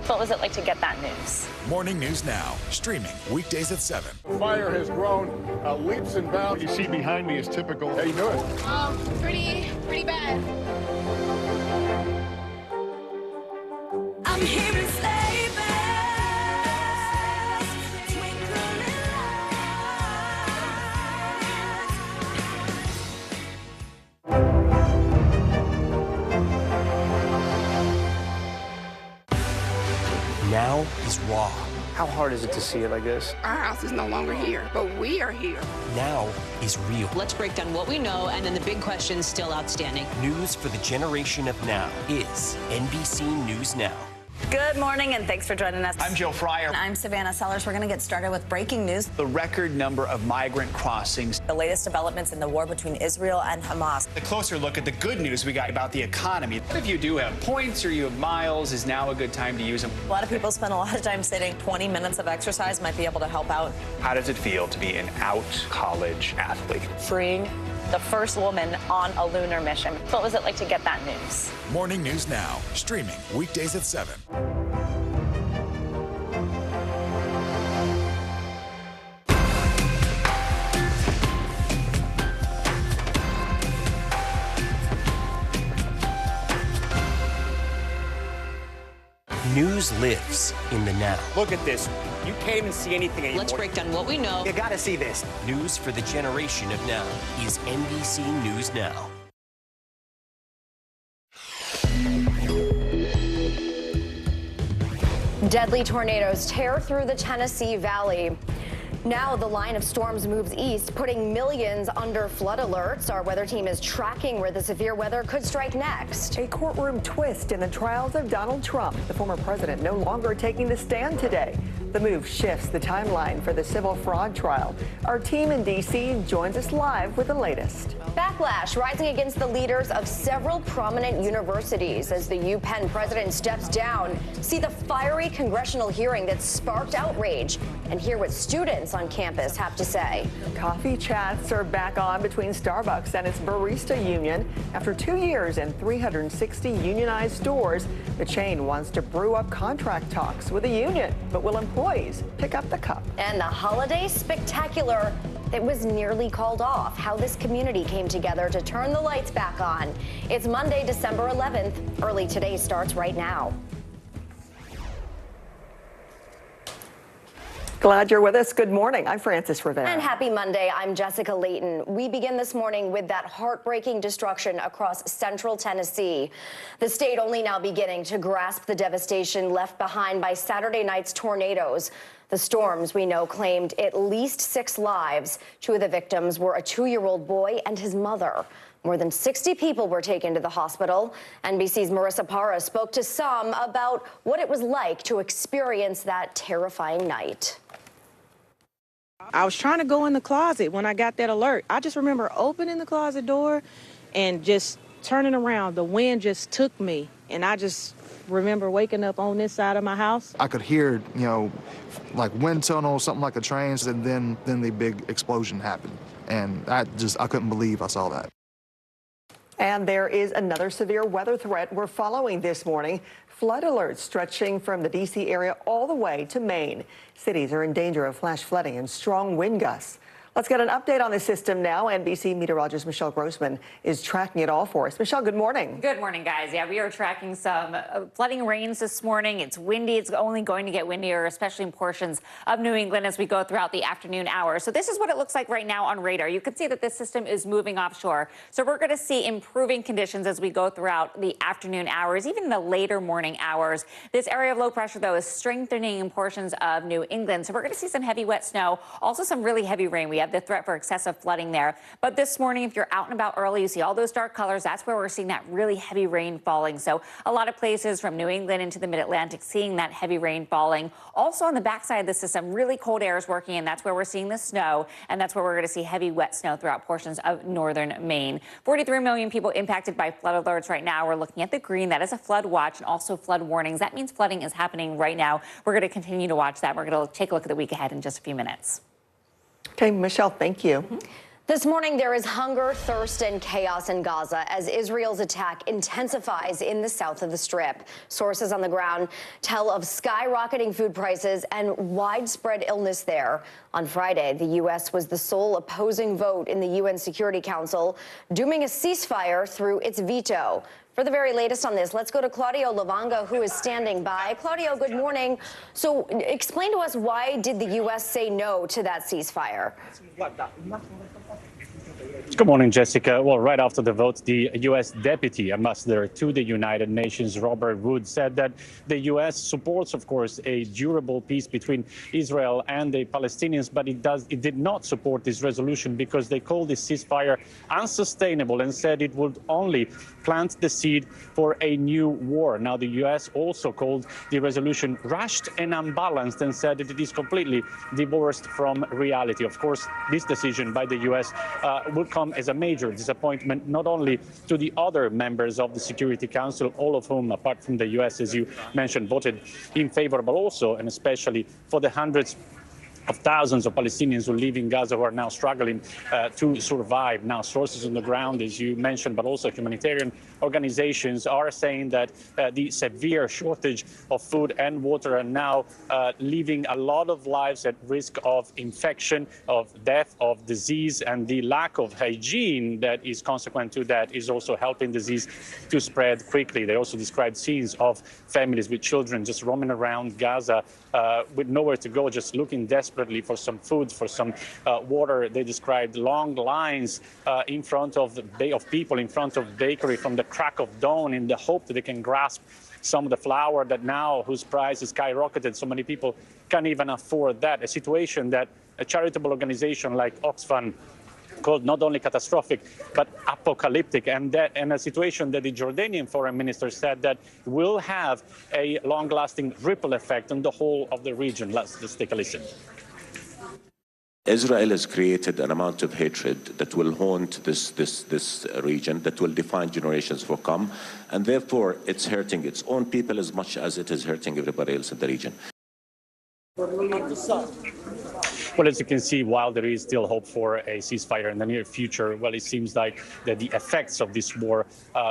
What was it like to get that news? Morning News Now, streaming weekdays at 7. Fire has grown leaps and bounds. What you see behind me is typical. How you doing? Pretty bad. I'm hearing sleigh bells twinkling lights. Now is raw. How hard is it to see it like this? Our house is no longer here, but we are here. Now is real. Let's break down what we know and then the big questions still outstanding. News for the generation of now is NBC News Now. Good morning, and thanks for joining us. I'm Joe Fryer. And I'm Savannah Sellers. We're going to get started with breaking news. The record number of migrant crossings. The latest developments in the war between Israel and Hamas. A closer look at the good news we got about the economy. If you do have points or you have miles, is now a good time to use them. A lot of people spend a lot of time sitting. 20 minutes of exercise might be able to help out. How does it feel to be an out college athlete? Freeing the first woman on a lunar mission. What was it like to get that news? Morning News Now, streaming weekdays at 7. News lives in the now. Look at this. You can't even see anything anymore. Let's break down what we know. You gotta see this. News for the generation of now is NBC News Now. Deadly tornadoes tear through the Tennessee Valley. Now the line of storms moves east, putting millions under flood alerts. Our weather team is tracking where the severe weather could strike next. A courtroom twist in the trials of Donald Trump. The former president no longer taking the stand today. The move shifts the timeline for the civil fraud trial. Our team in D.C. joins us live with the latest. Backlash rising against the leaders of several prominent universities as the UPenn president steps down. See the fiery congressional hearing that sparked outrage and hear what students on campus have to say. Coffee chats are back on between Starbucks and its barista union. After 2 years and 360 unionized stores, the chain wants to brew up contract talks with the union. But will employees pick up the cup? And the holiday spectacular that was nearly called off. How this community came together to turn the lights back on. It's Monday, December 11th. Early Today starts right now. Glad you're with us. Good morning. I'm Frances Rivera. And happy Monday. I'm Jessica Layton. We begin this morning with that heartbreaking destruction across central Tennessee. The state only now beginning to grasp the devastation left behind by Saturday night's tornadoes. The storms, we know, claimed at least 6 lives. 2 of the victims were a 2-year-old boy and his mother. More than 60 people were taken to the hospital. NBC's Marissa Parra spoke to some about what it was like to experience that terrifying night. I was trying to go in the closet when I got that alert. I just remember opening the closet door and just turning around. The wind just took me, and I just remember waking up on this side of my house. I could hear, like wind tunnel, something like a train, and then the big explosion happened. And I couldn't believe I saw that. And there is another severe weather threat we're following this morning. Flood alerts stretching from the D.C. area all the way to Maine. Cities are in danger of flash flooding and strong wind gusts. Let's get an update on the system now. NBC meteorologist Michelle Grossman is tracking it all for us. Michelle, good morning. Good morning, guys. Yeah, we are tracking some flooding rains this morning. It's windy. It's only going to get windier, especially in portions of New England as we go throughout the afternoon hours. So this is what it looks like right now on radar. You can see that this system is moving offshore. So we're going to see improving conditions as we go throughout the afternoon hours, even the later morning hours. This area of low pressure, though, is strengthening in portions of New England. So we're going to see some heavy wet snow, also some really heavy rain. We have the threat for excessive flooding there. But this morning, if you're out and about early, you see all those dark colors. That's where we're seeing that really heavy rain falling. So a lot of places from New England into the mid-Atlantic seeing that heavy rain falling. Also on the backside of the system, really cold air is working, and that's where we're seeing the snow, and that's where we're going to see heavy wet snow throughout portions of northern Maine. 43 million people impacted by flood alerts right now. We're looking at the green. That is a flood watch and also flood warnings. That means flooding is happening right now. We're going to continue to watch that. We're going to take a look at the week ahead in just a few minutes. Okay, Michelle, thank you. This morning, there is hunger, thirst, and chaos in Gaza as Israel's attack intensifies in the south of the Strip. Sources on the ground tell of skyrocketing food prices and widespread illness there. On Friday, the U.S. was the sole opposing vote in the UN Security Council, dooming a ceasefire through its veto. For the very latest on this, let's go to Claudio Lavanga, who is standing by. Claudio, good morning. So explain to us, why did the U.S. say no to that ceasefire? Good morning, Jessica. Well, right after the vote, the U.S. Deputy Ambassador to the United Nations, Robert Wood, said that the U.S. supports, of course, a durable peace between Israel and the Palestinians, but it did not support this resolution because they called this ceasefire unsustainable and said it would only plant the seed for a new war. Now, the U.S. also called the resolution rushed and unbalanced and said that it is completely divorced from reality. Of course, this decision by the U.S. Will come as a major disappointment not only to the other members of the Security Council, all of whom, apart from the U.S., as you mentioned, voted in favor, but also and especially for the hundreds of thousands of Palestinians who live in Gaza who are now struggling to survive. Now, sources on the ground, as you mentioned, but also humanitarian organizations are saying that the severe shortage of food and water are now leaving a lot of lives at risk of infection, of death, of disease, and the lack of hygiene that is consequent to that is also helping disease to spread quickly. They also described scenes of families with children just roaming around Gaza with nowhere to go, just looking desperately for some food, for some water. They described long lines in front of people in front of bakery from the crack of dawn in the hope that they can grasp some of the flour that now, whose price is skyrocketed. So many people can't even afford that. A situation that a charitable organization like Oxfam called not only catastrophic, but apocalyptic, and a situation that the Jordanian foreign minister said that will have a long-lasting ripple effect on the whole of the region. Let's take a listen. Israel has created an amount of hatred that will haunt this region, that will define generations for come, and therefore it's hurting its own people as much as it is hurting everybody else in the region. Well, as you can see, while there is still hope for a ceasefire in the near future, well, it seems like that the effects of this war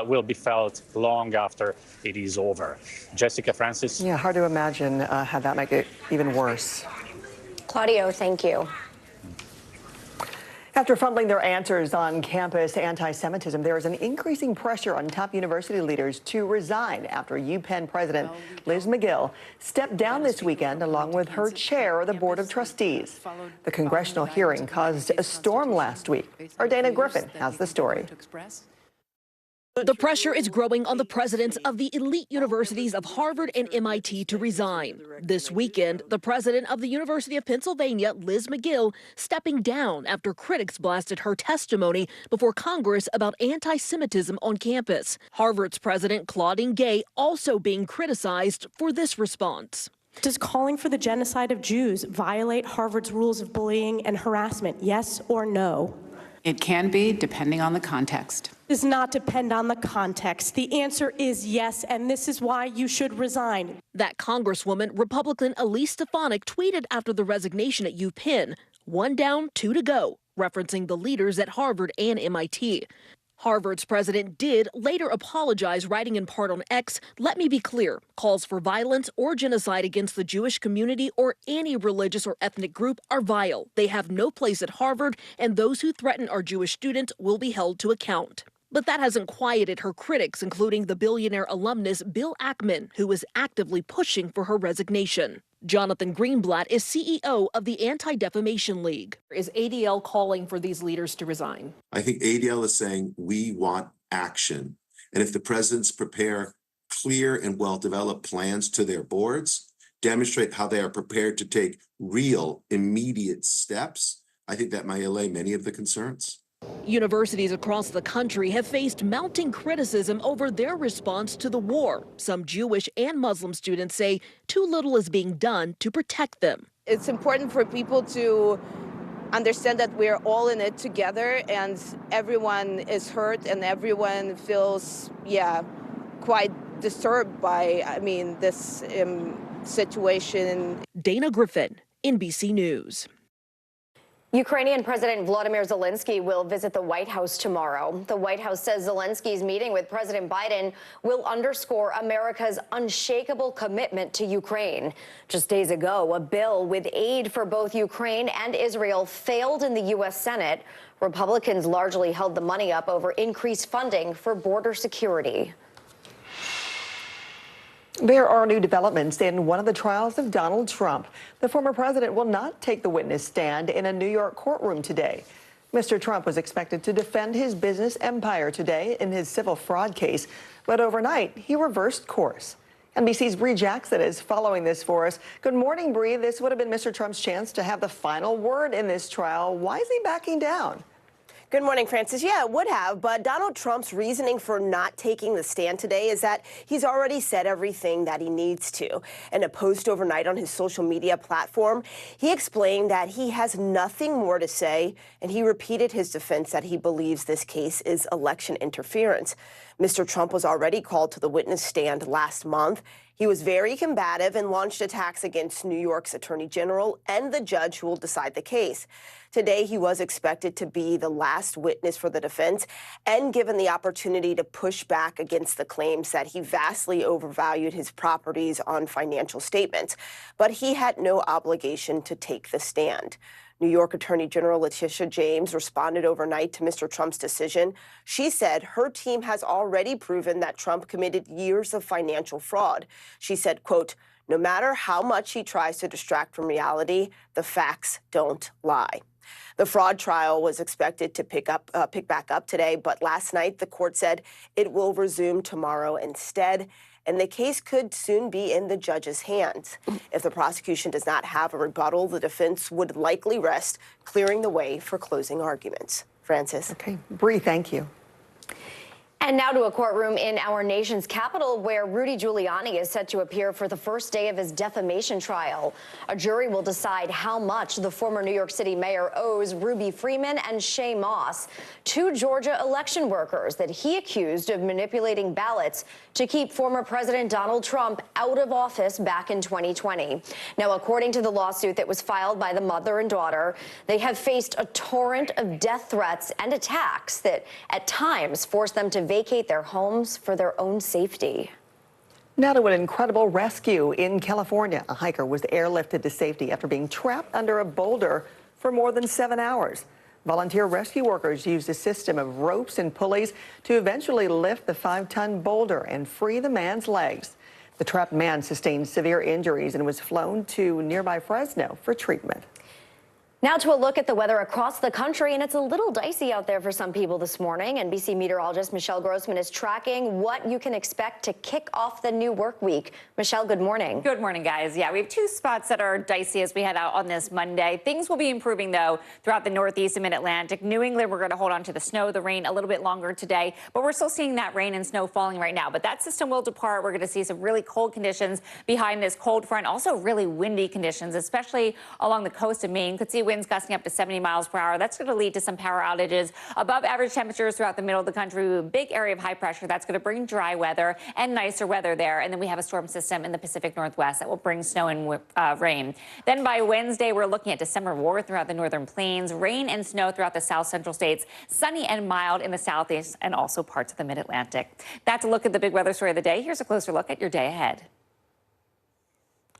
will be felt long after it is over. Jessica, Francis? Yeah, hard to imagine how that might get even worse. Claudio, thank you. After fumbling their answers on campus anti-Semitism, there is an increasing pressure on top university leaders to resign after UPenn President Liz McGill stepped down this weekend along with her chair of the Board of Trustees. The congressional hearing caused a storm last week. Our Dana Griffin has the story. The pressure is growing on the presidents of the elite universities of Harvard and MIT to resign. This weekend, the president of the University of Pennsylvania, Liz McGill, stepping down after critics blasted her testimony before Congress about anti-Semitism on campus. Harvard's president, Claudine Gay, also being criticized for this response. Does calling for the genocide of Jews violate Harvard's rules of bullying and harassment? Yes or no? It can be, depending on the context. Does not depend on the context. The answer is yes, and this is why you should resign. That Congresswoman, Republican Elise Stefanik, tweeted after the resignation at UPenn, 1 down, 2 to go, referencing the leaders at Harvard and MIT. Harvard's president did later apologize, writing in part on X, "Let me be clear, calls for violence or genocide against the Jewish community or any religious or ethnic group are vile. They have no place at Harvard, and those who threaten our Jewish students will be held to account." But that hasn't quieted her critics, including the billionaire alumnus Bill Ackman, who is actively pushing for her resignation. Jonathan Greenblatt is CEO of the Anti-Defamation League. Is ADL calling for these leaders to resign? I think ADL is saying we want action. And if the presidents prepare clear and well-developed plans to their boards, demonstrate how they are prepared to take real, immediate steps, I think that might allay many of the concerns. Universities across the country have faced mounting criticism over their response to the war. Some Jewish and Muslim students say too little is being done to protect them. It's important for people to understand that we're all in it together, and everyone is hurt and everyone feels, quite disturbed by, this situation. Dana Griffin, NBC News. Ukrainian President Volodymyr Zelensky will visit the White House tomorrow. The White House says Zelensky's meeting with President Biden will underscore America's unshakable commitment to Ukraine. Just days ago, a bill with aid for both Ukraine and Israel failed in the U.S. Senate. Republicans largely held the money up over increased funding for border security. There are new developments in one of the trials of Donald Trump. The former president will not take the witness stand in a New York courtroom today. Mr. Trump was expected to defend his business empire today in his civil fraud case, but overnight he reversed course. NBC's Bree Jackson is following this for us. Good morning, Bree. This would have been Mr. Trump's chance to have the final word in this trial. Why is he backing down? Good morning, Francis. Yeah, it would have, but Donald Trump's reasoning for not taking the stand today is that he's already said everything that he needs to. In a post overnight on his social media platform, he explained that he has nothing more to say, and he repeated his defense that he believes this case is election interference. Mr. Trump was already called to the witness stand last month. He was very combative and launched attacks against New York's Attorney General and the judge who will decide the case. Today, he was expected to be the last witness for the defense and given the opportunity to push back against the claims that he vastly overvalued his properties on financial statements. But he had no obligation to take the stand. New York Attorney General Letitia James responded overnight to Mr. Trump's decision. She said her team has already proven that Trump committed years of financial fraud. She said, quote, "No matter how much he tries to distract from reality, the facts don't lie." The fraud trial was expected to pick back up today, but last night the court said it will resume tomorrow instead, and the case could soon be in the judge's hands. If the prosecution does not have a rebuttal, the defense would likely rest, clearing the way for closing arguments. Francis. Okay, Bree, thank you. And now to a courtroom in our nation's capital where Rudy Giuliani is set to appear for the first day of his defamation trial. A jury will decide how much the former New York City mayor owes Ruby Freeman and Shay Moss, two Georgia election workers that he accused of manipulating ballots to keep former President Donald Trump out of office back in 2020. Now, according to the lawsuit that was filed by the mother and daughter, they have faced a torrent of death threats and attacks that at times forced them to vacate their homes for their own safety. Now to an incredible rescue in California. A hiker was airlifted to safety after being trapped under a boulder for more than 7 hours. Volunteer rescue workers used a system of ropes and pulleys to eventually lift the 5-ton boulder and free the man's legs. The trapped man sustained severe injuries and was flown to nearby Fresno for treatment. Now to a look at the weather across the country, and it's a little dicey out there for some people this morning. NBC meteorologist Michelle Grossman is tracking what you can expect to kick off the new work week. Michelle, good morning. Good morning, guys. Yeah, we have two spots that are dicey as we head out on this Monday. Things will be improving, though, throughout the Northeast and Mid-Atlantic. New England, we're going to hold on to the snow, the rain a little bit longer today, but we're still seeing that rain and snow falling right now. But that system will depart. We're going to see some really cold conditions behind this cold front. Also really windy conditions, especially along the coast of Maine. Could see winds gusting up to 70 miles per hour. That's going to lead to some power outages. Above average temperatures throughout the middle of the country. A big area of high pressure. That's going to bring dry weather and nicer weather there. And then we have a storm system in the Pacific Northwest that will bring snow and rain. Then by Wednesday, we're looking at December war throughout the northern plains. Rain and snow throughout the south central states. Sunny and mild in the southeast and also parts of the mid-Atlantic. That's a look at the big weather story of the day. Here's a closer look at your day ahead.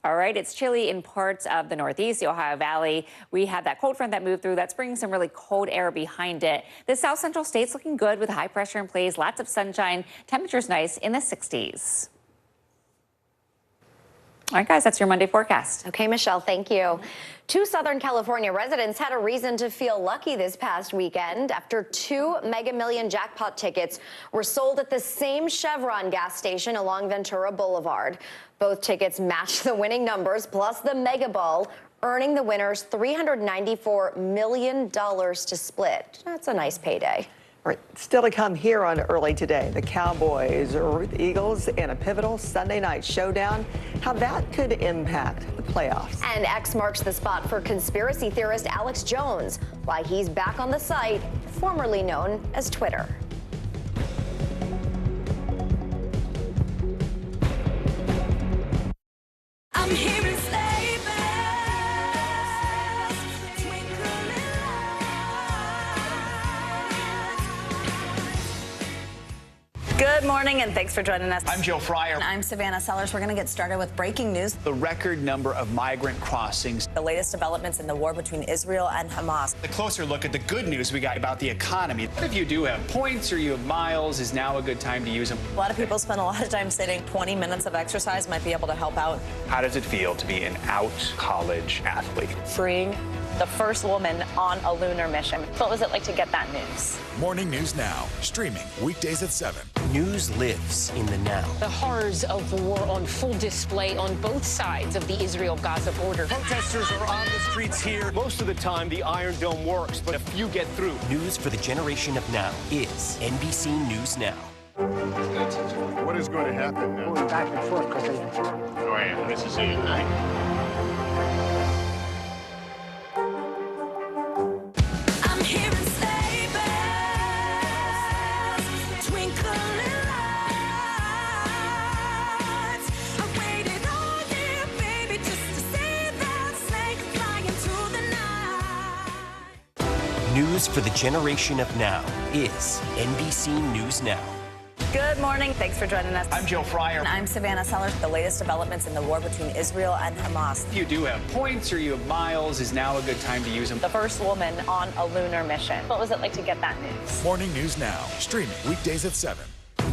All right, it's chilly in parts of the Northeast, the Ohio Valley. We have that cold front that moved through. That's bringing some really cold air behind it. The south central states looking good with high pressure in place, lots of sunshine. Temperatures nice in the 60s. All right, guys, that's your Monday forecast. Okay, Michelle, thank you. Two Southern California residents had a reason to feel lucky this past weekend after 2 Mega Million jackpot tickets were sold at the same Chevron gas station along Ventura Boulevard. Both tickets matched the winning numbers plus the Mega Ball, earning the winners $394 million to split. That's a nice payday. All right, still to come here on Early Today, the Cowboys, Ruth Eagles in a pivotal Sunday night showdown, how that could impact the playoffs. And X marks the spot for conspiracy theorist Alex Jones, why he's back on the site formerly known as Twitter. I'm hearing sleigh bells, twinkling Good morning, and thanks for joining us. I'm Joe Fryer. I'm Savannah Sellers. We're going to get started with breaking news. The record number of migrant crossings. The latest developments in the war between Israel and Hamas. A closer look at the good news we got about the economy. If you do have points or you have miles, is now a good time to use them. A lot of people spend a lot of time sitting. 20 minutes of exercise might be able to help out. How does it feel to be an out college athlete? Freeing the first woman on a lunar mission. What was it like to get that news? Morning News Now, streaming weekdays at 7. News lives in the now. The horrors of war on full display on both sides of the Israel-Gaza border. Protesters are on the streets here. Most of the time, the Iron Dome works, but a few get through. News for the generation of now is NBC News Now. What is going to happen now? Going back and forth because Oh, yeah, this is it, right? News for the generation of now is NBC News Now. Good morning. Thanks for joining us. I'm Joe Fryer. And I'm Savannah Sellers. The latest developments in the war between Israel and Hamas. If you do have points or you have miles, is now a good time to use them. The first woman on a lunar mission. What was it like to get that news? Morning News Now, streaming weekdays at 7.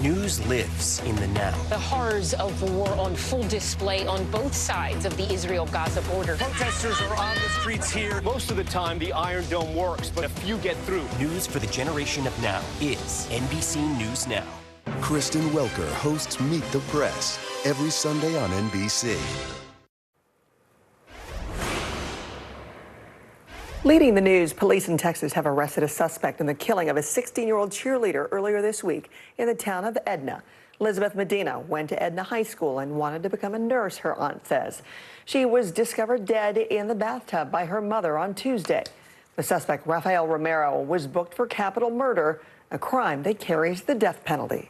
News lives in the now. The horrors of war on full display on both sides of the Israel-Gaza border. Protesters are on the streets here. Most of the time, the Iron Dome works, but a few get through. News for the generation of now is NBC News Now. Kristen Welker hosts Meet the Press every Sunday on NBC. Leading the news, police in Texas have arrested a suspect in the killing of a 16-year-old cheerleader earlier this week in the town of Edna. Elizabeth Medina went to Edna High School and wanted to become a nurse, her aunt says. She was discovered dead in the bathtub by her mother on Tuesday. The suspect, Rafael Romero, was booked for capital murder, a crime that carries the death penalty.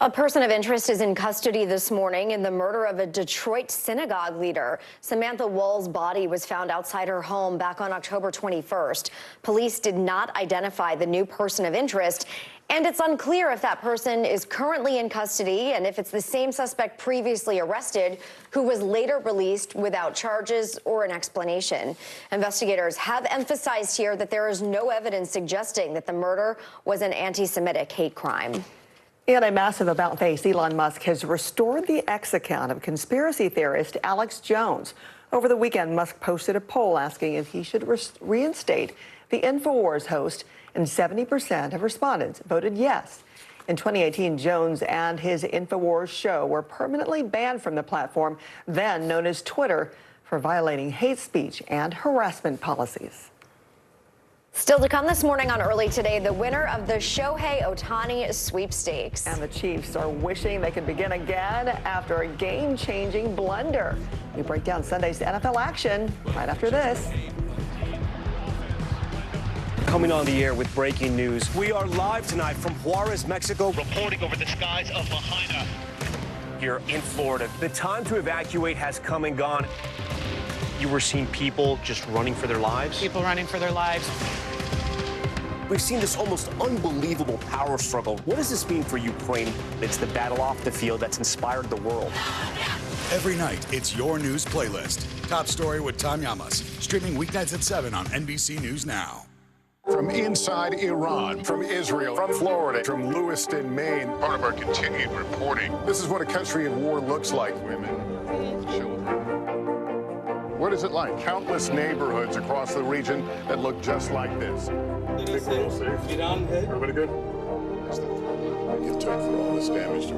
A person of interest is in custody this morning in the murder of a Detroit synagogue leader. Samantha Wall's body was found outside her home back on October 21st. Police did not identify the new person of interest, and it's unclear if that person is currently in custody and if it's the same suspect previously arrested who was later released without charges or an explanation. Investigators have emphasized here that there is no evidence suggesting that the murder was an anti-Semitic hate crime. In a massive about-face, Elon Musk has restored the X account of conspiracy theorist Alex Jones. Over the weekend, Musk posted a poll asking if he should reinstate the InfoWars host, and 70% of respondents voted yes. In 2018, Jones and his InfoWars show were permanently banned from the platform, then known as Twitter, for violating hate speech and harassment policies. Still to come this morning on Early Today, the winner of the Shohei Ohtani sweepstakes. And the Chiefs are wishing they could begin again after a game-changing blunder. We break down Sunday's NFL action right after this. Coming on the air with breaking news. We are live tonight from Juarez, Mexico, reporting over the skies of Lahaina here in Florida. The time to evacuate has come and gone. You were seeing people just running for their lives? People running for their lives. We've seen this almost unbelievable power struggle. What does this mean for Ukraine? It's the battle off the field that's inspired the world. Every night, it's your news playlist. Top Story with Tom Yamas, streaming weeknights at 7 on NBC News Now. From inside Iran, from Israel, from Florida, from Lewiston, Maine. Part of our continued reporting. This is what a country in war looks like. Women, children. What is it like? Countless neighborhoods across the region that look just like this. Everybody good? Get to it for all this damage to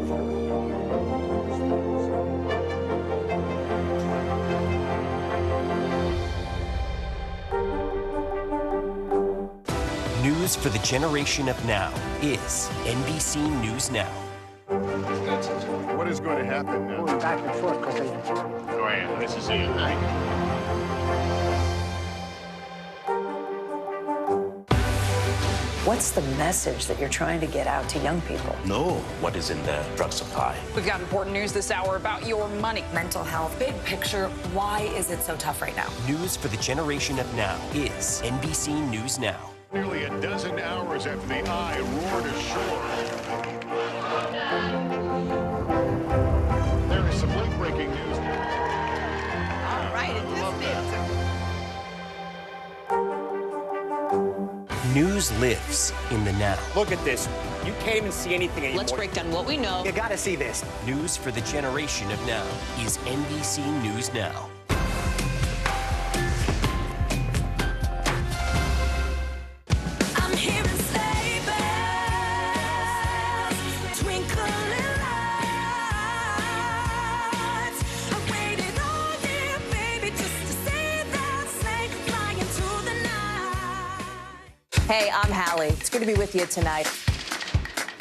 News for the generation of now is NBC News Now. What is going to happen now? Going back and forth because Oh, yeah, this is it, right? What's the message that you're trying to get out to young people? Know what is in the drug supply. We've got important news this hour about your money. Mental health, big picture, why is it so tough right now? News for the generation of now is NBC News Now. Nearly a dozen hours after the eye roared ashore. News lives in the now. Look at this. You can't even see anything anymore. Let's break down what we know. You gotta see this. News for the generation of now is NBC News Now. I'm hearing sleigh bells, twinkling lights. I waited all year, baby, just to see that sleigh flying through the night. Hey, I'm Hallie. It's good to be with you tonight.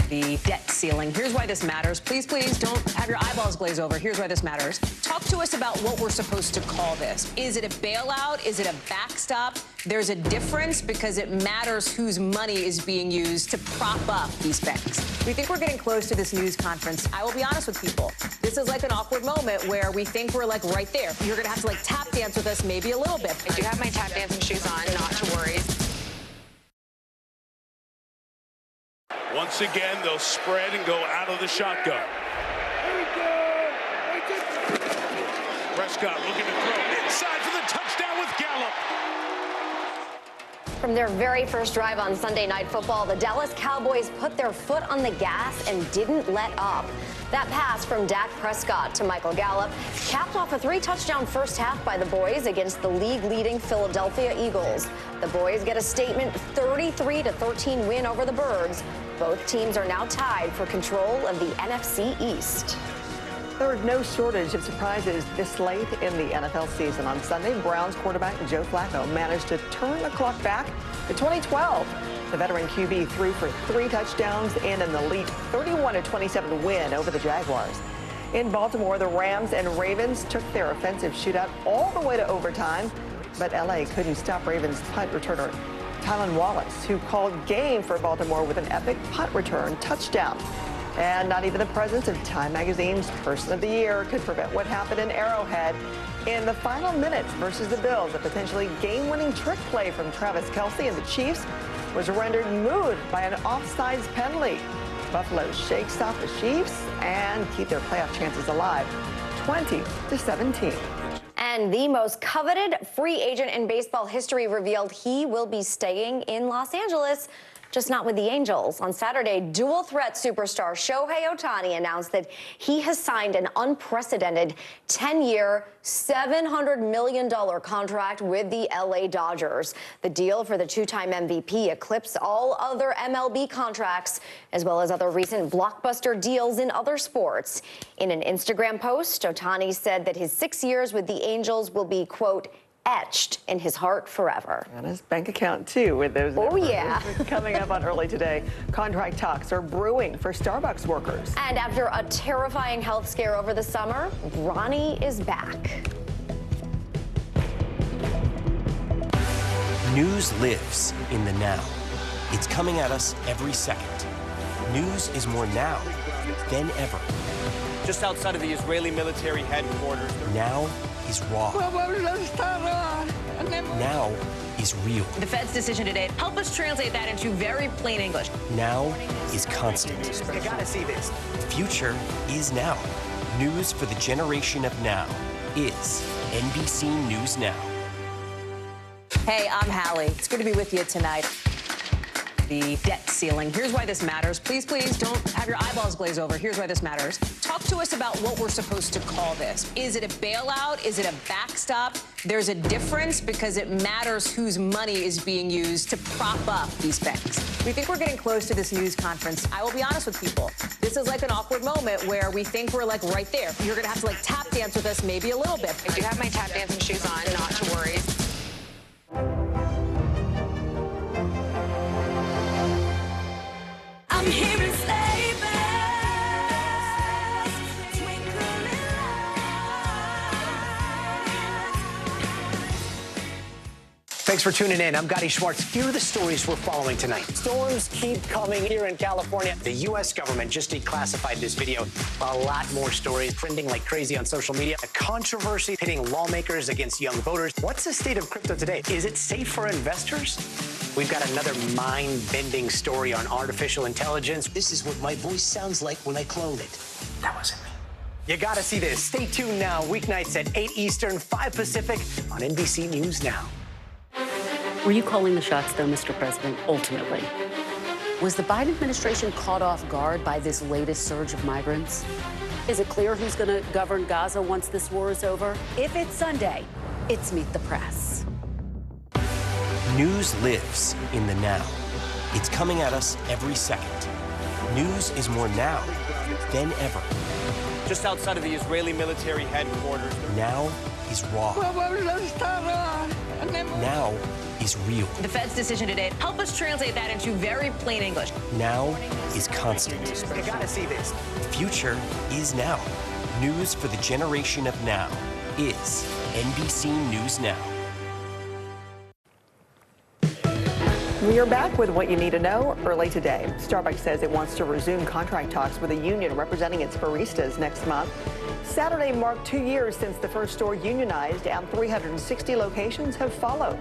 The debt ceiling. Here's why this matters. Please, please don't have your eyeballs glaze over. Here's why this matters. Talk to us about what we're supposed to call this. Is it a bailout? Is it a backstop? There's a difference because it matters whose money is being used to prop up these banks. We think we're getting close to this news conference. I will be honest with people. This is like an awkward moment where we think we're like right there. You're going to have to like tap dance with us maybe a little bit. I do have my tap dancing shoes on, not to worry. Once again, they'll spread and go out of the shotgun. Prescott looking to throw inside for the touchdown with Gallup. From their very first drive on Sunday Night Football, the Dallas Cowboys put their foot on the gas and didn't let up. That pass from Dak Prescott to Michael Gallup capped off a 3-touchdown first half by the boys against the league-leading Philadelphia Eagles. The boys get a statement 33-13 win over the Birds. Both teams are now tied for control of the NFC East. There is no shortage of surprises this late in the NFL season. On Sunday, Browns quarterback Joe Flacco managed to turn the clock back to 2012. The veteran QB threw for 3 touchdowns in an elite 31-27 win over the Jaguars. In Baltimore, the Rams and Ravens took their offensive shootout all the way to overtime, but LA couldn't stop Ravens punt returner Tylan Wallace, who called game for Baltimore with an epic punt return touchdown. And not even the presence of Time Magazine's Person of the Year could prevent what happened in Arrowhead in the final minutes versus the Bills. A potentially game-winning trick play from Travis Kelce and the Chiefs was rendered moot by an offsides penalty. Buffalo shakes off the Chiefs and keep their playoff chances alive, 20-17. And the most coveted free agent in baseball history revealed he will be staying in Los Angeles, just not with the Angels. On Saturday, dual threat superstar Shohei Ohtani announced that he has signed an unprecedented 10-year, $700 million contract with the LA Dodgers. The deal for the two-time MVP eclipsed all other MLB contracts, as well as other recent blockbuster deals in other sports. In an Instagram post, Ohtani said that his 6 years with the Angels will be, quote, etched in his heart forever. And his bank account, too, with those numbers. Oh, yeah. Coming up on Early Today, contract talks are brewing for Starbucks workers. And after a terrifying health scare over the summer, Ronnie is back. News lives in the now. It's coming at us every second. News is more now than ever. Just outside of the Israeli military headquarters. Now is raw. Now is real. The Fed's decision today, help us translate that into very plain English. Now is constant. You gotta see this. The future is now. News for the generation of now is NBC News Now. Hey, I'm Hallie. It's good to be with you tonight. The debt ceiling. Here's why this matters. Please, please don't have your eyeballs glaze over. Here's why this matters. Talk to us about what we're supposed to call this. Is it a bailout? Is it a backstop? There's a difference because it matters whose money is being used to prop up these banks. We think we're getting close to this news conference. I will be honest with people. This is like an awkward moment where we think we're like right there. You're going to have to like tap dance with us maybe a little bit. I do have my tap dancing shoes on, not to worry. I'm hearing sleigh bells, twinkling Thanks for tuning in. I'm Gotti Schwartz. Here are the stories we're following tonight. Storms keep coming here in California. The U.S. government just declassified this video. A lot more stories trending like crazy on social media. A controversy pitting lawmakers against young voters. What's the state of crypto today? Is it safe for investors? We've got another mind-bending story on artificial intelligence. This is what my voice sounds like when I clone it. That wasn't me. You gotta see this. Stay tuned now, weeknights at 8 Eastern, 5 Pacific on NBC News Now. Were you calling the shots, though, Mr. President, ultimately? Was the Biden administration caught off guard by this latest surge of migrants? Is it clear who's going to govern Gaza once this war is over? If it's Sunday, it's Meet the Press. News lives in the now. It's coming at us every second. News is more now than ever. Just outside of the Israeli military headquarters. Now is raw. Now is real. The Fed's decision today, help us translate that into very plain English. Now is constant. You gotta see this. Future is now. News for the generation of now is NBC News Now. We are back with what you need to know early today. Starbucks says it wants to resume contract talks with a union representing its baristas next month. Saturday marked 2 years since the first store unionized, and 360 locations have followed.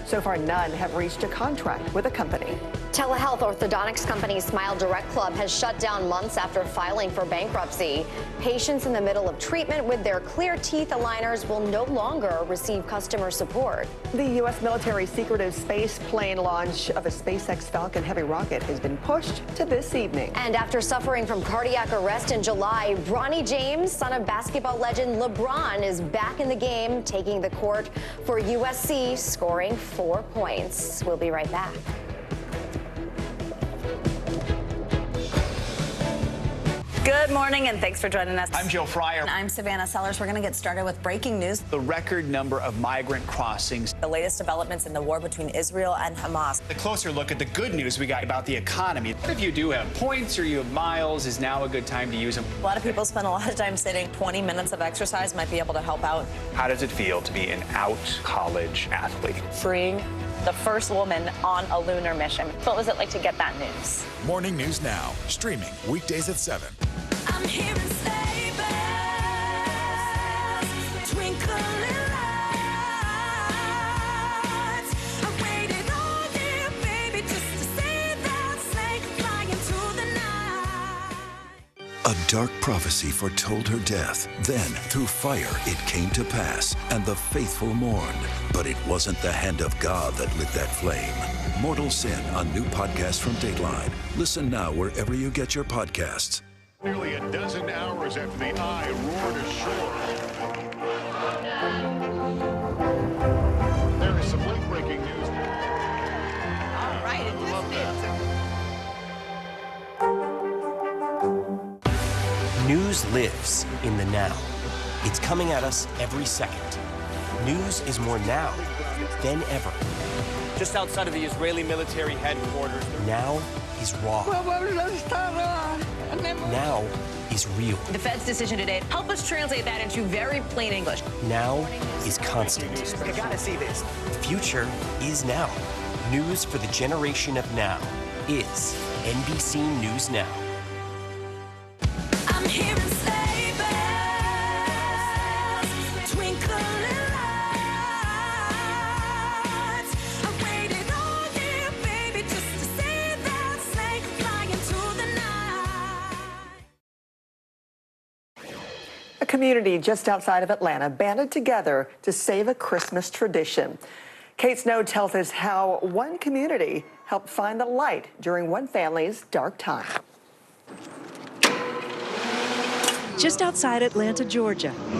So far, none have reached a contract with a company. Telehealth orthodontics company Smile Direct Club has shut down months after filing for bankruptcy. Patients in the middle of treatment with their clear teeth aligners will no longer receive customer support. The U.S. military secretive space plane launch of a SpaceX Falcon Heavy rocket has been pushed to this evening. And after suffering from cardiac arrest in July, Bronny James, son of basketball legend LeBron, is back in the game, taking the court for USC, scoring 4 points. We'll be right back. Good morning, and thanks for joining us. I'm Joe Fryer. And I'm Savannah Sellers. We're going to get started with breaking news. The record number of migrant crossings. The latest developments in the war between Israel and Hamas. A closer look at the good news we got about the economy. If you do have points or you have miles, is now a good time to use them. A lot of people spend a lot of time sitting. 20 minutes of exercise might be able to help out. How does it feel to be an out college athlete? Freeing. The first woman on a lunar mission. What was it like to get that news? Morning News Now, streaming weekdays at 7. I'm hearing sleigh bells, twinkling lights. I waited all year, baby, just to see that sleigh flying through the night. A dark prophecy foretold her death. Then, through fire, it came to pass, and the faithful mourned. But it wasn't the hand of God that lit that flame. Mortal Sin, a new podcast from Dateline. Listen now wherever you get your podcasts. Nearly a dozen hours after the eye roared ashore. There is some late breaking news. All right, it is News lives in the now. It's coming at us every second. News is more now than ever. Just outside of the Israeli military headquarters. Now is raw. Now is real. The Fed's decision today, help us translate that into very plain English. Now is constant. You gotta see this. Future is now. News for the generation of now is NBC News Now. I'm hearing sleigh bells, twinkling lights. I waited all year, baby, just to see that sleigh flying through the night. A community just outside of Atlanta banded together to save a Christmas tradition. Kate Snow tells us how one community helped find the light during one family's dark time. Just outside Atlanta, Georgia. Merry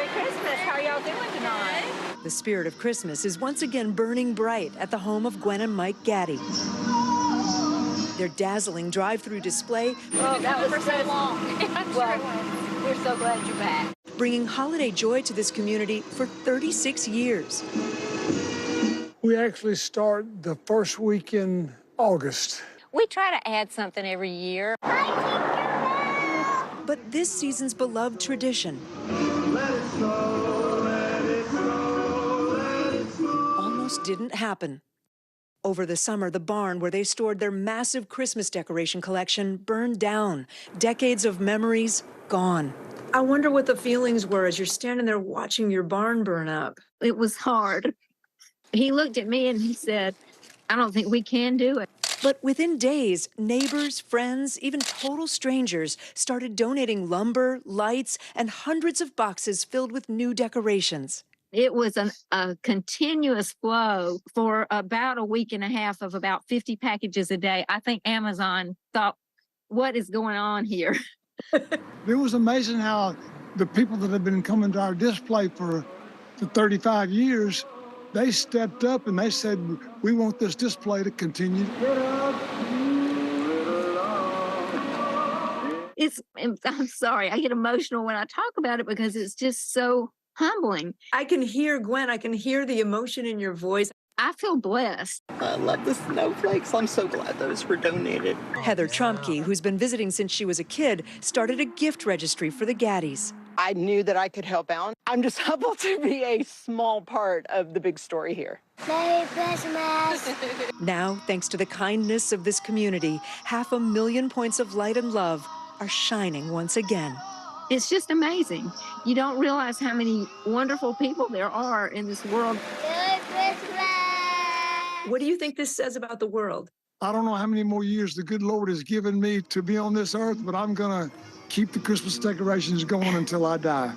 Christmas. How are y'all doing tonight? The spirit of Christmas is once again burning bright at the home of Gwen and Mike Gaddy. Their dazzling drive-through display Oh, that was for so long. Well, we're so glad you're back. bringing holiday joy to this community for 36 years. We actually start the first week in August. We try to add something every year. But this season's beloved tradition almost didn't happen. Over the summer, the barn where they stored their massive Christmas decoration collection burned down. Decades of memories gone. I wonder what the feelings were as you're standing there watching your barn burn up. It was hard. He looked at me and he said, I don't think we can do it. But within days, neighbors, friends, even total strangers started donating lumber, lights, and hundreds of boxes filled with new decorations. It was a continuous flow for about a week and a half of about 50 packages a day. I think Amazon thought, what is going on here? It was amazing how the people that have been coming to our display for 35 years, they stepped up and they said, we want this display to continue. I'm sorry, I get emotional when I talk about it because it's just so humbling. I can hear, Gwen, I can hear the emotion in your voice. I feel blessed. I love the snowflakes. I'm so glad those were donated. Heather Trumke, who's been visiting since she was a kid, started a gift registry for the Gaddies. I knew that I could help out. I'm just humbled to be a small part of the big story here. Merry Christmas. Now, thanks to the kindness of this community, 500,000 points of light and love are shining once again. It's just amazing. You don't realize how many wonderful people there are in this world. Merry Christmas. What do you think this says about the world? I don't know how many more years the good Lord has given me to be on this earth, but I'm going to keep the Christmas decorations going until I die.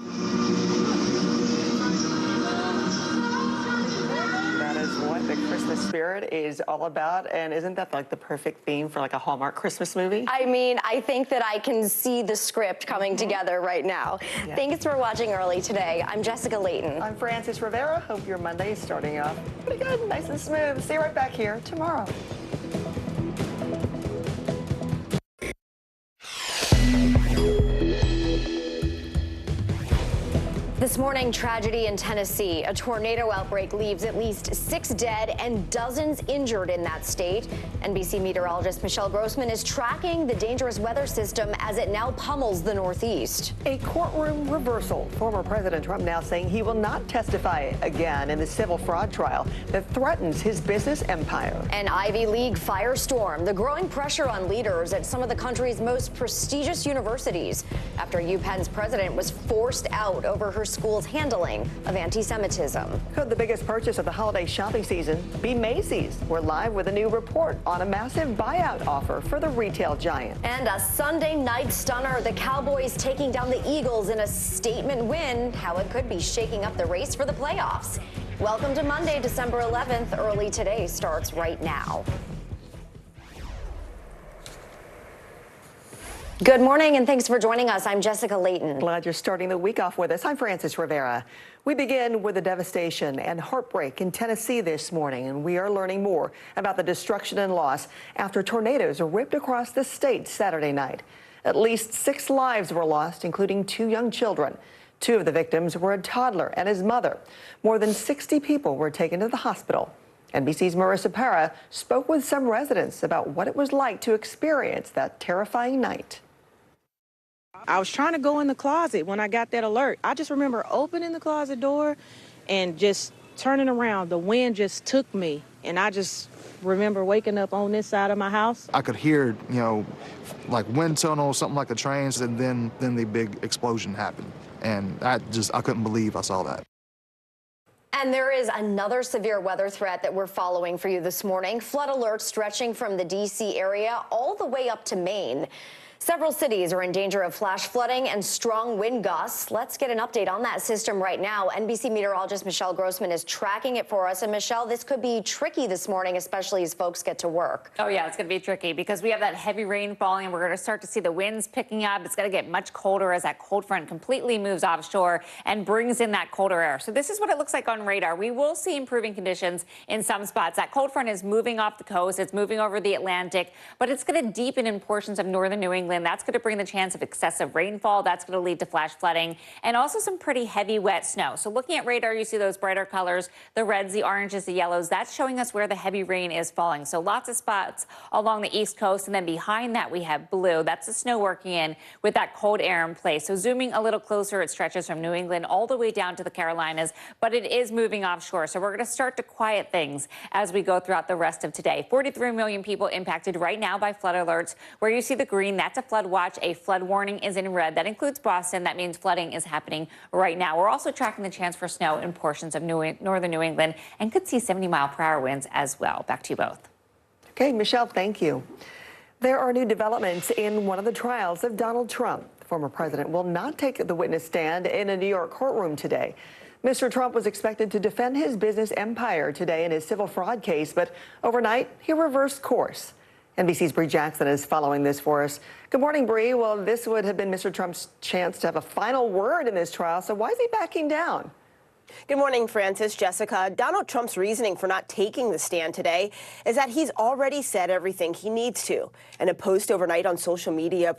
That is what the Christmas spirit is all about, and isn't that like the perfect theme for like a Hallmark Christmas movie? I mean, I think that I can see the script coming together right now. Yeah. Thanks for watching early today. I'm Jessica Layton. I'm Frances Rivera. Hope your Monday is starting off pretty good, nice and smooth. See you right back here tomorrow. This morning, tragedy in Tennessee. A tornado outbreak leaves at least 6 dead and dozens injured in that state. NBC meteorologist Michelle Grossman is tracking the dangerous weather system as it now pummels the Northeast. A courtroom reversal. Former President Trump now saying he will not testify again in the civil fraud trial that threatens his business empire. An Ivy League firestorm. The growing pressure on leaders at some of the country's most prestigious universities after UPenn's president was forced out over her school's handling of anti-Semitism. Could the biggest purchase of the holiday shopping season be Macy's? We're live with a new report on a massive buyout offer for the retail giant. And a Sunday night stunner, the Cowboys taking down the Eagles in a statement win, how it could be shaking up the race for the playoffs. Welcome to Monday, December 11th. Early Today starts right now. Good morning, and thanks for joining us. I'm Jessica Layton. Glad you're starting the week off with us. I'm Frances Rivera. We begin with the devastation and heartbreak in Tennessee this morning, and we are learning more about the destruction and loss after tornadoes ripped across the state Saturday night. At least 6 lives were lost, including 2 young children. 2 of the victims were a toddler and his mother. More than 60 people were taken to the hospital. NBC's Marissa Para spoke with some residents about what it was like to experience that terrifying night. I was trying to go in the closet when I got that alert. I just remember opening the closet door and just turning around. The wind just took me, and I just remember waking up on this side of my house. I could hear, like wind tunnel, something like the trains, and then the big explosion happened. And I couldn't believe I saw that. And there is another severe weather threat that we're following for you this morning. Flood alerts stretching from the D.C. area all the way up to Maine. Several cities are in danger of flash flooding and strong wind gusts. Let's get an update on that system right now. NBC meteorologist Michelle Grossman is tracking it for us. And Michelle, this could be tricky this morning, especially as folks get to work. Oh, yeah, it's going to be tricky because we have that heavy rain falling and we're going to start to see the winds picking up. It's going to get much colder as that cold front completely moves offshore and brings in that colder air. So this is what it looks like on radar. We will see improving conditions in some spots. That cold front is moving off the coast. It's moving over the Atlantic, but it's going to deepen in portions of northern New England. That's going to bring the chance of excessive rainfall. That's going to lead to flash flooding and also some pretty heavy wet snow. So looking at radar, you see those brighter colors, the reds, the oranges, the yellows. That's showing us where the heavy rain is falling. So lots of spots along the East Coast. And then behind that, we have blue. That's the snow working in with that cold air in place. So zooming a little closer, it stretches from New England all the way down to the Carolinas, but it is moving offshore. So we're going to start to quiet things as we go throughout the rest of today. 43 million people impacted right now by flood alerts. Where you see the green, that's a flood watch. A flood warning is in red. That includes Boston. That means flooding is happening right now. We're also tracking the chance for snow in portions of northern New England and could see 70-mile-per-hour winds as well. Back to you both. Okay, Michelle, thank you. There are new developments in one of the trials of Donald Trump. The former president will not take the witness stand in a New York courtroom today. Mr. Trump was expected to defend his business empire today in his civil fraud case, but overnight he reversed course. NBC's Bree Jackson is following this for us. Good morning, Bree. Well, this would have been Mr. Trump's chance to have a final word in this trial, so why is he backing down? Good morning, Francis, Jessica. Donald Trump's reasoning for not taking the stand today is that he's already said everything he needs to. In a post overnight on his social media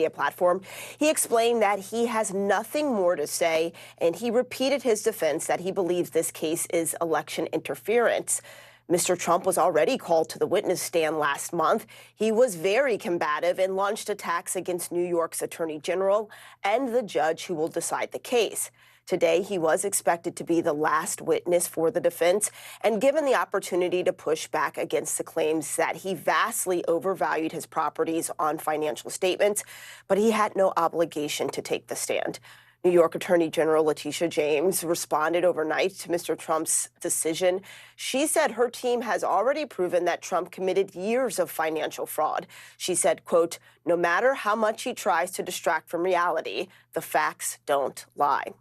platform, he explained that he has nothing more to say, and he repeated his defense that he believes this case is election interference. Mr. Trump was already called to the witness stand last month. He was very combative and launched attacks against New York's Attorney General and the judge who will decide the case. Today, he was expected to be the last witness for the defense and given the opportunity to push back against the claims that he vastly overvalued his properties on financial statements, but he had no obligation to take the stand. New York Attorney General Letitia James responded overnight to Mr. Trump's decision. She said her team has already proven that Trump committed years of financial fraud. She said, quote, "No matter how much he tries to distract from reality, the facts don't lie."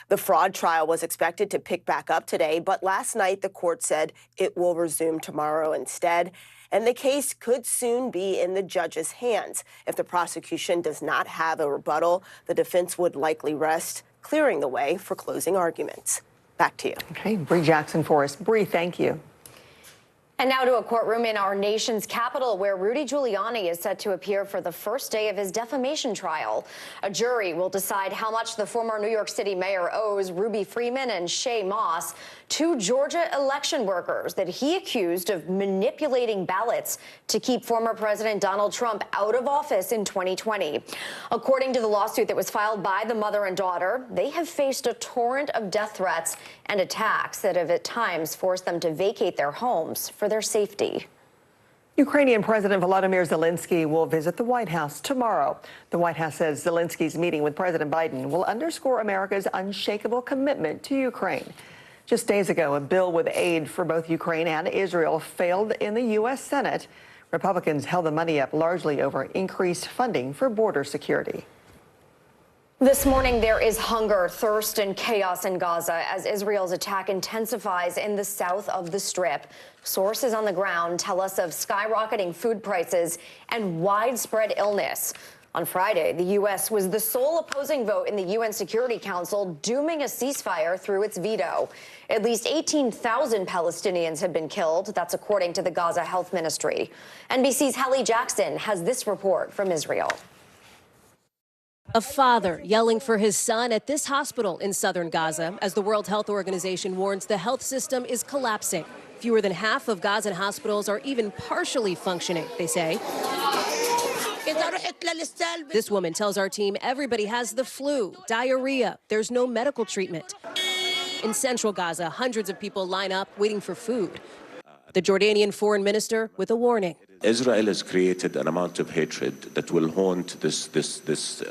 The fraud trial was expected to pick back up today, but last night the court said it will resume tomorrow instead. And the case could soon be in the judge's hands. If the prosecution does not have a rebuttal, the defense would likely rest, clearing the way for closing arguments. Back to you. Okay, Bree Jackson for us. Bree, thank you. And now to a courtroom in our nation's capital where Rudy Giuliani is set to appear for the first day of his defamation trial. A jury will decide how much the former New York City mayor owes Ruby Freeman and Shay Moss, two Georgia election workers that he accused of manipulating ballots to keep former President Donald Trump out of office in 2020. According to the lawsuit that was filed by the mother and daughter, they have faced a torrent of death threats and attacks that have at times forced them to vacate their homes for their safety. Ukrainian President Volodymyr Zelensky will visit the White House tomorrow. The White House says Zelensky's meeting with President Biden will underscore America's unshakable commitment to Ukraine. Just days ago, a bill with aid for both Ukraine and Israel failed in the U.S. Senate. Republicans held the money up largely over increased funding for border security. This morning, there is hunger, thirst, and chaos in Gaza as Israel's attack intensifies in the south of the Strip. Sources on the ground tell us of skyrocketing food prices and widespread illness. On Friday, the U.S. was the sole opposing vote in the UN Security Council, dooming a ceasefire through its veto. At least 18,000 Palestinians have been killed. That's according to the Gaza Health Ministry. NBC's Hallie Jackson has this report from Israel. A father yelling for his son at this hospital in southern Gaza as the World Health Organization warns the health system is collapsing. Fewer than half of Gazan hospitals are even partially functioning, they say. This woman tells our team everybody has the flu, diarrhea. There's no medical treatment. In central Gaza, hundreds of people line up waiting for food. The Jordanian foreign minister with a warning. Israel has created an amount of hatred that will haunt this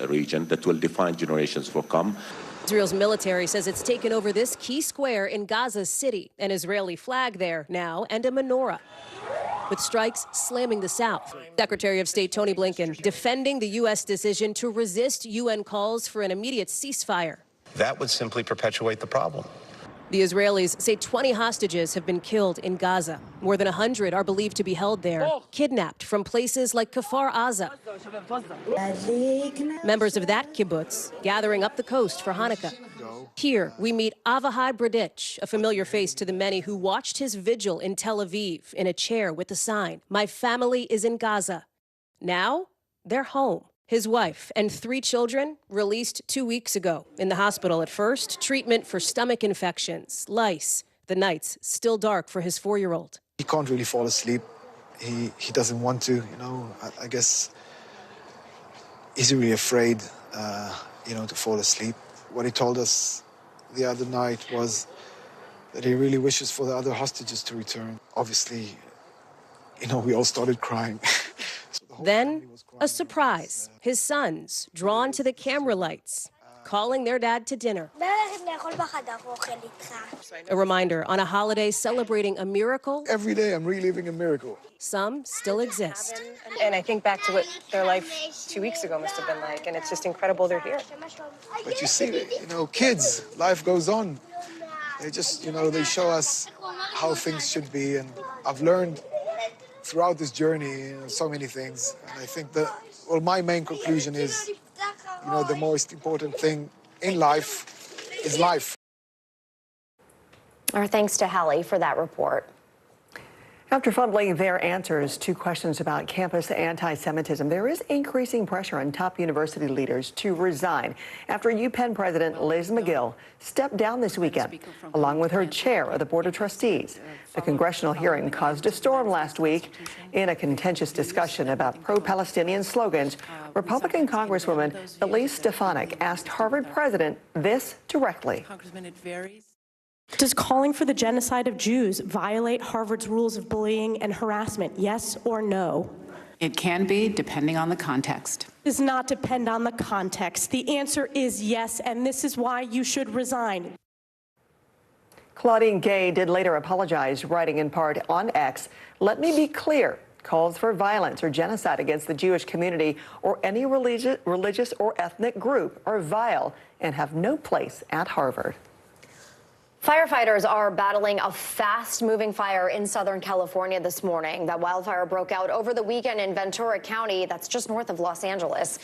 region, that will define generations to come. Israel's military says it's taken over this key square in Gaza City, an Israeli flag there now, and a menorah, with strikes slamming the south. Secretary of State Tony Blinken defending the U.S. decision to resist UN calls for an immediate ceasefire. That would simply perpetuate the problem. The Israelis say 20 hostages have been killed in Gaza. More than 100 are believed to be held there, kidnapped from places like Kfar Aza. Members of that kibbutz gathering up the coast for Hanukkah. Here, we meet Avahai Bradich, a familiar face to the many who watched his vigil in Tel Aviv in a chair with the sign, "My family is in Gaza." Now, they're home. His wife and 3 children released 2 weeks ago. In the hospital at first, treatment for stomach infections, lice. The nights still dark for his 4-year-old. He can't really fall asleep. He doesn't want to, you know. I guess he's really afraid, to fall asleep. What he told us the other night was that he really wishes for the other hostages to return. Obviously, we all started crying. Then, a surprise. His sons, drawn to the camera lights, calling their dad to dinner. A reminder on a holiday celebrating a miracle. Every day I'm reliving a miracle. Some still exist. And I think back to what their life 2 weeks ago must have been like, and it's just incredible they're here. But you see, kids, life goes on. They just, they show us how things should be. And I've learned throughout this journey so many things. And I think that, my main conclusion is, the most important thing in life is life. Our thanks to Hallie for that report. After fumbling their answers to questions about campus anti-Semitism, there is increasing pressure on top university leaders to resign after UPenn President Liz McGill stepped down this weekend, along with her chair of the Board of Trustees. The congressional hearing caused a storm last week. In a contentious discussion about pro-Palestinian slogans, Republican Congresswoman Elise Stefanik asked Harvard President this directly. Congressman, it varies. Does calling for the genocide of Jews violate Harvard's rules of bullying and harassment, yes or no? It can be, depending on the context. It does not depend on the context. The answer is yes, and this is why you should resign. Claudine Gay did later apologize, writing in part on X, "Let me be clear. Calls for violence or genocide against the Jewish community or any religious or ethnic group are vile and have no place at Harvard." Firefighters are battling a fast-moving fire in Southern California this morning. That wildfire broke out over the weekend in Ventura County, that's just north of Los Angeles.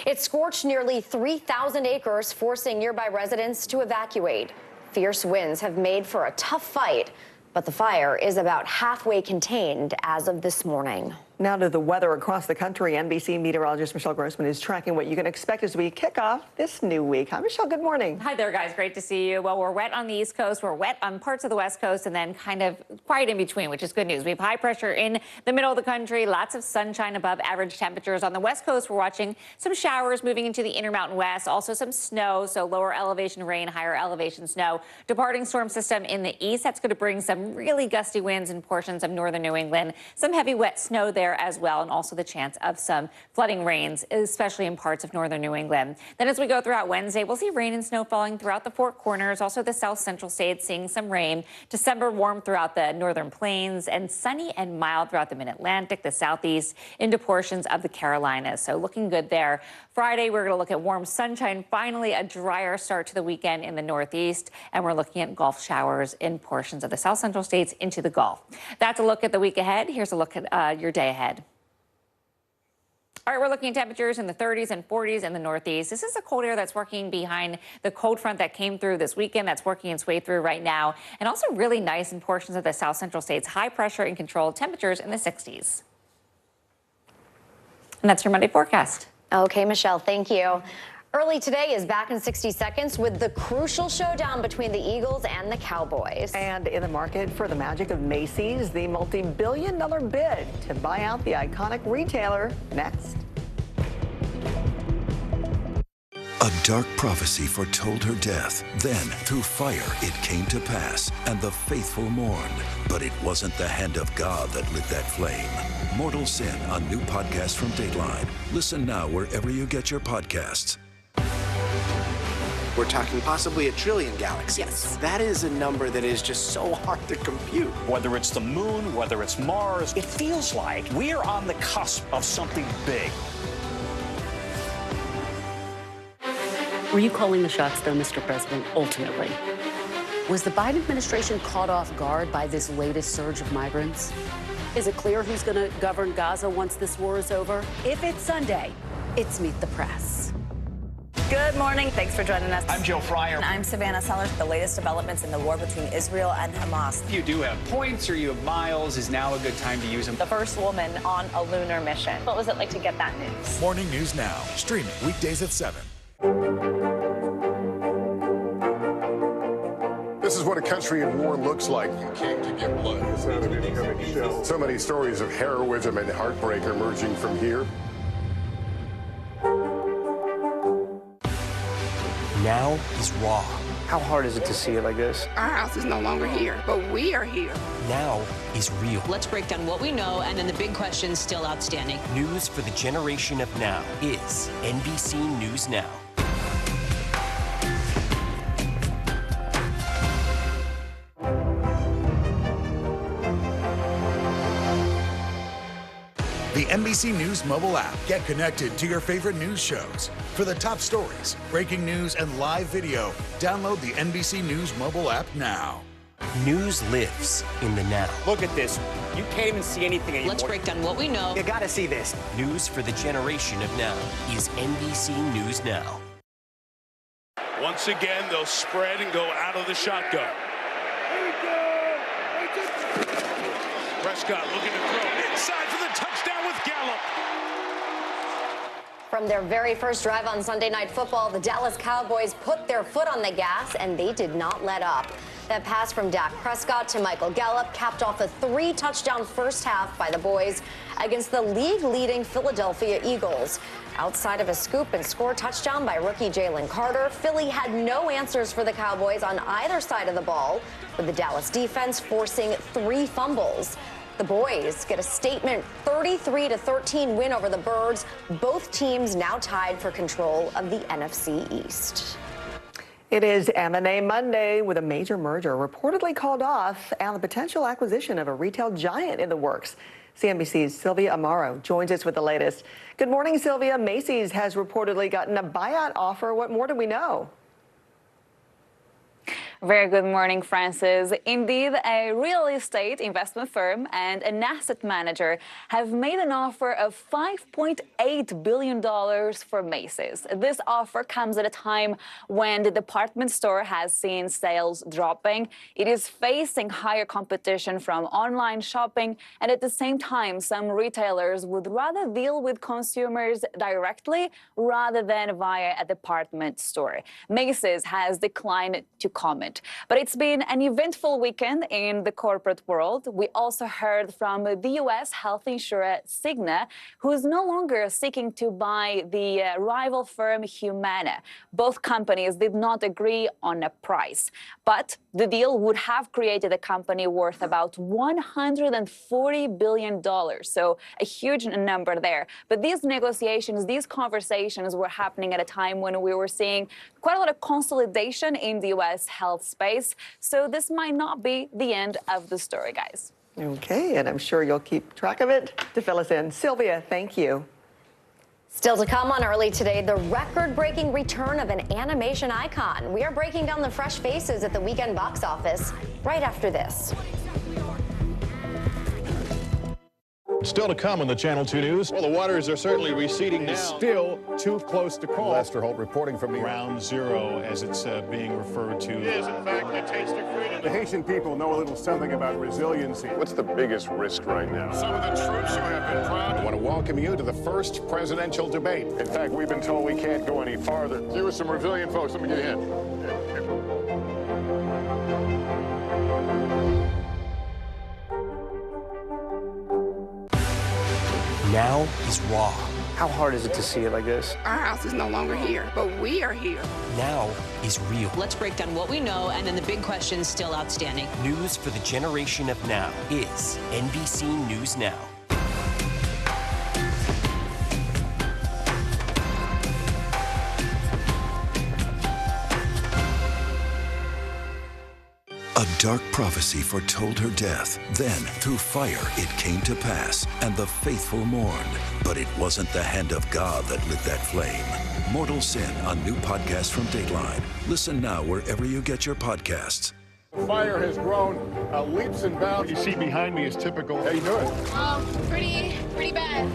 It scorched nearly 3,000 acres, forcing nearby residents to evacuate. Fierce winds have made for a tough fight, but the fire is about halfway contained as of this morning. Now to the weather across the country. NBC meteorologist Michelle Grossman is tracking what you can expect as we kick off this new week. Hi, Michelle. Good morning. Hi there, guys. Great to see you. Well, we're wet on the East Coast. We're wet on parts of the West Coast and then kind of quiet in between, which is good news. We have high pressure in the middle of the country, lots of sunshine above average temperatures. On the West Coast, we're watching some showers moving into the Intermountain West, also some snow, so lower elevation rain, higher elevation snow. Departing storm system in the east, that's going to bring some really gusty winds in portions of northern New England. Some heavy wet snow there as well, and also the chance of some flooding rains, especially in parts of northern New England. Then as we go throughout Wednesday, we'll see rain and snow falling throughout the Four Corners, also the south central states seeing some rain. December warm throughout the northern plains and sunny and mild throughout the mid-Atlantic, the southeast, into portions of the Carolinas. So looking good there. Friday, we're going to look at warm sunshine, finally a drier start to the weekend in the northeast, and we're looking at Gulf showers in portions of the south central states into the Gulf. That's a look at the week ahead. Here's a look at your day ahead. All right, we're looking at temperatures in the 30s and 40s in the northeast. This is a cold air that's working behind the cold front that came through this weekend, that's working its way through right now, and also really nice in portions of the south central states. High pressure and controlled temperatures in the 60s. And that's your Monday forecast. Okay, Michelle, thank you. Early today is Back in 60 Seconds with the crucial showdown between the Eagles and the Cowboys. And in the market for the magic of Macy's, the multi-billion-dollar bid to buy out the iconic retailer. Next. A dark prophecy foretold her death. Then, through fire, it came to pass, and the faithful mourned. But it wasn't the hand of God that lit that flame. Mortal Sin, a new podcast from Dateline. Listen now wherever you get your podcasts. We're talking possibly 1 trillion galaxies. Yes. That is a number that is just so hard to compute. Whether it's the moon, whether it's Mars, it feels like we're on the cusp of something big. Were you calling the shots, though, Mr. President, ultimately? Was the Biden administration caught off guard by this latest surge of migrants? Is it clear who's going to govern Gaza once this war is over? If it's Sunday, it's Meet the Press. Good morning. Thanks for joining us. I'm Joe Fryer. And I'm Savannah Sellers. The latest developments in the war between Israel and Hamas. If you do have points or you have miles, is now a good time to use them. The first woman on a lunar mission. What was it like to get that news? Morning News Now, streaming weekdays at 7. This is what a country in war looks like. You came to get blood. So many stories of heroism and heartbreak emerging from here. Now is raw. How hard is it to see it like this? Our house is no longer here, but we are here. Now is real. Let's break down what we know and then the big questions still outstanding. News for the generation of now is NBC News Now. NBC News mobile app. Get connected to your favorite news shows. For the top stories, breaking news, and live video, download the NBC News mobile app now. News lives in the now. Look at this. You can't even see anything anymore. Let's break down what we know. You gotta see this. News for the generation of now is NBC News Now. Once again, they'll spread and go out of the shotgun. Prescott looking to throw inside for the touchdown with Gallup. From their very first drive on Sunday Night Football, the Dallas Cowboys put their foot on the gas, and they did not let up. That pass from Dak Prescott to Michael Gallup capped off a 3-touchdown first half by the boys against the league-leading Philadelphia Eagles. Outside of a scoop and score touchdown by rookie Jalen Carter, Philly had no answers for the Cowboys on either side of the ball, with the Dallas defense forcing 3 fumbles. The boys get a statement 33-13 win over the Birds. Both teams now tied for control of the NFC East. It is M&A Monday with a major merger reportedly called off and the potential acquisition of a retail giant in the works. CNBC's Sylvia Amaro joins us with the latest. Good morning, Sylvia. Macy's has reportedly gotten a buyout offer. What more do we know? Very good morning, Francis. Indeed, a real estate investment firm and an asset manager have made an offer of $5.8 billion for Macy's. This offer comes at a time when the department store has seen sales dropping. It is facing higher competition from online shopping, and at the same time, some retailers would rather deal with consumers directly rather than via a department store. Macy's has declined to comment. But it's been an eventful weekend in the corporate world. We also heard from the U.S. health insurer Cigna, who is no longer seeking to buy the rival firm Humana. Both companies did not agree on a price, but the deal would have created a company worth about $140 billion, so a huge number there. But these negotiations, these conversations were happening at a time when we were seeing quite a lot of consolidation in the U.S. health space, so this might not be the end of the story, guys. Okay, and I'm sure you'll keep track of it to fill us in. Sylvia, thank you. Still to come on Early Today, the record-breaking return of an animation icon. We are breaking down the fresh faces at the weekend box office right after this. Still to come on the Channel 2 News. Well, the waters are certainly receding now. Still too close to call. Lester Holt reporting from the Ground Zero, as it's being referred to. It is, in fact, a taste of freedom. The Haitian people know a little something about resiliency. What's the biggest risk right now? Some of the troops who have been proud. I want to welcome you to the first presidential debate. In fact, we've been told we can't go any farther. You with some resilient folks. Let me get a hint. Now is raw. How hard is it to see it like this? Our house is no longer here, but we are here. Now is real. Let's break down what we know and then the big questions still outstanding. News for the generation of now is NBC News Now. A dark prophecy foretold her death. Then, through fire, it came to pass, and the faithful mourned. But it wasn't the hand of God that lit that flame. Mortal Sin, a new podcast from Dateline. Listen now wherever you get your podcasts. Fire has grown leaps and bounds. What you see behind me is typical. How you doing? Pretty bad.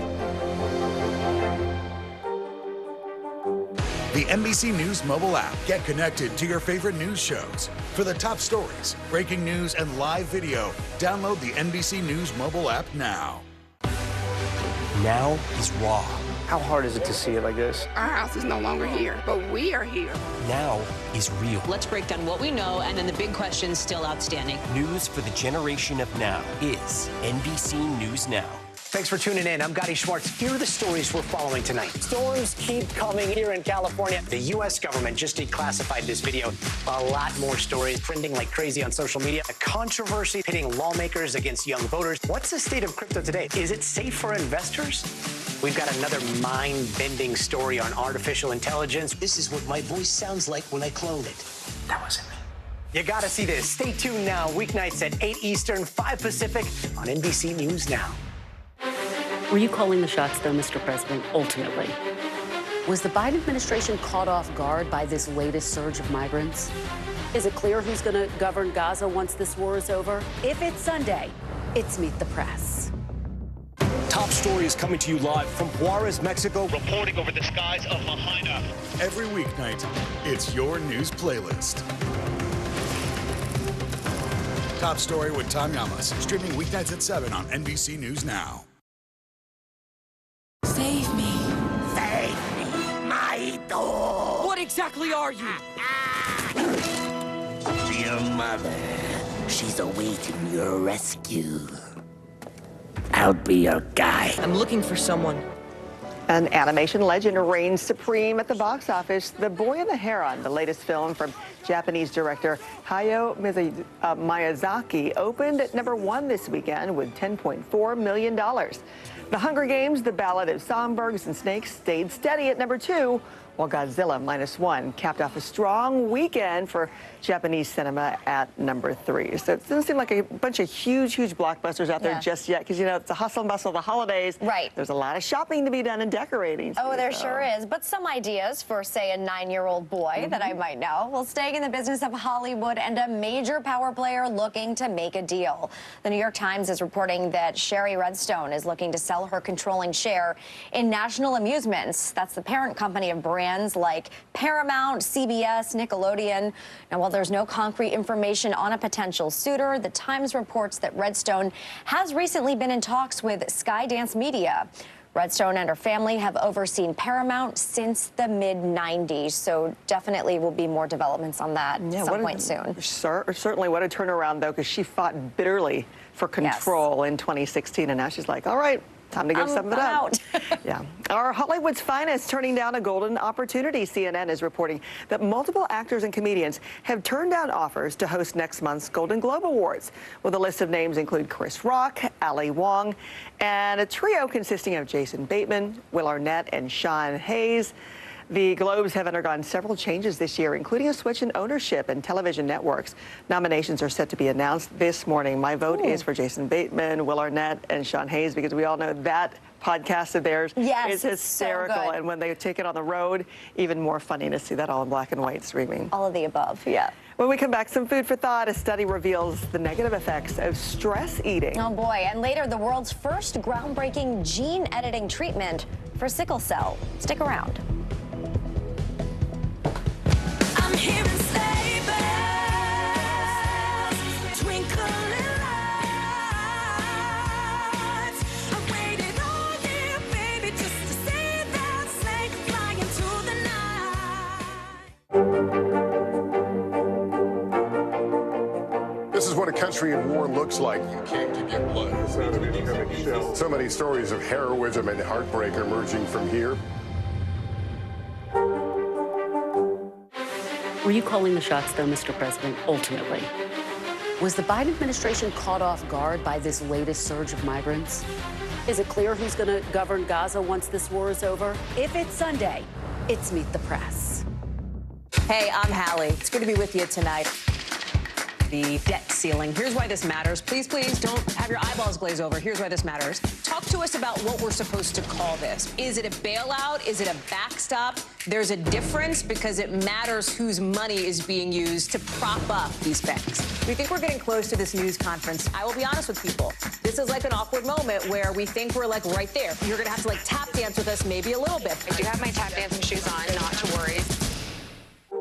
The NBC News mobile app. Get connected to your favorite news shows. For the top stories, breaking news, and live video, download the NBC News mobile app now. Now is raw. How hard is it to see it like this? Our house is no longer here, but we are here. Now is real. Let's break down what we know and then the big questions still outstanding. News for the generation of now is NBC News Now. Thanks for tuning in. I'm Gotti Schwartz. Here are the stories we're following tonight. Storms keep coming here in California. The U.S. government just declassified this video. A lot more stories trending like crazy on social media. A controversy pitting lawmakers against young voters. What's the state of crypto today? Is it safe for investors? We've got another mind-bending story on artificial intelligence. This is what my voice sounds like when I clone it. That wasn't me. You gotta see this. Stay tuned now, weeknights at 8 Eastern, 5 Pacific on NBC News Now. Were you calling the shots, though, Mr. President, ultimately? Was the Biden administration caught off guard by this latest surge of migrants? Is it clear who's going to govern Gaza once this war is over? If it's Sunday, it's Meet the Press. Top story is coming to you live from Juarez, Mexico. Reporting over the skies of Lahaina. Every weeknight, it's your news playlist. Top Story with Tom Llamas, streaming weeknights at 7 on NBC News Now. Save me. Save me, Maito. What exactly are you? Your mother. She's awaiting your rescue. I'll be your guy. I'm looking for someone. An animation legend reigns supreme at the box office. The Boy and the Heron, the latest film from Japanese director Hayao Miyazaki, opened at #1 this weekend with $10.4 million. The Hunger Games, The Ballad of Songbirds and Snakes, stayed steady at #2, while Godzilla -1 capped off a strong weekend for Japanese cinema at #3. So it doesn't seem like a bunch of huge blockbusters out there just yet, because, you know, it's a hustle and bustle of the holidays. Right. There's a lot of shopping to be done and decorating. Oh, there sure is. But some ideas for, say, a 9-year-old boy that I might know. Well, staying in the business of Hollywood and a major power player looking to make a deal. The New York Times is reporting that Sherry Redstone is looking to sell her controlling share in National Amusements. That's the parent company of brands like Paramount, CBS, Nickelodeon. Now, while there's no concrete information on a potential suitor, the Times reports that Redstone has recently been in talks with Skydance Media. Redstone and her family have overseen Paramount since the mid-90s, so definitely will be more developments on that at some point soon. Certainly, what a turnaround, though, because she fought bitterly for control in 2016, and now she's like, all right, time to give some of it up. Yeah. Our Hollywood's finest turning down a golden opportunity. CNN is reporting that multiple actors and comedians have turned down offers to host next month's Golden Globe Awards. Well, the list of names include Chris Rock, Ali Wong, and a trio consisting of Jason Bateman, Will Arnett, and Sean Hayes. The Globes have undergone several changes this year, including a switch in ownership and television networks. Nominations are set to be announced this morning. My vote is for Jason Bateman, Will Arnett, and Sean Hayes, because we all know that podcast of theirs is hysterical. So and when they take it on the road, even more funny to see that all in black and white streaming. All of the above, yeah. When we come back, some food for thought. A study reveals the negative effects of stress eating. Oh, boy. And later, the world's first groundbreaking gene editing treatment for sickle cell. Stick around. I'm hearing sleigh bells, twinkling lights. I've waited all year, baby, just to see that sleigh flying through the night. This is what a country in war looks like. You came to get blood. So many stories of heroism and heartbreak emerging from here. Were you calling the shots, though, Mr. President, ultimately? Was the Biden administration caught off guard by this latest surge of migrants? Is it clear who's going to govern Gaza once this war is over? If it's Sunday, it's Meet the Press. Hey, I'm Hallie. It's good to be with you tonight. The debt ceiling. Here's why this matters. Please don't have your eyeballs glaze over. Here's why this matters. Talk to us about what we're supposed to call this. Is it a bailout? Is it a backstop? There's a difference because it matters whose money is being used to prop up these banks. We think we're getting close to this news conference. I will be honest with people. This is like an awkward moment where we think we're like right there. You're going to have to like tap dance with us maybe a little bit. I do have my tap dancing shoes on, not to worry.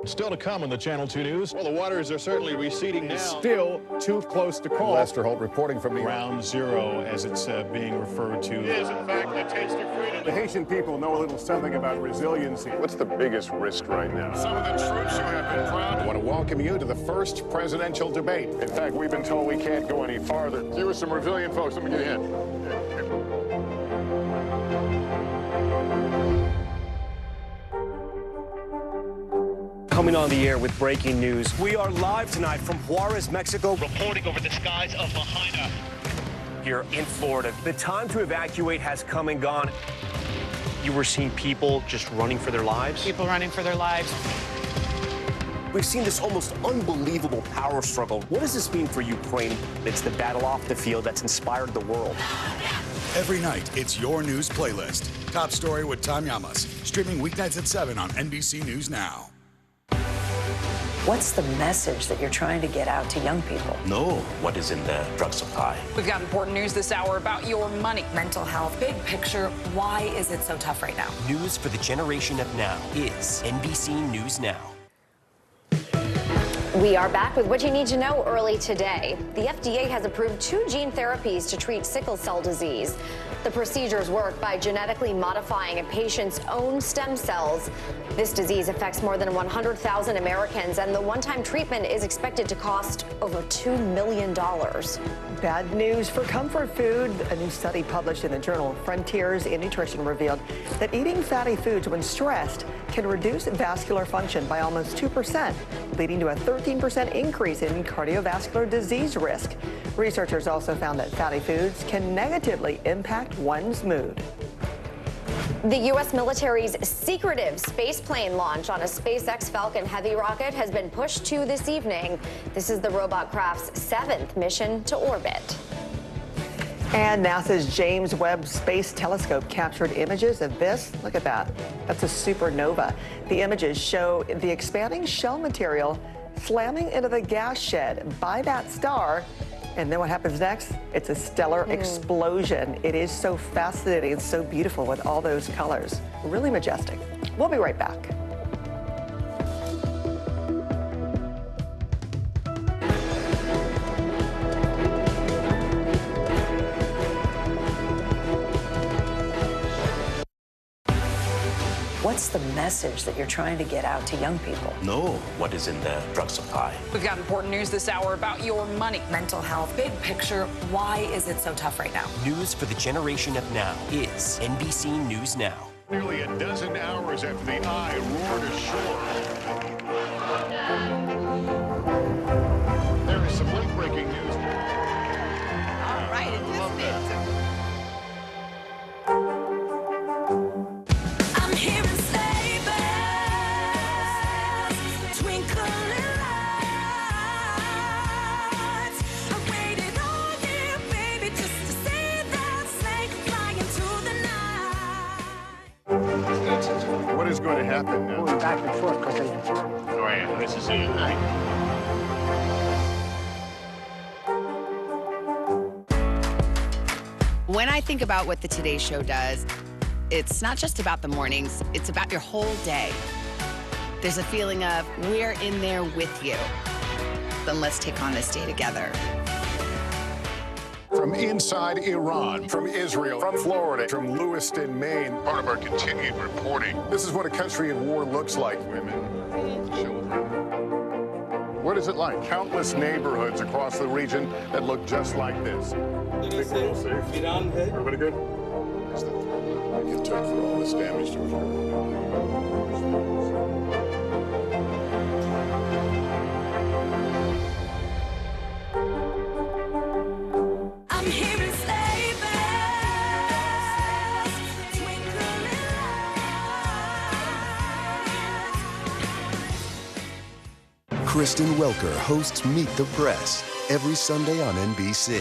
Still to come on the Channel 2 News. Well, the waters are certainly receding now. Still too close to call. Lester Holt reporting from Ground Zero, as it's being referred to. It is, in fact, a taste of freedom. The Haitian people know a little something about resiliency. What's the biggest risk right now? Some of the troops who have been proud. I want to welcome you to the first presidential debate. In fact, we've been told we can't go any farther. You with some resilient folks. Let me get a hint. Coming on the air with breaking news. We are live tonight from Juarez, Mexico. Reporting over the skies of Lahaina. Here in Florida. The time to evacuate has come and gone. You were seeing people just running for their lives? People running for their lives. We've seen this almost unbelievable power struggle. What does this mean for Ukraine? It's the battle off the field that's inspired the world. Every night, it's your news playlist. Top Story with Tom Llamas, streaming weeknights at 7 on NBC News Now. What's the message that you're trying to get out to young people? Know what is in the drug supply. We've got important news this hour about your money. Mental health, big picture, why is it so tough right now? News for the generation of now is NBC News Now. We are back with what you need to know early today. The FDA has approved 2 gene therapies to treat sickle cell disease. The procedures work by genetically modifying a patient's own stem cells. This disease affects more than 100,000 Americans, and the one-time treatment is expected to cost over $2 million. Bad news for comfort food. A new study published in the journal Frontiers in Nutrition revealed that eating fatty foods when stressed can reduce vascular function by almost 2%, leading to a 13% increase in cardiovascular disease risk. Researchers also found that fatty foods can negatively impact one's mood. The U.S. military's secretive spaceplane launch on a SpaceX Falcon Heavy rocket has been pushed to this evening. This is the robot craft's 7th mission to orbit. And NASA's James Webb Space Telescope captured images of this. Look at that. That's a supernova. The images show the expanding shell material slamming into the gas shed by that star. And then what happens next? It's a stellar explosion. It is so fascinating and so beautiful with all those colors. Really majestic. We'll be right back. What's the message that you're trying to get out to young people? Know what is in the drug supply. We've got important news this hour about your money. Mental health, big picture, why is it so tough right now? News for the generation of now is NBC News Now. Nearly a dozen hours after the eye roared ashore. There is some late-breaking news. All right, it is I'm hearing sleigh bells, twinkling lights. I waited all year, baby, just to see that sleigh flying through the night. What is going to happen now? Going back and forth because they... Oh, yeah, this is it. When I think about what the Today Show does, it's not just about the mornings, it's about your whole day. There's a feeling of we're in there with you. Then let's take on this day together. From inside Iran, from Israel, from Florida, from Lewiston, Maine. Part of our continued reporting. This is what a country at war looks like. Women, children. What is it like? Countless neighborhoods across the region that look just like this. Everybody good? What's the threat it took for all this damage to occur? I'm hearing sleigh bells, twinkling lights. Kristen Welker hosts Meet the Press every Sunday on NBC.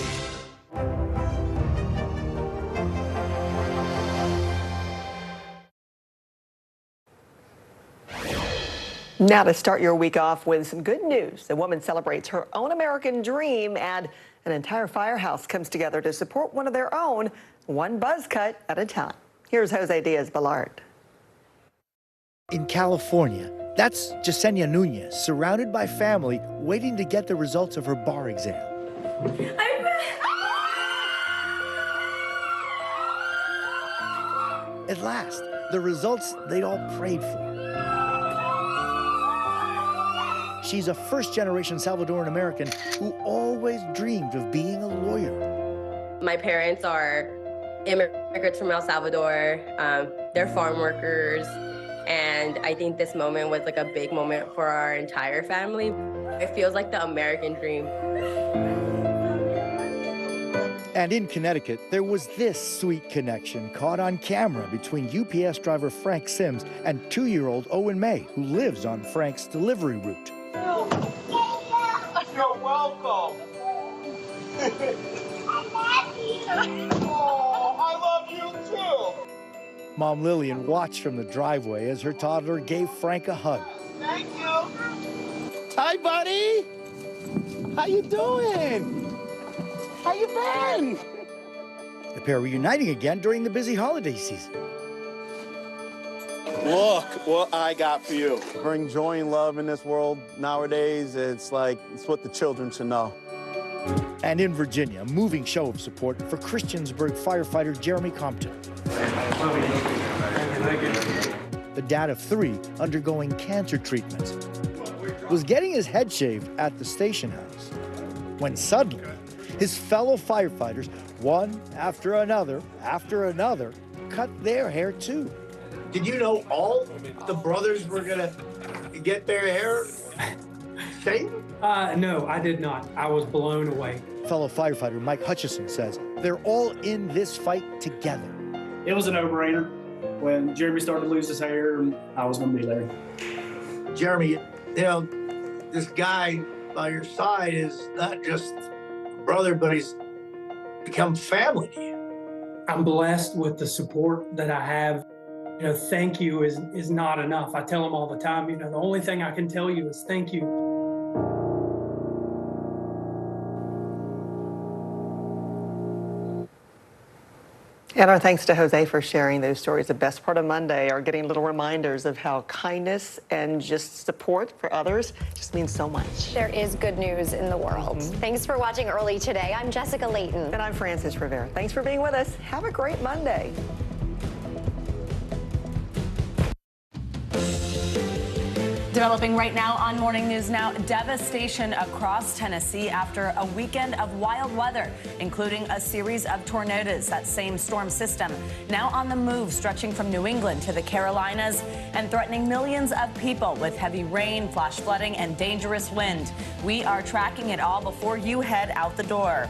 Now to start your week off with some good news. A woman celebrates her own American dream, and an entire firehouse comes together to support one of their own, one buzz cut at a time. Here's Jose Diaz-Balart. In California, that's Yesenia Nunez, surrounded by family, waiting to get the results of her bar exam. At last, the results they'd all prayed for. She's a first-generation Salvadoran American who always dreamed of being a lawyer. My parents are immigrants from El Salvador. They're farm workers. And I think this moment was like a big moment for our entire family. It feels like the American dream. And in Connecticut, there was this sweet connection caught on camera between UPS driver Frank Sims and 2-year-old Owen May, who lives on Frank's delivery route. You're welcome. Oh, I Mom Lillian watched from the driveway as her toddler gave Frank a hug. Thank you. Hi, buddy. How you doing? How you been? The pair reuniting again during the busy holiday season. Look what I got for you. Bring joy and love in this world nowadays. It's what the children should know. And in Virginia, a moving show of support for Christiansburg firefighter Jeremy Compton. The dad of 3 undergoing cancer treatments was getting his head shaved at the station house when suddenly his fellow firefighters, one after another, cut their hair too. Did you know all the brothers were gonna get their hair shaved? No, I did not. I was blown away. Fellow firefighter Mike Hutchison says they're all in this fight together. It was a no-brainer. When Jeremy started to lose his hair, I was going to be there. Jeremy, you know, this guy by your side is not just a brother, but he's become family to you. I'm blessed with the support that I have. You know, thank you is not enough. I tell him all the time, you know, the only thing I can tell you is thank you. And our thanks to Jose for sharing those stories. The best part of Monday are getting little reminders of how kindness and just support for others just means so much. There is good news in the world. Thanks for watching Early Today. I'm Jessica Layton. And I'm Frances Rivera. Thanks for being with us. Have a great Monday. Developing right now on Morning News Now, devastation across Tennessee after a weekend of wild weather, including a series of tornadoes. That same storm system now on the move, stretching from New England to the Carolinas and threatening millions of people with heavy rain, flash flooding, and dangerous wind. We are tracking it all before you head out the door.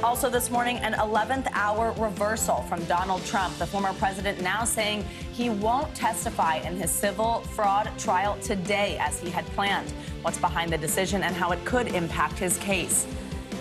Also this morning, an 11th hour reversal from Donald Trump, the former president now saying he won't testify in his civil fraud trial today as he had planned. What's behind the decision and how it could impact his case.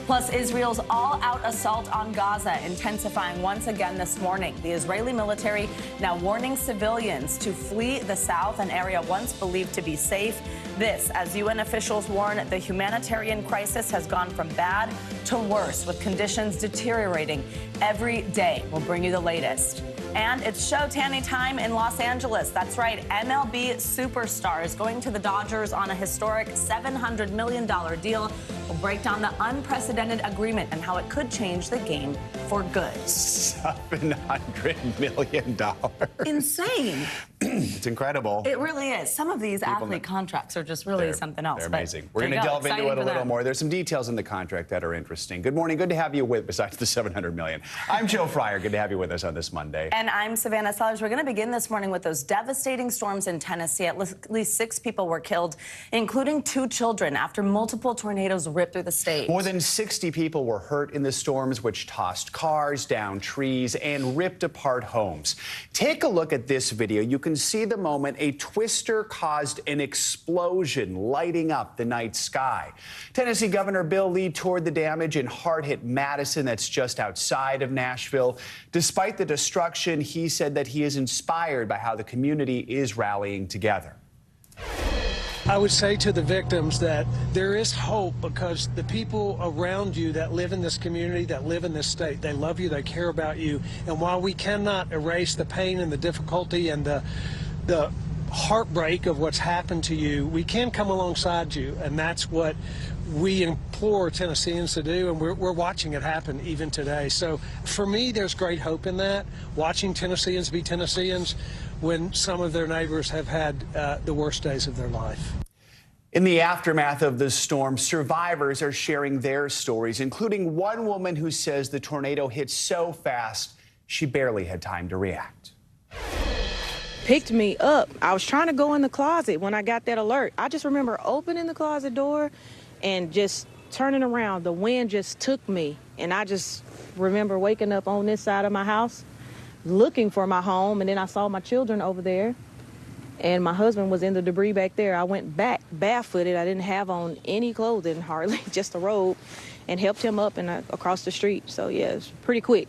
Plus, Israel's all-out assault on Gaza intensifying once again this morning. The Israeli military now warning civilians to flee the south, an area once believed to be safe. This, as UN officials warn, the humanitarian crisis has gone from bad to worse, with conditions deteriorating every day. We'll bring you the latest. And it's Showtime time in Los Angeles. That's right, MLB superstars going to the Dodgers on a historic $700 million deal. We'll break down the unprecedented agreement and how it could change the game for good. $700 million. Insane. It's incredible. It really is. Some of these athlete contracts are just really something else. They're amazing. We're going to delve into it a little more. There's some details in the contract that are interesting. Good morning. Good to have you with, besides the $700 million. I'm Joe Fryer. Good to have you with us on this Monday. And I'm Savannah Sellers. We're going to begin this morning with those devastating storms in Tennessee. At least 6 people were killed, including 2 children, after multiple tornadoes ripped through the state. More than 60 people were hurt in the storms, which tossed cars, down trees, and ripped apart homes. Take a look at this video. You can see the moment a twister caused an explosion, lighting up the night sky. Tennessee Governor Bill Lee toured the damage in hard-hit Madison, that's just outside of Nashville. Despite the destruction, he said that he is inspired by how the community is rallying together. I would say to the victims that there is hope, because the people around you that live in this community, that live in this state, they love you, they care about you. And while we cannot erase the pain and the difficulty and the heartbreak of what's happened to you, we can come alongside you. And that's what we implore Tennesseans to do, and we're watching it happen even today. So for me, there's great hope in that, watching Tennesseans be Tennesseans when some of their neighbors have had the worst days of their life. In the aftermath of the storm, survivors are sharing their stories, including one woman who says the tornado hit so fast she barely had time to react. Picked me up. I was trying to go in the closet when I got that alert. I just remember opening the closet door and just turning around. The wind just took me, and I just remember waking up on this side of my house looking for my home, and then I saw my children over there, and my husband was in the debris back there. I went back barefooted. I didn't have on any clothing, hardly, just a robe, and helped him up and across the street. So yeah, it's pretty quick.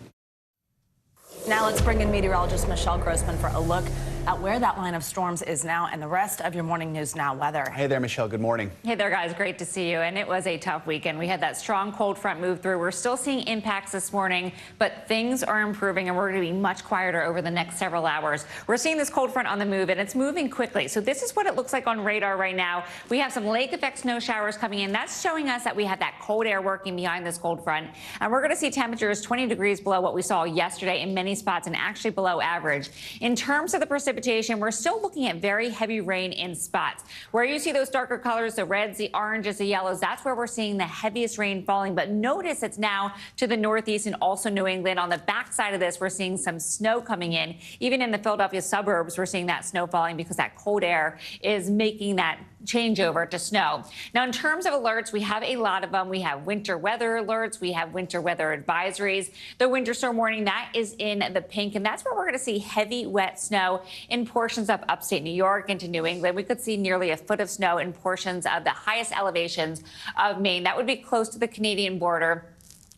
Now let's bring in meteorologist Michelle Grossman for a look at where that line of storms is now and the rest of your Morning News Now weather. Hey there, Michelle. Good morning. Hey there, guys. Great to see you. And it was a tough weekend. We had that strong cold front move through. We're still seeing impacts this morning, but things are improving and we're going to be much quieter over the next several hours. We're seeing this cold front on the move and it's moving quickly. So this is what it looks like on radar right now. We have some lake effect snow showers coming in. That's showing us that we have that cold air working behind this cold front. And we're going to see temperatures 20 degrees below what we saw yesterday in many spots and actually below average. In terms of the precipitation, we're still looking at very heavy rain in spots. Where you see those darker colors, the reds, the oranges, the yellows, that's where we're seeing the heaviest rain falling. But notice it's now to the northeast and also New England. On the backside of this, we're seeing some snow coming in. Even in the Philadelphia suburbs, we're seeing that snow falling because that cold air is making that changeover to snow. Now, in terms of alerts, we have a lot of them. We have winter weather alerts. We have winter weather advisories. The winter storm warning, that is in the pink, and that's where we're going to see heavy, wet snow in portions of upstate New York into New England. We could see nearly a foot of snow in portions of the highest elevations of Maine. That would be close to the Canadian border.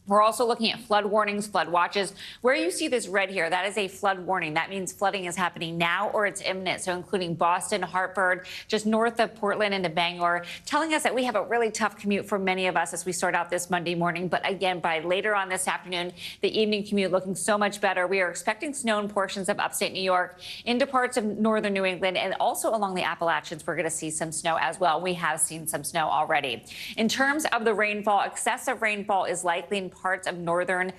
We're also looking at flood warnings, flood watches. Where you see this red here, that is a flood warning. That means flooding is happening now or it's imminent. So including Boston, Hartford, just north of Portland into Bangor, telling us that we have a really tough commute for many of us as we start out this Monday morning. But again, by later on this afternoon, the evening commute looking so much better. We are expecting snow in portions of upstate New York, into parts of northern New England, and also along the Appalachians, we're going to see some snow as well. We have seen some snow already. In terms of the rainfall, excessive rainfall is likely in parts of northern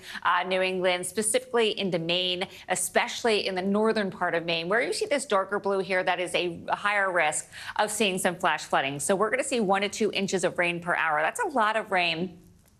New England, specifically into Maine, especially in the northern part of Maine. Where you see this darker blue here, that is a higher risk of seeing some flash flooding. So we're going to see 1 to 2 inches of rain per hour. That's a lot of rain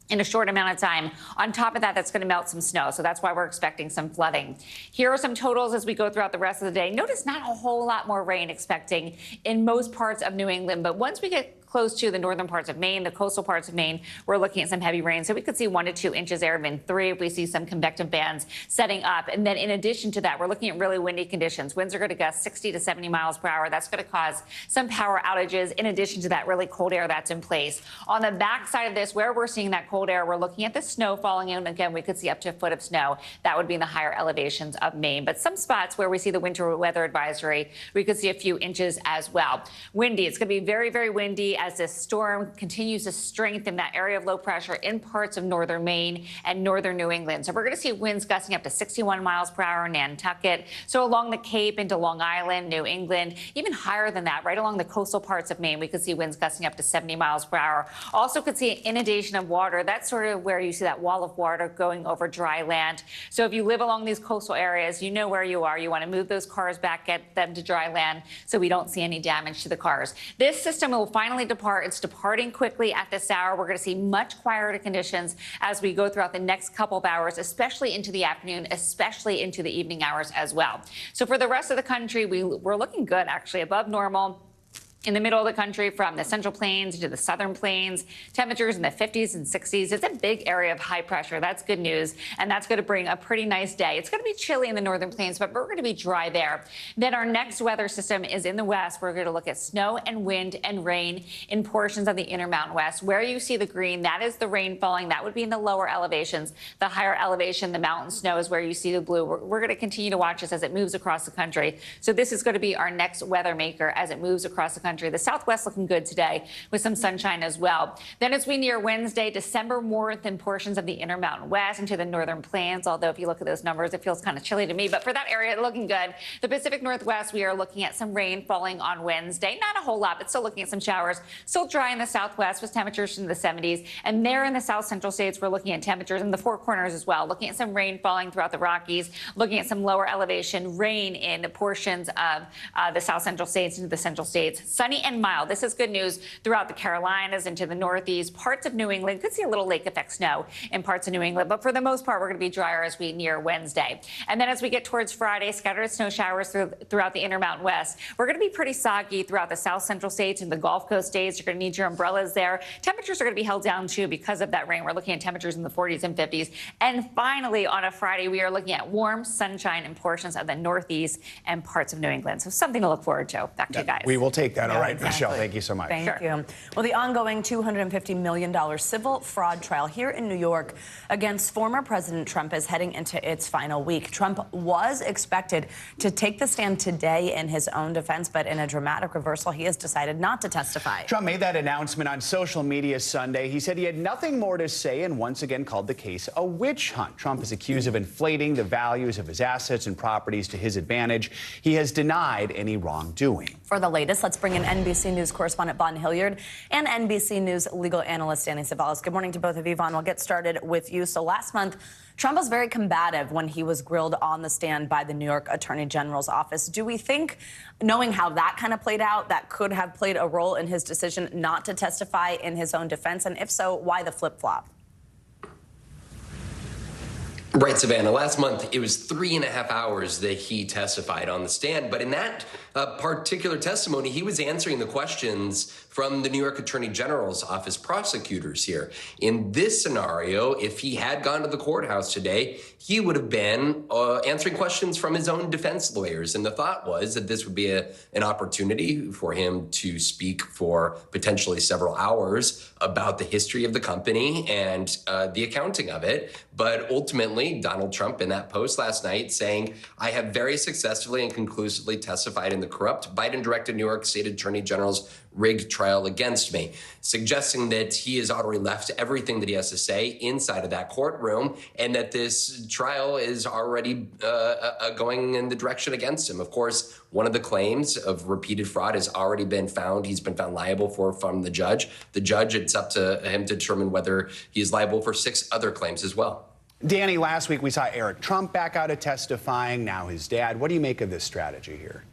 in a short amount of time. On top of that, that's going to melt some snow. So that's why we're expecting some flooding. Here are some totals as we go throughout the rest of the day. Notice not a whole lot more rain expecting in most parts of New England. But once we get close to the northern parts of Maine, the coastal parts of Maine, we're looking at some heavy rain. So we could see 1 to 2 inches there, even 3 if we see some convective bands setting up. And then in addition to that, we're looking at really windy conditions. Winds are going to gust 60 to 70 miles per hour. That's going to cause some power outages. In addition to that, really cold air that's in place. On the backside of this, where we're seeing that cold air, we're looking at the snow falling in. Again, we could see up to a foot of snow. That would be in the higher elevations of Maine. But some spots where we see the winter weather advisory, we could see a few inches as well. Windy. It's going to be very, very windy as this storm continues to strengthen that area of low pressure in parts of northern Maine and northern New England. So we're going to see winds gusting up to 61 miles per hour in Nantucket. So along the Cape into Long Island, New England, even higher than that, right along the coastal parts of Maine, we could see winds gusting up to 70 miles per hour. Also could see an inundation of water. That's sort of where you see that wall of water going over dry land. So if you live along these coastal areas, you know where you are. You want to move those cars back, get them to dry land so we don't see any damage to the cars. This system will finally depart. It's departing quickly at this hour. We're going to see much quieter conditions as we go throughout the next couple of hours, especially into the afternoon, especially into the evening hours as well. So for the rest of the country, we're looking good, actually, above normal. In the middle of the country, from the Central Plains to the Southern Plains, temperatures in the 50s and 60s. It's a big area of high pressure. That's good news, and that's going to bring a pretty nice day. It's going to be chilly in the Northern Plains, but we're going to be dry there. Then our next weather system is in the west. We're going to look at snow and wind and rain in portions of the Intermountain West. Where you see the green, that is the rain falling. That would be in the lower elevations. The higher elevation, the mountain snow, is where you see the blue. We're going to continue to watch this as it moves across the country. So this is going to be our next weather maker as it moves across the country. The Southwest looking good today with some sunshine as well. Then as we near Wednesday, December more than portions of the Intermountain West into the Northern Plains. Although if you look at those numbers, it feels kind of chilly to me. But for that area, looking good. The Pacific Northwest, we are looking at some rain falling on Wednesday. Not a whole lot, but still looking at some showers. Still dry in the Southwest with temperatures in the 70s. And there in the South Central states, we're looking at temperatures in the Four Corners as well. Looking at some rain falling throughout the Rockies. Looking at some lower elevation rain in portions of the South Central states into the Central states. Sunny and mild. This is good news throughout the Carolinas into the Northeast. Parts of New England could see a little lake effect snow in parts of New England, but for the most part, we're going to be drier as we near Wednesday. And then as we get towards Friday, scattered snow showers throughout the Intermountain West. We're going to be pretty soggy throughout the South Central states and the Gulf Coast states. You're going to need your umbrellas there. Temperatures are going to be held down too because of that rain. We're looking at temperatures in the 40s and 50s. And finally, on a Friday, we are looking at warm sunshine in portions of the Northeast and parts of New England. So something to look forward to. Back to you guys. We will take that. Right, all Yeah, right, exactly. Michelle, thank you so much. Thank you. Well, the ongoing $250 million civil fraud trial here in New York against former President Trump is heading into its final week. Trump was expected to take the stand today in his own defense, but in a dramatic reversal, he has decided not to testify. Trump made that announcement on social media Sunday. He said he had nothing more to say and once again called the case a witch hunt. Trump is accused of inflating the values of his assets and properties to his advantage. He has denied any wrongdoing. For the latest, let's bring in NBC News correspondent Vaughn Hilliard and NBC News legal analyst Danny Savalas. Good morning to both of you. Vaughn, we'll get started with you. So last month, Trump was very combative when he was grilled on the stand by the New York Attorney General's office. Do we think, knowing how that kind of played out, that could have played a role in his decision not to testify in his own defense? And if so, why the flip-flop? Right, Savannah. Last month, it was 3.5 hours that he testified on the stand. But in that particular testimony, he was answering the questions from the New York Attorney General's office prosecutors here. In this scenario, if he had gone to the courthouse today, he would have been answering questions from his own defense lawyers. And the thought was that this would be an opportunity for him to speak for potentially several hours about the history of the company and the accounting of it. But ultimately, Donald Trump in that post last night saying, I have very successfully and conclusively testified in the corrupt Biden-directed New York State Attorney General's rigged trial against me, suggesting that he has already left everything that he has to say inside of that courtroom and that this trial is already going in the direction against him. Of course, one of the claims of repeated fraud has already been found. He's been found liable for from the judge. The judge, it's up to him to determine whether he is liable for 6 other claims as well. Danny, last week we saw Eric Trump back out of testifying, now his dad. What do you make of this strategy here?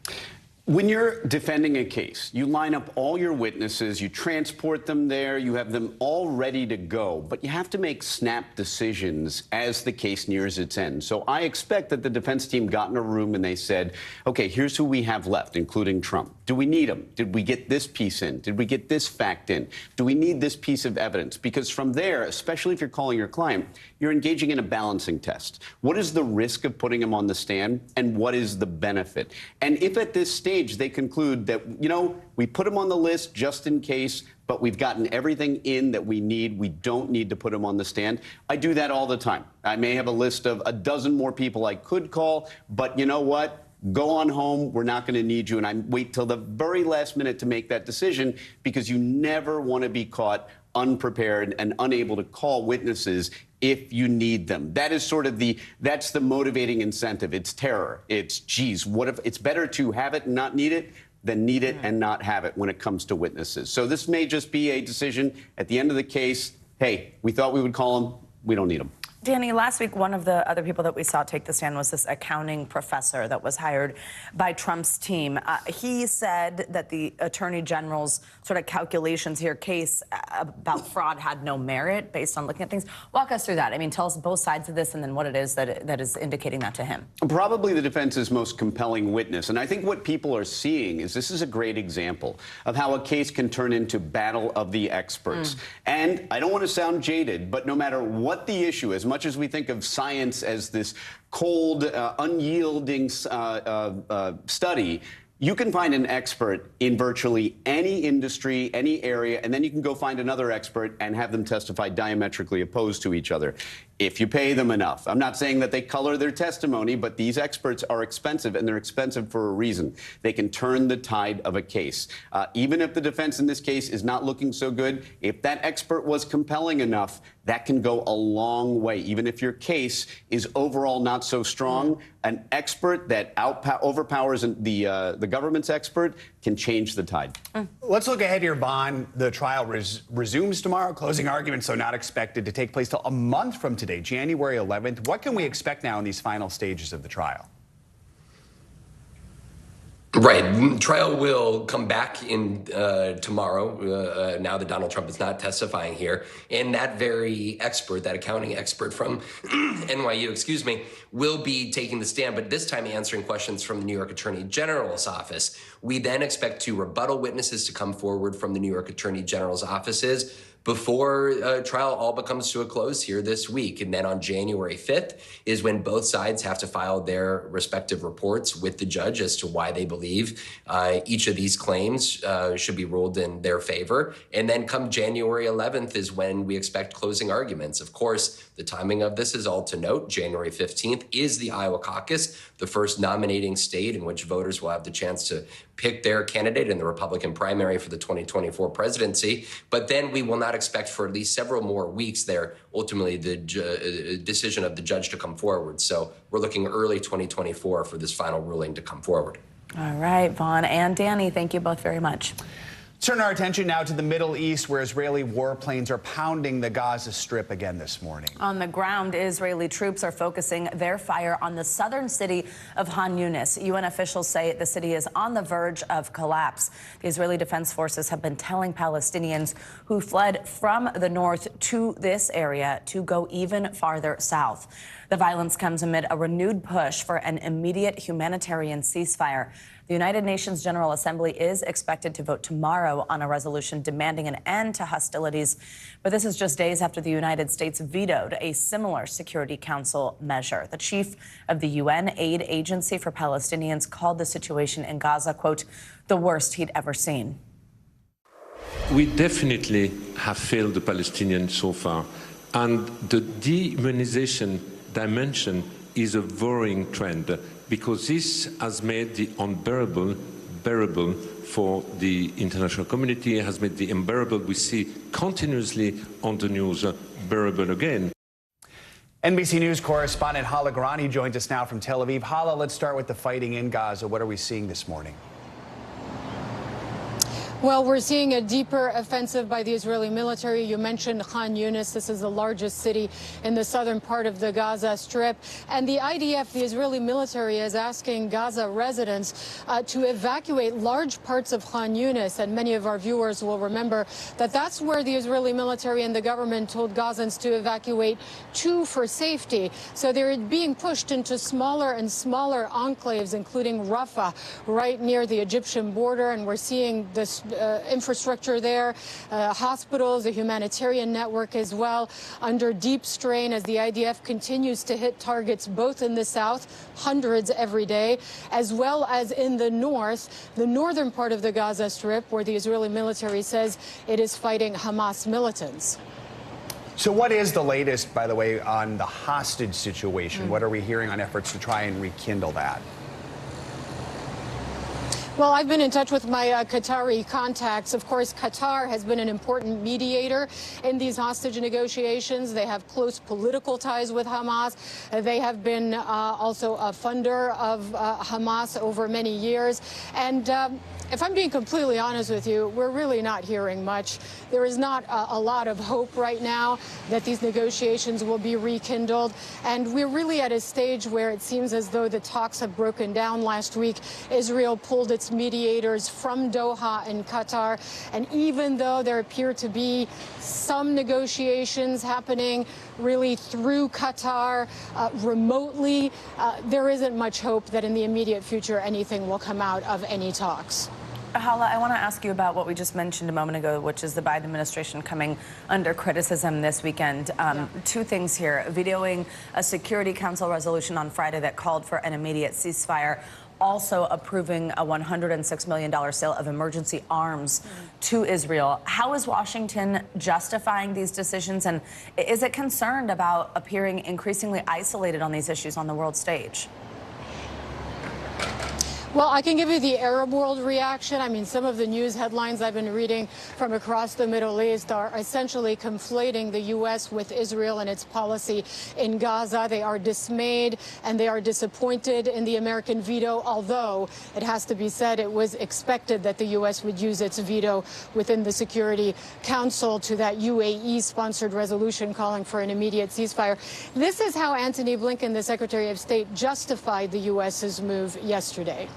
When you're defending a case, you line up all your witnesses, you transport them there, you have them all ready to go, but you have to make snap decisions as the case nears its end. So I expect that the defense team got in a room and they said, okay, here's who we have left, including Trump. Do we need him? Did we get this piece in? Did we get this fact in? Do we need this piece of evidence? Because from there, especially if you're calling your client, you're engaging in a balancing test. What is the risk of putting him on the stand and what is the benefit? And if at this stage they conclude that, you know, we put him on the list just in case, but we've gotten everything in that we need, we don't need to put him on the stand. I do that all the time. I may have a list of a dozen more people I could call, but you know what? Go on home. We're not going to need you. And I wait till the very last minute to make that decision because you never want to be caught unprepared and unable to call witnesses if you need them. That is sort of that's the motivating incentive. It's terror. It's, geez, what if it's better to have it and not need it than need it and not have it when it comes to witnesses. So this may just be a decision at the end of the case. Hey, we thought we would call him. We don't need him. Danny, last week, one of the other people that we saw take the stand was this accounting professor that was hired by Trump's team. He said that the Attorney General's sort of calculations here, case about fraud, had no merit based on looking at things. Walk us through that. I mean, tell us both sides of this and then what it is that is indicating that to him. Probably the defense's most compelling witness. And I think what people are seeing is this is a great example of how a case can turn into battle of the experts. And I don't want to sound jaded, but no matter what the issue is, much as we think of science as this cold, unyielding study, you can find an expert in virtually any industry, any area, and then you can go find another expert and have them testify diametrically opposed to each other if you pay them enough. I'm not saying that they color their testimony, but these experts are expensive, and they're expensive for a reason. They can turn the tide of a case. Even if the defense in this case is not looking so good, if that expert was compelling enough, that can go a long way. Even if your case is overall not so strong, an expert that overpowers the government's expert can change the tide. Let's look ahead here, Vaughn. The trial resumes tomorrow. Closing arguments, so not expected to take place till a month from today, January 11th. What can we expect now in these final stages of the trial? Right. Trial will come back in tomorrow, now that Donald Trump is not testifying here. And that very expert, that accounting expert from NYU, will be taking the stand, but this time answering questions from the New York Attorney General's office. We then expect 2 rebuttal witnesses to come forward from the New York Attorney General's offices. before trial all but comes to a close here this week. And then on January 5th is when both sides have to file their respective reports with the judge as to why they believe each of these claims should be ruled in their favor. And then come January 11th is when we expect closing arguments. Of course, the timing of this is all to note. January 15th is the Iowa caucus, the first nominating state in which voters will have the chance to pick their candidate in the Republican primary for the 2024 presidency. But then we will not expect for at least several more weeks there, ultimately the decision of the judge to come forward. So we're looking early 2024 for this final ruling to come forward. All right, Vaughn and Danny, thank you both very much. Turn our attention now to the Middle East, where Israeli warplanes are pounding the Gaza Strip again this morning. On the ground, Israeli troops are focusing their fire on the southern city of Han Yunis. UN officials say the city is on the verge of collapse. The Israeli Defense Forces have been telling Palestinians who fled from the north to this area to go even farther south. The violence comes amid a renewed push for an immediate humanitarian ceasefire. The United Nations General Assembly is expected to vote tomorrow on a resolution demanding an end to hostilities. But this is just days after the United States vetoed a similar Security Council measure. The chief of the UN Aid Agency for Palestinians called the situation in Gaza, quote, the worst he'd ever seen. We definitely have failed the Palestinians so far. And the dehumanization dimension is a worrying trend, because this has made the unbearable bearable for the international community, has made the unbearable we see continuously on the news bearable again. NBC News correspondent Hala Grani joins us now from Tel Aviv. Hala, let's start with the fighting in Gaza. What are we seeing this morning? Well, we're seeing a deeper offensive by the Israeli military. You mentioned Khan Yunis. This is the largest city in the southern part of the Gaza Strip. And the IDF, the Israeli military, is asking Gaza residents to evacuate large parts of Khan Yunis. And many of our viewers will remember that that's where the Israeli military and the government told Gazans to evacuate to for safety. So they're being pushed into smaller and smaller enclaves, including Rafah, right near the Egyptian border. And we're seeing this infrastructure there, hospitals, a humanitarian network as well, under deep strain as the IDF continues to hit targets both in the south, hundreds every day, as well as in the north, the northern part of the Gaza Strip, where the Israeli military says it is fighting Hamas militants. So what is the latest, by the way, on the hostage situation? What are we hearing on efforts to try and rekindle that? Well, I've been in touch with my Qatari contacts. Of course, Qatar has been an important mediator in these hostage negotiations. They have close political ties with Hamas. They have been also a funder of Hamas over many years. And if I'm being completely honest with you, we're really not hearing much. There is not a lot of hope right now that these negotiations will be rekindled. And we're really at a stage where it seems as though the talks have broken down. Last week, Israel pulled its mediators from Doha in Qatar. And even though there appear to be some negotiations happening really through Qatar remotely, there isn't much hope that in the immediate future anything will come out of any talks. Hala, I want to ask you about what we just mentioned a moment ago, which is the Biden administration coming under criticism this weekend. Two things here: vetoing a Security Council resolution on Friday that called for an immediate ceasefire, also approving a $106 million sale of emergency arms to Israel. How is Washington justifying these decisions, and is it concerned about appearing increasingly isolated on these issues on the world stage? Well, I can give you the Arab world reaction. I mean, some of the news headlines I've been reading from across the Middle East are essentially conflating the U.S. with Israel and its policy in Gaza. They are dismayed and they are disappointed in the American veto, although it has to be said it was expected that the U.S. would use its veto within the Security Council to that UAE-sponsored resolution calling for an immediate ceasefire. This is how Antony Blinken, the Secretary of State, justified the U.S.'s move yesterday.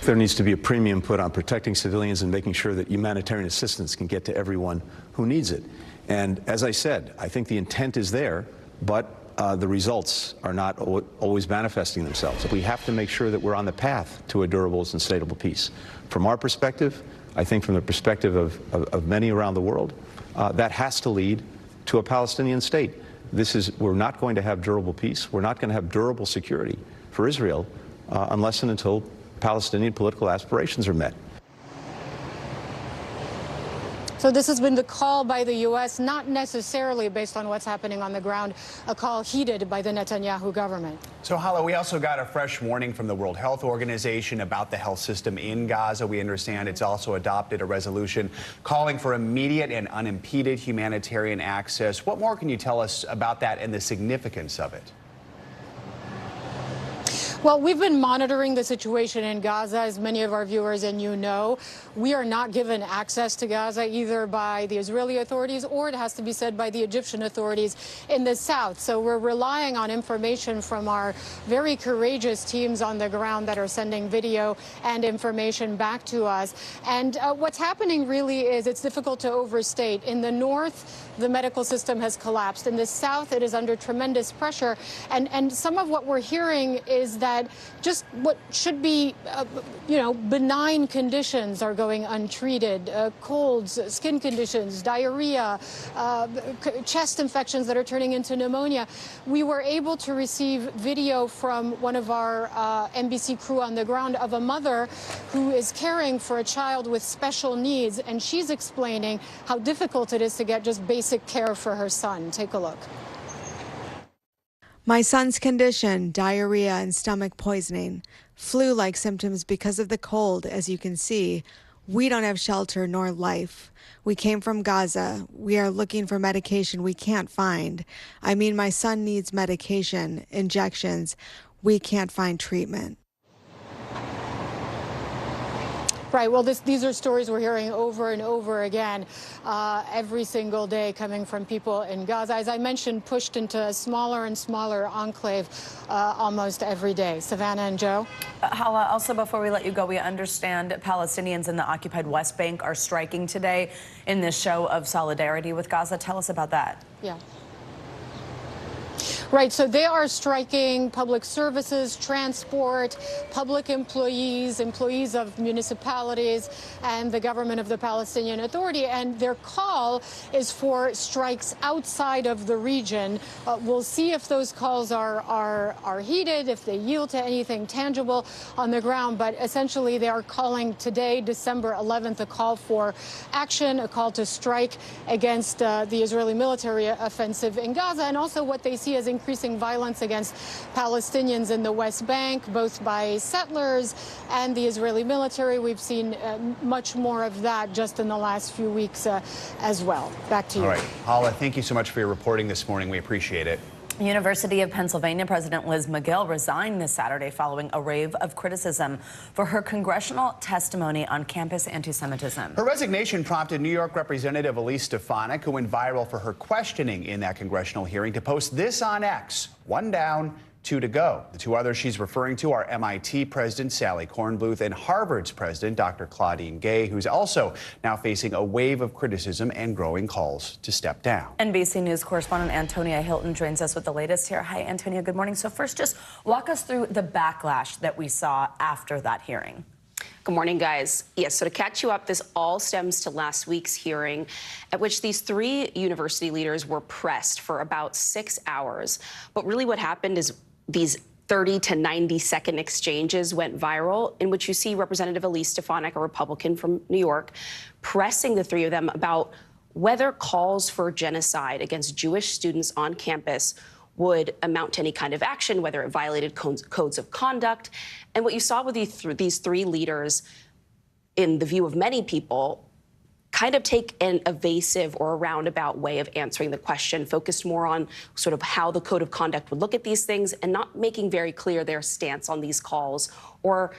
There needs to be a premium put on protecting civilians and making sure that humanitarian assistance can get to everyone who needs it. And as I said, I think the intent is there, but the results are not always manifesting themselves. We have to make sure that we're on the path to a durable and sustainable peace. From our perspective, I think from the perspective of many around the world, that has to lead to a Palestinian state. We're not going to have durable peace. We're not going to have durable security for Israel unless and until Palestinian political aspirations are met. So this has been the call by the U.S., not necessarily based on what's happening on the ground, a call heeded by the Netanyahu government. So, Hala, we also got a fresh warning from the World Health Organization about the health system in Gaza. We understand it's also adopted a resolution calling for immediate and unimpeded humanitarian access. What more can you tell us about that and the significance of it? Well, we've been monitoring the situation in Gaza, as many of our viewers and you know. We are not given access to Gaza either by the Israeli authorities or, it has to be said, by the Egyptian authorities in the south. So we're relying on information from our very courageous teams on the ground that are sending video and information back to us. And what's happening really is, it's difficult to overstate. In the north, the medical system has collapsed. In the south, it is under tremendous pressure. And some of what we're hearing is that just what should be, benign conditions are going untreated. Colds, skin conditions, diarrhea, chest infections that are turning into pneumonia. We were able to receive video from one of our NBC crew on the ground of a mother who is caring for a child with special needs, and she's explaining how difficult it is to get just basic care for her son. Take a look. My son's condition, diarrhea and stomach poisoning, flu-like symptoms because of the cold, as you can see. We don't have shelter nor life. We came from Gaza. We are looking for medication we can't find. I mean, my son needs medication, injections. We can't find treatment. Right. Well, these are stories we're hearing over and over again every single day, coming from people in Gaza. As I mentioned, pushed into a smaller and smaller enclave almost every day. Savannah and Joe? Hala, also before we let you go, we understand Palestinians in the occupied West Bank are striking today in this show of solidarity with Gaza. Tell us about that. Yeah. Right, so they are striking public services, transport, public employees, employees of municipalities, and the government of the Palestinian Authority. And their call is for strikes outside of the region. We'll see if those calls are heeded, if they yield to anything tangible on the ground. But essentially, they are calling today, December 11th, a call for action, a call to strike against the Israeli military offensive in Gaza, and also what they see as increasing violence against Palestinians in the West Bank, both by settlers and the Israeli military. We've seen much more of that just in the last few weeks as well. Back to you. All right, Hala, thank you so much for your reporting this morning. We appreciate it. University of Pennsylvania President Liz McGill resigned this Saturday following a rave of criticism for her congressional testimony on campus anti-Semitism. Her resignation prompted New York Representative Elise Stefanik, who went viral for her questioning in that congressional hearing, to post this on X: 1 down, 2 to go. The two others she's referring to are MIT President Sally Kornbluth and Harvard's President Dr. Claudine Gay, who's also now facing a wave of criticism and growing calls to step down. NBC News correspondent Antonia Hilton joins us with the latest here. Hi, Antonia. Good morning. So first, just walk us through the backlash that we saw after that hearing. Good morning, guys. Yes, so to catch you up, this all stems to last week's hearing, at which these three university leaders were pressed for about 6 hours. But really what happened is these 30 to 90-second exchanges went viral, in which you see Representative Elise Stefanik, a Republican from New York, pressing the three of them about whether calls for genocide against Jewish students on campus would amount to any kind of action, whether it violated codes of conduct. And what you saw with these three leaders, in the view of many people, kind of take an evasive or a roundabout way of answering the question, focused more on sort of how the code of conduct would look at these things and not making very clear their stance on these calls or,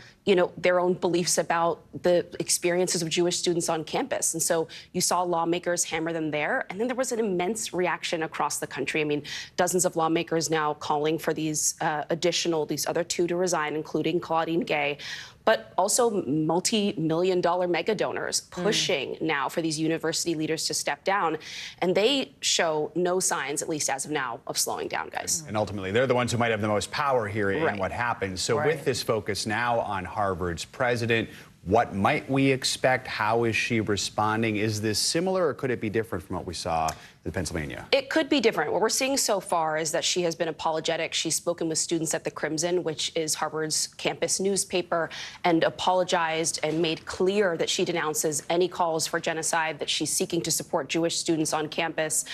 their own beliefs about the experiences of Jewish students on campus. And so you saw lawmakers hammer them there. And then there was an immense reaction across the country. I mean, dozens of lawmakers now calling for these other two to resign, including Claudine Gay, but also multi-million-dollar mega donors pushing now for these university leaders to step down. And they show no signs, at least as of now, of slowing down, guys. And ultimately, they're the ones who might have the most power here in what happens. So with this focus now on Harvard's president, What might we expect? How is she responding? Is this similar or could it be different from what we saw in Pennsylvania? It could be different. What we're seeing so far is that she has been apologetic. She's spoken with students at the Crimson, which is Harvard's campus newspaper, and apologized and made clear that she denounces any calls for genocide, that she's seeking to support Jewish students on campus.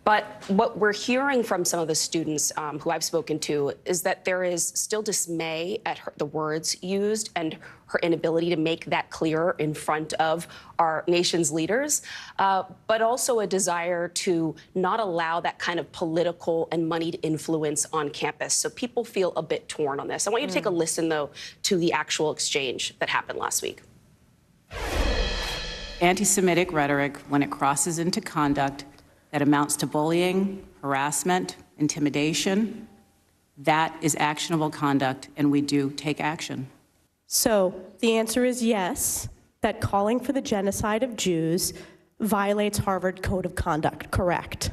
But what we're hearing from some of the students who I've spoken to is that there is still dismay at the words used and her inability to make that clear in front of our nation's leaders, but also a desire to not allow that kind of political and moneyed influence on campus. So people feel a bit torn on this. I want you to take a listen, though, to the actual exchange that happened last week. Anti-Semitic rhetoric, when it crosses into conduct that amounts to bullying, harassment, intimidation, that is actionable conduct, and we do take action. So the answer is yes, that calling for the genocide of Jews violates Harvard Code of Conduct, correct?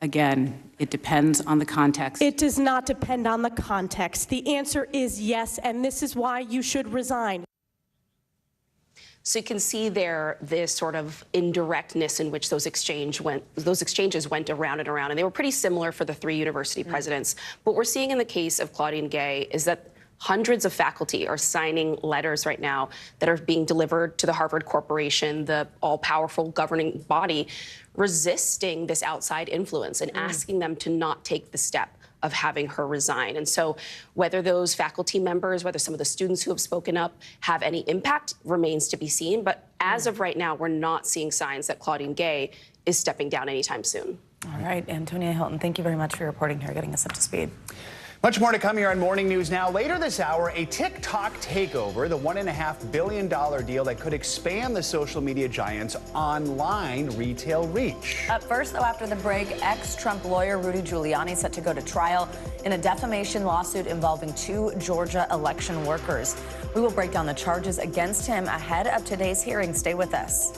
Again, it depends on the context. It does not depend on the context. The answer is yes, and this is why you should resign. So you can see there this sort of indirectness in which those exchanges went around and around, and they were pretty similar for the three university presidents. What we're seeing in the case of Claudine Gay is that hundreds of faculty are signing letters right now that are being delivered to the Harvard Corporation, the all-powerful governing body, resisting this outside influence and asking them to not take the step of having her resign. And so whether those faculty members, whether some of the students who have spoken up have any impact remains to be seen. But as of right now, we're not seeing signs that Claudine Gay is stepping down anytime soon. All right, Antonia Hilton, thank you very much for your reporting here, getting us up to speed. Much more to come here on Morning News Now. Later this hour, a TikTok takeover, the $1.5 billion deal that could expand the social media giant's online retail reach. Up first, though, after the break, ex-Trump lawyer Rudy Giuliani set to go to trial in a defamation lawsuit involving 2 Georgia election workers. We will break down the charges against him ahead of today's hearing. Stay with us.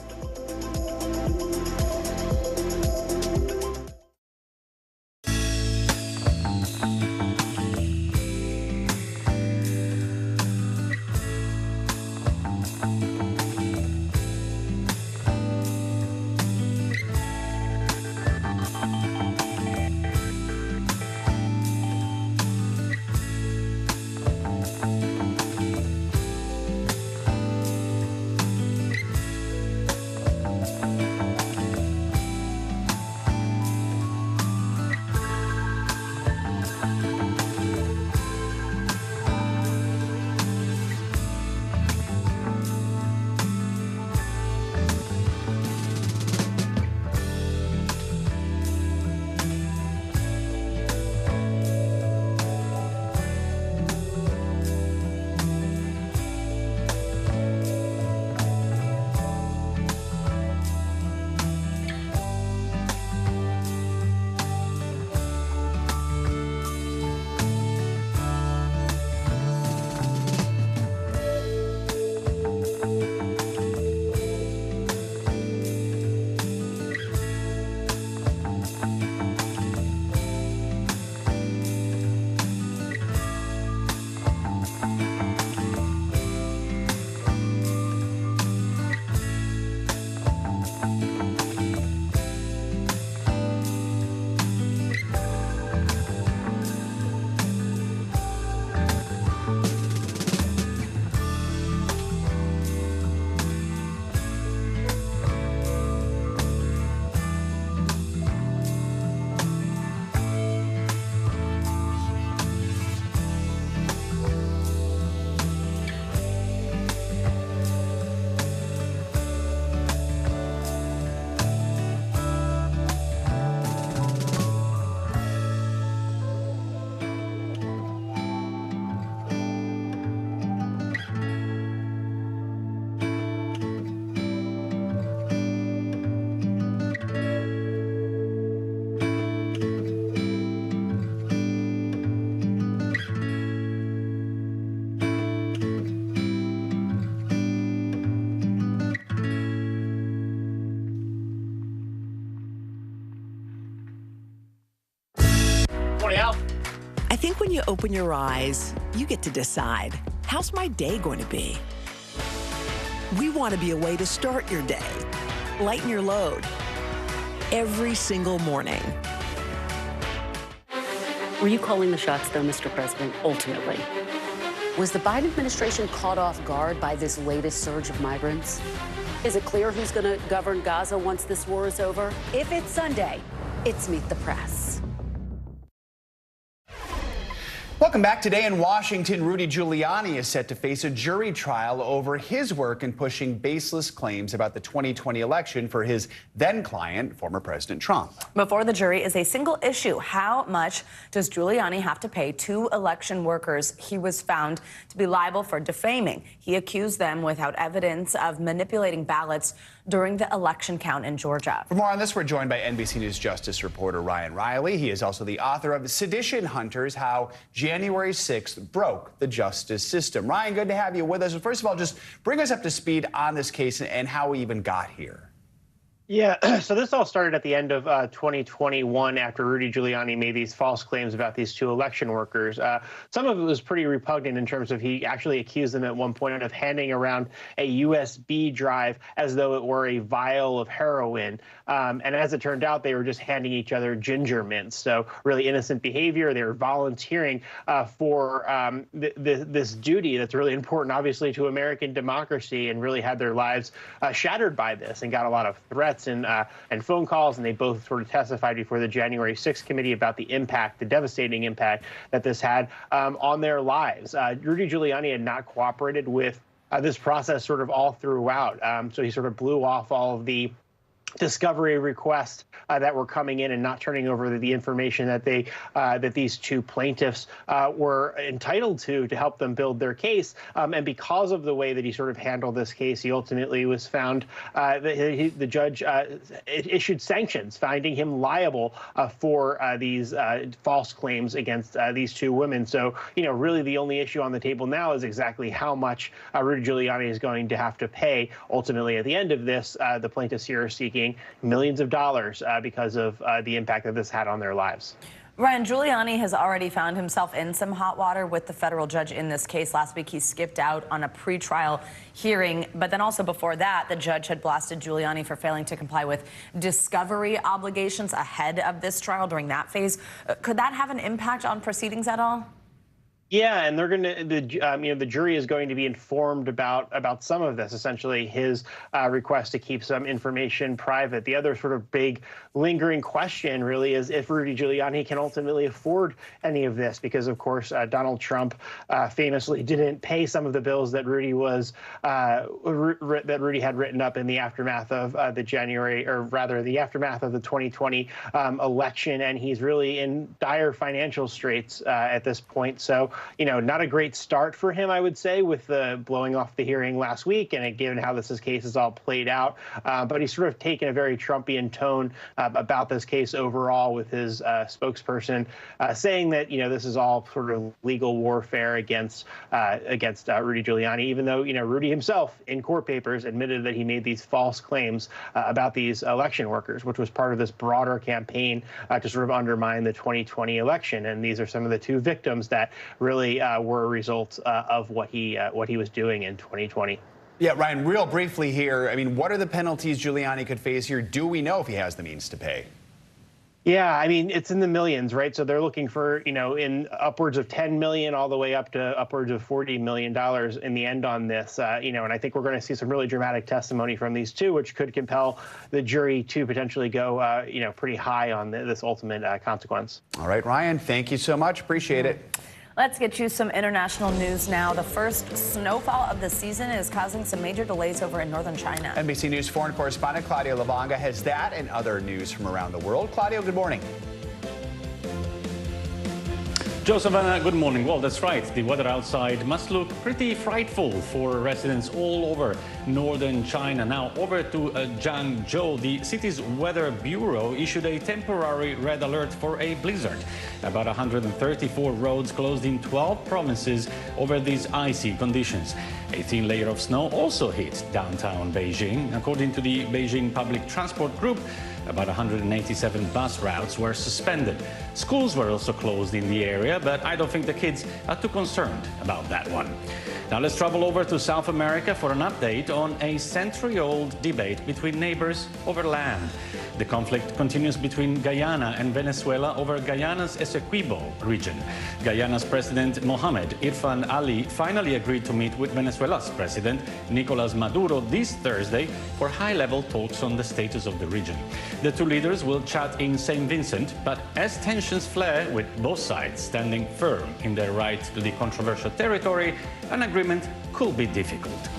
I think when you open your eyes, you get to decide. how's my day going to be? We want to be a way to start your day, lighten your load, every single morning. Were you calling the shots, though, Mr. President, ultimately? Was the Biden administration caught off guard by this latest surge of migrants? Is it clear who's going to govern Gaza once this war is over? If it's Sunday, it's Meet the Press. Welcome back. Today in Washington, Rudy Giuliani is set to face a jury trial over his work in pushing baseless claims about the 2020 election for his then client, former President Trump. Before the jury is a single issue. How much does Giuliani have to pay two election workers he was found to be liable for defaming? He accused them without evidence of manipulating ballots during the election count in Georgia. For more on this, we're joined by NBC News Justice reporter Ryan Riley. He is also the author of Sedition Hunters, How January 6th Broke the Justice System. Ryan, good to have you with us. First of all, just bring us up to speed on this case and how we even got here. Yeah, so this all started at the end of 2021 after Rudy Giuliani made these false claims about these two election workers. Some of it was pretty repugnant in terms of he actually accused them at one point of handing around a USB drive as though it were a vial of heroin. And as it turned out, they were just handing each other ginger mints. So really innocent behavior. They were volunteering for this duty that's really important, obviously, to American democracy, and really had their lives shattered by this and got a lot of threats and phone calls, and they both sort of testified before the January 6th committee about the impact, the devastating impact that this had on their lives. Rudy Giuliani had not cooperated with this process sort of all throughout, so he sort of blew off all of the discovery requests that were coming in and not turning over the information that that these two plaintiffs were entitled to help them build their case. And because of the way that he sort of handled this case, he ultimately was found that the judge issued sanctions, finding him liable for these false claims against these two women. So, really the only issue on the table now is exactly how much Rudy Giuliani is going to have to pay. Ultimately, at the end of this, the plaintiffs here are seeking millions of dollars because of the impact that this had on their lives. Ryan, Giuliani has already found himself in some hot water with the federal judge in this case. Last week, he skipped out on a pretrial hearing, but then also before that, the judge had blasted Giuliani for failing to comply with discovery obligations ahead of this trial during that phase. Could that have an impact on proceedings at all? Yeah, and they're going to the jury is going to be informed about some of this. Essentially, his request to keep some information private. The other sort of big lingering question really is if Rudy Giuliani can ultimately afford any of this, because of course Donald Trump famously didn't pay some of the bills that Rudy had written up in the aftermath of the January, or rather the aftermath of the 2020 election, and he's really in dire financial straits at this point. So, not a great start for him, I would say, with the blowing off the hearing last week, and given how this case is all played out. But he's sort of taken a very Trumpian tone about this case overall, with his spokesperson saying that, this is all sort of legal warfare against Rudy Giuliani, even though, Rudy himself in court papers admitted that he made these false claims about these election workers, which was part of this broader campaign to sort of undermine the 2020 election. And these are some of the two victims that really were a result of what he was doing in 2020. Yeah, Ryan, real briefly here, what are the penalties Giuliani could face here? Do we know if he has the means to pay? Yeah, it's in the millions, right? So they're looking for, in upwards of 10 million all the way up to upwards of $40 million in the end on this, and I think we're going to see some really dramatic testimony from these two, which could compel the jury to potentially go, pretty high on this ultimate consequence. All right, Ryan, thank you so much. Appreciate it. Let's get you some international news now. The first snowfall of the season is causing some major delays over in northern China. NBC News foreign correspondent Claudia Lavanga has that and other news from around the world. Claudia, good morning. Joseph, good morning. Well, that's right. The weather outside must look pretty frightful for residents all over northern China. Now, over to Zhangzhou, the city's weather bureau issued a temporary red alert for a blizzard. About 134 roads closed in 12 provinces over these icy conditions. A thin layer of snow also hit downtown Beijing. According to the Beijing Public Transport Group, About 187 bus routes were suspended. Schools were also closed in the area, but I don't think the kids are too concerned about that one. Now let's travel over to South America for an update on a century-old debate between neighbors over land. The conflict continues between Guyana and Venezuela over Guyana's Essequibo region. Guyana's President Mohamed Irfan Ali finally agreed to meet with Venezuela's President Nicolas Maduro this Thursday for high-level talks on the status of the region. The two leaders will chat in St. Vincent, but as tensions flare, with both sides standing firm in their right to the controversial territory, an agreement could be difficult.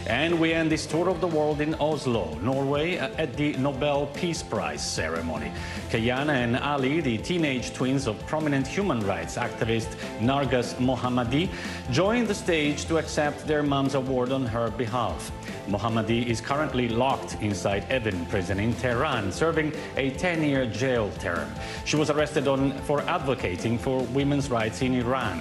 And we end this tour of the world in Oslo, Norway, at the Nobel Peace Prize ceremony. Kayana and Ali, the teenage twins of prominent human rights activist Narges Mohammadi, joined the stage to accept their mom's award on her behalf. Mohammadi is currently locked inside Evin prison in Tehran, serving a 10-year jail term. She was arrested for advocating for women's rights in Iran.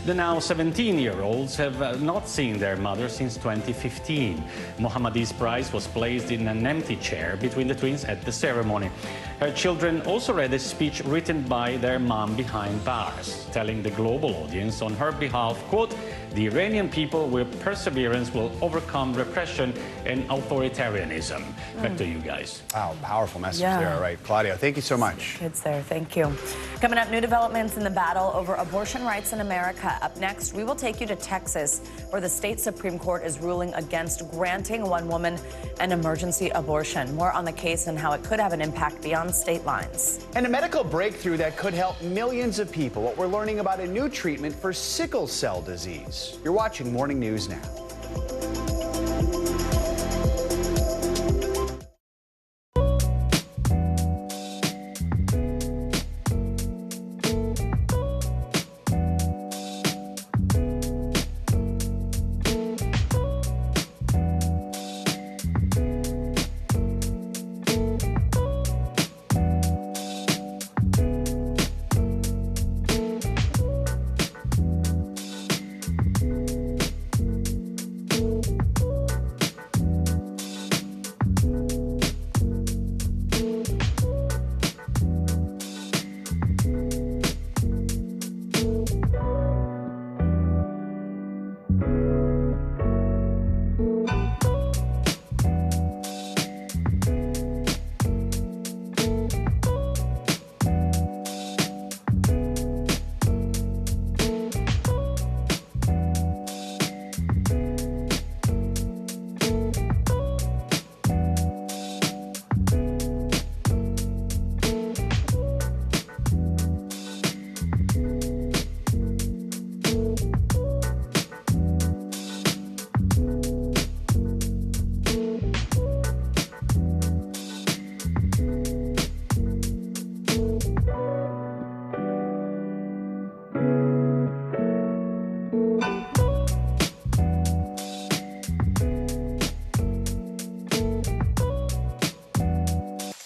The now 17-year-olds have not seen their mother since 2015. Mohammadi's prize was placed in an empty chair between the twins at the ceremony. Her children also read a speech written by their mom behind bars, telling the global audience on her behalf, quote, "The Iranian people with perseverance will overcome repression and authoritarianism." Back to you guys. Wow, powerful message there. All right, Claudia, thank you so much. Kids there, thank you. Coming up, new developments in the battle over abortion rights in America. Up next, we will take you to Texas, where the state Supreme Court is ruling against granting one woman an emergency abortion. More on the case and how it could have an impact beyond state lines. And a medical breakthrough that could help millions of people. What we're learning about a new treatment for sickle cell disease. You're watching Morning News Now.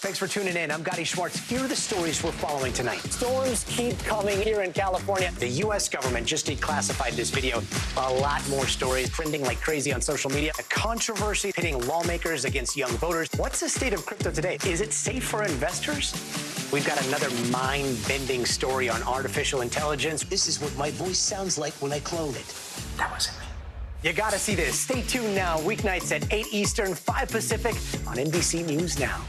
Thanks for tuning in. I'm Gotti Schwartz. Here are the stories we're following tonight. Storms keep coming here in California. The U.S. government just declassified this video. A lot more stories trending like crazy on social media. A controversy pitting lawmakers against young voters. What's the state of crypto today? Is it safe for investors? We've got another mind-bending story on artificial intelligence. This is what my voice sounds like when I clone it. That wasn't me. You gotta see this. Stay tuned now, weeknights at 8 Eastern, 5 Pacific on NBC News Now.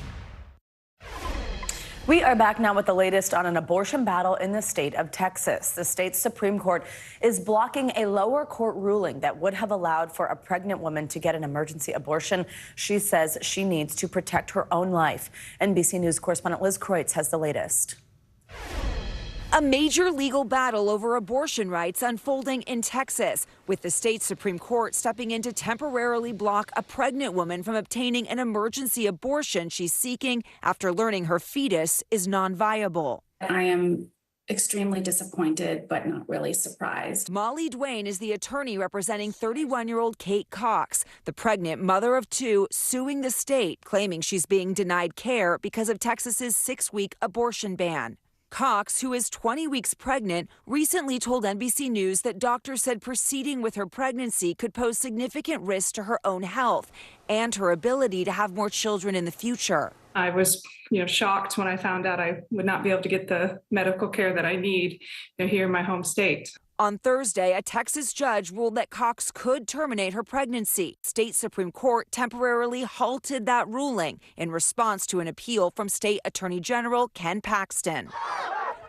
We are back now with the latest on an abortion battle in the state of Texas. The state's Supreme Court is blocking a lower court ruling that would have allowed for a pregnant woman to get an emergency abortion. She says she needs to protect her own life. NBC News correspondent Liz Kreutz has the latest. A major legal battle over abortion rights unfolding in Texas, with the state Supreme Court stepping in to temporarily block a pregnant woman from obtaining an emergency abortion she's seeking after learning her fetus is non-viable. I am extremely disappointed, but not really surprised. Molly Duane is the attorney representing 31-year-old Kate Cox, the pregnant mother of two, suing the state, claiming she's being denied care because of Texas's 6-week abortion ban. Cox, who is 20 weeks pregnant, recently told NBC News that doctors said proceeding with her pregnancy could pose significant risk to her own health and her ability to have more children in the future. I was, shocked when I found out I would not be able to get the medical care that I need, here in my home state. On Thursday, a Texas judge ruled that Cox could terminate her pregnancy. State Supreme Court temporarily halted that ruling in response to an appeal from State Attorney General Ken Paxton.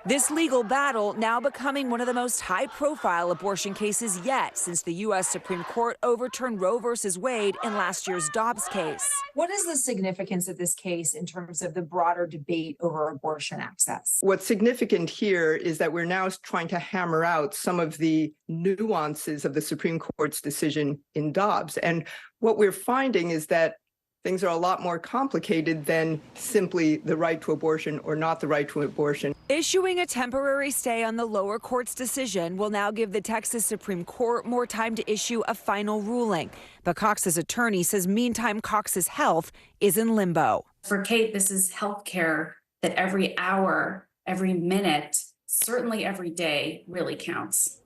This legal battle now becoming one of the most high-profile abortion cases yet since the U.S. Supreme Court overturned Roe v. Wade in last year's Dobbs case. What is the significance of this case in terms of the broader debate over abortion access? What's significant here is that we're now trying to hammer out some of the nuances of the Supreme Court's decision in Dobbs. And what we're finding is that things are a lot more complicated than simply the right to abortion or not the right to abortion. Issuing a temporary stay on the lower court's decision will now give the Texas Supreme Court more time to issue a final ruling. But Cox's attorney says meantime Cox's health is in limbo. For Kate, this is health care that every hour, every minute, certainly every day really counts.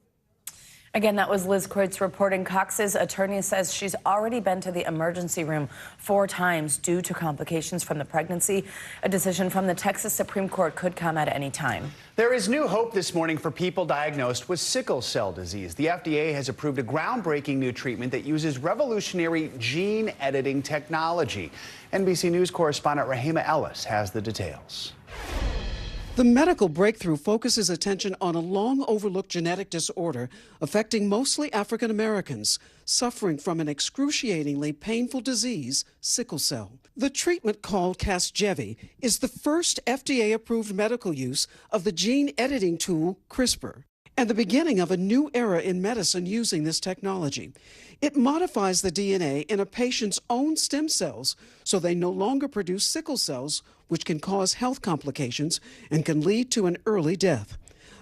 Again, that was Liz Kreutz reporting. Cox's attorney says she's already been to the emergency room 4 times due to complications from the pregnancy. A decision from the Texas Supreme Court could come at any time. There is new hope this morning for people diagnosed with sickle cell disease. The FDA has approved a groundbreaking new treatment that uses revolutionary gene editing technology. NBC News correspondent Rahima Ellis has the details. The medical breakthrough focuses attention on a long-overlooked genetic disorder affecting mostly African Americans, suffering from an excruciatingly painful disease, sickle cell. The treatment, called Casgevy, is the first FDA-approved medical use of the gene editing tool CRISPR, and the beginning of a new era in medicine using this technology. It modifies the DNA in a patient's own stem cells so they no longer produce sickle cells, which can cause health complications and can lead to an early death.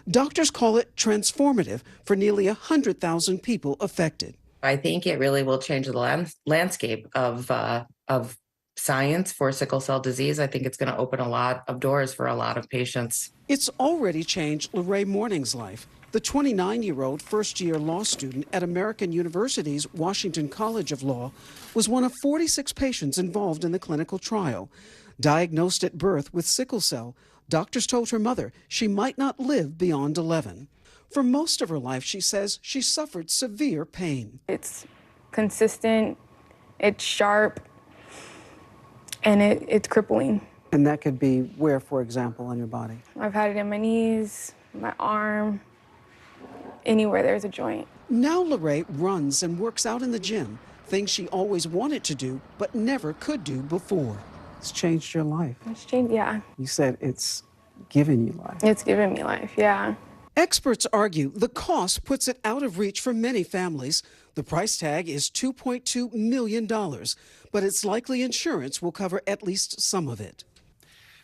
Doctors call it transformative for nearly 100,000 people affected. I think it really will change the landscape of science for sickle cell disease. I think it's going to open a lot of doors for a lot of patients. It's already changed Lorraine Morning's life. The 29-year-old first-year law student at American University's Washington College of Law was one of 46 patients involved in the clinical trial. Diagnosed at birth with sickle cell, doctors told her mother she might not live beyond 11. For most of her life, she says, she suffered severe pain. It's consistent, it's sharp, and it's crippling. And that could be where, for example, on your body? I've had it in my knees, my arm, anywhere there's a joint. Now Lorraine runs and works out in the gym, things she always wanted to do but never could do before. It's changed your life. It's changed, yeah. You said it's given you life. It's given me life, yeah. Experts argue the cost puts it out of reach for many families. The price tag is $2.2 million, but it's likely insurance will cover at least some of it.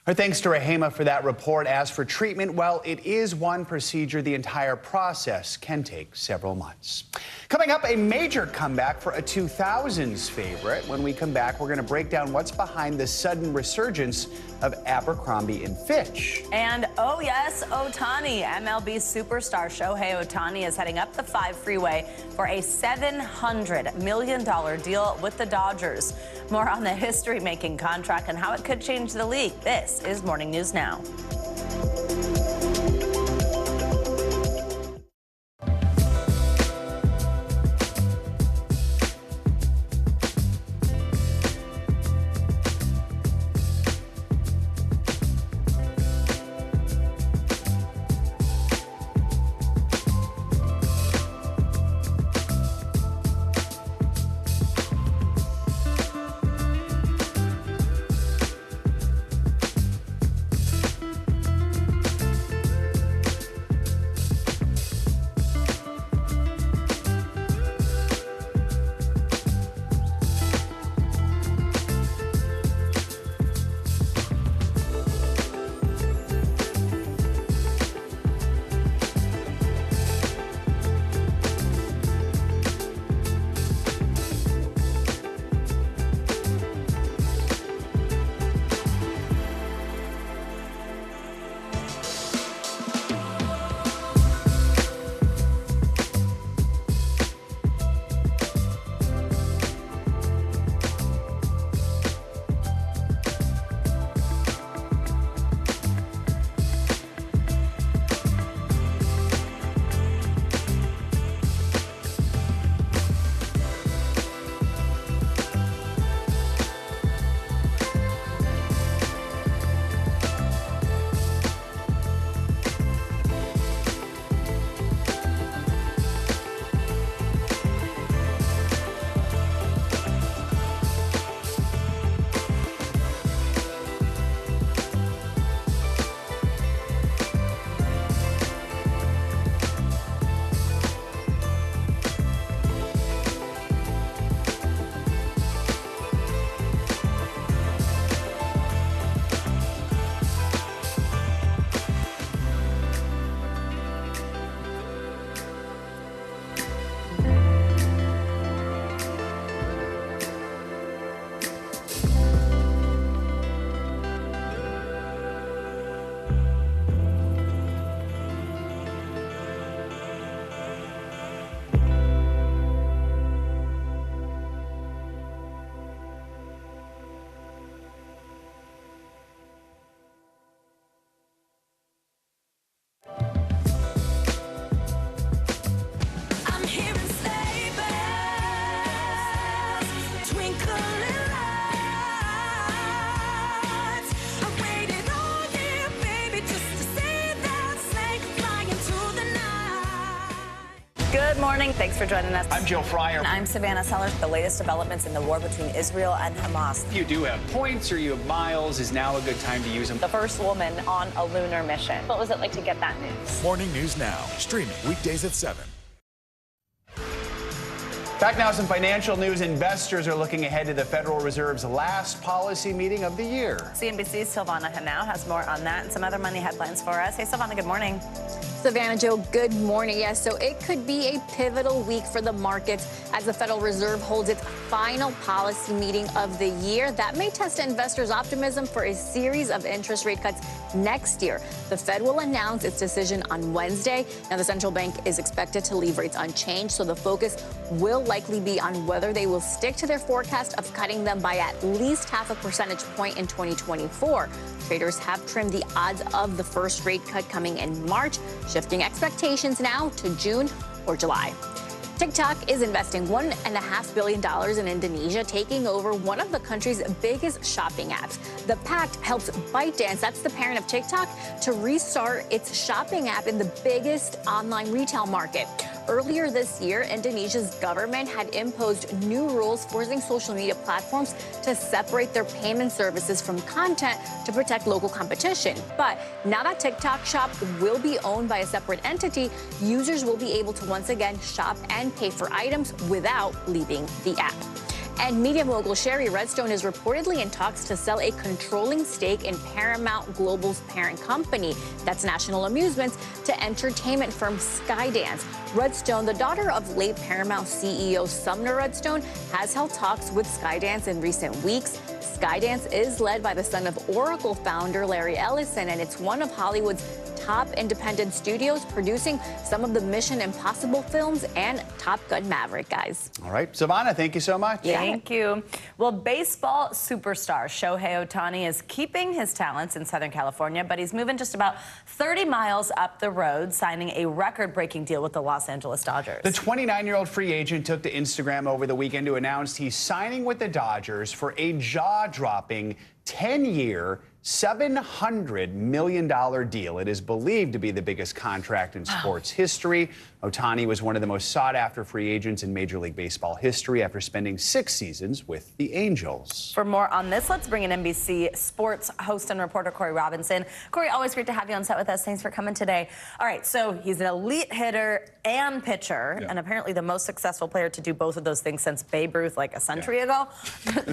Our thanks to Rahima for that report. As for treatment, well, it is one procedure. The entire process can take several months. Coming up, a major comeback for a 2000s favorite. When we come back, we're going to break down what's behind the sudden resurgence of Abercrombie & Fitch. And oh yes, Ohtani. MLB superstar Shohei Ohtani is heading up the 5 freeway for a $700 million deal with the Dodgers. More on the history-making contract and how it could change the league. This is Morning News Now. Thanks for joining us. I'm Joe Fryer. I'm Savannah Sellers. The latest developments in the war between Israel and Hamas. If you do have points or you have miles, is now a good time to use them. The first woman on a lunar mission. What was it like to get that news? Morning News Now, streaming weekdays at 7. Back now, some financial news. Investors are looking ahead to the Federal Reserve's last policy meeting of the year. CNBC's Silvana Henao has more on that and some other money headlines for us. Hey, Silvana, good morning. Savannah, Joe, good morning. Yes, so it could be a pivotal week for the markets as the Federal Reserve holds its final policy meeting of the year. That may test investors' optimism for a series of interest rate cuts next year. The Fed will announce its decision on Wednesday. Now, the central bank is expected to leave rates unchanged, so the focus will likely be on whether they will stick to their forecast of cutting them by at least half a percentage point in 2024. Traders have trimmed the odds of the first rate cut coming in March, shifting expectations now to June or July. TikTok is investing $1.5 billion in Indonesia, taking over one of the country's biggest shopping apps. The pact helps ByteDance, that's the parent of TikTok, to restart its shopping app in the biggest online retail market. Earlier this year, Indonesia's government had imposed new rules forcing social media platforms to separate their payment services from content to protect local competition. But now that TikTok Shop will be owned by a separate entity, users will be able to once again shop and pay for items without leaving the app. And media mogul Sherry Redstone is reportedly in talks to sell a controlling stake in Paramount Global's parent company, that's National Amusements, to entertainment firm Skydance. Redstone, the daughter of late Paramount CEO Sumner Redstone, has held talks with Skydance in recent weeks. Skydance is led by the son of Oracle founder Larry Ellison, and it's one of Hollywood's top independent studios, producing some of the Mission Impossible films and Top Gun Maverick, guys. All right, Savannah, thank you so much. Thank you. Well, baseball superstar Shohei Ohtani is keeping his talents in Southern California, but he's moving just about 30 miles up the road, signing a record-breaking deal with the Los Angeles Dodgers. The 29-year-old free agent took to Instagram over the weekend to announce he's signing with the Dodgers for a jaw-dropping 10-year, $700 million deal. It is believed to be the biggest contract in sports history. Ohtani was one of the most sought-after free agents in Major League Baseball history after spending 6 seasons with the Angels. For more on this, let's bring in NBC Sports host and reporter Corey Robinson. Corey, always great to have you on set with us. Thanks for coming today. All right, so he's an elite hitter and pitcher, and apparently the most successful player to do both of those things since Babe Ruth like a century ago.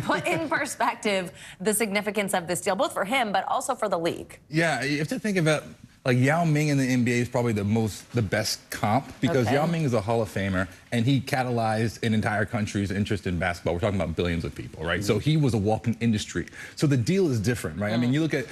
Put in perspective the significance of this deal, both for him, but also for the league. Yeah, you have to think about, like, Yao Ming in the NBA is probably the best comp, because Yao Ming is a Hall of Famer, and he catalyzed an entire country's interest in basketball. We're talking about billions of people, right? So he was a walking industry. So the deal is different, right? I mean, you look at,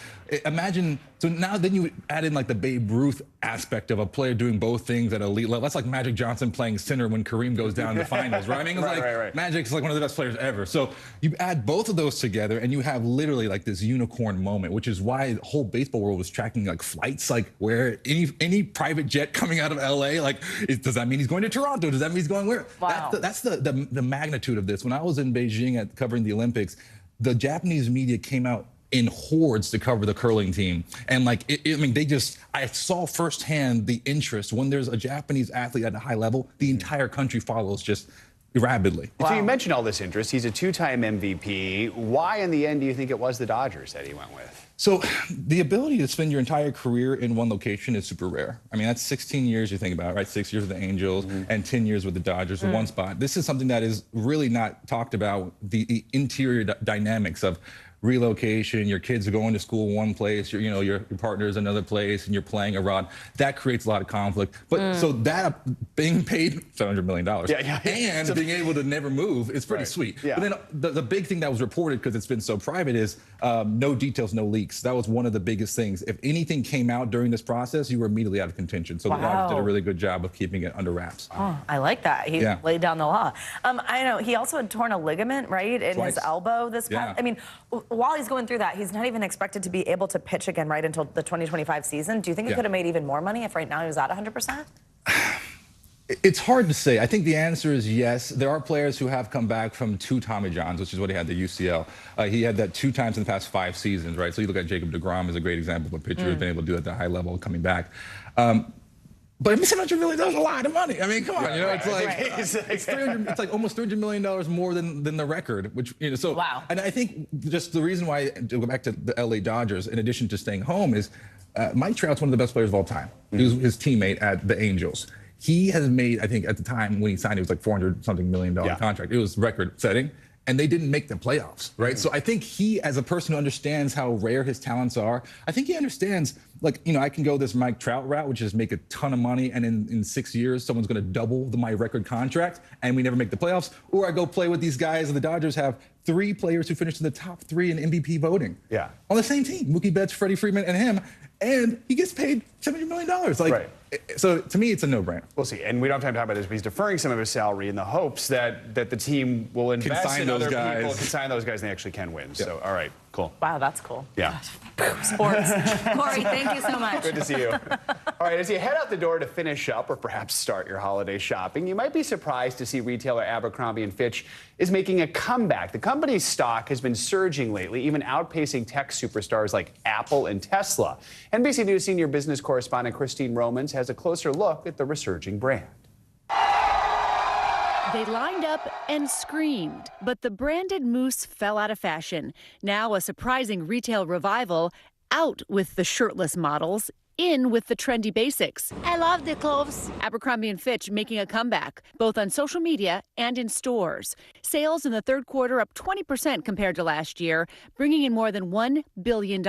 imagine, so now then you add in like the Babe Ruth aspect of a player doing both things at elite level. That's like Magic Johnson playing center when Kareem goes down in the finals, right? I mean, it's like Magic's like one of the best players ever. So you add both of those together and you have literally like this unicorn moment, which is why the whole baseball world was tracking like flights, like where any private jet coming out of LA, like, does that mean he's going to Toronto? Does that mean he's going where? Wow. That's the magnitude of this. When I was in Beijing covering the Olympics, the Japanese media came out in hordes to cover the curling team. And like, I mean, I saw firsthand the interest. When there's a Japanese athlete at a high level, the entire country follows just rapidly. Wow. So you mentioned all this interest. He's a 2-time MVP. Why in the end do you think it was the Dodgers that he went with? So the ability to spend your entire career in one location is super rare. I mean, that's 16 years you think about, right? 6 years with the Angels and 10 years with the Dodgers in one spot. This is something that is really not talked about, the interior dynamics of relocation, your kids are going to school one place, your partner's another place, and you're playing abroad. That creates a lot of conflict. But so that being paid $700 million and being able to never move is pretty sweet. But then the big thing that was reported, because it's been so private, is no details, no leaks. That was one of the biggest things. If anything came out during this process, you were immediately out of contention. So the Dodgers did a really good job of keeping it under wraps. Oh, I like that. He laid down the law. I know he also had torn a ligament, right, in his elbow this past. I mean, while he's going through that, he's not even expected to be able to pitch again right until the 2025 season. Do you think he could have made even more money if right now he was at 100%? It's hard to say. I think the answer is yes. There are players who have come back from 2 Tommy Johns, which is what he had, the UCL. He had that 2 times in the past 5 seasons, right? So you look at Jacob deGrom as a great example of a pitcher who's been able to do it at the high level coming back. But $700 million is a lot of money. I mean, come on, it's like It's like almost $300 million more than the record. Which so wow. And I think just the reason why, to go back to the LA Dodgers, in addition to staying home, is Mike Trout's one of the best players of all time. He was his teammate at the Angels. He has made, I think, at the time when he signed, it was like $400-something million contract. It was record-setting. And they didn't make the playoffs, right? So I think he, as a person who understands how rare his talents are, I think he understands, like, I can go this Mike Trout route, which is make a ton of money, and in 6 years, someone's going to double my record contract, and we never make the playoffs. Or I go play with these guys, and the Dodgers have 3 players who finished in the top 3 in MVP voting. Yeah. On the same team, Mookie Betts, Freddie Freeman, and him, and he gets paid $70 million. Like, so to me, it's a no-brainer. We'll see. And we don't have time to talk about this, but he's deferring some of his salary in the hopes that the team will invest in other people, can sign those guys, and they actually can win. Yeah. So, all right, cool. Wow, that's cool. Yeah. Sports. Corey, thank you so much. Good to see you. All right, as you head out the door to finish up or perhaps start your holiday shopping, you might be surprised to see retailer Abercrombie & Fitch is making a comeback. The company's stock has been surging lately, even outpacing tech superstars like Apple and Tesla. NBC News senior business correspondent Christine Romans has a closer look at the resurging brand. They lined up and screamed, but the branded moose fell out of fashion. Now a surprising retail revival, out with the shirtless models, in with the trendy basics. I love the clothes. Abercrombie & Fitch making a comeback, both on social media and in stores. Sales in the third quarter up 20% compared to last year, bringing in more than $1 billion.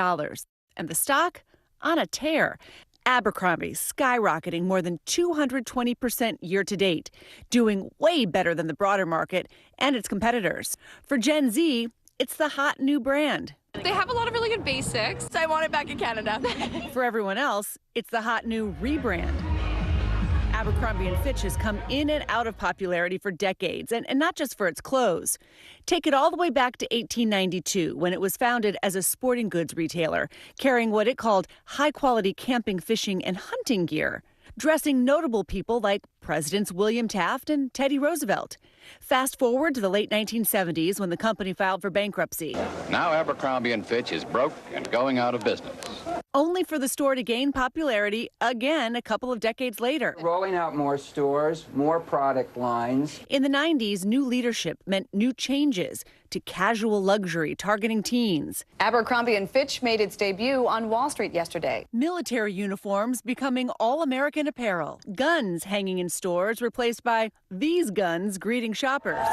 And the stock on a tear. Abercrombie skyrocketing more than 220% year to date, doing way better than the broader market and its competitors. For Gen Z, it's the hot new brand. They have a lot of really good basics. I want it back in Canada. For everyone else, it's the hot new rebrand. Abercrombie & Fitch has come in and out of popularity for decades, and not just for its clothes. Take it all the way back to 1892, when it was founded as a sporting goods retailer, carrying what it called high-quality camping, fishing, and hunting gear, dressing notable people like Presidents William Taft and Teddy Roosevelt. Fast forward to the late 1970s, when the company filed for bankruptcy. Now Abercrombie & Fitch is broke and going out of business. Only for the store to gain popularity again a couple of decades later. Rolling out more stores, more product lines. In the 90s, new leadership meant new changes to casual luxury targeting teens. Abercrombie & Fitch made its debut on Wall Street yesterday. Military uniforms becoming all-American apparel. Guns hanging in stores replaced by these guns greeting shoppers.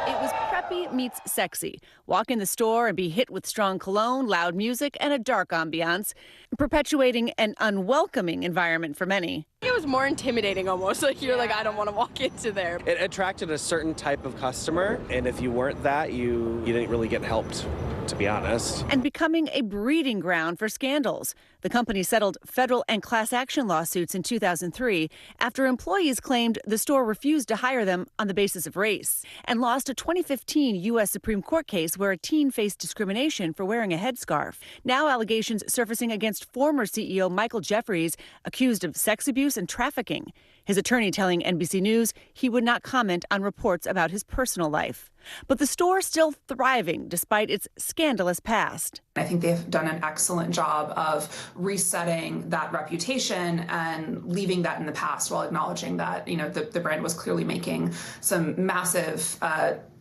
It was preppy meets sexy. Walk in the store and be hit with strong cologne, loud music, and a dark ambiance, perpetuating an unwelcoming environment for many. It was more intimidating almost, like you're like, I don't want to walk into there. It attracted a certain type of customer, and if you weren't that, you didn't really get helped, to be honest. And becoming a breeding ground for scandals. The company settled federal and class action lawsuits in 2003 after employees claimed the store refused to hire them on the basis of race, and lost a 2015 U.S. Supreme Court case where a teen faced discrimination for wearing a headscarf. Now allegations surfacing against former CEO Michael Jeffries, accused of sex abuse and trafficking. His attorney telling NBC News he would not comment on reports about his personal life. But the store still thriving despite its scandalous past. I think they've done an excellent job of resetting that reputation and leaving that in the past while acknowledging that, the brand was clearly making some massive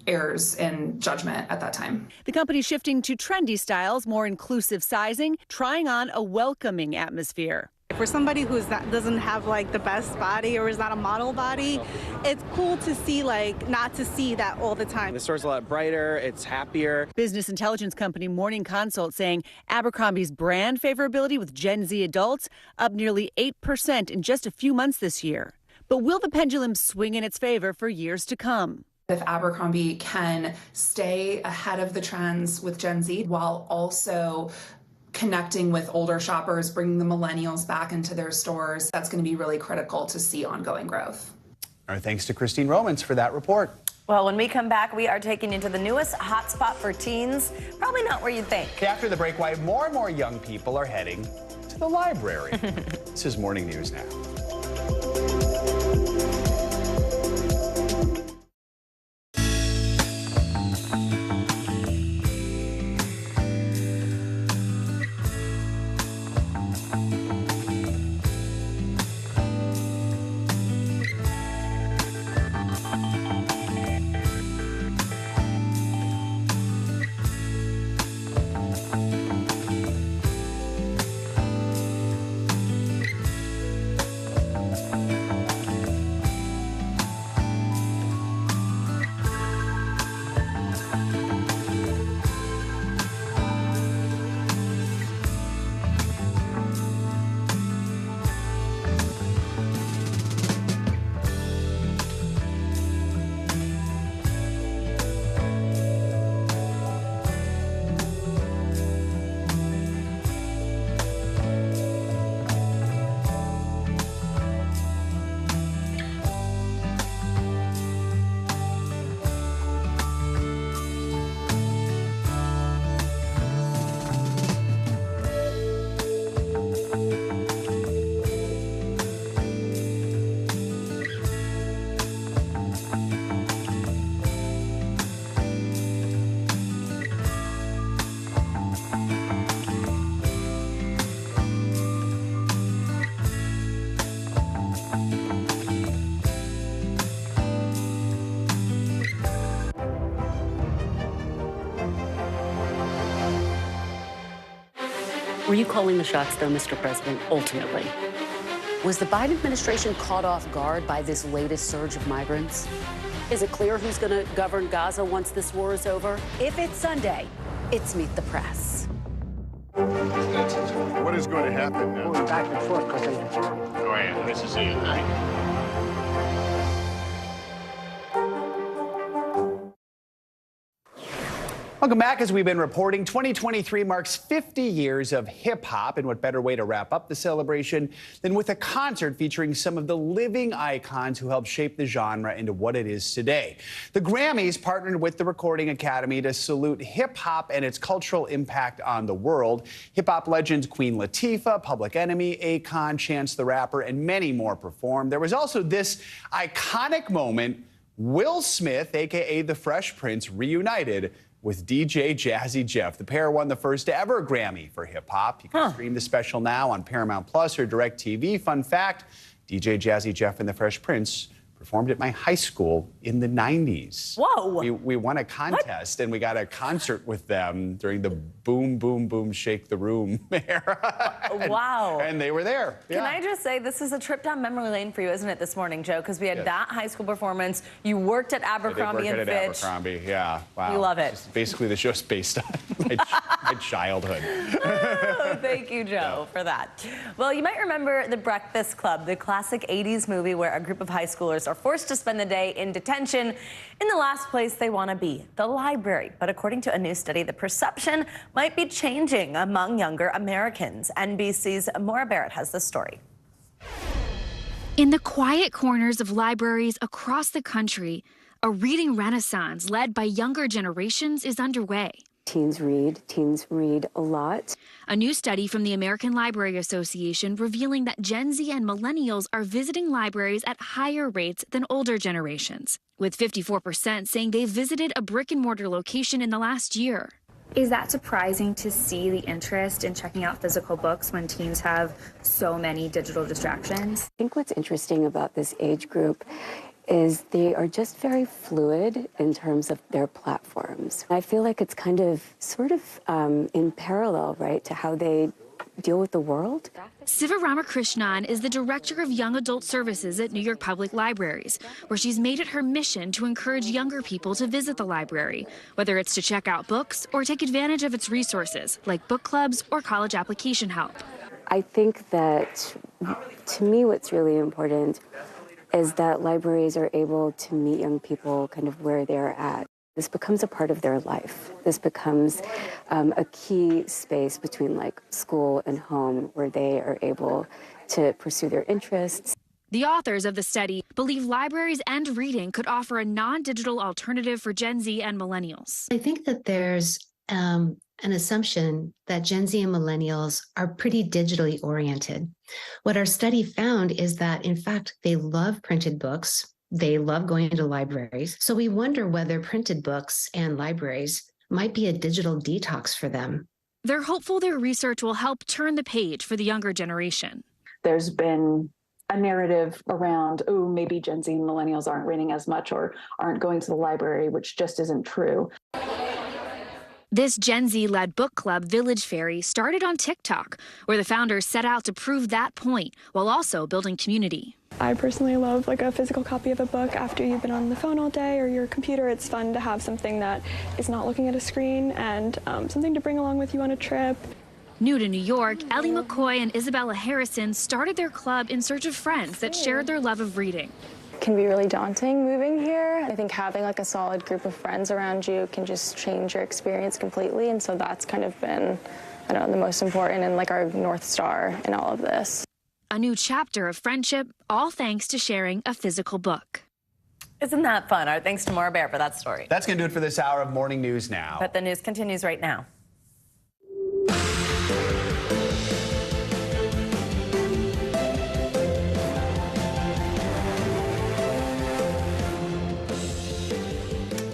errors in judgment at that time. The company shifting to trendy styles, more inclusive sizing, trying on a welcoming atmosphere. For somebody who doesn't have the best body or is not a model body, it's cool to see not to see that all the time. The store's a lot brighter, it's happier. Business intelligence company Morning Consult saying Abercrombie's brand favorability with Gen Z adults up nearly 8% in just a few months this year. But will the pendulum swing in its favor for years to come? If Abercrombie can stay ahead of the trends with Gen Z while also connecting with older shoppers, bringing the millennials back into their stores, that's going to be really critical to see ongoing growth. All right, thanks to Christine Romans for that report. Well, when we come back, we are taking you to the newest hotspot for teens. Probably not where you'd think. After the break, why more and more young people are heading to the library. This is Morning News Now. Were you calling the shots, though, Mr. President, ultimately? Was the Biden administration caught off guard by this latest surge of migrants? Is it clear who's going to govern Gaza once this war is over? If it's Sunday, it's Meet the Press. What is going to happen now? Going back and forth because they... Go ahead. This is it, right? Welcome back. As we've been reporting, 2023 marks 50 years of hip-hop, and what better way to wrap up the celebration than with a concert featuring some of the living icons who helped shape the genre into what it is today. The Grammys partnered with the Recording Academy to salute hip-hop and its cultural impact on the world. Hip-hop legends Queen Latifah, Public Enemy, Akon, Chance the Rapper, and many more performed. There was also this iconic moment: Will Smith, a.k.a. the Fresh Prince, reunited with DJ Jazzy Jeff. The pair won the first ever Grammy for hip-hop. You can stream the special now on Paramount Plus or DirecTV. Fun fact, DJ Jazzy Jeff and the Fresh Prince performed at my high school in the 90s. Whoa. We won a contest, and we got a concert with them during the Boom, Boom, Boom, Shake the Room era. Wow. And they were there. Can I just say, this is a trip down memory lane for you, isn't it, this morning, Joe? Because we had that high school performance. You worked at Abercrombie and Fitch. Abercrombie, yeah. Wow. You love it. It's basically, the show's based on my childhood. Oh, thank you, Joe, for that. Well, you might remember The Breakfast Club, the classic 80s movie where a group of high schoolers are forced to spend the day in detention in the last place they want to be, the library. But according to a new study, the perception might be changing among younger Americans. NBC's Maura Barrett has this story. In the quiet corners of libraries across the country, a reading renaissance led by younger generations is underway. Teens read a lot. A new study from the American Library Association revealing that Gen Z and millennials are visiting libraries at higher rates than older generations, with 54% saying they visited a brick-and-mortar location in the last year. Is that surprising to see the interest in checking out physical books when teens have so many digital distractions? I think what's interesting about this age group is they are just very fluid in terms of their platforms. I feel like it's kind of sort of in parallel, right, to how they deal with the world. Siva Ramakrishnan is the director of Young Adult Services at New York Public Libraries, where she's made it her mission to encourage younger people to visit the library, whether it's to check out books or take advantage of its resources, like book clubs or college application help. I think that, to me, what's really important is that libraries are able to meet young people kind of where they're at. This becomes a part of their life. This becomes a key space between like school and home where they are able to pursue their interests. The authors of the study believe libraries and reading could offer a non-digital alternative for Gen Z and millennials. I think that there's an assumption that Gen Z and millennials are pretty digitally oriented. What our study found is that, in fact, they love printed books. They love going to libraries. So we wonder whether printed books and libraries might be a digital detox for them. They're hopeful their research will help turn the page for the younger generation. There's been a narrative around, oh, maybe Gen Z and millennials aren't reading as much or aren't going to the library, which just isn't true. This Gen Z-led book club, Village Fairy, started on TikTok, where the founders set out to prove that point while also building community. I personally love like a physical copy of a book after you've been on the phone all day or your computer. It's fun to have something that is not looking at a screen and something to bring along with you on a trip. New to New York, Ellie McCoy and Isabella Harrison started their club in search of friends that shared their love of reading. Can be really daunting moving here. I think having like a solid group of friends around you can just change your experience completely. And so that's kind of been, I don't know, the most important and like our North Star in all of this. A new chapter of friendship, all thanks to sharing a physical book. Isn't that fun? Our thanks to Maura Bear for that story. That's going to do it for this hour of Morning News Now. But the news continues right now.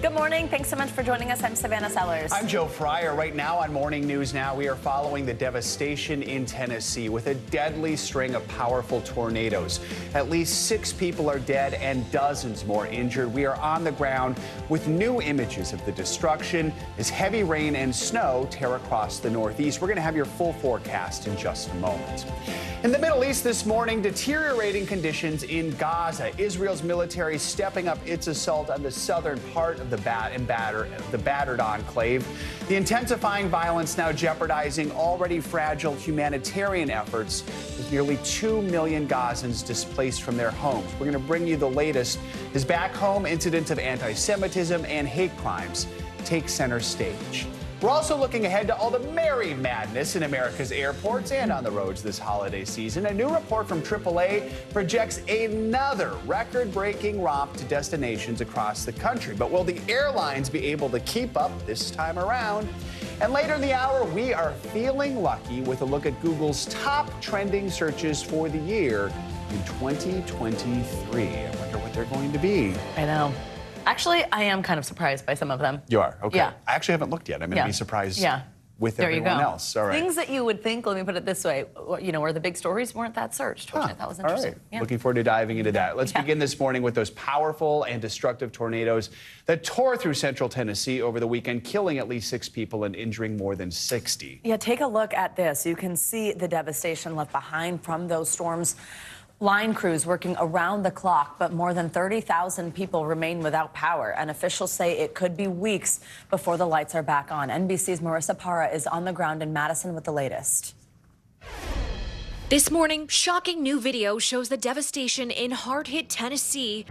Good morning. morning. Thanks so much for joining us. I'm Savannah Sellers. I'm Joe Fryer. Right now on Morning News Now, we are following the devastation in Tennessee with a deadly string of powerful tornadoes. At least 6 people are dead and dozens more injured. We are on the ground with new images of the destruction as heavy rain and snow tear across the Northeast. We're going to have your full forecast in just a moment. In the Middle East this morning, deteriorating conditions in Gaza. Israel's military stepping up its assault on the southern part of the battered enclave. The intensifying violence now jeopardizing already fragile humanitarian efforts, with nearly 2 million Gazans displaced from their homes. We're going to bring you the latest as back home incidents of anti-Semitism and hate crimes take center stage. We're also looking ahead to all the merry madness in America's airports and on the roads this holiday season. A new report from AAA projects another record-breaking romp to destinations across the country. But will the airlines be able to keep up this time around? And later in the hour, we are feeling lucky with a look at Google's top trending searches for the year in 2023. I wonder what they're going to be. I know. Actually, I am kind of surprised by some of them. You are? Okay. Yeah. I actually haven't looked yet. I'm going to be surprised with there everyone else. All right. Things that you would think, let me put it this way, you know, where the big stories weren't that searched, which I thought was interesting. All right. Looking forward to diving into that. Let's begin this morning with those powerful and destructive tornadoes that tore through central Tennessee over the weekend, killing at least 6 people and injuring more than 60. Yeah, take a look at this. You can see the devastation left behind from those storms. Line crews working around the clock, but more than 30,000 people remain without power, and officials say it could be weeks before the lights are back on. NBC's Marissa Parra is on the ground in Madison with the latest. This morning, shocking new video shows the devastation in hard-hit Tennessee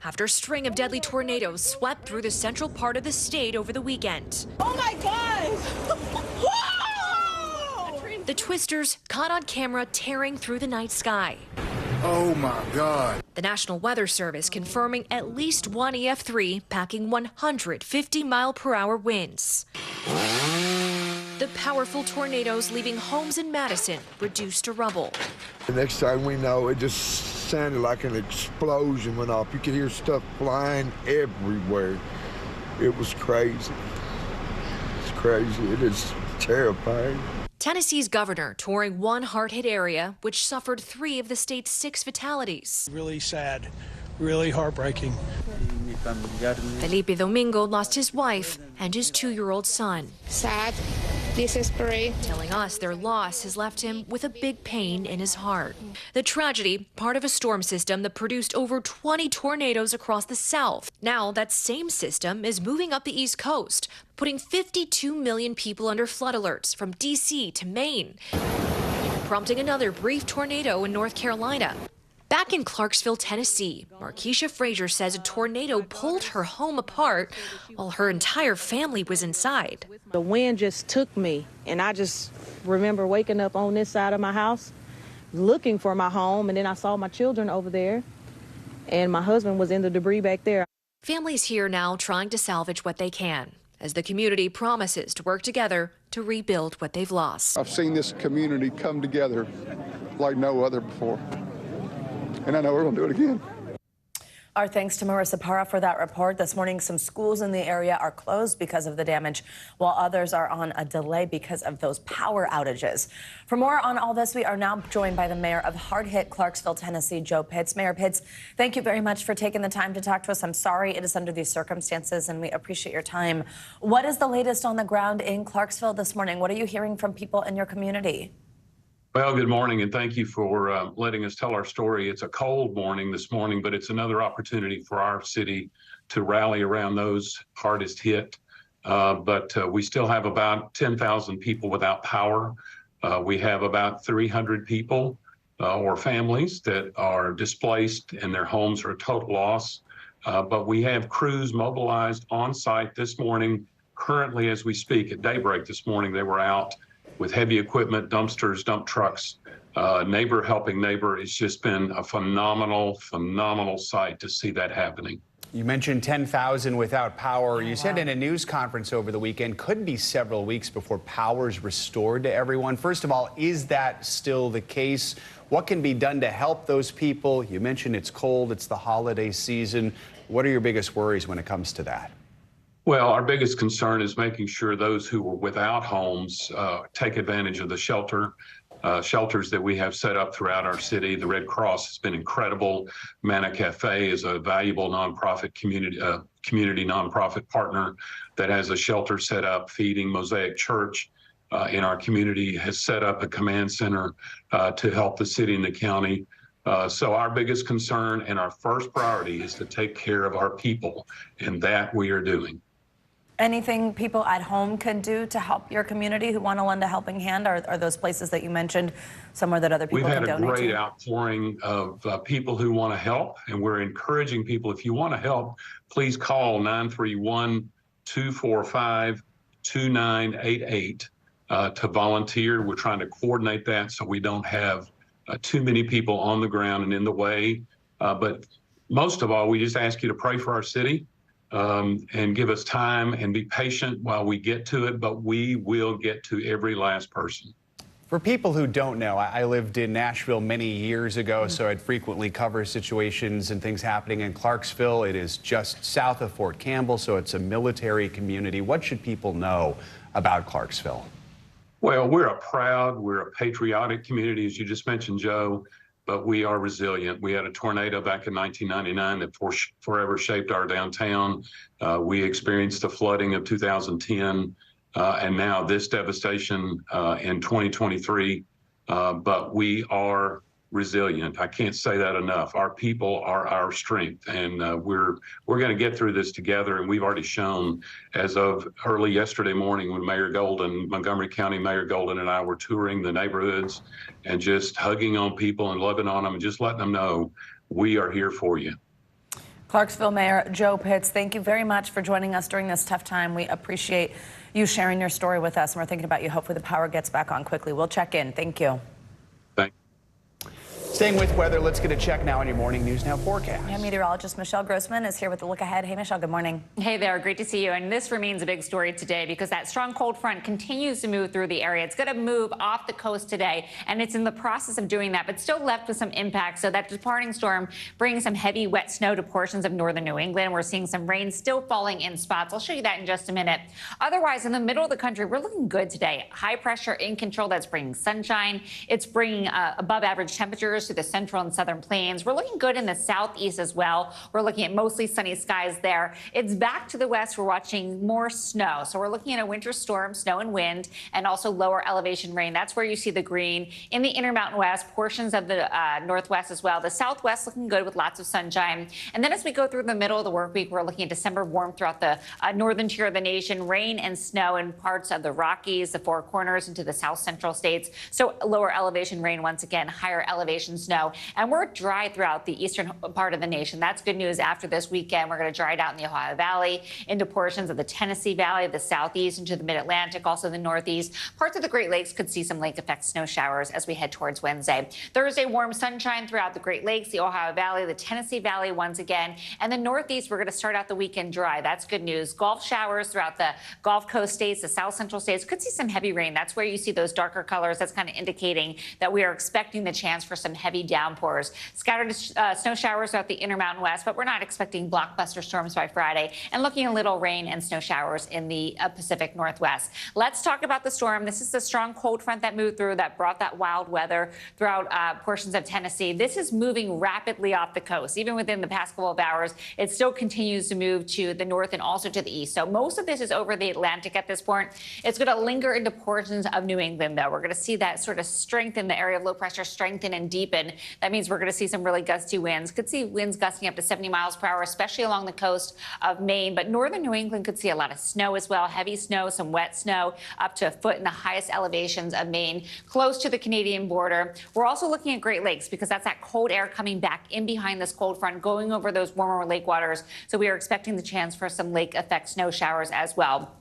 after a string of deadly tornadoes swept through the central part of the state over the weekend. Oh my God! The twisters caught on camera tearing through the night sky. Oh my God. The National Weather Service confirming at least one EF3 packing 150-mile-per-hour winds. The powerful tornadoes leaving homes in Madison reduced to rubble. The next time we know, it just sounded like an explosion went off. You could hear stuff flying everywhere. It was crazy. It's crazy. It is terrifying. Tennessee's governor touring one hard-hit area, which suffered 3 of the state's 6 fatalities. Really sad, really heartbreaking. Felipe Domingo lost his wife and his 2-year-old son. Sad, desperate. Telling us their loss has left him with a big pain in his heart. The tragedy, part of a storm system that produced over 20 tornadoes across the South. Now that same system is moving up the East Coast, putting 52 million people under flood alerts from D.C. to Maine, prompting another brief tornado in North Carolina. Back in Clarksville, Tennessee, Markeisha Frazier says a tornado pulled her home apart while her entire family was inside. The wind just took me, and I just remember waking up on this side of my house, looking for my home, and then I saw my children over there, and my husband was in the debris back there. Families here now trying to salvage what they can, as the community promises to work together to rebuild what they've lost. I've seen this community come together like no other before. And I know we're going to do it again. Our thanks to Marissa Parra for that report. This morning, some schools in the area are closed because of the damage, while others are on a delay because of those power outages. For more on all this, we are now joined by the mayor of hard-hit Clarksville, Tennessee, Joe Pitts. Mayor Pitts, thank you very much for taking the time to talk to us. I'm sorry it is under these circumstances, and we appreciate your time. What is the latest on the ground in Clarksville this morning? What are you hearing from people in your community? Well, good morning, and thank you for letting us tell our story. It's a cold morning this morning, but it's another opportunity for our city to rally around those hardest hit. But we still have about 10,000 people without power. We have about 300 people or families that are displaced and their homes are a total loss. But we have crews mobilized on site this morning. Currently, as we speak, at daybreak this morning, they were out with heavy equipment, dumpsters, dump trucks, neighbor helping neighbor. It's just been a phenomenal sight to see that happening. You mentioned 10,000 without power. You said in a news conference over the weekend, could be several weeks before power is restored to everyone. First of all, is that still the case? What can be done to help those people? You mentioned it's cold, it's the holiday season. What are your biggest worries when it comes to that? Well, our biggest concern is making sure those who are without homes take advantage of the shelters that we have set up throughout our city. The Red Cross has been incredible. Manna Cafe is a valuable nonprofit community nonprofit partner that has a shelter set up. Feeding Mosaic Church in our community has set up a command center to help the city and the county. So our biggest concern and our first priority is to take care of our people, and that we are doing. Anything people at home can do to help your community who want to lend a helping hand? Are those places that you mentioned somewhere that other people can donate to? We've had a great outpouring of people who want to help, and we're encouraging people, if you want to help, please call 931-245-2988 to volunteer. We're trying to coordinate that so we don't have too many people on the ground and in the way. But most of all, we just ask you to pray for our city. And give us time and be patient while we get to it, but we will get to every last person. For people who don't know, I lived in Nashville many years ago, so I'd frequently cover situations and things happening in Clarksville. It is just south of Fort Campbell, so it's a military community. What should people know about Clarksville? Well, we're a patriotic community, as you just mentioned, Joe. But we are resilient. We had a tornado back in 1999 that forever shaped our downtown. We experienced the flooding of 2010, and now this devastation in 2023. But we are resilient. I can't say that enough. Our people are our strength, and we're going to get through this together. And we've already shown, as of early yesterday morning, when Montgomery County Mayor Golden and I were touring the neighborhoods and just hugging on people and loving on them and just letting them know we are here for you. Clarksville Mayor Joe Pitts, thank you very much for joining us during this tough time. We appreciate you sharing your story with us, and we're thinking about you. Hopefully the power gets back on quickly. We'll check in. Thank you. Staying with weather, let's get a check now on your Morning News Now forecast. Yeah, meteorologist Michelle Grossman is here with the look ahead. Hey, Michelle, good morning. Hey there, great to see you. And this remains a big story today because that strong cold front continues to move through the area. It's going to move off the coast today, and it's in the process of doing that, but still left with some impact. So that departing storm brings some heavy, wet snow to portions of northern New England. We're seeing some rain still falling in spots. I'll show you that in just a minute. Otherwise, in the middle of the country, we're looking good today. High pressure in control. That's bringing sunshine. It's bringing above average temperatures to the central and southern plains. We're looking good in the southeast as well. We're looking at mostly sunny skies there. It's back to the west. We're watching more snow. So we're looking at a winter storm, snow and wind, and also lower elevation rain. That's where you see the green. In the Intermountain West, portions of the northwest as well. The southwest looking good with lots of sunshine. And then as we go through the middle of the work week, we're looking at December warm throughout the northern tier of the nation, rain and snow in parts of the Rockies, the Four Corners, into the south central states. So lower elevation rain once again, higher elevation snow. And we're dry throughout the eastern part of the nation. That's good news. After this weekend, we're going to dry it out in the Ohio Valley, into portions of the Tennessee Valley, the southeast, into the mid-Atlantic, also the northeast. Parts of the Great Lakes could see some lake effect snow showers as we head towards Wednesday. Thursday, warm sunshine throughout the Great Lakes, the Ohio Valley, the Tennessee Valley once again. And the northeast, we're going to start out the weekend dry. That's good news. Gulf showers throughout the Gulf Coast states, the south central states. Could see some heavy rain. That's where you see those darker colors. That's kind of indicating that we are expecting the chance for some heavy downpours. Scattered snow showers throughout the Intermountain West, but we're not expecting blockbuster storms by Friday. And looking at little rain and snow showers in the Pacific Northwest. Let's talk about the storm. This is the strong cold front that moved through that brought that wild weather throughout portions of Tennessee. This is moving rapidly off the coast. Even within the past couple of hours, it still continues to move to the north and also to the east. So most of this is over the Atlantic at this point. It's going to linger into portions of New England, though. We're going to see that sort of strengthen, the area of low pressure strengthen and deepen. That means we're going to see some really gusty winds. Could see winds gusting up to 70 miles per hour, especially along the coast of Maine. But northern New England could see a lot of snow as well, heavy snow, some wet snow, up to a foot in the highest elevations of Maine, close to the Canadian border. We're also looking at Great Lakes because that's that cold air coming back in behind this cold front, going over those warmer lake waters. So we are expecting the chance for some lake effect snow showers as well.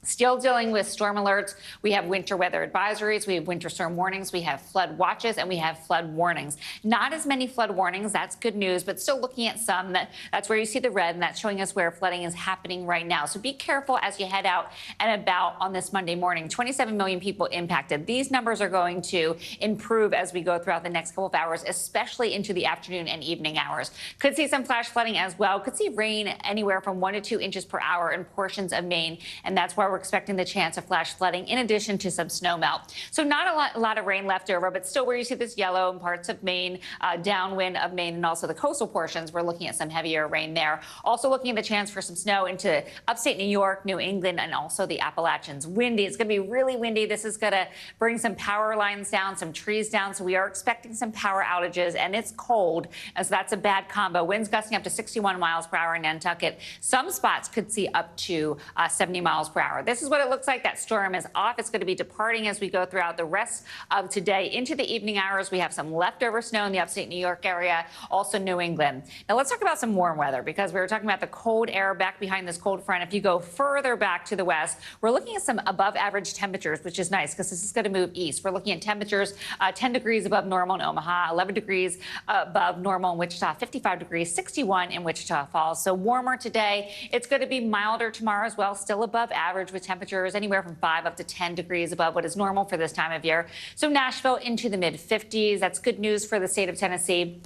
Still dealing with storm alerts. We have winter weather advisories, we have winter storm warnings, we have flood watches, and we have flood warnings. Not as many flood warnings, that's good news, but still looking at some. That's where you see the red, and that's showing us where flooding is happening right now. So be careful as you head out and about on this Monday morning. 27 million people impacted. These numbers are going to improve as we go throughout the next couple of hours, especially into the afternoon and evening hours. Could see some flash flooding as well. Could see rain anywhere from 1 to 2 inches per hour in portions of Maine, and that's why we're expecting the chance of flash flooding in addition to some snow melt. So not a lot of rain left over, but still where you see this yellow in parts of Maine, downwind of Maine, and also the coastal portions, we're looking at some heavier rain there. Also looking at the chance for some snow into upstate New York, New England, and also the Appalachians. Windy. It's going to be really windy. This is going to bring some power lines down, some trees down. So we are expecting some power outages, and it's cold, as that's a bad combo. Winds gusting up to 61 miles per hour in Nantucket. Some spots could see up to 70 miles per hour. This is what it looks like. That storm is off. It's going to be departing as we go throughout the rest of today into the evening hours. We have some leftover snow in the upstate New York area, also New England. Now let's talk about some warm weather, because we were talking about the cold air back behind this cold front. If you go further back to the west, we're looking at some above average temperatures, which is nice because this is going to move east. We're looking at temperatures 10 degrees above normal in Omaha, 11 degrees above normal in Wichita, 55 degrees, 61 in Wichita Falls. So warmer today. It's going to be milder tomorrow as well, still above average with temperatures anywhere from 5 up to 10 degrees above what is normal for this time of year. So Nashville into the mid 50s. That's good news for the state of Tennessee.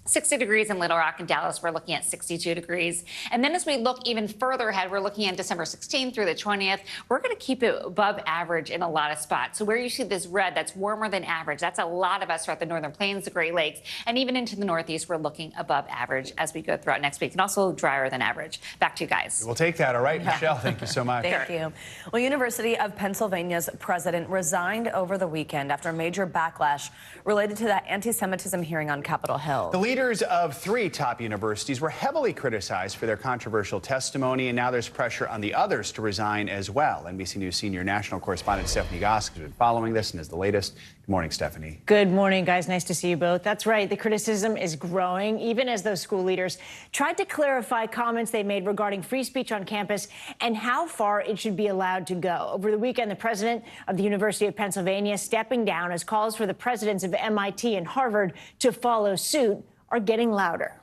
60 degrees in Little Rock and Dallas. We're looking at 62 degrees. And then as we look even further ahead, we're looking at December 16th through the 20th. We're going to keep it above average in a lot of spots. So where you see this red, that's warmer than average. That's a lot of us throughout the Northern Plains, the Great Lakes, and even into the Northeast, we're looking above average as we go throughout next week, and also drier than average. Back to you guys. We'll take that. All right, Michelle, thank you so much. Thank you. Well, University of Pennsylvania's president resigned over the weekend after a major backlash related to that anti-Semitism hearing on Capitol Hill. The leaders of 3 top universities were heavily criticized for their controversial testimony, and now there's pressure on the others to resign as well. NBC News senior national correspondent Stephanie Gosk has been following this and is the latest. Good morning, Stephanie. Good morning, guys. Nice to see you both. That's right. The criticism is growing, even as those school leaders tried to clarify comments they made regarding free speech on campus and how far it should be allowed to go. Over the weekend, the president of the University of Pennsylvania stepping down as calls for the presidents of MIT and Harvard to follow suit are getting louder.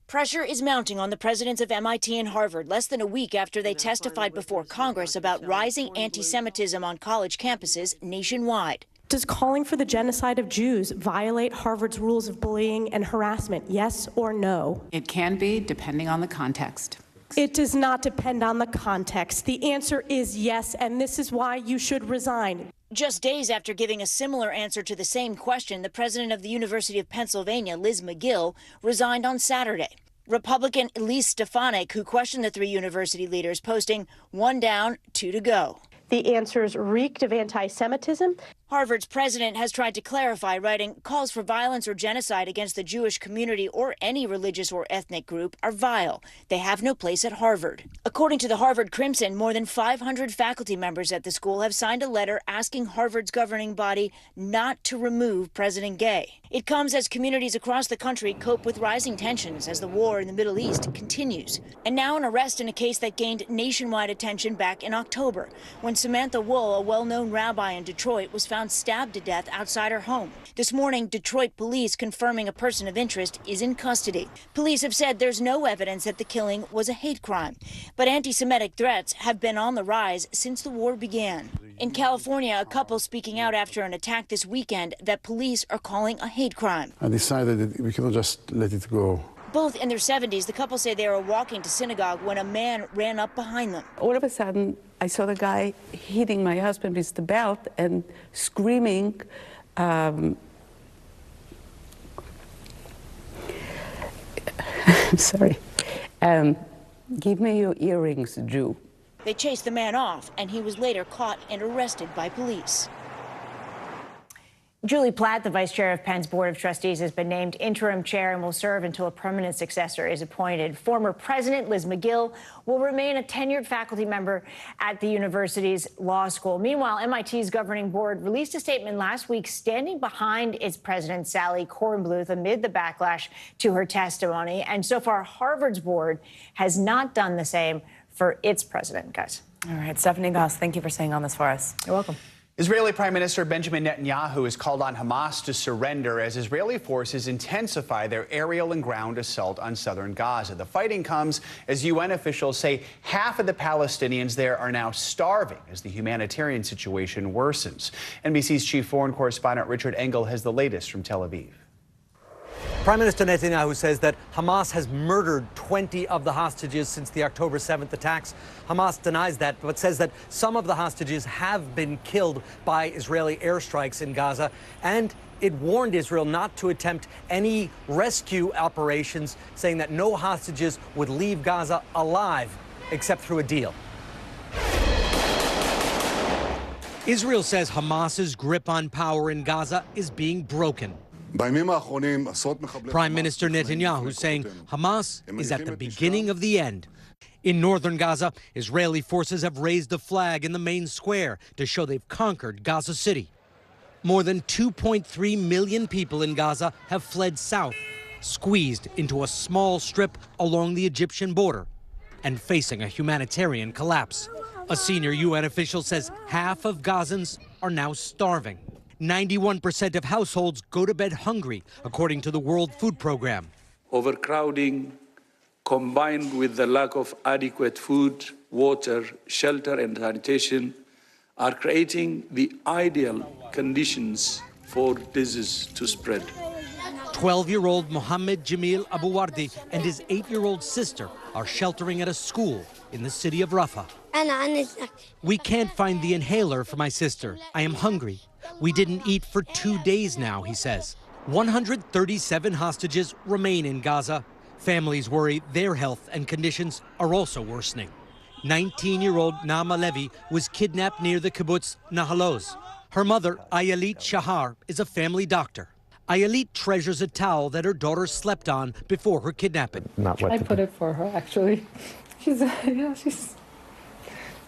Pressure is mounting on the presidents of MIT and Harvard less than a week after they testified before Congress about rising anti-Semitism on college campuses nationwide. Does calling for the genocide of Jews violate Harvard's rules of bullying and harassment? Yes or no? It can be, depending on the context. It does not depend on the context. The answer is yes, and this is why you should resign. Just days after giving a similar answer to the same question, the president of the University of Pennsylvania, Liz McGill, resigned on Saturday. Republican Elise Stefanik, who questioned the 3 university leaders, posting 1 down, 2 to go. The answers reeked of anti-Semitism. Harvard's president has tried to clarify, writing, calls for violence or genocide against the Jewish community or any religious or ethnic group are vile. They have no place at Harvard. According to the Harvard Crimson, more than 500 faculty members at the school have signed a letter asking Harvard's governing body not to remove President Gay. It comes as communities across the country cope with rising tensions as the war in the Middle East continues. And now an arrest in a case that gained nationwide attention back in October, when Samantha Wool, a well-known rabbi in Detroit, was found stabbed to death outside her home. This morning, Detroit police confirming a person of interest is in custody. Police have said there's no evidence that the killing was a hate crime, but anti-Semitic threats have been on the rise since the war began. In California, a couple speaking out after an attack this weekend that police are calling a hate crime. I decided that we cannot just let it go. Both in their 70s, the couple say they were walking to synagogue when a man ran up behind them. All of a sudden, I saw the guy hitting my husband with the belt and screaming, sorry, give me your earrings, Jew. They chased the man off, and he was later caught and arrested by police. Julie Platt, the vice chair of Penn's Board of Trustees, has been named interim chair and will serve until a permanent successor is appointed. Former president Liz McGill will remain a tenured faculty member at the university's law school. Meanwhile, MIT's governing board released a statement last week standing behind its president, Sally Kornbluth, amid the backlash to her testimony. And so far, Harvard's board has not done the same for its president, guys. All right, Stephanie Goss, thank you for staying on this for us. You're welcome. Israeli Prime Minister Benjamin Netanyahu has called on Hamas to surrender as Israeli forces intensify their aerial and ground assault on southern Gaza. The fighting comes as UN officials say half of the Palestinians there are now starving as the humanitarian situation worsens. NBC's chief foreign correspondent Richard Engel has the latest from Tel Aviv. Prime Minister Netanyahu says that Hamas has murdered 20 of the hostages since the October 7th attacks. Hamas denies that, but says that some of the hostages have been killed by Israeli airstrikes in Gaza, and it warned Israel not to attempt any rescue operations, saying that no hostages would leave Gaza alive except through a deal. Israel says Hamas's grip on power in Gaza is being broken. Prime Minister Netanyahu saying Hamas is at the beginning of the end. In northern Gaza, Israeli forces have raised a flag in the main square to show they've conquered Gaza City. More than 2.3 million people in Gaza have fled south, squeezed into a small strip along the Egyptian border and facing a humanitarian collapse. A senior UN official says half of Gazans are now starving. 91% of households go to bed hungry, according to the World Food Program. Overcrowding, combined with the lack of adequate food, water, shelter, and sanitation, are creating the ideal conditions for disease to spread. 12-year-old Mohammed Jamil Abuwardi and his 8-year-old sister are sheltering at a school in the city of Rafah. We can't find the inhaler for my sister. I am hungry. We didn't eat for 2 days now, he says. 137 hostages remain in Gaza. Families worry their health and conditions are also worsening. 19-year-old Naama Levy was kidnapped near the kibbutz Nahaloz. Her mother, Ayelit Shahar, is a family doctor. Ayelit treasures a towel that her daughter slept on before her kidnapping. I put it for her, actually. She's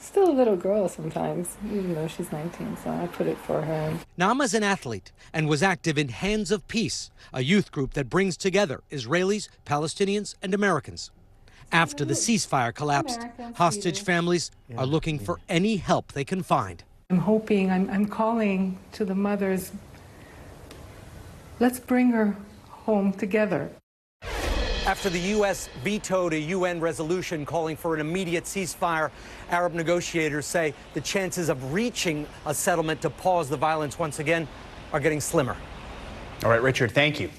still a little girl sometimes, even though she's 19, so I put it for her. Naama's an athlete and was active in Hands of Peace, a youth group that brings together Israelis, Palestinians, and Americans. After the ceasefire collapsed, hostage families are looking for any help they can find. I'm hoping, I'm calling to the mothers, let's bring her home together. After the U.S. vetoed a UN resolution calling for an immediate ceasefire, Arab negotiators say the chances of reaching a settlement to pause the violence once again are getting slimmer. All right, Richard, thank you.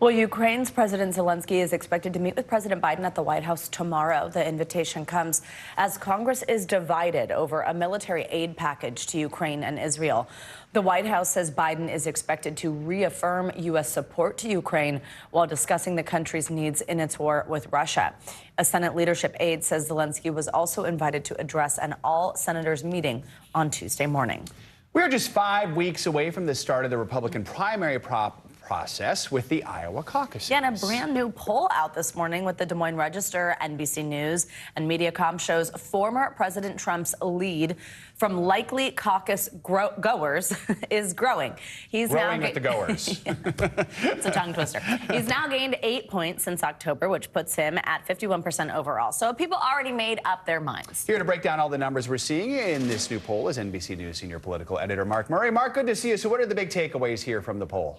Well, Ukraine's President Zelensky is expected to meet with President Biden at the White House tomorrow. The invitation comes as Congress is divided over a military aid package to Ukraine and Israel. The White House says Biden is expected to reaffirm U.S. support to Ukraine while discussing the country's needs in its war with Russia. A Senate leadership aide says Zelensky was also invited to address an all-senators meeting on Tuesday morning. We're just 5 weeks away from the start of the Republican primary process with the Iowa caucuses. Yeah, and a brand new poll out this morning with the Des Moines Register, NBC News, and Mediacom shows former President Trump's lead from likely caucus goers is growing. He's growing now with the goers. It's a tongue twister. He's now gained 8 points since October, which puts him at 51% overall. So people already made up their minds. Here to break down all the numbers we're seeing in this new poll is NBC News senior political editor Mark Murray. Mark, good to see you. So what are the big takeaways here from the poll?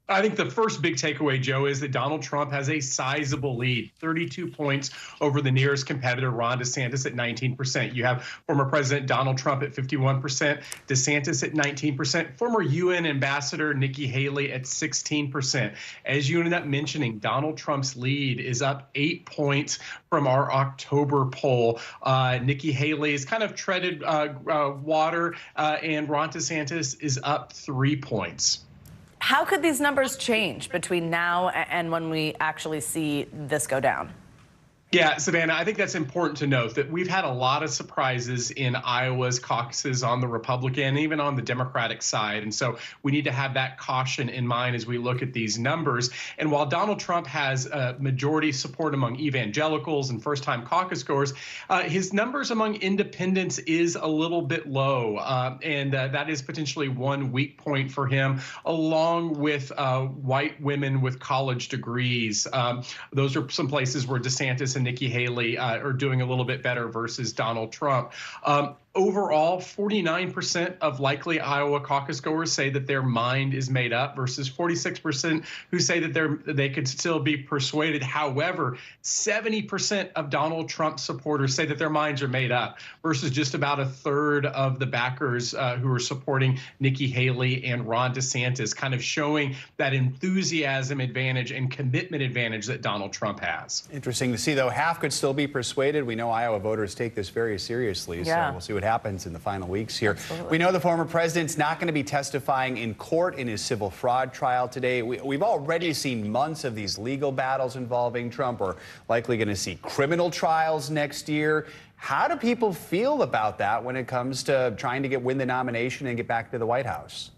I think the first big takeaway, Joe, is that Donald Trump has a sizable lead, 32 points over the nearest competitor, Ron DeSantis, at 19%. You have former President Donald Trump at 51%, DeSantis at 19%, former UN Ambassador Nikki Haley at 16%. As you ended up mentioning, Donald Trump's lead is up 8 points from our October poll. Nikki Haley has kind of treaded water, and Ron DeSantis is up 3 points. How could these numbers change between now and when we actually see this go down? Yeah, Savannah, I think that's important to note that we've had a lot of surprises in Iowa's caucuses on the Republican and even on the Democratic side. And so we need to have that caution in mind as we look at these numbers. And while Donald Trump has majority support among evangelicals and first-time caucus goers, his numbers among independents is a little bit low. And that is potentially one weak point for him, along with white women with college degrees. Those are some places where DeSantis and and Nikki Haley are doing a little bit better versus Donald Trump. Overall, 49% of likely Iowa caucus goers say that their mind is made up versus 46% who say that they could still be persuaded. However, 70% of Donald Trump supporters say that their minds are made up versus just about a third of the backers who are supporting Nikki Haley and Ron DeSantis, kind of showing that enthusiasm advantage and commitment advantage that Donald Trump has. Interesting to see, though. Half could still be persuaded. We know Iowa voters take this very seriously, so we'll see what happens in the final weeks here. Absolutely. We know the former president's not going to be testifying in court in his civil fraud trial today. We've already seen months of these legal battles involving Trump. We're likely going to see criminal trials next year. How do people feel about that when it comes to trying to win the nomination and get back to the White House?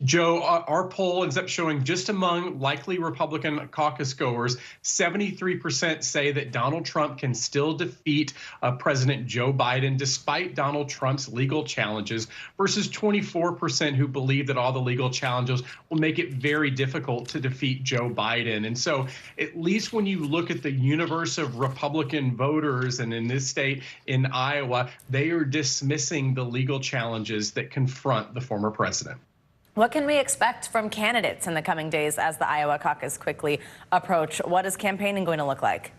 Joe, our poll ends up showing just among likely Republican caucus goers, 73% say that Donald Trump can still defeat President Joe Biden despite Donald Trump's legal challenges versus 24% who believe that all the legal challenges will make it very difficult to defeat Joe Biden. And so at least when you look at the universe of Republican voters, and in this state in Iowa, they are dismissing the legal challenges that confront the former president. What can we expect from candidates in the coming days as the Iowa caucus quickly approach? What is campaigning going to look like?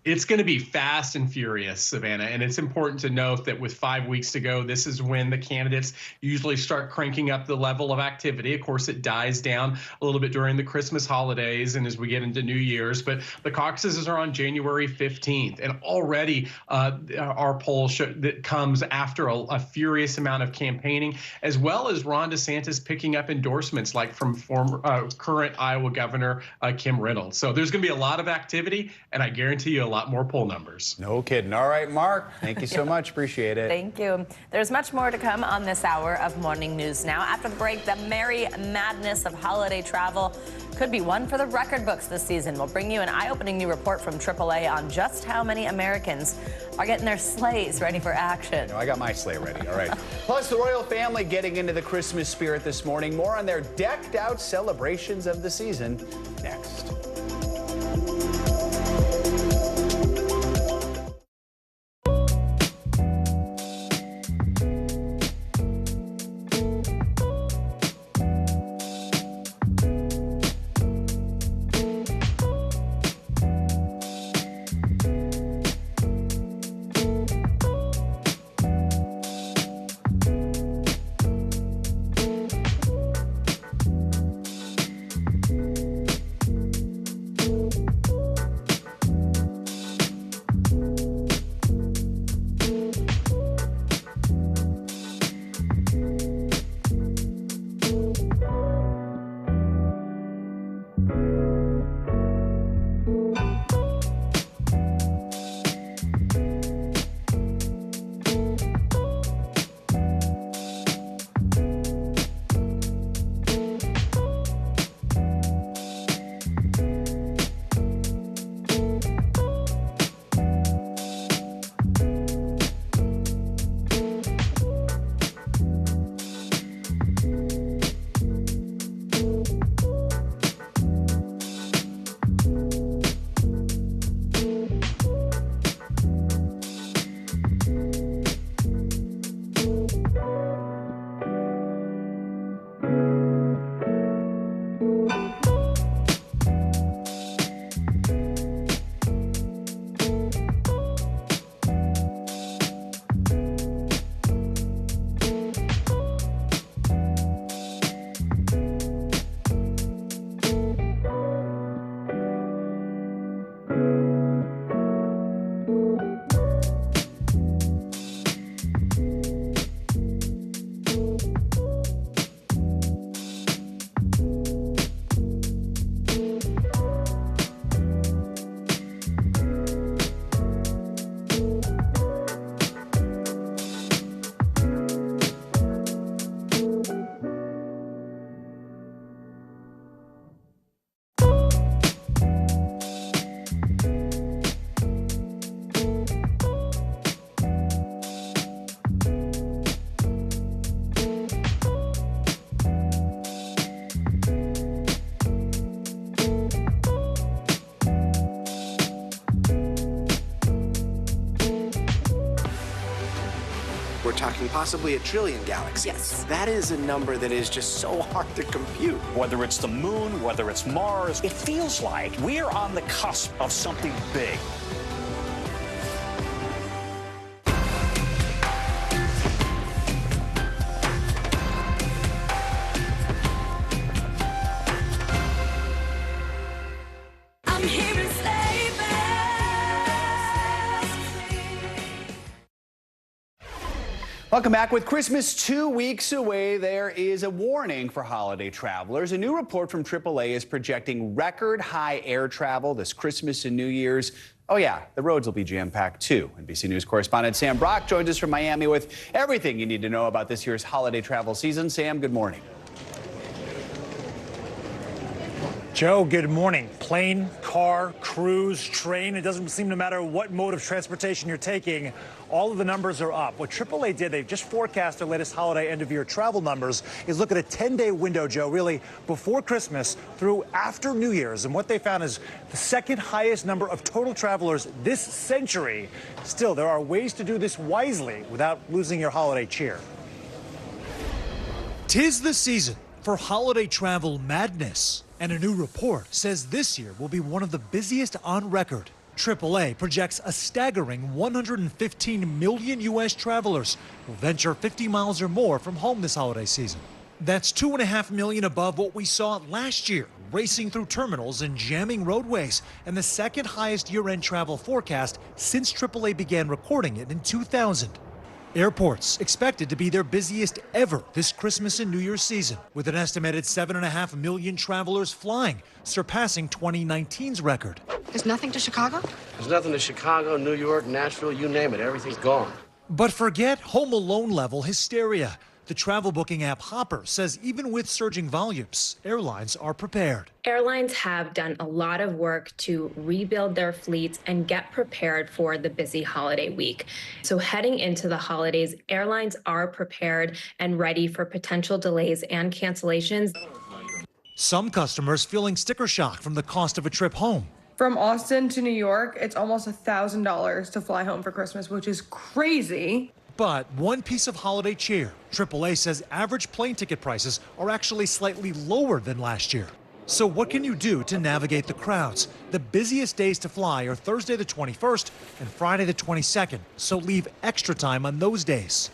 It's going to be fast and furious, Savannah, and it's important to note that with 5 weeks to go, this is when the candidates usually start cranking up the level of activity. Of course, it dies down a little bit during the Christmas holidays and as we get into New Year's, but the caucuses are on January 15th, and already our poll that comes after a furious amount of campaigning, as well as Ron DeSantis picking up endorsements like from current Iowa Governor Kim Reynolds. So there's going to be a lot of activity, and I guarantee you a lot more poll numbers. No kidding. All right, Mark, thank you so much. Appreciate it. Thank you. There's much more to come on this hour of Morning News Now. After the break, the merry madness of holiday travel could be one for the record books this season. We'll bring you an eye-opening new report from AAA on just how many Americans are getting their sleighs ready for action. I got my sleigh ready. All right. Plus, the royal family getting into the Christmas spirit this morning. More on their decked-out celebrations of the season next. talking possibly a trillion galaxies. Yes. That is a number that is just so hard to compute. Whether it's the moon, whether it's Mars, it feels like we're on the cusp of something big. Welcome back. With Christmas 2 weeks away, there is a warning for holiday travelers. A new report from AAA is projecting record high air travel this Christmas and New Year's. Oh yeah, the roads will be jam-packed too. NBC News correspondent Sam Brock joins us from Miami with everything you need to know about this year's holiday travel season. Sam, good morning. Joe, good morning. Plane, car, cruise, train, it doesn't seem to matter what mode of transportation you're taking, all of the numbers are up. What AAA did, they've just forecast their latest holiday end-of-year travel numbers, is look at a 10-day window, Joe, really before Christmas through after New Year's. And what they found is the second highest number of total travelers this century. Still, there are ways to do this wisely without losing your holiday cheer. 'Tis the season for holiday travel madness. And a new report says this year will be one of the busiest on record. AAA projects a staggering 115 million U.S. travelers will venture 50 miles or more from home this holiday season. That's 2.5 million above what we saw last year, racing through terminals and jamming roadways, and the second highest year-end travel forecast since AAA began recording it in 2000. Airports expected to be their busiest ever this Christmas and New Year's season, with an estimated 7.5 million travelers flying, surpassing 2019's record. There's nothing to Chicago? There's nothing to Chicago, New York, Nashville, you name it. Everything's gone. But forget Home Alone level hysteria. The travel booking app Hopper says even with surging volumes, airlines are prepared. Airlines have done a lot of work to rebuild their fleets and get prepared for the busy holiday week. So heading into the holidays, airlines are prepared and ready for potential delays and cancellations. Some customers feeling sticker shock from the cost of a trip home. From Austin to New York, it's almost $1,000 to fly home for Christmas, which is crazy. But one piece of holiday cheer. AAA says average plane ticket prices are actually slightly lower than last year. So what can you do to navigate the crowds? The busiest days to fly are Thursday the 21st and Friday the 22nd, so leave extra time on those days.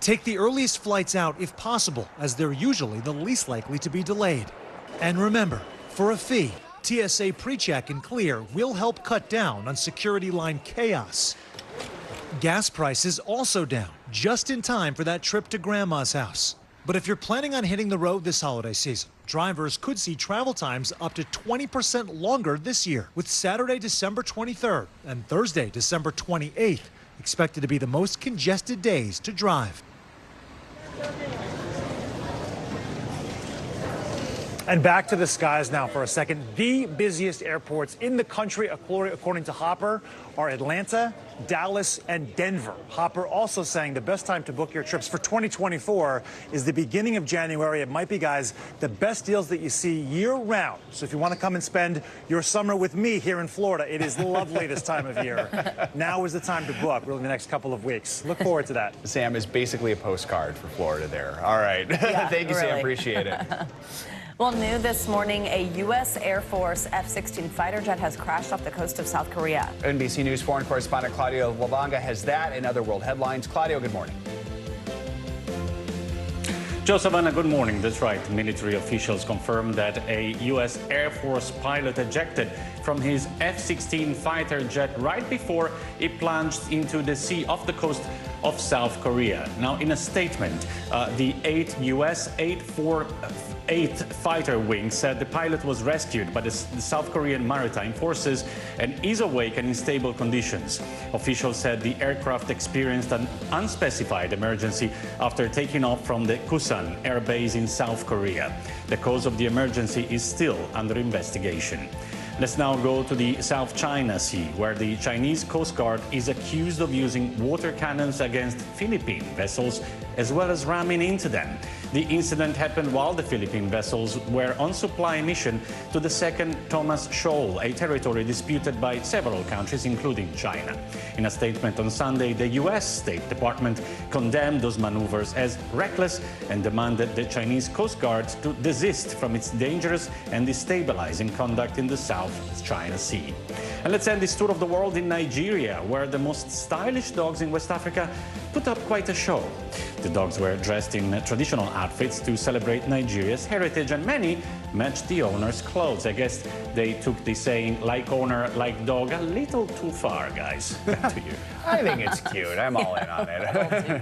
Take the earliest flights out if possible, as they're usually the least likely to be delayed. And remember, for a fee, TSA PreCheck and Clear will help cut down on security line chaos. Gas prices also down, just in time for that trip to Grandma's house. But if you're planning on hitting the road this holiday season, drivers could see travel times up to 20% longer this year, with Saturday, December 23rd and Thursday, December 28th expected to be the most congested days to drive. And back to the skies now for a second. The busiest airports in the country, according to Hopper, are Atlanta, Dallas, and Denver. Hopper also saying the best time to book your trips for 2024 is the beginning of January. It might be, guys, the best deals that you see year-round. So if you want to come and spend your summer with me here in Florida, it is lovely this time of year. Now is the time to book, really, the next couple of weeks. Look forward to that. Sam is basically a postcard for Florida there. All right. Yeah, Thank you, really. Sam. Appreciate it. Well, new this morning, a U.S. Air Force F-16 fighter jet has crashed off the coast of South Korea. NBC News foreign correspondent Claudio Lavanga has that and other world headlines. Claudio, good morning. Joe Savannah, good morning. That's right. Military officials confirmed that a U.S. Air Force pilot ejected from his F-16 fighter jet right before it plunged into the sea off the coast of South Korea. Now, in a statement, the U.S. 848th Fighter Wing said the pilot was rescued by the South Korean Maritime Forces and is awake and in stable conditions. Officials said the aircraft experienced an unspecified emergency after taking off from the Kusan Air Base in South Korea. The cause of the emergency is still under investigation. Let's now go to the South China Sea, where the Chinese Coast Guard is accused of using water cannons against Philippine vessels, as well as ramming into them. The incident happened while the Philippine vessels were on supply mission to the second Thomas Shoal, a territory disputed by several countries, including China. In a statement on Sunday, the U.S. State Department condemned those maneuvers as reckless and demanded the Chinese Coast Guard to desist from its dangerous and destabilizing conduct in the South China Sea. And let's end this tour of the world in Nigeria, where the most stylish dogs in West Africa put up quite a show. The dogs were dressed in traditional outfits to celebrate Nigeria's heritage, and many matched the owner's clothes. I guess they took the saying, like owner, like dog, a little too far, guys. Back to you. I think it's cute. I'm all in on it.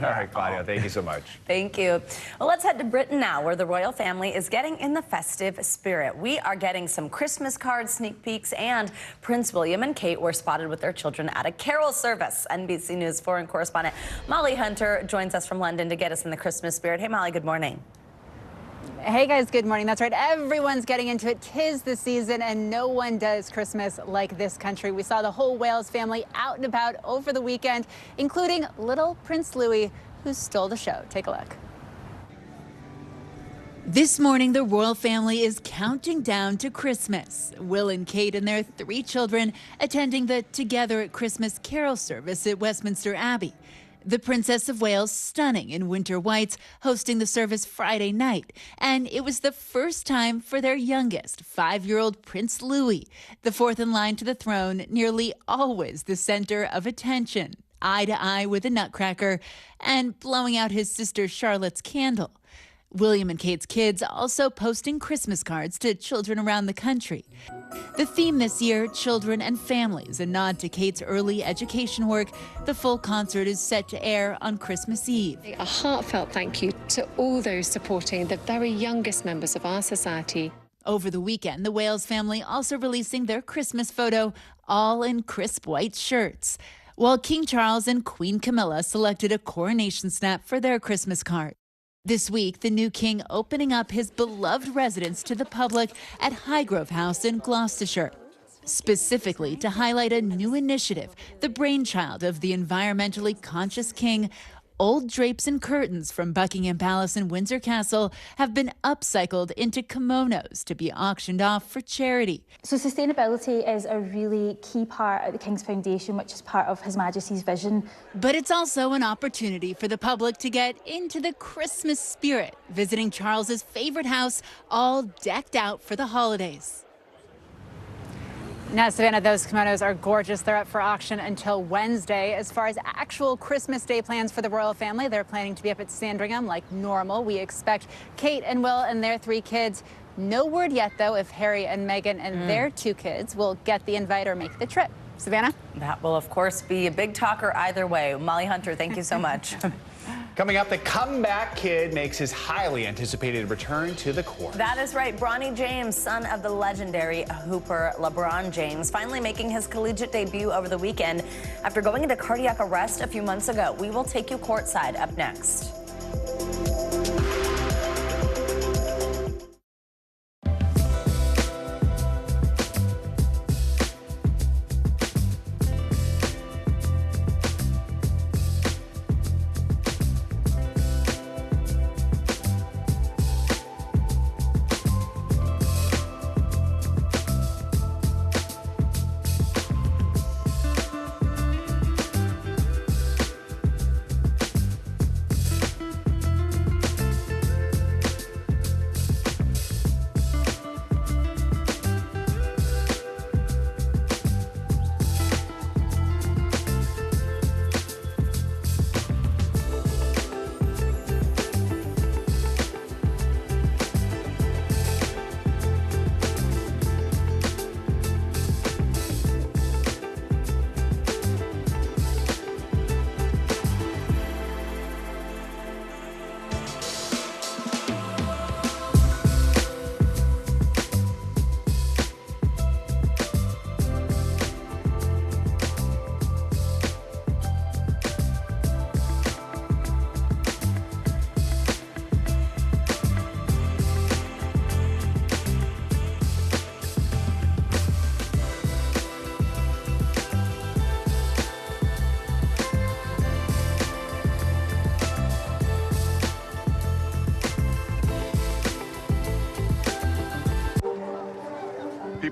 All right, Claudia, thank you so much. Thank you. Well, let's head to Britain now, where the royal family is getting in the festive spirit. We are getting some Christmas cards, sneak peeks, and Prince William and Kate were spotted with their children at a carol service. NBC News foreign correspondent Molly Hunter joins us from London to get us in the Christmas spirit. Hey, Molly, good morning. Hey guys, good morning. That's right. Everyone's getting into it. 'Tis the season, and no one does Christmas like this country. We saw the whole Wales family out and about over the weekend, including little Prince Louis, who stole the show. Take a look. This morning, the royal family is counting down to Christmas. Will and Kate and their 3 children attending the Together at Christmas carol service at Westminster Abbey. The Princess of Wales, stunning in winter whites, hosting the service Friday night. And it was the first time for their youngest, 5-year-old Prince Louis, the fourth in line to the throne, nearly always the center of attention, eye to eye with a nutcracker and blowing out his sister Charlotte's candle. William and Kate's kids also posting Christmas cards to children around the country. The theme this year, Children and Families, a nod to Kate's early education work. The full concert is set to air on Christmas Eve. A heartfelt thank you to all those supporting the very youngest members of our society. Over the weekend, the Wales family also releasing their Christmas photo, all in crisp white shirts, while King Charles and Queen Camilla selected a coronation snap for their Christmas card. This week, the new king opening up his beloved residence to the public at Highgrove House in Gloucestershire, specifically to highlight a new initiative, the brainchild of the environmentally conscious king. Old drapes and curtains from Buckingham Palace and Windsor Castle have been upcycled into kimonos to be auctioned off for charity. So sustainability is a really key part of the King's Foundation, which is part of His Majesty's vision. But it's also an opportunity for the public to get into the Christmas spirit, visiting Charles's favorite house, all decked out for the holidays. Now, Savannah, those kimonos are gorgeous. They're up for auction until Wednesday. As far as actual Christmas Day plans for the royal family, they're planning to be up at Sandringham like normal. We expect Kate and Will and their 3 kids. No word yet, though, if Harry and Meghan and their 2 kids will get the invite or make the trip. Savannah? That will, of course, be a big talker either way. Molly Hunter, thank you so much. Coming up, the comeback kid makes his highly anticipated return to the court. That is right. Bronny James, son of the legendary hooper LeBron James, finally making his collegiate debut over the weekend after going into cardiac arrest a few months ago. We will take you courtside up next.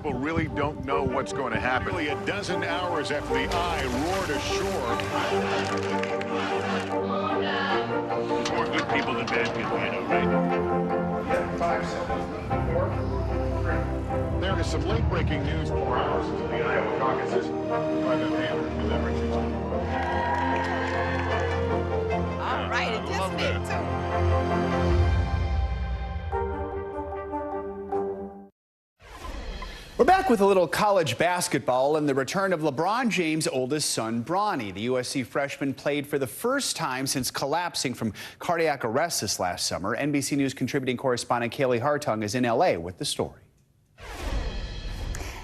people really don't know what's going to happen. Nearly a dozen hours after the eye roared ashore. More good people than bad people, you know, right? 5 seconds. 4, 3. There is some late-breaking news 4 hours into the Iowa caucuses by the Hammer deliberative. All right, it just made too. We're back with a little college basketball and the return of LeBron James' oldest son, Bronny. The USC freshman played for the first time since collapsing from cardiac arrest this last summer. NBC News contributing correspondent Kaylee Hartung is in L.A. with the story.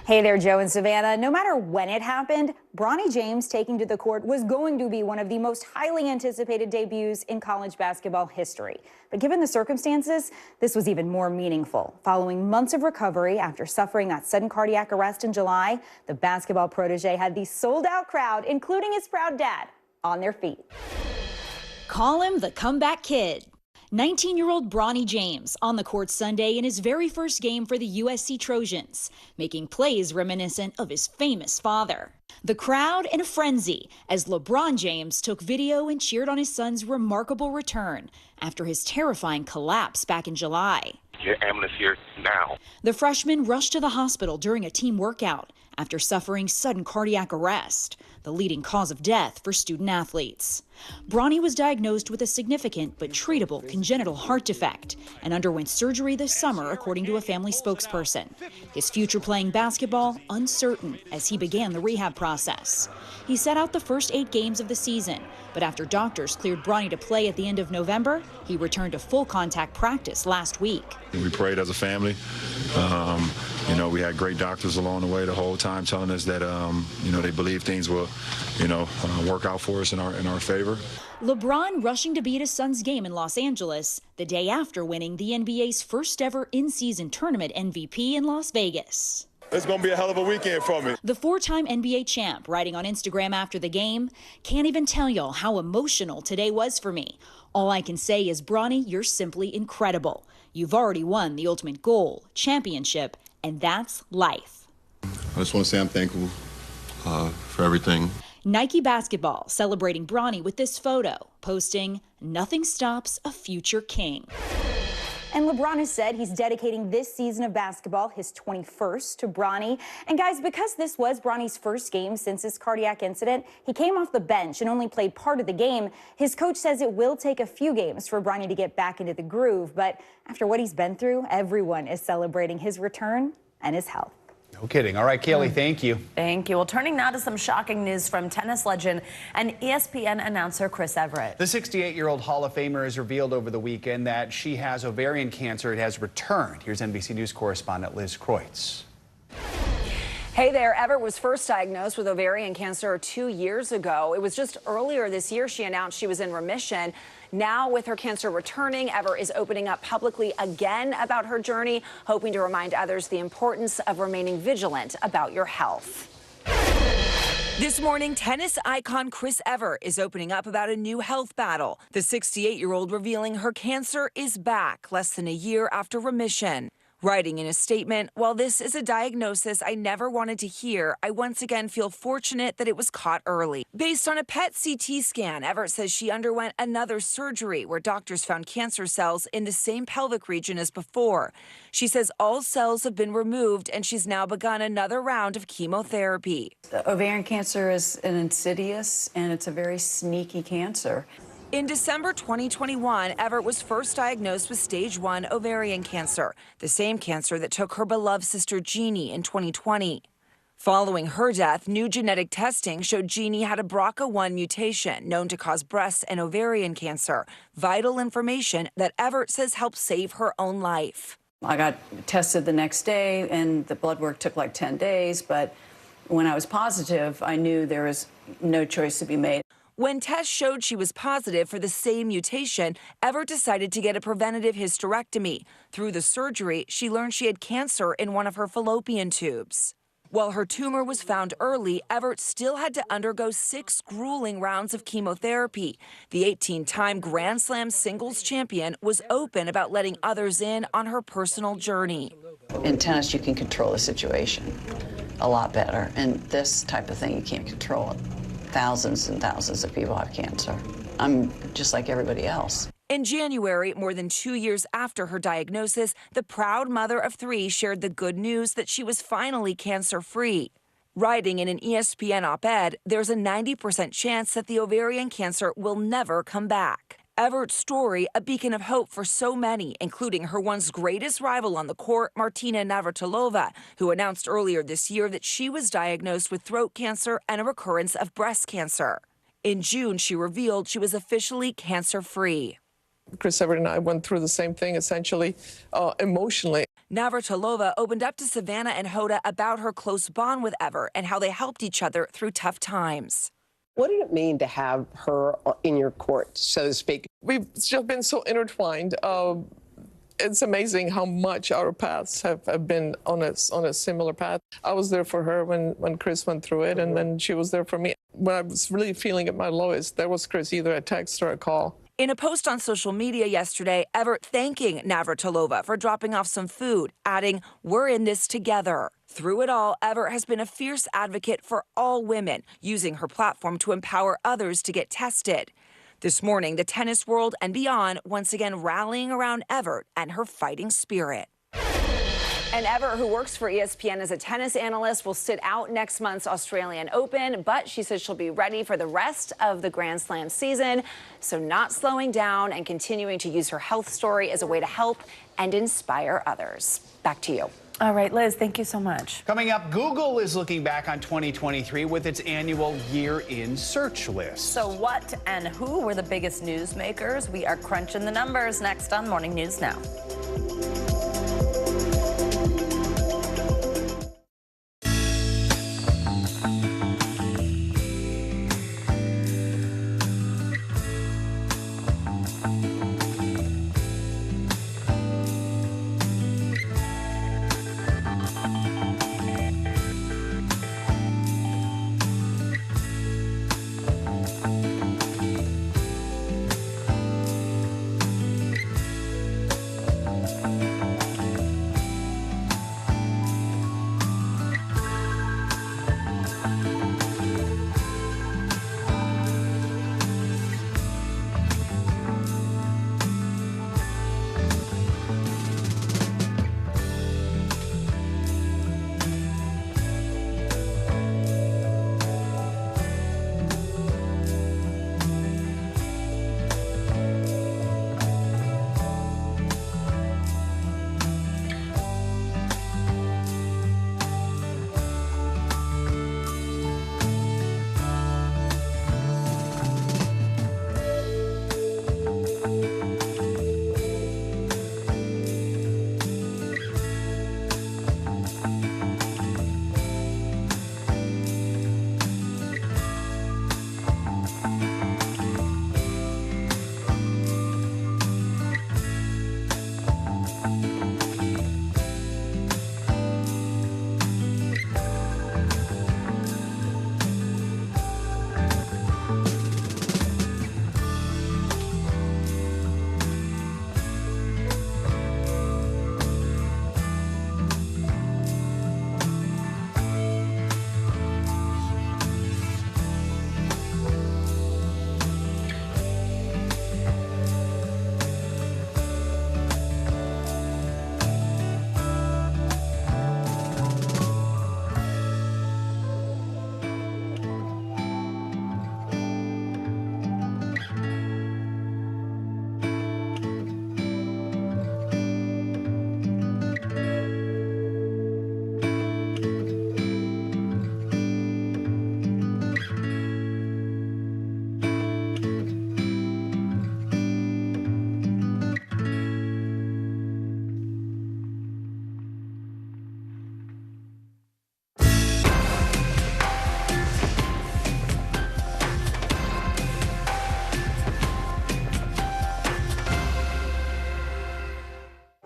Hey there, Joe and Savannah. No matter when it happened, Bronny James taking to the court was going to be one of the most highly anticipated debuts in college basketball history. But given the circumstances, this was even more meaningful. Following months of recovery after suffering that sudden cardiac arrest in July, the basketball protege had the sold-out crowd, including his proud dad, on their feet. Call him the comeback kid. 19-year-old Bronny James on the court Sunday in his very first game for the USC Trojans, making plays reminiscent of his famous father. The crowd in a frenzy as LeBron James took video and cheered on his son's remarkable return after his terrifying collapse back in July. Get ambulance here now. The freshman rushed to the hospital during a team workout after suffering sudden cardiac arrest, the leading cause of death for student athletes. Bronny was diagnosed with a significant but treatable congenital heart defect and underwent surgery this summer, according to a family spokesperson. His future playing basketball uncertain as he began the rehab process. He set out the first 8 games of the season, but after doctors cleared Bronny to play at the end of November, he returned to full contact practice last week. We prayed as a family. You know, we had great doctors along the way the whole time telling us that, you know, they believe things will, you know, work out for us in our favor. LeBron rushing to be at his son's game in Los Angeles the day after winning the NBA's first ever in-season tournament MVP in Las Vegas. It's going to be a hell of a weekend for me. The 4-time NBA champ, writing on Instagram after the game, "Can't even tell y'all how emotional today was for me. All I can say is, Bronny, you're simply incredible. You've already won the ultimate goal, championship, and that's life." I just want to say I'm thankful for everything. Nike Basketball celebrating Bronny with this photo, posting, "Nothing stops a future king." And LeBron has said he's dedicating this season of basketball, his 21st, to Bronny. And guys, because this was Bronny's first game since his cardiac incident, he came off the bench and only played part of the game. His coach says it will take a few games for Bronny to get back into the groove. But after what he's been through, everyone is celebrating his return and his health. No kidding. All right, Kaylee, thank you. Thank you. Well, turning now to some shocking news from tennis legend and ESPN announcer Chris Everett. The 68-year-old Hall of Famer has revealed over the weekend that she has ovarian cancer. It has returned. Here's NBC News correspondent Liz Kreutz. Hey there, Everett was first diagnosed with ovarian cancer 2 years ago. It was just earlier this year she announced she was in remission. Now, with her cancer returning, Everett is opening up publicly again about her journey, hoping to remind others the importance of remaining vigilant about your health. This morning, tennis icon Chris Everett is opening up about a new health battle. The 68-year-old revealing her cancer is back less than a year after remission. Writing in a statement, "While this is a diagnosis I never wanted to hear, I once again feel fortunate that it was caught early." Based on a PET CT scan, Everett says she underwent another surgery where doctors found cancer cells in the same pelvic region as before. She says all cells have been removed and she's now begun another round of chemotherapy. Ovarian cancer is an insidious and it's a very sneaky cancer. In December 2021, Everett was first diagnosed with stage 1 ovarian cancer, the same cancer that took her beloved sister Jeannie in 2020. Following her death, new genetic testing showed Jeannie had a BRCA1 mutation known to cause breast and ovarian cancer, vital information that Everett says helped save her own life. I got tested the next day and the blood work took like 10 days, but when I was positive, I knew there was no choice to be made. When tests showed she was positive for the same mutation, Everett decided to get a preventative hysterectomy. Through the surgery, she learned she had cancer in one of her fallopian tubes. While her tumor was found early, Everett still had to undergo 6 grueling rounds of chemotherapy. The 18-time Grand Slam singles champion was open about letting others in on her personal journey. In tennis, you can control the situation a lot better. And this type of thing, you can't control it. Thousands and thousands of people have cancer. I'm just like everybody else. In January, more than 2 years after her diagnosis, the proud mother of 3 shared the good news that she was finally cancer-free. Writing in an ESPN op-ed, there's a 90% chance that the ovarian cancer will never come back. Everett's story, a beacon of hope for so many, including her once greatest rival on the court, Martina Navratilova, who announced earlier this year that she was diagnosed with throat cancer and a recurrence of breast cancer. In June, she revealed she was officially cancer-free. Chris Everett and I went through the same thing, essentially, emotionally. Navratilova opened up to Savannah and Hoda about her close bond with Everett and how they helped each other through tough times. What did it mean to have her in your court, so to speak? We've just been so intertwined. It's amazing how much our paths have been on a similar path. I was there for her when Chris went through it, and then she was there for me. When I was really feeling at my lowest, there was Chris, either a text or a call. In a post on social media yesterday, Everett thanking Navratilova for dropping off some food, adding, "We're in this together." Through it all, Everett has been a fierce advocate for all women, using her platform to empower others to get tested. This morning, the tennis world and beyond once again rallying around Everett and her fighting spirit. And Everett, who works for ESPN as a tennis analyst, will sit out next month's Australian Open, but she says she'll be ready for the rest of the Grand Slam season. So not slowing down and continuing to use her health story as a way to help and inspire others. Back to you. All right, Liz, thank you so much. Coming up, Google is looking back on 2023 with its annual Year in Search list. So what and who were the biggest news makers? We are crunching the numbers next on Morning News Now.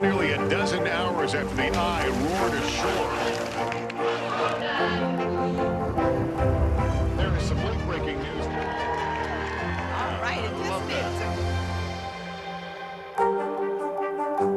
Nearly a dozen hours after the eye roared ashore. We're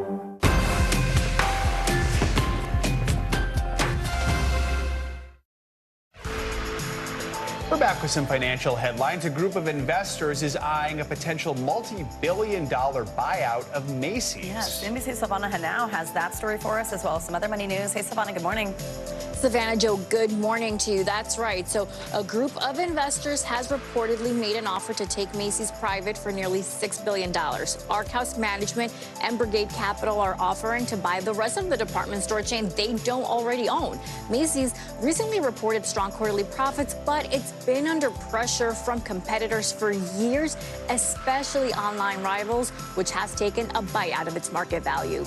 back with some financial headlines. A group of investors is eyeing a potential multi-billion-dollar buyout of Macy's. Yes, NBC's Savannah Hanau has that story for us, as well as some other money news. Hey, Savannah, good morning. Savannah, Joe, good morning to you. That's right. So a group of investors has reportedly made an offer to take Macy's private for nearly $6 billion. Ark House Management and Brigade Capital are offering to buy the rest of the department store chain they don't already own. Macy's recently reported strong quarterly profits, but it's been under pressure from competitors for years, especially online rivals, which has taken a bite out of its market value.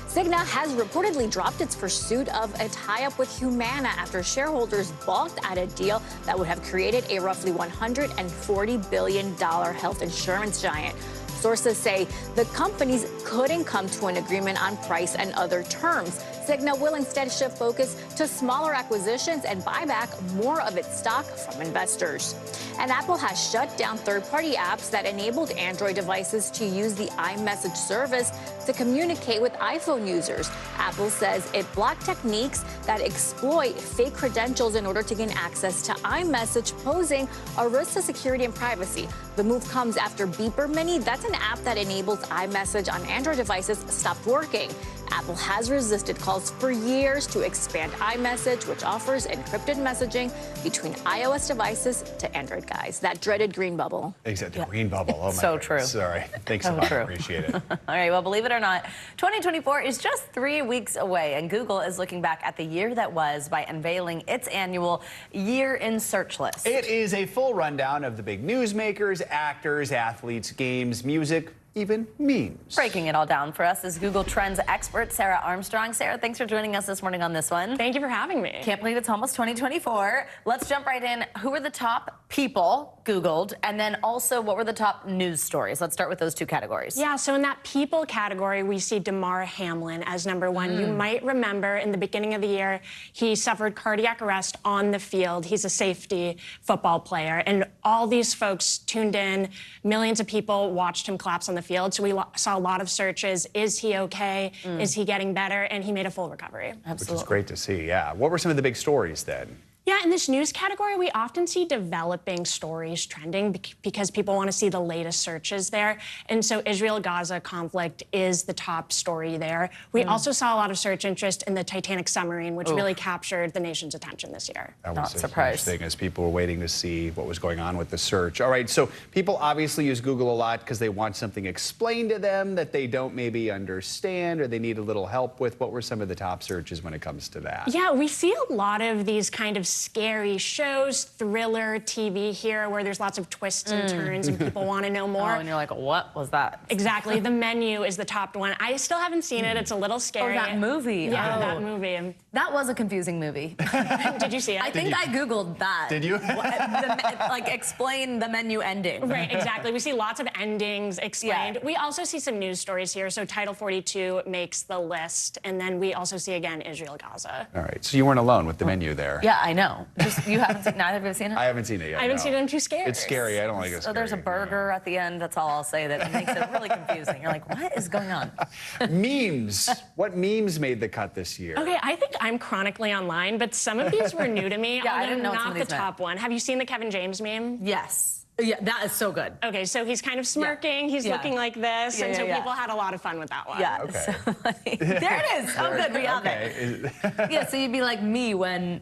Cigna has reportedly dropped its pursuit of a tie-up with Humana after shareholders balked at a deal that would have created a roughly $140 billion health insurance giant. Sources say the companies couldn't come to an agreement on price and other terms. Cigna will instead shift focus to smaller acquisitions and buy back more of its stock from investors. And Apple has shut down third-party apps that enabled Android devices to use the iMessage service to communicate with iPhone users. Apple says it blocked techniques that exploit fake credentials in order to gain access to iMessage, posing a risk to security and privacy. The move comes after Beeper Mini, that's an app that enables iMessage on Android devices, stopped working. Apple has resisted calls for years to expand iMessage, which offers encrypted messaging between iOS devices to Android guys. That dreaded green bubble. Exactly, the green bubble. Oh my So goodness. true. Sorry. Thanks So a lot. true. Appreciate it. All right, well, believe it or not, 2024 is just 3 weeks away, and Google is looking back at the year that was by unveiling its annual Year in Search list. It is a full rundown of the big newsmakers, actors, athletes, games, music, even memes. Breaking it all down for us is Google Trends expert Sarah Armstrong. Sarah, thanks for joining us this morning on this one. Thank you for having me. Can't believe it's almost 2024. Let's jump right in. Who are the top people Googled? And then also, what were the top news stories? Let's start with those two categories. Yeah, so in that people category, we see Damar Hamlin as number one. You might remember in the beginning of the year, he suffered cardiac arrest on the field. He's a safety football player. And all these folks tuned in. Millions of people watched him collapse on the field. So we saw a lot of searches. Is he okay? Is he getting better? And he made a full recovery. Which is great to see, yeah. What were some of the big stories then? Yeah, in this news category, we often see developing stories trending because people want to see the latest searches there. And so Israel-Gaza conflict is the top story there. We also saw a lot of search interest in the Titanic submarine, which really captured the nation's attention this year. That was a huge thing as people were waiting to see what was going on with the search. All right, so people obviously use Google a lot because they want something explained to them that they don't maybe understand or they need a little help with. What were some of the top searches when it comes to that? Yeah, we see a lot of these kind of scary shows, thriller TV here, where there's lots of twists and turns and people want to know more. Oh, and you're like, what was that? Exactly. The Menu is the top one. I still haven't seen it. It's a little scary. Oh, that movie. Yeah, that movie. That was a confusing movie. Did you see it? I think I Googled that. Did you? Like, explain the Menu ending. Right, exactly. We see lots of endings explained. Yeah. We also see some news stories here. So Title 42 makes the list. And then we also see, again, Israel-Gaza. All right. So you weren't alone with the Menu there. Yeah, I know. Just, you haven't seen, neither of you have seen it? I haven't seen it yet. I haven't seen it. I'm too scared. It's scary. I don't like it. So there's a burger at the end. That's all I'll say. That makes it really confusing. You're like, what is going on? Memes. What memes made the cut this year? Okay, I think I'm chronically online, but some of these were new to me. Yeah, I didn't know not the top one. Have you seen the Kevin James meme? Yes. Yeah, that is so good. Okay, so he's kind of smirking. He's looking like this, and so people had a lot of fun with that one. Yeah. Okay. So there it is. Oh, good. We have it. Yeah. So you'd be like me when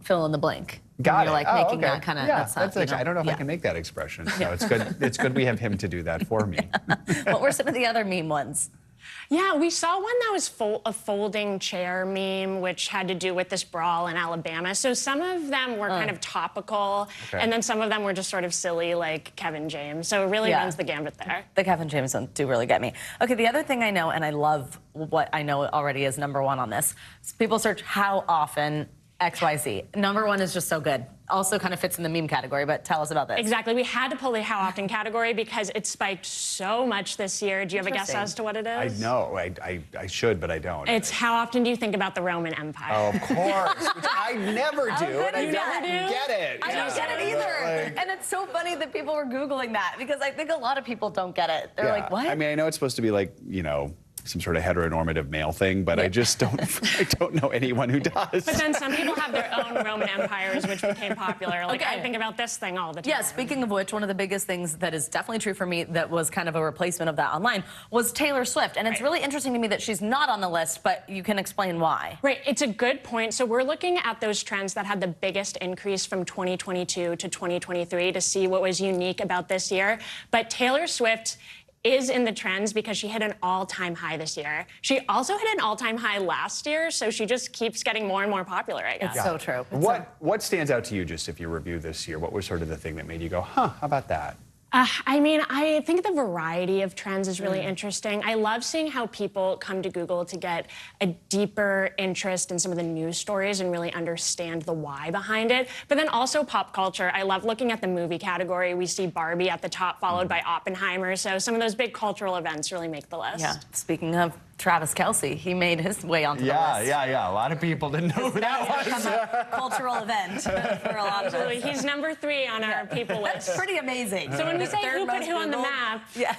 fill in the blank. Got You're it. like making that kind of. Yeah, that's actually, I don't know if I can make that expression. So it's good. It's good we have him to do that for me. What were some of the other meme ones? Yeah, we saw one that was a folding chair meme, which had to do with this brawl in Alabama. So some of them were kind of topical, and then some of them were just sort of silly, like Kevin James. So it really runs the gambit there. The Kevin James ones do really get me. Okay, the other thing I know, and I love what I know already is number one on this, is people search how often XYZ. Number one is just so good. Also kind of fits in the meme category, but tell us about this. Exactly. We had to pull the how often category because it spiked so much this year. Do you have a guess as to what it is? I know. I should, but I don't. It's how often do you think about the Roman Empire? Oh, of course. Which I never do. And I You never don't do? get it. I don't get it either. And it's so funny that people were Googling that because I think a lot of people don't get it. They're like, what? I mean, I know it's supposed to be like, some sort of heteronormative male thing, but I just don't know anyone who does. But then some people have their own Roman empires, which became popular. Like, I think about this thing all the time. Yeah, speaking of which, one of the biggest things that is definitely true for me that was kind of a replacement of that online was Taylor Swift. And it's really interesting to me that she's not on the list, but you can explain why. Right, it's a good point. So we're looking at those trends that had the biggest increase from 2022 to 2023 to see what was unique about this year. But Taylor Swift is in the trends because she hit an all-time high this year. She also hit an all-time high last year, so she just keeps getting more and more popular, I guess. It's so true. What stands out to you, just if you review this year? What was sort of the thing that made you go, huh, how about that? I mean, I think the variety of trends is really interesting. I love seeing how people come to Google to get a deeper interest in some of the news stories and really understand the why behind it. But then also pop culture. I love looking at the movie category. We see Barbie at the top, followed by Oppenheimer. So some of those big cultural events really make the list. Yeah. Speaking of Travis Kelce, he made his way onto the list. Yeah. A lot of people didn't know who that was. A cultural event for a lot of us. He's number 3 on our people list. That's pretty amazing. So when we say who put who on the map, I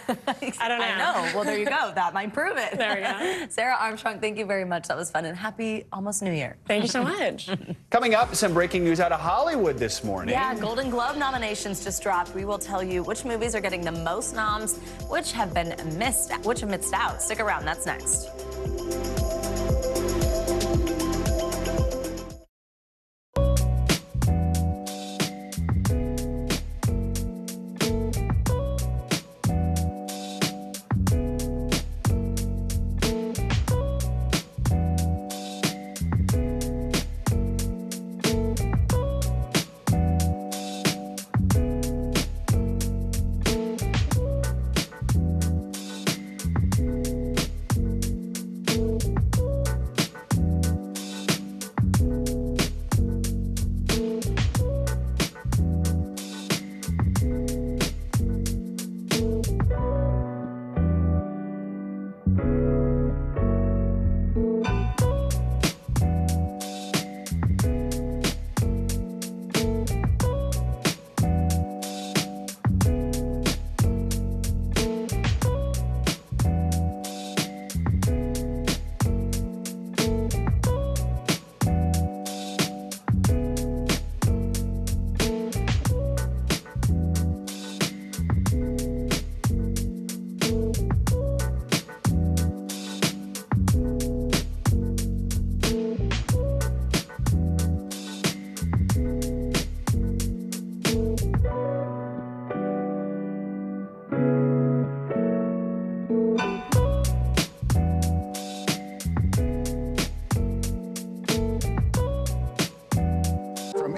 don't know. I know. Well, there you go. That might prove it. There we go. Sarah Armstrong, thank you very much. That was fun, and happy almost New Year. Thank you so much. Coming up, some breaking news out of Hollywood this morning. Yeah, Golden Globe nominations just dropped. We will tell you which movies are getting the most noms, which have missed out. Stick around. That's next.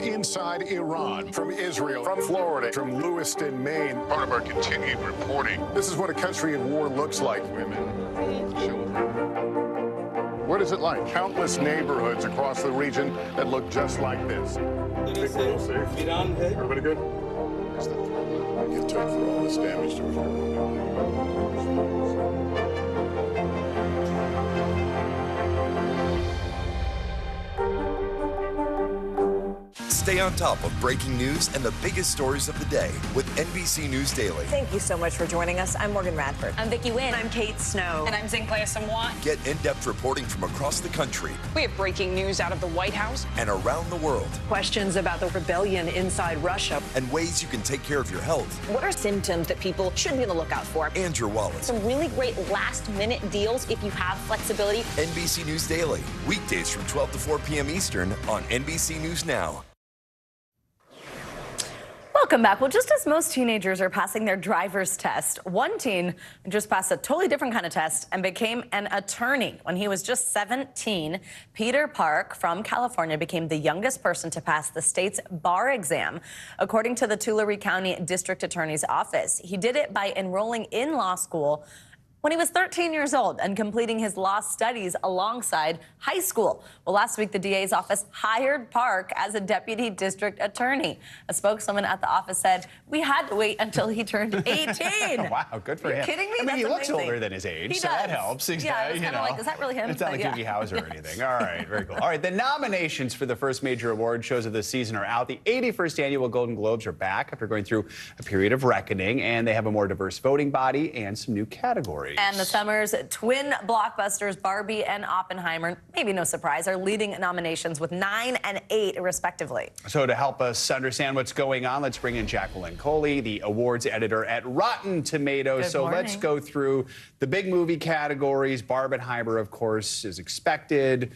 Inside Iran, from Israel, from Florida, from Lewiston, Maine. Part of our continued reporting. This is what a country in war looks like. Women, children. What is it like? Countless neighborhoods across the region that look just like this. Everybody good? I get took for all this damage to Stay on top of breaking news and the biggest stories of the day with NBC News Daily. Thank you so much for joining us. I'm Morgan Radford. I'm Vicki Wynn. I'm Kate Snow. And I'm Zinklea Samwat. Get in-depth reporting from across the country. We have breaking news out of the White House and around the world. Questions about the rebellion inside Russia. And ways you can take care of your health. What are symptoms that people should be on the lookout for? And your wallet. Some really great last-minute deals if you have flexibility. NBC News Daily. Weekdays from 12 to 4 p.m. Eastern on NBC News Now. Welcome back. Well, just as most teenagers are passing their driver's test, one teen just passed a totally different kind of test and became an attorney. When he was just 17, Peter Park from California became the youngest person to pass the state's bar exam, according to the Tulare County District Attorney's Office. He did it by enrolling in law school when he was 13 years old and completing his law studies alongside high school. Well, last week, the DA's office hired Park as a deputy district attorney. A spokeswoman at the office said, "We had to wait until he turned 18. Wow, good for him. Are you kidding me? I mean, That's he looks amazing. older than his age, He so does. that helps. Yeah, I was kind of like, is that really him? It's not But like Doogie Howser or anything. All right, very cool. All right, the nominations for the first major award shows of the season are out. The 81st annual Golden Globes are back after going through a period of reckoning, and they have a more diverse voting body and some new categories. categories. And the summer's twin blockbusters, Barbie and Oppenheimer, maybe no surprise, are leading nominations with 9 and 8, respectively. So to help us understand what's going on, let's bring in Jacqueline Coley, the awards editor at Rotten Tomatoes. So let's go through the big movie categories. Barbenheimer, of course, is expected.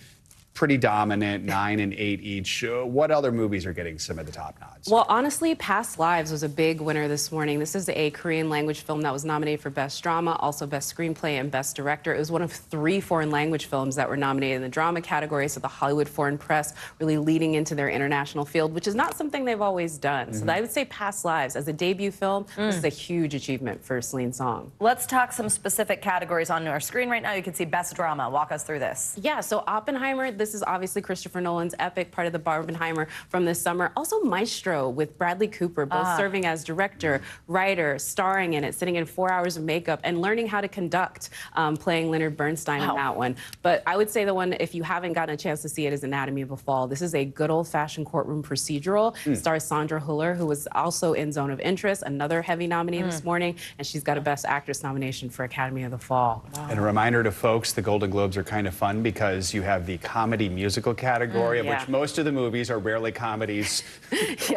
Pretty dominant, 9 and 8 each. What other movies are getting some of the top nods? Well, honestly, Past Lives was a big winner this morning. This is a Korean language film that was nominated for Best Drama, also Best Screenplay and Best Director. It was one of 3 foreign language films that were nominated in the drama category, so the Hollywood Foreign Press really leading into their international field, which is not something they've always done. So I would say Past Lives, as a debut film, this is a huge achievement for Celine Song. Let's talk some specific categories on our screen right now. You can see Best Drama. Walk us through this. Yeah, so Oppenheimer, this is obviously Christopher Nolan's epic, part of the Barbenheimer from this summer. Also Maestro with Bradley Cooper, both serving as director, writer, starring in it, sitting in 4 hours of makeup and learning how to conduct, playing Leonard Bernstein in that one. But I would say the one, if you haven't gotten a chance to see it, is Anatomy of a Fall. This is a good old-fashioned courtroom procedural. Stars Sandra Hüller, who was also in Zone of Interest, another heavy nominee this morning, and she's got a Best Actress nomination for Academy of the Fall. And a reminder to folks, the Golden Globes are kind of fun because you have the comedy musical category, of which most of the movies are rarely comedies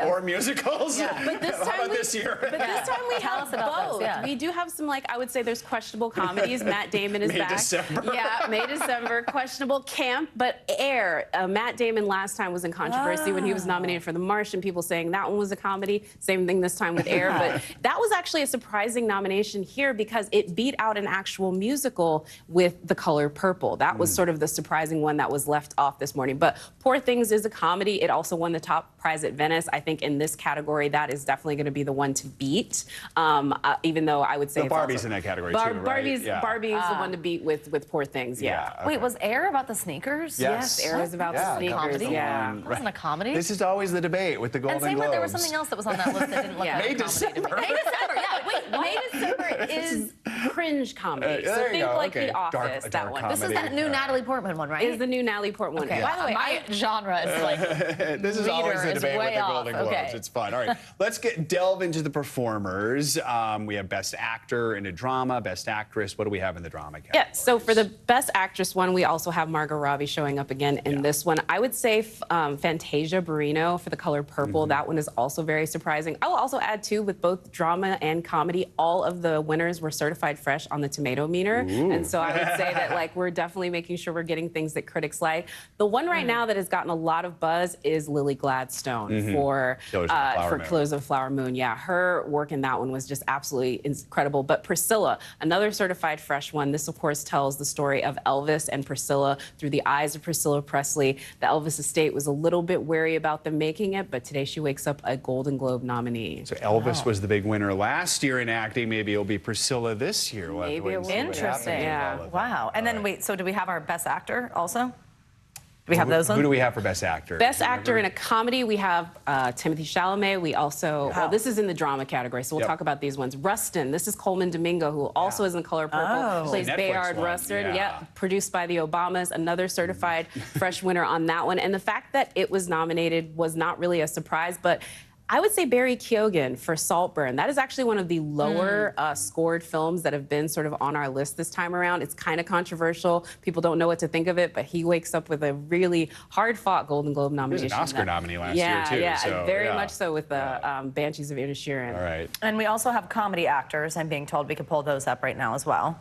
or musicals. But this time this year? But this time we have both. We do have some, like, I would say there's questionable comedies. Matt Damon is back. December. Yeah, May, December. Questionable camp, but Air. Matt Damon last time was in controversy when he was nominated for The Martian. People saying that one was a comedy. Same thing this time with Air. But that was actually a surprising nomination here because it beat out an actual musical with The Color Purple. That was sort of the surprising one that was left off this morning. But Poor Things is a comedy. It also won the top prize at Venice. I think in this category, that is definitely going to be the one to beat. Even though I would say Barbie's in that category too, right? Barbie is the one to beat with Poor Things. Yeah. Wait, was Air about the sneakers? Yes, Air was about the sneakers. Comedy? Yeah. It wasn't a comedy. This is always the debate with the Golden And Globes. there was something else that was on that list that didn't look like May, a comedy to me. December. May, December. Yeah. Wait, May, December is cringe comedy. So think like The Office, that one. This is that new Natalie Portman one, right? Is the new Natalie Portman one. Okay. By the way, my genre is like this is always the debate with the off. Golden Globes. It's fun. All right, let's delve into the performers. We have Best Actor in a Drama, Best Actress. What do we have in the drama category? Yeah, so for the Best Actress one, we also have Margot Robbie showing up again in this one. I would say Fantasia Barrino for The Color Purple. That one is also very surprising. I will also add, too, with both drama and comedy, all of the winners were certified fresh on the tomato meter. And so I would say that, like, we're definitely making sure we're getting things that critics like. The one right now that has gotten a lot of buzz is Lily Gladstone for Killers of the Flower Moon. Yeah, her work in that one was just absolutely incredible. But Priscilla, another certified fresh one. This, of course, tells the story of Elvis and Priscilla through the eyes of Priscilla Presley. The Elvis estate was a little bit wary about them making it, but today she wakes up a Golden Globe nominee. So Elvis was the big winner last year in acting. Maybe it'll be Priscilla this year. Maybe it will. Interesting. Yeah. Wow. And then wait, so do we have our Best Actor also? Do we have those ones? Who do we have for Best Actor? Best Actor in a Comedy, we have Timothée Chalamet. We also, well, this is in the drama category, so we'll talk about these ones. Rustin, this is Coleman Domingo, who also is in Color Purple, plays Bayard Rustin. Produced by the Obamas, another certified fresh winner on that one. And the fact that it was nominated was not really a surprise, but I would say Barry Keoghan for Saltburn. That is actually one of the lower scored films that have been sort of on our list this time around. It's kind of controversial. People don't know what to think of it, but he wakes up with a really hard-fought Golden Globe nomination. He was an Oscar nominee last year, too. Yeah, so, very much so with the Banshees of Inisherin. All right. And we also have comedy actors. I'm being told we could pull those up right now as well.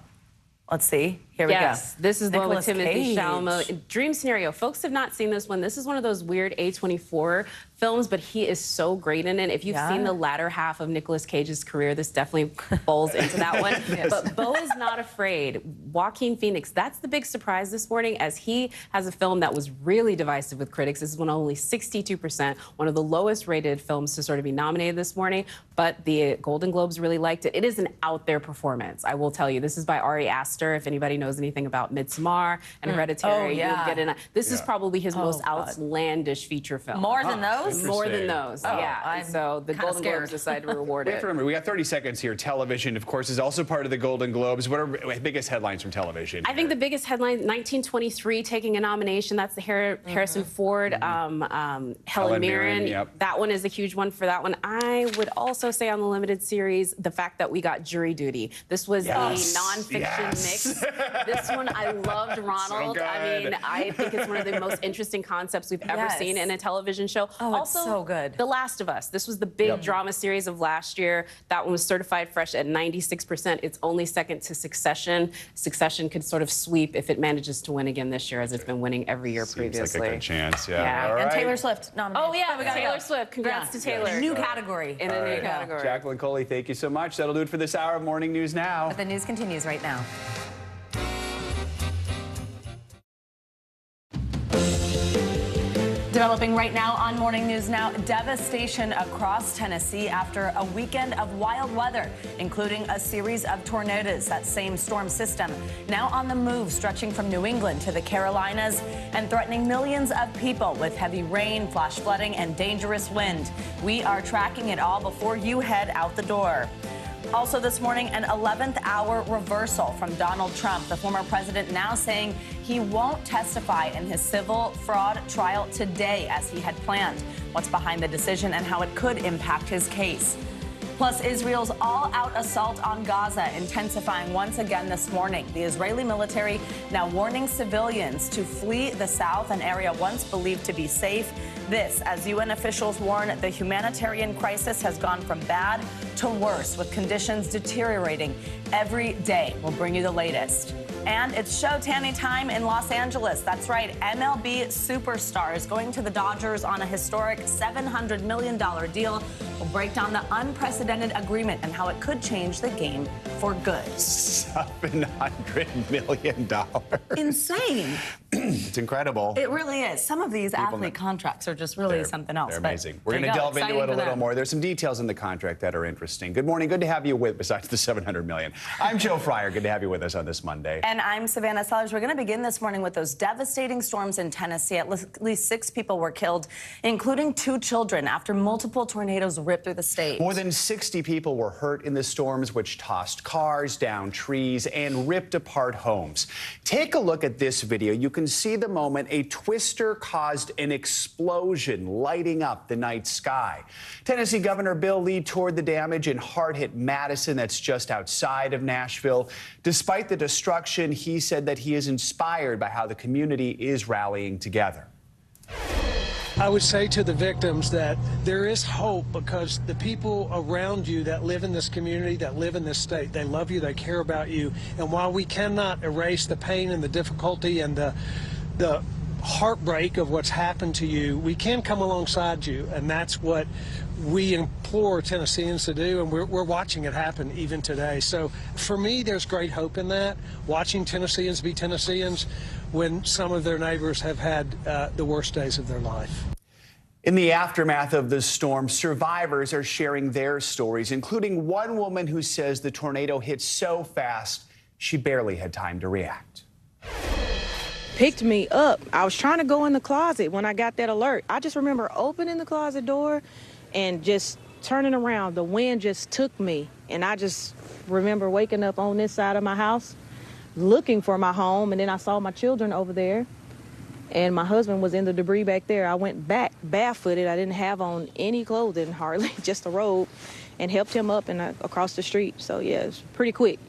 Let's see. Here we go. Yes, this is the one with Timothée Cage. Chalamet. Dream Scenario. Folks have not seen this one. This is one of those weird A24 films, but he is so great in it. If you've seen the latter half of Nicolas Cage's career, this definitely falls into that one. But Beau is Not Afraid. Joaquin Phoenix, that's the big surprise this morning, as he has a film that was really divisive with critics. This is one only 62%, one of the lowest rated films to sort of be nominated this morning, but the Golden Globes really liked it. It is an out there performance, I will tell you. This is by Ari Aster. disaster. If anybody knows anything about Midsommar and Hereditary, you'll get in. This is probably his most outlandish feature film. More than those? More than those, yeah. So the Golden Globes decided to reward We it. have to remember, we got 30 seconds here. Television, of course, is also part of the Golden Globes. What are biggest headlines from television? I think the biggest headline, 1923 taking a nomination. That's the Harrison Ford, Helen Mirren. That one is a huge one for that one. I would also say on the limited series, the fact that we got Jury Duty. This was a nonfiction mix. This one, I loved Ronald. I mean, I think it's one of the most interesting concepts we've ever seen in a television show. Oh, also, it's so good. The Last of Us. This was the big drama series of last year. That one was certified fresh at 96%. It's only second to Succession. Succession could sort of sweep if it manages to win again this year, as it's been winning every year previously. Seems like a good chance, All And right. Taylor Swift nominated. Oh, yeah, we got Taylor Swift. Congrats to Taylor. New category. In a new category. Jacqueline Coley, thank you so much. That'll do it for this hour of Morning News Now. But the news continues right now. Developing right now on Morning News Now, devastation across Tennessee after a weekend of wild weather, including a series of tornadoes. That same storm system now on the move, stretching from New England to the Carolinas and threatening millions of people with heavy rain, flash flooding, and dangerous wind. We are tracking it all before you head out the door. Also this morning, an 11th hour reversal from Donald Trump, the former president now saying he won't testify in his civil fraud trial today as he had planned. What's behind the decision and how it could impact his case. Plus, Israel's all-out assault on Gaza intensifying once again this morning. The Israeli military now warning civilians to flee the south, an area once believed to be safe. This, as UN officials warn, the humanitarian crisis has gone from bad to worse, with conditions deteriorating every day. We'll bring you the latest. And it's Showtime time in Los Angeles. That's right, MLB superstars going to the Dodgers on a historic $700 million deal. We'll break down the unprecedented agreement and how it could change the game for good. $700 million. Insane. It's incredible. It really is. Some of these athlete contracts are just really something else. They're amazing. We're going to delve into it a little more. There's some details in the contract that are interesting. Good morning. Good to have you with, besides the $700 million. I'm Joe Fryer. Good to have you with us on this Monday. And I'm Savannah Sellers. We're going to begin this morning with those devastating storms in Tennessee. At least 6 people were killed, including 2 children, after multiple tornadoes ripped through the state. More than 60 people were hurt in the storms, which tossed cars, down trees, and ripped apart homes. Take a look at this video. You can see the moment a twister caused an explosion, lighting up the night sky. Tennessee Governor Bill Lee toured the damage in hard-hit Madison, that's just outside of Nashville. Despite the destruction, he said that he is inspired by how the community is rallying together. I would say to the victims that there is hope, because the people around you that live in this community, that live in this state, they love you, they care about you. And while we cannot erase the pain and the difficulty and the heartbreak of what's happened to you, we can come alongside you. And that's what we implore Tennesseans to do, and we're watching it happen even today. So for me, there's great hope in that, watching Tennesseans be Tennesseans when some of their neighbors have had the worst days of their life. In the aftermath of the storm, survivors are sharing their stories, including one woman who says the tornado hit so fast she barely had time to react. Picked me up. I was trying to go in the closet when I got that alert. I just remember opening the closet door and just turning around. The wind just took me, and I just remember waking up on this side of my house looking for my home, and then I saw my children over there, and my husband was in the debris back there. I went back barefooted. I didn't have on any clothing, hardly, just a robe, and helped him up and across the street. So yeah, it's pretty quick.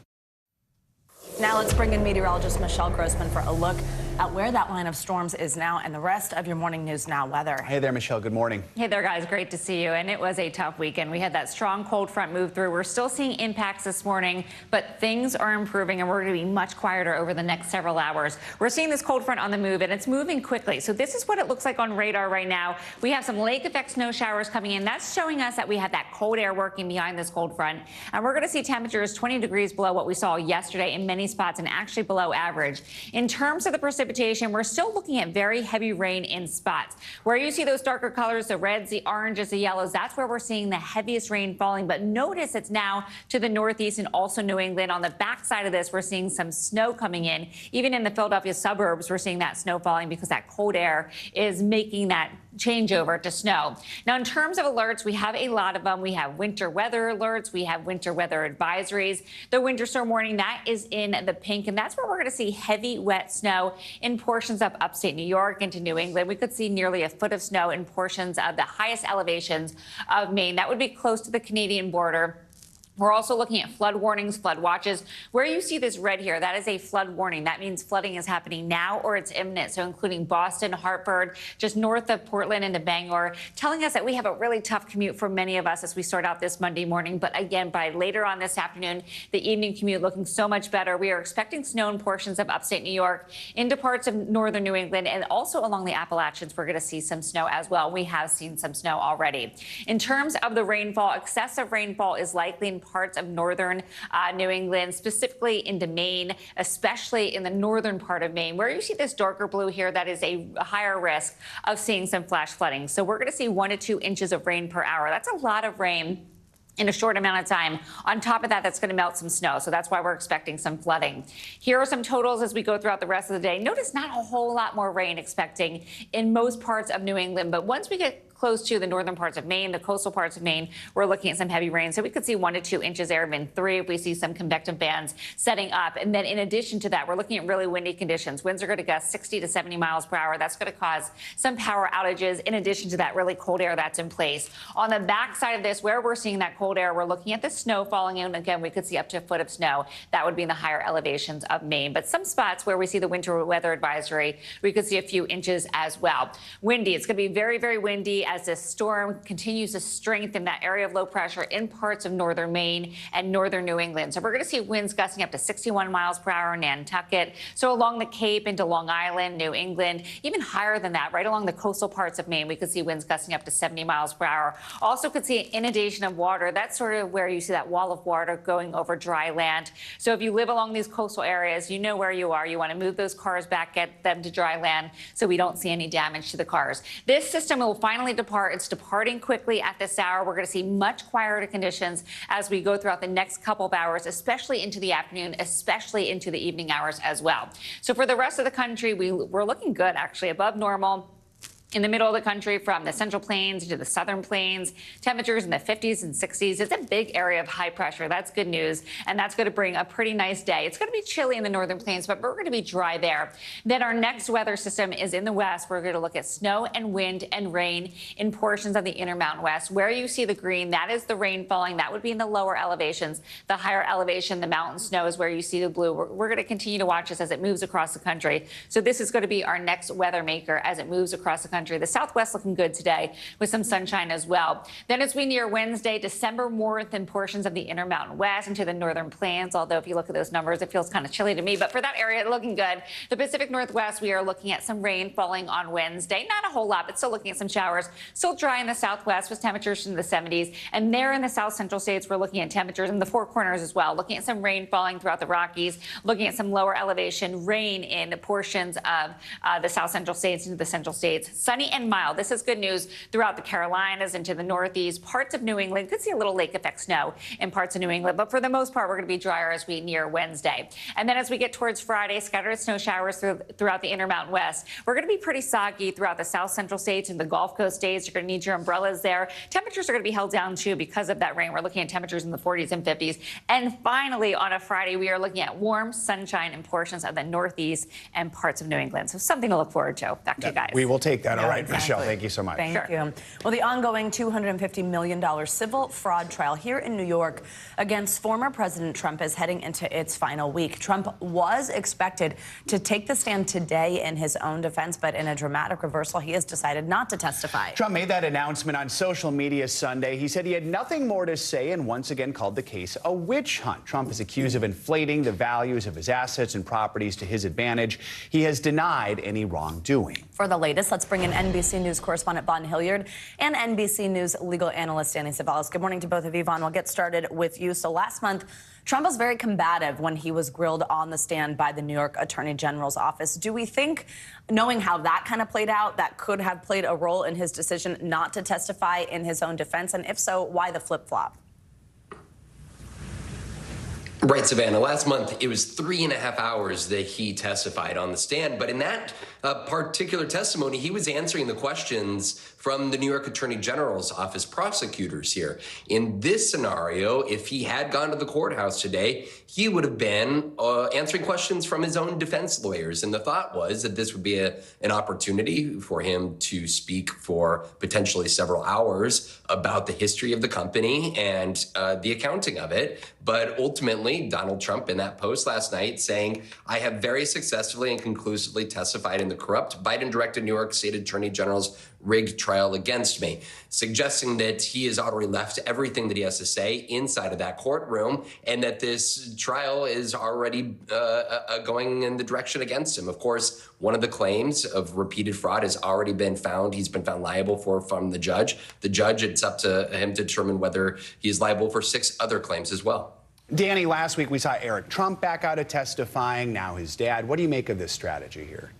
Now let's bring in meteorologist Michelle Grossman for a look at where that line of storms is now and the rest of your Morning News Now weather. Hey there, Michelle. Good morning. Hey there, guys. Great to see you. And it was a tough weekend. We had that strong cold front move through. We're still seeing impacts this morning, but things are improving, and we're going to be much quieter over the next several hours. We're seeing this cold front on the move, and it's moving quickly. So this is what it looks like on radar right now. We have some lake effect snow showers coming in. That's showing us that we have that cold air working behind this cold front. And we're going to see temperatures 20 degrees below what we saw yesterday in many spots, and actually below average. In terms of the precipitation, precipitation, we're still looking at very heavy rain in spots. Where you see those darker colors, the reds, the oranges, the yellows, that's where we're seeing the heaviest rain falling. But notice it's now to the northeast and also New England. On the backside of this, we're seeing some snow coming in. Even in the Philadelphia suburbs, we're seeing that snow falling because that cold air is making that changeover to snow. Now, in terms of alerts, we have a lot of them. We have winter weather alerts. We have winter weather advisories. The winter storm warning, that is in the pink, and that's where we're going to see heavy, wet snow in portions of upstate New York into New England. We could see nearly a foot of snow in portions of the highest elevations of Maine. That would be close to the Canadian border. We're also looking at flood warnings, flood watches. Where you see this red here, that is a flood warning. That means flooding is happening now or it's imminent. So including Boston, Hartford, just north of Portland into Bangor, telling us that we have a really tough commute for many of us as we start out this Monday morning. But again, by later on this afternoon, the evening commute looking so much better. We are expecting snow in portions of upstate New York, into parts of northern New England, and also along the Appalachians, we're going to see some snow as well. We have seen some snow already. In terms of the rainfall, excessive rainfall is likely in parts of northern New England, specifically into Maine, especially in the northern part of Maine. Where you see this darker blue here, that is a higher risk of seeing some flash flooding. So we're going to see 1 to 2 inches of rain per hour. That's a lot of rain in a short amount of time. On top of that, that's going to melt some snow. So that's why we're expecting some flooding. Here are some totals as we go throughout the rest of the day. Notice not a whole lot more rain expecting in most parts of New England. But once we get close to the northern parts of Maine, the coastal parts of Maine, we're looking at some heavy rain. So we could see 1 to 2 inches there, even 3 if we see some convective bands setting up. And then in addition to that, we're looking at really windy conditions. Winds are going to gust 60 to 70 miles per hour. That's going to cause some power outages in addition to that really cold air that's in place. On the backside of this, where we're seeing that cold air, we're looking at the snow falling in. Again, we could see up to a foot of snow. That would be in the higher elevations of Maine. But some spots where we see the winter weather advisory, we could see a few inches as well. Windy, it's going to be very, very windy as this storm continues to strengthen that area of low pressure in parts of northern Maine and northern New England. So we're going to see winds gusting up to 61 miles per hour in Nantucket. So along the Cape into Long Island, New England, even higher than that, right along the coastal parts of Maine, we could see winds gusting up to 70 miles per hour. Also could see inundation of water. That's sort of where you see that wall of water going over dry land. So if you live along these coastal areas, you know where you are. You want to move those cars back, get them to dry land so we don't see any damage to the cars. This system will finally depart. It's departing quickly at this hour. We're going to see much quieter conditions as we go throughout the next couple of hours, especially into the afternoon, especially into the evening hours as well. So for the rest of the country, we're looking good, actually, above normal. In the middle of the country, from the central plains to the southern plains, temperatures in the 50s and 60s. It's a big area of high pressure. That's good news, and that's going to bring a pretty nice day. It's going to be chilly in the northern plains, but we're going to be dry there. Then our next weather system is in the west. We're going to look at snow and wind and rain in portions of the Intermountain West. Where you see the green, that is the rain falling. That would be in the lower elevations. The higher elevation, the mountain snow, is where you see the blue. We're going to continue to watch this as it moves across the country. So this is going to be our next weather maker as it moves across the country. The Southwest looking good today with some sunshine as well. Then as we near Wednesday, December warmth in portions of the Intermountain West into the northern plains. Although if you look at those numbers, it feels kind of chilly to me. But for that area, looking good. The Pacific Northwest, we are looking at some rain falling on Wednesday. Not a whole lot, but still looking at some showers. Still dry in the Southwest with temperatures in the 70s. And there in the South Central states, we're looking at temperatures in the Four Corners as well. Looking at some rain falling throughout the Rockies. Looking at some lower elevation rain in portions of the South Central states into the Central states. Sunny and mild. This is good news throughout the Carolinas into the Northeast. Parts of New England could see a little lake effect snow in parts of New England, but for the most part, we're going to be drier as we near Wednesday. And then as we get towards Friday, scattered snow showers throughout the Intermountain West. We're going to be pretty soggy throughout the South Central states and the Gulf Coast states. You're going to need your umbrellas there. Temperatures are going to be held down too because of that rain. We're looking at temperatures in the 40s and 50s. And finally, on a Friday, we are looking at warm sunshine in portions of the Northeast and parts of New England. So something to look forward to. Back to you guys. We will take that. Yeah, all right, exactly. Michelle, thank you so much. Thank you. Well, the ongoing $250 million civil fraud trial here in New York against former President Trump is heading into its final week. Trump was expected to take the stand today in his own defense, but in a dramatic reversal, he has decided not to testify. Trump made that announcement on social media Sunday. He said he had nothing more to say and once again called the case a witch hunt. Trump is accused of inflating the values of his assets and properties to his advantage. He has denied any wrongdoing. For the latest, let's bring in in NBC News correspondent Vaughn Hilliard and NBC News legal analyst Danny Savalas. Good morning to both of you. Vaughn, we'll get started with you. So last month, Trump was very combative when he was grilled on the stand by the New York Attorney General's office. Do we think, knowing how that kind of played out, that could have played a role in his decision not to testify in his own defense? And if so, why the flip-flop? Right, Savannah. Last month, it was 3.5 hours that he testified on the stand. But in that particular testimony, he was answering the questions from the New York Attorney General's office prosecutors here. In this scenario, if he had gone to the courthouse today, he would have been answering questions from his own defense lawyers. And the thought was that this would be an opportunity for him to speak for potentially several hours about the history of the company and the accounting of it. But ultimately, Donald Trump in that post last night saying, I have very successfully and conclusively testified in the corrupt Biden-directed New York State Attorney General's rigged trial against me, suggesting that he has already left everything that he has to say inside of that courtroom and that this trial is already going in the direction against him. Of course, one of the claims of repeated fraud has already been found. He's been found liable for from the judge. The judge, it's up to him to determine whether he is liable for 6 other claims as well. Danny, last week we saw Eric Trump back out of testifying, now his dad. What do you make of this strategy here?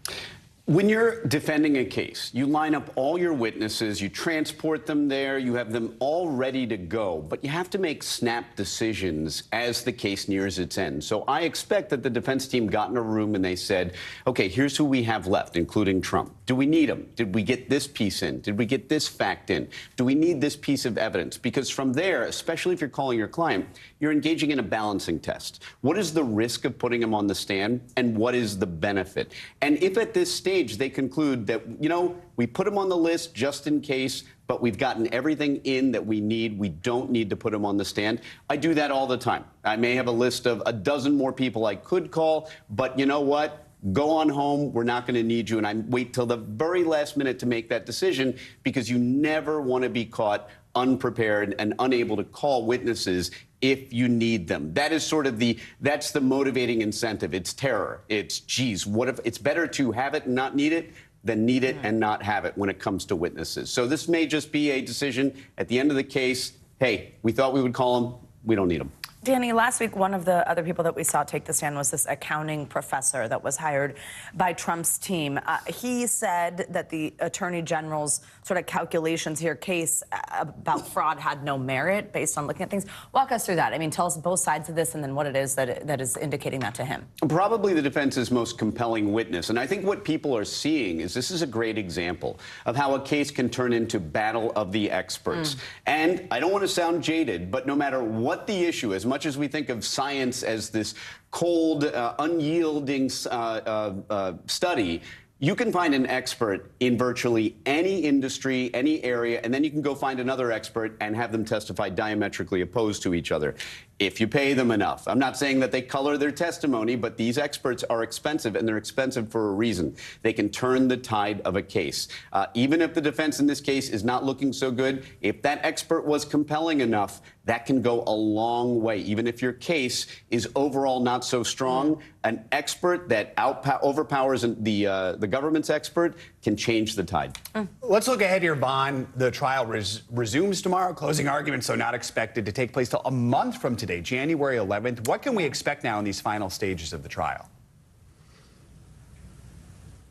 When you're defending a case, you line up all your witnesses, you transport them there, you have them all ready to go, but you have to make snap decisions as the case nears its end. So I expect that the defense team got in a room and they said, okay, here's who we have left, including Trump. Do we need him? Did we get this piece in? Did we get this fact in? Do we need this piece of evidence? Because from there, especially if you're calling your client, you're engaging in a balancing test. What is the risk of putting him on the stand and what is the benefit? And if at this stage they conclude that, you know, we put him on the list just in case, but we've gotten everything in that we need, we don't need to put him on the stand. I do that all the time. I may have a list of a dozen more people I could call, but you know what? Go on home. We're not going to need you. And I wait till the very last minute to make that decision because you never want to be caught unprepared and unable to call witnesses if you need them. That is sort of that's the motivating incentive. It's terror. It's, geez, what if it's better to have it and not need it than need it and not have it when it comes to witnesses. So this may just be a decision at the end of the case. Hey, we thought we would call them. We don't need them. Danny, last week, one of the other people that we saw take the stand was this accounting professor that was hired by Trump's team. He said that the Attorney General's sort of calculations here, case about fraud, had no merit based on looking at things. Walk us through that. I mean, tell us both sides of this and then what it is that is indicating that to him. Probably the defense's most compelling witness. And I think what people are seeing is this is a great example of how a case can turn into battle of the experts. And I don't want to sound jaded, but no matter what the issue is, much as we think of science as this cold, unyielding study, you can find an expert in virtually any industry, any area, and then you can go find another expert and have them testify diametrically opposed to each other if you pay them enough. I'm not saying that they color their testimony, but these experts are expensive, and they're expensive for a reason. They can turn the tide of a case. Even if the defense in this case is not looking so good, if that expert was compelling enough, that can go a long way. Even if your case is overall not so strong, an expert that overpowers the government's expert can change the tide. Let's look ahead here, Vaughn. The trial resumes tomorrow. Closing arguments, so not expected to take place till a month from today, January 11th. What can we expect now in these final stages of the trial?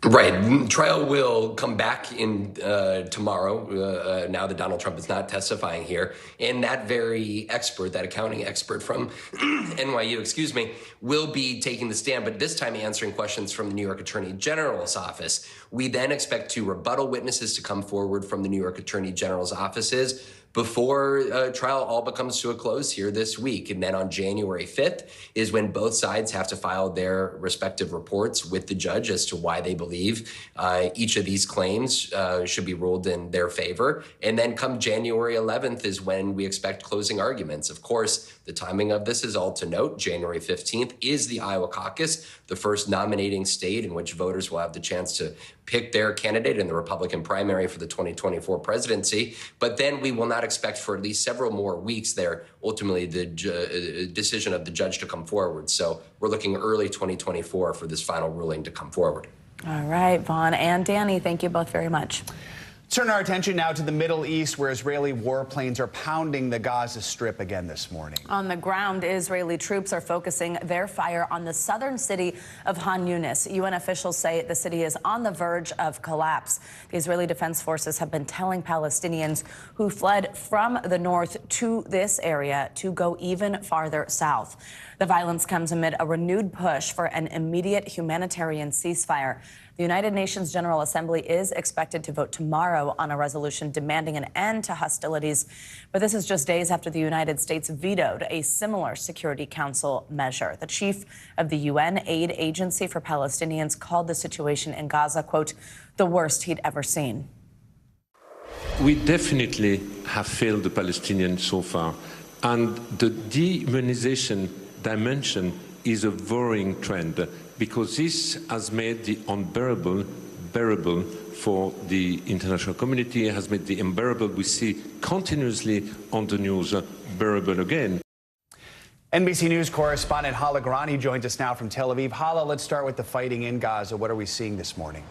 Right. Trial will come back in tomorrow, now that Donald Trump is not testifying here. And that very expert, that accounting expert from NYU, will be taking the stand, but this time answering questions from the New York Attorney General's office. We then expect 2 rebuttal witnesses to come forward from the New York Attorney General's offices before trial all becomes to a close here this week. And then on January 5th is when both sides have to file their respective reports with the judge as to why they believe each of these claims should be ruled in their favor. And then come January 11th is when we expect closing arguments. Of course, the timing of this is all to note. January 15th is the Iowa caucus, the first nominating state in which voters will have the chance to pick their candidate in the Republican primary for the 2024 presidency. But then we will not expect for at least several more weeks there, ultimately, the decision of the judge to come forward. So we're looking early 2024 for this final ruling to come forward. All right, Vaughn and Danny, thank you both very much. Turn our attention now to the Middle East, where Israeli warplanes are pounding the Gaza Strip again this morning. On the ground, Israeli troops are focusing their fire on the southern city of Han Yunis. UN officials say the city is on the verge of collapse. The Israeli Defense Forces have been telling Palestinians who fled from the north to this area to go even farther south. The violence comes amid a renewed push for an immediate humanitarian ceasefire. The United Nations General Assembly is expected to vote tomorrow on a resolution demanding an end to hostilities. But this is just days after the United States vetoed a similar Security Council measure. The chief of the UN Aid Agency for Palestinians called the situation in Gaza, quote, the worst he'd ever seen. We definitely have failed the Palestinians so far. And the dehumanization dimension is a worrying trend, because this has made the unbearable bearable for the international community, has made the unbearable we see continuously on the news bearable again. NBC News correspondent Hala Garani joins us now from Tel Aviv. Hala, let's start with the fighting in Gaza. What are we seeing this morning?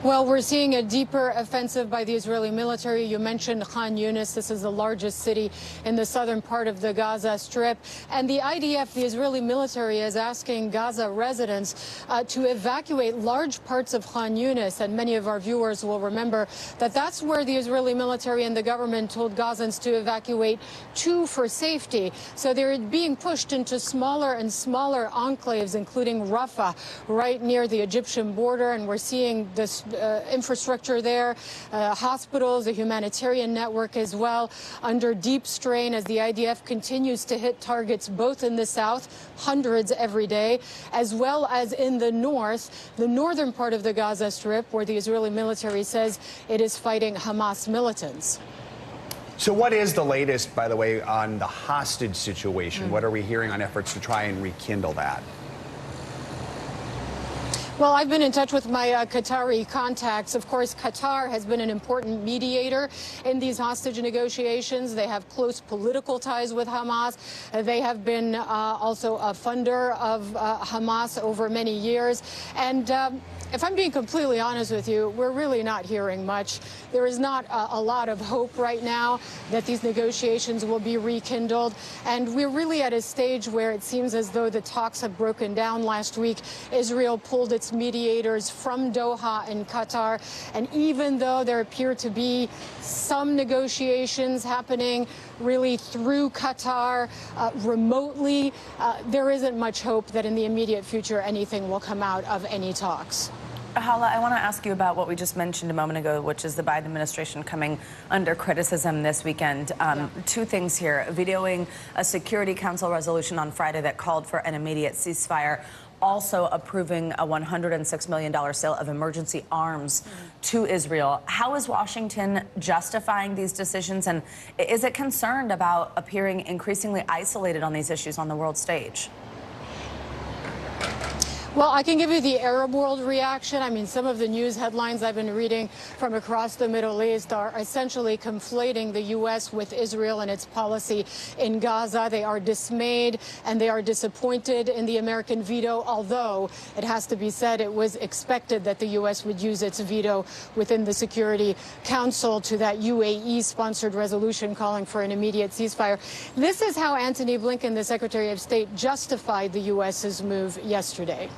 Well, we're seeing a deeper offensive by the Israeli military. You mentioned Khan Yunis. This is the largest city in the southern part of the Gaza Strip. And the IDF, the Israeli military, is asking Gaza residents to evacuate large parts of Khan Yunis. And many of our viewers will remember that that's where the Israeli military and the government told Gazans to evacuate to for safety. So they're being pushed into smaller and smaller enclaves, including Rafah, right near the Egyptian border. And we're seeing this infrastructure there, hospitals, a humanitarian network as well, under deep strain as the IDF continues to hit targets both in the south, hundreds every day, as well as in the north, the northern part of the Gaza Strip, where the Israeli military says it is fighting Hamas militants. So what is the latest, by the way, on the hostage situation? What are we hearing on efforts to try and rekindle that? Well, I've been in touch with my Qatari contacts. Of course, Qatar has been an important mediator in these hostage negotiations. They have close political ties with Hamas. They have been also a funder of Hamas over many years. And if I'm being completely honest with you, we're really not hearing much. There is not a lot of hope right now that these negotiations will be rekindled. And we're really at a stage where it seems as though the talks have broken down. Last week, Israel pulled its mediators from Doha in Qatar. And even though there appear to be some negotiations happening really through Qatar remotely, there isn't much hope that in the immediate future anything will come out of any talks. Hala, I want to ask you about what we just mentioned a moment ago, which is the Biden administration coming under criticism this weekend. Two things here: vetoing a Security Council resolution on Friday that called for an immediate ceasefire, also approving a $106 million sale of emergency arms to Israel. How is Washington justifying these decisions, and is it concerned about appearing increasingly isolated on these issues on the world stage? Well, I can give you the Arab world reaction. I mean, some of the news headlines I've been reading from across the Middle East are essentially conflating the U.S. with Israel and its policy in Gaza. They are dismayed and they are disappointed in the American veto, although it has to be said it was expected that the U.S. would use its veto within the Security Council to that UAE-sponsored resolution calling for an immediate ceasefire. This is how Antony Blinken, the Secretary of State, justified the U.S.'s move yesterday.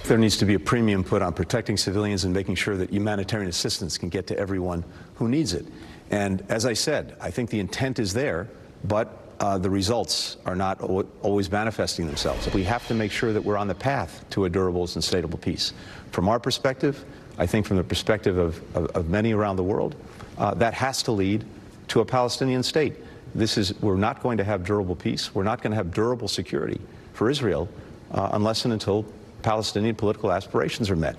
There needs to be a premium put on protecting civilians and making sure that humanitarian assistance can get to everyone who needs it. And as I said, I think the intent is there, but the results are not always manifesting themselves. We have to make sure that we're on the path to a durable and sustainable peace. From our perspective, I think from the perspective of many around the world, that has to lead to a Palestinian state. We're not going to have durable peace. We're not going to have durable security for Israel unless and until Palestinian political aspirations are met.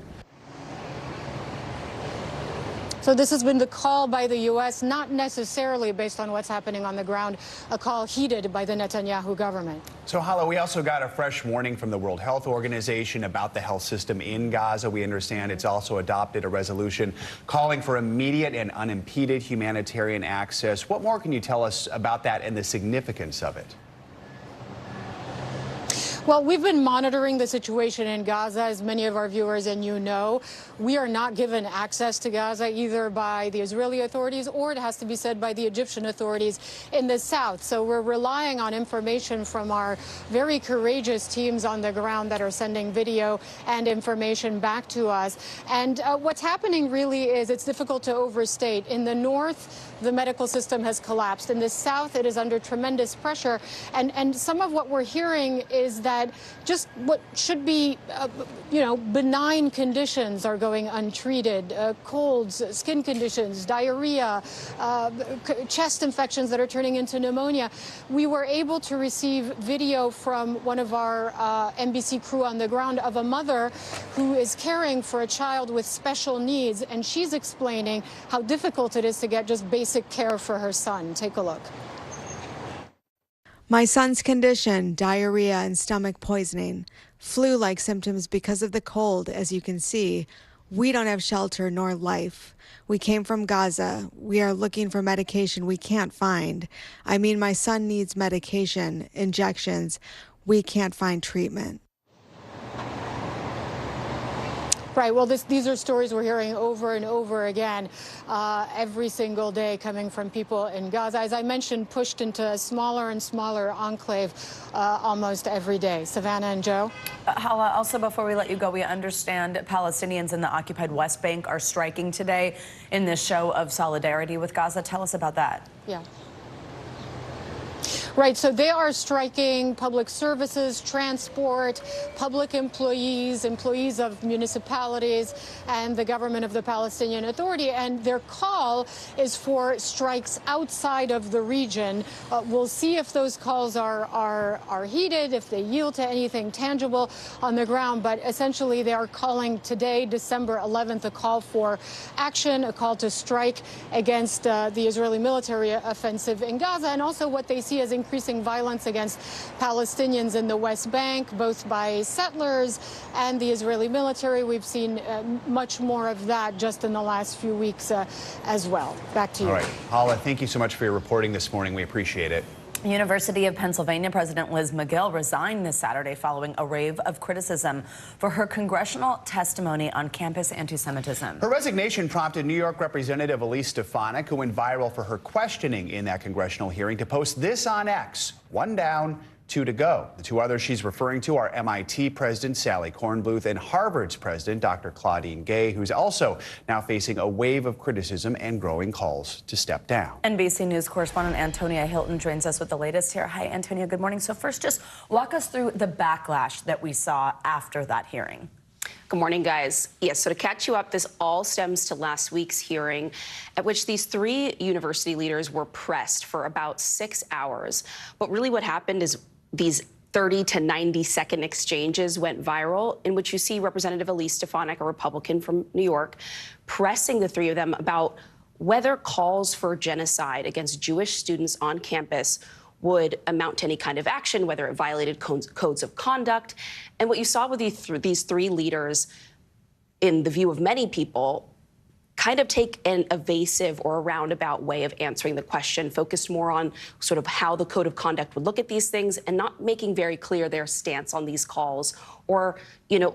So this has been the call by the U.S., not necessarily based on what's happening on the ground, a call heeded by the Netanyahu government. So, Hala, we also got a fresh warning from the World Health Organization about the health system in Gaza. We understand it's also adopted a resolution calling for immediate and unimpeded humanitarian access. What more can you tell us about that and the significance of it? Well, we've been monitoring the situation in Gaza, as many of our viewers and you know. We are not given access to Gaza either by the Israeli authorities, or it has to be said by the Egyptian authorities in the south. So we're relying on information from our very courageous teams on the ground that are sending video and information back to us. And what's happening really is, it's difficult to overstate. In the north, the medical system has collapsed. In the south, it is under tremendous pressure. And some of what we're hearing is that just what should be, benign conditions are going untreated. Colds, skin conditions, diarrhea, chest infections that are turning into pneumonia. We were able to receive video from one of our NBC crew on the ground of a mother who is caring for a child with special needs, and she's explaining how difficult it is to get just basic care for her son. Take a look. My son's condition, diarrhea and stomach poisoning, flu-like symptoms because of the cold, as you can see. We don't have shelter nor life. We came from Gaza. We are looking for medication we can't find. I mean, my son needs medication, injections. We can't find treatment. Right. Well, these are stories we're hearing over and over again every single day, coming from people in Gaza. As I mentioned, pushed into a smaller and smaller enclave almost every day. Savannah and Joe? Hala, also before we let you go, we understand Palestinians in the occupied West Bank are striking today in this show of solidarity with Gaza. Tell us about that. Yeah. Right, so they are striking public services, transport, public employees, employees of municipalities, and the government of the Palestinian Authority. And their call is for strikes outside of the region. We'll see if those calls are heeded, if they yield to anything tangible on the ground. But essentially, they are calling today, December 11th, a call for action, a call to strike against the Israeli military offensive in Gaza, and also what they see as increasing violence against Palestinians in the West Bank, both by settlers and the Israeli military. We've seen much more of that just in the last few weeks as well. Back to you. All right. Hala, thank you so much for your reporting this morning. We appreciate it. University of Pennsylvania President Liz McGill resigned this Saturday following a rave of criticism for her congressional testimony on campus anti-Semitism. Her resignation prompted New York Representative Elise Stefanik, who went viral for her questioning in that congressional hearing, to post this on X: 1 down, 2 to go. The two others she's referring to are MIT President Sally Kornbluth and Harvard's President Dr. Claudine Gay, who's also now facing a wave of criticism and growing calls to step down. NBC News correspondent Antonia Hilton joins us with the latest here. Hi, Antonia. Good morning. So first, just walk us through the backlash that we saw after that hearing. Good morning, guys. Yes, so to catch you up, this all stems to last week's hearing, at which these three university leaders were pressed for about 6 hours. But really what happened is these 30 to 90-second exchanges went viral, in which you see Representative Elise Stefanik, a Republican from New York, pressing the three of them about whether calls for genocide against Jewish students on campus would amount to any kind of action, whether it violated codes of conduct. And what you saw with these three leaders, in the view of many people, kind of take an evasive or a roundabout way of answering the question, focused more on sort of how the code of conduct would look at these things and not making very clear their stance on these calls or,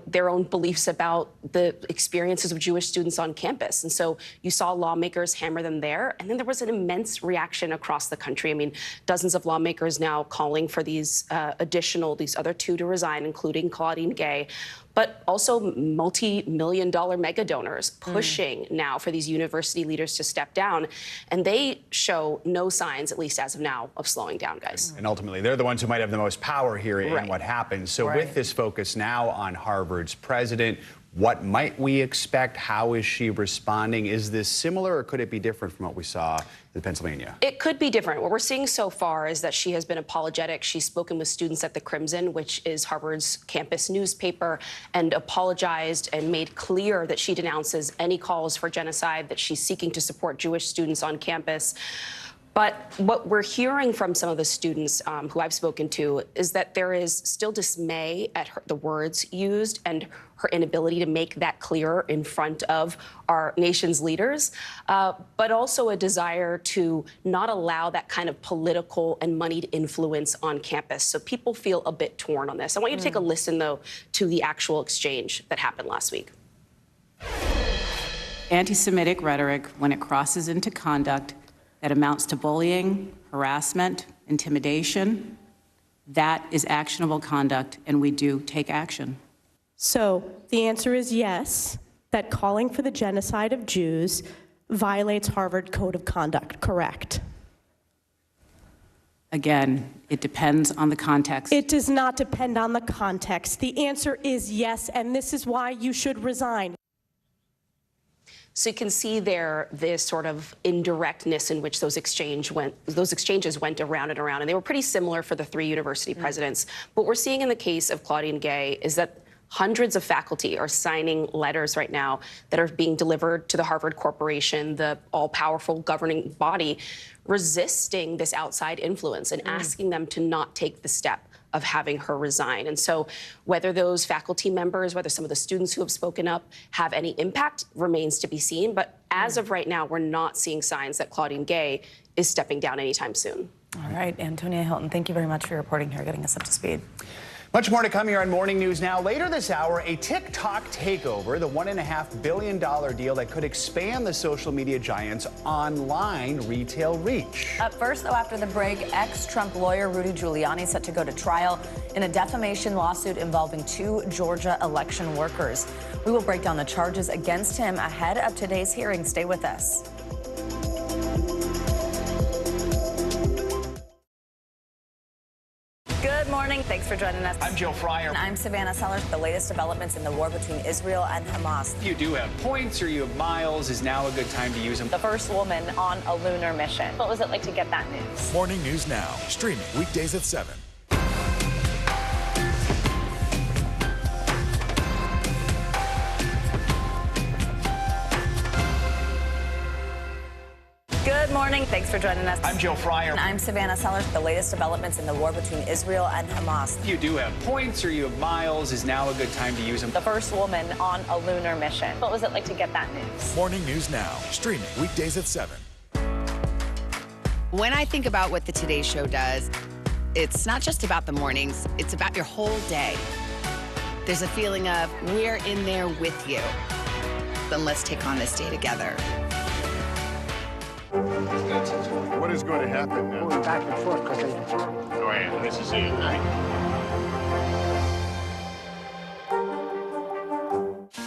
their own beliefs about the experiences of Jewish students on campus. And so you saw lawmakers hammer them there. And then there was an immense reaction across the country. I mean, dozens of lawmakers now calling for these other two to resign, including Claudine Gay, but also multi-million-dollar mega donors pushing now for these university leaders to step down. And they show no signs, at least as of now, of slowing down, guys. And ultimately, they're the ones who might have the most power here in what happens. So with this focus now on Harvard's president, what might we expect? How is she responding? Is this similar, or could it be different from what we saw in Pennsylvania? It could be different. What we're seeing so far is that she has been apologetic. She's spoken with students at the Crimson, which is Harvard's campus newspaper, and apologized and made clear that she denounces any calls for genocide, that she's seeking to support Jewish students on campus. But what we're hearing from some of the students who I've spoken to is that there is still dismay at the words used and her inability to make that clear in front of our nation's leaders, but also a desire to not allow that kind of political and moneyed influence on campus. So people feel a bit torn on this. I want you to take a listen, though, to the actual exchange that happened last week. Anti-Semitic rhetoric, when it crosses into conduct that amounts to bullying, harassment, intimidation, that is actionable conduct, and we do take action. So the answer is yes, that calling for the genocide of Jews violates Harvard Code of Conduct, correct? Again, it depends on the context. It does not depend on the context. The answer is yes, and this is why you should resign. So you can see there this sort of indirectness in which those exchanges went around and around, and they were pretty similar for the three university presidents. What we're seeing in the case of Claudine Gay is that hundreds of faculty are signing letters right now that are being delivered to the Harvard Corporation, the all-powerful governing body, resisting this outside influence and asking them to not take the step of having her resign. And so whether those faculty members, whether some of the students who have spoken up have any impact remains to be seen. But as of right now, we're not seeing signs that Claudine Gay is stepping down anytime soon. All right, Antonia Hilton, thank you very much for your reporting here, getting us up to speed. Much more to come here on Morning News Now. Later this hour, a TikTok takeover, the $1.5 billion deal that could expand the social media giant's online retail reach. Up first, though, after the break, ex-Trump lawyer Rudy Giuliani set to go to trial in a defamation lawsuit involving 2 Georgia election workers. We will break down the charges against him ahead of today's hearing. Stay with us. Good morning. Thanks for joining us. I'm Joe Fryer. And I'm Savannah Sellers. The latest developments in the war between Israel and Hamas. If you do have points or you have miles, is now a good time to use them. The first woman on a lunar mission. What was it like to get that news? Morning News Now, streaming weekdays at 7. Good morning. Thanks for joining us. I'm Joe Fryer. And I'm Savannah Sellers. The latest developments in the war between Israel and Hamas. If you do have points or you have miles, is now a good time to use them. The first woman on a lunar mission. What was it like to get that news? Morning News Now, streaming weekdays at 7. When I think about what the Today Show does, it's not just about the mornings, it's about your whole day. There's a feeling of we're in there with you. Then let's take on this day together. What is going to happen now? Going back and forth because they... Go ahead. This is it, right?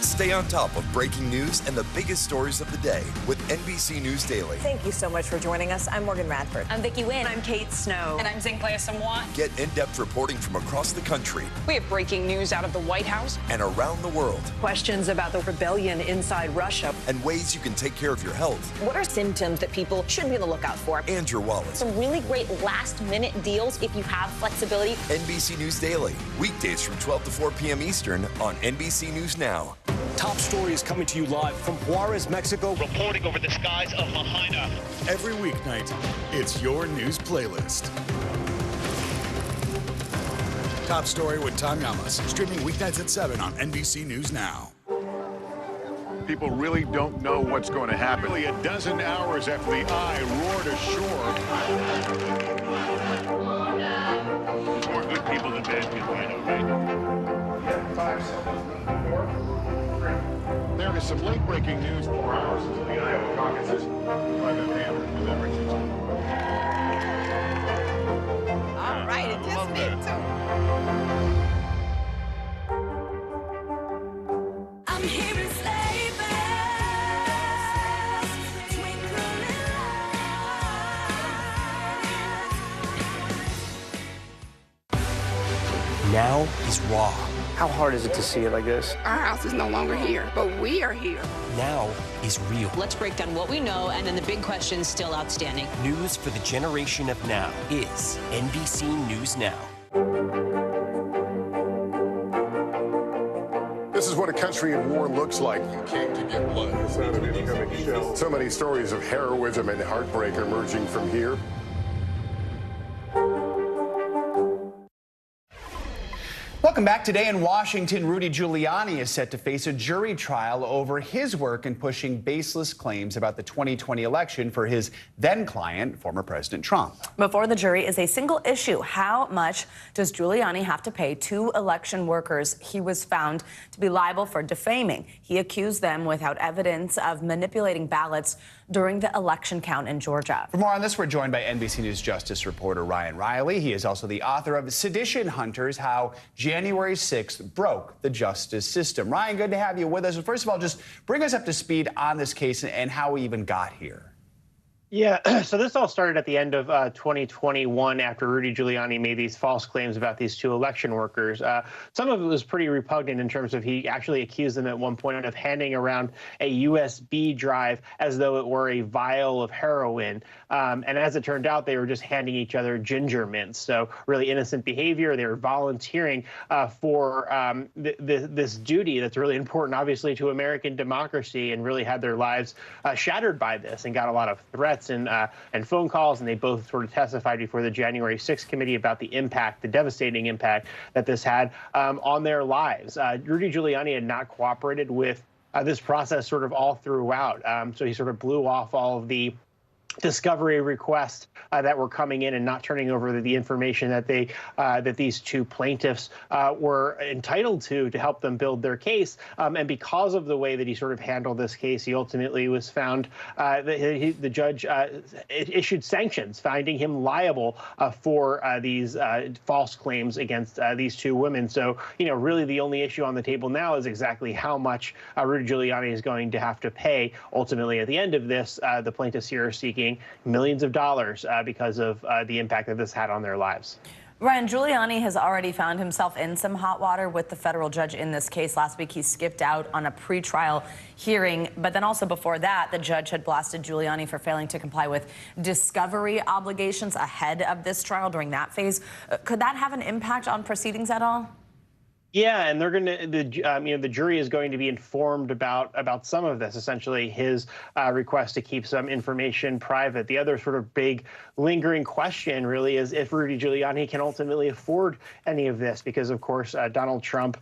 Stay on top of breaking news and the biggest stories of the day with NBC News Daily. Thank you so much for joining us. I'm Morgan Radford. I'm Vicki Wynn. I'm Kate Snow. And I'm Zinclair Samwat. Get in-depth reporting from across the country. We have breaking news out of the White House and around the world. Questions about the rebellion inside Russia. And ways you can take care of your health. What are symptoms that people should be on the lookout for? And your wallet. Some really great last-minute deals if you have flexibility. NBC News Daily, weekdays from 12 to 4 p.m. Eastern on NBC News Now. Top story is coming to you live from Juarez, Mexico. Reporting over the skies of Lahaina. Every weeknight, it's your news playlist. Top story with Tom Llamas, streaming weeknights at 7 on NBC News Now. People really don't know what's going to happen. Nearly a dozen hours after the eye roared ashore. More good people than bad people, you know, right? 5 seconds. 4, 3. There is some late-breaking news 4 hours into the Iowa caucuses by the Hammond with everything. All right, it just did too. I'm hearing sleigh bells, twinkling lights. Now is raw. How hard is it to see it like this? Our house is no longer here, but we are here. Now is real. Let's break down what we know and then the big questions still outstanding. News for the generation of now is NBC News Now. This is what a country country at war looks like. You came to get blood. It's not an incoming shell. So many stories of heroism and heartbreak emerging from here. Welcome back. Today in Washington, Rudy Giuliani is set to face a jury trial over his work in pushing baseless claims about the 2020 election for his then client, former President Trump. Before the jury is a single issue. How much does Giuliani have to pay two election workers he was found to be liable for defaming? He accused them without evidence of manipulating ballots during the election count in Georgia. For more on this, we're joined by NBC News Justice reporter Ryan Riley. He is also the author of Sedition Hunters, How January 6th Broke the Justice System. Ryan, good to have you with us. First of all, just bring us up to speed on this case and how we even got here. Yeah, so this all started at the end of 2021 after Rudy Giuliani made these false claims about these two election workers. Some of it was pretty repugnant in terms of he actually accused them at one point of handing around a USB drive as though it were a vial of heroin. And as it turned out, they were just handing each other ginger mints. So really innocent behavior. They were volunteering for this duty that's really important, obviously, to American democracy, and really had their lives shattered by this and got a lot of threats and phone calls, and they both sort of testified before the January 6th committee about the impact, the devastating impact that this had on their lives. Rudy Giuliani had not cooperated with this process sort of all throughout, so he sort of blew off all of the discovery requests that were coming in and not turning over the information that that these two plaintiffs were entitled to help them build their case. And because of the way that he sort of handled this case, he ultimately was found that the judge issued sanctions, finding him liable for these false claims against these two women. So, you know, really the only issue on the table now is exactly how much Rudy Giuliani is going to have to pay. Ultimately, at the end of this, the plaintiffs here are seeking millions of dollars because of the impact that this had on their lives. Ryan, Giuliani has already found himself in some hot water with the federal judge in this case. Last week, he skipped out on a pretrial hearing. But then also before that, the judge had blasted Giuliani for failing to comply with discovery obligations ahead of this trial during that phase. Could that have an impact on proceedings at all? Yeah, and they're going to the jury is going to be informed about some of this. Essentially, his request to keep some information private. The other sort of big lingering question really is if Rudy Giuliani can ultimately afford any of this, because of course Donald Trump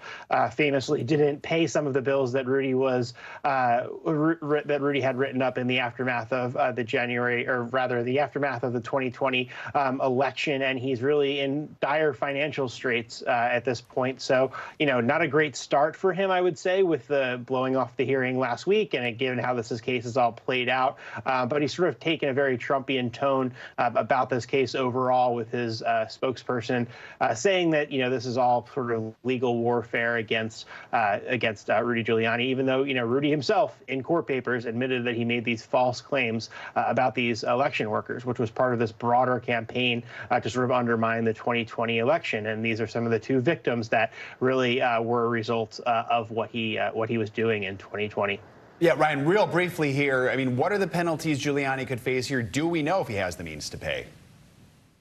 famously didn't pay some of the bills that Rudy had written up in the aftermath of the January, or rather the aftermath of the 2020 election, and he's really in dire financial straits at this point. So, you know, not a great start for him, I would say, with the blowing off the hearing last week, and given how this case is all played out. But he's sort of taken a very Trumpian tone about this case overall, with his spokesperson saying that, you know, this is all sort of legal warfare against Rudy Giuliani, even though, you know, Rudy himself in court papers admitted that he made these false claims about these election workers, which was part of this broader campaign to sort of undermine the 2020 election. And these are some of the two victims that really were a result of what he was doing in 2020. Yeah, Ryan, real briefly here, I mean, what are the penalties Giuliani could face here? Do we know if he has the means to pay?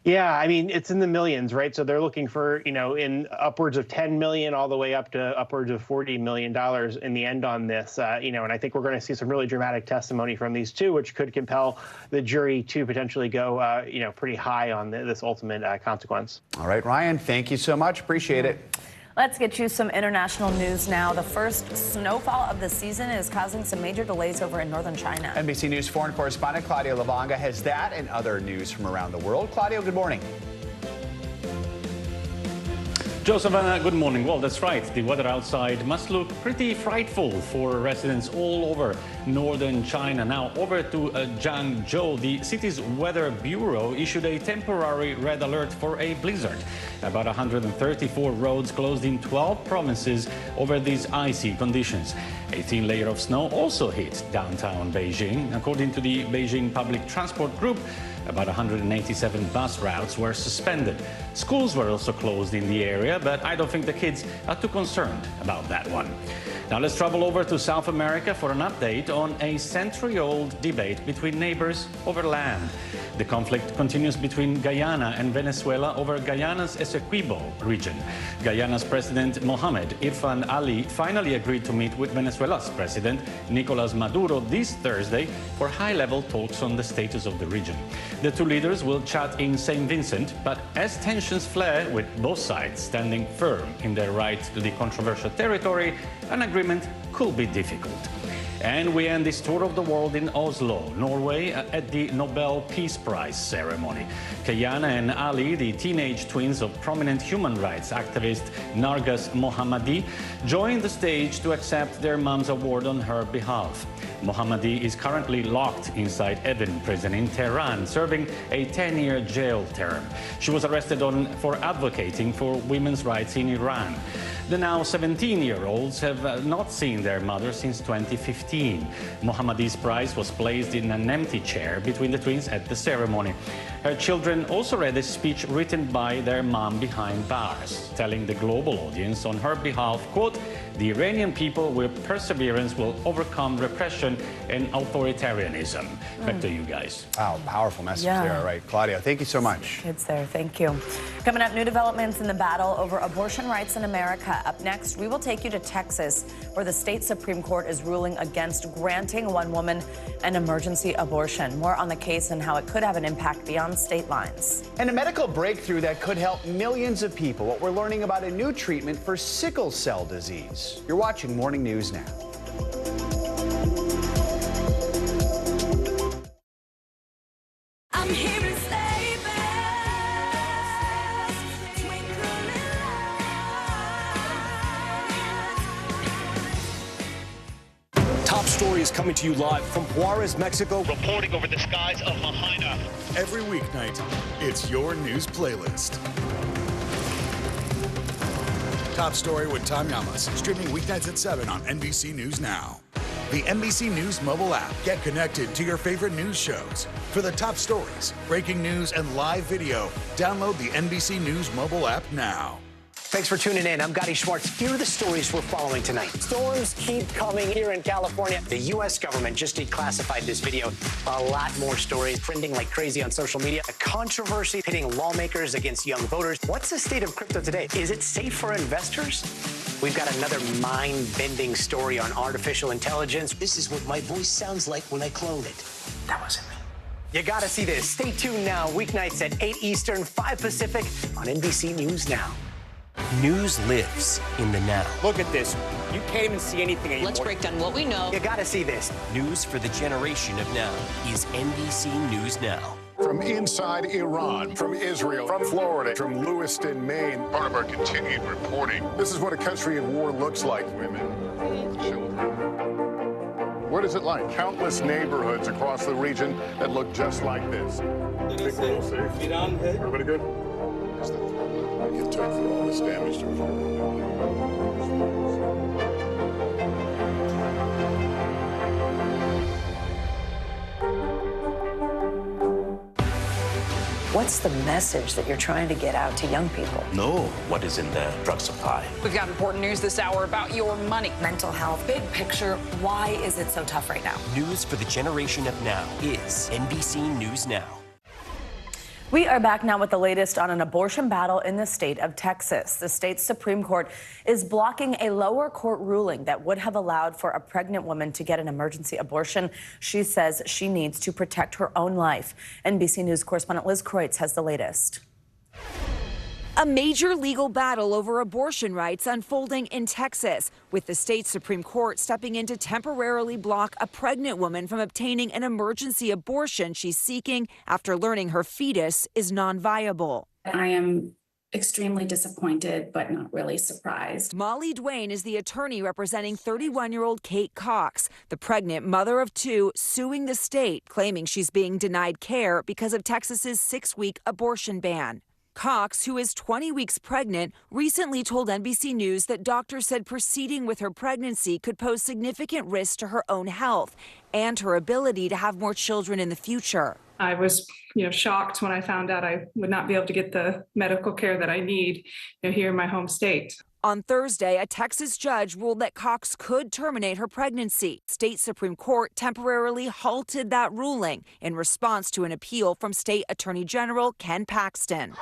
Yeah, I mean, it's in the millions, right? So they're looking for, you know, in upwards of 10 million all the way up to upwards of $40 million in the end on this, you know, and I think we're going to see some really dramatic testimony from these two, which could compel the jury to potentially go, you know, pretty high on this ultimate consequence. All right, Ryan, thank you so much. Appreciate it. Let's get you some international news now. The first snowfall of the season is causing some major delays over in northern China. NBC News foreign correspondent Claudio Lavanga has that and other news from around the world. Claudio, good morning. Joe Savannah, good morning. Well, that's right. The weather outside must look pretty frightful for residents all over northern China. Now, over to Zhangzhou, the city's weather bureau issued a temporary red alert for a blizzard. About 134 roads closed in 12 provinces over these icy conditions. A thin layer of snow also hit downtown Beijing. According to the Beijing Public Transport Group, about 187 bus routes were suspended. Schools were also closed in the area, but I don't think the kids are too concerned about that one. Now let's travel over to South America for an update on a century-old debate between neighbors over land. The conflict continues between Guyana and Venezuela over Guyana's Essequibo region. Guyana's President Mohamed Irfan Ali finally agreed to meet with Venezuela's President Nicolas Maduro this Thursday for high-level talks on the status of the region. The two leaders will chat in St. Vincent, but as tensions flare, with both sides standing firm in their right to the controversial territory, an agreement could be difficult. And we end this tour of the world in Oslo, Norway, at the Nobel Peace Prize ceremony. Kayana and Ali, the teenage twins of prominent human rights activist Narges Mohammadi, joined the stage to accept their mom's award on her behalf. Mohammadi is currently locked inside Evin prison in Tehran, serving a 10-year jail term. She was arrested for advocating for women's rights in Iran. The now 17-year-olds have not seen their mother since 2015. Mohammadi's prize was placed in an empty chair between the twins at the ceremony. Her children also read a speech written by their mom behind bars, telling the global audience on her behalf, quote, "The Iranian people with perseverance will overcome repression and authoritarianism." Back to you guys. Wow, powerful message there. All right, Claudia, thank you so much. Kids there, thank you. Coming up, new developments in the battle over abortion rights in America. Up next, we will take you to Texas, where the state Supreme Court is ruling against granting one woman an emergency abortion. More on the case and how it could have an impact beyond state lines. And a medical breakthrough that could help millions of people. What we're learning about a new treatment for sickle cell disease. You're watching Morning News Now. I'm hearing sleigh bells twinkling lights. Top story is coming to you live from Juarez, Mexico. Reporting over the skies of Lahaina. Every weeknight, it's your news playlist. Top Story with Tom Llamas, streaming weeknights at 7 on NBC News Now. The NBC News mobile app. Get connected to your favorite news shows. For the top stories, breaking news, and live video, download the NBC News mobile app now. Thanks for tuning in. I'm Gotti Schwartz. Here are the stories we're following tonight. Storms keep coming here in California. The U.S. government just declassified this video. A lot more stories trending like crazy on social media. A controversy pitting lawmakers against young voters. What's the state of crypto today? Is it safe for investors? We've got another mind-bending story on artificial intelligence. This is what my voice sounds like when I clone it. That wasn't me. You gotta see this. Stay tuned now. Weeknights at 8 Eastern, 5 Pacific on NBC News Now. News lives in the now. Look at this. You can't even see anything anymore. Let's break down what we know. You gotta see this. News for the generation of now is NBC News Now. From inside Iran, from Israel, from Florida, from Lewiston, Maine. Part of our continued reporting. This is what a country at war looks like. Women, old children. What is it like? Countless neighborhoods across the region that look just like this. Everybody good? I get took for all this damage to What's the message that you're trying to get out to young people? Know what is in the drug supply. We've got important news this hour about your money. Mental health, big picture, why is it so tough right now? News for the generation of now is NBC News Now. We are back now with the latest on an abortion battle in the state of Texas. The state's Supreme Court is blocking a lower court ruling that would have allowed for a pregnant woman to get an emergency abortion. She says she needs to protect her own life. NBC News correspondent Liz Kreutz has the latest. A major legal battle over abortion rights unfolding in Texas, with the state Supreme Court stepping in to temporarily block a pregnant woman from obtaining an emergency abortion she's seeking after learning her fetus is non-viable. I am extremely disappointed, but not really surprised. Molly Duane is the attorney representing 31-year-old Kate Cox, the pregnant mother of two, suing the state, claiming she's being denied care because of Texas's 6-week abortion ban. Cox, who is 20 weeks pregnant, recently told NBC News that doctors said proceeding with her pregnancy could pose significant risk to her own health and her ability to have more children in the future. I was, shocked when I found out I would not be able to get the medical care that I need, here in my home state. On Thursday, a Texas judge ruled that Cox could terminate her pregnancy. State Supreme Court temporarily halted that ruling in response to an appeal from State Attorney General Ken Paxton.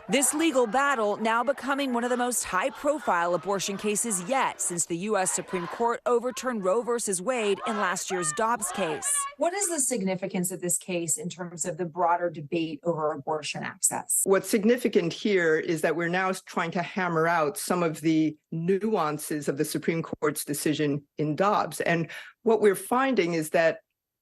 This legal battle now becoming one of the most high-profile abortion cases yet since the U.S. Supreme Court overturned Roe v. Wade in last year's Dobbs case. What is the significance of this case in terms of the broader debate over abortion access? What's significant here is that we're now trying to hammer out some of the nuances of the Supreme Court's decision in Dobbs. And what we're finding is that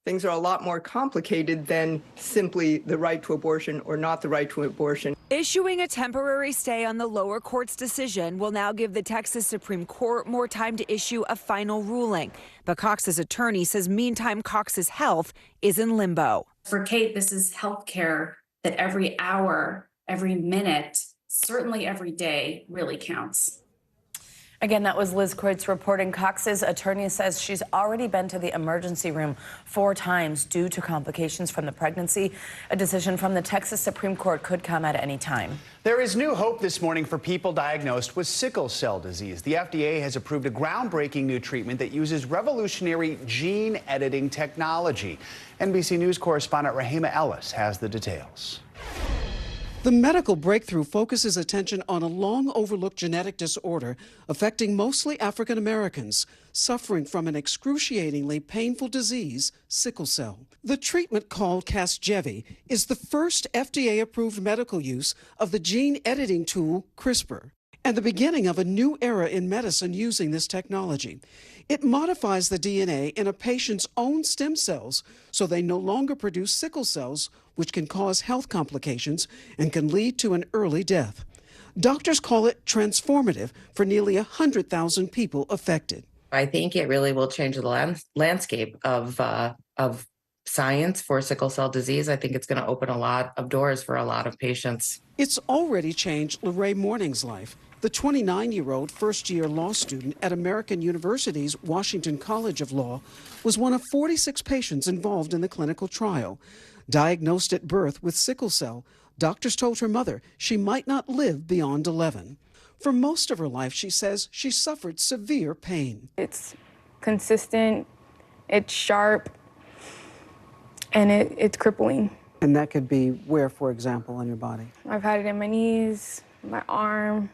things are a lot more complicated than simply the right to abortion or not the right to abortion. Issuing a temporary stay on the lower court's decision will now give the Texas Supreme Court more time to issue a final ruling. But Cox's attorney says meantime Cox's health is in limbo. For Kate, this is health care that every hour, every minute, certainly every day really counts. Again, that was Liz Kreutz reporting. Cox's attorney says she's already been to the emergency room 4 times due to complications from the pregnancy. A decision from the Texas Supreme Court could come at any time. There is new hope this morning for people diagnosed with sickle cell disease. The FDA has approved a groundbreaking new treatment that uses revolutionary gene editing technology. NBC News correspondent Rahima Ellis has the details. The medical breakthrough focuses attention on a long-overlooked genetic disorder affecting mostly African Americans, suffering from an excruciatingly painful disease, sickle cell. The treatment, called Casgevy, is the first FDA-approved medical use of the gene editing tool CRISPR, and the beginning of a new era in medicine using this technology. It modifies the DNA in a patient's own stem cells so they no longer produce sickle cells, which can cause health complications and can lead to an early death. Doctors call it transformative for nearly 100,000 people affected. I think it really will change the landscape of science for sickle cell disease. I think it's going to open a lot of doors for a lot of patients. It's already changed Lorraine Morning's life. The 29-year-old first-year law student at American University's Washington College of Law was one of 46 patients involved in the clinical trial. Diagnosed at birth with sickle cell, doctors told her mother she might not live beyond 11. For most of her life, she says, she suffered severe pain. It's consistent, it's sharp, and it's crippling. And that could be where, for example, in your body? I've had it in my knees, my arm,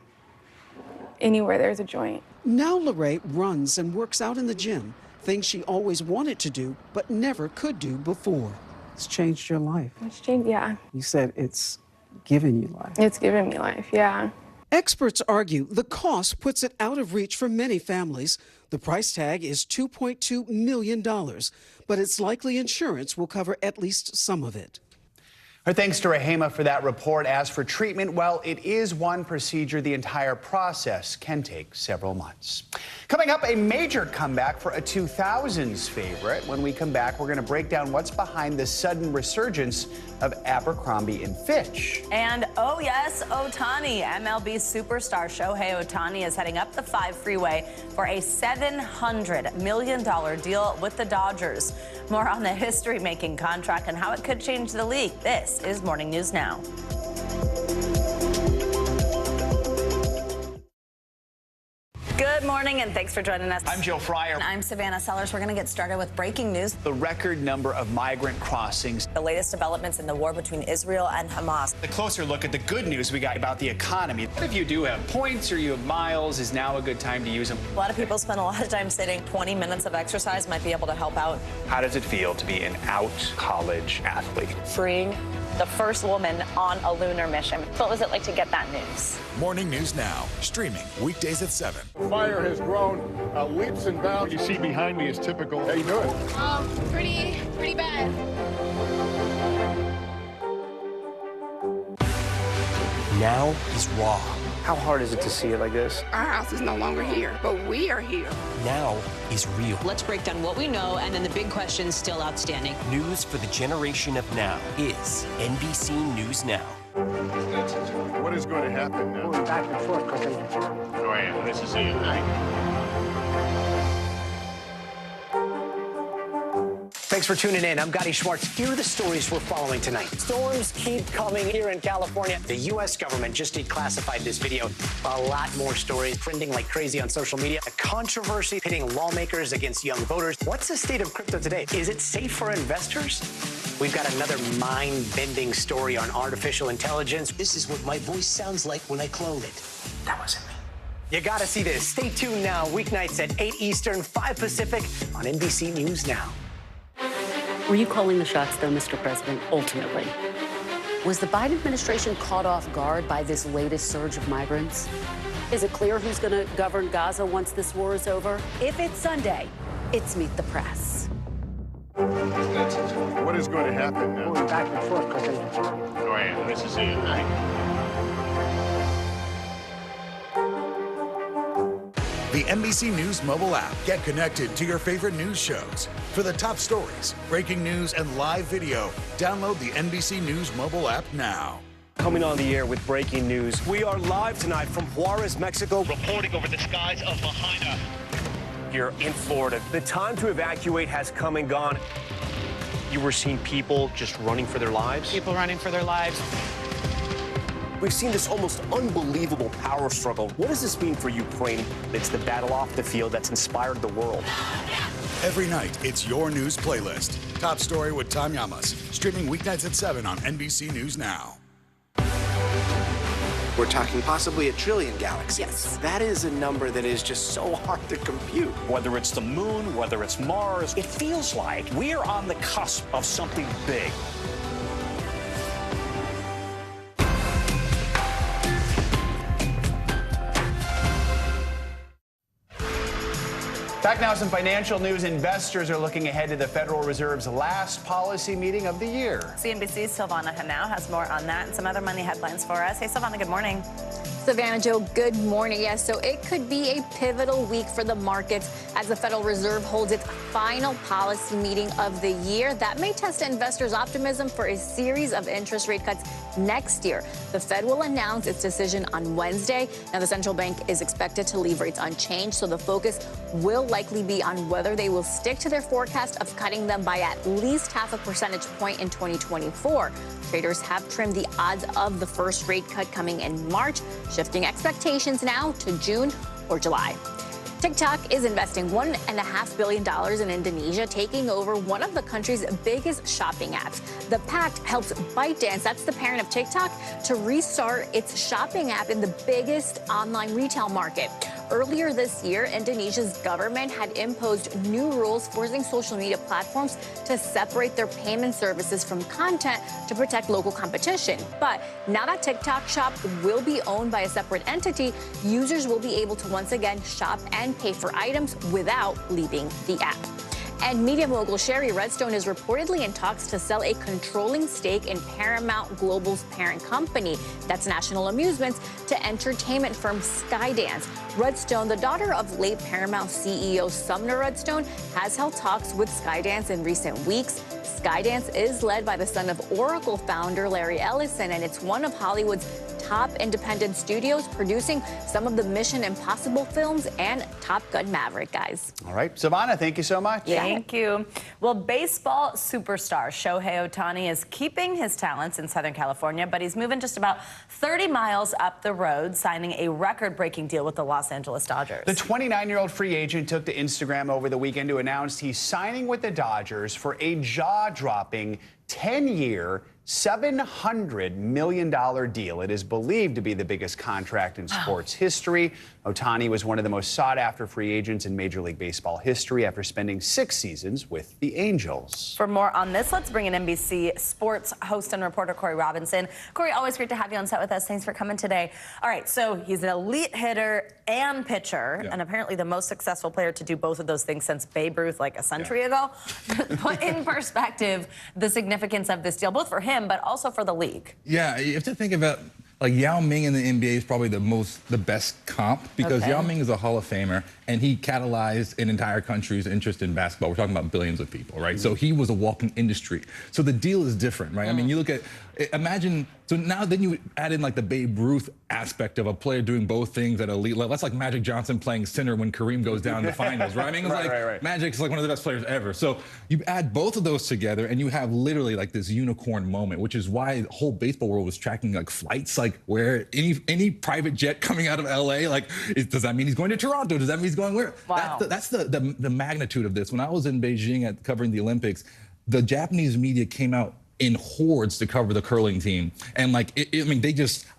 anywhere there's a joint. Now Lorraine runs and works out in the gym, things she always wanted to do but never could do before. It's changed your life. It's changed, yeah. You said it's given you life. It's given me life, yeah. Experts argue the cost puts it out of reach for many families. The price tag is $2.2 million, but it's likely insurance will cover at least some of it. Our thanks to Rahima for that report. As for treatment, well, it is one procedure. The entire process can take several months. Coming up, a major comeback for a 2000s favorite. When we come back, we're going to break down what's behind the sudden resurgence of Abercrombie & Fitch. And oh yes, Ohtani. MLB superstar Shohei Ohtani is heading up the 5 freeway for a $700 million deal with the Dodgers. More on the history-making contract and how it could change the league. This is Morning News Now. Good morning, and thanks for joining us. I'm Joe Fryer. And I'm Savannah Sellers. We're going to get started with breaking news. The record number of migrant crossings. The latest developments in the war between Israel and Hamas. A closer look at the good news we got about the economy. If you do have points or you have miles, is now a good time to use them. A lot of people spend a lot of time sitting. 20 minutes of exercise might be able to help out. How does it feel to be an out college athlete? Freeing the first woman on a lunar mission. What was it like to get that news? Morning News Now, streaming weekdays at 7. Fire has grown leaps and bounds. What you see behind me is typical. How you doing? Pretty bad. Now is raw. How hard is it to see it like this? Our house is no longer here, but we are here. Now is real. Let's break down what we know and then the big questions still outstanding. News for the generation of now is NBC News Now. What is going to happen now? Going back and forth because Go ahead. Nice to see you. Thanks for tuning in. I'm Gotti Schwartz. Here are the stories we're following tonight. Storms keep coming here in California. The U.S. government just declassified this video. A lot more stories trending like crazy on social media. A controversy pitting lawmakers against young voters. What's the state of crypto today? Is it safe for investors? We've got another mind-bending story on artificial intelligence. This is what my voice sounds like when I clone it. That wasn't me. You gotta see this. Stay tuned now. Weeknights at 8 Eastern, 5 Pacific on NBC News Now. Were you calling the shots, though, Mr. President, ultimately? Was the Biden administration caught off guard by this latest surge of migrants? Is it clear who's going to govern Gaza once this war is over? If it's Sunday, it's Meet the Press. What is going to happen now? Going back and forth because Go ahead. This is it, right? The NBC News mobile app. Get connected to your favorite news shows. For the top stories, breaking news, and live video, download the NBC News mobile app now. Coming on the air with breaking news. We are live tonight from Juarez, Mexico. Reporting over the skies of Lahaina. Here in Florida. The time to evacuate has come and gone. You were seeing people just running for their lives? People running for their lives. We've seen this almost unbelievable power struggle. What does this mean for Ukraine? It's the battle off the field that's inspired the world. Every night, it's your news playlist. Top Story with Tom Llamas. Streaming weeknights at 7 on NBC News Now. We're talking possibly 1 trillion galaxies. Yes. That is a number that is just so hard to compute. Whether it's the moon, whether it's Mars, it feels like we're on the cusp of something big. Back now, some financial news. Investors are looking ahead to the Federal Reserve's last policy meeting of the year. CNBC's Silvana Henao has more on that and some other money headlines for us. Hey, Silvana, good morning. Savannah, Joe, good morning. Yes, so it could be a pivotal week for the markets as the Federal Reserve holds its final policy meeting of the year. That may test investors' optimism for a series of interest rate cuts next year. The Fed will announce its decision on Wednesday. Now, the central bank is expected to leave rates unchanged, so the focus will likely be on whether they will stick to their forecast of cutting them by at least 0.5 percentage point in 2024. Traders have trimmed the odds of the first rate cut coming in March, shifting expectations now to June or July. TikTok is investing $1.5 billion in Indonesia, taking over one of the country's biggest shopping apps. The pact helps ByteDance, that's the parent of TikTok, to restart its shopping app in the biggest online retail market. Earlier this year, Indonesia's government had imposed new rules forcing social media platforms to separate their payment services from content to protect local competition. But now that TikTok Shop will be owned by a separate entity, users will be able to once again shop and pay for items without leaving the app. And media mogul Sherry Redstone is reportedly in talks to sell a controlling stake in Paramount Global's parent company, that's National Amusements, to entertainment firm Skydance. Redstone, the daughter of late Paramount CEO Sumner Redstone, has held talks with Skydance in recent weeks. Skydance is led by the son of Oracle founder Larry Ellison, and it's one of Hollywood's top independent studios, producing some of the Mission Impossible films and Top Gun Maverick, guys. All right, Savannah, thank you so much. Thank you. Well, baseball superstar Shohei Ohtani is keeping his talents in Southern California, but he's moving just about 30 miles up the road, signing a record-breaking deal with the Los Angeles Dodgers. The 29-year-old free agent took to Instagram over the weekend to announce he's signing with the Dodgers for a jaw-dropping 10-year, $700 million deal. It is believed to be the biggest contract in sports history. Ohtani was one of the most sought-after free agents in Major League Baseball history after spending 6 seasons with the Angels. For more on this, let's bring in NBC Sports host and reporter Corey Robinson. Corey, always great to have you on set with us. Thanks for coming today. All right, so he's an elite hitter and pitcher, and apparently the most successful player to do both of those things since Babe Ruth like a century ago. Put in perspective the significance of this deal, both for him, but also for the league. Yeah, you have to think about, like, Yao Ming in the NBA is probably the best comp because Yao Ming is a Hall of Famer and he catalyzed an entire country's interest in basketball. We're talking about billions of people, right? So he was a walking industry. So the deal is different, right? I mean, you look at imagine, so now then you add in like the Babe Ruth aspect of a player doing both things at elite level. That's like Magic Johnson playing center when Kareem goes down in the finals, right? I mean, it's like Magic's like one of the best players ever. So you add both of those together and you have literally like this unicorn moment, which is why the whole baseball world was tracking like flights, like where any private jet coming out of LA, like, does that mean he's going to Toronto? Does that mean he's going where? Wow. That's the magnitude of this. When I was in Beijing covering the Olympics, the Japanese media came out in hordes to cover the curling team. And like, I mean,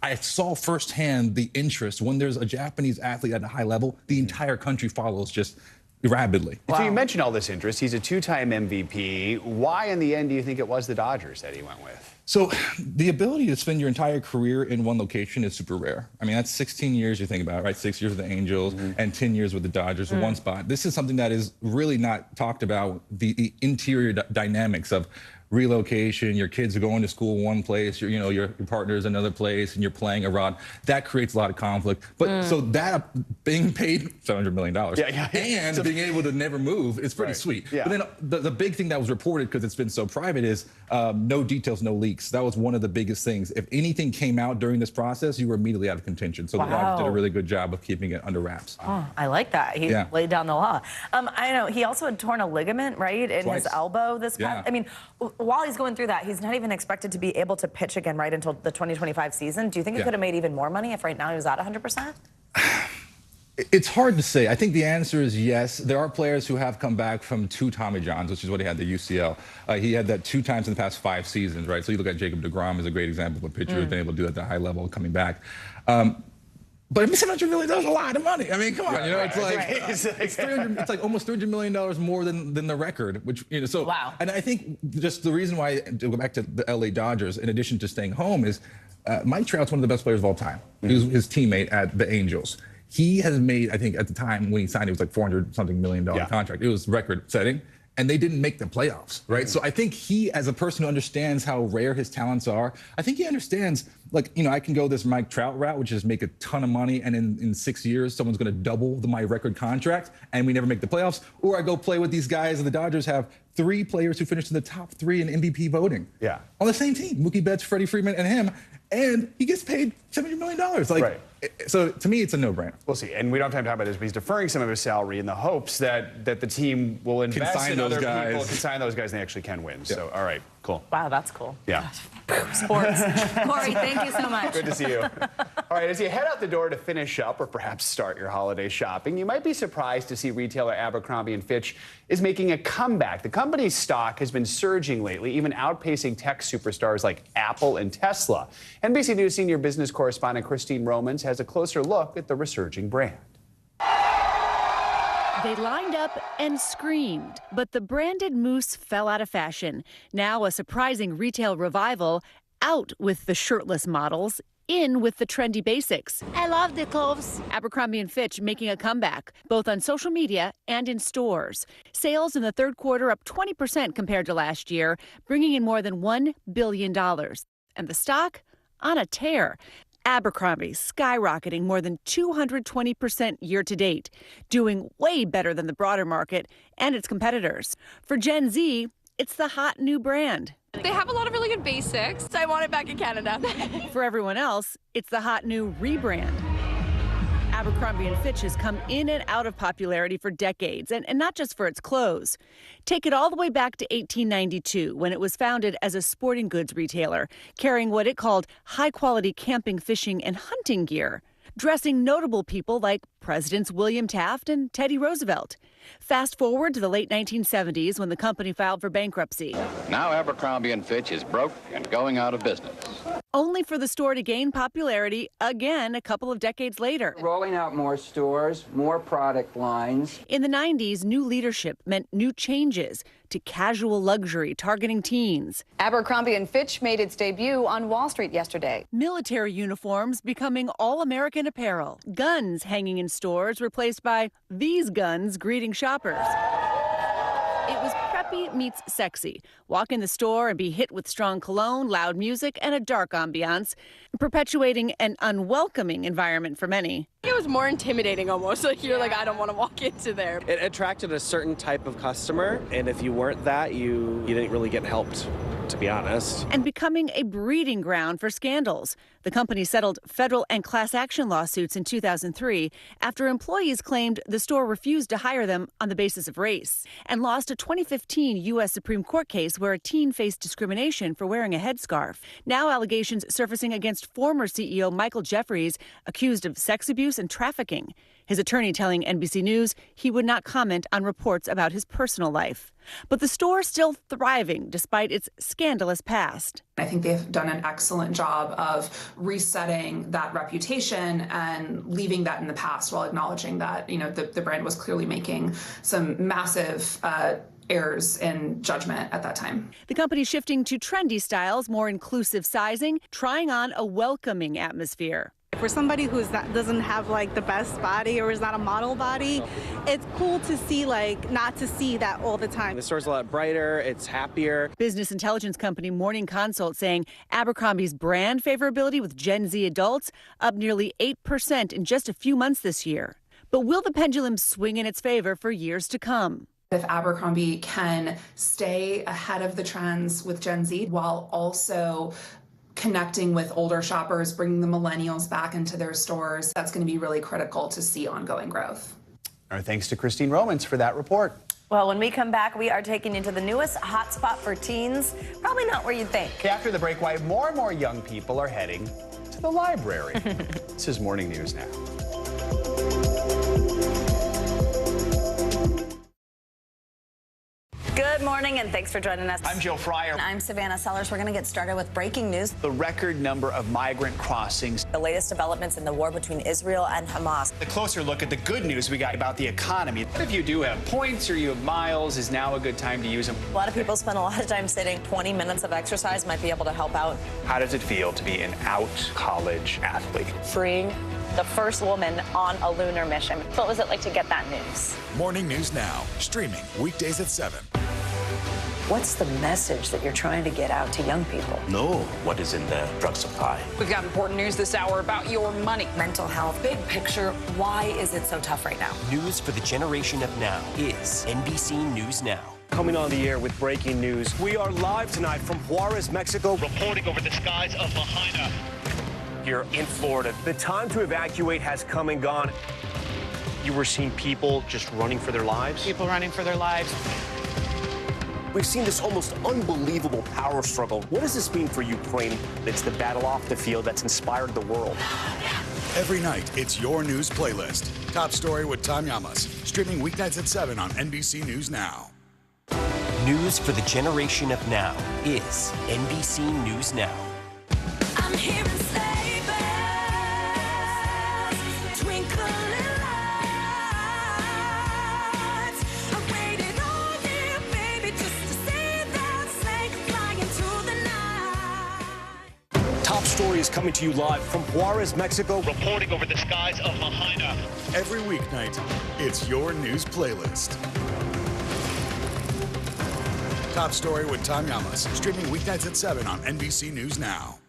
I saw firsthand the interest. When there's a Japanese athlete at a high level, the entire country follows just rapidly. Wow. So you mentioned all this interest. He's a two-time MVP. Why in the end do you think it was the Dodgers that he went with? So the ability to spend your entire career in one location is super rare. I mean, that's 16 years you think about, right? 6 years with the Angels and 10 years with the Dodgers in one spot. This is something that is really not talked about, the interior dynamics of relocation. Your kids are going to school one place, your partner's another place, and you're playing abroad. That creates a lot of conflict. But so that being paid $700 million and being able to never move is pretty sweet. Yeah. But then the big thing that was reported, because it's been so private, is no details, no leaks. That was one of the biggest things. If anything came out during this process, you were immediately out of contention. So the Dodgers did a really good job of keeping it under wraps. Oh, I like that. He laid down the law. I know he also had torn a ligament, right, in his elbow this past. I mean, while he's going through that, he's not even expected to be able to pitch again right until the 2025 season. Do you think he could have made even more money if right now he was at 100%? It's hard to say. I think the answer is yes. There are players who have come back from 2 Tommy Johns, which is what he had, the UCL. He had that 2 times in the past 5 seasons, right? So you look at Jacob deGrom as a great example of a pitcher who's been able to do that at a high level coming back. But $700 million is a lot of money. I mean, come on, it's like almost $300 million more than the record, which, so. Wow. And I think just the reason why, to go back to the LA Dodgers, in addition to staying home, is Mike Trout's one of the best players of all time. He was his teammate at the Angels. He has made, I think at the time when he signed, it was like $400-something million contract. It was record setting. And they didn't make the playoffs, right? So I think he, as a person who understands how rare his talents are, I think he understands, like, I can go this Mike Trout route, which is make a ton of money, and in 6 years, someone's going to double my record contract, and we never make the playoffs. Or I go play with these guys, and the Dodgers have 3 players who finished in the top 3 in MVP voting. Yeah. On the same team, Mookie Betts, Freddie Freeman, and him, and he gets paid $700 million. Like, so to me, it's a no-brainer. We'll see. And we don't have time to talk about this, but he's deferring some of his salary in the hopes that the team will invest in other people, can sign those guys, and they actually can win. So, all right, cool. Wow, that's cool. Yeah. Sports. Maury, thank you so much. Good to see you. All right, as you head out the door to finish up or perhaps start your holiday shopping, you might be surprised to see retailer Abercrombie & Fitch is making a comeback. The company's stock has been surging lately, even outpacing tech superstars like Apple and Tesla. NBC News senior business correspondent Christine Romans has a closer look at the resurging brand. They lined up and screamed, but the branded moose fell out of fashion. Now a surprising retail revival, out with the shirtless models, in with the trendy basics. I love the clothes. Abercrombie & Fitch making a comeback, both on social media and in stores. Sales in the third quarter up 20% compared to last year, bringing in more than $1 billion. And the stock on a tear. Abercrombie skyrocketing more than 220% year to date, doing way better than the broader market and its competitors. For Gen Z, it's the hot new brand. They have a lot of really good basics. I want it back in Canada. For everyone else, it's the hot new rebrand. Abercrombie & Fitch has come in and out of popularity for decades, and not just for its clothes. Take it all the way back to 1892, when it was founded as a sporting goods retailer, carrying what it called high-quality camping, fishing, and hunting gear, dressing notable people like Presidents William Taft and Teddy Roosevelt. Fast forward to the late 1970s, when the company filed for bankruptcy. Now Abercrombie & Fitch is broke and going out of business. Only for the store to gain popularity again a couple of decades later. Rolling out more stores, more product lines. In the 90s, new leadership meant new changes to casual luxury targeting teens. Abercrombie & Fitch made its debut on Wall Street yesterday. Military uniforms becoming all-American apparel. Guns hanging in stores replaced by these guns greeting shoppers. It was preppy meets sexy. Walk in the store and be hit with strong cologne, loud music, and a dark ambiance, perpetuating an unwelcoming environment for many. It was more intimidating almost, like you're like, I don't want to walk into there. It attracted a certain type of customer, and if you weren't that, you didn't really get helped, to be honest. And becoming a breeding ground for scandals. The company settled federal and class action lawsuits in 2003 after employees claimed the store refused to hire them on the basis of race, and lost a 2015 U.S. Supreme Court case where a teen faced discrimination for wearing a headscarf. Now allegations surfacing against former CEO Michael Jeffries, accused of sex abuse and trafficking. His attorney telling NBC News he would not comment on reports about his personal life. But the store still thriving despite its scandalous past. I think they've done an excellent job of resetting that reputation and leaving that in the past while acknowledging that, the brand was clearly making some massive errors in judgment at that time. The company shifting to trendy styles, more inclusive sizing, trying on a welcoming atmosphere. For somebody doesn't have like the best body or is not a model body, it's cool to see not to see that all the time. The store's a lot brighter, it's happier. Business intelligence company Morning Consult saying Abercrombie's brand favorability with Gen Z adults up nearly 8% in just a few months this year. But will the pendulum swing in its favor for years to come? If Abercrombie can stay ahead of the trends with Gen Z while also connecting with older shoppers, bringing the millennials back into their stores, that's going to be really critical to see ongoing growth. Our thanks to Christine Romans for that report. Well, when we come back, we are taking you to the newest hotspot for teens. Probably not where you'd think. After the break, why more and more young people are heading to the library. This is Morning News Now. Good morning, and thanks for joining us. I'm Joe Fryer. And I'm Savannah Sellers. We're going to get started with breaking news. The record number of migrant crossings. The latest developments in the war between Israel and Hamas. A closer look at the good news we got about the economy. If you do have points or you have miles, is now a good time to use them. A lot of people spend a lot of time sitting. 20 minutes of exercise might be able to help out. How does it feel to be an out college athlete? Freeing. The first woman on a lunar mission. What was it like to get that news? Morning News Now, streaming weekdays at 7. What's the message that you're trying to get out to young people? Know what is in the drug supply. We've got important news this hour about your money. Mental health, big picture, why is it so tough right now? News for the generation of now is NBC News Now. Coming on the air with breaking news. We are live tonight from Juarez, Mexico. Reporting over the skies of Lahaina. Here in Florida. The time to evacuate has come and gone. You were seeing people just running for their lives? People running for their lives. We've seen this almost unbelievable power struggle. What does this mean for Ukraine? It's the battle off the field that's inspired the world. Every night, it's your news playlist. Top Story with Tom Llamas, streaming weeknights at 7 on NBC News Now. News for the generation of now is NBC News Now. I'm hearing sleigh bells, twinkling lights. I waited all year, baby, just to see that sleigh flying through the night. Top Story is coming to you live from Juarez, Mexico. Reporting over the skies of Lahaina. Every weeknight, it's your news playlist. Top Story with Tom Llamas, streaming weeknights at 7 on NBC News Now.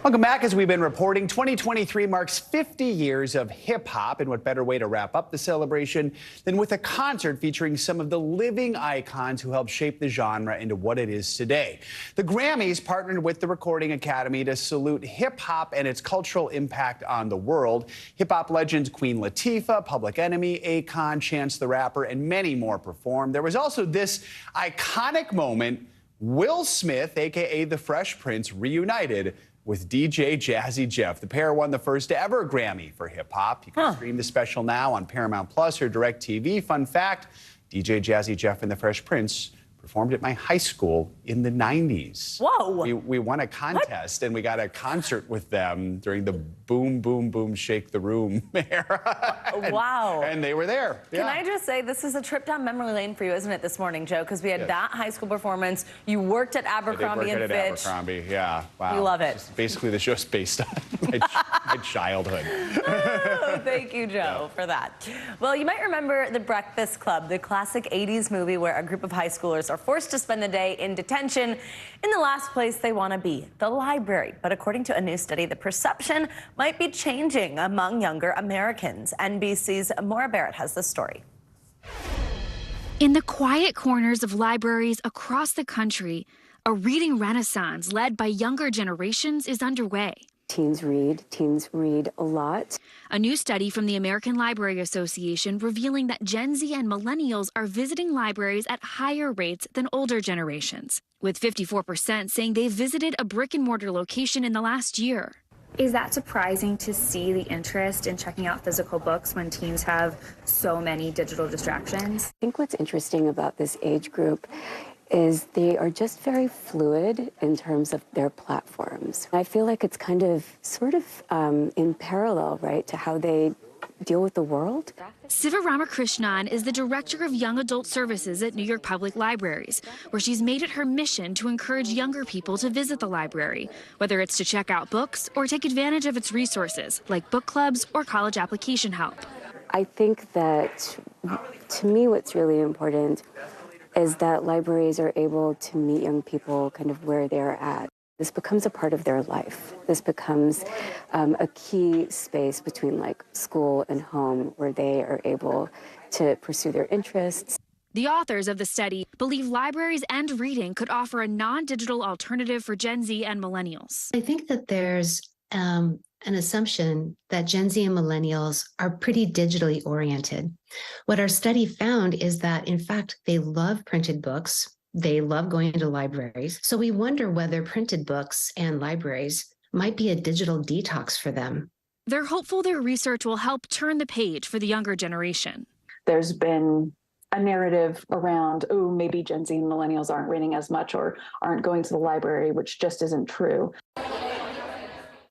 Welcome back. As we've been reporting, 2023 marks 50 years of hip-hop, and what better way to wrap up the celebration than with a concert featuring some of the living icons who helped shape the genre into what it is today. The Grammys partnered with the Recording Academy to salute hip-hop and its cultural impact on the world. Hip-hop legends Queen Latifah, Public Enemy, Akon, Chance the Rapper, and many more performed. There was also this iconic moment: Will Smith, a.k.a. the Fresh Prince, reunited with DJ Jazzy Jeff. The pair won the first ever Grammy for hip-hop. You can stream the special now on Paramount Plus or DirecTV. Fun fact, DJ Jazzy Jeff and the Fresh Prince performed at my high school in the 90s. Whoa. We won a contest, and we got a concert with them during the Boom, Boom, Boom, Shake the Room era. Wow. And they were there. Can I just say, this is a trip down memory lane for you, isn't it, this morning, Joe? Because we had that high school performance. You worked at Abercrombie and Fitch. Abercrombie, yeah. Wow. You love it. Basically, the show's based on my childhood. Thank you, Joe, for that. Well, you might remember The Breakfast Club, the classic 80s movie where a group of high schoolers are forced to spend the day in detention in the last place they want to be, the library. But according to a new study, the perception might be changing among younger Americans. NBC's Maura Barrett has this story. In the quiet corners of libraries across the country, a reading renaissance led by younger generations is underway. Teens read a lot. A new study from the American Library Association revealing that Gen Z and millennials are visiting libraries at higher rates than older generations, with 54% saying they've visited a brick-and-mortar location in the last year. Is that surprising to see the interest in checking out physical books when teens have so many digital distractions? I think what's interesting about this age group is they are just very fluid in terms of their platforms. I feel like it's kind of sort of in parallel, right, to how they deal with the world. Siva Ramakrishnan is the director of Young Adult Services at New York Public Libraries, where she's made it her mission to encourage younger people to visit the library, whether it's to check out books or take advantage of its resources, like book clubs or college application help. I think that, to me, what's really important is that libraries are able to meet young people kind of where they're at. This becomes a part of their life. This becomes a key space between like school and home where they are able to pursue their interests. The authors of the study believe libraries and reading could offer a non-digital alternative for Gen Z and millennials. I think that there's an assumption that Gen Z and millennials are pretty digitally oriented. What our study found is that, in fact, they love printed books. They love going to libraries. So we wonder whether printed books and libraries might be a digital detox for them. They're hopeful their research will help turn the page for the younger generation. There's been a narrative around, oh, maybe Gen Z and millennials aren't reading as much or aren't going to the library, which just isn't true.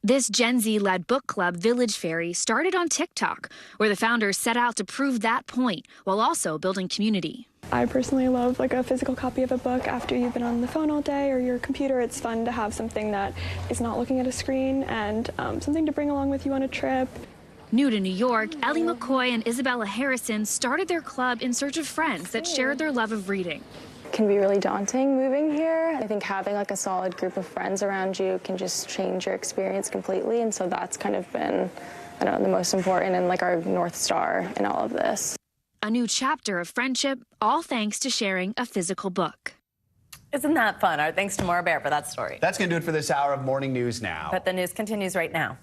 This Gen Z-led book club, Village Fairy, started on TikTok, where the founders set out to prove that point while also building community. I personally love like a physical copy of a book after you've been on the phone all day or your computer. It's fun to have something that is not looking at a screen and something to bring along with you on a trip. New to New York, Ellie McCoy and Isabella Harrison started their club in search of friends that shared their love of reading. Can be really daunting moving here. I think having like a solid group of friends around you can just change your experience completely, and so that's kind of been, I don't know, the most important and like our North Star in all of this. A new chapter of friendship, all thanks to sharing a physical book. Isn't that fun? Our thanks to Maura Barrett for that story. That's going to do it for this hour of Morning News Now. But the news continues right now.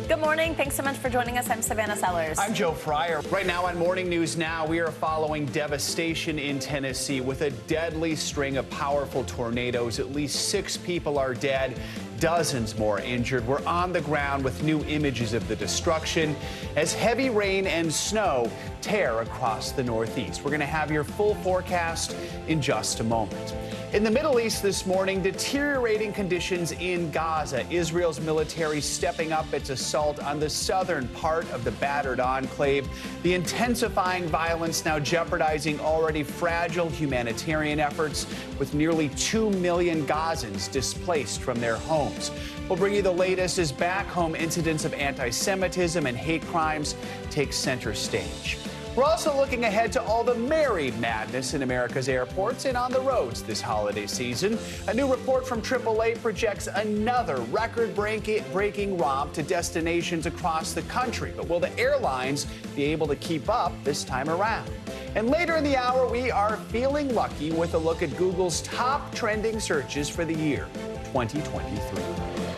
Good morning. Thanks so much for joining us. I'm Savannah Sellers. I'm Joe Fryer. Right now on Morning News Now, we are following devastation in Tennessee with a deadly string of powerful tornadoes. At least 6 people are dead, dozens more injured. We're on the ground with new images of the destruction as heavy rain and snow tear across the Northeast. We're going to have your full forecast in just a moment. In the Middle East this morning, deteriorating conditions in Gaza. Israel's military stepping up its assault on the southern part of the battered enclave. The intensifying violence now jeopardizing already fragile humanitarian efforts, with nearly 2 million Gazans displaced from their homes. We'll bring you the latest as back home incidents of anti-Semitism and hate crimes take center stage. We're also looking ahead to all the merry madness in America's airports and on the roads this holiday season. A new report from AAA projects another record-breaking romp to destinations across the country. But will the airlines be able to keep up this time around? And later in the hour, we are feeling lucky with a look at Google's top trending searches for the year 2023.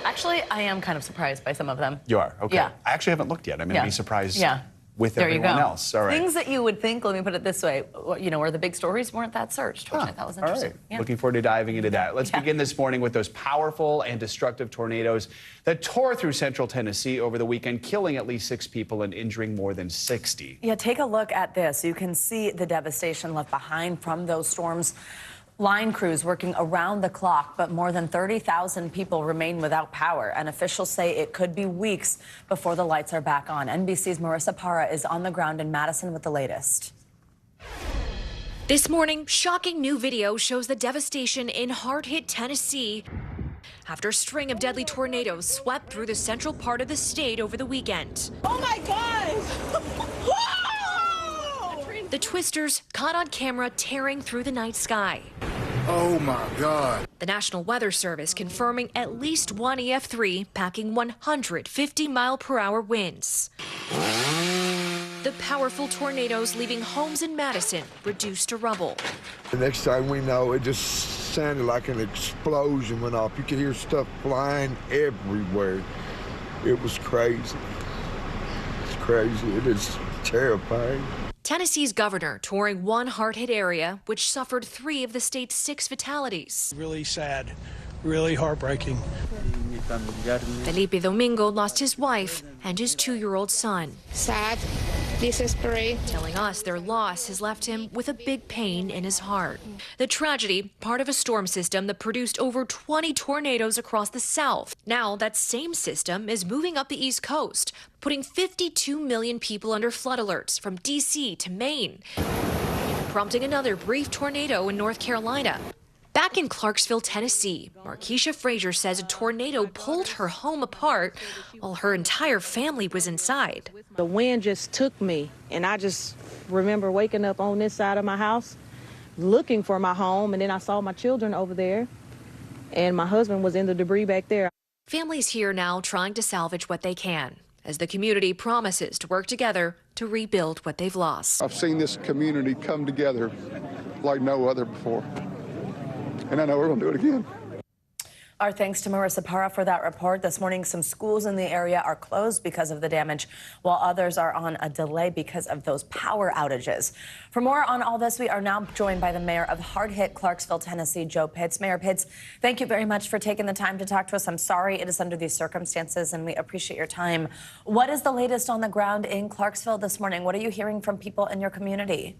Actually, I am kind of surprised by some of them. You are? Okay. Yeah. I actually haven't looked yet. I'm going to be surprised. Yeah. With there everyone you go. else. All right. Things that you would think, let me put it this way, you know, where the big stories weren't that searched, which I thought was interesting. All right. Yeah. Looking forward to diving into that. Let's begin this morning with those powerful and destructive tornadoes that tore through central Tennessee over the weekend, killing at least 6 people and injuring more than 60. Yeah, take a look at this. You can see the devastation left behind from those storms. Line crews working around the clock, but more than 30,000 people remain without power, and officials say it could be weeks before the lights are back on. NBC's Marissa Parra is on the ground in Madison with the latest. This morning, shocking new video shows the devastation in hard-hit Tennessee after a string of deadly tornadoes swept through the central part of the state over the weekend. Oh my God! The twisters caught on camera tearing through the night sky. Oh my God. The National Weather Service confirming at least one EF3 packing 150-mile-per-hour winds. The powerful tornadoes leaving homes in Madison reduced to rubble. The next time we know, it just sounded like an explosion went off. You could hear stuff flying everywhere. It was crazy. It's crazy. It is terrifying. Tennessee's governor touring one hard-hit area, which suffered 3 of the state's 6 fatalities. Really sad, really heartbreaking. Felipe Domingo lost his wife and his 2-year-old son. Sad, desperate. Telling us their loss has left him with a big pain in his heart. The tragedy, part of a storm system that produced over 20 tornadoes across the South. Now that same system is moving up the East Coast, putting 52 million people under flood alerts from D.C. to Maine, prompting another brief tornado in North Carolina. Back in Clarksville, Tennessee, Markeisha Frazier says a tornado pulled her home apart while her entire family was inside. The wind just took me, and I just remember waking up on this side of my house, looking for my home, and then I saw my children over there, and my husband was in the debris back there. Families here now trying to salvage what they can, as the community promises to work together to rebuild what they've lost. I've seen this community come together like no other before. And I know we're going to do it again. Our thanks to Marissa Parra for that report. This morning, some schools in the area are closed because of the damage, while others are on a delay because of those power outages. For more on all this, we are now joined by the mayor of hard-hit Clarksville, Tennessee, Joe Pitts. Mayor Pitts, thank you very much for taking the time to talk to us. I'm sorry it is under these circumstances, and we appreciate your time. What is the latest on the ground in Clarksville this morning? What are you hearing from people in your community?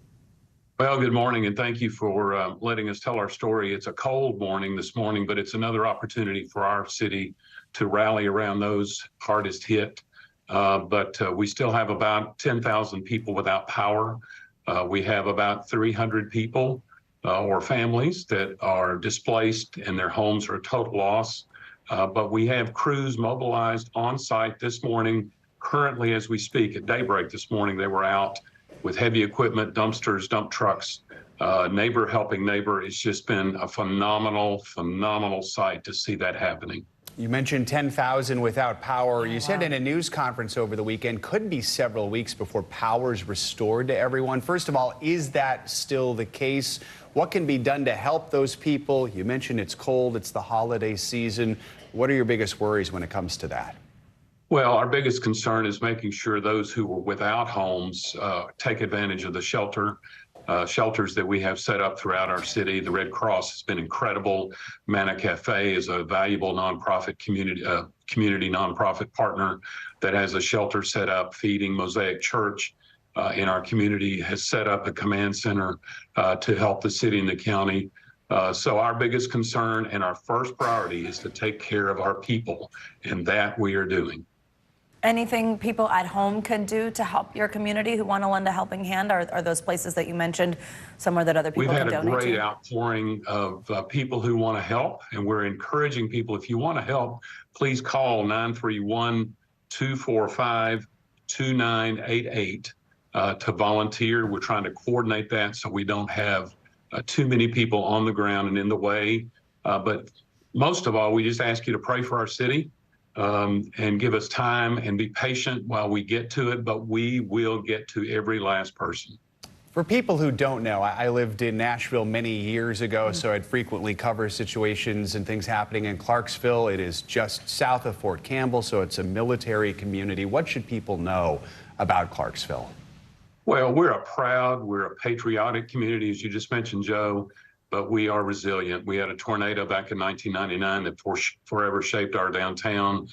Well, good morning, and thank you for letting us tell our story. It's a cold morning this morning, but it's another opportunity for our city to rally around those hardest hit. But we still have about 10,000 people without power. We have about 300 people or families that are displaced and their homes are a total loss. But we have crews mobilized on site this morning. Currently, as we speak, at daybreak this morning, they were out with heavy equipment, dumpsters, dump trucks, neighbor helping neighbor. It's just been a phenomenal sight to see that happening. You mentioned 10,000 without power. You said in a news conference over the weekend, could be several weeks before power is restored to everyone. First of all, is that still the case? What can be done to help those people? You mentioned it's cold, it's the holiday season. What are your biggest worries when it comes to that? Well, our biggest concern is making sure those who were without homes take advantage of the shelters that we have set up throughout our city. The Red Cross has been incredible. Manna Cafe is a valuable nonprofit community nonprofit partner that has a shelter set up. Feeding Mosaic Church in our community has set up a command center to help the city and the county. So our biggest concern and our first priority is to take care of our people, and that we are doing. Anything people at home can do to help your community who want to lend a helping hand? Are those places that you mentioned somewhere that other people can donate to? We've had a great outpouring of people who want to help, and we're encouraging people, if you want to help, please call 931-245-2988 to volunteer. We're trying to coordinate that so we don't have too many people on the ground and in the way. But most of all, we just ask you to pray for our city. And give us time and be patient while we get to it, but we will get to every last person. For people who don't know, I lived in Nashville many years ago, so I'd frequently cover situations and things happening in Clarksville. It is just south of Fort Campbell, so it's a military community. What should people know about Clarksville? Well, we're a patriotic community, as you just mentioned, Joe. But we are resilient. We had a tornado back in 1999 that forever shaped our downtown.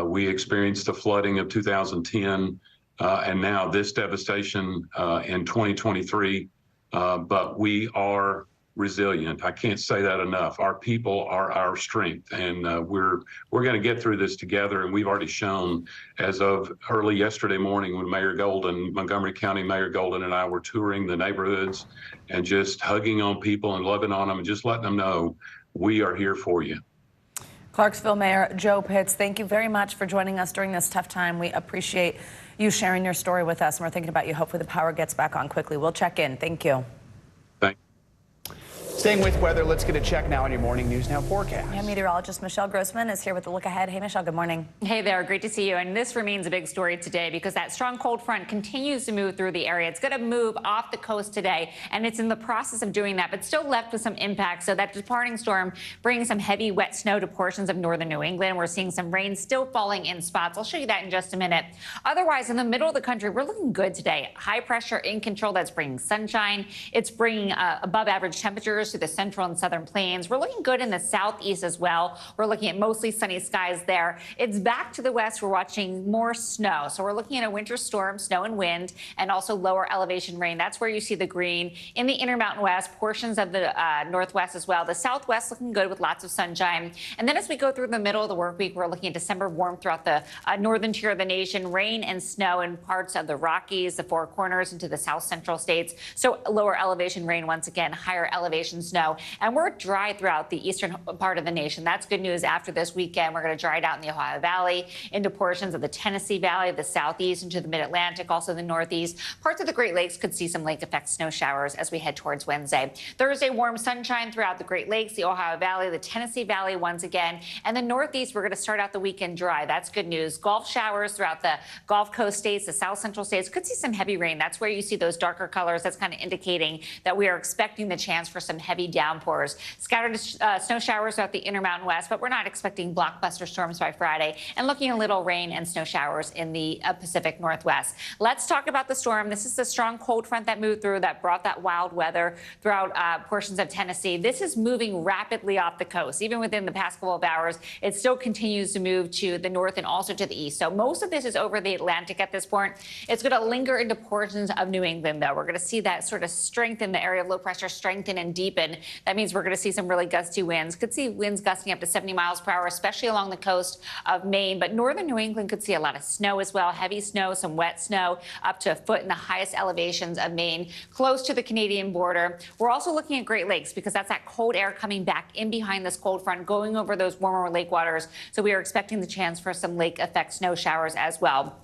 We experienced the flooding of 2010, and now this devastation in 2023. But we are resilient. I can't say that enough. Our people are our strength, and we're going to get through this together. And we've already shown, as of early yesterday morning, when Montgomery County Mayor Golden and I were touring the neighborhoods and just hugging on people and loving on them and just letting them know we are here for you. Clarksville Mayor Joe Pitts, thank you very much for joining us during this tough time. We appreciate you sharing your story with us, and we're thinking about you. Hopefully the power gets back on quickly. We'll check in. Thank you. Staying with weather, let's get a check now on your Morning News Now forecast. Yeah, meteorologist Michelle Grossman is here with the look ahead. Hey, Michelle, good morning. Hey there, great to see you. And this remains a big story today because that strong cold front continues to move through the area. It's going to move off the coast today, and it's in the process of doing that, but still left with some impact. So that departing storm brings some heavy, wet snow to portions of northern New England. We're seeing some rain still falling in spots. I'll show you that in just a minute. Otherwise, in the middle of the country, we're looking good today. High pressure in control. That's bringing sunshine. It's bringing above average temperatures to the central and southern plains. We're looking good in the southeast as well. We're looking at mostly sunny skies there. It's back to the west. We're watching more snow. So we're looking at a winter storm, snow and wind, and also lower elevation rain. That's where you see the green. In the Intermountain West, portions of the northwest as well. The southwest looking good with lots of sunshine. And then as we go through the middle of the work week, we're looking at December warm throughout the northern tier of the nation, rain and snow in parts of the Rockies, the Four Corners, into the south central states. So lower elevation rain once again, higher elevation snow. And we're dry throughout the eastern part of the nation. That's good news. After this weekend, we're going to dry it out in the Ohio Valley, into portions of the Tennessee Valley, the southeast, into the mid-Atlantic, also the northeast. Parts of the Great Lakes could see some lake effect snow showers as we head towards Wednesday. Thursday, warm sunshine throughout the Great Lakes, the Ohio Valley, the Tennessee Valley once again. And the northeast, we're going to start out the weekend dry. That's good news. Gulf showers throughout the Gulf Coast states, the south central states. Could see some heavy rain. That's where you see those darker colors. That's kind of indicating that we are expecting the chance for some heavy downpours. Scattered snow showers throughout the Intermountain West, but we're not expecting blockbuster storms by Friday. And looking at little rain and snow showers in the Pacific Northwest. Let's talk about the storm. This is the strong cold front that moved through that brought that wild weather throughout portions of Tennessee. This is moving rapidly off the coast. Even within the past couple of hours, it still continues to move to the north and also to the east. So most of this is over the Atlantic at this point. It's going to linger into portions of New England, though. We're going to see that sort of strengthen, the area of low pressure strengthen and deepen. That means we're going to see some really gusty winds. Could see winds gusting up to 70 miles per hour, especially along the coast of Maine. But northern New England could see a lot of snow as well, heavy snow, some wet snow, up to a foot in the highest elevations of Maine, close to the Canadian border. We're also looking at Great Lakes because that's that cold air coming back in behind this cold front, going over those warmer lake waters. So we are expecting the chance for some lake effect snow showers as well.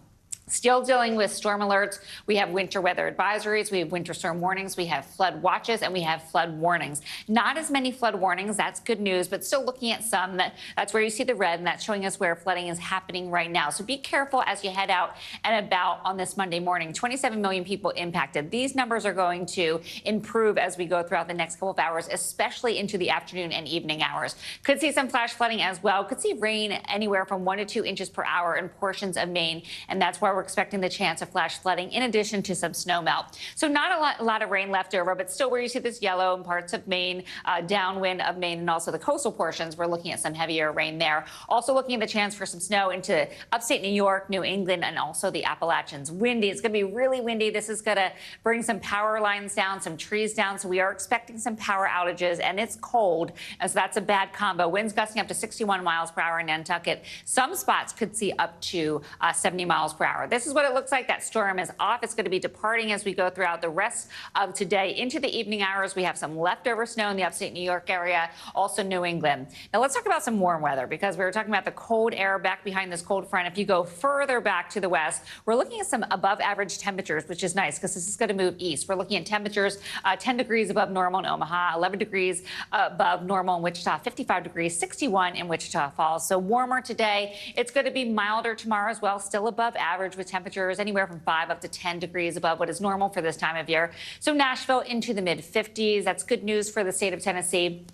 Still dealing with storm alerts. We have winter weather advisories. We have winter storm warnings. We have flood watches and we have flood warnings. Not as many flood warnings. That's good news, but still looking at some. That's where you see the red, and that's showing us where flooding is happening right now. So be careful as you head out and about on this Monday morning. 27 million people impacted. These numbers are going to improve as we go throughout the next couple of hours, especially into the afternoon and evening hours. Could see some flash flooding as well. Could see rain anywhere from 1 to 2 inches per hour in portions of Maine, and that's why we're expecting the chance of flash flooding in addition to some snow melt. So not a lot of rain left over, but still where you see this yellow in parts of Maine, downwind of Maine, and also the coastal portions, we're looking at some heavier rain there. Also looking at the chance for some snow into upstate New York, New England, and also the Appalachians. Windy. It's going to be really windy. This is going to bring some power lines down, some trees down. So we are expecting some power outages, and it's cold, and so that's a bad combo. Winds gusting up to 61 miles per hour in Nantucket. Some spots could see up to 70 miles per hour. This is what it looks like. That storm is off. It's going to be departing as we go throughout the rest of today into the evening hours. We have some leftover snow in the upstate New York area, also New England. Now let's talk about some warm weather because we were talking about the cold air back behind this cold front. If you go further back to the west, we're looking at some above average temperatures, which is nice because this is going to move east. We're looking at temperatures 10 degrees above normal in Omaha, 11 degrees above normal in Wichita, 55 degrees, 61 in Wichita Falls. So warmer today. It's going to be milder tomorrow as well, still above average with temperatures anywhere from 5 up to 10 degrees above what is normal for this time of year. So Nashville into the mid 50s. That's good news for the state of Tennessee.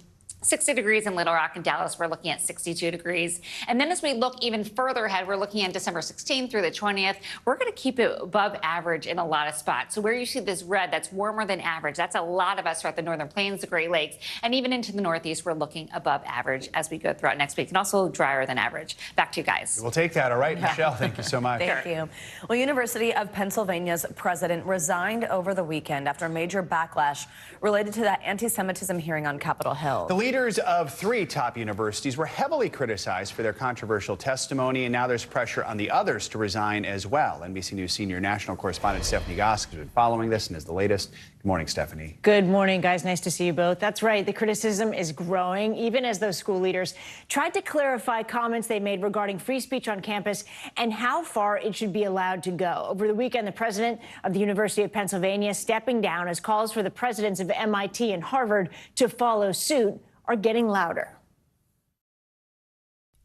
60 degrees in Little Rock and Dallas. We're looking at 62 degrees. And then as we look even further ahead, we're looking at December 16th through the 20th. We're going to keep it above average in a lot of spots. So where you see this red, that's warmer than average. That's a lot of us throughout the Northern Plains, the Great Lakes, and even into the Northeast, we're looking above average as we go throughout next week, and also drier than average. Back to you guys. We'll take that. All right, Michelle, thank you so much. Thank you. Well, University of Pennsylvania's president resigned over the weekend after a major backlash related to that anti-Semitism hearing on Capitol Hill. The leaders of 3 top universities were heavily criticized for their controversial testimony, and now there's pressure on the others to resign as well. NBC News senior national correspondent Stephanie Gosk has been following this and is the latest. Good morning, Stephanie. Good morning, guys. Nice to see you both. That's right. The criticism is growing, even as those school leaders tried to clarify comments they made regarding free speech on campus and how far it should be allowed to go. Over the weekend, the president of the University of Pennsylvania stepping down as calls for the presidents of MIT and Harvard to follow suit are getting louder.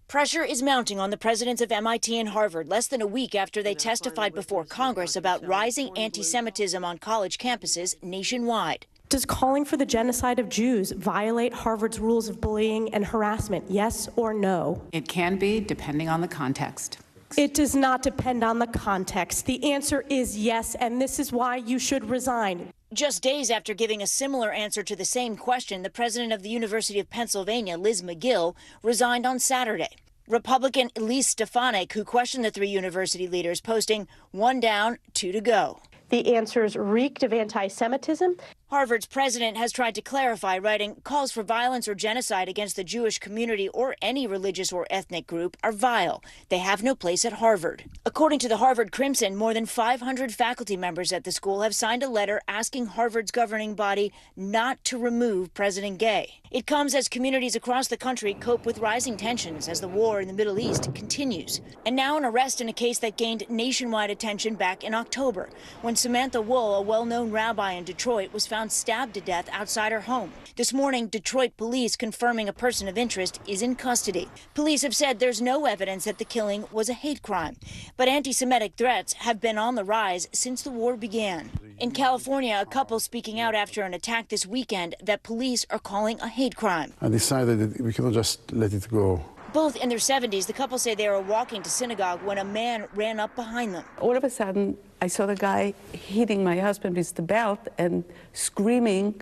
Pressure is mounting on the presidents of MIT and Harvard less than a week after they testified before Congress about rising anti-Semitism on college campuses nationwide. Does calling for the genocide of Jews violate Harvard's rules of bullying and harassment? Yes or no? It can be, depending on the context. It does not depend on the context. The answer is yes, and this is why you should resign. Just days after giving a similar answer to the same question, the president of the University of Pennsylvania, Liz McGill, resigned on Saturday. Republican Elise Stefanik, who questioned the 3 university leaders, posting 1 down, 2 to go. The answers reeked of anti-Semitism. Harvard's president has tried to clarify, writing, calls for violence or genocide against the Jewish community or any religious or ethnic group are vile. They have no place at Harvard. According to the Harvard Crimson, more than 500 faculty members at the school have signed a letter asking Harvard's governing body not to remove President Gay. It comes as communities across the country cope with rising tensions as the war in the Middle East continues. And now an arrest in a case that gained nationwide attention back in October, when Samantha Wool, a well-known rabbi in Detroit, was found stabbed to death outside her home. This morning, Detroit police confirming a person of interest is in custody. Police have said there's no evidence that the killing was a hate crime, but anti-Semitic threats have been on the rise since the war began. In California, a couple speaking out after an attack this weekend that police are calling a hate crime. I decided that we cannot just let it go. Both in their 70s, the couple say they were walking to synagogue when a man ran up behind them. All of a sudden, I saw the guy hitting my husband with the belt and screaming,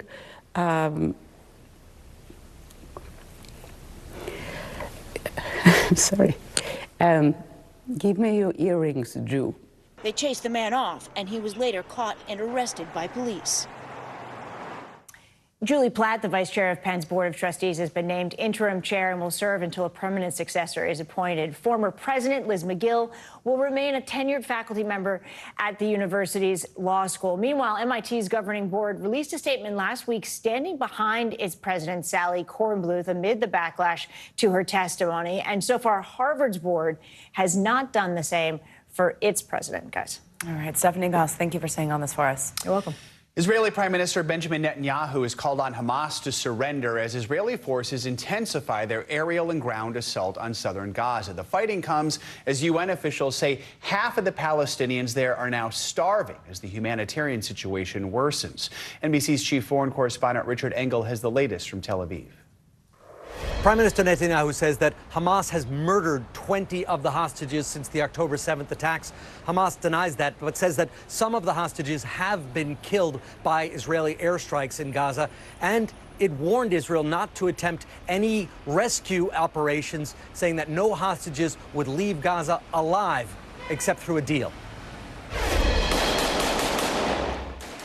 I'm sorry, give me your earrings, Jew. They chased the man off, and he was later caught and arrested by police. Julie Platt, the vice chair of Penn's Board of Trustees, has been named interim chair and will serve until a permanent successor is appointed. Former president Liz McGill will remain a tenured faculty member at the university's law school. Meanwhile, MIT's governing board released a statement last week standing behind its president, Sally Kornbluth, amid the backlash to her testimony. And so far, Harvard's board has not done the same for its president, guys. All right, Stephanie Goss, thank you for staying on this for us. You're welcome. Israeli Prime Minister Benjamin Netanyahu has called on Hamas to surrender as Israeli forces intensify their aerial and ground assault on southern Gaza. The fighting comes as UN officials say half of the Palestinians there are now starving as the humanitarian situation worsens. NBC's chief foreign correspondent Richard Engel has the latest from Tel Aviv. Prime Minister Netanyahu says that Hamas has murdered 20 of the hostages since the October 7th attacks. Hamas denies that, but says that some of the hostages have been killed by Israeli airstrikes in Gaza, and it warned Israel not to attempt any rescue operations, saying that no hostages would leave Gaza alive except through a deal.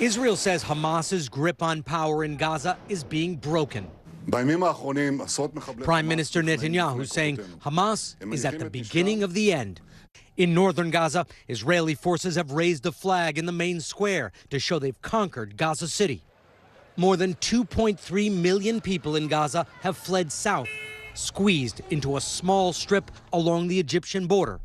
Israel says Hamas's grip on power in Gaza is being broken. Prime Minister Netanyahu saying Hamas is at the beginning of the end. In northern Gaza, Israeli forces have raised a flag in the main square to show they've conquered Gaza City. More than 2.3 million people in Gaza have fled south, squeezed into a small strip along the Egyptian border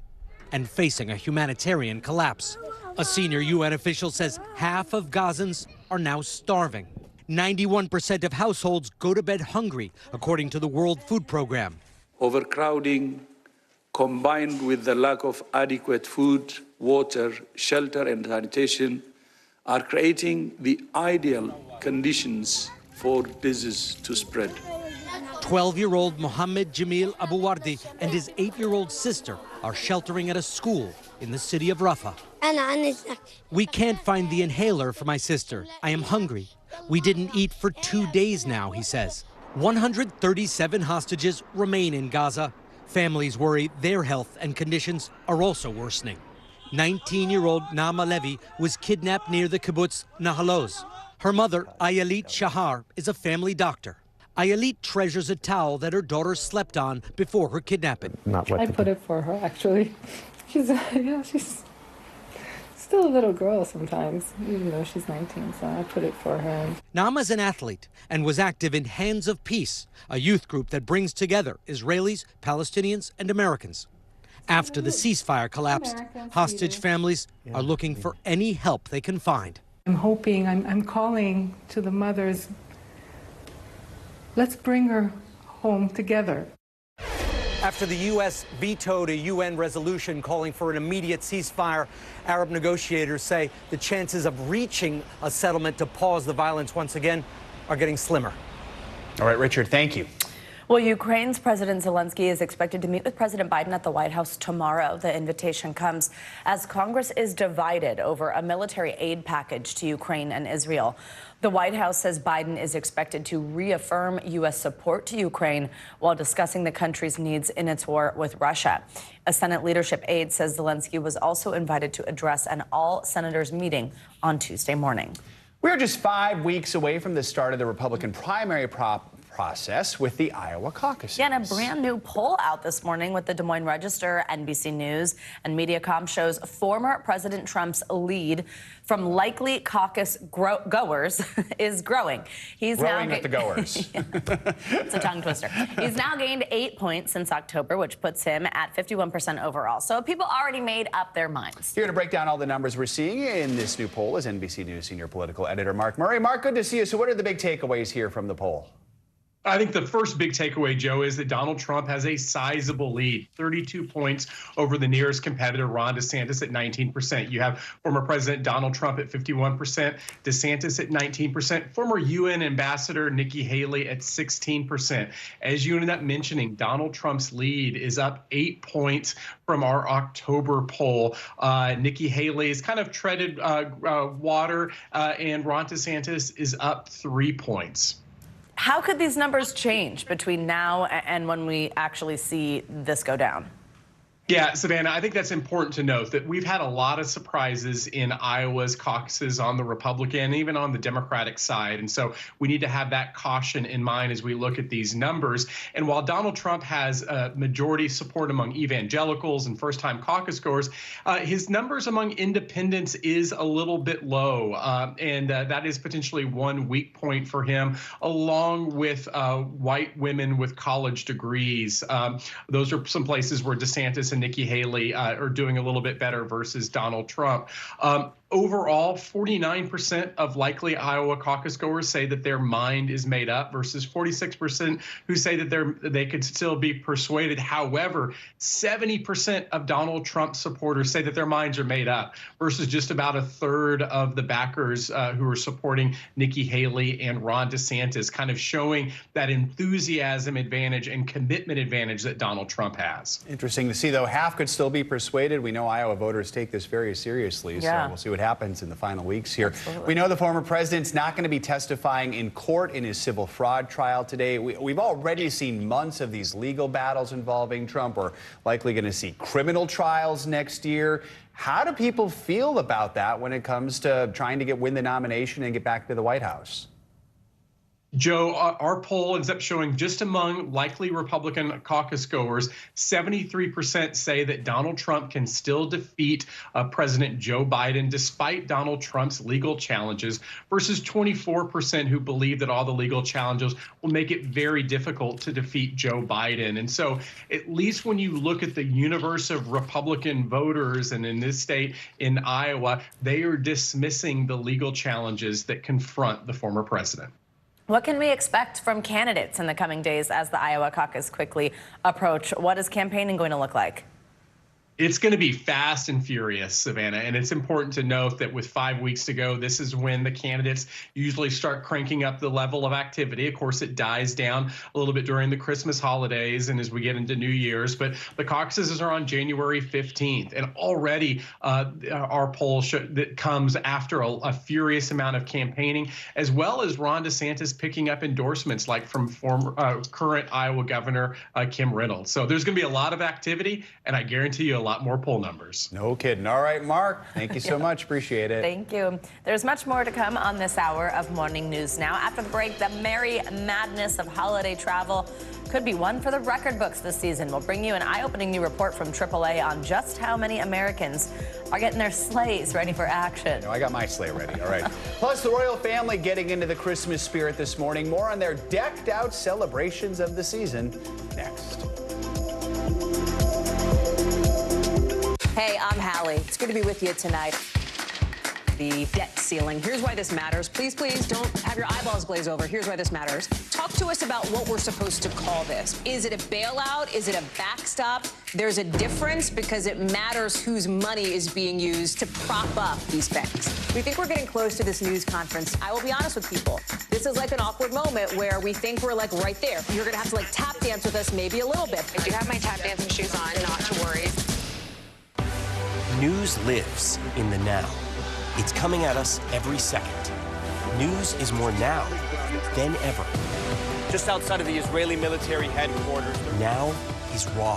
and facing a humanitarian collapse. A senior UN official says half of Gazans are now starving. 91% of households go to bed hungry, according to the World Food Program. Overcrowding, combined with the lack of adequate food, water, shelter, and sanitation, are creating the ideal conditions for disease to spread. 12-year-old Mohammed Jamil Abuwardi and his 8-year-old sister are sheltering at a school in the city of Rafah. We can't find the inhaler for my sister. I am hungry. We didn't eat for 2 days now, he says. 137 hostages remain in Gaza. Families worry their health and conditions are also worsening. 19-year-old Naama Levy was kidnapped near the kibbutz Nahaloz. Her mother, Ayalit Shahar, is a family doctor. Ayalit treasures a towel that her daughter slept on before her kidnapping. I put it for her, actually. She's still a little girl sometimes, even though she's 19, so I put it for her. Naama's an athlete and was active in Hands of Peace, a youth group that brings together Israelis, Palestinians, and Americans. After the ceasefire collapsed, hostage families are looking for any help they can find. I'm hoping, I'm calling to the mothers, let's bring her home together. After the U.S. vetoed a UN resolution calling for an immediate ceasefire, Arab negotiators say the chances of reaching a settlement to pause the violence once again are getting slimmer. All right, Richard, thank you. Well, Ukraine's President Zelensky is expected to meet with President Biden at the White House tomorrow. The invitation comes as Congress is divided over a military aid package to Ukraine and Israel. The White House says Biden is expected to reaffirm U.S. support to Ukraine while discussing the country's needs in its war with Russia. A Senate leadership aide says Zelensky was also invited to address an all-senators meeting on Tuesday morning. We're just 5 weeks away from the start of the Republican primary process with the Iowa caucuses. Yeah, and a brand new poll out this morning with the Des Moines Register, NBC News, and Mediacom shows former President Trump's lead from likely caucus goers is growing. He's growing now with the goers. It's a tongue twister. He's now gained 8 points since October, which puts him at 51% overall. So people already made up their minds. Here to break down all the numbers we're seeing in this new poll is NBC News senior political editor Mark Murray. Mark, good to see you. So what are the big takeaways here from the poll? I think the first big takeaway, Joe, is that Donald Trump has a sizable lead, 32 points over the nearest competitor, Ron DeSantis, at 19%. You have former President Donald Trump at 51%, DeSantis at 19%, former UN Ambassador Nikki Haley at 16%. As you ended up mentioning, Donald Trump's lead is up 8 points from our October poll. Nikki Haley has kind of treaded water, and Ron DeSantis is up 3 points. How could these numbers change between now and when we actually see this go down? Yeah, Savannah, I think that's important to note that we've had a lot of surprises in Iowa's caucuses on the Republican and even on the Democratic side. And so we need to have that caution in mind as we look at these numbers. And while Donald Trump has majority support among evangelicals and first-time caucus goers, his numbers among independents is a little bit low. And that is potentially one weak point for him, along with white women with college degrees. Those are some places where DeSantis and Nikki Haley are doing a little bit better versus Donald Trump. Overall, 49% of likely Iowa caucus goers say that their mind is made up versus 46% who say that they could still be persuaded. However, 70% of Donald Trump supporters say that their minds are made up versus just about a third of the backers who are supporting Nikki Haley and Ron DeSantis, kind of showing that enthusiasm advantage and commitment advantage that Donald Trump has. Interesting to see, though. Half could still be persuaded. We know Iowa voters take this very seriously, so we'll see what happens in the final weeks here. Absolutely. We know the former president's not going to be testifying in court in his civil fraud trial today. We've already seen months of these legal battles involving Trump. We're likely going to see criminal trials next year. How do people feel about that when it comes to trying to win the nomination and get back to the White House? Joe, our poll ends up showing just among likely Republican caucus goers, 73% say that Donald Trump can still defeat President Joe Biden despite Donald Trump's legal challenges versus 24% who believe that all the legal challenges will make it very difficult to defeat Joe Biden. And so at least when you look at the universe of Republican voters, and in this state in Iowa, they are dismissing the legal challenges that confront the former president. What can we expect from candidates in the coming days as the Iowa caucus quickly approach? What is campaigning going to look like? It's going to be fast and furious, Savannah, and it's important to note that with 5 weeks to go, this is when the candidates usually start cranking up the level of activity. Of course, it dies down a little bit during the Christmas holidays and as we get into New Year's, but the caucuses are on January 15th, and already our poll that comes after a furious amount of campaigning, as well as Ron DeSantis picking up endorsements like from current Iowa Governor Kim Reynolds. So there's going to be a lot of activity, and I guarantee you a lot more poll numbers. No kidding. All right, Mark, thank you so much. Appreciate it. Thank you. There's much more to come on this hour of Morning News Now. After the break, the merry madness of holiday travel could be one for the record books this season. We'll bring you an eye-opening new report from AAA on just how many Americans are getting their sleighs ready for action. I got my sleigh ready. All right. Plus, the royal family getting into the Christmas spirit this morning. More on their decked-out celebrations of the season next. Hey, I'm Hallie. It's good to be with you tonight. The debt ceiling. Here's why this matters. Please, please don't have your eyeballs glaze over. Here's why this matters. Talk to us about what we're supposed to call this. Is it a bailout? Is it a backstop? There's a difference because it matters whose money is being used to prop up these banks. We think we're getting close to this news conference. I will be honest with people. This is like an awkward moment where we think we're like right there. You're going to have to like tap dance with us maybe a little bit. I do have my tap dancing shoes on, not to worry. News lives in the now. It's coming at us every second. News is more now than ever. Just outside of the Israeli military headquarters. Now is raw.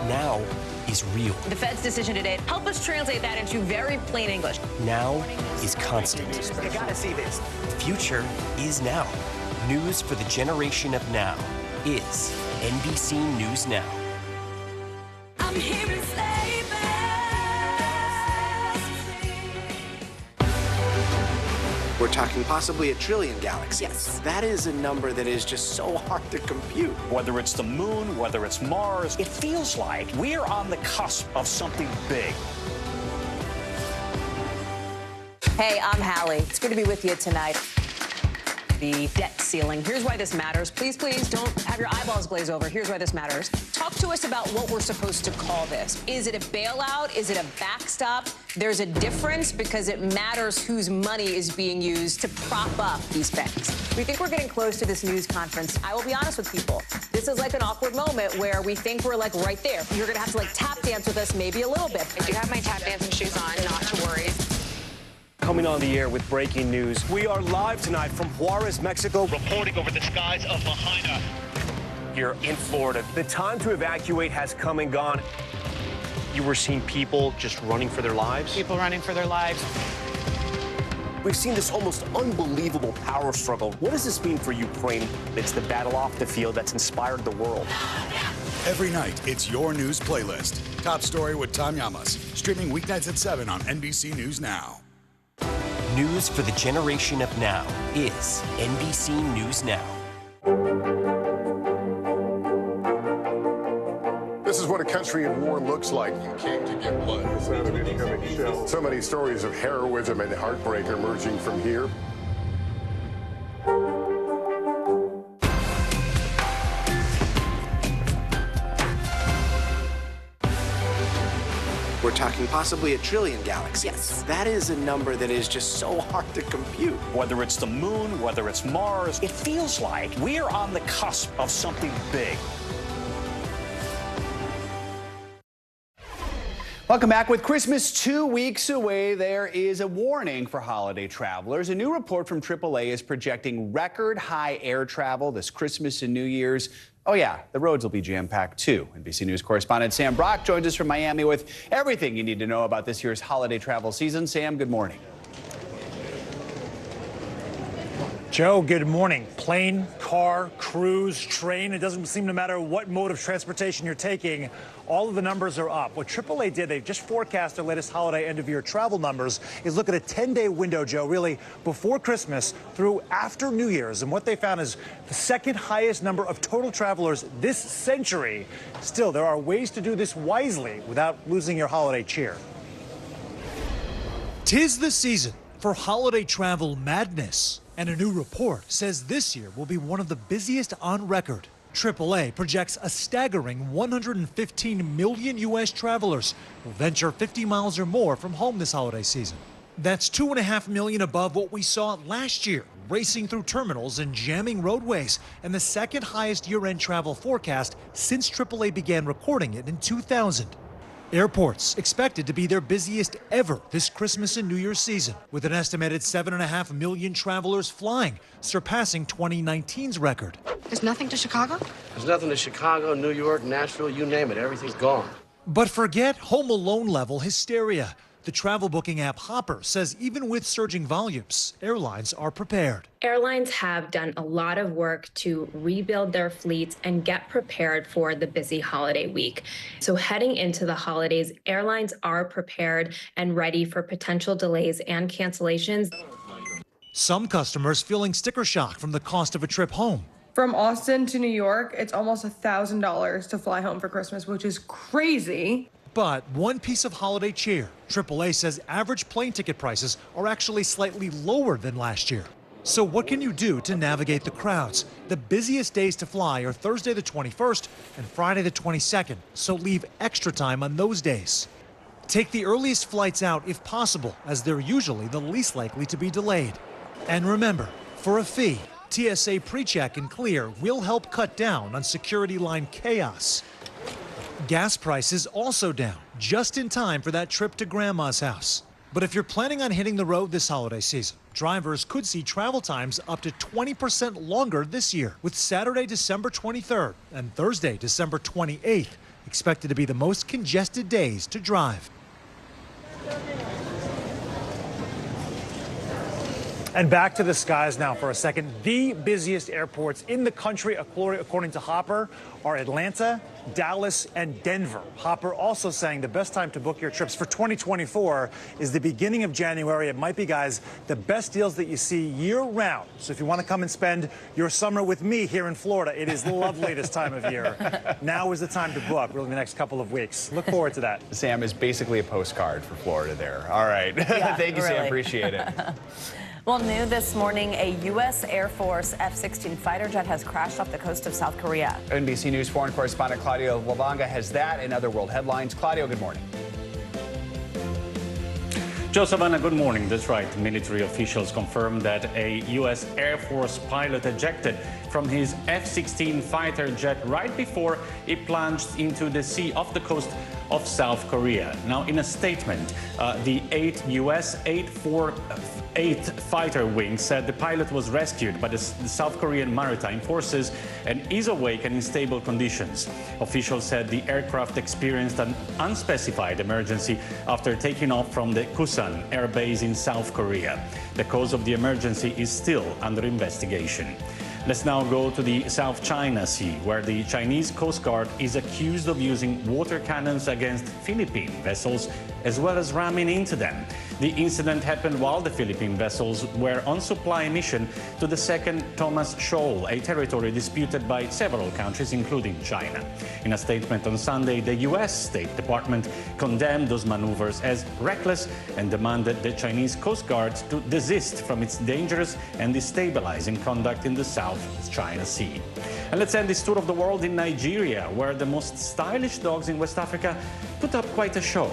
Now is real. The Fed's decision today, help us translate that into very plain English. Now is constant. You gotta see this. The future is now. News for the generation of now is NBC News Now. I'm hearing sleigh bells. We're talking possibly a trillion galaxies. Yes. That is a number that is just so hard to compute. Whether it's the moon, whether it's Mars, it feels like we're on the cusp of something big. Hey, I'm Hallie. It's good to be with you tonight. The debt ceiling. Here's why this matters. Please, please don't have your eyeballs glaze over. Here's why this matters. Talk to us about what we're supposed to call this. Is it a bailout? Is it a backstop? There's a difference because it matters whose money is being used to prop up these banks. We think we're getting close to this news conference. I will be honest with people. This is like an awkward moment where we think we're like right there. You're going to have to like tap dance with us maybe a little bit. I do have my tap dancing shoes on, not to worry. Coming on the air with breaking news. We are live tonight from Juarez, Mexico, Reporting over the skies of Lahaina. here in Florida. The time to evacuate has come and gone. You were seeing people just running for their lives? People running for their lives. We've seen this almost unbelievable power struggle. What does this mean for Ukraine? It's the battle off the field that's inspired the world. Every night, it's your news playlist. Top Story with Tom Llamas. Streaming weeknights at 7 on NBC News Now. News for the generation of now is NBC News Now. This is what a country in war looks like. You came to get blood. So many stories of heroism and heartbreak emerging from here. We're talking possibly a trillion galaxies. Yes. That is a number that is just so hard to compute. Whether it's the moon, whether it's Mars, it feels like we're on the cusp of something big. Welcome back. With Christmas 2 weeks away, there is a warning for holiday travelers. A new report from AAA is projecting record high air travel this Christmas and New Year's. Oh yeah, the roads will be jam-packed too. NBC News correspondent Sam Brock joins us from Miami with everything you need to know about this year's holiday travel season. Sam, good morning. Joe, good morning. Plane, car, cruise, train, it doesn't seem to matter what mode of transportation you're taking, all of the numbers are up. What AAA did, they just forecast their latest holiday end-of-year travel numbers, is look at a 10-day window, Joe, really before Christmas through after New Year's. And what they found is the second highest number of total travelers this century. Still, there are ways to do this wisely without losing your holiday cheer. 'Tis the season for holiday travel madness. And a new report says this year will be one of the busiest on record. AAA projects a staggering 115 million U.S. travelers will venture 50 miles or more from home this holiday season. That's 2.5 million above what we saw last year, racing through terminals and jamming roadways, and the second highest year-end travel forecast since AAA began recording it in 2000. Airports expected to be their busiest ever this Christmas and New Year's season, with an estimated 7.5 million travelers flying, surpassing 2019's record. There's nothing to Chicago? There's nothing to Chicago, New York, Nashville, you name it. Everything's gone. But forget Home Alone level hysteria. The travel booking app Hopper says even with surging volumes, airlines are prepared. Airlines have done a lot of work to rebuild their fleets and get prepared for the busy holiday week. So heading into the holidays, airlines are prepared and ready for potential delays and cancellations. Some customers feeling sticker shock from the cost of a trip home. From Austin to New York, it's almost $1,000 to fly home for Christmas, which is crazy. But one piece of holiday cheer. AAA says average plane ticket prices are actually slightly lower than last year. So what can you do to navigate the crowds? The busiest days to fly are Thursday the 21st and Friday the 22nd, so leave extra time on those days. Take the earliest flights out if possible, as they're usually the least likely to be delayed. And remember, for a fee, TSA PreCheck and Clear will help cut down on security line chaos. Gas prices also down, just in time for that trip to Grandma's house. But if you're planning on hitting the road this holiday season, drivers could see travel times up to 20% longer this year, with Saturday, December 23rd and Thursday, December 28th expected to be the most congested days to drive. And back to the skies now for a second. The busiest airports in the country, according to Hopper, are Atlanta, Dallas, and Denver. Hopper also saying the best time to book your trips for 2024 is the beginning of January. It might be, guys, the best deals that you see year-round. So if you want to come and spend your summer with me here in Florida, it is lovely this time of year. Now is the time to book, really, the next couple of weeks. Look forward to that. Sam is basically a postcard for Florida there. All right. Yeah, Thank you, really. Sam. Appreciate it. Well, new this morning, a U.S. Air Force F-16 fighter jet has crashed off the coast of South Korea. NBC News foreign correspondent Claudio Lavanga has that and other world headlines. Claudio, good morning. Joe Savannah, good morning. That's right. Military officials confirmed that a U.S. Air Force pilot ejected from his F-16 fighter jet right before it plunged into the sea off the coast of South Korea. Now, in a statement, the U.S. 848 fighter wing said the pilot was rescued by the South Korean Maritime Forces and is awake and in stable conditions. Officials said the aircraft experienced an unspecified emergency after taking off from the Kusan air base in South Korea. The cause of the emergency is still under investigation. Let's now go to the South China Sea, where the Chinese Coast Guard is accused of using water cannons against Philippine vessels, as well as ramming into them. The incident happened while the Philippine vessels were on supply mission to the second Thomas Shoal, a territory disputed by several countries, including China. In a statement on Sunday, the U.S. State Department condemned those maneuvers as reckless and demanded the Chinese Coast Guard to desist from its dangerous and destabilizing conduct in the South China Sea. And let's end this tour of the world in Nigeria, where the most stylish dogs in West Africa put up quite a show.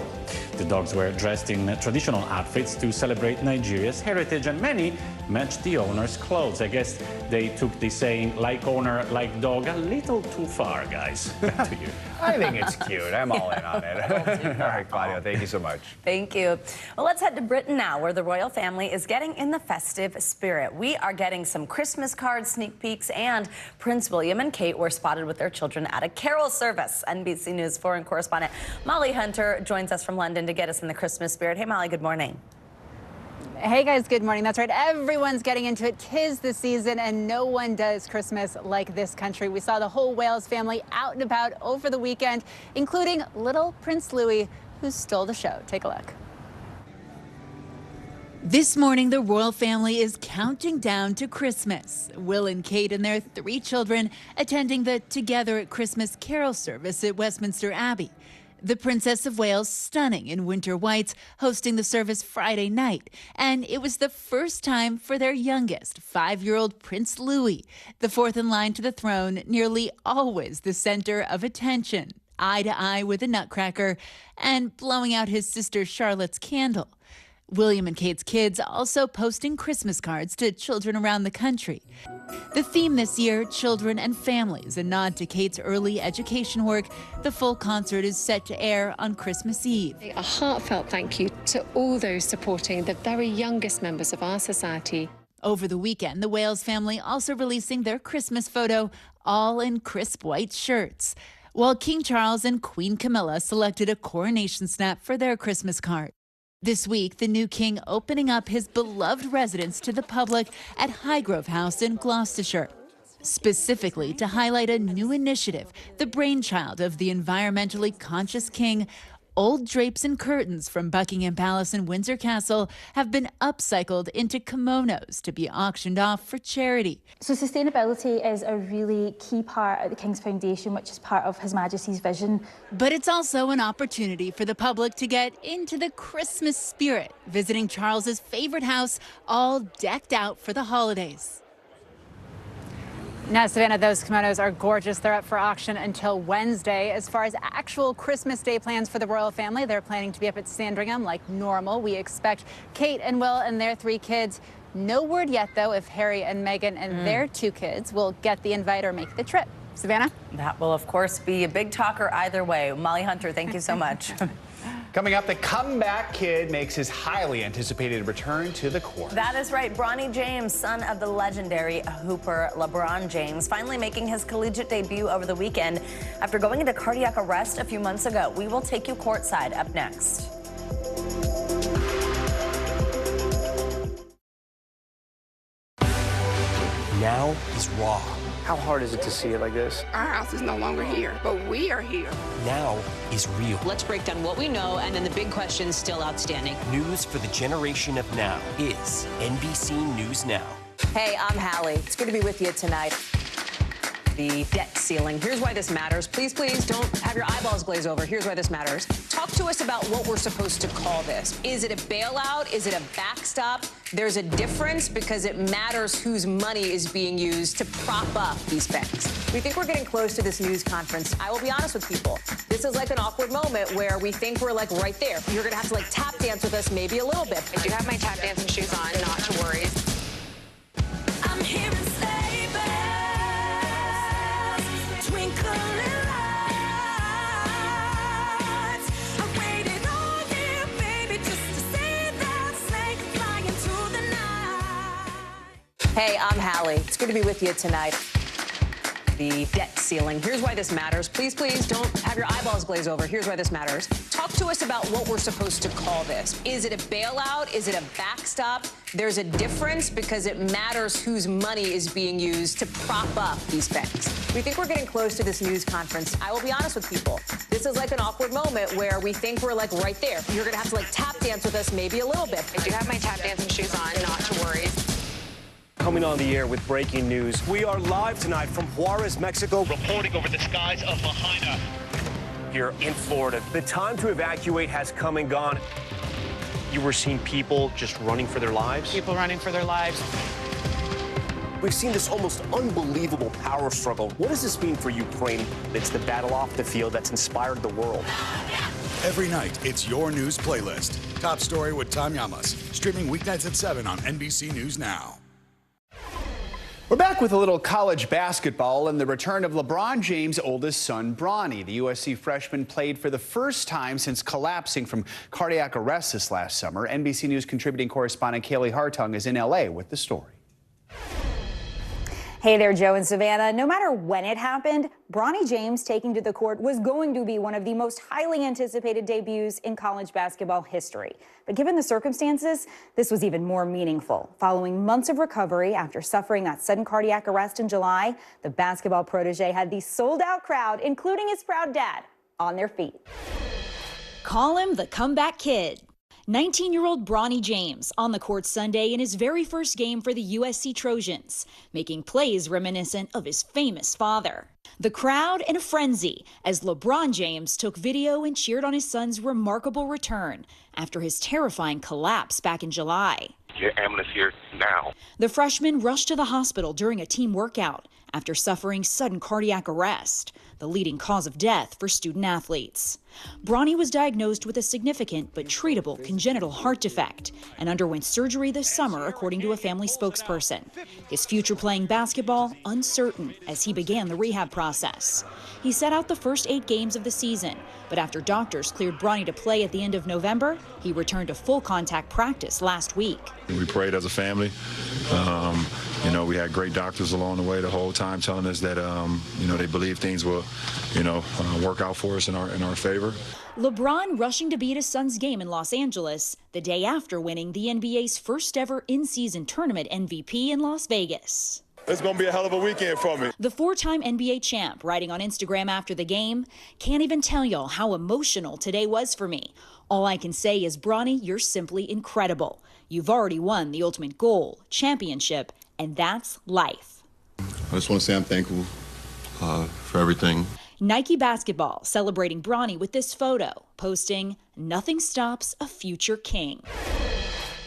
The dogs were dressed in traditional outfits to celebrate Nigeria's heritage, and many matched the owner's clothes. I guess they took the saying, like owner, like dog, a little too far, guys. Back to you. I think it's cute. I'm all in on it. All right, Claudio, thank you so much. Thank you. Well, let's head to Britain now, where the royal family is getting in the festive spirit. We are getting some Christmas cards, sneak peeks, and Prince William and Kate were spotted with their children at a carol service. NBC News foreign correspondent Molly Hunter joins us from London to get us in the Christmas spirit. Hey, Molly, good morning. Hey guys, good morning. That's right. Everyone's getting into it. 'Tis the season, and no one does Christmas like this country. We saw the whole Wales family out and about over the weekend, including little Prince Louis, who stole the show. Take a look. This morning, the royal family is counting down to Christmas. Will and Kate and their 3 children attending the Together at Christmas carol service at Westminster Abbey. The Princess of Wales stunning in winter whites, hosting the service Friday night. And it was the first time for their youngest, 5-year-old Prince Louis, the fourth in line to the throne, nearly always the center of attention, eye to eye with a nutcracker and blowing out his sister Charlotte's candle. William and Kate's kids also posting Christmas cards to children around the country. The theme this year, Children and Families, a nod to Kate's early education work. The full concert is set to air on Christmas Eve. A heartfelt thank you to all those supporting the very youngest members of our society. Over the weekend, the Wales family also releasing their Christmas photo, all in crisp white shirts, while King Charles and Queen Camilla selected a coronation snap for their Christmas card. This week, the new king opening up his beloved residence to the public at Highgrove House in Gloucestershire, specifically to highlight a new initiative, the brainchild of the environmentally conscious king. Old drapes and curtains from Buckingham Palace and Windsor Castle have been upcycled into kimonos to be auctioned off for charity. So sustainability is a really key part of the King's Foundation, which is part of His Majesty's vision. But it's also an opportunity for the public to get into the Christmas spirit, visiting Charles's favorite house, all decked out for the holidays. Now, Savannah, those kimonos are gorgeous. They're up for auction until Wednesday. As far as actual Christmas Day plans for the royal family, they're planning to be up at Sandringham like normal. We expect Kate and Will and their 3 kids. No word yet, though, if Harry and Meghan and their 2 kids will get the invite or make the trip. Savannah? That will, of course, be a big talker either way. Molly Hunter, thank you so much. Coming up, the comeback kid makes his highly anticipated return to the court. That is right. Bronny James, son of the legendary hooper LeBron James, finally making his collegiate debut over the weekend after going into cardiac arrest a few months ago. We will take you courtside up next. Now is raw. How hard is it to see it like this? Our house is no longer here, but we are here. Now is real. Let's break down what we know and then the big questions still outstanding. News for the generation of now is NBC News Now. Hey, I'm Hallie. It's good to be with you tonight. The debt ceiling. Here's why this matters. Please, please don't have your eyeballs glaze over. Here's why this matters. Talk to us about what we're supposed to call this. Is it a bailout? Is it a backstop? There's a difference because it matters whose money is being used to prop up these banks. We think we're getting close to this news conference. I will be honest with people. This is like an awkward moment where we think we're like right there. You're going to have to like tap dance with us maybe a little bit. I do have my tap dancing shoes on, not to worry. I'm hearing sleigh bells, twinkling lights. I waited all year, baby, just to see that snake flying through the night. Hey, I'm Hallie. It's good to be with you tonight. The debt ceiling. Here's why this matters. Please, please don't have your eyeballs glaze over. Here's why this matters. Talk to us about what we're supposed to call this. Is it a bailout? Is it a backstop? There's a difference because it matters whose money is being used to prop up these banks. We think we're getting close to this news conference. I will be honest with people. This is like an awkward moment where we think we're like right there. You're going to have to like tap dance with us maybe a little bit. I do have my tap dancing shoes on, not to worry. Coming on the air with breaking news. We are live tonight from Juarez, Mexico, reporting over the skies of Lahaina here in Florida. The time to evacuate has come and gone. You were seeing people just running for their lives? People running for their lives. We've seen this almost unbelievable power struggle. What does this mean for Ukraine? It's the battle off the field that's inspired the world. Every night, it's your news playlist. Top Story with Tom Llamas. Streaming weeknights at 7 on NBC News Now. We're back with a little college basketball and the return of LeBron James' oldest son, Bronny. The USC freshman played for the first time since collapsing from cardiac arrest this last summer. NBC News contributing correspondent Kaylee Hartung is in L.A. with the story. Hey there, Joe and Savannah. No matter when it happened, Bronny James taking to the court was going to be one of the most highly anticipated debuts in college basketball history. But given the circumstances, this was even more meaningful. Following months of recovery after suffering that sudden cardiac arrest in July, the basketball protege had the sold-out crowd, including his proud dad, on their feet. Call him the comeback kid. 19-year-old Bronny James on the court Sunday in his very first game for the USC Trojans, making plays reminiscent of his famous father. The crowd in a frenzy as LeBron James took video and cheered on his son's remarkable return after his terrifying collapse back in July. Get ambulance here now. The freshman rushed to the hospital during a team workout after suffering sudden cardiac arrest, the leading cause of death for student athletes. Bronny was diagnosed with a significant but treatable congenital heart defect and underwent surgery this summer, according to a family spokesperson. His future playing basketball uncertain as he began the rehab process. He set out the first 8 games of the season, but after doctors cleared Bronny to play at the end of November, he returned to full contact practice last week. We prayed as a family. You know, we had great doctors along the way the whole time telling us that, you know, they believe things will, you know, work out for us in our favor. LeBron rushing to beat his son's game in Los Angeles the day after winning the NBA's first ever in-season tournament MVP in Las Vegas. It's going to be a hell of a weekend for me. The 4-time NBA champ, writing on Instagram after the game, "Can't even tell y'all how emotional today was for me. All I can say is, Bronny, you're simply incredible. You've already won the ultimate goal, championship, and that's life." I just want to say I'm thankful for everything. Nike Basketball celebrating Bronny with this photo, posting, "Nothing stops a future king."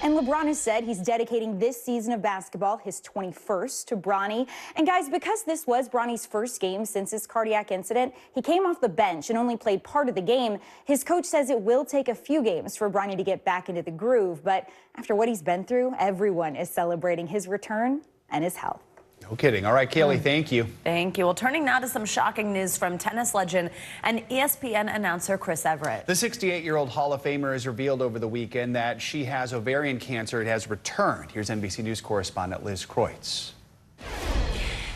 And LeBron has said he's dedicating this season of basketball, his 21st, to Bronny. And guys, because this was Bronny's first game since his cardiac incident, he came off the bench and only played part of the game. His coach says it will take a few games for Bronny to get back into the groove. But after what he's been through, everyone is celebrating his return and his health. No kidding. All right, Kaylee, thank you. Thank you. Well, turning now to some shocking news from tennis legend and ESPN announcer Chris Everett. The 68-year-old Hall of Famer has revealed over the weekend that she has ovarian cancer. It has returned. Here's NBC News correspondent Liz Kreutz.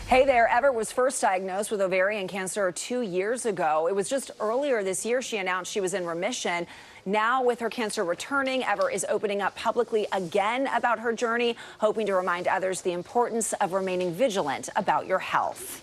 Hey there, Everett was first diagnosed with ovarian cancer 2 years ago. It was just earlier this year she announced she was in remission. Now, with her cancer returning, Everett is opening up publicly again about her journey, hoping to remind others the importance of remaining vigilant about your health.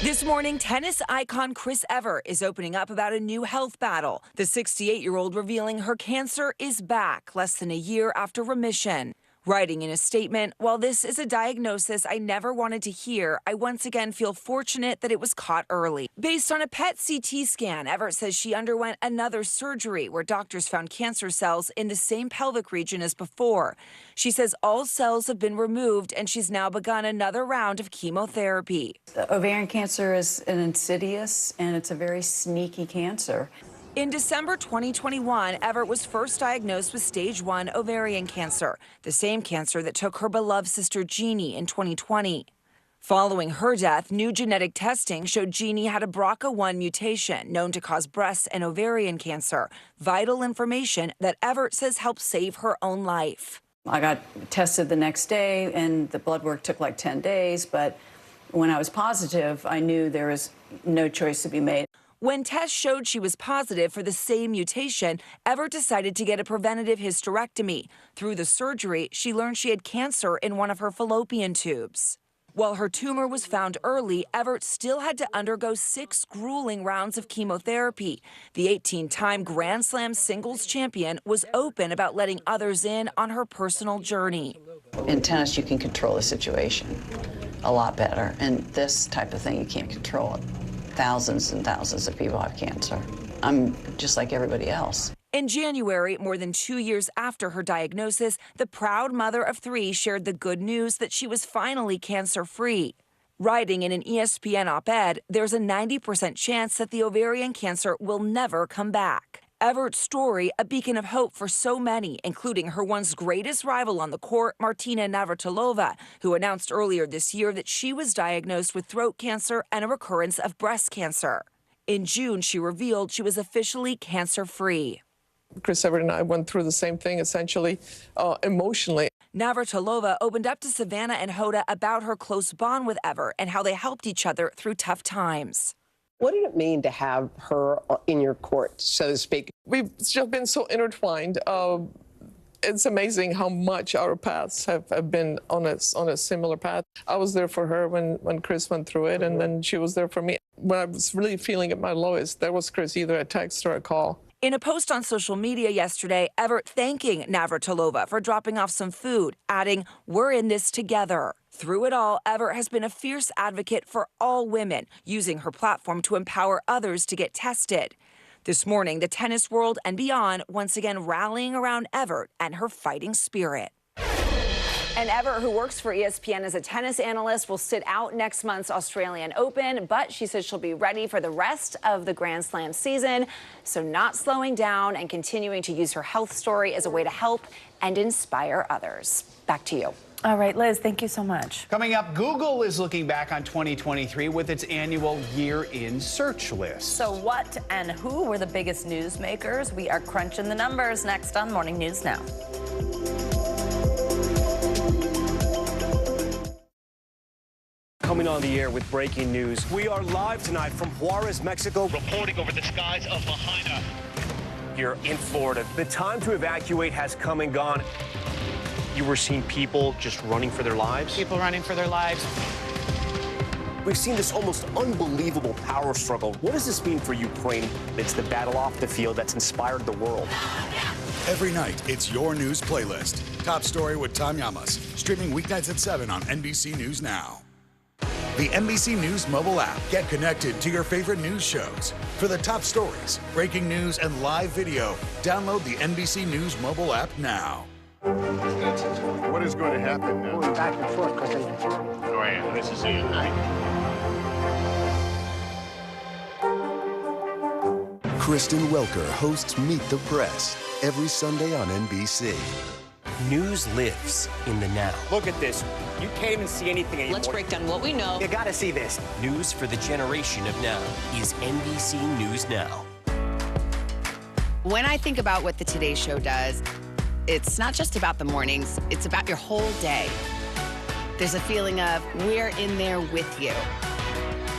This morning, tennis icon Chris Evert is opening up about a new health battle. The 68-year-old revealing her cancer is back less than a year after remission. Writing in a statement, "While this is a diagnosis I never wanted to hear, I once again feel fortunate that it was caught early." Based on a PET CT scan, Everett says she underwent another surgery where doctors found cancer cells in the same pelvic region as before. She says all cells have been removed and she's now begun another round of chemotherapy. Ovarian cancer is an insidious and it's a very sneaky cancer. In December 2021, Everett was first diagnosed with stage 1 ovarian cancer, the same cancer that took her beloved sister Jeannie in 2020. Following her death, new genetic testing showed Jeannie had a BRCA1 mutation known to cause breast and ovarian cancer, vital information that Everett says helped save her own life. I got tested the next day and the blood work took like 10 days, but when I was positive, I knew there was no choice to be made. When tests showed she was positive for the same mutation, Everett decided to get a preventative hysterectomy. Through the surgery, she learned she had cancer in one of her fallopian tubes. While her tumor was found early, Everett still had to undergo 6 grueling rounds of chemotherapy. The 18-time Grand Slam singles champion was open about letting others in on her personal journey. In tennis, you can control the situation a lot better. And this type of thing, you can't control it. Thousands and thousands of people have cancer. I'm just like everybody else. In January, more than 2 years after her diagnosis, the proud mother of 3 shared the good news that she was finally cancer-free. Writing in an ESPN op-ed, there's a 90% chance that the ovarian cancer will never come back. Everett's story, a beacon of hope for so many, including her once greatest rival on the court, Martina Navratilova, who announced earlier this year that she was diagnosed with throat cancer and a recurrence of breast cancer. In June, she revealed she was officially cancer-free. Chris Everett and I went through the same thing, essentially, emotionally. Navratilova opened up to Savannah and Hoda about her close bond with Everett and how they helped each other through tough times. What did it mean to have her in your court, so to speak? We've just been so intertwined. It's amazing how much our paths have been on a similar path. I was there for her when Chris went through it, and then she was there for me. When I was really feeling at my lowest, there was Chris, either a text or a call. In a post on social media yesterday, Everett thanking Navratilova for dropping off some food, adding, "We're in this together." Through it all, Everett has been a fierce advocate for all women, using her platform to empower others to get tested. This morning, the tennis world and beyond once again rallying around Everett and her fighting spirit. And Everett, who works for ESPN as a tennis analyst, will sit out next month's Australian Open, but she says she'll be ready for the rest of the Grand Slam season. So not slowing down and continuing to use her health story as a way to help and inspire others. Back to you. All right, Liz, thank you so much. Coming up, Google is looking back on 2023 with its annual Year in Search list. So what and who were the biggest newsmakers? We are crunching the numbers next on Morning News Now. Coming on the air with breaking news. We are live tonight from Juarez, Mexico, reporting over the skies of Lahaina here in Florida. The time to evacuate has come and gone. You were seeing people just running for their lives? People running for their lives. We've seen this almost unbelievable power struggle. What does this mean for Ukraine? It's the battle off the field that's inspired the world. Every night, it's your news playlist. Top Story with Tom Llamas. Streaming weeknights at 7 on NBC News Now. The NBC News mobile app. Get connected to your favorite news shows. For the top stories, breaking news, and live video, download the NBC News mobile app now. What is going to happen now? Going back and forth because they... Oh, yeah, this is it, right? Kristen Welker hosts Meet the Press every Sunday on NBC. News lives in the now. Look at this. You can't even see anything anymore. Let's break down what we know. You gotta see this. News for the generation of now is NBC News Now. When I think about what the Today Show does, it's not just about the mornings, it's about your whole day. There's a feeling of we're in there with you.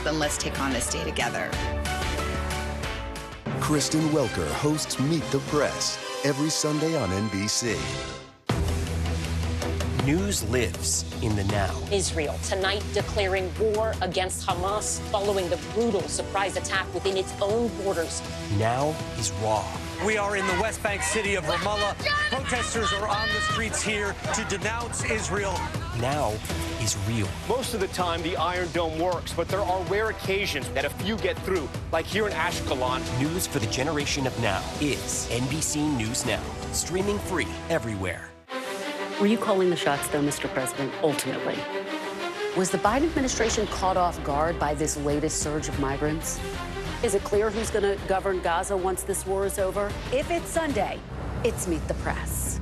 Then let's take on this day together. Kristen Welker hosts Meet the Press every Sunday on NBC. News lives in the now. Israel tonight declaring war against Hamas following the brutal surprise attack within its own borders. Now is raw. We are in the West Bank city of Ramallah. Protesters are on the streets here to denounce Israel. Now is real. Most of the time, the Iron Dome works, but there are rare occasions that a few get through, like here in Ashkelon. News for the generation of now is NBC News Now, streaming free everywhere. Were you calling the shots, though, Mr. President, ultimately? Was the Biden administration caught off guard by this latest surge of migrants? Is it clear who's going to govern Gaza once this war is over? If it's Sunday, it's Meet the Press.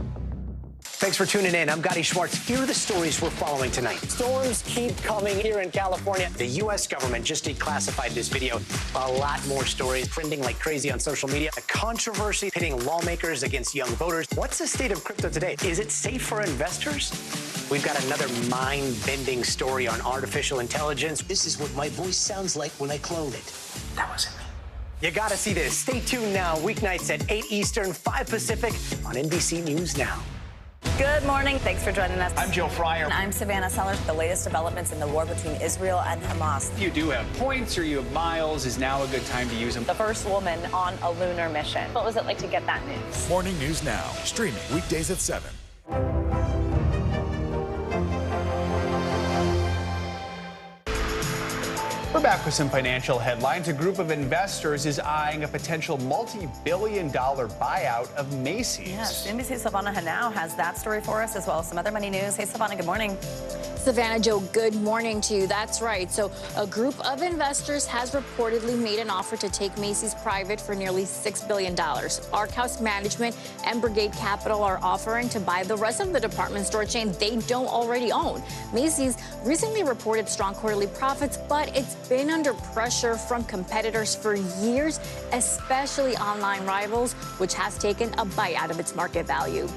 Thanks for tuning in. I'm Gotti Schwartz. Here are the stories we're following tonight. Storms keep coming here in California. The U.S. government just declassified this video. A lot more stories trending like crazy on social media. A controversy pitting lawmakers against young voters. What's the state of crypto today? Is it safe for investors? We've got another mind-bending story on artificial intelligence. This is what my voice sounds like when I clone it. That wasn't me. You gotta see this. Stay tuned now. Weeknights at 8 Eastern, 5 Pacific on NBC News Now. Good morning. Thanks for joining us. I'm Joe Fryer. And I'm Savannah Sellers. The latest developments in the war between Israel and Hamas. If you do have points or you have miles, is now a good time to use them. The first woman on a lunar mission. What was it like to get that news? Morning News Now, streaming weekdays at 7. We're back with some financial headlines. A group of investors is eyeing a potential multi-billion-dollar buyout of Macy's. Yes, NBC's Savannah Hanau has that story for us, as well as some other money news. Hey, Savannah, good morning. Savannah, Joe, good morning to you. That's right. So a group of investors has reportedly made an offer to take Macy's private for nearly $6 billion. Ark House Management and Brigade Capital are offering to buy the rest of the department store chain they don't already own. Macy's recently reported strong quarterly profits, but it's been under pressure from competitors for years, especially online rivals, which has taken a bite out of its market value.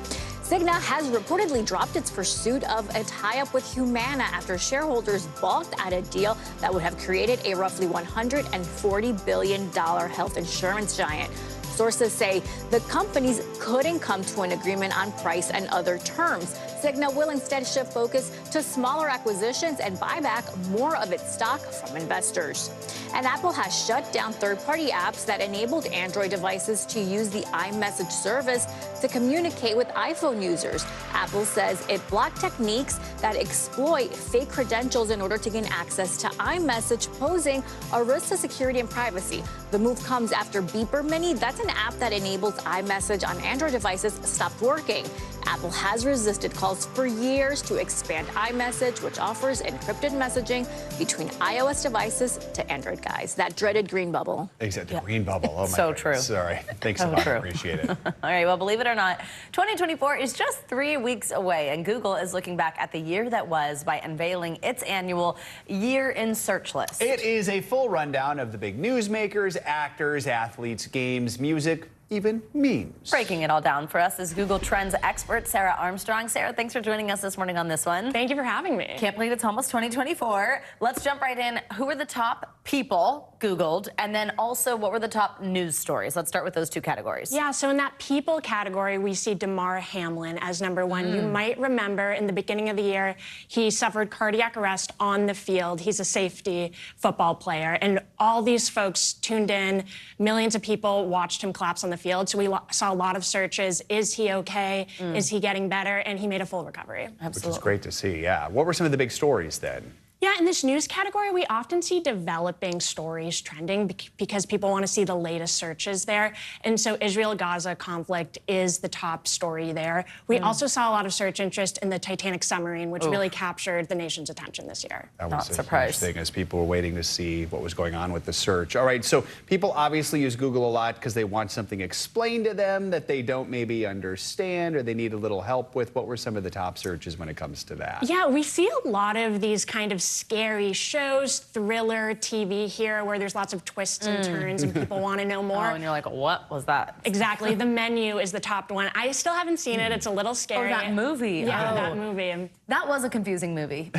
Cigna has reportedly dropped its pursuit of a tie-up with Humana after shareholders balked at a deal that would have created a roughly $140 billion health insurance giant. Sources say the companies couldn't come to an agreement on price and other terms. Cigna will instead shift focus to smaller acquisitions and buy back more of its stock from investors. And Apple has shut down third-party apps that enabled Android devices to use the iMessage service to communicate with iPhone users. Apple says it blocked techniques that exploit fake credentials in order to gain access to iMessage, posing a risk to security and privacy. The move comes after Beeper Mini, that's an app that enables iMessage on Android devices, stopped working. Apple has resisted calls for years to expand iMessage, which offers encrypted messaging between iOS devices to Android guys. That dreaded green bubble. Exactly, green bubble. Oh my So goodness. true. Sorry. Thanks a So lot. true. Appreciate it. All right, well, believe it or not, 2024 is just 3 weeks away, and Google is looking back at the year that was by unveiling its annual Year in Search list. It is a full rundown of the big newsmakers, actors, athletes, games, music, even memes. Breaking it all down for us is Google Trends expert Sarah Armstrong. Sarah, thanks for joining us this morning on this one. Thank you for having me. Can't believe it's almost 2024. Let's jump right in. Who are the top people Googled? And then also, what were the top news stories? Let's start with those two categories. Yeah, so in that people category, we see Damar Hamlin as number one. You might remember in the beginning of the year, he suffered cardiac arrest on the field. He's a safety football player. And all these folks tuned in. Millions of people watched him collapse on the field. So we saw a lot of searches. Is he okay? Is he getting better? And he made a full recovery. Which is great to see, yeah. What were some of the big stories then? Yeah, in this news category, we often see developing stories trending because people want to see the latest searches there. And so Israel-Gaza conflict is the top story there. We also saw a lot of search interest in the Titanic submarine, which really captured the nation's attention this year. That was a huge thing as people were waiting to see what was going on with the search. All right, so people obviously use Google a lot because they want something explained to them that they don't maybe understand or they need a little help with. What were some of the top searches when it comes to that? Yeah, we see a lot of these kind of scary shows, thriller TV here, where there's lots of twists and turns and people want to know more. Oh, and you're like, what was that? Exactly. The Menu is the top one. I still haven't seen it. It's a little scary. Oh, that movie. Yeah, Oh. that movie. That was a confusing movie.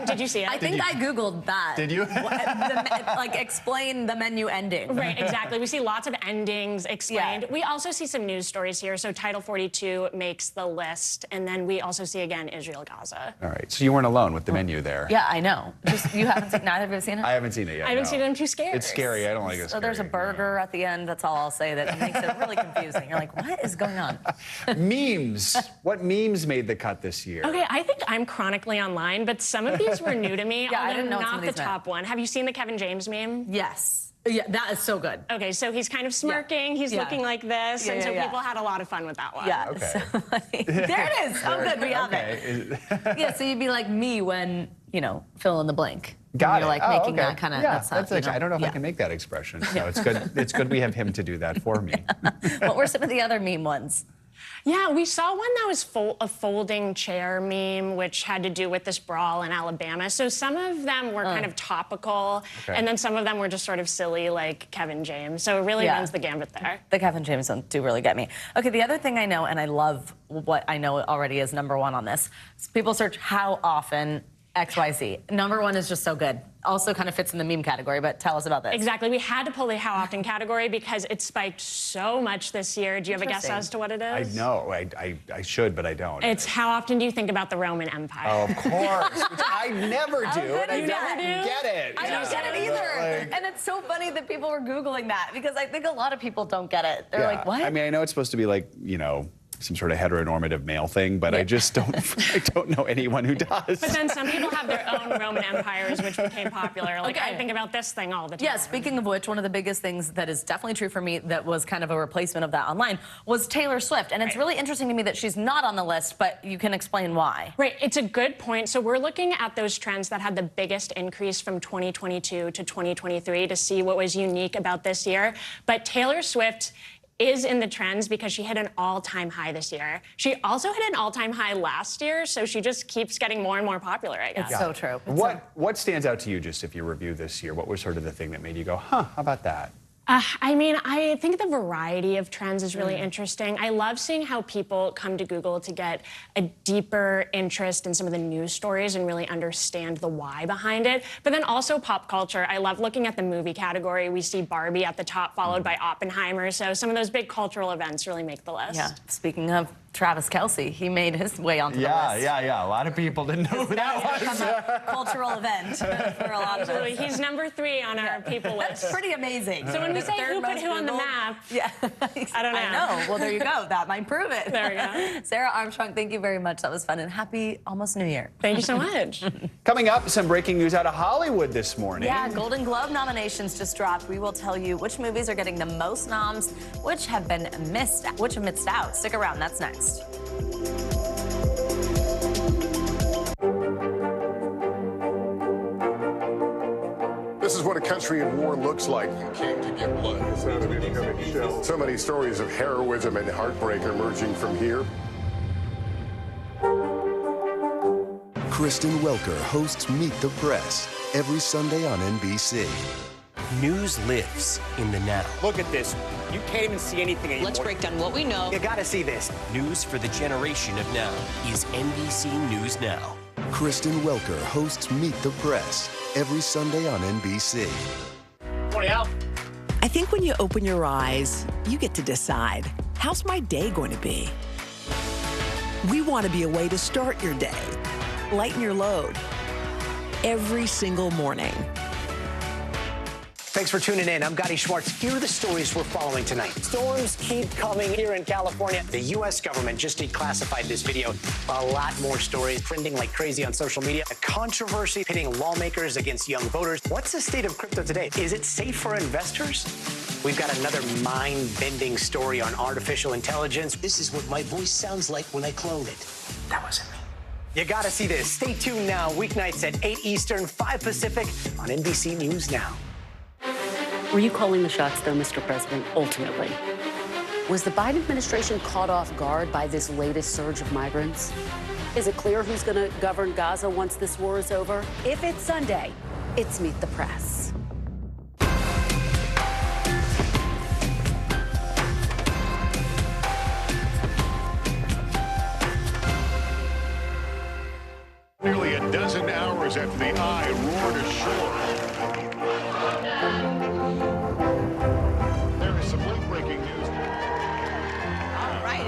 Did you see it? I think I Googled that. Did you? Like, explain the Menu ending. Right, exactly. We see lots of endings explained. Yeah. We also see some news stories here. So Title 42 makes the list. And then we also see, again, Israel-Gaza. All right, so you weren't alone with the Menu there. Yeah, I know. Just, you haven't seen, neither of you seen it? I haven't seen it yet. I haven't seen it. I'm too scared. It's scary. I don't like it. So there's a burger at the end. That's all I'll say. That makes it really confusing. You're like, what is going on? Memes. What memes made the cut this year? Okay, I think I'm chronically online, but some of these were new to me. Yeah, I didn't know what some not of these the top one. Have you seen the Kevin James meme? Yes. Yeah, that is so good. Okay, so he's kind of smirking. He's looking like this, and so people had a lot of fun with that one. Yeah. Okay. There it is. Oh, good. We have it. Yeah, so you'd be like me when, fill in the blank. Got You're it. like making that kind of. Yeah, that's I don't know if I can make that expression. No, it's good. It's good we have him to do that for me. What were some of the other meme ones? Yeah, we saw one that was a folding chair meme, which had to do with this brawl in Alabama. So some of them were kind of topical, and then some of them were just sort of silly, like Kevin James. So it really runs the gambit there. The Kevin James ones do really get me. Okay, the other thing I know, and I love what I know already is number one on this, is people search how often XYZ. Number one is just so good. Also kind of fits in the meme category, but tell us about this. Exactly. We had to pull the how often category because it spiked so much this year. Do you have a guess as to what it is? I know. I should, but I don't. It's how often do you think about the Roman Empire? Oh, of course. Which I never do. And I You never don't do? get it. I don't get it either. And it's so funny that people were Googling that because I think a lot of people don't get it. They're like, what? I mean, I know it's supposed to be like, some sort of heteronormative male thing, but I just don't. I don't know anyone who does. But then some people have their own Roman empires, which became popular. Like I think about this thing all the time. Yeah, speaking of which, one of the biggest things that is definitely true for me that was kind of a replacement of that online was Taylor Swift. And it's really interesting to me that she's not on the list, but you can explain why. Right, it's a good point. So we're looking at those trends that had the biggest increase from 2022 to 2023 to see what was unique about this year. But Taylor Swift is in the trends because she hit an all-time high this year. She also hit an all-time high last year, so she just keeps getting more and more popular, I guess. It's so true. What stands out to you just if you review this year? What was sort of the thing that made you go, huh, how about that? I mean, I think the variety of trends is really interesting. I love seeing how people come to Google to get a deeper interest in some of the news stories and really understand the why behind it. But then also pop culture. I love looking at the movie category. We see Barbie at the top, followed by Oppenheimer. So some of those big cultural events really make the list. Yeah. Speaking of Travis Kelce, he made his way onto the list. Yeah. A lot of people didn't know who that was. A cultural event for a lot of us. Absolutely. He's number 3 on our people list. That's pretty amazing. So when we say who put who on the map, yeah, I don't know. I know. Well, there you go. That might prove it. There we go. Sarah Armstrong, thank you very much. That was fun, and happy almost New Year. Thank you so much. Coming up, some breaking news out of Hollywood this morning. Yeah, Golden Globe nominations just dropped. We will tell you which movies are getting the most noms, which have missed out. Stick around. That's next. This is what a country in war looks like. You came to get blood. It's not an incoming shell. So many stories of heroism and heartbreak emerging from here. Kristen Welker hosts Meet the Press every Sunday on NBC. News lives in the now. Look at this. You can't even see anything anymore. Let's break down what we know. You gotta see this. News for the generation of now is NBC News Now. Kristen Welker hosts Meet the Press every Sunday on NBC. Morning, Al. I think when you open your eyes, you get to decide, how's my day going to be? We want to be a way to start your day, lighten your load, every single morning. Thanks for tuning in. I'm Gotti Schwartz. Here are the stories we're following tonight. Storms keep coming here in California. The U.S. government just declassified this video. A lot more stories trending like crazy on social media. A controversy pitting lawmakers against young voters. What's the state of crypto today? Is it safe for investors? We've got another mind-bending story on artificial intelligence. This is what my voice sounds like when I clone it. That wasn't me. You gotta see this. Stay tuned now. Weeknights at 8 Eastern, 5 Pacific on NBC News Now. Were you calling the shots, though, Mr. President, ultimately? Was the Biden administration caught off guard by this latest surge of migrants? Is it clear who's going to govern Gaza once this war is over? If it's Sunday, it's Meet the Press. Nearly a dozen hours after the eye roared ashore. There is some late-breaking news. All right,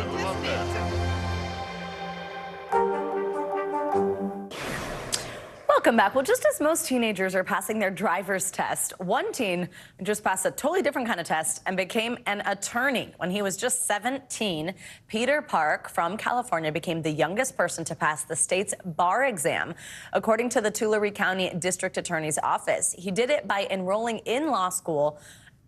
Welcome back. Well, just as most teenagers are passing their driver's test, one teen just passed a totally different kind of test and became an attorney. When he was just 17, Peter Park from California became the youngest person to pass the state's bar exam, according to the Tulare County District Attorney's Office. He did it by enrolling in law school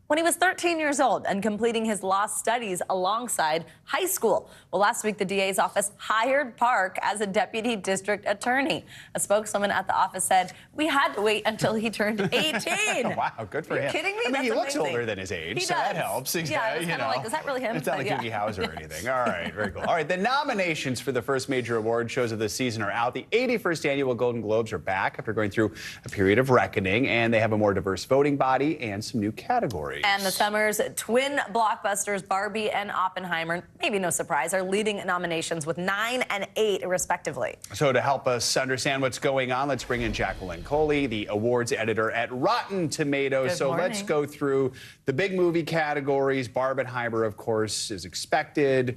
when he was 13 years old and completing his law studies alongside high school. Well, last week, the DA's office hired Park as a deputy district attorney. A spokeswoman at the office said, "We had to wait until he turned 18. Wow, good for him. Are you kidding me? I mean, That's he looks amazing. older than his age, He so that does. helps. Yeah, I was kind of like, is that really him? It's not But like yeah. Doogie Howser or anything. All right, very cool. All right, the nominations for the first major award shows of the season are out. The 81st annual Golden Globes are back after going through a period of reckoning, and they have a more diverse voting body and some new categories. And the summer's twin blockbusters, Barbie and Oppenheimer, maybe no surprise, are leading nominations with 9 and 8, respectively. So to help us understand what's going on, let's bring in Jacqueline Coley, the awards editor at Rotten Tomatoes. Good morning. Let's go through the big movie categories. Barbenheimer, of course, is expected.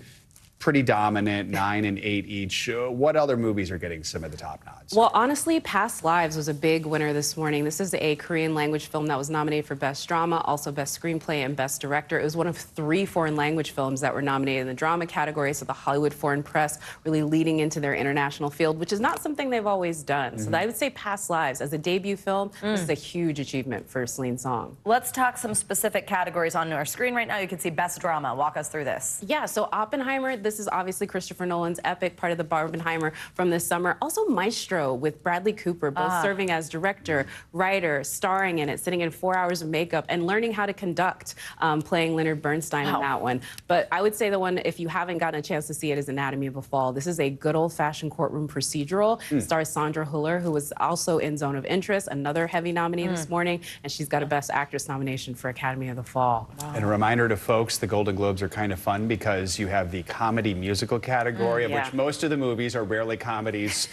Pretty dominant, 9 and 8 each. What other movies are getting some of the top nods? Well, honestly, Past Lives was a big winner this morning. This is a Korean language film that was nominated for Best Drama, also Best Screenplay and Best Director. It was one of 3 foreign language films that were nominated in the drama category, so the Hollywood Foreign Press really leading into their international field, which is not something they've always done. So I would say Past Lives, as a debut film, this is a huge achievement for Celine Song. Let's talk some specific categories on our screen right now. You can see Best Drama. Walk us through this. Yeah, so Oppenheimer, this This is obviously Christopher Nolan's epic, part of the Barbenheimer from this summer. Also Maestro with Bradley Cooper, both serving as director, writer, starring in it, sitting in 4 hours of makeup and learning how to conduct, playing Leonard Bernstein in that one. But I would say the one, if you haven't gotten a chance to see it, is Anatomy of a Fall. This is a good old-fashioned courtroom procedural. Stars Sandra Hüller, who was also in Zone of Interest, another heavy nominee this morning, and she's got a Best Actress nomination for Academy of the Fall. And a reminder to folks, the Golden Globes are kind of fun because you have the comedy musical category, of which most of the movies are rarely comedies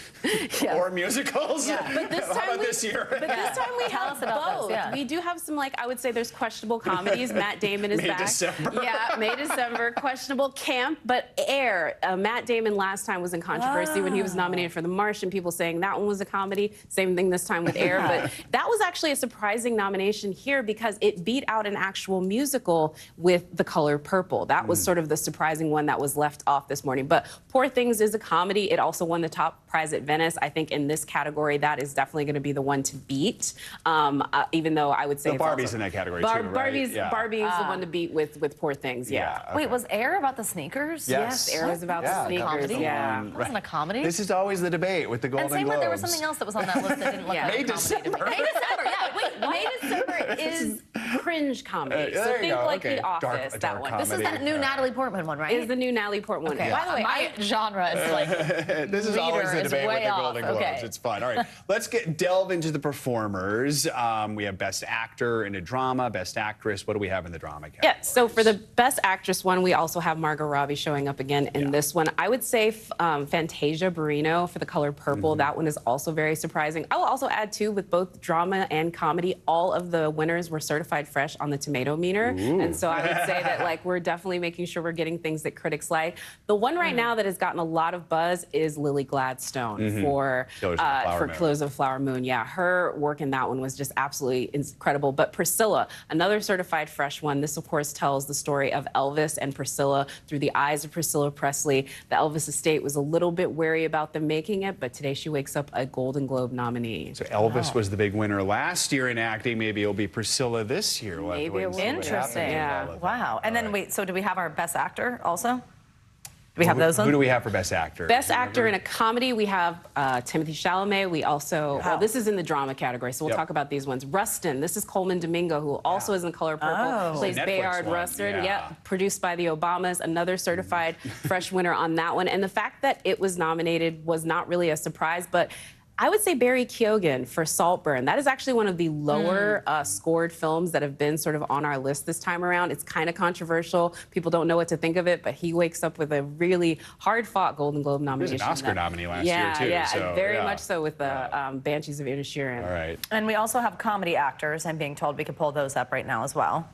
or musicals. But this time this year? But this time we have both. We do have some, like, I would say there's questionable comedies. Matt Damon is back. December. Yeah, May, December. Questionable camp, but Air. Matt Damon last time was in controversy when he was nominated for The Martian. People saying that one was a comedy. Same thing this time with Air. But that was actually a surprising nomination here because it beat out an actual musical with The Color Purple. That was sort of the surprising one that was left off this morning. But Poor Things is a comedy. It also won the top prize at Venice. I think in this category, that is definitely going to be the one to beat. Even though I would say Barbie's in that category too, right? Barbie is the one to beat with Poor Things. Yeah. Wait, was Air about the sneakers? Yes, Air was about the sneakers. Yeah. It wasn't a comedy. This is always the debate with the Golden Globes. And same way there was something else that was on that list that didn't look like May, a comedy. December. May, December. Yeah. Wait, May, December is cringe comedy. So think like The Office, that one. This is that new Natalie Portman one, right? Is the new Natalie Portman one. Okay. By the way, my genre is like this is always the debate with the Golden Globes. It's fun. All right, let's delve into the performers. We have Best Actor in a Drama, Best Actress. What do we have in the drama category? Yeah, so for the Best Actress one, we also have Margot Robbie showing up again in this one. I would say Fantasia Barrino for The Color Purple. That one is also very surprising. I will also add, too, with both drama and comedy, all of the winners were certified fresh on the tomato meter. And so I would say that, like, we're definitely making sure we're getting things that critics like. The one right now that has gotten a lot of buzz is Lily Gladstone for Killers of the Flower Moon. Yeah, her work in that one was just absolutely incredible. But Priscilla, another certified fresh one. This, of course, tells the story of Elvis and Priscilla through the eyes of Priscilla Presley. The Elvis estate was a little bit wary about them making it, but today she wakes up a Golden Globe nominee. So Elvis was the big winner last year in acting. Maybe it'll be Priscilla this year. Maybe it will. Interesting. Yeah. Wow. And then wait, so do we have our Best Actor also? Do we have those ones? Who do we have for Best Actor? Best Actor in a Comedy, we have Timothée Chalamet. We also, well, this is in the drama category, so we'll talk about these ones. Rustin, this is Coleman Domingo, who also is in Color Purple, plays Bayard Rustin. Produced by the Obamas, another certified fresh winner on that one. And the fact that it was nominated was not really a surprise, but I would say Barry Keoghan for Saltburn. That is actually one of the lower scored films that have been sort of on our list this time around. It's kind of controversial. People don't know what to think of it, but he wakes up with a really hard-fought Golden Globe nomination. He was an Oscar nominee last year, too. Yeah, so, very much so with the Banshees of Inisherin. All right. And we also have comedy actors. I'm being told we could pull those up right now as well.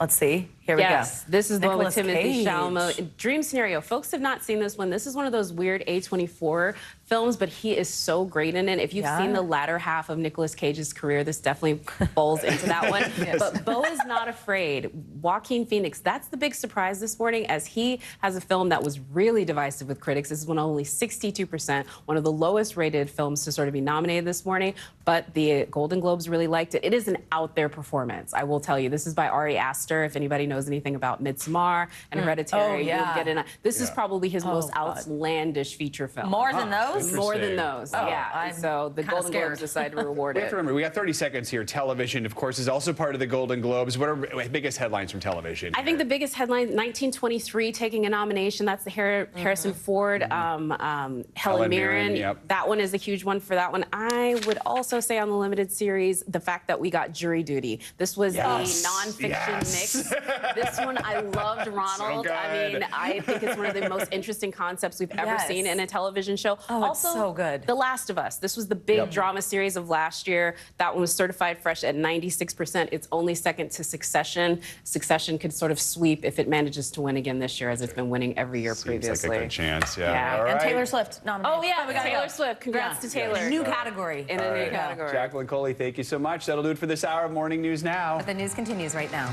Let's see. Here we go. Yes, this is the one with Nicolas Timothée Cage. Chalamet. Dream Scenario. Folks have not seen this one. This is one of those weird A24 films, but he is so great in it. If you've seen the latter half of Nicolas Cage's career, this definitely falls into that one. But Beau is Not Afraid. Joaquin Phoenix, that's the big surprise this morning, as he has a film that was really divisive with critics. This is one only 62%, one of the lowest rated films to sort of be nominated this morning, but the Golden Globes really liked it. It is an out there performance, I will tell you. This is by Ari Aster. If anybody knows anything about Midsommar and Hereditary, you'll get in. This is probably his most outlandish feature film. More than those? More than those, so the Golden Globes decided to reward We it. have to remember, we got 30 seconds here. Television, of course, is also part of the Golden Globes. What are biggest headlines from television? I think the biggest headline, 1923 taking a nomination. That's the Harrison Ford, Helen Mirren. That one is a huge one for that one. I would also say on the limited series, the fact that we got Jury Duty. This was a nonfiction mix. This one, I loved Ronald. I mean, I think it's one of the most interesting concepts we've ever seen in a television show. Also, so good. The Last of Us. This was the big drama series of last year. That one was certified fresh at 96%. It's only second to Succession. Succession could sort of sweep if it manages to win again this year, as it's been winning every year previously. Seems like a good chance, All And right. Taylor Swift nominated. Oh, yeah, Taylor Swift. Congrats to Taylor. New category. In a new category. Jacqueline Coley, thank you so much. That'll do it for this hour of Morning News Now. But the news continues right now.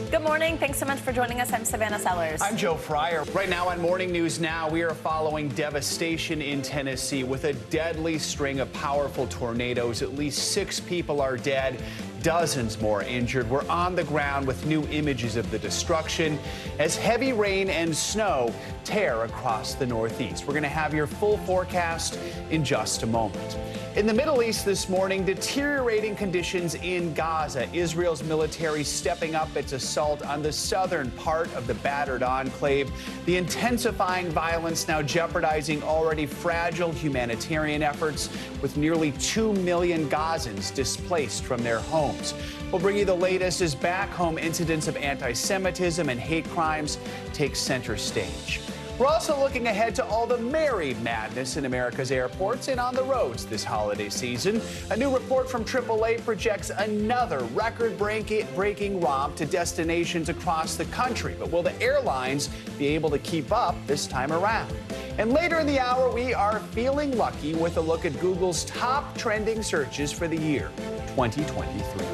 Good morning. Thanks so much for joining us. I'm Savannah Sellers. I'm Joe Fryer. Right now on Morning News Now, we are following devastation in Tennessee with a deadly string of powerful tornadoes. At least 6 people are dead. Dozens more injured. We're on the ground with new images of the destruction as heavy rain and snow tear across the Northeast. We're going to have your full forecast in just a moment. In the Middle East this morning, deteriorating conditions in Gaza. Israel's military stepping up its assault on the southern part of the battered enclave. The intensifying violence now jeopardizing already fragile humanitarian efforts, with nearly 2 million Gazans displaced from their homes. We'll bring you the latest as back home incidents of anti-Semitism and hate crimes take center stage. We're also looking ahead to all the merry madness in America's airports and on the roads this holiday season. A new report from AAA projects another record-breaking romp to destinations across the country. But will the airlines be able to keep up this time around? And later in the hour, we are feeling lucky with a look at Google's top trending searches for the year 2023.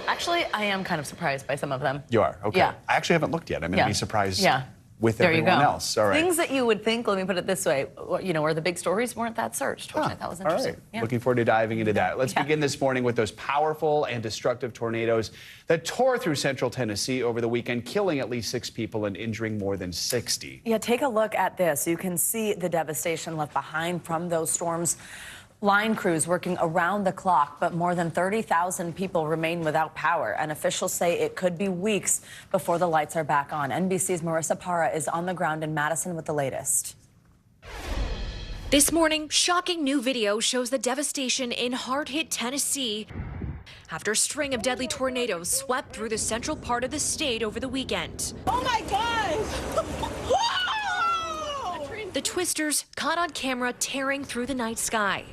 Actually, I am kind of surprised by some of them. You are? Okay. Yeah. I actually haven't looked yet. I'm going to be surprised. With there everyone else. All right. Things that you would think, let me put it this way, where the big stories weren't that searched, which I thought was interesting. All right. Looking forward to diving into that. Let's begin this morning with those powerful and destructive tornadoes that tore through central Tennessee over the weekend, killing at least 6 people and injuring more than 60. Yeah, take a look at this. You can see the devastation left behind from those storms. Line crews working around the clock, but more than 30,000 people remain without power, and officials say it could be weeks before the lights are back on. NBC's Marissa Parra is on the ground in Madison with the latest. This morning, shocking new video shows the devastation in hard-hit Tennessee after a string of deadly tornadoes swept through the central part of the state over the weekend. Oh my God! The twisters caught on camera tearing through the night sky.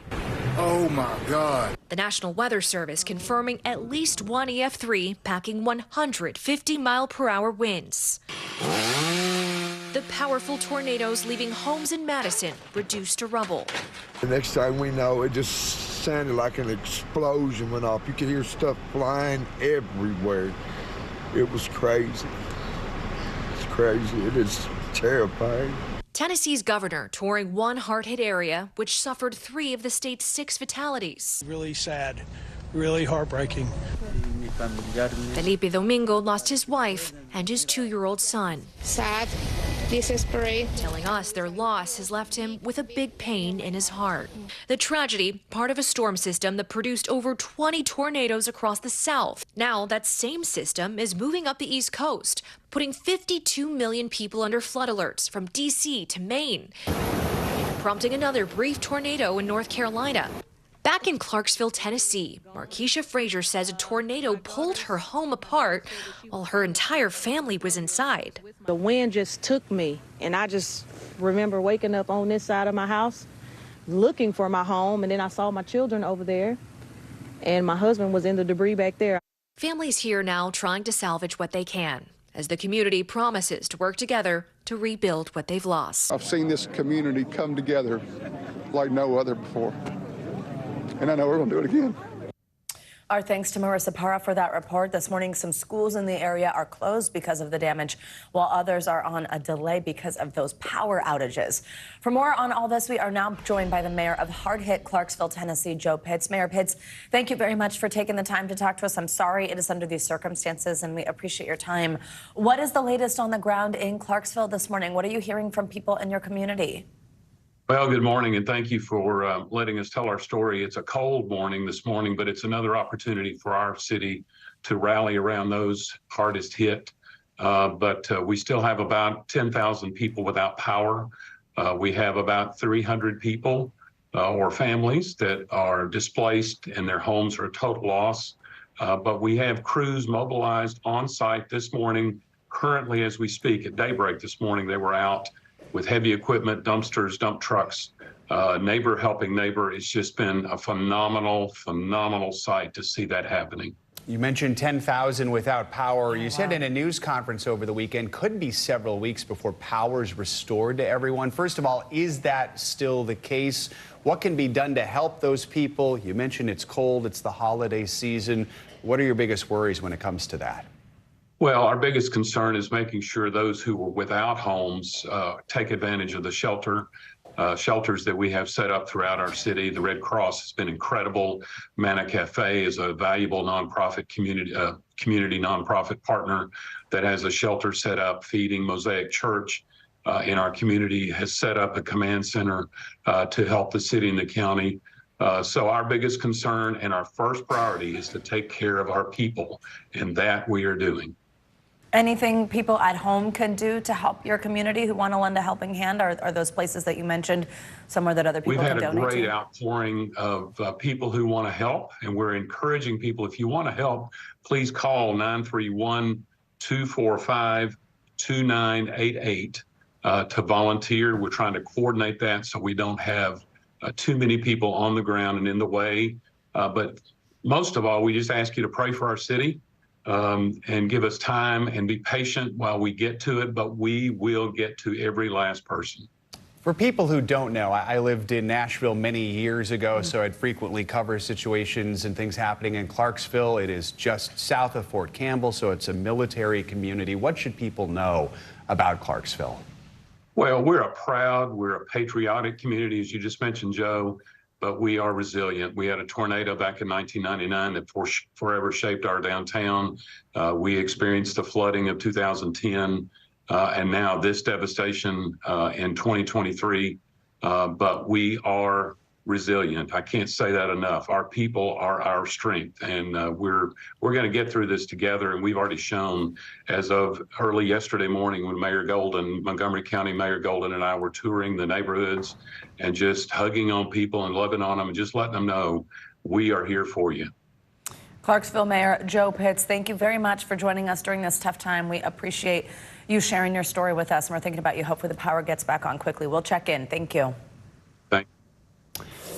Oh my God. The National Weather Service confirming at least one EF3 packing 150-mile-per-hour winds. The powerful tornadoes leaving homes in Madison reduced to rubble. The next thing we know, it just sounded like an explosion went off. You could hear stuff flying everywhere. It was crazy. It's crazy. It is terrifying. Tennessee's governor touring one hard-hit area, which suffered 3 of the state's 6 fatalities. Really sad, really heartbreaking. Felipe Domingo lost his wife and his 2-year-old son. Sad, desperate. Telling us their loss has left him with a big pain in his heart. The tragedy, part of a storm system that produced over 20 tornadoes across the South. Now that same system is moving up the East Coast, putting 52 million people under flood alerts from D.C. to Maine, prompting another brief tornado in North Carolina. Back in Clarksville, Tennessee, Markeisha Frazier says a tornado pulled her home apart while her entire family was inside. The wind just took me, and I just remember waking up on this side of my house, looking for my home, and then I saw my children over there, and my husband was in the debris back there. Families here now trying to salvage what they can, as the community promises to work together to rebuild what they've lost. I've seen this community come together like no other before. And I know we're going to do it again. Our thanks to Marissa Parra for that report. This morning, some schools in the area are closed because of the damage, while others are on a delay because of those power outages. For more on all this, we are now joined by the mayor of hard-hit Clarksville, Tennessee, Joe Pitts. Mayor Pitts, thank you very much for taking the time to talk to us. I'm sorry it is under these circumstances, and we appreciate your time. What is the latest on the ground in Clarksville this morning? What are you hearing from people in your community? Well, good morning, and thank you for letting us tell our story. It's a cold morning this morning, but it's another opportunity for our city to rally around those hardest hit. But we still have about 10,000 people without power. We have about 300 people or families that are displaced and their homes are a total loss. But we have crews mobilized on site this morning. Currently, as we speak, at daybreak this morning, they were out with heavy equipment, dumpsters, dump trucks, neighbor helping neighbor. It's just been a phenomenal sight to see that happening. You mentioned 10,000 without power. You said in a news conference over the weekend, could be several weeks before power is restored to everyone. First of all, is that still the case? What can be done to help those people? You mentioned it's cold, it's the holiday season. What are your biggest worries when it comes to that? Well, our biggest concern is making sure those who were without homes take advantage of the shelters that we have set up throughout our city. The Red Cross has been incredible. Manna Cafe is a valuable nonprofit community nonprofit partner that has a shelter set up. Feeding Mosaic Church in our community has set up a command center to help the city and the county. So our biggest concern and our first priority is to take care of our people, and that we are doing. Anything people at home can do to help your community who want to lend a helping hand? Are those places that you mentioned somewhere that other people can donate to? We've had a great outpouring of people who want to help, and we're encouraging people, if you want to help, please call 931-245-2988 to volunteer. We're trying to coordinate that so we don't have too many people on the ground and in the way. But most of all, we just ask you to pray for our city. And give us time and be patient while we get to it, but we will get to every last person. For people who don't know, I lived in Nashville many years ago, so I'd frequently cover situations and things happening in Clarksville. It is just south of Fort Campbell, so it's a military community. What should people know about Clarksville? Well, we're a patriotic community, as you just mentioned, Joe. But we are resilient. We had a tornado back in 1999 that forever shaped our downtown. We experienced the flooding of 2010, and now this devastation in 2023. But we are resilient. I can't say that enough. Our people are our strength, and we're going to get through this together. And we've already shown, as of early yesterday morning, when Montgomery County Mayor Golden and I were touring the neighborhoods and just hugging on people and loving on them and just letting them know we are here for you. Clarksville Mayor Joe Pitts, thank you very much for joining us during this tough time. We appreciate you sharing your story with us, and we're thinking about you. Hopefully the power gets back on quickly. We'll check in. Thank you.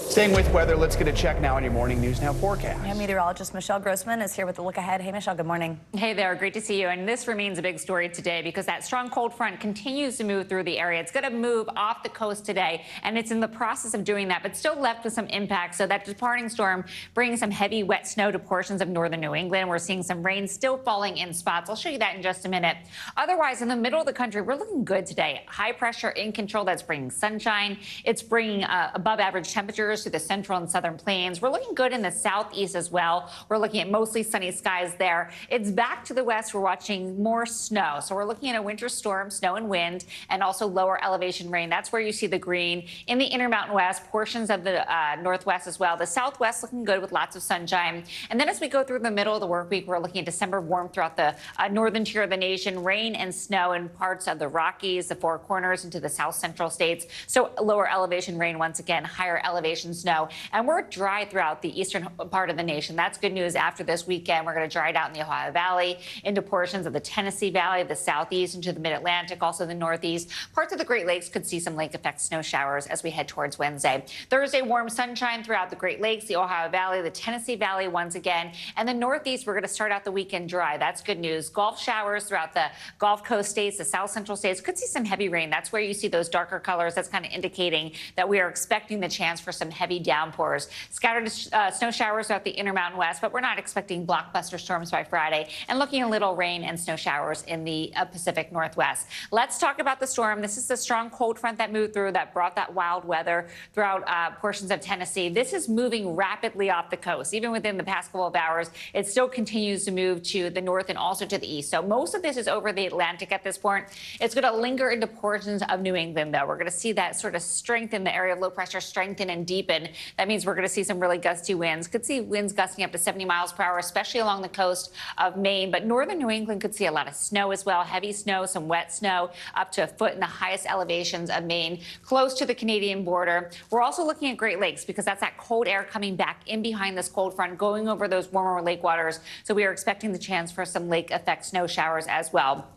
Staying with weather, let's get a check now on your Morning News Now forecast. Yeah, meteorologist Michelle Grossman is here with the look ahead. Hey, Michelle, good morning. Hey there, great to see you. And this remains a big story today because that strong cold front continues to move through the area. It's going to move off the coast today, and it's in the process of doing that, but still left with some impact. So that departing storm brings some heavy, wet snow to portions of northern New England. We're seeing some rain still falling in spots. I'll show you that in just a minute. Otherwise, in the middle of the country, we're looking good today. High pressure in control. That's bringing sunshine. It's bringing above average temperatures to the central and southern plains. We're looking good in the southeast as well. We're looking at mostly sunny skies there. It's back to the west. We're watching more snow. So we're looking at a winter storm, snow and wind, and also lower elevation rain. That's where you see the green. In the Intermountain West, portions of the northwest as well. The southwest looking good with lots of sunshine. And then as we go through the middle of the work week, we're looking at December warmth throughout the northern tier of the nation, rain and snow in parts of the Rockies, the Four Corners, into the south central states. So lower elevation rain once again, higher elevation snow. And we're dry throughout the eastern part of the nation. That's good news. After this weekend, we're going to dry it out in the Ohio Valley, into portions of the Tennessee Valley, the southeast, into the mid-Atlantic, also the northeast. Parts of the Great Lakes could see some lake effect snow showers as we head towards Wednesday. Thursday, warm sunshine throughout the Great Lakes, the Ohio Valley, the Tennessee Valley once again. And the northeast, we're going to start out the weekend dry. That's good news. Gulf showers throughout the Gulf Coast states, the south central states. Could see some heavy rain. That's where you see those darker colors. That's kind of indicating that we are expecting the chance for some heavy downpours. Scattered snow showers throughout the Intermountain West, but we're not expecting blockbuster storms by Friday, and looking a little rain and snow showers in the Pacific Northwest. Let's talk about the storm. This is the strong cold front that moved through that brought that wild weather throughout portions of Tennessee. This is moving rapidly off the coast. Even within the past couple of hours, it still continues to move to the north and also to the east. So most of this is over the Atlantic at this point. It's going to linger into portions of New England, though. We're going to see that sort of strengthen, the area of low pressure strengthen and deepen. That means we're going to see some really gusty winds. Could see winds gusting up to 70 miles per hour, especially along the coast of Maine. But northern New England could see a lot of snow as well, heavy snow, some wet snow, up to a foot in the highest elevations of Maine, close to the Canadian border. We're also looking at Great Lakes because that's that cold air coming back in behind this cold front, going over those warmer lake waters. So we are expecting the chance for some lake effect snow showers as well.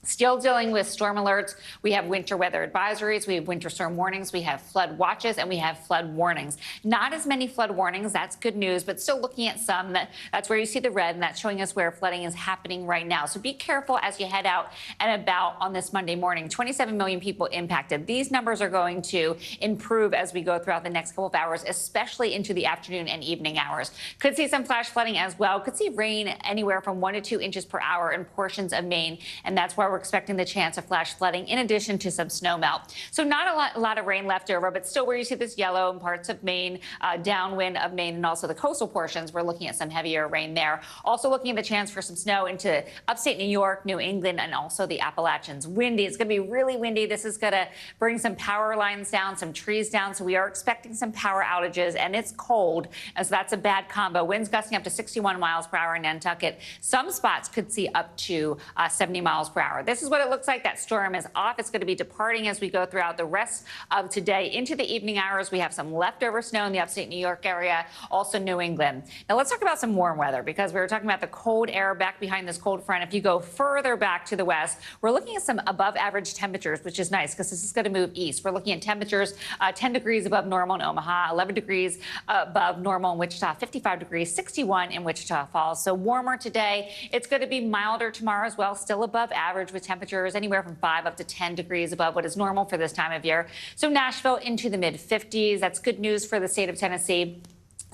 Still dealing with storm alerts. We have winter weather advisories, we have winter storm warnings, we have flood watches, and we have flood warnings. Not as many flood warnings, that's good news, but still looking at some. That's where you see the red, and that's showing us where flooding is happening right now. So be careful as you head out and about on this Monday morning. 27 million people impacted. These numbers are going to improve as we go throughout the next couple of hours, especially into the afternoon and evening hours. Could see some flash flooding as well. Could see rain anywhere from 1 to 2 inches per hour in portions of Maine, and that's why we're expecting the chance of flash flooding in addition to some snow melt. So not a lot of rain left over, but still where you see this yellow in parts of Maine, downwind of Maine, and also the coastal portions, we're looking at some heavier rain there. Also looking at the chance for some snow into upstate New York, New England, and also the Appalachians. Windy. It's going to be really windy. This is going to bring some power lines down, some trees down. So we are expecting some power outages, and it's cold, and so that's a bad combo. Winds gusting up to 61 miles per hour in Nantucket. Some spots could see up to 70 miles per hour. This is what it looks like. That storm is off. It's going to be departing as we go throughout the rest of today into the evening hours. We have some leftover snow in the upstate New York area, also New England. Now let's talk about some warm weather, because we were talking about the cold air back behind this cold front. If you go further back to the west, we're looking at some above average temperatures, which is nice because this is going to move east. We're looking at temperatures 10 degrees above normal in Omaha, 11 degrees above normal in Wichita, 55 degrees, 61 in Wichita Falls. So warmer today. It's going to be milder tomorrow as well, still above average with temperatures anywhere from 5 up to 10 degrees above what is normal for this time of year. So Nashville into the mid 50s. That's good news for the state of Tennessee.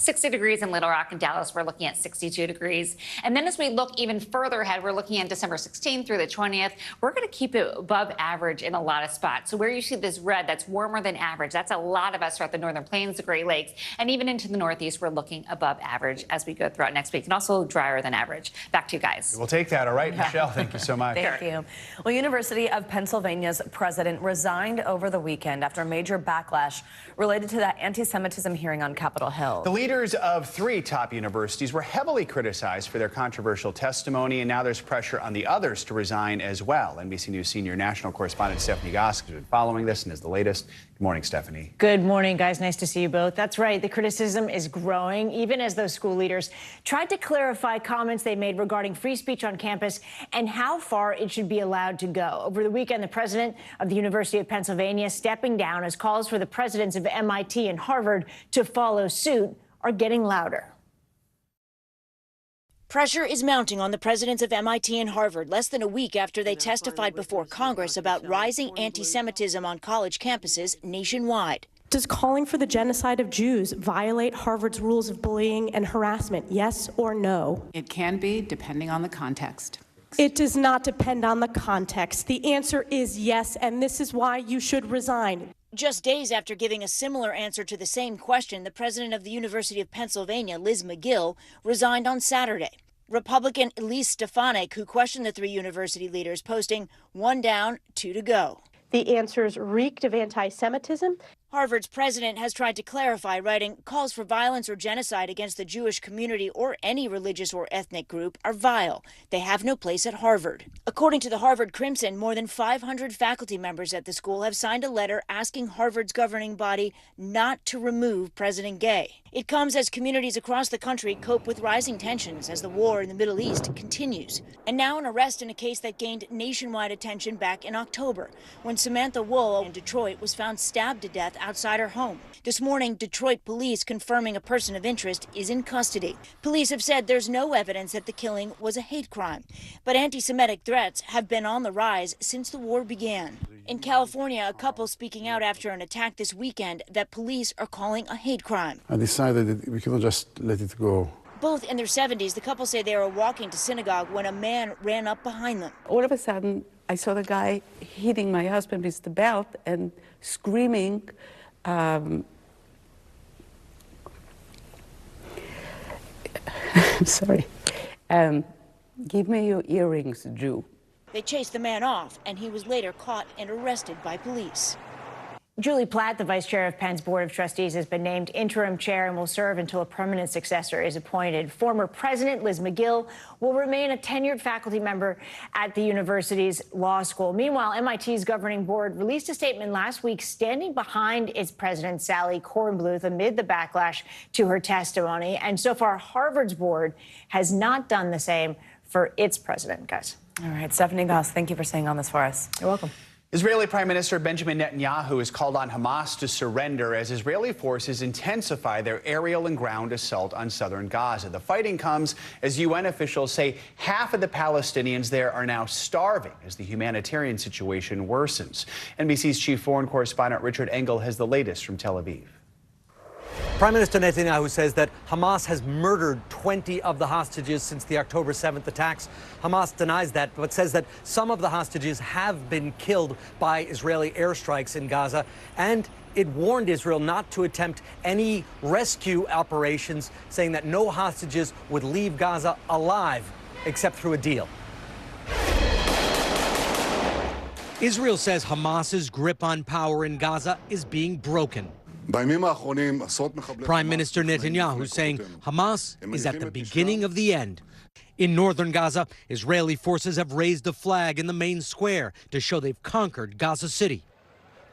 60 degrees in Little Rock and Dallas. We're looking at 62 degrees. And then as we look even further ahead, we're looking at December 16th through the 20th. We're going to keep it above average in a lot of spots. So where you see this red, that's warmer than average. That's a lot of us throughout the Northern Plains, the Great Lakes, and even into the Northeast, we're looking above average as we go throughout next week, and also drier than average. Back to you guys. We'll take that. All right, Michelle, thank you so much. Thank you. Well, University of Pennsylvania's president resigned over the weekend after a major backlash related to that anti-Semitism hearing on Capitol Hill. The leaders of 3 top universities were heavily criticized for their controversial testimony, and now there's pressure on the others to resign as well. NBC News senior national correspondent Stephanie Gosk has been following this and is the latest. Good morning, Stephanie. Good morning, guys. Nice to see you both. That's right. The criticism is growing, even as those school leaders tried to clarify comments they made regarding free speech on campus and how far it should be allowed to go. Over the weekend, the president of the University of Pennsylvania stepping down as calls for the presidents of MIT and Harvard to follow suit are getting louder. Pressure is mounting on the presidents of MIT and Harvard less than a week after they testified before Congress about rising anti-Semitism on college campuses nationwide. Does calling for the genocide of Jews violate Harvard's rules of bullying and harassment? Yes or no? It can be, depending on the context. It does not depend on the context. The answer is yes, and this is why you should resign. Just days after giving a similar answer to the same question, the president of the University of Pennsylvania, Liz McGill, resigned on Saturday. Republican Elise Stefanik, who questioned the 3 university leaders, posting 1 down, 2 to go. The answers reeked of anti-Semitism. Harvard's president has tried to clarify, writing, calls for violence or genocide against the Jewish community or any religious or ethnic group are vile. They have no place at Harvard. According to the Harvard Crimson, more than 500 faculty members at the school have signed a letter asking Harvard's governing body not to remove President Gay. It comes as communities across the country cope with rising tensions as the war in the Middle East continues. And now an arrest in a case that gained nationwide attention back in October, when Samantha Wool in Detroit was found stabbed to death outside her home. This morning, Detroit police confirming a person of interest is in custody. Police have said there's no evidence that the killing was a hate crime, but anti-Semitic threats have been on the rise since the war began. In California, a couple speaking out after an attack this weekend that police are calling a hate crime. I decided that we couldn't just let it go. Both in their 70s, the couple say they were walking to synagogue when a man ran up behind them. All of a sudden, I saw the guy hitting my husband with the belt and screaming, I'm sorry, give me your earrings, Jew. They chased the man off, and he was later caught and arrested by police. Julie Platt, the vice chair of Penn's Board of Trustees, has been named interim chair and will serve until a permanent successor is appointed. Former president Liz McGill will remain a tenured faculty member at the university's law school. Meanwhile, MIT's governing board released a statement last week standing behind its president, Sally Kornbluth, amid the backlash to her testimony. And so far, Harvard's board has not done the same for its president, guys. All right, Stephanie Goss, thank you for staying on this for us. You're welcome. Israeli Prime Minister Benjamin Netanyahu has called on Hamas to surrender as Israeli forces intensify their aerial and ground assault on southern Gaza. The fighting comes as UN officials say half of the Palestinians there are now starving as the humanitarian situation worsens. NBC's chief foreign correspondent Richard Engel has the latest from Tel Aviv. Prime Minister Netanyahu says that Hamas has murdered 20 of the hostages since the October 7th attacks. Hamas denies that, but says that some of the hostages have been killed by Israeli airstrikes in Gaza, and it warned Israel not to attempt any rescue operations, saying that no hostages would leave Gaza alive except through a deal. Israel says Hamas's grip on power in Gaza is being broken. Prime Minister Netanyahu saying Hamas is at the beginning of the end. In northern Gaza, Israeli forces have raised a flag in the main square to show they've conquered Gaza City.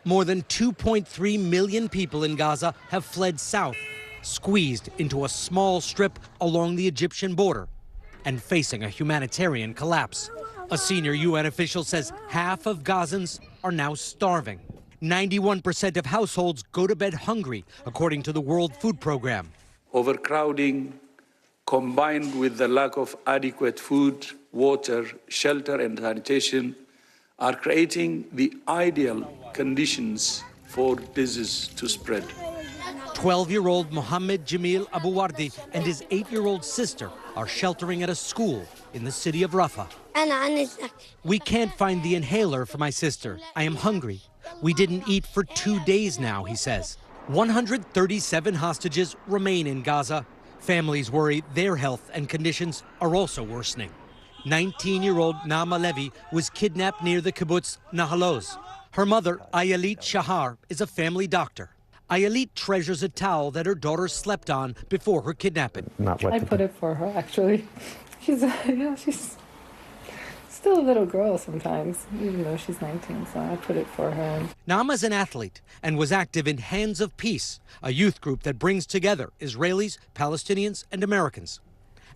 More than 2.3 million people in Gaza have fled south, squeezed into a small strip along the Egyptian border and facing a humanitarian collapse. A senior UN official says half of Gazans are now starving. 91% of households go to bed hungry, according to the World Food Program. Overcrowding, combined with the lack of adequate food, water, shelter, and sanitation, are creating the ideal conditions for disease to spread. 12-year-old Mohammed Jamil Abuwardi and his 8-year-old sister are sheltering at a school in the city of Rafah. We can't find the inhaler for my sister. I am hungry. We didn't eat for 2 days now, he says. 137 hostages remain in Gaza. Families worry their health and conditions are also worsening. 19-year-old Naama Levy was kidnapped near the kibbutz Nahaloz. Her mother, Ayelit Shahar, is a family doctor. Ayelit treasures a towel that her daughter slept on before her kidnapping. I put it for her, actually. She's still a little girl sometimes, even though she's 19, so I put it for her. Naama's an athlete and was active in Hands of Peace, a youth group that brings together Israelis, Palestinians, and Americans.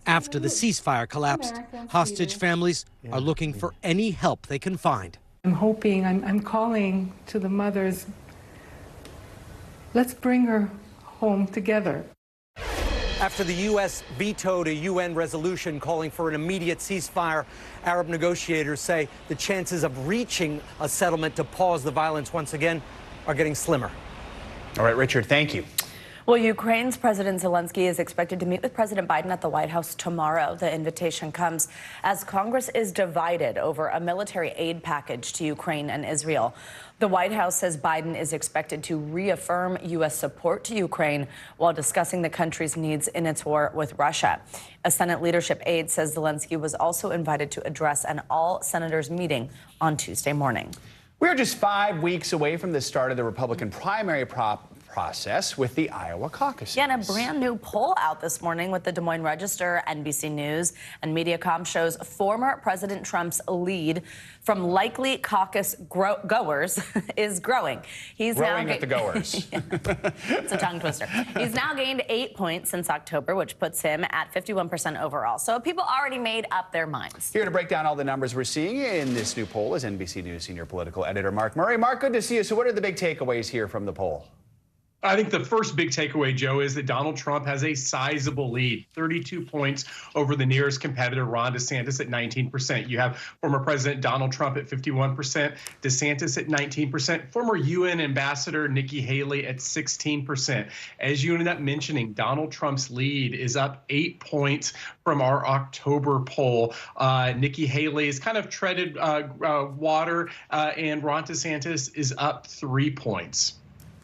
After the ceasefire collapsed, hostage families are looking for any help they can find. I'm hoping, I'm calling to the mothers, let's bring her home together. After the U.S. vetoed a UN resolution calling for an immediate ceasefire, Arab negotiators say the chances of reaching a settlement to pause the violence once again are getting slimmer. All right, Richard, thank you. Well, Ukraine's President Zelensky is expected to meet with President Biden at the White House tomorrow. The invitation comes as Congress is divided over a military aid package to Ukraine and Israel. The White House says Biden is expected to reaffirm U.S. support to Ukraine while discussing the country's needs in its war with Russia. A Senate leadership aide says Zelensky was also invited to address an all-senators meeting on Tuesday morning. We're just 5 weeks away from the start of the Republican primary process with the Iowa caucuses. Yeah, and a brand new poll out this morning with the Des Moines Register, NBC News, and Mediacom shows former President Trump's lead from likely caucus goers is growing. He's growing now at the goers. It's a tongue twister. He's now gained 8 points since October, which puts him at 51% overall. So people already made up their minds. Here to break down all the numbers we're seeing in this new poll is NBC News senior political editor Mark Murray. Mark, good to see you. So what are the big takeaways here from the poll? I think the first big takeaway, Joe, is that Donald Trump has a sizable lead, 32 points over the nearest competitor, Ron DeSantis, at 19%. You have former President Donald Trump at 51%, DeSantis at 19%, former UN Ambassador Nikki Haley at 16%. As you ended up mentioning, Donald Trump's lead is up 8 points from our October poll. Nikki Haley has kind of treaded water, and Ron DeSantis is up 3 points.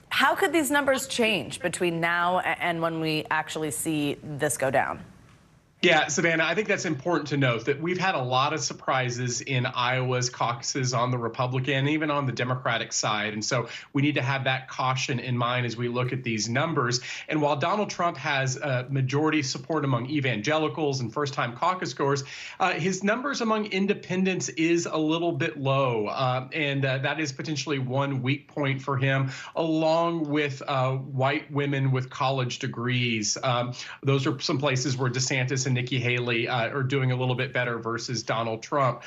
How could these numbers change between now and when we actually see this go down? Yeah, Savannah, I think that's important to note that we've had a lot of surprises in Iowa's caucuses on the Republican and even on the Democratic side. And so we need to have that caution in mind as we look at these numbers. And while Donald Trump has majority support among evangelicals and first-time caucus goers, his numbers among independents is a little bit low. And that is potentially one weak point for him, along with white women with college degrees. Those are some places where DeSantis and Nikki Haley are doing a little bit better versus Donald Trump.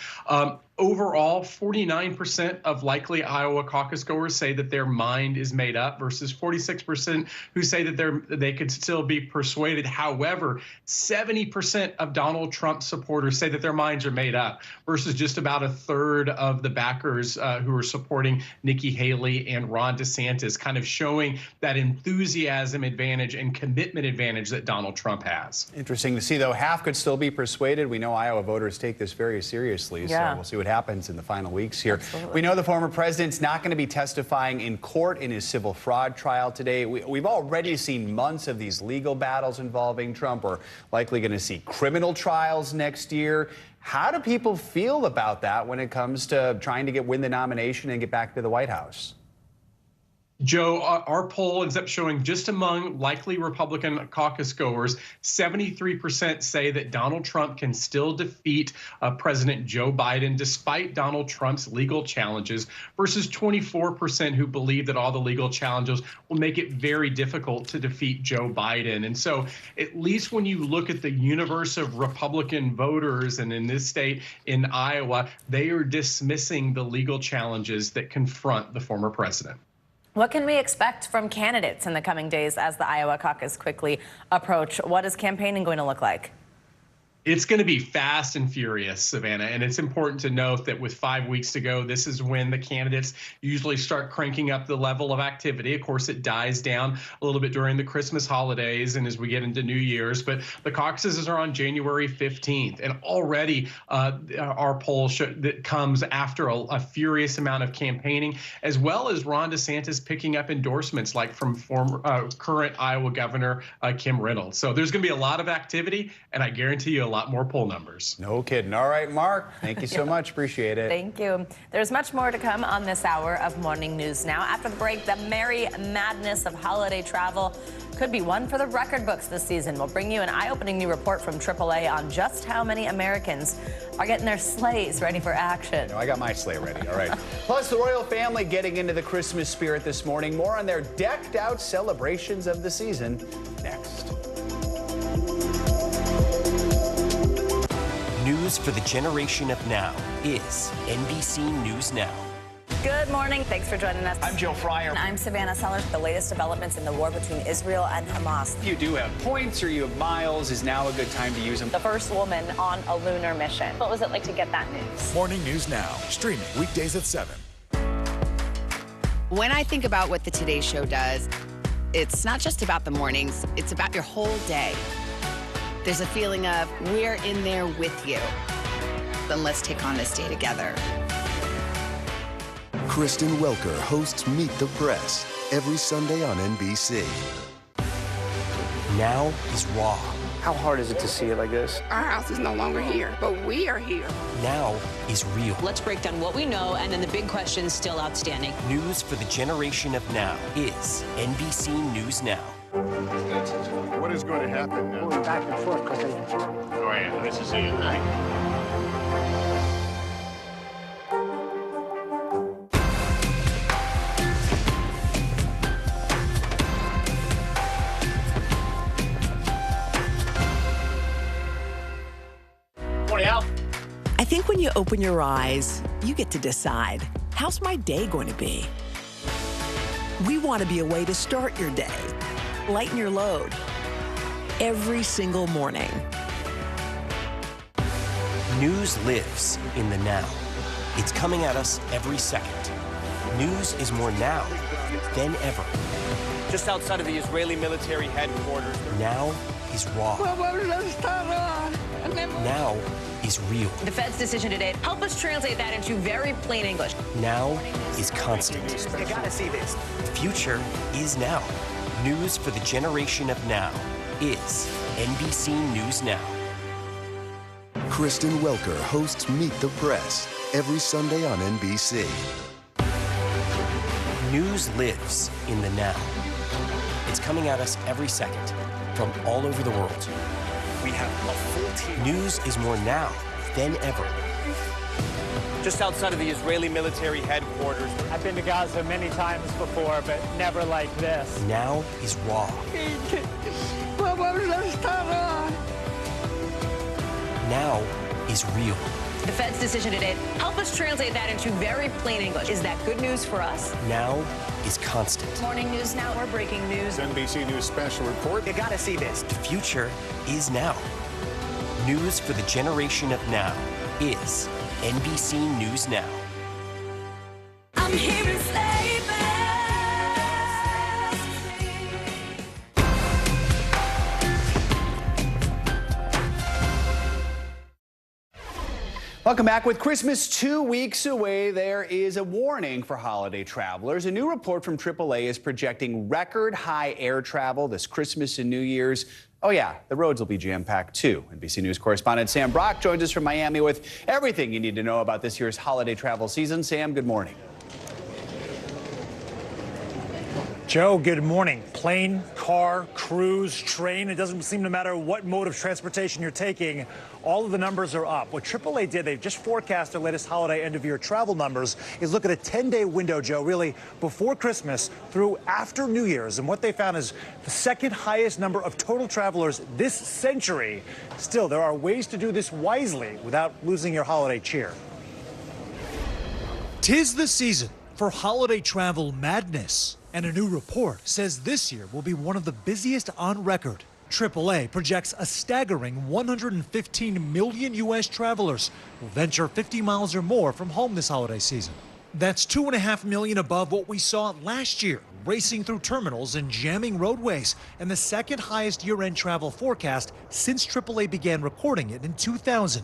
Overall, 49% of likely Iowa caucus goers say that their mind is made up versus 46% who say that they could still be persuaded. However, 70% of Donald Trump supporters say that their minds are made up versus just about a third of the backers who are supporting Nikki Haley and Ron DeSantis, kind of showing that enthusiasm advantage and commitment advantage that Donald Trump has. Interesting to see, though. Half could still be persuaded. We know Iowa voters take this very seriously, so we'll see what happens in the final weeks here. Absolutely. We know the former president's not going to be testifying in court in his civil fraud trial today. We've already seen months of these legal battles involving Trump. We're likely going to see criminal trials next year. How do people feel about that when it comes to trying to win the nomination and get back to the White House? Joe, our poll ends up showing just among likely Republican caucus goers, 73% say that Donald Trump can still defeat President Joe Biden despite Donald Trump's legal challenges versus 24% who believe that all the legal challenges will make it very difficult to defeat Joe Biden. And so at least when you look at the universe of Republican voters, and in this state in Iowa, they are dismissing the legal challenges that confront the former president. What can we expect from candidates in the coming days as the Iowa caucus quickly approach? What is campaigning going to look like? It's going to be fast and furious, Savannah, and it's important to note that with 5 weeks to go, this is when the candidates usually start cranking up the level of activity. Of course, it dies down a little bit during the Christmas holidays and as we get into New Year's, but the caucuses are on January 15th, and already our poll that comes after a furious amount of campaigning, as well as Ron DeSantis picking up endorsements like from current Iowa Governor Kim Reynolds. So there's going to be a lot of activity, and I guarantee you a lot more poll numbers. No kidding. All right, Mark, thank you so much. Appreciate it. Thank you. There's much more to come on this hour of Morning News Now. After the break, the merry madness of holiday travel could be one for the record books this season. We'll bring you an eye-opening new report from AAA on just how many Americans are getting their sleighs ready for action. I got my sleigh ready. All right. Plus, the royal family getting into the Christmas spirit this morning. More on their decked-out celebrations of the season next. News for the generation of now is NBC News Now. Good morning. Thanks for joining us. I'm Joe Fryer. I'm Savannah Sellers. The latest developments in the war between Israel and Hamas. If you do have points or you have miles, is now a good time to use them. The first woman on a lunar mission. What was it like to get that news? Morning News Now, streaming weekdays at 7. When I think about what the Today Show does, it's not just about the mornings, it's about your whole day. There's a feeling of we're in there with you. Then let's take on this day together. Kristen Welker hosts Meet the Press every Sunday on NBC. Now is Raw. How hard is it to see it like this? Our house is no longer here, but we are here. Now is Real. Let's break down what we know and then the big questions still outstanding. News for the generation of now is NBC News Now. What is going to happen now? Going back and forth because they... Oh, yeah, nice to see you tonight. I think when you open your eyes, you get to decide, how's my day going to be? We want to be a way to start your day, lighten your load, every single morning. News lives in the now. It's coming at us every second. News is more now than ever. Just outside of the Israeli military headquarters. Now is Raw. Now is Real. The Fed's decision today, help us translate that into very plain English. Now is Constant. You gotta see this. The future is now. News for the generation of now is NBC News Now. Kristen Welker hosts Meet the Press every Sunday on NBC. News lives in the now. It's coming at us every second from all over the world. We have a full team. News is more now than ever. Just outside of the Israeli military headquarters. I've been to Gaza many times before, but never like this. Now is Raw. now is real. The Fed's decision today, help us translate that into very plain English. Is that good news for us? Now is constant. Morning News Now, or breaking news. NBC News special report. You gotta see this. The future is now. News for the generation of now is NBC News Now. I'm here in Slaveland. Welcome back. With Christmas 2 weeks away, there is a warning for holiday travelers. A new report from AAA is projecting record high air travel this Christmas and New Year's. Oh yeah, the roads will be jam-packed too. NBC News correspondent Sam Brock joins us from Miami with everything you need to know about this year's holiday travel season. Sam, good morning. Joe, good morning. Plane, car, cruise, train, it doesn't seem to matter what mode of transportation you're taking, all of the numbers are up. What AAA did, they've just forecast their latest holiday end-of-year travel numbers, is look at a 10-day window, Joe, really before Christmas through after New Year's. And what they found is the second highest number of total travelers this century. Still, there are ways to do this wisely without losing your holiday cheer. 'Tis the season for holiday travel madness. And a new report says this year will be one of the busiest on record. AAA projects a staggering 115 million U.S. travelers will venture 50 miles or more from home this holiday season. That's 2.5 million above what we saw last year, racing through terminals and jamming roadways, and the second highest year-end travel forecast since AAA began recording it in 2000.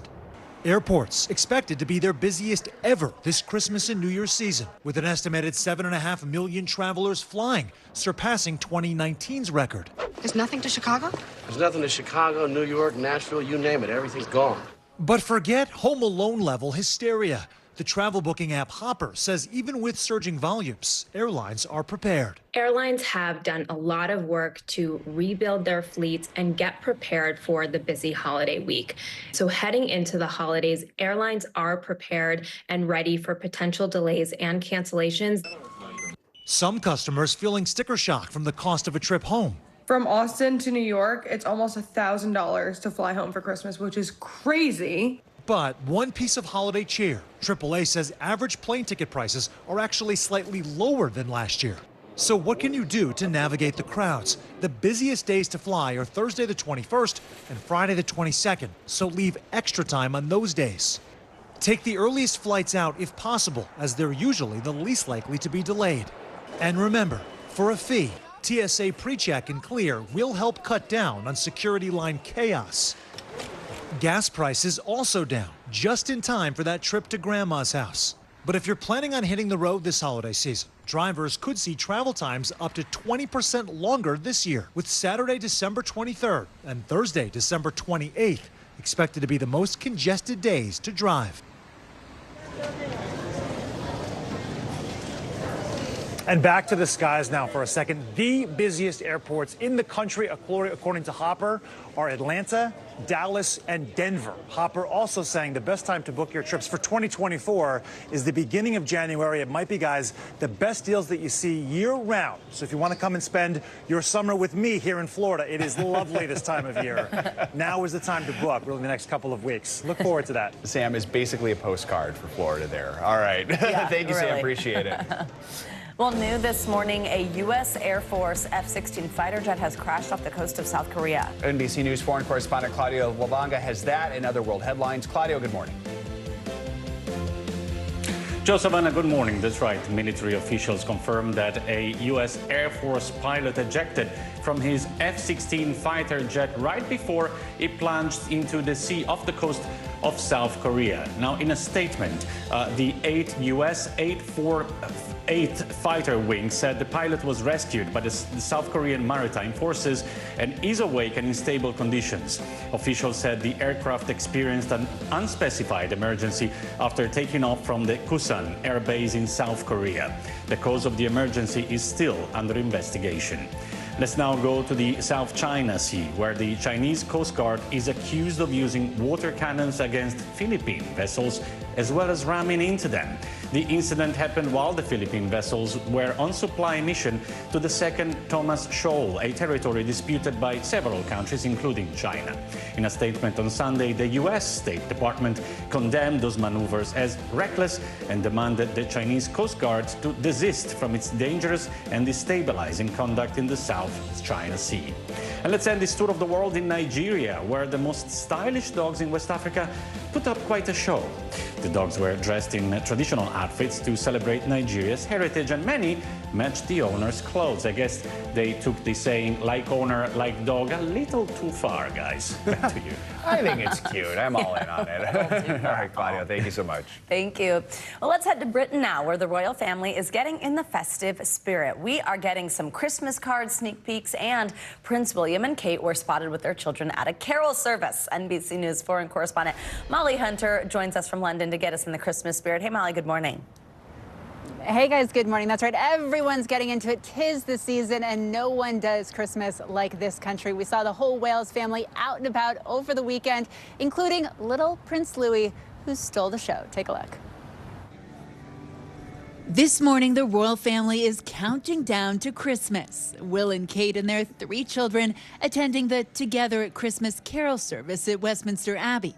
Airports expected to be their busiest ever this Christmas and New Year's season, with an estimated 7.5 million travelers flying, surpassing 2019's record. There's nothing to Chicago? There's nothing to Chicago, New York, Nashville, you name it. Everything's gone. But forget Home Alone level hysteria. The travel booking app Hopper says even with surging volumes, airlines are prepared. Airlines have done a lot of work to rebuild their fleets and get prepared for the busy holiday week. So heading into the holidays, airlines are prepared and ready for potential delays and cancellations. Some customers feeling sticker shock from the cost of a trip home. From Austin to New York, it's almost $1,000 to fly home for Christmas, which is crazy. But one piece of holiday cheer. AAA says average plane ticket prices are actually slightly lower than last year. So what can you do to navigate the crowds? The busiest days to fly are Thursday the 21st and Friday the 22nd, so leave extra time on those days. Take the earliest flights out if possible, as they're usually the least likely to be delayed. And remember, for a fee, TSA PreCheck and Clear will help cut down on security line chaos. Gas prices also down, just in time for that trip to Grandma's house. But if you're planning on hitting the road this holiday season, drivers could see travel times up to 20% longer this year, with Saturday, December 23rd and Thursday, December 28th expected to be the most congested days to drive. And back to the skies now for a second. The busiest airports in the country, according to Hopper, are Atlanta, Dallas, and Denver. Hopper also saying the best time to book your trips for 2024 is the beginning of January. It might be, guys, the best deals that you see year-round. So if you want to come and spend your summer with me here in Florida, it is lovely this time of year. Now is the time to book, really, the next couple of weeks. Look forward to that. Sam is basically a postcard for Florida there. All right. Yeah, Thank you, really. Sam. Appreciate it. Well, new this morning, a U.S. Air Force F-16 fighter jet has crashed off the coast of South Korea. NBC News foreign correspondent Claudio Lavanga has that and other world headlines. Claudio, good morning. Joe Savannah, good morning. That's right. Military officials confirmed that a U.S. Air Force pilot ejected from his F-16 fighter jet right before it plunged into the sea off the coast of South Korea. Now, in a statement, the U.S. 848 fighter wing said the pilot was rescued by the South Korean Maritime Forces and is awake and in stable conditions. Officials said the aircraft experienced an unspecified emergency after taking off from the Kusan air base in South Korea. The cause of the emergency is still under investigation. Let's now go to the South China Sea, where the Chinese Coast Guard is accused of using water cannons against Philippine vessels, as well as ramming into them. The incident happened while the Philippine vessels were on supply mission to the second Thomas Shoal, a territory disputed by several countries, including China. In a statement on Sunday, the U.S. State Department condemned those maneuvers as reckless and demanded the Chinese Coast Guard to desist from its dangerous and destabilizing conduct in the South China Sea. And let's end this tour of the world in Nigeria, where the most stylish dogs in West Africa put up quite a show. The dogs were dressed in traditional outfits to celebrate Nigeria's heritage, and many matched the owner's clothes. I guess they took the saying, like owner, like dog, a little too far, guys. Back to you. I think it's cute. I'm all in on it. All right, Claudia, thank you so much. Thank you. Well, let's head to Britain now, where the royal family is getting in the festive spirit. We are getting some Christmas cards, sneak peeks, and Prince William and Kate were spotted with their children at a carol service. NBC News foreign correspondent Molly Hunter joins us from London to get us in the Christmas spirit. Hey, Molly, good morning. Hey guys, good morning. That's right. Everyone's getting into it. 'Tis the season, and no one does Christmas like this country. We saw the whole Wales family out and about over the weekend, including little Prince Louis, who stole the show. Take a look. This morning, the royal family is counting down to Christmas. Will and Kate and their 3 children attending the Together at Christmas carol service at Westminster Abbey.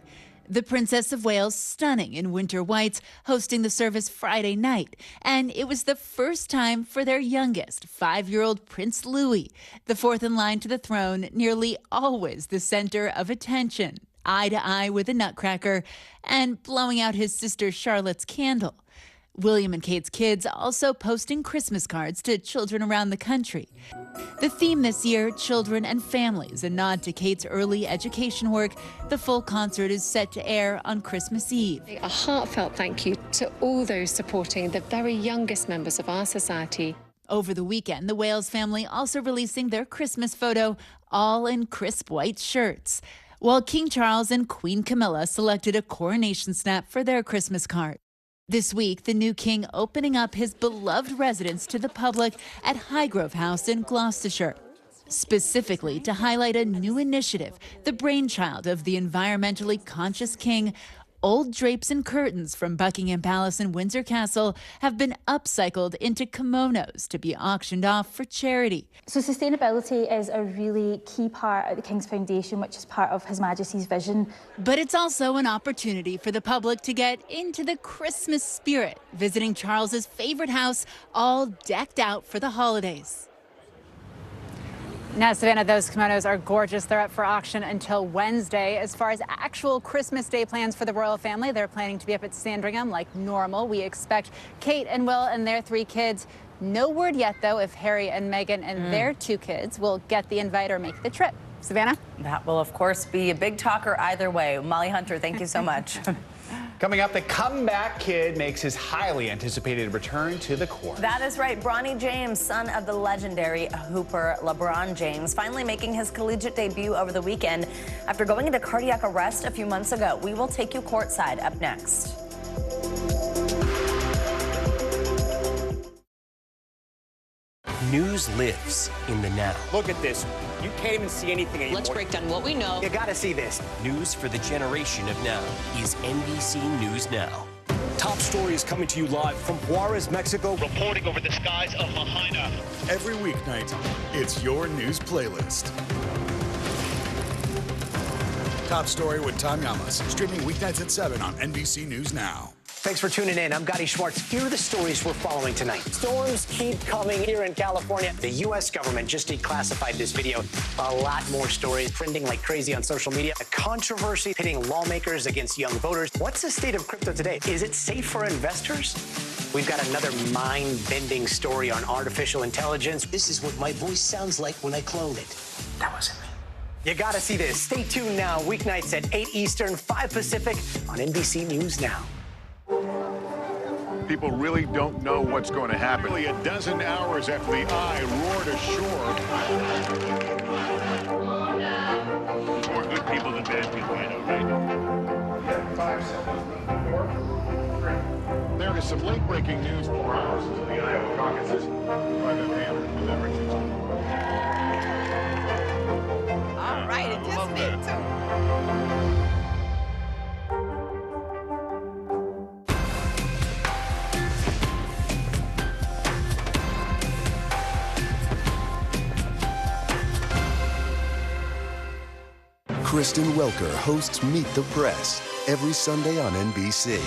The Princess of Wales, stunning in winter whites, hosting the service Friday night. And it was the first time for their youngest, 5-year-old Prince Louis, the 4th in line to the throne, nearly always the center of attention, eye to eye with a nutcracker and blowing out his sister Charlotte's candle. William and Kate's kids also posting Christmas cards to children around the country. The theme this year, Children and Families, a nod to Kate's early education work. The full concert is set to air on Christmas Eve. A heartfelt thank you to all those supporting the very youngest members of our society. Over the weekend, the Wales family also releasing their Christmas photo, all in crisp white shirts, while King Charles and Queen Camilla selected a coronation snap for their Christmas card. This week, the new king opening up his beloved residence to the public at Highgrove House in Gloucestershire, specifically to highlight a new initiative, the brainchild of the environmentally conscious king. Old drapes and curtains from Buckingham Palace and Windsor Castle have been upcycled into kimonos to be auctioned off for charity. So sustainability is a really key part of the King's Foundation, which is part of His Majesty's vision. But it's also an opportunity for the public to get into the Christmas spirit, visiting Charles's favorite house, all decked out for the holidays. Now, Savannah, those kimonos are gorgeous. They're up for auction until Wednesday. As far as actual Christmas Day plans for the royal family, they're planning to be up at Sandringham like normal. We expect Kate and Will and their 3 kids. No word yet, though, if Harry and Meghan and their 2 kids will get the invite or make the trip. Savannah? That will, of course, be a big talker either way. Molly Hunter, thank you so much. Coming up, the comeback kid makes his highly anticipated return to the court. That is right. Bronny James, son of the legendary hooper LeBron James, finally making his collegiate debut over the weekend after going into cardiac arrest a few months ago. We will take you courtside up next. News lives in the now. Look at this. You can't even see anything anymore. Let's break down what we know. You gotta see this. News for the generation of now is NBC News Now. Top story is coming to you live from Juarez, Mexico. Reporting over the skies of Lahaina. Every weeknight, it's your news playlist. Top Story with Tom Yamas, streaming weeknights at 7 on NBC News Now. Thanks for tuning in. I'm Gotti Schwartz. Here are the stories we're following tonight. Storms keep coming here in California. The U.S. government just declassified this video. A lot more stories trending like crazy on social media. A controversy pitting lawmakers against young voters. What's the state of crypto today? Is it safe for investors? We've got another mind-bending story on artificial intelligence. This is what my voice sounds like when I clone it. That wasn't me. You gotta see this. Stay tuned now. Weeknights at 8 Eastern, 5 Pacific on NBC News Now. People really don't know what's going to happen. Nearly a dozen hours after the eye roared ashore. More good people than bad people, you know, right? 5 seconds. 4, 3. There is some late-breaking news. 4 hours into the Iowa caucuses by the Hampton with everything. All right, it just fit too. Kristen Welker hosts Meet the Press every Sunday on NBC.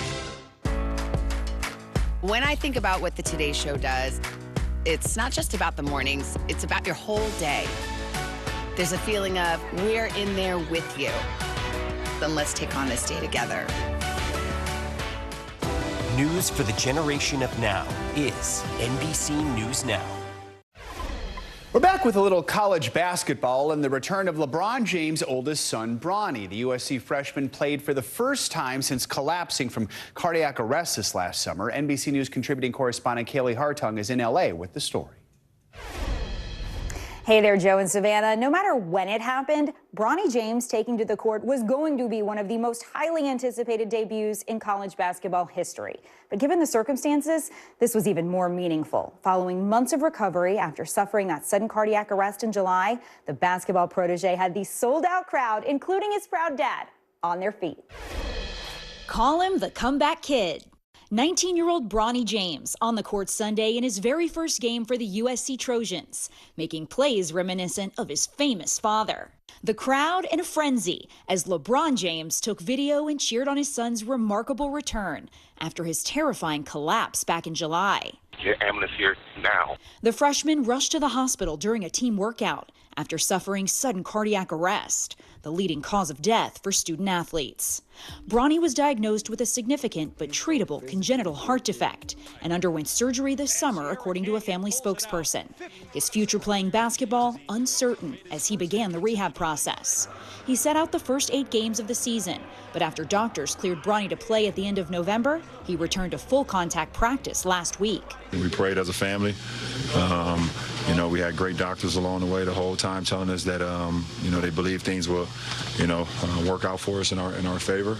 When I think about what the Today Show does, it's not just about the mornings, it's about your whole day. There's a feeling of we're in there with you. Then let's take on this day together. News for the generation of now is NBC News Now. We're back with a little college basketball and the return of LeBron James' oldest son, Bronny. The USC freshman played for the first time since collapsing from cardiac arrest this last summer. NBC News contributing correspondent Kaylee Hartung is in L.A. with the story. Hey there, Joe and Savannah. No matter when it happened, Bronny James taking to the court was going to be one of the most highly anticipated debuts in college basketball history. But given the circumstances, this was even more meaningful. Following months of recovery after suffering that sudden cardiac arrest in July, the basketball protege had the sold-out crowd, including his proud dad, on their feet. Call him the comeback kid. 19-year-old Bronny James on the court Sunday in his very first game for the USC Trojans, making plays reminiscent of his famous father. The crowd in a frenzy as LeBron James took video and cheered on his son's remarkable return after his terrifying collapse back in July. Get ambulance here now. The freshman rushed to the hospital during a team workout after suffering sudden cardiac arrest, the leading cause of death for student athletes. Bronny was diagnosed with a significant but treatable congenital heart defect and underwent surgery this summer, according to a family spokesperson. His future playing basketball uncertain as he began the rehab process. He set out the first 8 games of the season, but after doctors cleared Bronny to play at the end of November, he returned to full contact practice last week. We prayed as a family. You know, we had great doctors along the way the whole time telling us that, you know, they believe things will, you know, work out for us in our favor.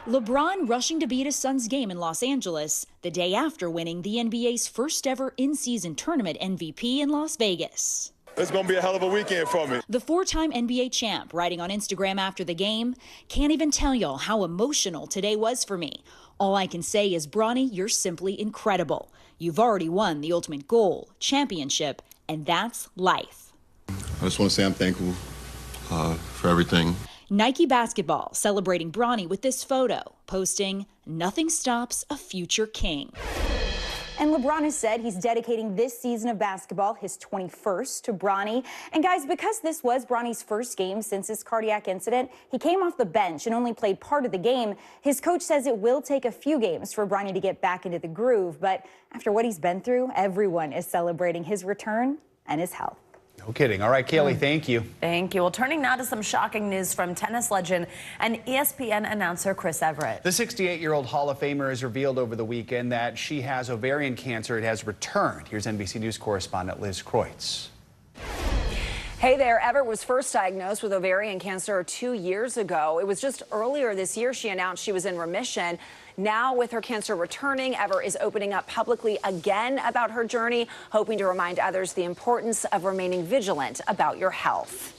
LeBron rushing to be at his son's game in Los Angeles the day after winning the NBA's first ever in-season tournament MVP in Las Vegas. It's going to be a hell of a weekend for me. The 4-time NBA champ, writing on Instagram after the game, "Can't even tell y'all how emotional today was for me. All I can say is, Bronny, you're simply incredible. You've already won the ultimate goal, championship, and that's life." I just want to say I'm thankful for everything. Nike Basketball celebrating Bronny with this photo, posting, "Nothing stops a future king." And LeBron has said he's dedicating this season of basketball, his 21st, to Bronny. And guys, because this was Bronny's first game since his cardiac incident, he came off the bench and only played part of the game. His coach says it will take a few games for Bronny to get back into the groove. But after what he's been through, everyone is celebrating his return and his health. No kidding. All right, Kaylee, thank you. Thank you. Well, turning now to some shocking news from tennis legend and ESPN announcer Chris Everett. The 68-year-old Hall of Famer has revealed over the weekend that she has ovarian cancer. It has returned. Here's NBC News correspondent Liz Kreutz. Hey there, Everett was first diagnosed with ovarian cancer 2 years ago. It was just earlier this year she announced she was in remission. Now, with her cancer returning, Everett is opening up publicly again about her journey, hoping to remind others the importance of remaining vigilant about your health.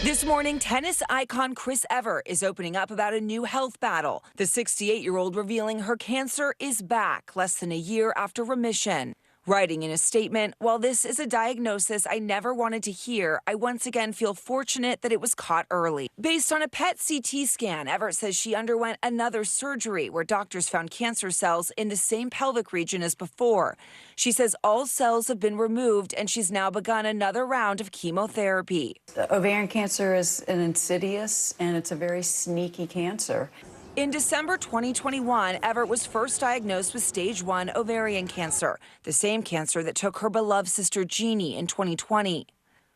This morning, tennis icon Chris Evert is opening up about a new health battle. The 68-year-old revealing her cancer is back less than a year after remission. Writing in a statement, "While this is a diagnosis I never wanted to hear, I once again feel fortunate that it was caught early." Based on a PET CT scan, Everett says she underwent another surgery where doctors found cancer cells in the same pelvic region as before. She says all cells have been removed and she's now begun another round of chemotherapy. Ovarian cancer is an insidious and it's a very sneaky cancer. In December 2021, Everett was first diagnosed with stage 1 ovarian cancer, the same cancer that took her beloved sister Jeannie in 2020.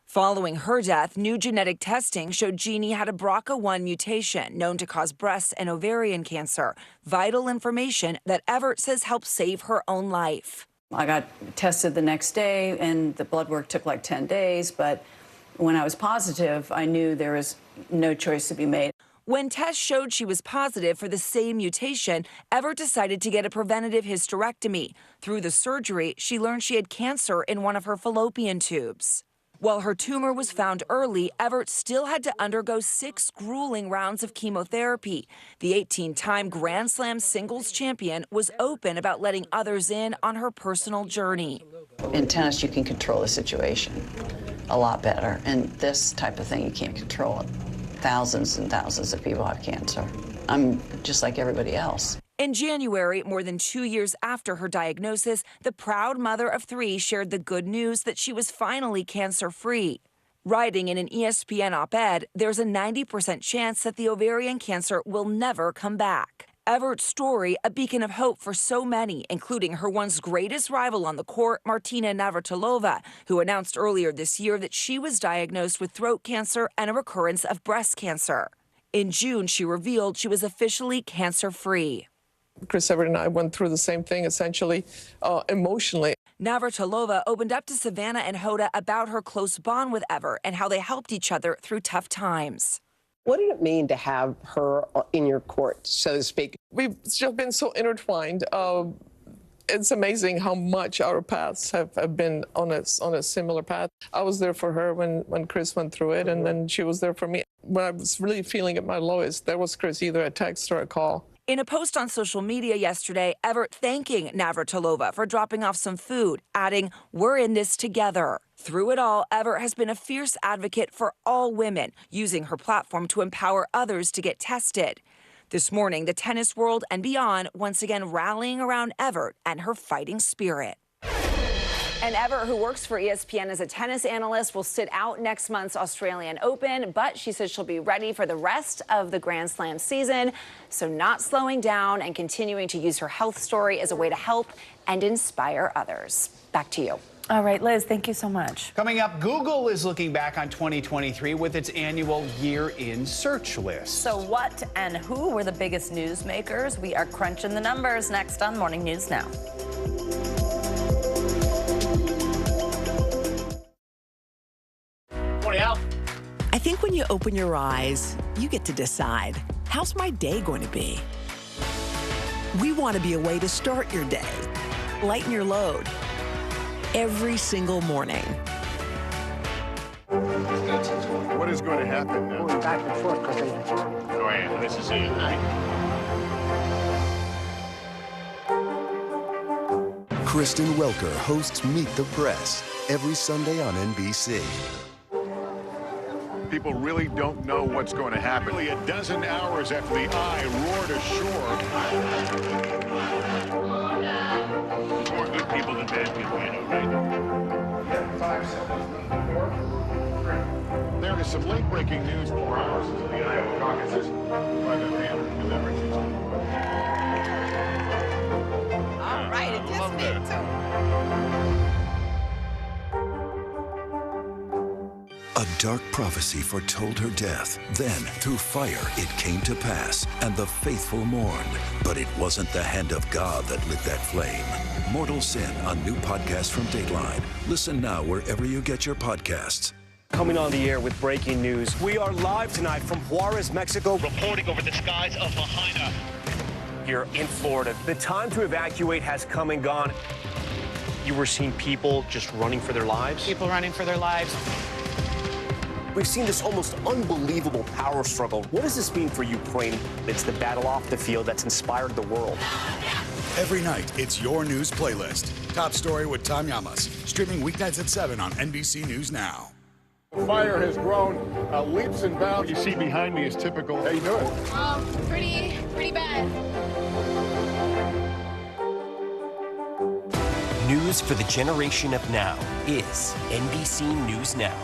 Following her death, new genetic testing showed Jeannie had a BRCA1 mutation known to cause breast and ovarian cancer, vital information that Everett says helped save her own life. I got tested the next day and the blood work took like 10 days, but when I was positive, I knew there was no choice to be made. When tests showed she was positive for the same mutation, Everett decided to get a preventative hysterectomy. Through the surgery, she learned she had cancer in one of her fallopian tubes. While her tumor was found early, Everett still had to undergo 6 grueling rounds of chemotherapy. The 18-time Grand Slam singles champion was open about letting others in on her personal journey. In tennis, you can control the situation a lot better. And this type of thing, you can't control it. Thousands and thousands of people have cancer. I'm just like everybody else. In January, more than 2 years after her diagnosis, the proud mother of 3 shared the good news that she was finally cancer-free. Writing in an ESPN op-ed, there's a 90% chance that the ovarian cancer will never come back. Everett's story, a beacon of hope for so many, including her once greatest rival on the court, Martina Navratilova, who announced earlier this year that she was diagnosed with throat cancer and a recurrence of breast cancer. In June, she revealed she was officially cancer-free. Chris Everett and I went through the same thing, essentially, emotionally. Navratilova opened up to Savannah and Hoda about her close bond with Everett and how they helped each other through tough times. What did it mean to have her in your court, so to speak? We've just been so intertwined. It's amazing how much our paths have been on a similar path. I was there for her when Chris went through it, and then she was there for me. When I was really feeling at my lowest, there was Chris, either a text or a call. In a post on social media yesterday, Everett thanking Navratilova for dropping off some food, adding, "We're in this together." Through it all, Everett has been a fierce advocate for all women, using her platform to empower others to get tested. This morning, the tennis world and beyond once again rallying around Everett and her fighting spirit. And Everett, who works for ESPN as a tennis analyst, will sit out next month's Australian Open, but she says she'll be ready for the rest of the Grand Slam season. So not slowing down and continuing to use her health story as a way to help and inspire others. Back to you. All right, Liz, thank you so much. Coming up, Google is looking back on 2023 with its annual Year in Search list. So what and who were the biggest news makers? We are crunching the numbers next on Morning News Now. I think when you open your eyes, you get to decide, how's my day going to be? We want to be a way to start your day, lighten your load, every single morning. What is going to happen now? Going back and forth because Go ahead. This is it, right? Kristen Welker hosts Meet the Press every Sunday on NBC. People really don't know what's going to happen. Nearly a dozen hours after the eye roared ashore. More good people than bad people, you know, right? 5 seconds. 4, 3. There is some late-breaking news 4 hours into the Iowa caucuses by the All right, it just me too. A dark prophecy foretold her death. Then, through fire, it came to pass, and the faithful mourned. But it wasn't the hand of God that lit that flame. Mortal Sin, a new podcast from Dateline. Listen now wherever you get your podcasts. Coming on the air with breaking news. We are live tonight from Juarez, Mexico. Reporting over the skies of Lahaina. Here in Florida. The time to evacuate has come and gone. You were seeing people just running for their lives? People running for their lives. We've seen this almost unbelievable power struggle. What does this mean for Ukraine? It's the battle off the field that's inspired the world. Every night, it's your news playlist. Top Story with Tom Llamas. Streaming weeknights at 7 on NBC News Now. The fire has grown leaps and bounds. What you see behind me is typical. How you doing? Pretty bad. News for the generation of now is NBC News Now.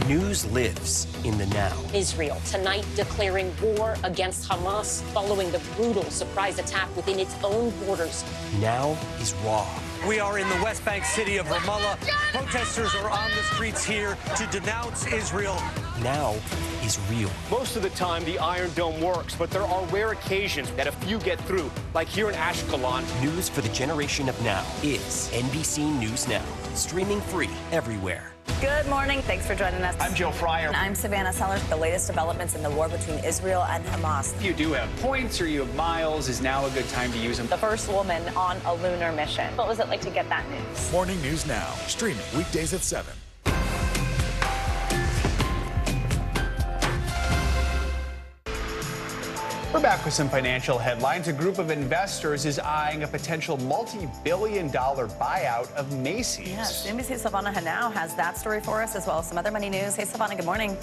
News lives in the now. Israel tonight declaring war against Hamas following the brutal surprise attack within its own borders. Now is raw. We are in the West Bank city of Ramallah. Protesters are on the streets here to denounce Israel now is real. Most of the time, the Iron Dome works, but there are rare occasions that a few get through, like here in Ashkelon. News for the generation of now is NBC News Now, streaming free everywhere. Good morning. Thanks for joining us. I'm Joe Fryer. And I'm Savannah Sellers. The latest developments in the war between Israel and Hamas. If you do have points or you have miles, is now a good time to use them. The first woman on a lunar mission. What was it like to get that news? Morning News Now, streaming weekdays at 7. We're back with some financial headlines. A group of investors is eyeing a potential multi-billion-dollar buyout of Macy's. Yes, NBC's Savannah Hanau has that story for us, as well as some other money news. Hey, Savannah, good morning.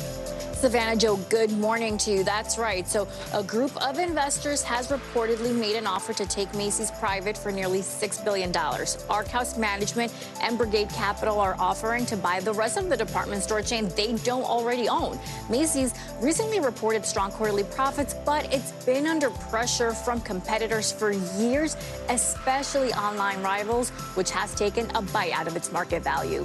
Savannah, Joe, good morning to you. That's right. So a group of investors has reportedly made an offer to take Macy's private for nearly $6 billion. Arkhouse Management and Brigade Capital are offering to buy the rest of the department store chain they don't already own. Macy's recently reported strong quarterly profits, but it's been under pressure from competitors for years, especially online rivals, which has taken a bite out of its market value.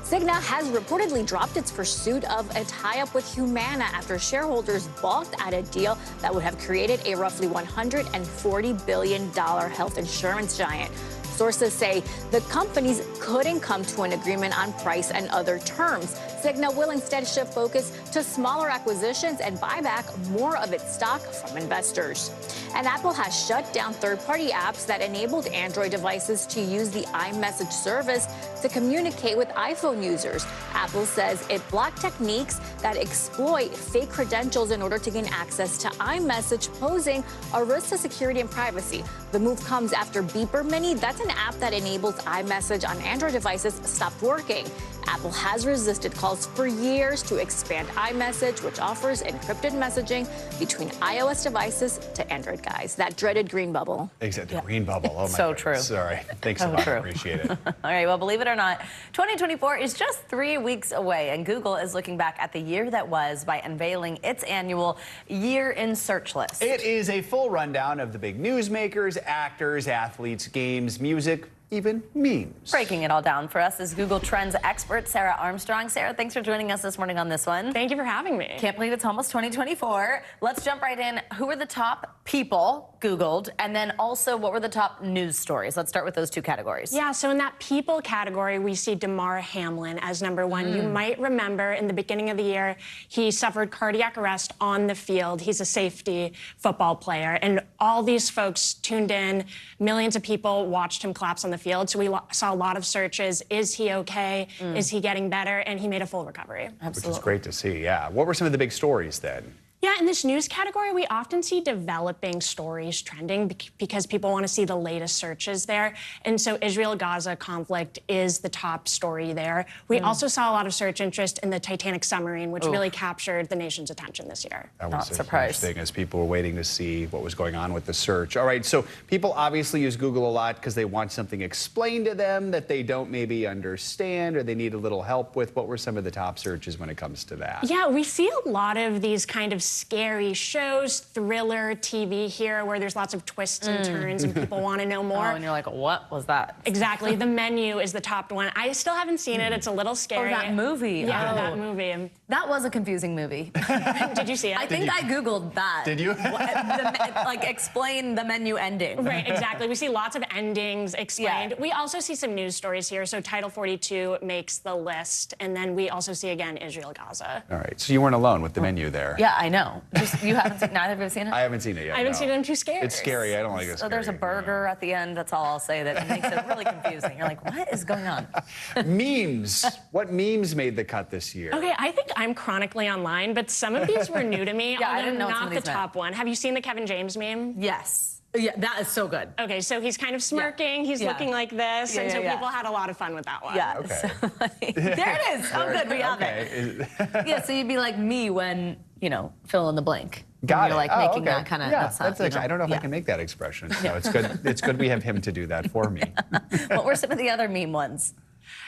Cigna has reportedly dropped its pursuit of a tie-up with Humana after shareholders balked at a deal that would have created a roughly $140 billion health insurance giant. Sources say the companies couldn't come to an agreement on price and other terms. Cigna will instead shift focus to smaller acquisitions and buy back more of its stock from investors. And Apple has shut down third-party apps that enabled Android devices to use the iMessage service to communicate with iPhone users. Apple says it blocked techniques that exploit fake credentials in order to gain access to iMessage, posing a risk to security and privacy. The move comes after Beeper Mini, that's an app that enables iMessage on Android devices, stopped working. Apple has resisted calls for years to expand iMessage, which offers encrypted messaging between iOS devices to Android guys. That dreaded green bubble. Exactly, the green bubble. Oh my So goodness. true. Sorry. Thanks So a lot. true. Appreciate it. All right, well, believe it or not, 2024 is just 3 weeks away, and Google is looking back at the year that was by unveiling its annual Year in Search list. It is a full rundown of the big newsmakers, actors, athletes, games, music, even memes. Breaking it all down for us is Google Trends expert Sarah Armstrong. Sarah, thanks for joining us this morning on this one. Thank you for having me. Can't believe it's almost 2024. Let's jump right in. Who were the top people Googled? And then also, what were the top news stories? Let's start with those two categories. Yeah, so in that people category, we see Damar Hamlin as number one. You might remember in the beginning of the year, he suffered cardiac arrest on the field. He's a safety football player. And all these folks tuned in. Millions of people watched him collapse on the field. So we saw a lot of searches. Is he okay? Is he getting better? And he made a full recovery. Which is great to see, yeah. What were some of the big stories then? Yeah, in this news category, we often see developing stories trending because people want to see the latest searches there. And so Israel-Gaza conflict is the top story there. We also saw a lot of search interest in the Titanic submarine, which really captured the nation's attention this year. That was interesting as people were waiting to see what was going on with the search. All right, so people obviously use Google a lot because they want something explained to them that they don't maybe understand or they need a little help with. What were some of the top searches when it comes to that? Yeah, we see a lot of these kind of scary shows, thriller TV here, where there's lots of twists and turns and people want to know more. Oh, and you're like, what was that? Exactly. The Menu is the top one. I still haven't seen it. It's a little scary. Oh, that movie. Yeah, Oh. that movie. That was a confusing movie. Did you see it? I think I Googled that. Did you? Like, explain the menu ending. Right, exactly. We see lots of endings explained. We also see some news stories here. So Title 42 makes the list. And then we also see, again, Israel-Gaza. All right, so you weren't alone with the Menu there. Yeah, I know. You haven't seen, neither of you seen it? I haven't seen it yet. I haven't seen it. I'm too scared. It's scary. I don't like it. So there's a burger at the end. That's all I'll say. That makes it really confusing. You're like, what is going on? Memes. What memes made the cut this year? Okay, I think I'm chronically online, but some of these were new to me. Yeah, I although didn't know what some not of the these meant. top one. Have you seen the Kevin James meme? Yes. Yeah, that is so good. Okay, so he's kind of smirking. He's looking like this, and so people had a lot of fun with that one. Yeah. Okay. There it is. Oh, good. We have it. Yeah, so you'd be like me when, fill in the blank. Got You're it. like making that kind of. Yeah, I don't know if I can make that expression. So it's good. It's good we have him to do that for me. What were some of the other meme ones?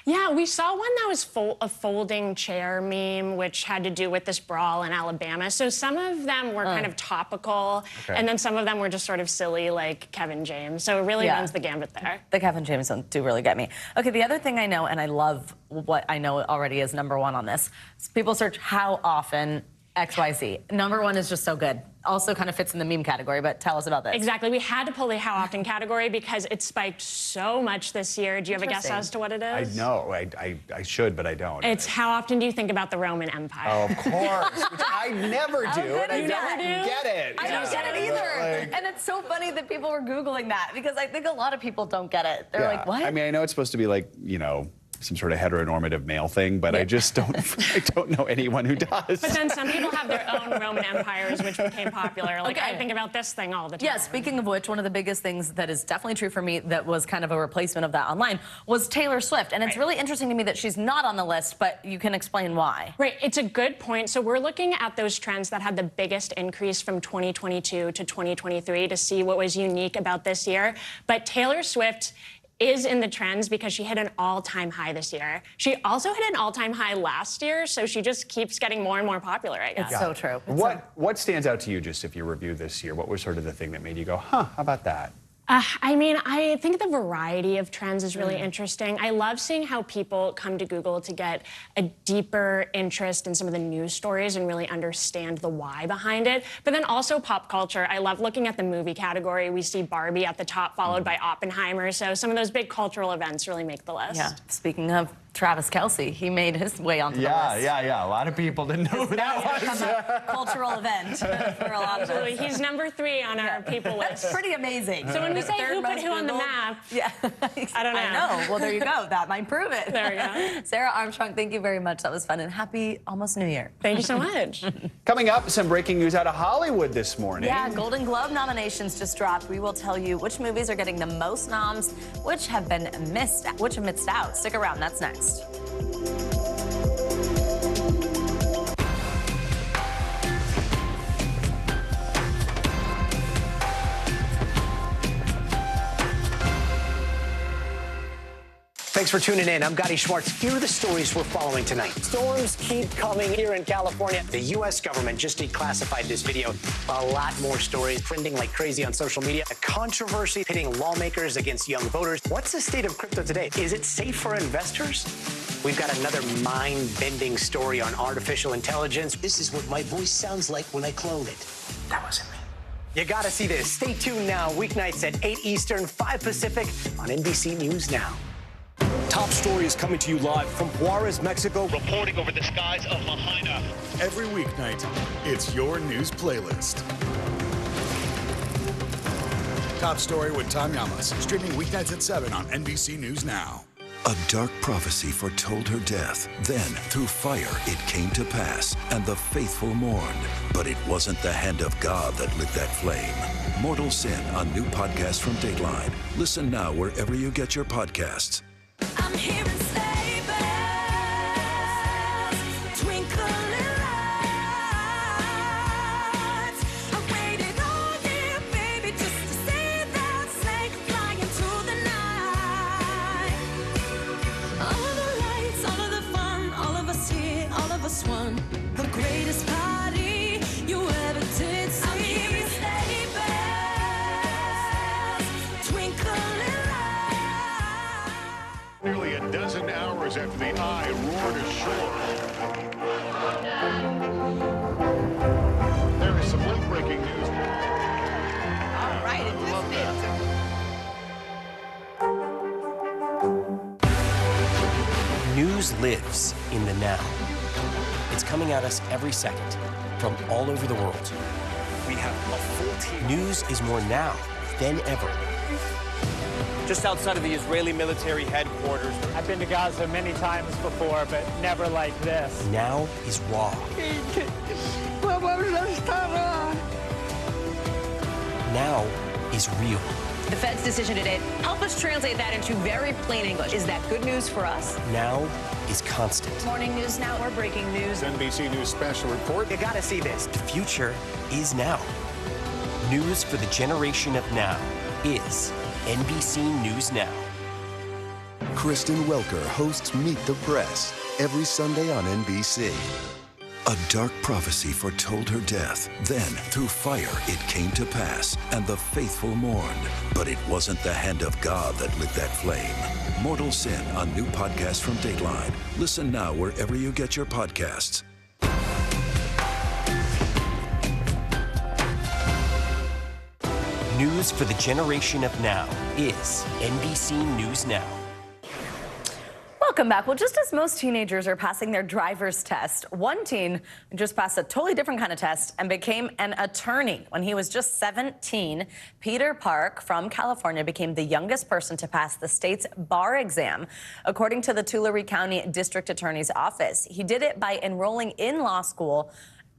Yeah, we saw one that was a folding chair meme, which had to do with this brawl in Alabama. So some of them were kind of topical, and then some of them were just sort of silly, like Kevin James. So it really runs the gambit there. The Kevin James ones do really get me. Okay, the other thing I know, and I love what I know already is #1 on this, is people search how often XYZ. #1 is just so good. Also kind of fits in the meme category, but tell us about this. Exactly. We had to pull the how often category because it spiked so much this year. Do you have a guess as to what it is? I know. I should, but I don't. It's how often do you think about the Roman Empire? Oh, of course. Which I never do. And you never do? Get it. I don't get it either. And it's so funny that people were Googling that because I think a lot of people don't get it. They're like, what? I mean, I know it's supposed to be like, you know, some sort of heteronormative male thing, but I just don't. I don't know anyone who does. But then some people have their own Roman empires, which became popular. Like I think about this thing all the time. Yeah. Speaking of which, one of the biggest things that is definitely true for me that was kind of a replacement of that online was Taylor Swift, and it's really interesting to me that she's not on the list. But you can explain why. Right. It's a good point. So we're looking at those trends that had the biggest increase from 2022 to 2023 to see what was unique about this year. But Taylor Swift is in the trends because she hit an all-time high this year. She also hit an all-time high last year, so she just keeps getting more and more popular, I guess. It's so true. What stands out to you, just if you review this year? What was sort of the thing that made you go, huh, how about that? I mean, I think the variety of trends is really interesting. I love seeing how people come to Google to get a deeper interest in some of the news stories and really understand the why behind it. But then also pop culture. I love looking at the movie category. We see Barbie at the top, followed by Oppenheimer. So some of those big cultural events really make the list. Yeah. Speaking of Travis Kelce, he made his way onto the list. Yeah. A lot of people didn't know who that was. A cultural event for a lot of us. Absolutely. He's #3 on our people list. That's pretty amazing. So when we say who put who on the map, I don't know. I know. Well, there you go. That might prove it. There we go. Sarah Armstrong, thank you very much. That was fun, and happy almost New Year. Thank you so much. Coming up, some breaking news out of Hollywood this morning. Yeah, Golden Globe nominations just dropped. We will tell you which movies are getting the most noms, which have missed out. Stick around. That's next. Thanks for tuning in. I'm Gotti Schwartz. Here are the stories we're following tonight. Storms keep coming here in California. The U.S. government just declassified this video. A lot more stories trending like crazy on social media. A controversy pitting lawmakers against young voters. What's the state of crypto today? Is it safe for investors? We've got another mind-bending story on artificial intelligence. This is what my voice sounds like when I clone it. That wasn't me. You gotta see this. Stay tuned now. Weeknights at 8 Eastern, 5 Pacific on NBC News Now. Top story is coming to you live from Juarez, Mexico. Reporting over the skies of Lahaina. Every weeknight, it's your news playlist. Top Story with Tom Llamas, streaming weeknights at 7 on NBC News Now. A dark prophecy foretold her death. Then, through fire, it came to pass, and the faithful mourned. But it wasn't the hand of God that lit that flame. Mortal Sin, a new podcast from Dateline. Listen now wherever you get your podcasts. I'm hearing sleigh bells, twinkling lights. I waited all year, baby, just to see that sleigh flying through the night. All of the lights, all of the fun, all of us here, all of us one. The greatest party you ever did see. I'm hearing sleigh bells, twinkling lights. Nearly a dozen hours after the eye roared ashore. There is some late-breaking news. All right, it just is. News lives in the now. It's coming at us every second from all over the world. We have a full team. News is more now than ever. Just outside of the Israeli military headquarters. I've been to Gaza many times before, but never like this. Now is raw. Now is real. The Fed's decision today, help us translate that into very plain English. Is that good news for us? Now is constant. Morning News Now, or breaking news. NBC News special report. You gotta see this. The future is now. News for the generation of now is NBC News Now. Kristen Welker hosts Meet the Press every Sunday on NBC. A dark prophecy foretold her death. Then, through fire, it came to pass, and the faithful mourned. But it wasn't the hand of God that lit that flame. Mortal Sin, a new podcast from Dateline. Listen now wherever you get your podcasts. News for the generation of now is NBC News Now. Welcome back. Well, just as most teenagers are passing their driver's test, one teen just passed a totally different kind of test and became an attorney. When he was just 17, Peter Park from California became the youngest person to pass the state's bar exam. According to the Tulare County District Attorney's Office, he did it by enrolling in law school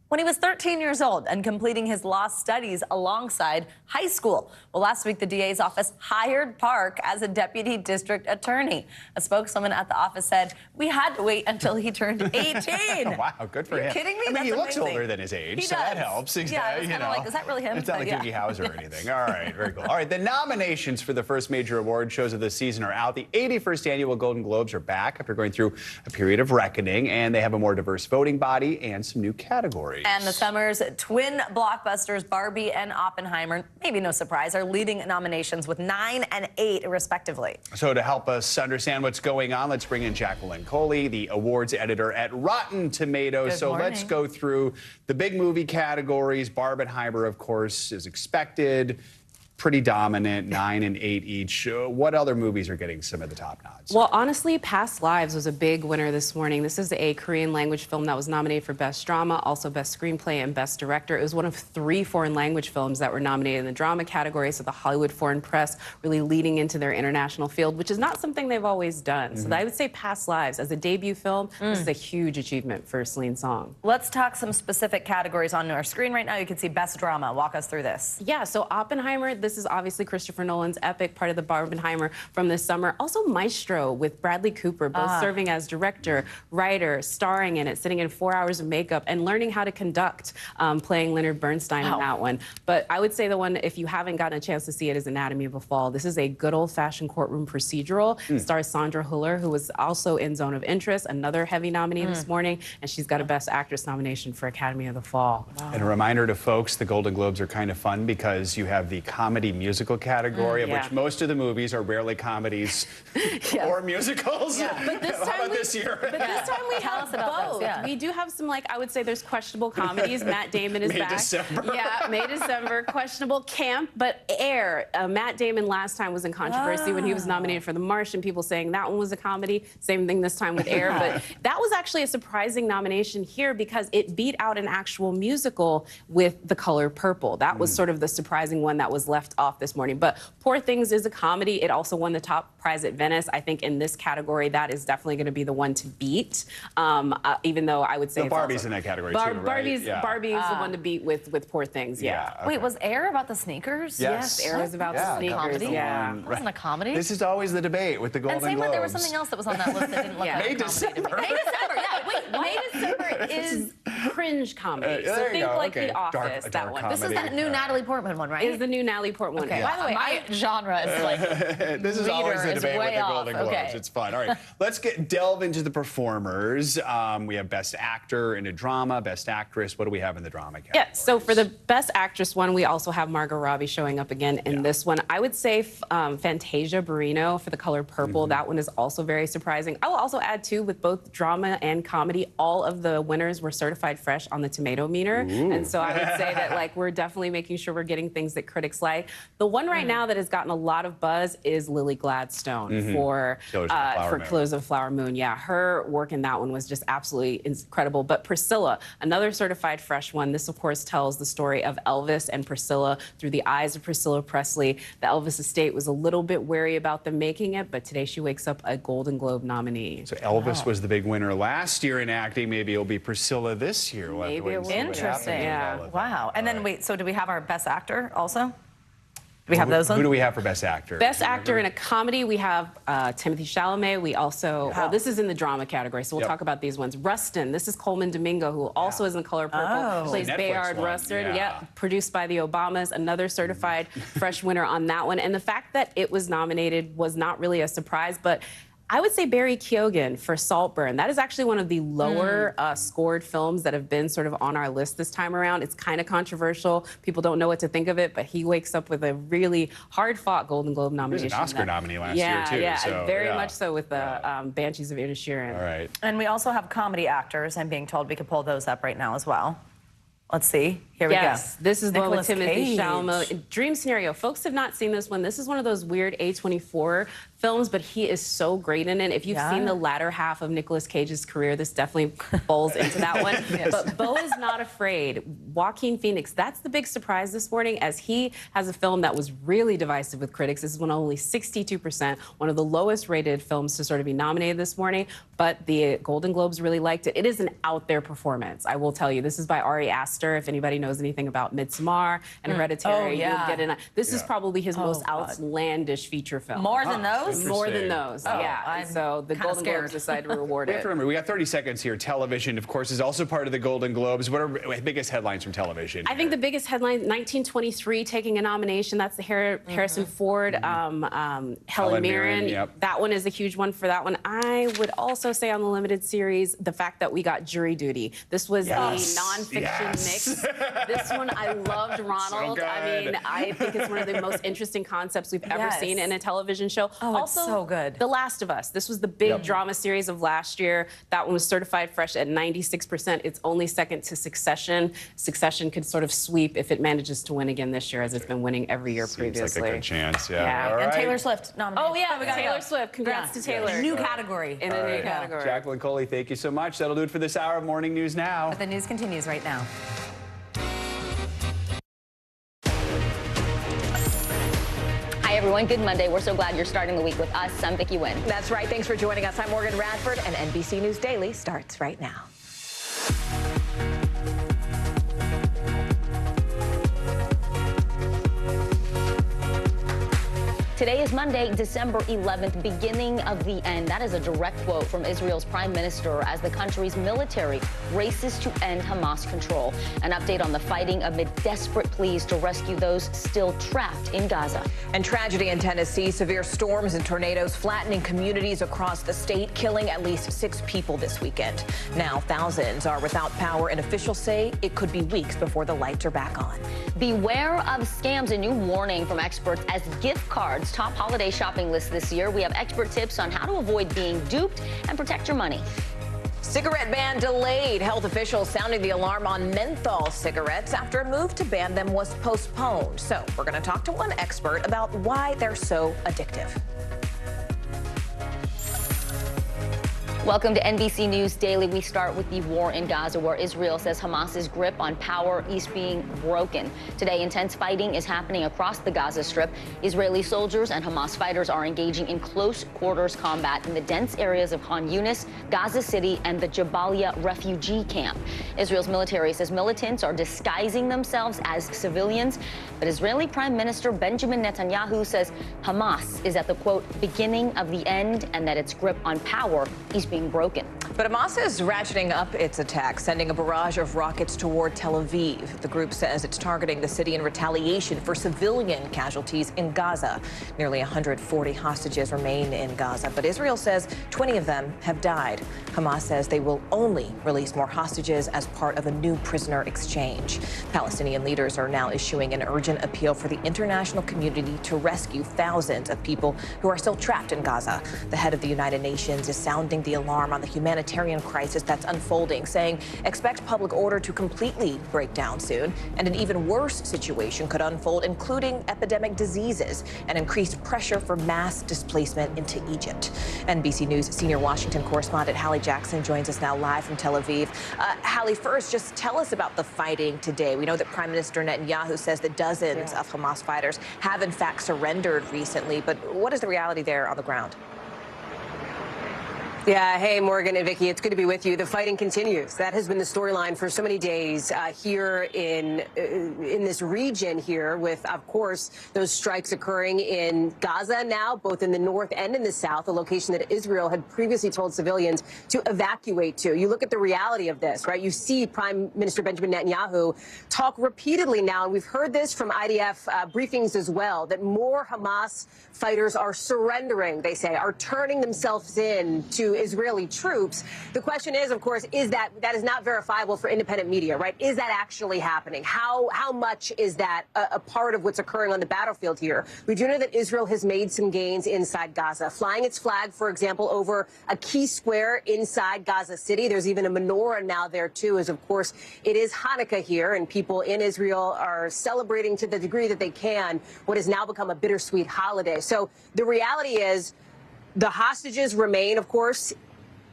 when he was 13 years old and completing his law studies alongside high school. Well, last week, the DA's office hired Park as a deputy district attorney. A spokeswoman at the office said, "We had to wait until he turned 18. Wow, good for him. Are you kidding me? I mean, That's he looks amazing. older than his age, He so does. that helps. Yeah, I was kind of like, is that really him? It's not like Yeah. Doogie Howser or anything. All right, very cool. All right, the nominations for the first major award shows of the season are out. The 81st annual Golden Globes are back after going through a period of reckoning, and they have a more diverse voting body and some new categories. And the summer's twin blockbusters, Barbie and Oppenheimer, maybe no surprise, are leading nominations with 9 and 8, respectively. So to help us understand what's going on, let's bring in Jacqueline Coley, the awards editor at Rotten Tomatoes. Good morning. Let's go through the big movie categories. Barbenheimer, of course, is expected. Pretty dominant, 9 and 8 each. What other movies are getting some of the top nods? Well, honestly, Past Lives was a big winner this morning. This is a Korean language film that was nominated for Best Drama, also Best Screenplay and Best Director. It was one of 3 foreign language films that were nominated in the drama category, so the Hollywood Foreign Press really leading into their international field, which is not something they've always done. So I would say Past Lives, as a debut film, this is a huge achievement for Celine Song. Let's talk some specific categories on our screen right now. You can see Best Drama. Walk us through this. Yeah, so Oppenheimer, this is obviously Christopher Nolan's epic, part of the Barbenheimer from this summer. Also Maestro with Bradley Cooper, both serving as director, writer, starring in it, sitting in 4 hours of makeup and learning how to conduct, playing Leonard Bernstein in that one. But I would say the one, if you haven't gotten a chance to see it, is Anatomy of a Fall. This is a good old-fashioned courtroom procedural. Stars Sandra Hüller, who was also in Zone of Interest, another heavy nominee this morning, and she's got a Best Actress nomination for Academy of the Fall. And a reminder to folks, the Golden Globes are kind of fun because you have the comedy musical category, of which most of the movies are rarely comedies or musicals. But this How time about this year? But this time we have both. We do have some, like, I would say there's questionable comedies. Matt Damon is May, back. December. Yeah, May, December. Questionable camp, but Air. Matt Damon last time was in controversy when he was nominated for The Martian. People saying that one was a comedy. Same thing this time with Air. But that was actually a surprising nomination here because it beat out an actual musical with The Color Purple. That was sort of the surprising one that was left off this morning. But Poor Things is a comedy. It also won the top prize at Venice. I think in this category, that is definitely going to be the one to beat. Even though I would say Barbie's in that category too, right? Barbie is the one to beat with Poor Things. Yeah. Wait, was Air about the sneakers? Yes, Air was about the sneakers. Comedy? Yeah. It wasn't a comedy? This is always the debate with the Golden And same Globes. with, there was something else that was on that list that didn't look like May, a comedy December. to me. May, December, yeah. Wait, May, December is cringe comedy. There So you think go. like Okay. The Office, Dark that one. This is that new Natalie Portman one, right? Is the new Natalie Portman one. Okay. By the way, my genre is like this is always the reader is debate with way the off. Golden Globes. Okay. It's fun. All right, let's delve into the performers. We have Best Actor in a Drama, Best Actress. What do we have in the drama category? Yeah, so for the Best Actress one, we also have Margot Robbie showing up again in this one. I would say Fantasia Barrino for The Color Purple. That one is also very surprising. I will also add, too, with both drama and comedy, all of the winners were certified fresh on the tomato meter. And so I would say that, like, we're definitely making sure we're getting things that critics like. The one right now that has gotten a lot of buzz is Lily Gladstone for Killers of the Flower Moon. Yeah, her work in that one was just absolutely incredible. But Priscilla, another certified fresh one. This, of course, tells the story of Elvis and Priscilla through the eyes of Priscilla Presley. The Elvis estate was a little bit wary about them making it, but today she wakes up a Golden Globe nominee. So Elvis was the big winner last year in acting. Maybe it'll be Priscilla this year. We'll Maybe it will. Interesting. Yeah. Wow. And then, wait, so do we have our Best Actor also? Do we have those ones? Who do we have for Best Actor? Best Actor in a Comedy, we have Timothée Chalamet. We also, well, this is in the drama category, so we'll talk about these ones. Rustin, this is Coleman Domingo, who also is in The Color Purple, plays Bayard Rustin. Produced by the Obamas, another certified fresh winner on that one. And the fact that it was nominated was not really a surprise, but I would say Barry Keoghan for Saltburn. That is actually one of the lower scored films that have been sort of on our list this time around. It's kind of controversial. People don't know what to think of it, but he wakes up with a really hard-fought Golden Globe nomination. He was an Oscar nominee last year, too. Yeah, so, very much so with the Banshees of Inisherin. All right. And we also have comedy actors. I'm being told we could pull those up right now as well. Let's see. Here we go. Yes, this is the one with Nicolas Timothy Cage. Chalamet. Dream Scenario. Folks have not seen this one. This is one of those weird A24 films, but he is so great in it. If you've seen the latter half of Nicolas Cage's career, this definitely falls into that one. But Beau is Not Afraid. Joaquin Phoenix, that's the big surprise this morning, as he has a film that was really divisive with critics. This is one only 62%, one of the lowest rated films to sort of be nominated this morning, but the Golden Globes really liked it. It is an out there performance, I will tell you. This is by Ari Aster. If anybody knows anything about Midsommar and Hereditary, you'll get in. This is probably his most outlandish feature film. More than those? More than those, yeah. So the Golden Globes decided to reward We it. have to remember, we got 30 seconds here. Television, of course, is also part of the Golden Globes. What are biggest headlines from television? I think the biggest headline, 1923 taking a nomination. That's the Harrison Ford, Helen Mirren. That one is a huge one for that one. I would also say on the limited series, the fact that we got Jury Duty. This was a nonfiction mix. This one, I loved Ronald. I mean, I think it's one of the most interesting concepts we've ever seen in a television show. Oh, also, it's so good. The Last of Us. This was the big drama series of last year. That one was certified fresh at 96%. It's only second to Succession. Succession could sort of sweep if it manages to win again this year, as it's been winning every year previously. Seems like a good chance, All And right. Taylor Swift nominated. Oh, yeah, Taylor Swift. Congrats to Taylor. New category. In a new category. Jacqueline Coley, thank you so much. That'll do it for this hour of Morning News Now. But the news continues right now. Hi, everyone. Good Monday. We're so glad you're starting the week with us. I'm Vicki Wynn. That's right. Thanks for joining us. I'm Morgan Radford, and NBC News Daily starts right now. Today is Monday, December 11th, beginning of the end. That is a direct quote from Israel's prime minister as the country's military races to end Hamas control. An update on the fighting amid desperate pleas to rescue those still trapped in Gaza. And tragedy in Tennessee, severe storms and tornadoes flattening communities across the state, killing at least 6 people this weekend. Now thousands are without power, and officials say it could be weeks before the lights are back on. Beware of scams. A new warning from experts as gift cards top holiday shopping list this year. We have expert tips on how to avoid being duped and protect your money. Cigarette ban delayed. Health officials sounding the alarm on menthol cigarettes after a move to ban them was postponed. So we're going to talk to one expert about why they're so addictive. Welcome to NBC News Daily. We start with the war in Gaza, where Israel says Hamas's grip on power is being broken. Today, intense fighting is happening across the Gaza Strip. Israeli soldiers and Hamas fighters are engaging in close quarters combat in the dense areas of Khan Yunis, Gaza City, and the Jabalia refugee camp. Israel's military says militants are disguising themselves as civilians, but Israeli Prime Minister Benjamin Netanyahu says Hamas is at the, quote, beginning of the end, and that its grip on power is being broken. But Hamas is ratcheting up its attacks, sending a barrage of rockets toward Tel Aviv. The group says it's targeting the city in retaliation for civilian casualties in Gaza. Nearly 140 hostages remain in Gaza, but Israel says 20 of them have died. Hamas says they will only release more hostages as part of a new prisoner exchange. Palestinian leaders are now issuing an urgent appeal for the international community to rescue thousands of people who are still trapped in Gaza. The head of the United Nations is sounding the alarm on the humanitarian crisis that's unfolding, saying expect public order to completely break down soon, and an even worse situation could unfold, including epidemic diseases and increased pressure for mass displacement into Egypt. NBC News senior Washington correspondent Hallie Jackson joins us now live from Tel Aviv. Hallie, first, just tell us about the fighting today. We know that Prime Minister Netanyahu says that dozens of Hamas fighters have in fact surrendered recently, but what is the reality there on the ground? Yeah, hey, Morgan and Vicky, it's good to be with you. The fighting continues. That has been the storyline for so many days here in this region here with, of course, those strikes occurring in Gaza now, both in the north and in the south, a location that Israel had previously told civilians to evacuate to. You look at the reality of this, right? You see Prime Minister Benjamin Netanyahu talk repeatedly now, and we've heard this from IDF briefings as well, that more Hamas fighters are surrendering, they say, are turning themselves in to Israeli troops. The question is, of course, is that is not verifiable for independent media, right? Is that actually happening? How much is that a part of what's occurring on the battlefield here? We do know that Israel has made some gains inside Gaza, flying its flag, for example, over a key square inside Gaza City. There's even a menorah now there, too, as, of course, it is Hanukkah here, and people in Israel are celebrating to the degree that they can what has now become a bittersweet holiday. So the reality is the hostages remain, of course,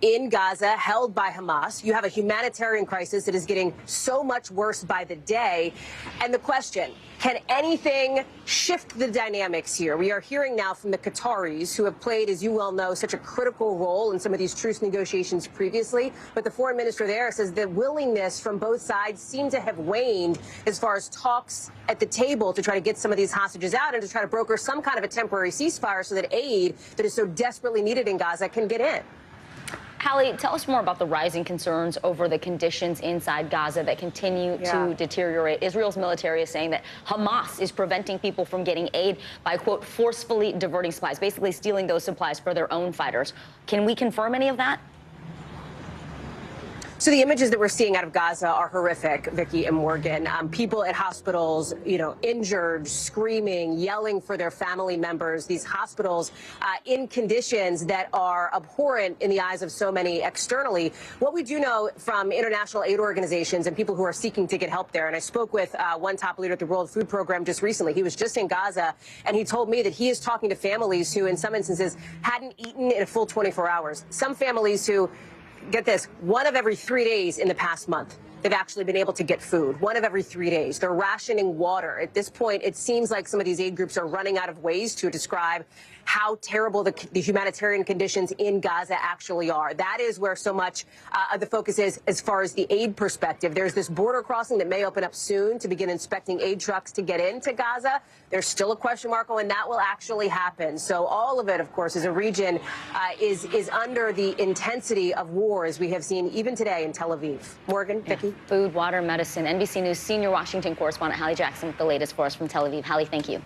in Gaza, held by Hamas. You have a humanitarian crisis that is getting so much worse by the day. And the question, can anything shift the dynamics here? We are hearing now from the Qataris, who have played, as you well know, such a critical role in some of these truce negotiations previously. But the foreign minister there says the willingness from both sides seem to have waned as far as talks at the table to try to get some of these hostages out and to try to broker some kind of a temporary ceasefire so that aid that is so desperately needed in Gaza can get in. Hallie, tell us more about the rising concerns over the conditions inside Gaza that continue to deteriorate. Israel's military is saying that Hamas is preventing people from getting aid by, quote, forcefully diverting supplies, basically stealing those supplies for their own fighters. Can we confirm any of that? So the images that we're seeing out of Gaza are horrific, Vicky and Morgan. People at hospitals, injured, screaming, yelling for their family members. These hospitals in conditions that are abhorrent in the eyes of so many externally. What we do know from international aid organizations and people who are seeking to get help there, and I spoke with one top leader at the World Food Program just recently. He was just in Gaza, and he told me that he is talking to families who, in some instances, hadn't eaten in a full 24 hours. Some families who, get this, one of every 3 days in the past month, they've actually been able to get food. One of every 3 days. They're rationing water. At this point, it seems like some of these aid groups are running out of ways to describe how terrible the humanitarian conditions in Gaza actually are. That is where so much of the focus is as far as the aid perspective. There's this border crossing that may open up soon to begin inspecting aid trucks to get into Gaza. There's still a question mark on when that will actually happen. So all of it, of course, as a region is under the intensity of war, as we have seen even today in Tel Aviv. Morgan, Vicky? Food, water, medicine. NBC News senior Washington correspondent Hallie Jackson with the latest for us from Tel Aviv. Hallie, thank you.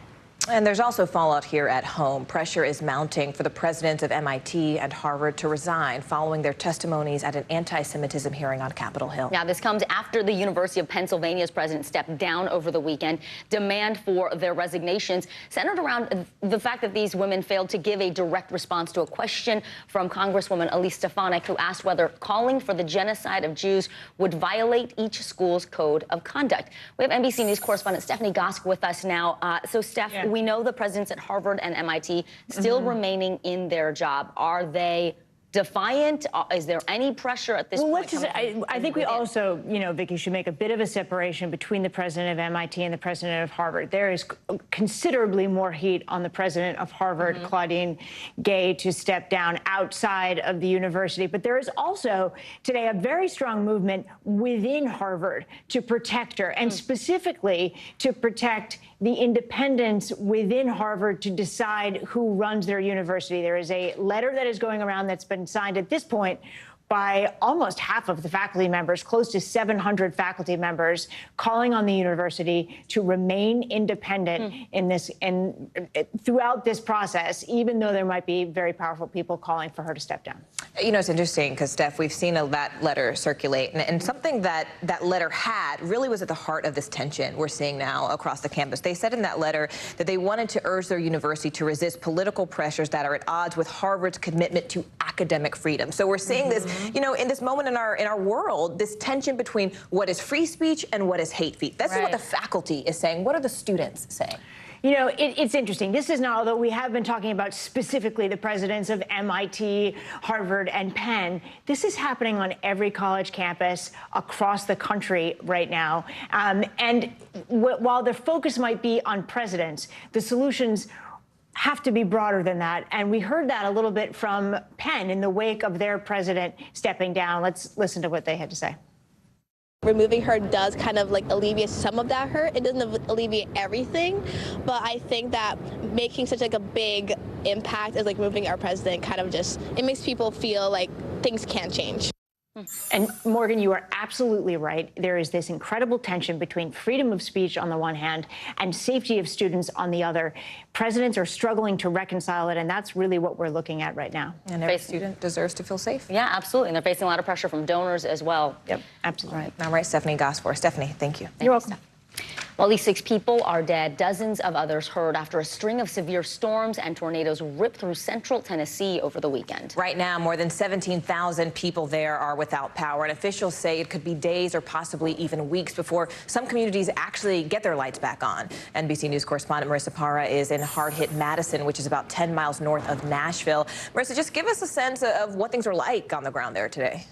And there's also fallout here at home. Pressure is mounting for the presidents of MIT and Harvard to resign following their testimonies at an anti-Semitism hearing on Capitol Hill. Now, this comes after the University of Pennsylvania's president stepped down over the weekend. Demand for their resignations centered around the fact that these women failed to give a direct response to a question from Congresswoman Elise Stefanik, who asked whether calling for the genocide of Jews would violate each school's code of conduct. We have NBC News correspondent Stephanie Gosk with us now. So, Steph, we know the presidents at Harvard and MIT still remaining in their job. Are they defiant? Is there any pressure at this point? Let's just, I think we also, Vicky, should make a bit of a separation between the president of MIT and the president of Harvard. There is considerably more heat on the president of Harvard, Claudine Gay, to step down outside of the university. But there is also today a very strong movement within Harvard to protect her, and specifically to protect the independence within Harvard to decide who runs their university. There is a letter that is going around that's been signed at this point by almost half of the faculty members, close to 700 faculty members, calling on the university to remain independent in this and throughout this process, even though there might be very powerful people calling for her to step down. It's interesting because, Steph, we've seen that letter circulate, and something that letter had really was at the heart of this tension we're seeing now across the campus. They said in that letter that they wanted to urge their university to resist political pressures that are at odds with Harvard's commitment to academic freedom. So we're seeing this, in this moment in our world, this tension between what is free speech and what is hate speech. This is what the faculty is saying. What are the students saying? It's interesting. This is now, although we have been talking about specifically the presidents of MIT, Harvard, and Penn, this is happening on every college campus across the country right now. And while the focus might be on presidents, the solutions have to be broader than that. And we heard that a little bit from Penn in the wake of their president stepping down. Let's listen to what they had to say. Removing her does kind of like alleviate some of that hurt. It doesn't alleviate everything, but I think that making such like a big impact as like removing our president kind of just, it makes people feel like things can change. And Morgan, you are absolutely right. There is this incredible tension between freedom of speech on the one hand and safety of students on the other. Presidents are struggling to reconcile it, and that's really what we're looking at right now. And every student deserves to feel safe. Yeah, absolutely. And they're facing a lot of pressure from donors as well. Yep, absolutely. All right, Stephanie Gosfor. Stephanie, thank you. You're welcome. Well, at least 6 people are dead, dozens of others hurt after a string of severe storms and tornadoes ripped through central Tennessee over the weekend. Right now, more than 17,000 people there are without power, and officials say it could be days or possibly even weeks before some communities actually get their lights back on. NBC News correspondent Marissa Parra is in hard-hit Madison, which is about 10 miles north of Nashville. Marissa, just give us a sense of what things are like on the ground there today.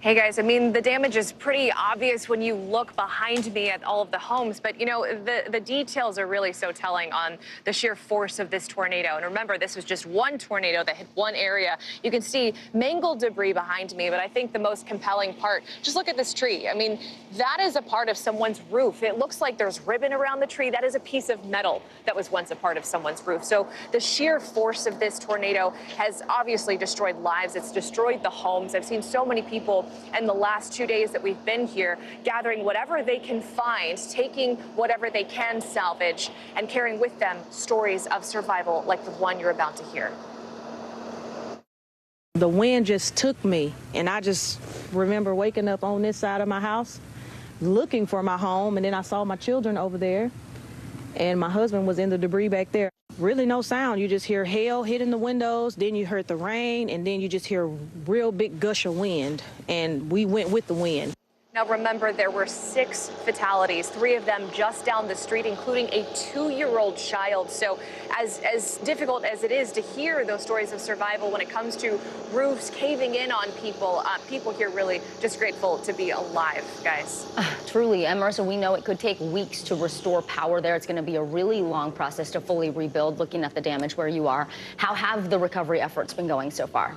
Hey guys, I mean, the damage is pretty obvious when you look behind me at all of the homes, but you know, the details are really so telling on the sheer force of this tornado. And remember, this was just one tornado that hit one area. You can see mangled debris behind me, but I think the most compelling part, just look at this tree. I mean, that is a part of someone's roof. It looks like there's ribbon around the tree. That is a piece of metal that was once a part of someone's roof. So the sheer force of this tornado has obviously destroyed lives. It's destroyed the homes. I've seen so many people in the last 2 days that we've been here, gathering whatever they can find, taking whatever they can salvage, and carrying with them stories of survival like the one you're about to hear. The wind just took me, and I just remember waking up on this side of my house, looking for my home, and then I saw my children over there, and my husband was in the debris back there. Really no sound. You just hear hail hitting the windows, then you heard the rain, and then you just hear a real big gush of wind, and we went with the wind. Now remember, there were 6 fatalities, 3 of them just down the street, including a 2-year-old child. So as difficult as it is to hear those stories of survival when it comes to roofs caving in on people, people here really just grateful to be alive, guys. Truly. And Marissa, we know it could take weeks to restore power there. It's going to be a really long process to fully rebuild, looking at the damage where you are. How have the recovery efforts been going so far?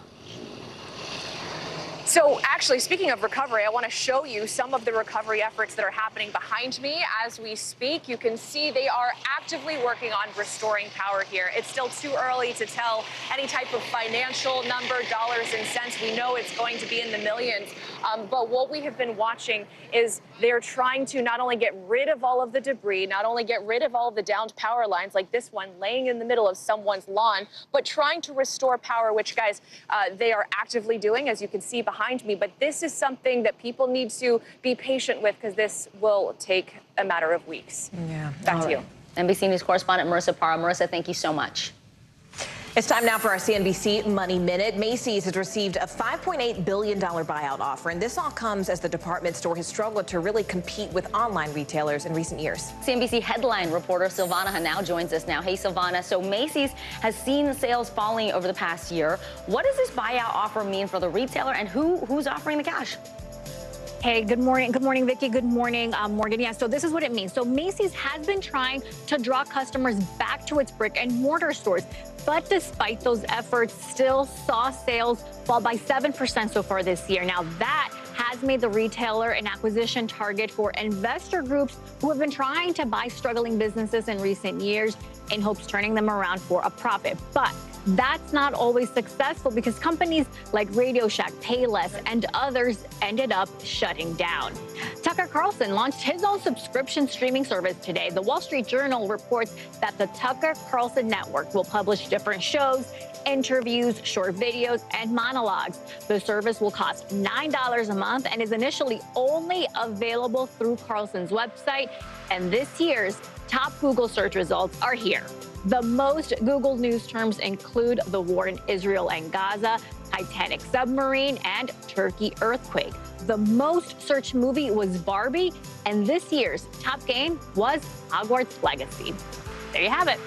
So actually, speaking of recovery, I want to show you some of the recovery efforts that are happening behind me as we speak. You can see they are actively working on restoring power here. It's still too early to tell any type of financial number, dollars and cents. We know it's going to be in the millions. But what we have been watching is they're trying to not only get rid of all of the debris, not only get rid of all of the downed power lines like this one laying in the middle of someone's lawn, but trying to restore power, which, guys, they are actively doing, as you can see behind me. But this is something that people need to be patient with, because this will take a matter of weeks. Yeah. Back to you. NBC News correspondent Marissa Parra. Marissa, thank you so much. It's time now for our CNBC Money Minute. Macy's has received a $5.8 billion buyout offer, and this all comes as the department store has struggled to really compete with online retailers in recent years. CNBC headline reporter Silvana Hanau joins us now. Hey, Silvana. So Macy's has seen the sales falling over the past year. What does this buyout offer mean for the retailer, and who's offering the cash? Hey, good morning. Good morning, Vicki. Good morning, Morgan. Yeah, so this is what it means. So Macy's has been trying to draw customers back to its brick and mortar stores. But despite those efforts, still saw sales fall by 7% so far this year. Now, that has made the retailer an acquisition target for investor groups who have been trying to buy struggling businesses in recent years in hopes turning them around for a profit. But that's not always successful, because companies like Radio Shack, Payless, and others ended up shutting down. Tucker Carlson launched his own subscription streaming service today. The Wall Street Journal reports that the Tucker Carlson Network will publish different shows, interviews, short videos, and monologues. The service will cost $9 a month and is initially only available through Carlson's website. And this year's top Google search results are here. The most Googled news terms include the war in Israel and Gaza, Titanic submarine, and Turkey earthquake. The most searched movie was Barbie, and this year's top game was Hogwarts Legacy. There you have it.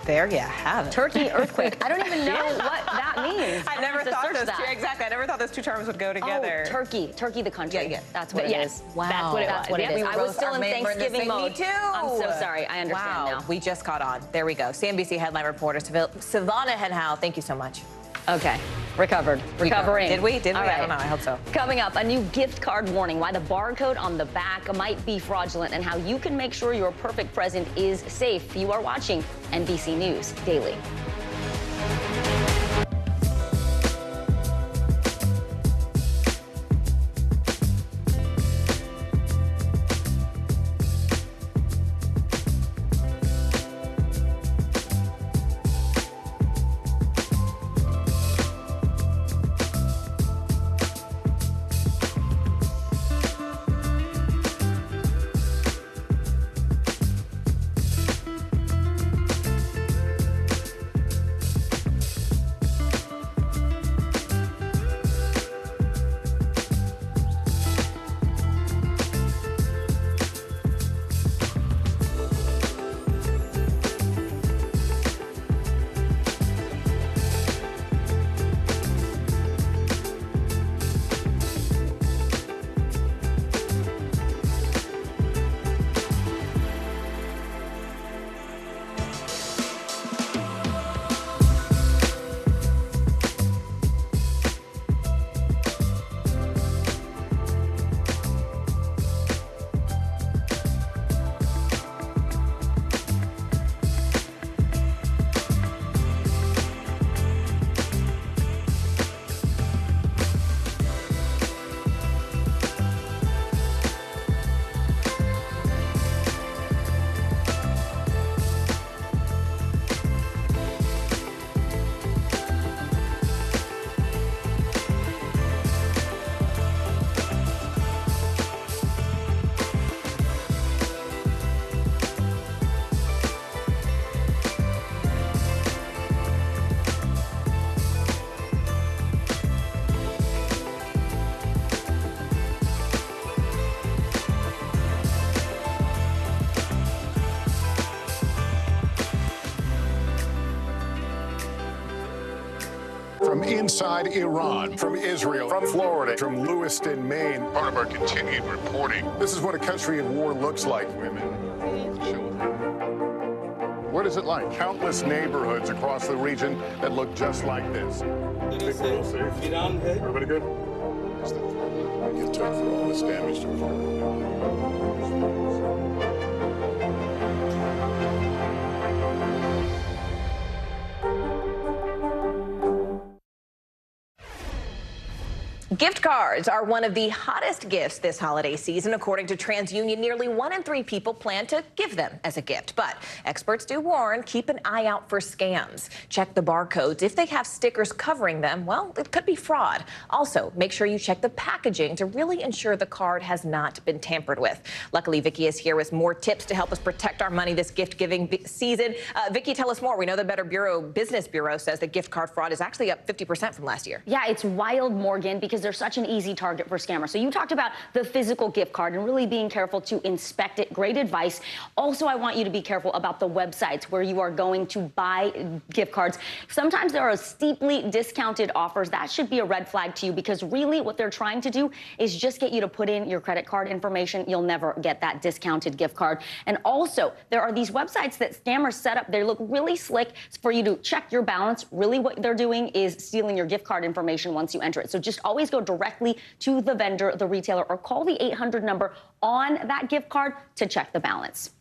There you have it. Turkey earthquake. I don't even know what that means. I never thought those two, exactly. I never thought those two terms would go together. Oh, Turkey the country. Yeah. That's what it is. Wow. That's what it was. What it is. I was still in Thanksgiving mode. Me too. I'm so sorry. I understand now. We just caught on. There we go. CNBC headline reporter Savannah Henhow, thank you so much. Okay. Recovering. Did we? All I right. don't know. I hope so. Coming up, a new gift card warning, why the barcode on the back might be fraudulent, and how you can make sure your perfect present is safe. You are watching NBC News Daily. From inside Iran, from Israel, from Florida, from Lewiston, Maine. Part of our continued reporting. This is what a country at war looks like. Women, old children. What is it like? Countless neighborhoods across the region that look just like this. Everybody good? Get took for all this damage to Gift cards are one of the hottest gifts this holiday season. According to TransUnion, nearly 1 in 3 people plan to give them as a gift. But experts do warn, keep an eye out for scams. Check the barcodes. If they have stickers covering them, well, it could be fraud. Also, make sure you check the packaging to really ensure the card has not been tampered with. Luckily, Vicki is here with more tips to help us protect our money this gift-giving season. Vicki, tell us more. We know the Better Business Bureau says that gift card fraud is actually up 50% from last year. Yeah, it's wild, Morgan, because they're such an easy target for scammers. So you talked about the physical gift card and really being careful to inspect it. Great advice. Also, I want you to be careful about the websites where you are going to buy gift cards. Sometimes there are steeply discounted offers. That should be a red flag to you, because really what they're trying to do is just get you to put in your credit card information. You'll never get that discounted gift card. And also, there are these websites that scammers set up. They look really slick for you to check your balance. Really what they're doing is stealing your gift card information once you enter it. So just always go directly to the vendor, the retailer, or call the 800 number on that gift card to check the balance.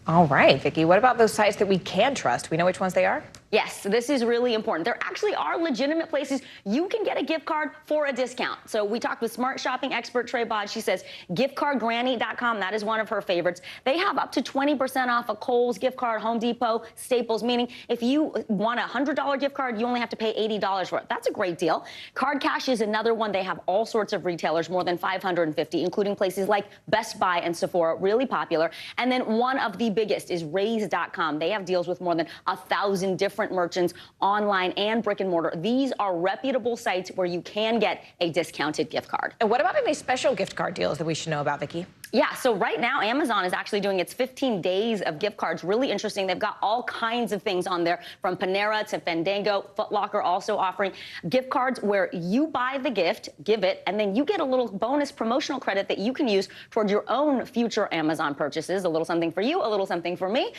All right, Vicki, what about those sites that we can trust? We know which ones they are? Yes, this is really important. There actually are legitimate places you can get a gift card for a discount. So we talked with smart shopping expert Trey Bod. She says giftcardgranny.com, that is one of her favorites. They have up to 20% off a Kohl's gift card, Home Depot, Staples, meaning if you want a $100 gift card, you only have to pay $80 for it. That's a great deal. Card Cash is another one. They have all sorts of retailers, more than 550, including places like Best Buy and Sephora, really popular. And then one of the biggest is Raise.com. They have deals with more than 1,000 different different merchants, online and brick and mortar. These are reputable sites where you can get a discounted gift card. And what about any special gift card deals that we should know about, Vicki? Yeah, so right now, Amazon is actually doing its 15 days of gift cards. Really interesting. They've got all kinds of things on there, from Panera to Fandango. Foot Locker also offering gift cards where you buy the gift, give it, and then you get a little bonus promotional credit that you can use towards your own future Amazon purchases. A little something for you, a little something for me.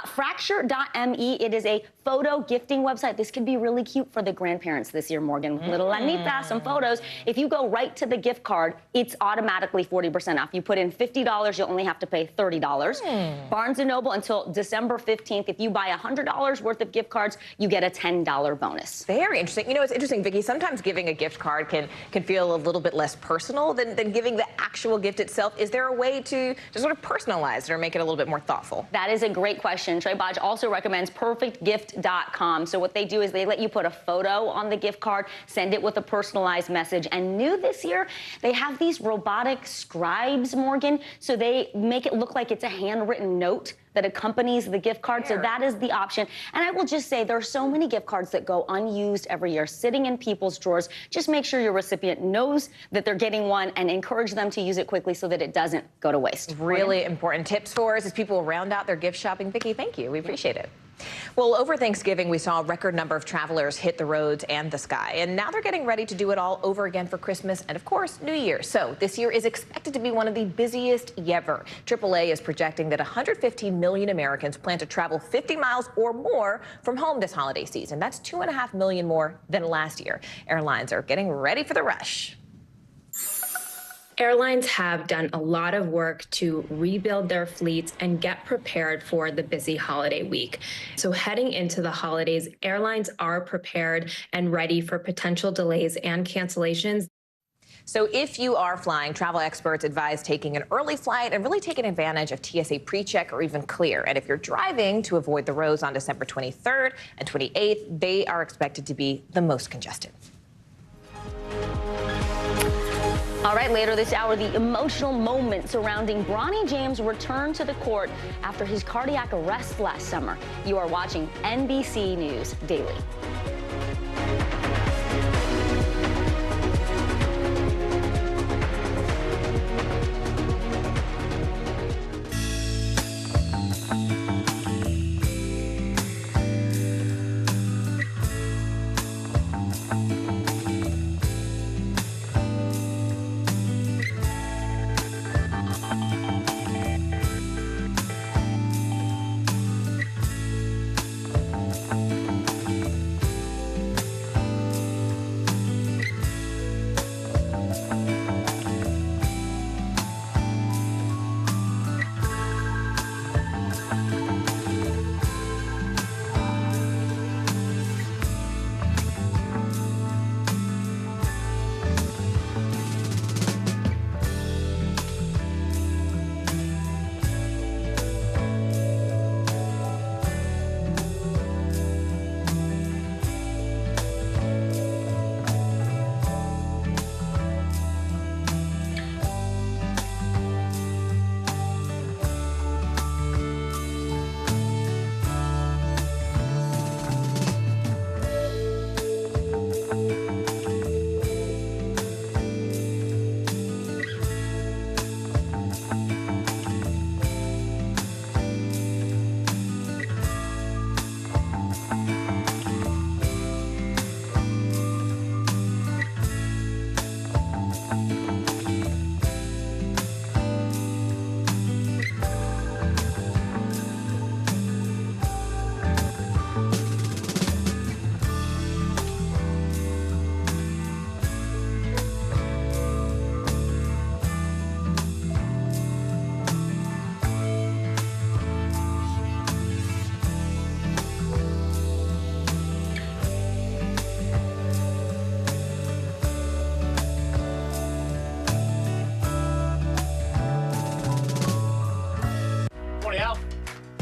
Fracture.me, it is a photo gifting website. This could be really cute for the grandparents this year, Morgan. Little Anita, some photos. If you go right to the gift card, it's automatically 40% off. You put in $50, you'll only have to pay $30. Barnes & Noble until December 15th. If you buy $100 worth of gift cards, you get a $10 bonus. Very interesting. You know, it's interesting, Vicki, sometimes giving a gift card can feel a little bit less personal than giving the actual gift itself. Is there a way to sort of personalize it or make it a little bit more thoughtful? That is a great question. Trey Bodge also recommends perfectgift.com. So what they do is they let you put a photo on the gift card, send it with a personalized message. And new this year, they have these robotic scribes, Morgan. So they make it look like it's a handwritten note that accompanies the gift card. So that is the option. And I will just say there are so many gift cards that go unused every year, sitting in people's drawers. Just make sure your recipient knows that they're getting one and encourage them to use it quickly so that it doesn't go to waste. Really important tips for us as people round out their gift shopping. Vicki, thank you. We appreciate it. Well, over Thanksgiving, we saw a record number of travelers hit the roads and the sky. And now they're getting ready to do it all over again for Christmas and, of course, New Year. So this year is expected to be one of the busiest ever. AAA is projecting that 115 million Americans plan to travel 50 miles or more from home this holiday season. That's 2.5 million more than last year. Airlines are getting ready for the rush. Airlines have done a lot of work to rebuild their fleets and get prepared for the busy holiday week. So heading into the holidays, airlines are prepared and ready for potential delays and cancellations. So if you are flying, travel experts advise taking an early flight and really taking advantage of TSA PreCheck or even Clear. And if you're driving, to avoid the roads on December 23rd and 28th, they are expected to be the most congested. All right, later this hour, the emotional moment surrounding Bronny James' return to the court after his cardiac arrest last summer. You are watching NBC News Daily.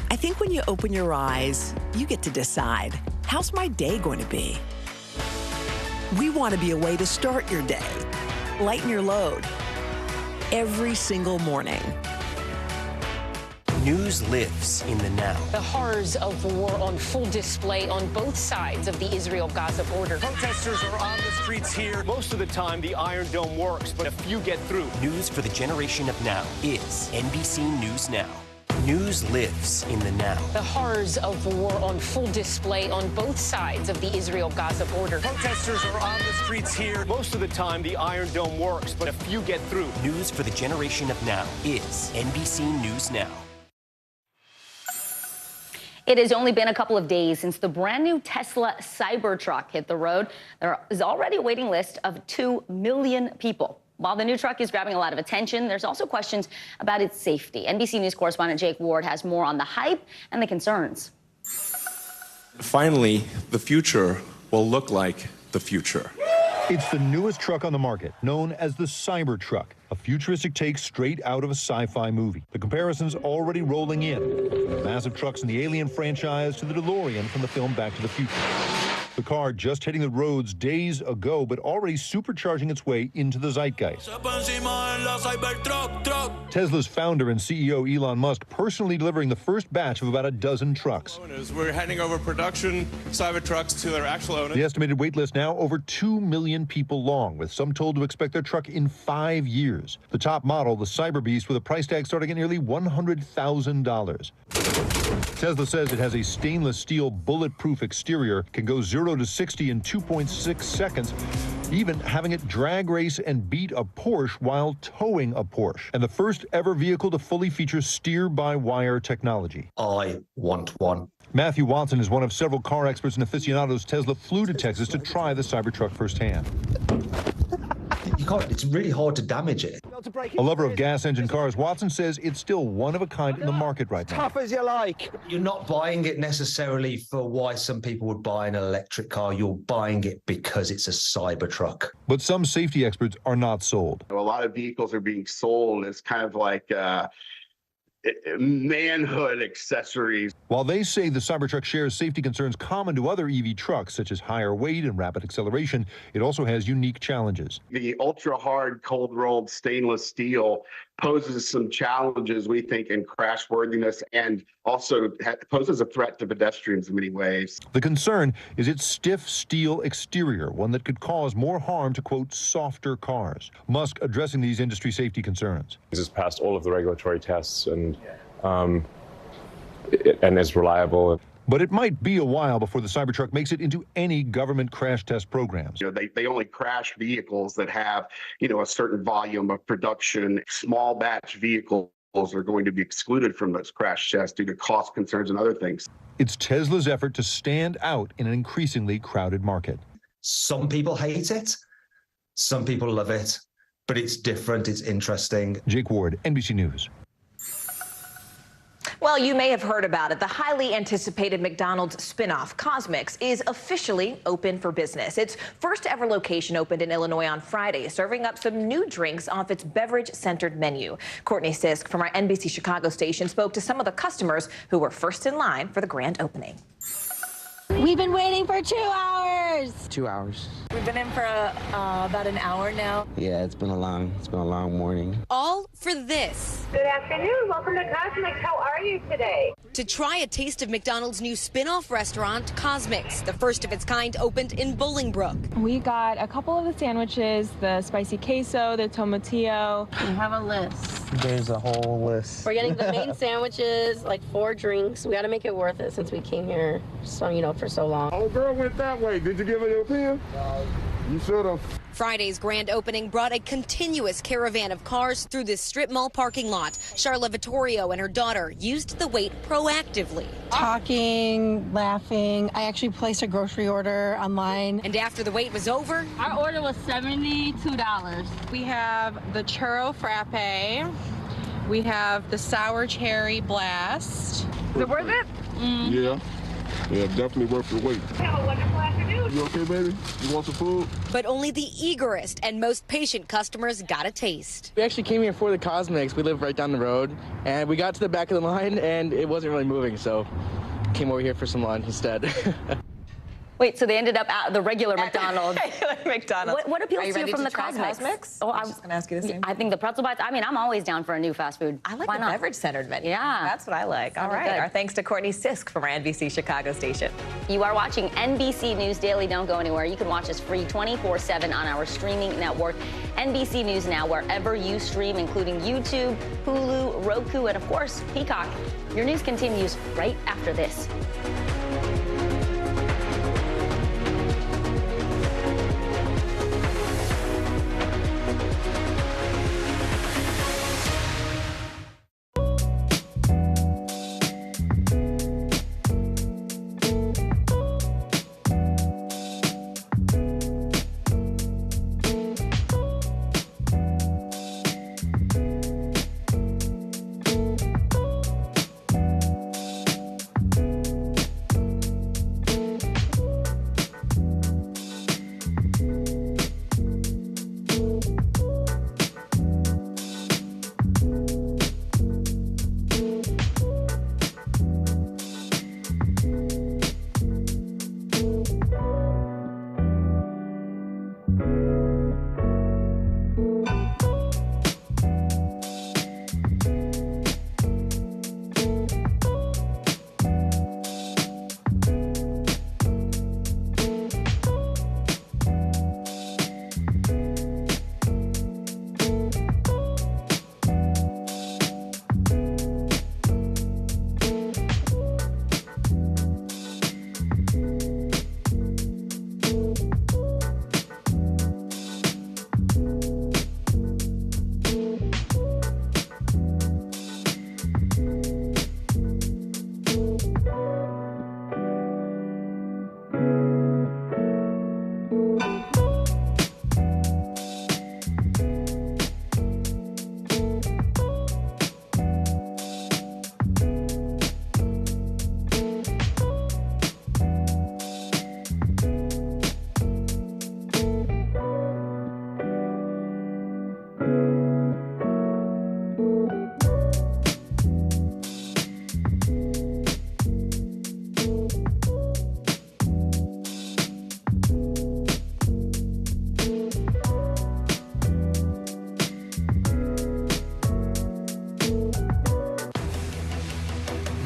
I think when you open your eyes, you get to decide, how's my day going to be? We want to be a way to start your day, lighten your load, every single morning. News lives in the now. The horrors of war on full display on both sides of the Israel-Gaza border. Protesters are on the streets here. Most of the time, the Iron Dome works, but a few get through. News for the generation of now is NBC News Now. News lives in the now. The horrors of war on full display on both sides of the Israel-Gaza border. Protesters are on the streets here. Most of the time, the Iron Dome works, but a few get through. News for the generation of now is NBC News Now. It has only been a couple of days since the brand new Tesla Cybertruck hit the road. There is already a waiting list of 2 million people. While the new truck is grabbing a lot of attention, there's also questions about its safety. NBC News correspondent Jake Ward has more on the hype and the concerns. Finally, the future will look like the future. It's the newest truck on the market, known as the Cybertruck, a futuristic take straight out of a sci-fi movie. The comparison's already rolling in, from the massive trucks in the Alien franchise to the DeLorean from the film Back to the Future. The car just hitting the roads days ago, but already supercharging its way into the zeitgeist. Tesla's founder and CEO Elon Musk personally delivering the first batch of about a dozen trucks. We're handing over production Cybertrucks to their actual owners. The estimated wait list now over 2 million people long, with some told to expect their truck in 5 years. The top model, the Cyber Beast, with a price tag starting at nearly $100,000. Tesla says it has a stainless steel bulletproof exterior, can go 0 to 60 in 2.6 seconds, even having it drag race and beat a Porsche while towing a Porsche. And the first ever vehicle to fully feature steer-by-wire technology. I want one. Matthew Watson is one of several car experts and aficionados Tesla flew to Texas to try the Cybertruck firsthand. It's really hard to damage it. A lover of gas engine cars, Watson says it's still one of a kind in the market right now. Tough as you like. You're not buying it necessarily for why some people would buy an electric car. You're buying it because it's a Cybertruck. But some safety experts are not sold. A lot of vehicles are being sold as kind of like manhood accessories. While they say the Cybertruck shares safety concerns common to other EV trucks, such as higher weight and rapid acceleration, it also has unique challenges. The ultra-hard, cold-rolled stainless steel poses some challenges, we think, in crashworthiness and also poses a threat to pedestrians in many ways. The concern is its stiff steel exterior, one that could cause more harm to, quote, softer cars. Musk addressing these industry safety concerns. This has passed all of the regulatory tests and is reliable. But it might be a while before the Cybertruck makes it into any government crash test programs. They only crash vehicles that have, a certain volume of production. Small batch vehicles are going to be excluded from those crash tests due to cost concerns and other things. It's Tesla's effort to stand out in an increasingly crowded market. Some people hate it. Some people love it. But it's different. It's interesting. Jake Ward, NBC News. Well, you may have heard about it. The highly anticipated McDonald's spinoff, Cosmix, is officially open for business. Its first ever location opened in Illinois on Friday, serving up some new drinks off its beverage-centered menu. Courtney Sisk from our NBC Chicago station spoke to some of the customers who were first in line for the grand opening. We've been waiting for 2 hours. 2 hours. We've been in for about an hour now. Yeah, it's been a long morning. All for this. Good afternoon. Welcome to Cosmix. How are you today? To try a taste of McDonald's new spin-off restaurant, Cosmix, the first of its kind, opened in Bolingbrook. We got a couple of the sandwiches, the spicy queso, the tomatillo. We have a list. There's a whole list. We're getting the main sandwiches, like 4 drinks. We got to make it worth it since we came here, for so long. Oh, girl went that way. Did you give her your pen? You should have. Friday's grand opening brought a continuous caravan of cars through this strip mall parking lot. Charla Vittorio and her daughter used the wait proactively. Talking, laughing. I actually placed a grocery order online. And after the wait was over, our order was $72. We have the churro frappe. We have the sour cherry blast. Is it worth it? Yeah. Yeah, definitely worth the wait. Have a wonderful afternoon. You okay, baby? You want some food? But only the eagerest and most patient customers got a taste. We actually came here for the Cosmix. We live right down the road, and we got to the back of the line, and it wasn't really moving, so came over here for some lunch instead. Wait, so they ended up at the regular McDonald's. McDonald's. What appeals Are you to you ready from to the try cosmics? Oh, I was just going to ask you the same. I think the pretzel bites. I mean, I'm always down for a new fast food. I like Why the not? beverage-centered menu. Yeah. That's what I like. All right. Good. Our thanks to Courtney Sisk from our NBC Chicago station. You are watching NBC News Daily. Don't go anywhere. You can watch us free 24/7 on our streaming network, NBC News Now, wherever you stream, including YouTube, Hulu, Roku, and of course, Peacock. Your news continues right after this.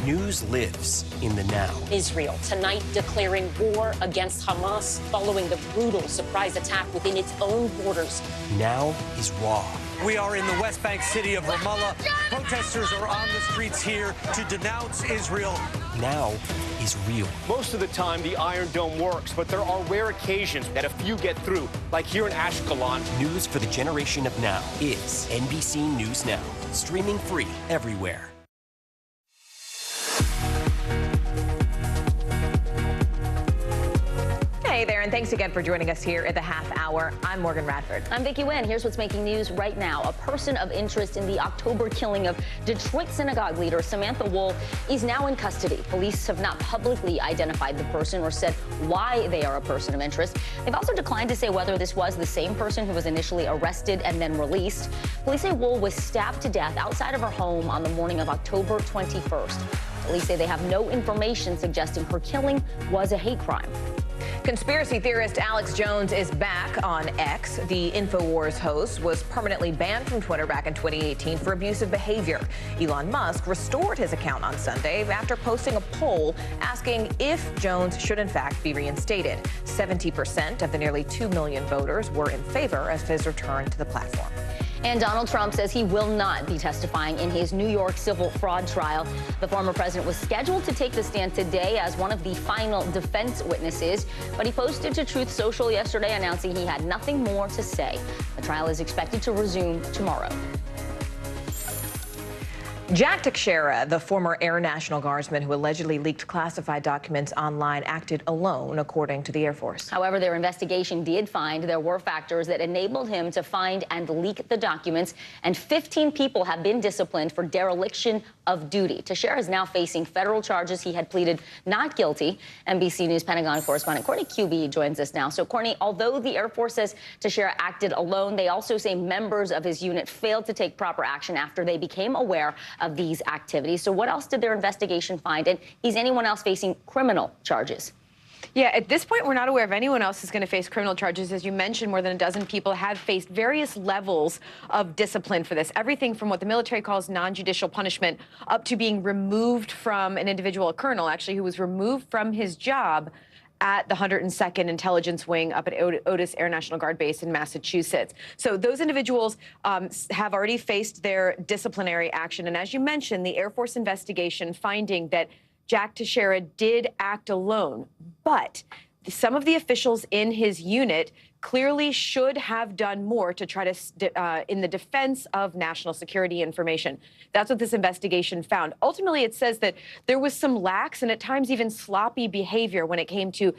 News lives in the now. Israel tonight declaring war against Hamas following the brutal surprise attack within its own borders. Now is raw. We are in the West Bank city of Ramallah. Protesters are on the streets here to denounce Israel. Now is real. Most of the time, the Iron Dome works, but there are rare occasions that a few get through, like here in Ashkelon. News for the generation of now is NBC News Now, streaming free everywhere. Hey there, and thanks again for joining us here at the half hour. I'm Morgan Radford. I'm Vicki Nguyen. Here's what's making news right now. A person of interest in the October killing of Detroit synagogue leader Samantha Wool is now in custody. Police have not publicly identified the person or said why they are a person of interest. They've also declined to say whether this was the same person who was initially arrested and then released. Police say Wool was stabbed to death outside of her home on the morning of October 21st. Police say they have no information suggesting her killing was a hate crime. Conspiracy theorist Alex Jones is back on X. The InfoWars host was permanently banned from Twitter back in 2018 for abusive behavior. Elon Musk restored his account on Sunday after posting a poll asking if Jones should in fact be reinstated. 70% of the nearly 2 million voters were in favor of his return to the platform. And Donald Trump says he will not be testifying in his New York civil fraud trial. The former president was scheduled to take the stand today as one of the final defense witnesses, but he posted to Truth Social yesterday announcing he had nothing more to say. The trial is expected to resume tomorrow. Jack Teixeira, the former Air National Guardsman who allegedly leaked classified documents online, acted alone, according to the Air Force. However, their investigation did find there were factors that enabled him to find and leak the documents, and 15 people have been disciplined for dereliction of duty. Teixeira is now facing federal charges. He had pleaded not guilty. NBC News Pentagon correspondent Courtney Cuby joins us now. So, Courtney, although the Air Force says Teixeira acted alone, they also say members of his unit failed to take proper action after they became aware of these activities. So what else did their investigation find? And is anyone else facing criminal charges? Yeah, at this point, we're not aware of anyone else who's going to face criminal charges. As you mentioned, more than a dozen people have faced various levels of discipline for this. Everything from what the military calls non-judicial punishment up to being removed from an individual, a colonel actually, who was removed from his job at the 102nd Intelligence Wing up at Otis Air National Guard Base in Massachusetts. So those individuals have already faced their disciplinary action. And as you mentioned, the Air Force investigation finding that Jack Teixeira did act alone, but some of the officials in his unit clearly should have done more to try to, in the defense of national security information. That's what this investigation found. Ultimately, it says that there was some lax and at times even sloppy behavior when it came to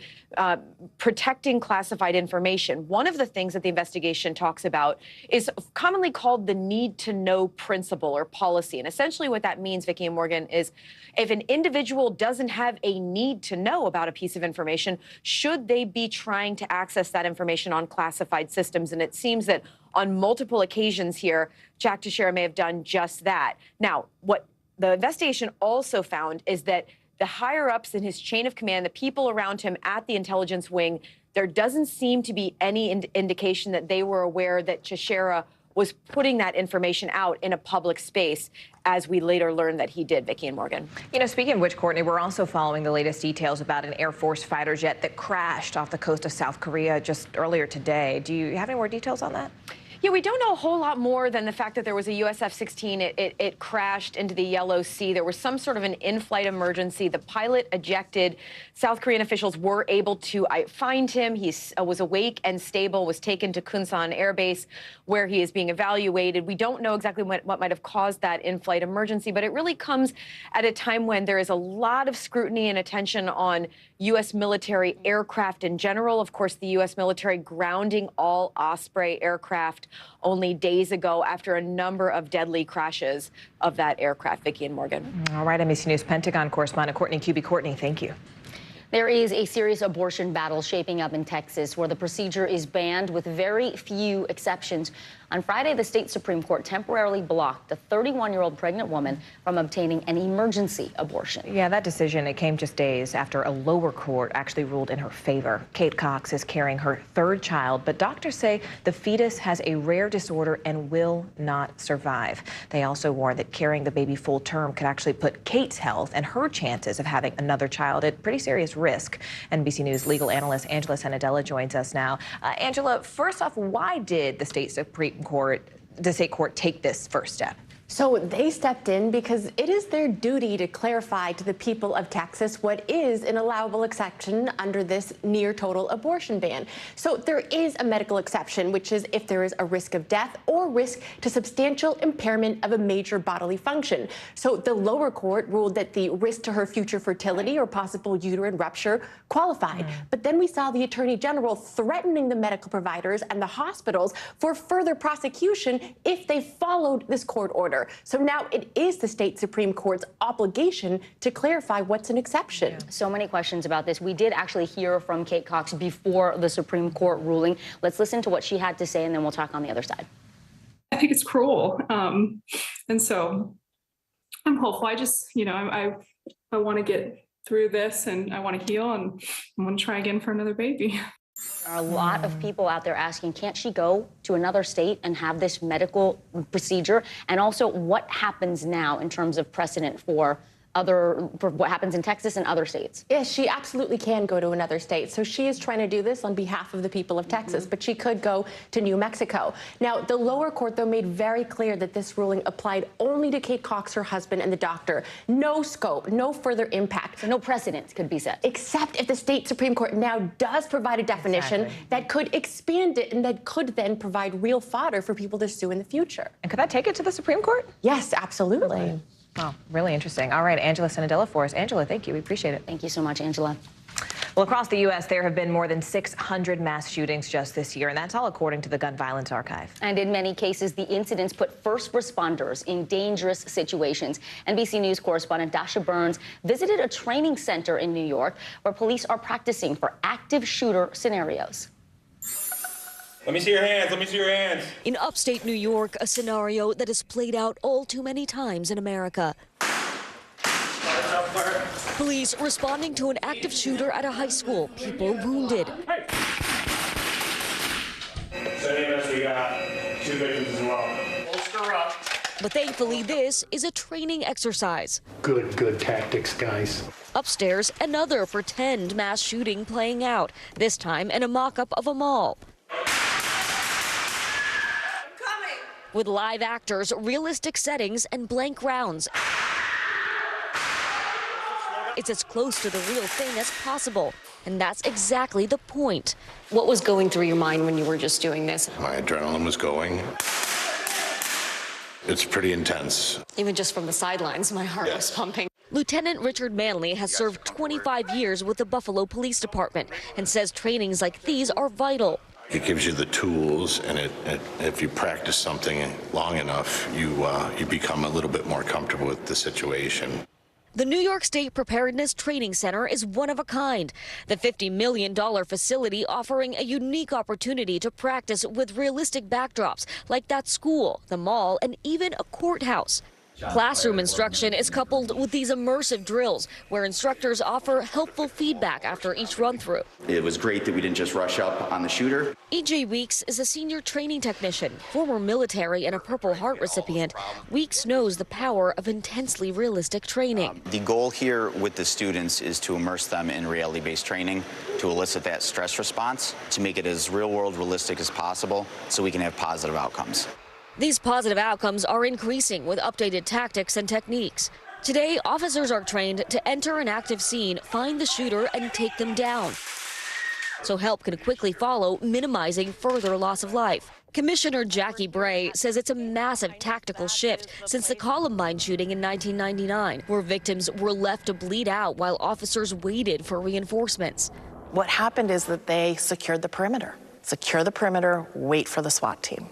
protecting classified information. One of the things that the investigation talks about is commonly called the need-to-know principle or policy. And essentially what that means, Vicki and Morgan, is if an individual doesn't have a need to know about a piece of information, should they be trying to access that information on classified systems? And it seems that on multiple occasions here, Jack Teixeira may have done just that. Now, what the investigation also found is that the higher-ups in his chain of command, the people around him at the intelligence wing, there doesn't seem to be any indication that they were aware that Teixeira was putting that information out in a public space, as we later learned that he did, Vicki and Morgan. You know, speaking of which, Courtney, we're also following the latest details about an Air Force fighter jet that crashed off the coast of South Korea just earlier today. Do you have any more details on that? Yeah, we don't know a whole lot more than the fact that there was a US F-16. It crashed into the Yellow Sea. There was some sort of an in-flight emergency. The pilot ejected. South Korean officials were able to find him. He was awake and stable, was taken to Kunsan Air Base, where he is being evaluated. We don't know exactly what might have caused that in-flight emergency, but it really comes at a time when there is a lot of scrutiny and attention on U.S. military aircraft in general. Of course, the U.S. military grounding all Osprey aircraft only days ago after a number of deadly crashes of that aircraft. Vicki and Morgan. All right, NBC News Pentagon correspondent Courtney Kuby. Courtney, thank you. There is a serious abortion battle shaping up in Texas, where the procedure is banned with very few exceptions. On Friday, the state Supreme Court temporarily blocked a 31-year-old pregnant woman from obtaining an emergency abortion. Yeah, that decision, it came just days after a lower court actually ruled in her favor. Kate Cox is carrying her third child, but doctors say the fetus has a rare disorder and will not survive. They also warn that carrying the baby full term could actually put Kate's health and her chances of having another child at pretty serious risk. NBC News legal analyst Angela Sanadella joins us now. Angela, first off, why did the state court take this first step? So they stepped in because it is their duty to clarify to the people of Texas what is an allowable exception under this near total abortion ban. So there is a medical exception, which is if there is a risk of death or risk to substantial impairment of a major bodily function. So the lower court ruled that the risk to her future fertility or possible uterine rupture qualified. But then we saw the Attorney General threatening the medical providers and the hospitals for further prosecution if they followed this court order. So now it is the state Supreme Court's obligation to clarify what's an exception. Yeah. So many questions about this. We did actually hear from Kate Cox before the Supreme Court ruling. Let's listen to what she had to say, and then we'll talk on the other side. I think it's cruel. And so I'm hopeful. I just, I want to get through this, and I want to heal, and I want to try again for another baby. There are a lot of people out there asking, can't she go to another state and have this medical procedure? And also, what happens now in terms of precedent for what happens in Texas and other states? Yes, she absolutely can go to another state. So she is trying to do this on behalf of the people of Texas, but she could go to New Mexico. Now, the lower court, though, made very clear that this ruling applied only to Kate Cox, her husband, and the doctor. No scope, no further impact. So no precedent could be set. Except if the state Supreme Court now does provide a definition that could expand it and that could then provide real fodder for people to sue in the future. And could that take it to the Supreme Court? Yes, absolutely. Wow, really interesting. All right, Angela Sanadella for us. Angela, thank you. We appreciate it. Thank you so much, Angela. Well, across the U.S., there have been more than 600 mass shootings just this year, and that's all according to the Gun Violence Archive. And in many cases, the incidents put first responders in dangerous situations. NBC News correspondent Dasha Burns visited a training center in New York where police are practicing for active shooter scenarios. Let me see your hands. Let me see your hands. In upstate New York, a scenario that has played out all too many times in America. Police responding to an active shooter at a high school. People wounded. We got 2 victims as well. Bolster up. But thankfully, this is a training exercise. Good tactics, guys. Upstairs, another pretend mass shooting playing out, this time in a mock-up of a mall. With live actors, realistic settings, and blank rounds. It's as close to the real thing as possible. And that's exactly the point. What was going through your mind when you were just doing this? My adrenaline was going. It's pretty intense. Even just from the sidelines, my heart was pumping. Lieutenant Richard Manley has served 25 years with the Buffalo Police Department and says trainings like these are vital. It gives you the tools, and if you practice something long enough, you become a little bit more comfortable with the situation. The New York State Preparedness Training Center is one of a kind. The $50 million facility offering a unique opportunity to practice with realistic backdrops like that school, the mall, and even a courthouse. Classroom instruction is coupled with these immersive drills where instructors offer helpful feedback after each run-through. It was great that we didn't just rush up on the shooter. E.J. Weeks is a senior training technician, former military and a Purple Heart recipient. Weeks knows the power of intensely realistic training. The goal here with the students is to immerse them in reality-based training, to elicit that stress response, to make it as real-world realistic as possible so we can have positive outcomes. These positive outcomes are increasing with updated tactics and techniques. Today, officers are trained to enter an active scene, find the shooter, and take them down. So help can quickly follow, minimizing further loss of life. Commissioner Jackie Bray says it's a massive tactical shift since the Columbine shooting in 1999, where victims were left to bleed out while officers waited for reinforcements. What happened is that they secured the perimeter. Secure the perimeter, wait for the SWAT team.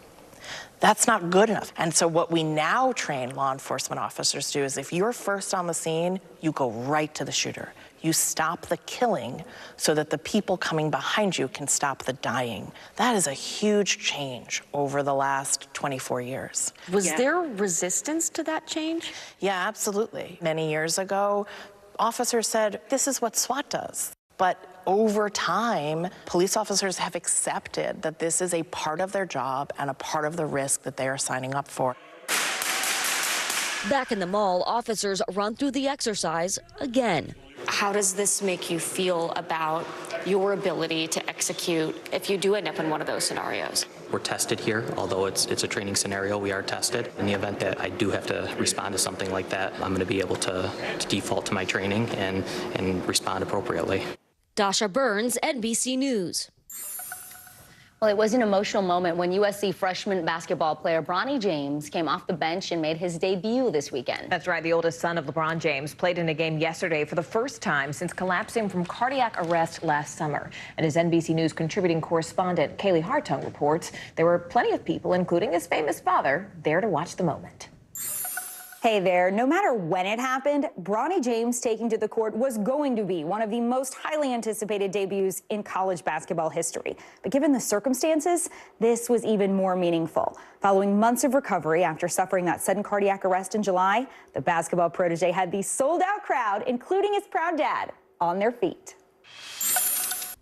That's not good enough. And so what we now train law enforcement officers to do is if you're first on the scene, you go right to the shooter. You stop the killing so that the people coming behind you can stop the dying. That is a huge change over the last 24 years. Was there resistance to that change? Yeah, absolutely. Many years ago, officers said, this is what SWAT does. But over time, police officers have accepted that this is a part of their job and a part of the risk that they are signing up for. Back in the mall, officers run through the exercise again. How does this make you feel about your ability to execute if you do end up in one of those scenarios? We're tested here, although it's a training scenario, we are tested. In the event that I do have to respond to something like that, I'm going to be able to default to my training and respond appropriately. Dasha Burns, NBC News. Well, it was an emotional moment when USC freshman basketball player Bronny James came off the bench and made his debut this weekend. That's right. The oldest son of LeBron James played in a game yesterday for the first time since collapsing from cardiac arrest last summer. And as NBC News contributing correspondent Kaylee Hartung reports, there were plenty of people, including his famous father, there to watch the moment. Hey there, no matter when it happened, Bronny James taking to the court was going to be one of the most highly anticipated debuts in college basketball history. But given the circumstances, this was even more meaningful. Following months of recovery after suffering that sudden cardiac arrest in July, the basketball protege had the sold-out crowd, including his proud dad, on their feet.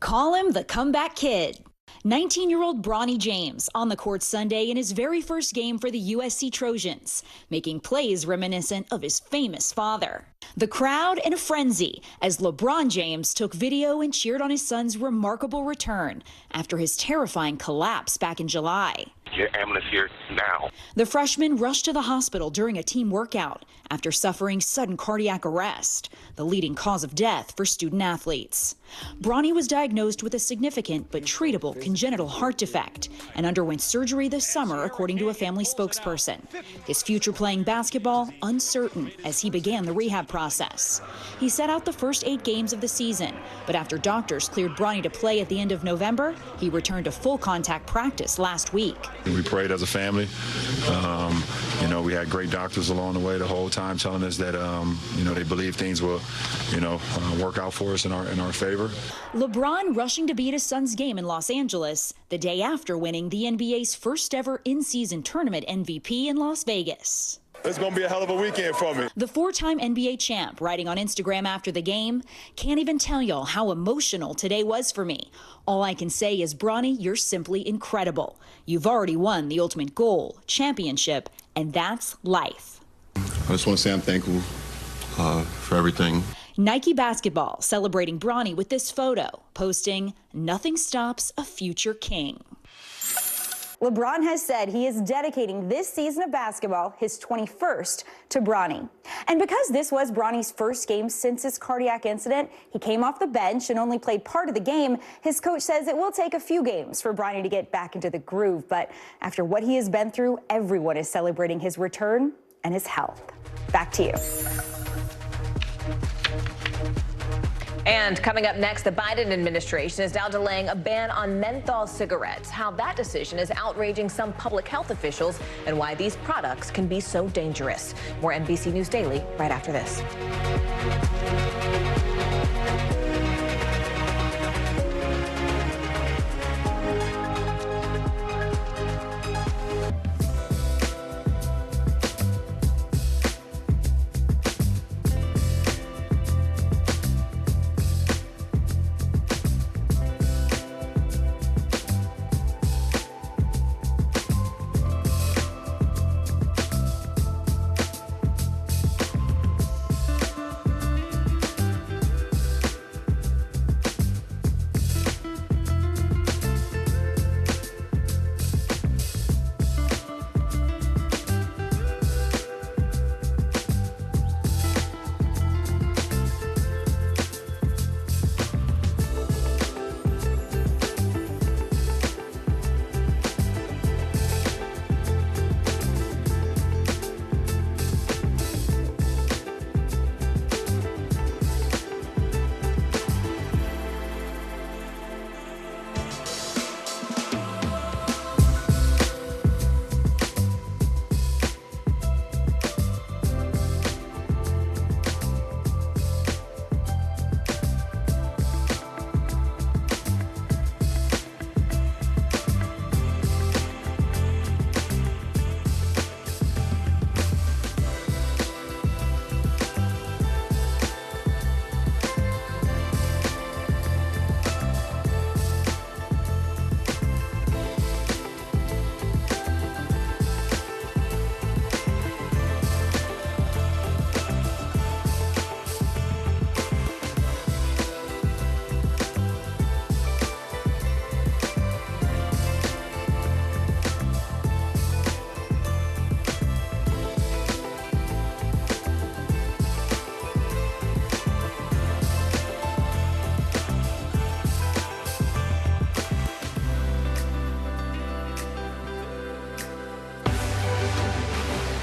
Call him the comeback kid. 19-year-old Bronny James on the court Sunday in his very first game for the USC Trojans, making plays reminiscent of his famous father. The crowd in a frenzy as LeBron James took video and cheered on his son's remarkable return after his terrifying collapse back in July. Get ambulance here now. The freshman rushed to the hospital during a team workout after suffering sudden cardiac arrest, the leading cause of death for student athletes. Bronny was diagnosed with a significant but treatable congenital heart defect and underwent surgery this summer, according to a family spokesperson. His future playing basketball uncertain as he began the rehab process. He set out the first 8 games of the season, but after doctors cleared Bronny to play at the end of November, he returned to full contact practice last week. We prayed as a family. You know, we had great doctors along the way the whole time telling us that, you know, they believe things will, you know, work out for us in our favor. LeBron rushing to be at his son's game in Los Angeles the day after winning the NBA's first ever in-season tournament MVP in Las Vegas. It's going to be a hell of a weekend for me. The four-time NBA champ, writing on Instagram after the game, "Can't even tell y'all how emotional today was for me. All I can say is, Bronny, you're simply incredible. You've already won the ultimate goal, championship, and that's life." I just want to say I'm thankful for everything. Nike Basketball celebrating Bronny with this photo, posting, "Nothing stops a future king." LeBron has said he is dedicating this season of basketball, his 21st, to Bronny. And because this was Bronny's first game since his cardiac incident, he came off the bench and only played part of the game. His coach says it will take a few games for Bronny to get back into the groove. But after what he has been through, everyone is celebrating his return and his health. Back to you. And coming up next, the Biden administration is now delaying a ban on menthol cigarettes. How that decision is outraging some public health officials and why these products can be so dangerous. More NBC News Daily right after this.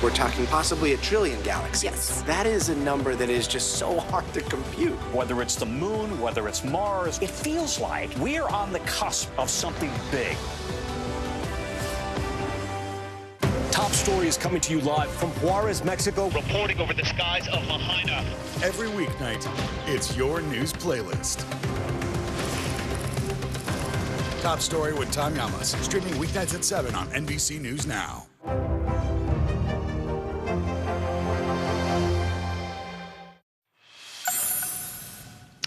We're talking possibly 1 trillion galaxies. Yes. That is a number that is just so hard to compute. Whether it's the moon, whether it's Mars, it feels like we're on the cusp of something big. Top Story is coming to you live from Juarez, Mexico. Reporting over the skies of Lahaina. Every weeknight, it's your news playlist. Top Story with Tom Llamas, streaming weeknights at 7 on NBC News Now.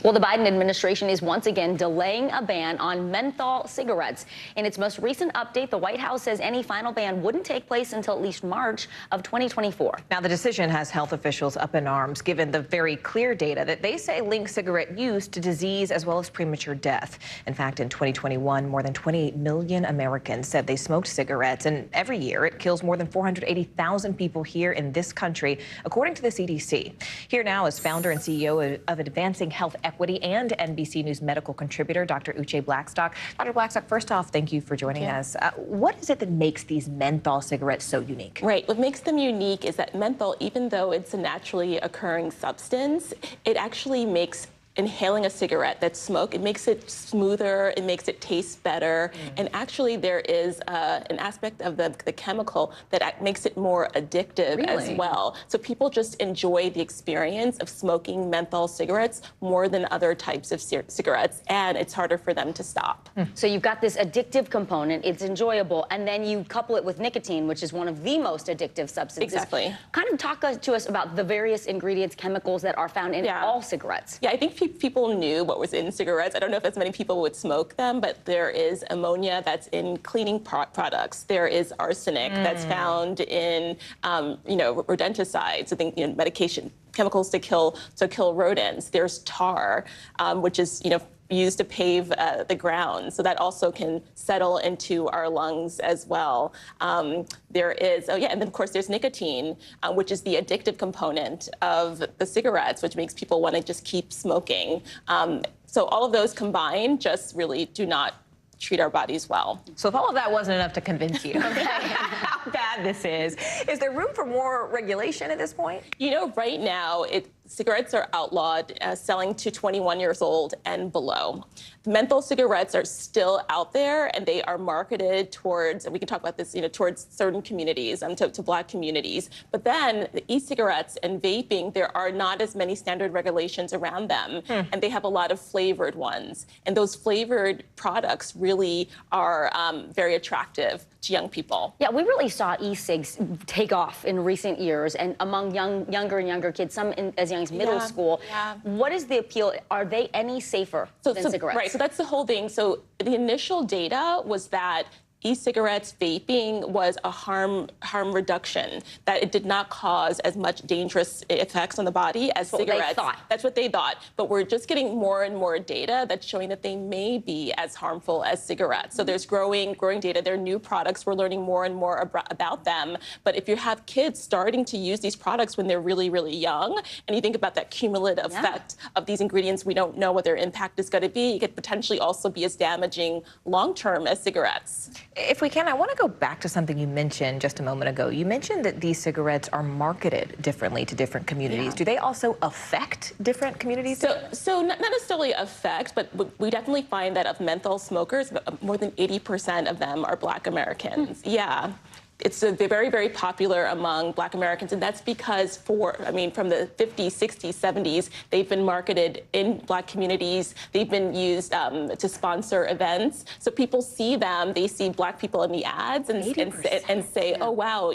Well, the Biden administration is once again delaying a ban on menthol cigarettes. In its most recent update, the White House says any final ban wouldn't take place until at least March of 2024. Now, the decision has health officials up in arms, given the very clear data that they say link cigarette use to disease as well as premature death. In fact, in 2021, more than 28 million Americans said they smoked cigarettes, and every year it kills more than 480,000 people here in this country, according to the CDC. Here now is founder and CEO of Advancing Health Equity and NBC News medical contributor, Dr. Uche Blackstock. Dr. Blackstock, first off, thank you for joining us. What is it that makes these menthol cigarettes so unique? Right. What makes them unique is that menthol, even though it's a naturally occurring substance, it actually makes inhaling a cigarette, that smoke, it makes it smoother, it makes it taste better. And actually there is an aspect of the chemical that makes it more addictive as well. So people just enjoy the experience of smoking menthol cigarettes more than other types of cigarettes, and it's harder for them to stop. So you've got this addictive component, it's enjoyable, and then you couple it with nicotine, which is one of the most addictive substances. Exactly. Kind of talk to us about the various ingredients, chemicals that are found in all cigarettes. Yeah, I think people knew what was in cigarettes. I don't know if as many people would smoke them, but there is ammonia that's in cleaning products. There is arsenic that's found in, rodenticides, I think, medication, chemicals to kill rodents. There's tar, which is, used to pave the ground, so that also can settle into our lungs as well. There is, and then of course there's nicotine, which is the addictive component of the cigarettes, which makes people want to just keep smoking. So all of those combined just really do not treat our bodies well. So if all of that wasn't enough to convince you how bad this is there room for more regulation at this point? Right now, cigarettes are outlawed selling to 21 years old and below. Menthol cigarettes are still out there, and they are marketed towards, and we can talk about this, towards certain communities, to Black communities. But then the e-cigarettes and vaping, there are not as many standard regulations around them, and they have a lot of flavored ones. And those flavored products really are very attractive to young people. Yeah, we really saw e-cigs take off in recent years, and among younger and younger kids, some as young as middle school. What is the appeal? Are they any safer than cigarettes? Right, so that's the whole thing. So the initial data was that e-cigarettes, vaping was a harm reduction, that it did not cause as much dangerous effects on the body as cigarettes. That's what they thought. But we're just getting more and more data that's showing that they may be as harmful as cigarettes. So there's growing data. There are new products. We're learning more and more about them. But if you have kids starting to use these products when they're really, really young, and you think about that cumulative effect of these ingredients, we don't know what their impact is going to be. It could potentially also be as damaging long-term as cigarettes. If we can, I want to go back to something you mentioned just a moment ago. You mentioned that these cigarettes are marketed differently to different communities. Do they also affect different communities? So not necessarily affect, but we definitely find that of menthol smokers, more than 80% of them are Black Americans. Yeah. It's very, very popular among Black Americans, and that's because from the 50s, 60s, 70s, they've been marketed in Black communities. They've been used to sponsor events. So people see them, they see Black people in the ads and say, oh, wow,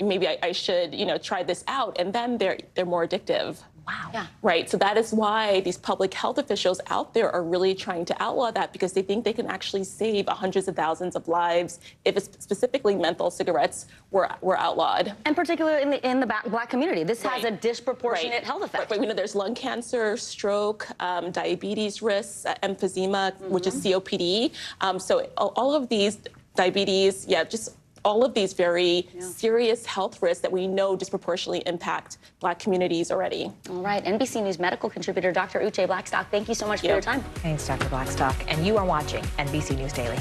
maybe I should, try this out. And then they're more addictive. Wow. Yeah. Right. So that is why these public health officials out there are really trying to outlaw that, because they think they can actually save hundreds of thousands of lives if specifically menthol cigarettes were outlawed. And particularly in the Black community, this has a disproportionate health effect. We know there's lung cancer, stroke, diabetes risks, emphysema, which is COPD. So all of these diabetes, just all of these very serious health risks that we know disproportionately impact Black communities already. All right, NBC News medical contributor Dr. Uche Blackstock, thank you so much for your time. Thanks, Dr. Blackstock. And you are watching NBC News Daily.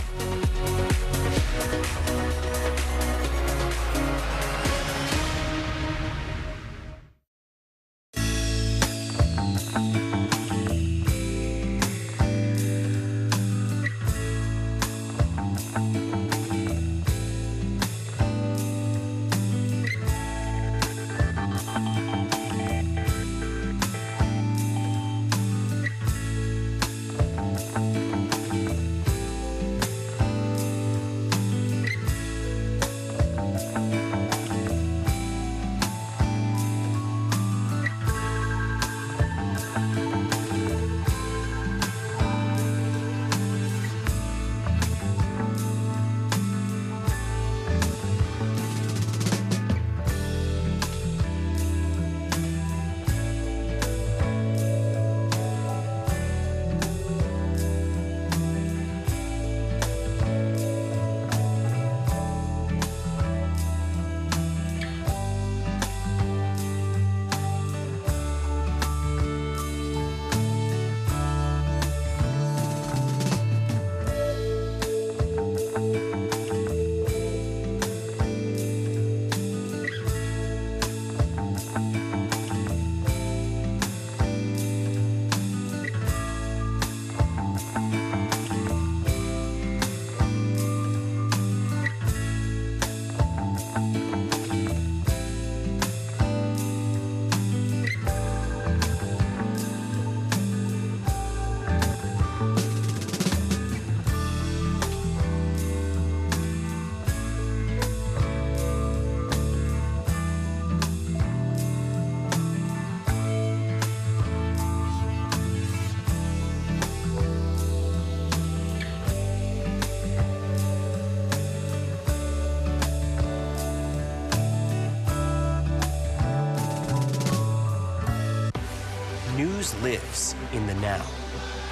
lives in the now.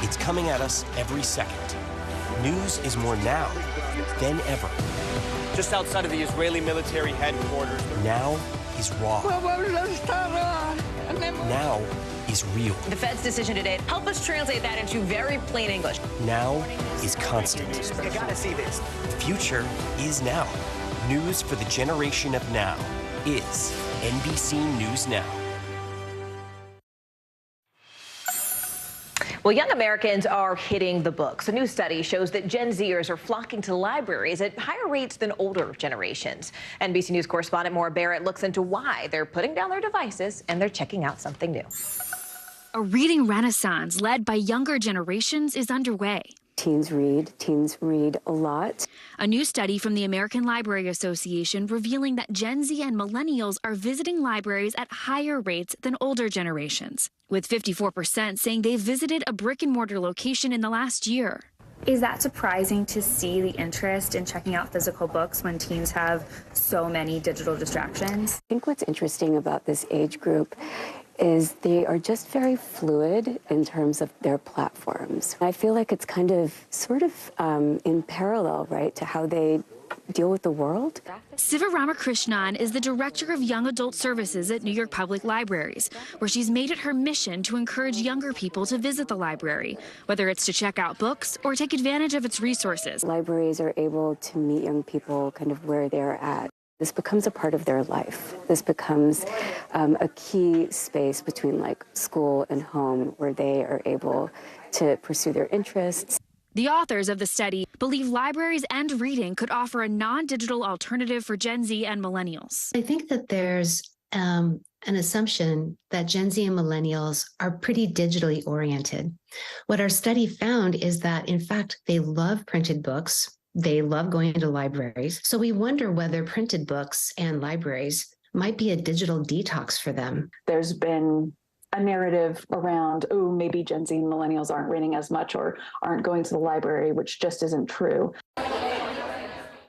It's coming at us every second. News is more now than ever. Just outside of the Israeli military headquarters. Now is raw. Now is real. The Fed's decision today, help us translate that into very plain English. Now is constant. You gotta see this. The future is now. News for the generation of now is NBC News Now. Well, young Americans are hitting the books. A new study shows that Gen Zers are flocking to libraries at higher rates than older generations. NBC News correspondent Maura Barrett looks into why they're putting down their devices and they're checking out something new. A reading renaissance led by younger generations is underway. Teens read a lot. A new study from the American Library Association revealing that Gen Z and millennials are visiting libraries at higher rates than older generations, with 54% saying they visited a brick-and-mortar location in the last year. Is that surprising to see the interest in checking out physical books when teens have so many digital distractions? I think what's interesting about this age group is they are just very fluid in terms of their platforms. I feel like it's kind of sort of in parallel, right, to how they deal with the world. Siva Ramakrishnan is the director of Young Adult Services at New York Public Libraries, where she's made it her mission to encourage younger people to visit the library, whether it's to check out books or take advantage of its resources. Libraries are able to meet young people kind of where they're at. This becomes a part of their life. This becomes a key space between like school and home where they are able to pursue their interests. The authors of the study believe libraries and reading could offer a non-digital alternative for Gen Z and millennials. I think that there's an assumption that Gen Z and millennials are pretty digitally oriented. What our study found is that, in fact, they love printed books. They love going to libraries. So we wonder whether printed books and libraries might be a digital detox for them. There's been a narrative around, oh, maybe Gen Z and millennials aren't reading as much or aren't going to the library, which just isn't true.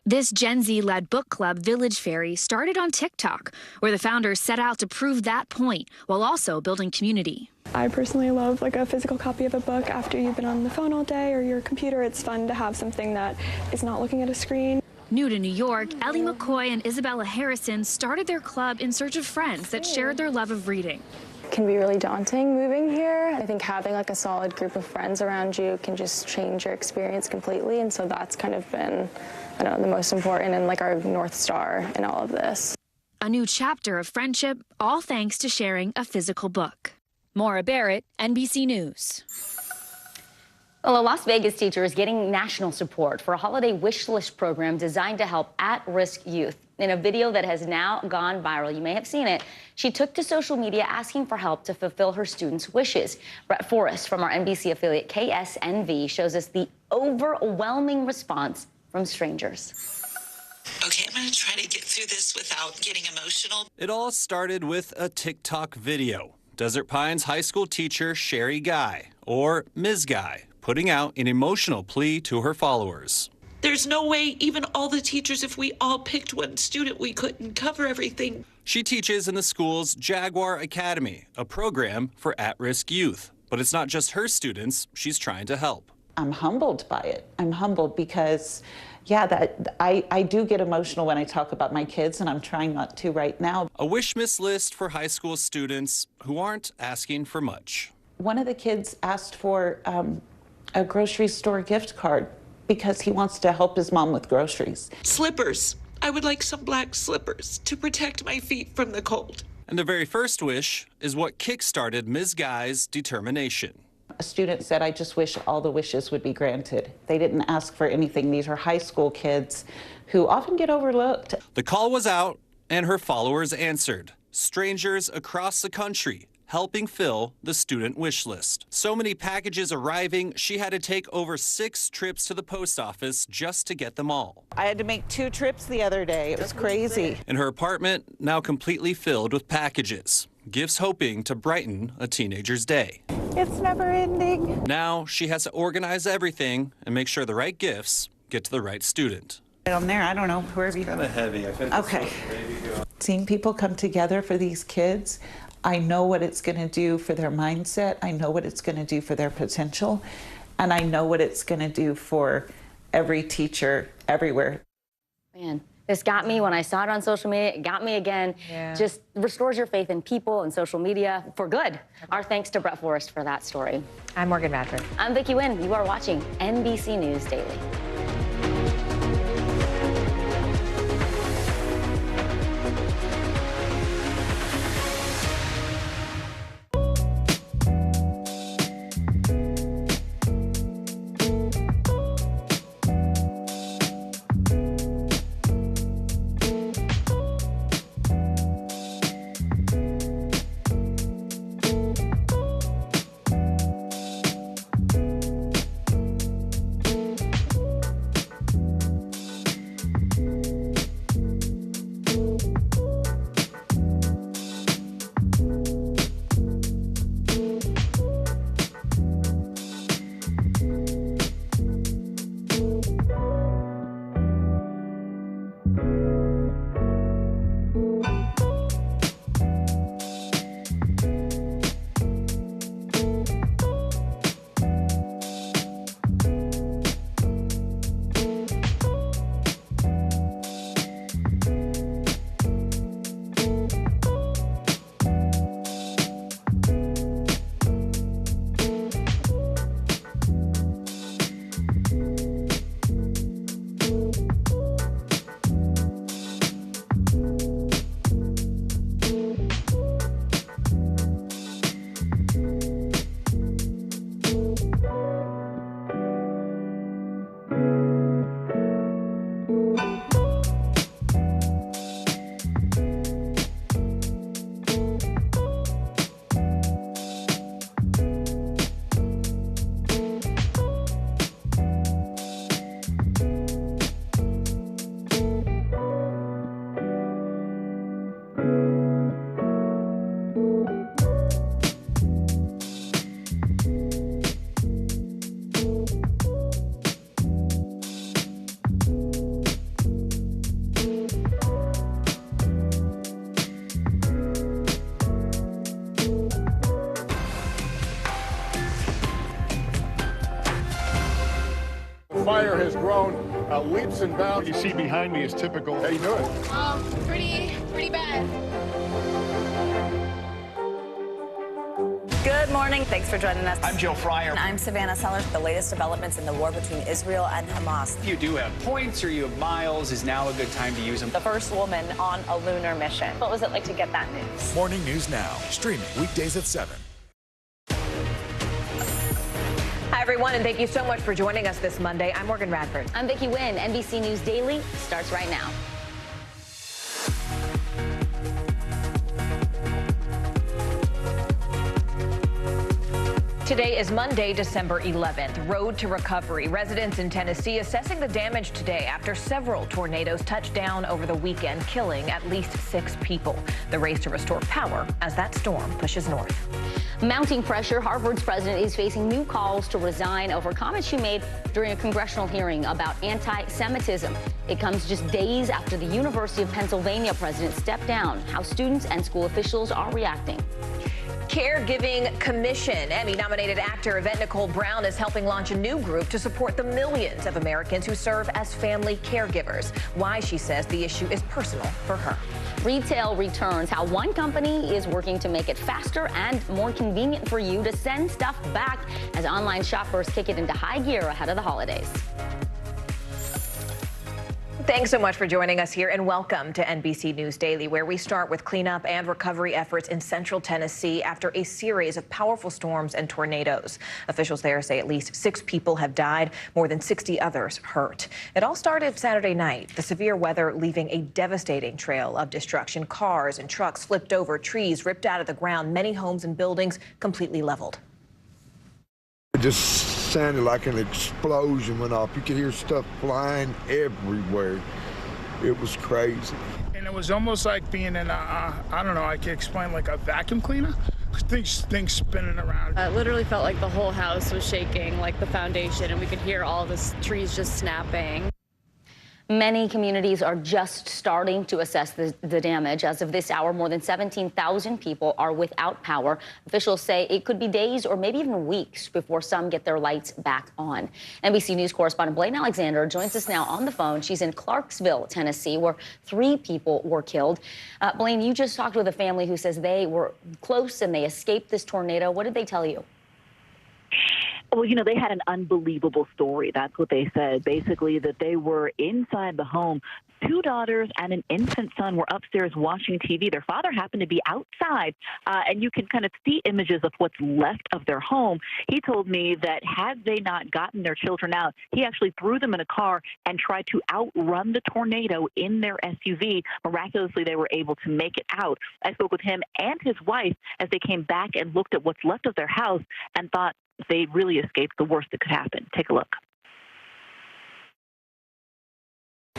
This Gen Z-led book club, Village Fairy, started on TikTok, where the founders set out to prove that point while also building community. I personally love like a physical copy of a book after you've been on the phone all day or your computer. It's fun to have something that is not looking at a screen. New to New York, Ellie McCoy and Isabella Harrison started their club in search of friends that shared their love of reading. It can be really daunting moving here. I think having like a solid group of friends around you can just change your experience completely. And so that's kind of been, I don't know, the most important and like our North Star in all of this. A new chapter of friendship, all thanks to sharing a physical book. Maura Barrett, NBC News. Well, a Las Vegas teacher is getting national support for a holiday wish list program designed to help at-risk youth. In a video that has now gone viral, you may have seen it, she took to social media asking for help to fulfill her students' wishes. Brett Forrest from our NBC affiliate KSNV shows us the overwhelming response from strangers. Okay, I'm going to try to get through this without getting emotional. It all started with a TikTok video. Desert Pines high school teacher Sherry Guy, or Ms. Guy, putting out an emotional plea to her followers. There's no way even all the teachers, if we all picked one student, we couldn't cover everything. She teaches in the school's Jaguar Academy, a program for at-risk youth. But it's not just her students she's trying to help. I'm humbled by it. I'm humbled because, yeah, I do get emotional when I talk about my kids, and I'm trying not to right now. A wish list for high school students who aren't asking for much. One of the kids asked for a grocery store gift card because he wants to help his mom with groceries. Slippers. I would like some black slippers to protect my feet from the cold. And the very first wish is what kick-started Ms. Guy's determination. A student said, I just wish all the wishes would be granted. They didn't ask for anything. These are high school kids who often get overlooked. The call was out, and her followers answered. Strangers across the country helping fill the student wish list. So many packages arriving, she had to take over 6 trips to the post office just to get them all. I had to make 2 trips the other day. It was crazy. And her apartment now completely filled with packages. Gifts hoping to brighten a teenager's day. It's never ending. Now she has to organize everything and make sure the right gifts get to the right student. Down there, I don't know, wherever you... Kind of heavy. Okay. Seeing people come together for these kids, I know what it's going to do for their mindset. I know what it's going to do for their potential. And I know what it's going to do for every teacher everywhere. Man, this got me when I saw it on social media. It got me again. Yeah. Just restores your faith in people and social media for good. Our thanks to Brett Forrest for that story. I'm Morgan Radford. I'm Vicki Wynn. You are watching NBC News Daily. Fire has grown leaps and bounds. What you see behind me is typical. How you doing? Pretty bad. Good morning. Thanks for joining us. I'm Joe Fryer. And I'm Savannah Sellers. The latest developments in the war between Israel and Hamas. If you do have points or you have miles, is now a good time to use them. The first woman on a lunar mission. What was it like to get that news? Morning News Now, streaming weekdays at 7. Hi, everyone, and thank you so much for joining us this Monday. I'm Morgan Radford. I'm Vicki Wynn. NBC News Daily starts right now. Today is Monday, December 11th. Road to recovery. Residents in Tennessee assessing the damage today after several tornadoes touched down over the weekend, killing at least 6 people. The race to restore power as that storm pushes north. Mounting pressure, Harvard's president is facing new calls to resign over comments she made during a congressional hearing about anti-Semitism. It comes just days after the University of Pennsylvania president stepped down. How students and school officials are reacting. Caregiving Commission. Emmy-nominated actor Yvette Nicole Brown is helping launch a new group to support the millions of Americans who serve as family caregivers. Why, she says, the issue is personal for her. Retail returns. How one company is working to make it faster and more convenient for you to send stuff back as online shoppers kick it into high gear ahead of the holidays. Thanks so much for joining us here, and welcome to NBC News Daily, where we start with cleanup and recovery efforts in central Tennessee after a series of powerful storms and tornadoes. Officials there say at least 6 people have died, more than 60 others hurt. It all started Saturday night, the severe weather leaving a devastating trail of destruction. Cars and trucks flipped over, trees ripped out of the ground, many homes and buildings completely leveled. It just sounded like an explosion went off. You could hear stuff flying everywhere. It was crazy. And it was almost like being in a, I don't know, I can explain, like a vacuum cleaner. Things spinning around. It literally felt like the whole house was shaking, like the foundation, and we could hear all the trees just snapping. Many communities are just starting to assess the damage. As of this hour, more than 17,000 people are without power. Officials say it could be days or maybe even weeks before some get their lights back on. NBC News correspondent Blaine Alexander joins us now on the phone. She's in Clarksville, Tennessee, where 3 people were killed. Blaine, you just talked with a family who says they were close and they escaped this tornado. What did they tell you? Well, you know, they had an unbelievable story. That's what they said. Basically, that they were inside the home. 2 daughters and an infant son were upstairs watching TV. Their father happened to be outside, and you can kind of see images of what's left of their home. He told me that had they not gotten their children out, he actually threw them in a car and tried to outrun the tornado in their SUV. Miraculously, they were able to make it out. I spoke with him and his wife as they came back and looked at what's left of their house and thought they really escaped the worst that could happen. Take a look.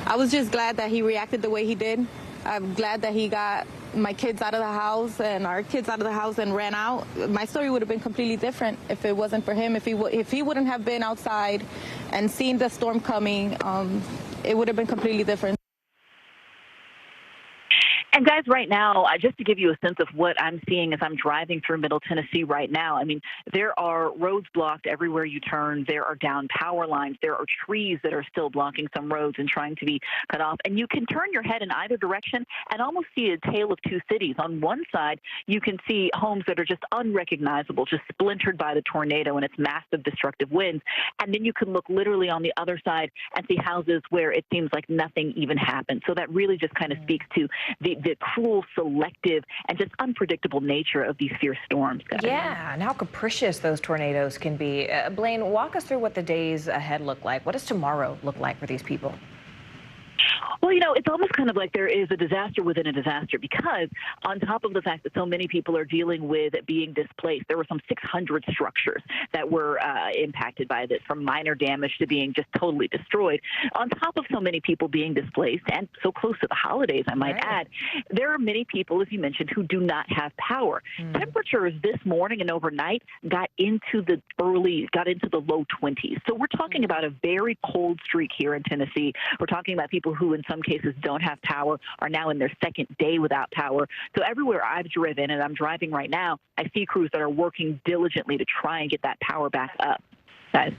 I was just glad that he reacted the way he did. I'm glad that he got my kids out of the house and our kids out of the house and ran out. My story would have been completely different if it wasn't for him. If he wouldn't have been outside and seen the storm coming, it would have been completely different. And guys, right now, just to give you a sense of what I'm seeing as I'm driving through Middle Tennessee right now, I mean, there are roads blocked everywhere you turn. There are down power lines. There are trees that are still blocking some roads and trying to be cut off. And you can turn your head in either direction and almost see a tale of 2 cities. On one side, you can see homes that are just unrecognizable, just splintered by the tornado and its massive destructive winds. And then you can look literally on the other side and see houses where it seems like nothing even happened. So that really just kind of speaks to the cruel, selective, and just unpredictable nature of these fierce storms. Yeah, and how capricious those tornadoes can be. Blaine, walk us through what the days ahead look like. What does tomorrow look like for these people? Well, you know, it's almost kind of like there is a disaster within a disaster, because on top of the fact that so many people are dealing with being displaced, there were some 600 structures that were impacted by this, from minor damage to being just totally destroyed. On top of so many people being displaced and so close to the holidays, I might add, there are many people, as you mentioned, who do not have power. Temperatures this morning and overnight got into the low 20s. So we're talking about a very cold streak here in Tennessee. We're talking about people who in some cases don't have power, are now in their 2nd day without power. So everywhere I've driven, and I'm driving right now, I see crews that are working diligently to try and get that power back up. Guys.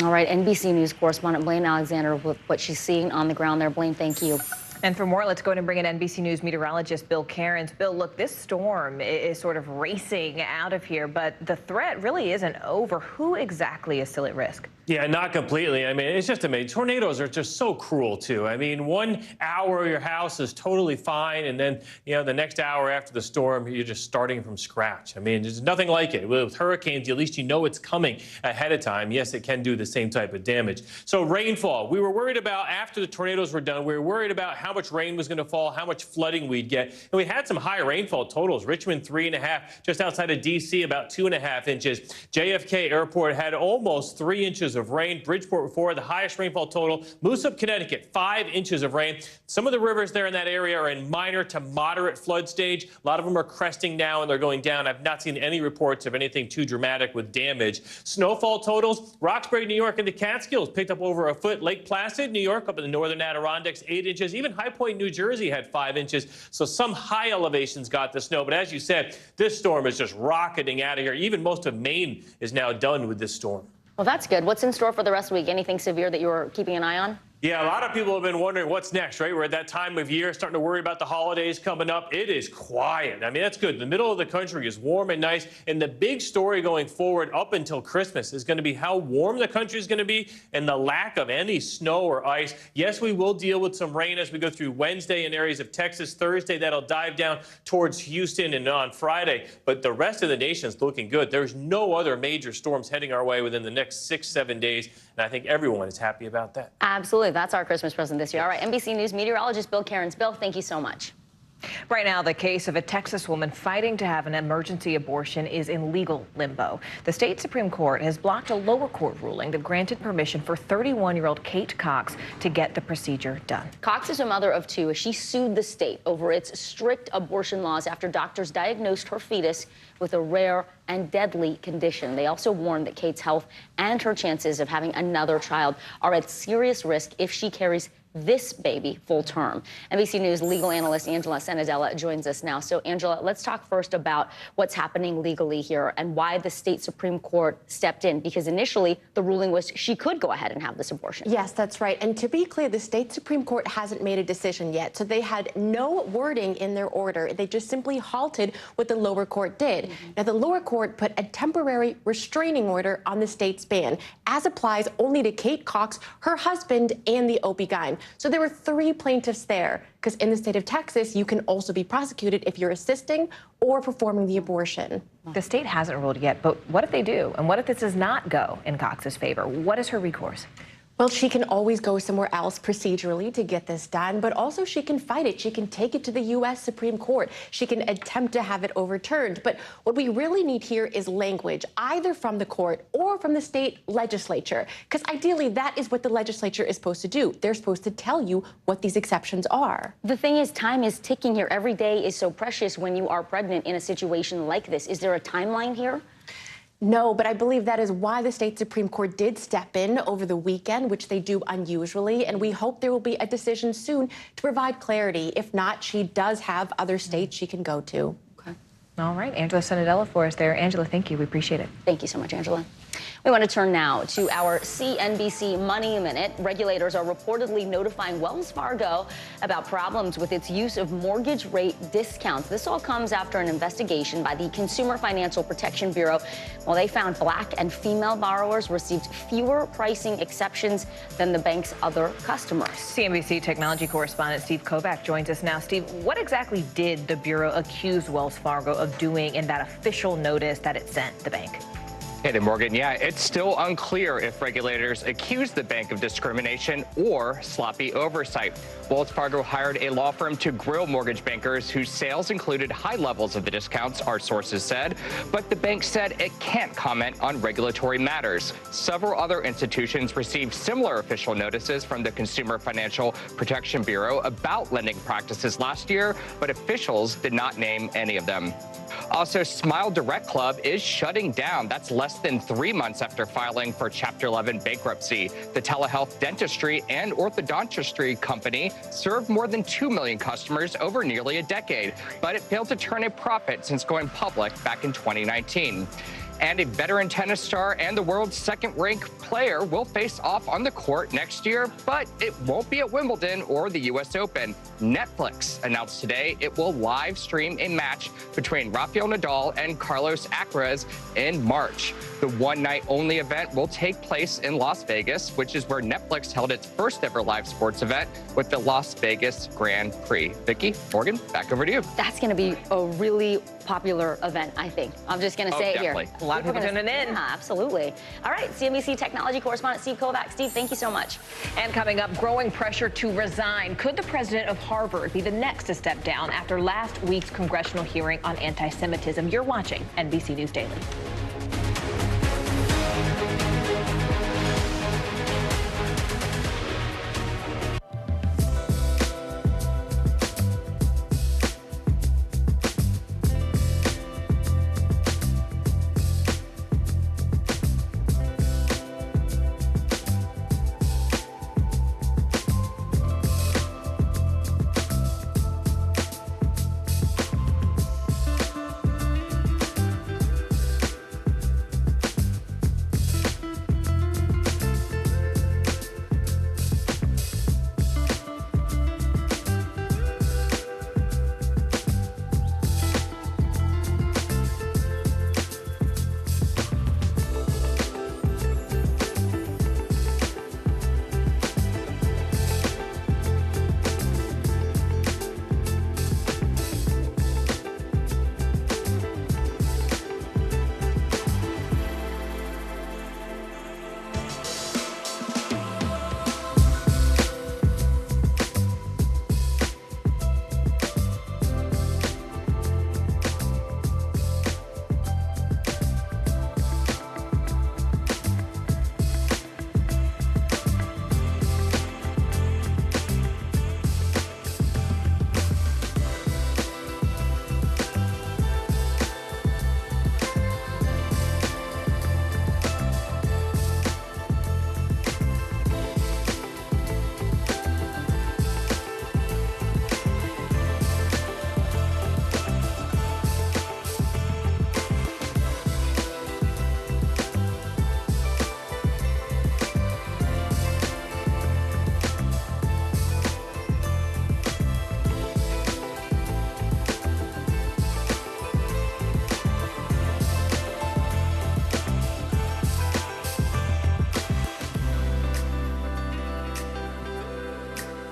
All right, NBC News correspondent Blaine Alexander with what she's seeing on the ground there. Blaine, thank you. And for more, let's go ahead and bring in NBC News meteorologist Bill Cairns. Bill, look, this storm is sort of racing out of here, but the threat really isn't over. Who exactly is still at risk? Yeah, not completely. I mean, it's just amazing. Tornadoes are just so cruel, too. I mean, 1 hour your house is totally fine, and then, you know, the next hour after the storm, you're just starting from scratch. I mean, there's nothing like it. With hurricanes, at least you know it's coming ahead of time. Yes, it can do the same type of damage. So rainfall, we were worried about after the tornadoes were done, we were worried about how much rain was going to fall, how much flooding we'd get. And we had some high rainfall totals. Richmond, 3.5, just outside of D.C., about 2.5 inches. JFK Airport had almost 3 inches of rain. Bridgeport 4, the highest rainfall total. Moosup, Connecticut, 5 inches of rain. Some of the rivers there in that area are in minor to moderate flood stage. A lot of them are cresting now and they're going down. I've not seen any reports of anything too dramatic with damage. Snowfall totals, Roxbury, New York, and the Catskills picked up over a foot. Lake Placid, New York, up in the northern Adirondacks, 8 inches. Even High Point, New Jersey had 5 inches. So some high elevations got the snow. But as you said, this storm is just rocketing out of here. Even most of Maine is now done with this storm. Well, that's good. What's in store for the rest of the week? Anything severe that you're keeping an eye on? Yeah, a lot of people have been wondering what's next, right? We're at that time of year, starting to worry about the holidays coming up. It is quiet. I mean, that's good. The middle of the country is warm and nice. And the big story going forward up until Christmas is going to be how warm the country is going to be and the lack of any snow or ice. Yes, we will deal with some rain as we go through Wednesday in areas of Texas. Thursday, that'll dive down towards Houston and on Friday. But the rest of the nation's looking good. There's no other major storms heading our way within the next 6-7 days. And I think everyone is happy about that. Absolutely. That's our Christmas present this year. All right, NBC News meteorologist Bill Cairns. Bill, thank you so much. Right now, the case of a Texas woman fighting to have an emergency abortion is in legal limbo. The state Supreme Court has blocked a lower court ruling that granted permission for 31-year-old Kate Cox to get the procedure done. Cox is a mother of 2. She sued the state over its strict abortion laws after doctors diagnosed her fetus with a rare and deadly condition. They also warned that Kate's health and her chances of having another child are at serious risk if she carries this baby full term. NBC News legal analyst Angela Sanadella joins us now. So, Angela, let's talk first about what's happening legally here and why the state Supreme Court stepped in, because initially the ruling was she could go ahead and have this abortion. Yes, that's right. And to be clear, the state Supreme Court hasn't made a decision yet. So they had no wording in their order. They just simply halted what the lower court did. Now, the lower court put a temporary restraining order on the state's ban, as applies only to Kate Cox, her husband, and the OB-GYN. So there were 3 plaintiffs there, because in the state of Texas, you can also be prosecuted if you're assisting or performing the abortion. The state hasn't ruled yet, but what if they do? And what if this does not go in Cox's favor? What is her recourse? Well, she can always go somewhere else procedurally to get this done, but also she can fight it. She can take it to the U.S. Supreme Court. She can attempt to have it overturned. But what we really need here is language, either from the court or from the state legislature, because ideally that is what the legislature is supposed to do. They're supposed to tell you what these exceptions are. The thing is, time is ticking here. Every day is so precious when you are pregnant in a situation like this. Is there a timeline here? No, but I believe that is why the state Supreme Court did step in over the weekend, which they do unusually, and we hope there will be a decision soon to provide clarity. If not, she does have other states she can go to. Okay. All right, Angela Sanadella for us there. Angela, thank you. We appreciate it. Thank you so much, Angela. We want to turn now to our CNBC Money Minute. Regulators are reportedly notifying Wells Fargo about problems with its use of mortgage rate discounts. This all comes after an investigation by the Consumer Financial Protection Bureau. Well, they found Black and female borrowers received fewer pricing exceptions than the bank's other customers. CNBC technology correspondent Steve Kovac joins us now. Steve, what exactly did the Bureau accuse Wells Fargo of doing in that official notice that it sent the bank? Hey there, Morgan. Yeah, it's still unclear if regulators accuse the bank of discrimination or sloppy oversight. Wells Fargo hired a law firm to grill mortgage bankers whose sales included high levels of the discounts, our sources said. But the bank said it can't comment on regulatory matters. Several other institutions received similar official notices from the Consumer Financial Protection Bureau about lending practices last year, but officials did not name any of them. Also, Smile Direct Club is shutting down. That's less than 3 months after filing for Chapter 11 bankruptcy. The telehealth dentistry and orthodontistry company served more than 2 million customers over nearly a decade, but it failed to turn a profit since going public back in 2019. And a veteran tennis star and the world's second-ranked player will face off on the court next year, but it won't be at Wimbledon or the U.S. Open. Netflix announced today it will live stream a match between Rafael Nadal and Carlos Alcaraz in March. The one-night-only event will take place in Las Vegas, which is where Netflix held its first-ever live sports event with the Las Vegas Grand Prix. Vicky, Morgan, back over to you. That's going to be a really popular event, I think. I'm just going to say it here. A lot of people tuning in. Yeah, absolutely. All right, CNBC technology correspondent Steve Kovac. Steve, thank you so much. And coming up, growing pressure to resign. Could the president of Harvard be the next to step down after last week's congressional hearing on anti-Semitism? You're watching NBC News Daily.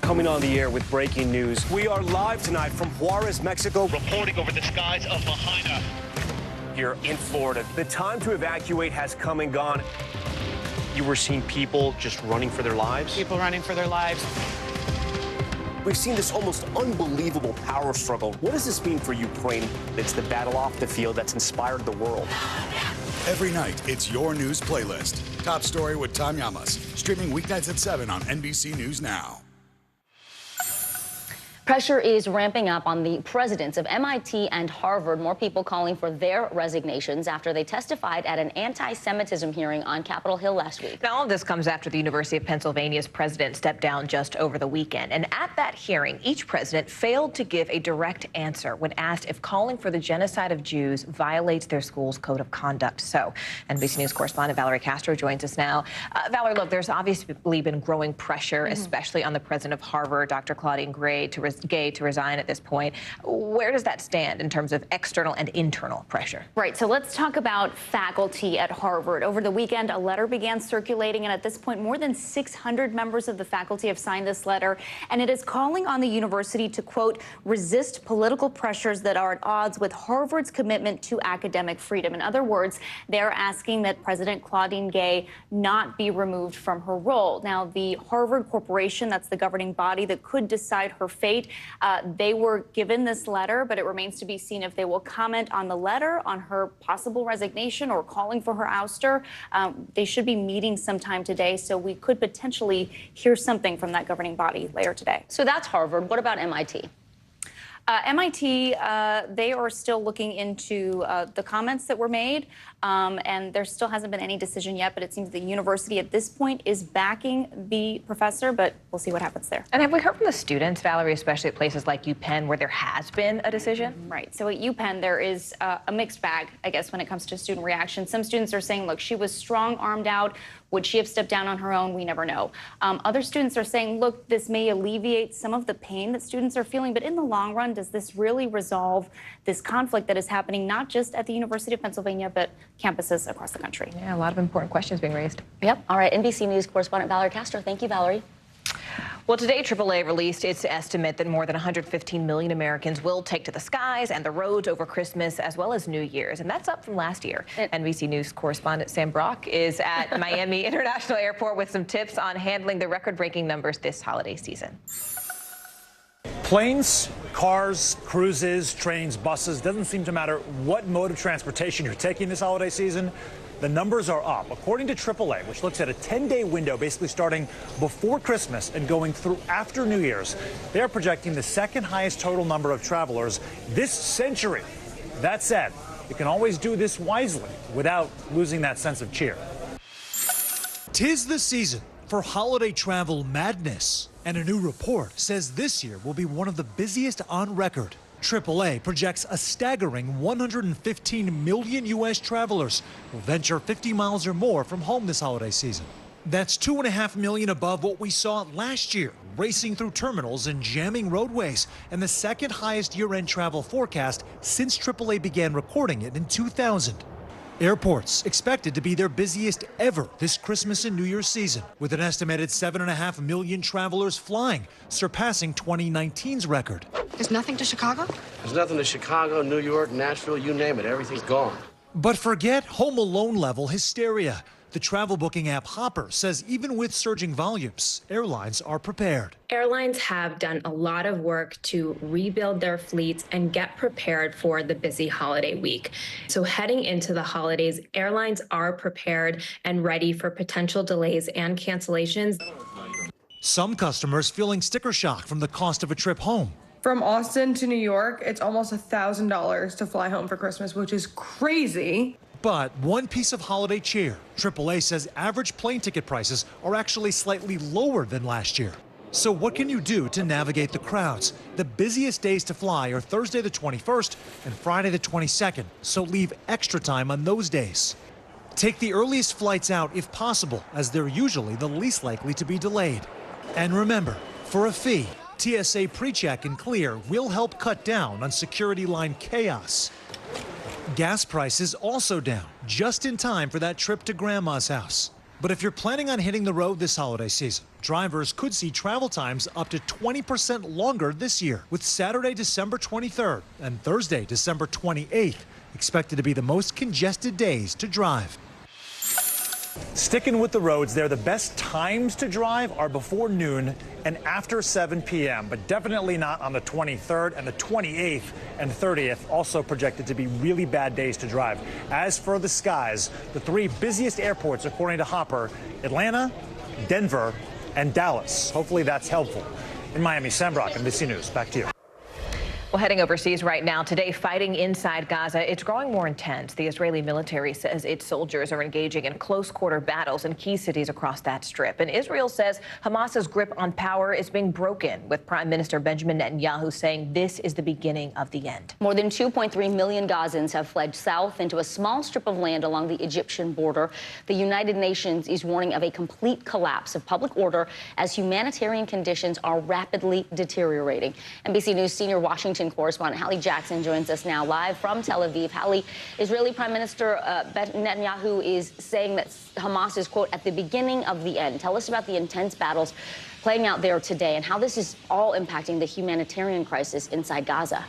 coming on the air with breaking news. We are live tonight from Juarez, Mexico, reporting over the skies of Lahaina here in Florida. The time to evacuate has come and gone. You were seeing people just running for their lives? People running for their lives. We've seen this almost unbelievable power struggle. What does this mean for Ukraine? It's the battle off the field that's inspired the world. Every night, it's your news playlist. Top Story with Tom Llamas. Streaming weeknights at 7 on NBC News Now. Pressure is ramping up on the presidents of MIT and Harvard. More people calling for their resignations after they testified at an anti-Semitism hearing on Capitol Hill last week. Now, all of this comes after the University of Pennsylvania's president stepped down just over the weekend. And at that hearing, each president failed to give a direct answer when asked if calling for the genocide of Jews violates their school's code of conduct. So, NBC News correspondent Valerie Castro joins us now. Valerie, look, there's obviously been growing pressure, especially on the president of Harvard, Dr. Claudine Gay, to resign at this point. Where does that stand in terms of external and internal pressure? Right, so let's talk about faculty at Harvard. Over the weekend, a letter began circulating, and at this point, more than 600 members of the faculty have signed this letter, and it is calling on the university to, quote, resist political pressures that are at odds with Harvard's commitment to academic freedom. In other words, they're asking that President Claudine Gay not be removed from her role. Now, the Harvard Corporation, that's the governing body that could decide her fate, they were given this letter, but it remains to be seen if they will comment on the letter, on her possible resignation or calling for her ouster. They should be meeting sometime today, so we could potentially hear something from that governing body later today. So that's Harvard. What about MIT? MIT, they are still looking into the comments that were made, and there still hasn't been any decision yet, but it seems the university at this point is backing the professor, but we'll see what happens there. And have we heard from the students, Valerie, especially at places like UPenn, where there has been a decision? Right. So at UPenn, there is a mixed bag, I guess, when it comes to student reaction. Some students are saying, look, she was strong-armed out. Would she have stepped down on her own? We never know. Other students are saying, look, this may alleviate some of the pain that students are feeling, but in the long run, does this really resolve this conflict that is happening not just at the University of Pennsylvania, but campuses across the country? Yeah, a lot of important questions being raised. Yep. All right, NBC News correspondent Valerie Castro. Thank you, Valerie. Well, today, AAA released its estimate that more than 115 million Americans will take to the skies and the roads over Christmas as well as New Year's, and that's up from last year. NBC News correspondent Sam Brock is at Miami International Airport with some tips on handling the record-breaking numbers this holiday season. Planes, cars, cruises, trains, buses, doesn't seem to matter what mode of transportation you're taking this holiday season. The numbers are up. According to AAA, which looks at a 10-day window basically starting before Christmas and going through after New Year's, they're projecting the second highest total number of travelers this century. That said, you can always do this wisely without losing that sense of cheer. 'Tis the season for holiday travel madness, and a new report says this year will be one of the busiest on record. AAA projects a staggering 115 million U.S. travelers will venture 50 miles or more from home this holiday season. That's 2.5 million above what we saw last year, racing through terminals and jamming roadways, and the second highest year-end travel forecast since AAA began recording it in 2000. Airports expected to be their busiest ever this Christmas and New Year's season, with an estimated 7.5 million travelers flying, surpassing 2019's record. There's nothing to Chicago? There's nothing to Chicago, New York, Nashville, you name it. Everything's gone. But forget Home Alone level hysteria. The travel booking app Hopper says even with surging volumes, airlines are prepared. Airlines have done a lot of work to rebuild their fleets and get prepared for the busy holiday week. So heading into the holidays, airlines are prepared and ready for potential delays and cancellations. Some customers feeling sticker shock from the cost of a trip home. From Austin to New York, it's almost $1,000 to fly home for Christmas, which is crazy. But one piece of holiday cheer. AAA says average plane ticket prices are actually slightly lower than last year. So what can you do to navigate the crowds? The busiest days to fly are Thursday the 21st and Friday the 22nd, so leave extra time on those days. Take the earliest flights out if possible, as they're usually the least likely to be delayed. And remember, for a fee, TSA PreCheck and Clear will help cut down on security line chaos. Gas prices also down, just in time for that trip to Grandma's house. But if you're planning on hitting the road this holiday season, drivers could see travel times up to 20% longer this year, with Saturday, December 23rd and Thursday, December 28th expected to be the most congested days to drive. Sticking with the roads there, the best times to drive are before noon and after 7 p.m., but definitely not on the 23rd and the 28th and 30th, also projected to be really bad days to drive. As for the skies, the three busiest airports, according to Hopper, Atlanta, Denver, and Dallas. Hopefully that's helpful. In Miami, Sam Brock, NBC News. Back to you. Well, heading overseas right now, today fighting inside Gaza, it's growing more intense. The Israeli military says its soldiers are engaging in close-quarter battles in key cities across that strip. And Israel says Hamas's grip on power is being broken, with Prime Minister Benjamin Netanyahu saying this is the beginning of the end. More than 2.3 million Gazans have fled south into a small strip of land along the Egyptian border. The United Nations is warning of a complete collapse of public order as humanitarian conditions are rapidly deteriorating. NBC News senior Washington correspondent Hallie Jackson joins us now live from Tel Aviv. Hallie, Israeli Prime Minister Netanyahu is saying that Hamas is, quote, at the beginning of the end. Tell us about the intense battles playing out there today and how this is all impacting the humanitarian crisis inside Gaza.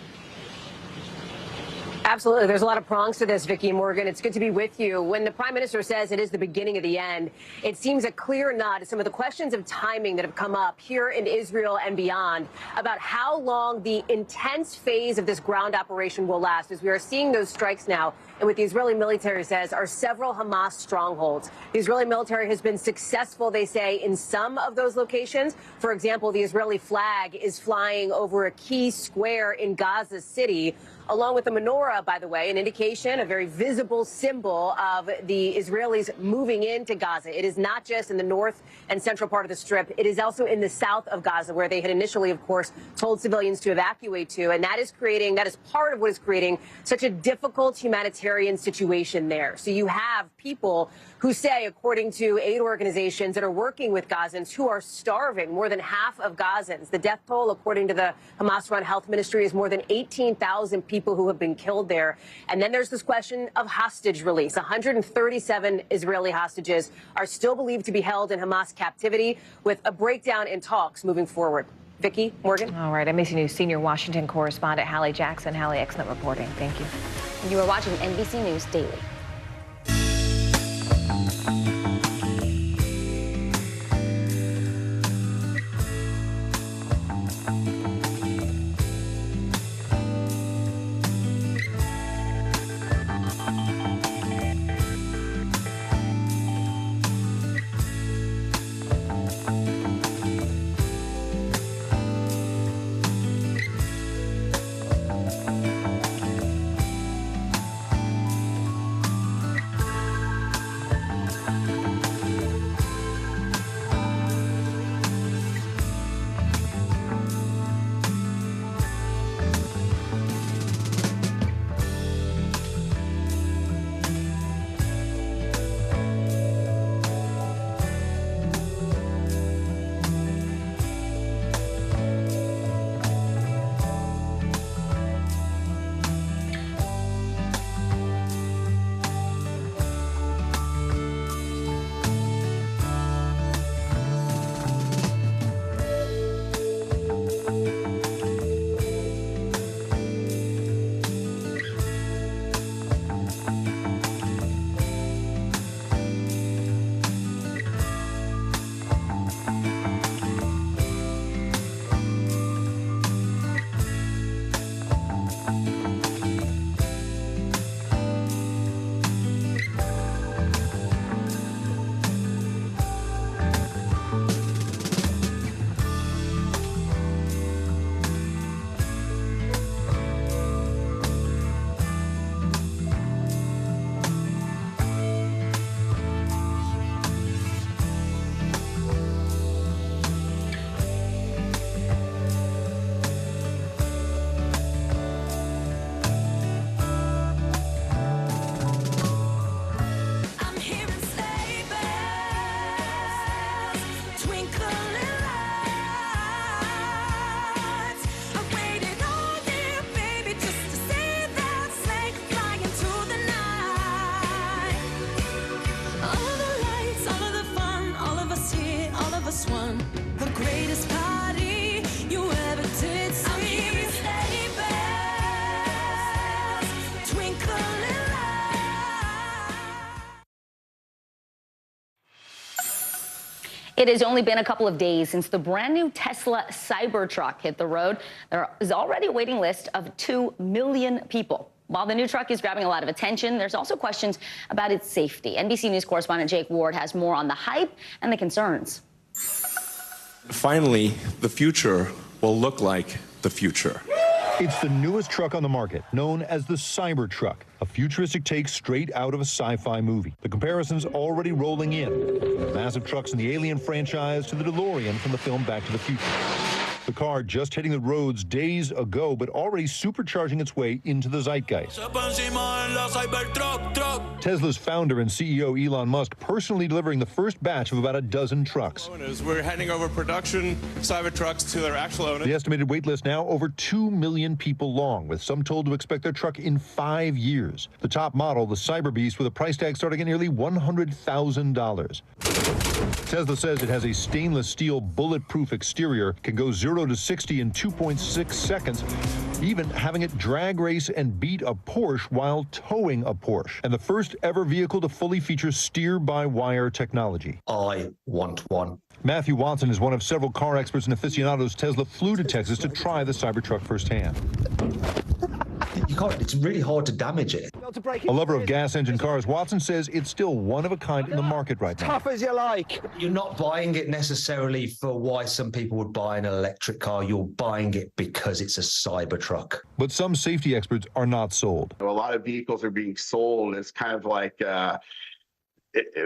Absolutely. There's a lot of prongs to this, Vicki and Morgan. It's good to be with you. When the Prime Minister says it is the beginning of the end, it seems a clear nod to some of the questions of timing that have come up here in Israel and beyond about how long the intense phase of this ground operation will last, as we are seeing those strikes now. And what the Israeli military says are several Hamas strongholds. The Israeli military has been successful, they say, in some of those locations. For example, the Israeli flag is flying over a key square in Gaza City, along with the menorah, by the way, an indication, a very visible symbol of the Israelis moving into Gaza. It is not just in the north and central part of the strip. It is also in the south of Gaza, where they had initially, of course, told civilians to evacuate to. And that is part of what is creating such a difficult humanitarian situation there. So you have people who say, according to aid organizations that are working with Gazans, who are starving, more than half of Gazans. The death toll, according to the Hamas-run health ministry, is more than 18,000 people who have been killed there. And then there's this question of hostage release. 137 Israeli hostages are still believed to be held in Hamas captivity, with a breakdown in talks moving forward. Vicki, Morgan. All right, NBC News senior Washington correspondent Hallie Jackson. Hallie, excellent reporting. Thank you. You are watching NBC News Daily. greatest party you ever did see. I'm hearing sleigh bells twinkling lights. It has only been a couple of days since the brand new Tesla Cybertruck hit the road. There is already a waiting list of 2 million people. While the new truck is grabbing a lot of attention, there's also questions about its safety. NBC News correspondent Jake Ward has more on the hype and the concerns. Finally, the future will look like the future. It's the newest truck on the market, known as the Cybertruck, a futuristic take straight out of a sci-fi movie. The comparison's already rolling in, from the massive trucks in the Alien franchise to the DeLorean from the film Back to the Future. The car just hitting the roads days ago, but already supercharging its way into the zeitgeist. Tesla's founder and CEO Elon Musk personally delivering the first batch of about a dozen trucks. We're handing over production Cybertrucks to their actual owners. The estimated wait list now over 2 million people long, with some told to expect their truck in 5 years. The top model, the Cyberbeast, with a price tag starting at nearly $100,000. Tesla says it has a stainless steel bulletproof exterior, can go 0 to 60 in 2.6 seconds, even having it drag race and beat a Porsche while towing a Porsche. And the first ever vehicle to fully feature steer-by-wire technology. I want one. Matthew Watson is one of several car experts and aficionados Tesla flew to Texas to try the Cybertruck firsthand. You can't, it's really hard to damage it. A lover of gas engine cars, Watson says it's still one of a kind in the market right now. Tough as you like. You're not buying it necessarily for why some people would buy an electric car. You're buying it because it's a Cybertruck. But some safety experts are not sold. A lot of vehicles are being sold as kind of like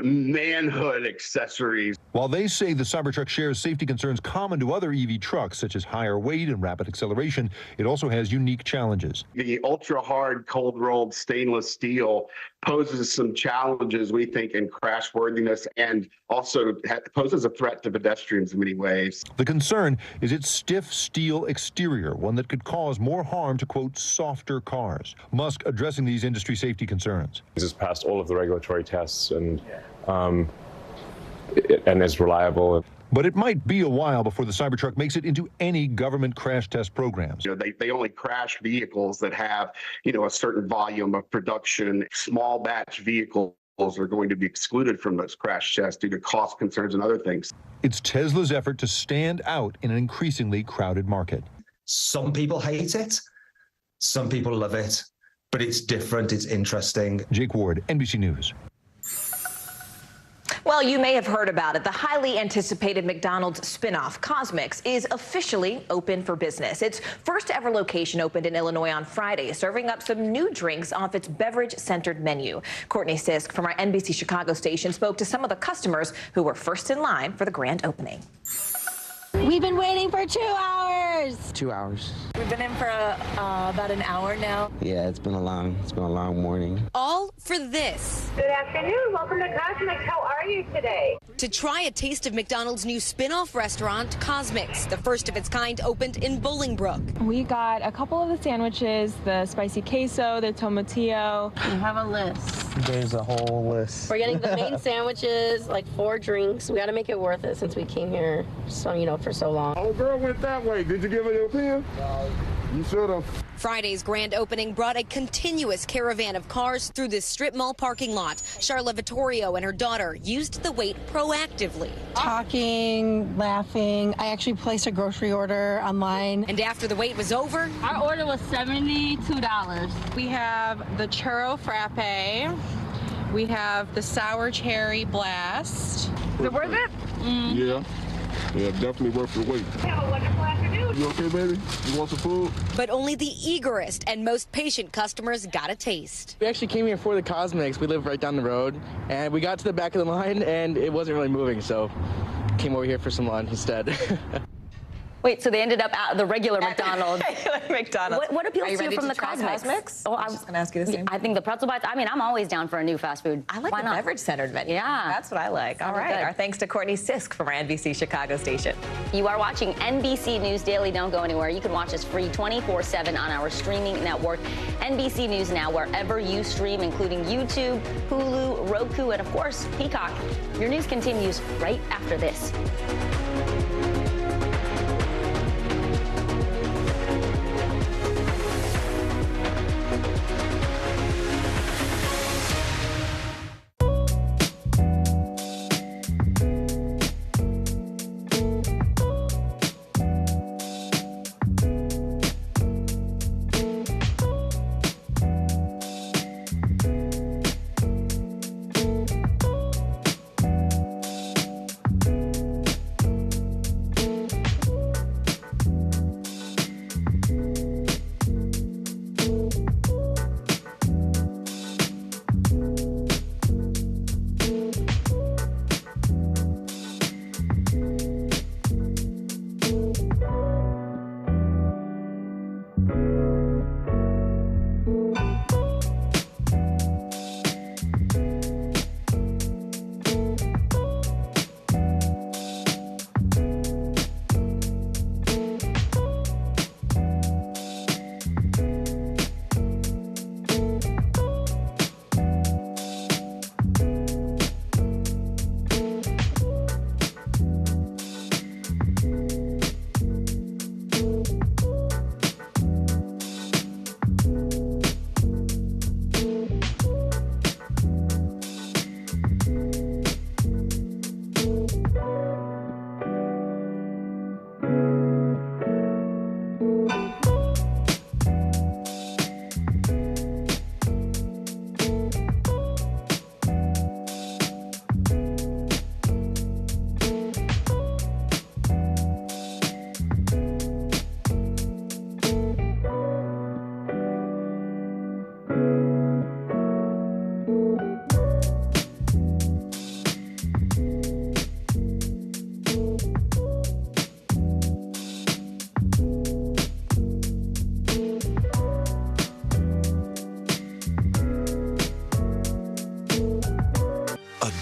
manhood accessories. While they say the Cybertruck shares safety concerns common to other EV trucks, such as higher weight and rapid acceleration, it also has unique challenges. The ultra-hard, cold-rolled stainless steel poses some challenges, we think, in crashworthiness, and also poses a threat to pedestrians in many ways. The concern is its stiff steel exterior, one that could cause more harm to, quote, softer cars. Musk addressing these industry safety concerns. This has passed all of the regulatory tests and is reliable. But it might be a while before the Cybertruck makes it into any government crash test programs. You know, they only crash vehicles that have, a certain volume of production. Small batch vehicles are going to be excluded from those crash tests due to cost concerns and other things. It's Tesla's effort to stand out in an increasingly crowded market. Some people hate it. Some people love it. But it's different. It's interesting. Jake Ward, NBC News. Well, you may have heard about it. The highly anticipated McDonald's spinoff, Cosmix, is officially open for business. Its first ever location opened in Illinois on Friday, serving up some new drinks off its beverage-centered menu. Courtney Sisk from our NBC Chicago station spoke to some of the customers who were first in line for the grand opening. We've been waiting for 2 hours. 2 hours. We've been in for about an hour now. Yeah, it's been a long morning. All for this. Good afternoon. Welcome to Cosmix. How are you today? To try a taste of McDonald's new spin-off restaurant, Cosmix, the first of its kind, opened in Bolingbrook. We got a couple of the sandwiches, the spicy queso, the tomatillo. You have a list. There's a whole list. We're getting the main sandwiches, like 4 drinks. We got to make it worth it since we came here, for so long. Oh, girl went that way. Did you give her your pen? You should have. Friday's grand opening brought a continuous caravan of cars through this strip mall parking lot. Charla Vittorio and her daughter used the wait proactively. Talking, laughing. I actually placed a grocery order online. And after the wait was over, our order was $72. We have the churro frappe. We have the sour cherry blast. Is it worth it? Yeah. Yeah, definitely worth the wait. Have a wonderful afternoon. You okay, baby? You want some food? But only the eagerest and most patient customers got a taste. We actually came here for the Cosmix. We live right down the road, and we got to the back of the line, and it wasn't really moving, so came over here for some lunch instead. Wait, so they ended up at the regular McDonald's. McDonald's. What appeals to you from the Cosmix? Cosmix? Oh, I was just going to ask you the same. I think the pretzel bites. I mean, I'm always down for a new fast food. I like the beverage-centered menu. Yeah. That's what I like. All right. Good. Our thanks to Courtney Sisk from our NBC Chicago station. You are watching NBC News Daily. Don't go anywhere. You can watch us free 24/7 on our streaming network, NBC News Now, wherever you stream, including YouTube, Hulu, Roku, and, of course, Peacock. Your news continues right after this.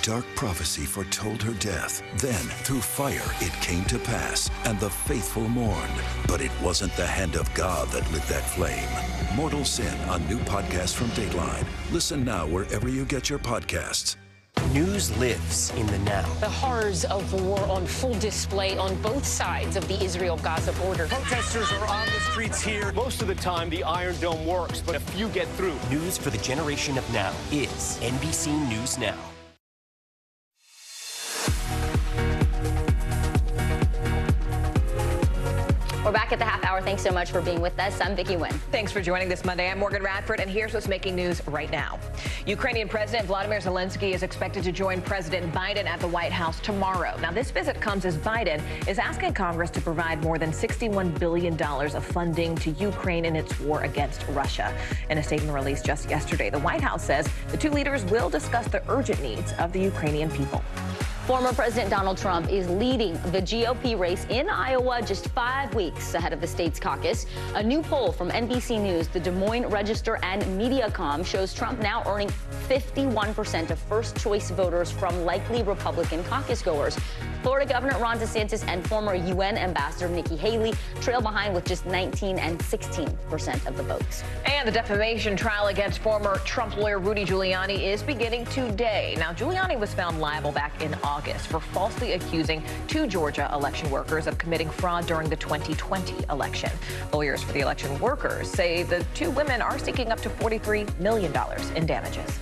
dark prophecy foretold her death. Then, through fire, it came to pass, and the faithful mourned. But it wasn't the hand of God that lit that flame. Mortal Sin, a new podcast from Dateline. Listen now wherever you get your podcasts. News lives in the now. The horrors of war on full display on both sides of the Israel-Gaza border. Protesters are on the streets here. Most of the time, the Iron Dome works, but a few get through. News for the generation of now is NBC News Now. We're back at the half hour. Thanks so much for being with us. I'm Vicki Wynn. Thanks for joining this Monday. I'm Morgan Radford, and here's what's making news right now. Ukrainian President Vladimir Zelensky is expected to join President Biden at the White House tomorrow. Now, this visit comes as Biden is asking Congress to provide more than $61 billion of funding to Ukraine in its war against Russia. In a statement released just yesterday, the White House says the two leaders will discuss the urgent needs of the Ukrainian people. Former President Donald Trump is leading the GOP race in Iowa just 5 weeks ahead of the state's caucus. A new poll from NBC News, the Des Moines Register, and Mediacom shows Trump now earning 51% of first-choice voters from likely Republican caucus goers. Florida Governor Ron DeSantis and former UN Ambassador Nikki Haley trail behind with just 19 and 16% of the votes. And the defamation trial against former Trump lawyer Rudy Giuliani is beginning today. Now, Giuliani was found liable back in August for falsely accusing two Georgia election workers of committing fraud during the 2020 election. Lawyers for the election workers say the two women are seeking up to $43 million in damages.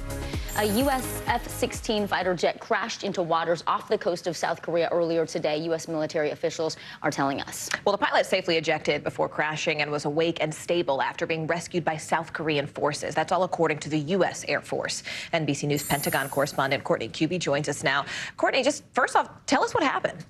A U.S. F-16 fighter jet crashed into waters off the coast of South Korea earlier today, U.S. military officials are telling us. Well, the pilot safely ejected before crashing and was awake and stable after being rescued by South Korean forces. That's all according to the U.S. Air Force. NBC News Pentagon correspondent Courtney Kuby joins us now. Courtney, just first off, tell us what happened.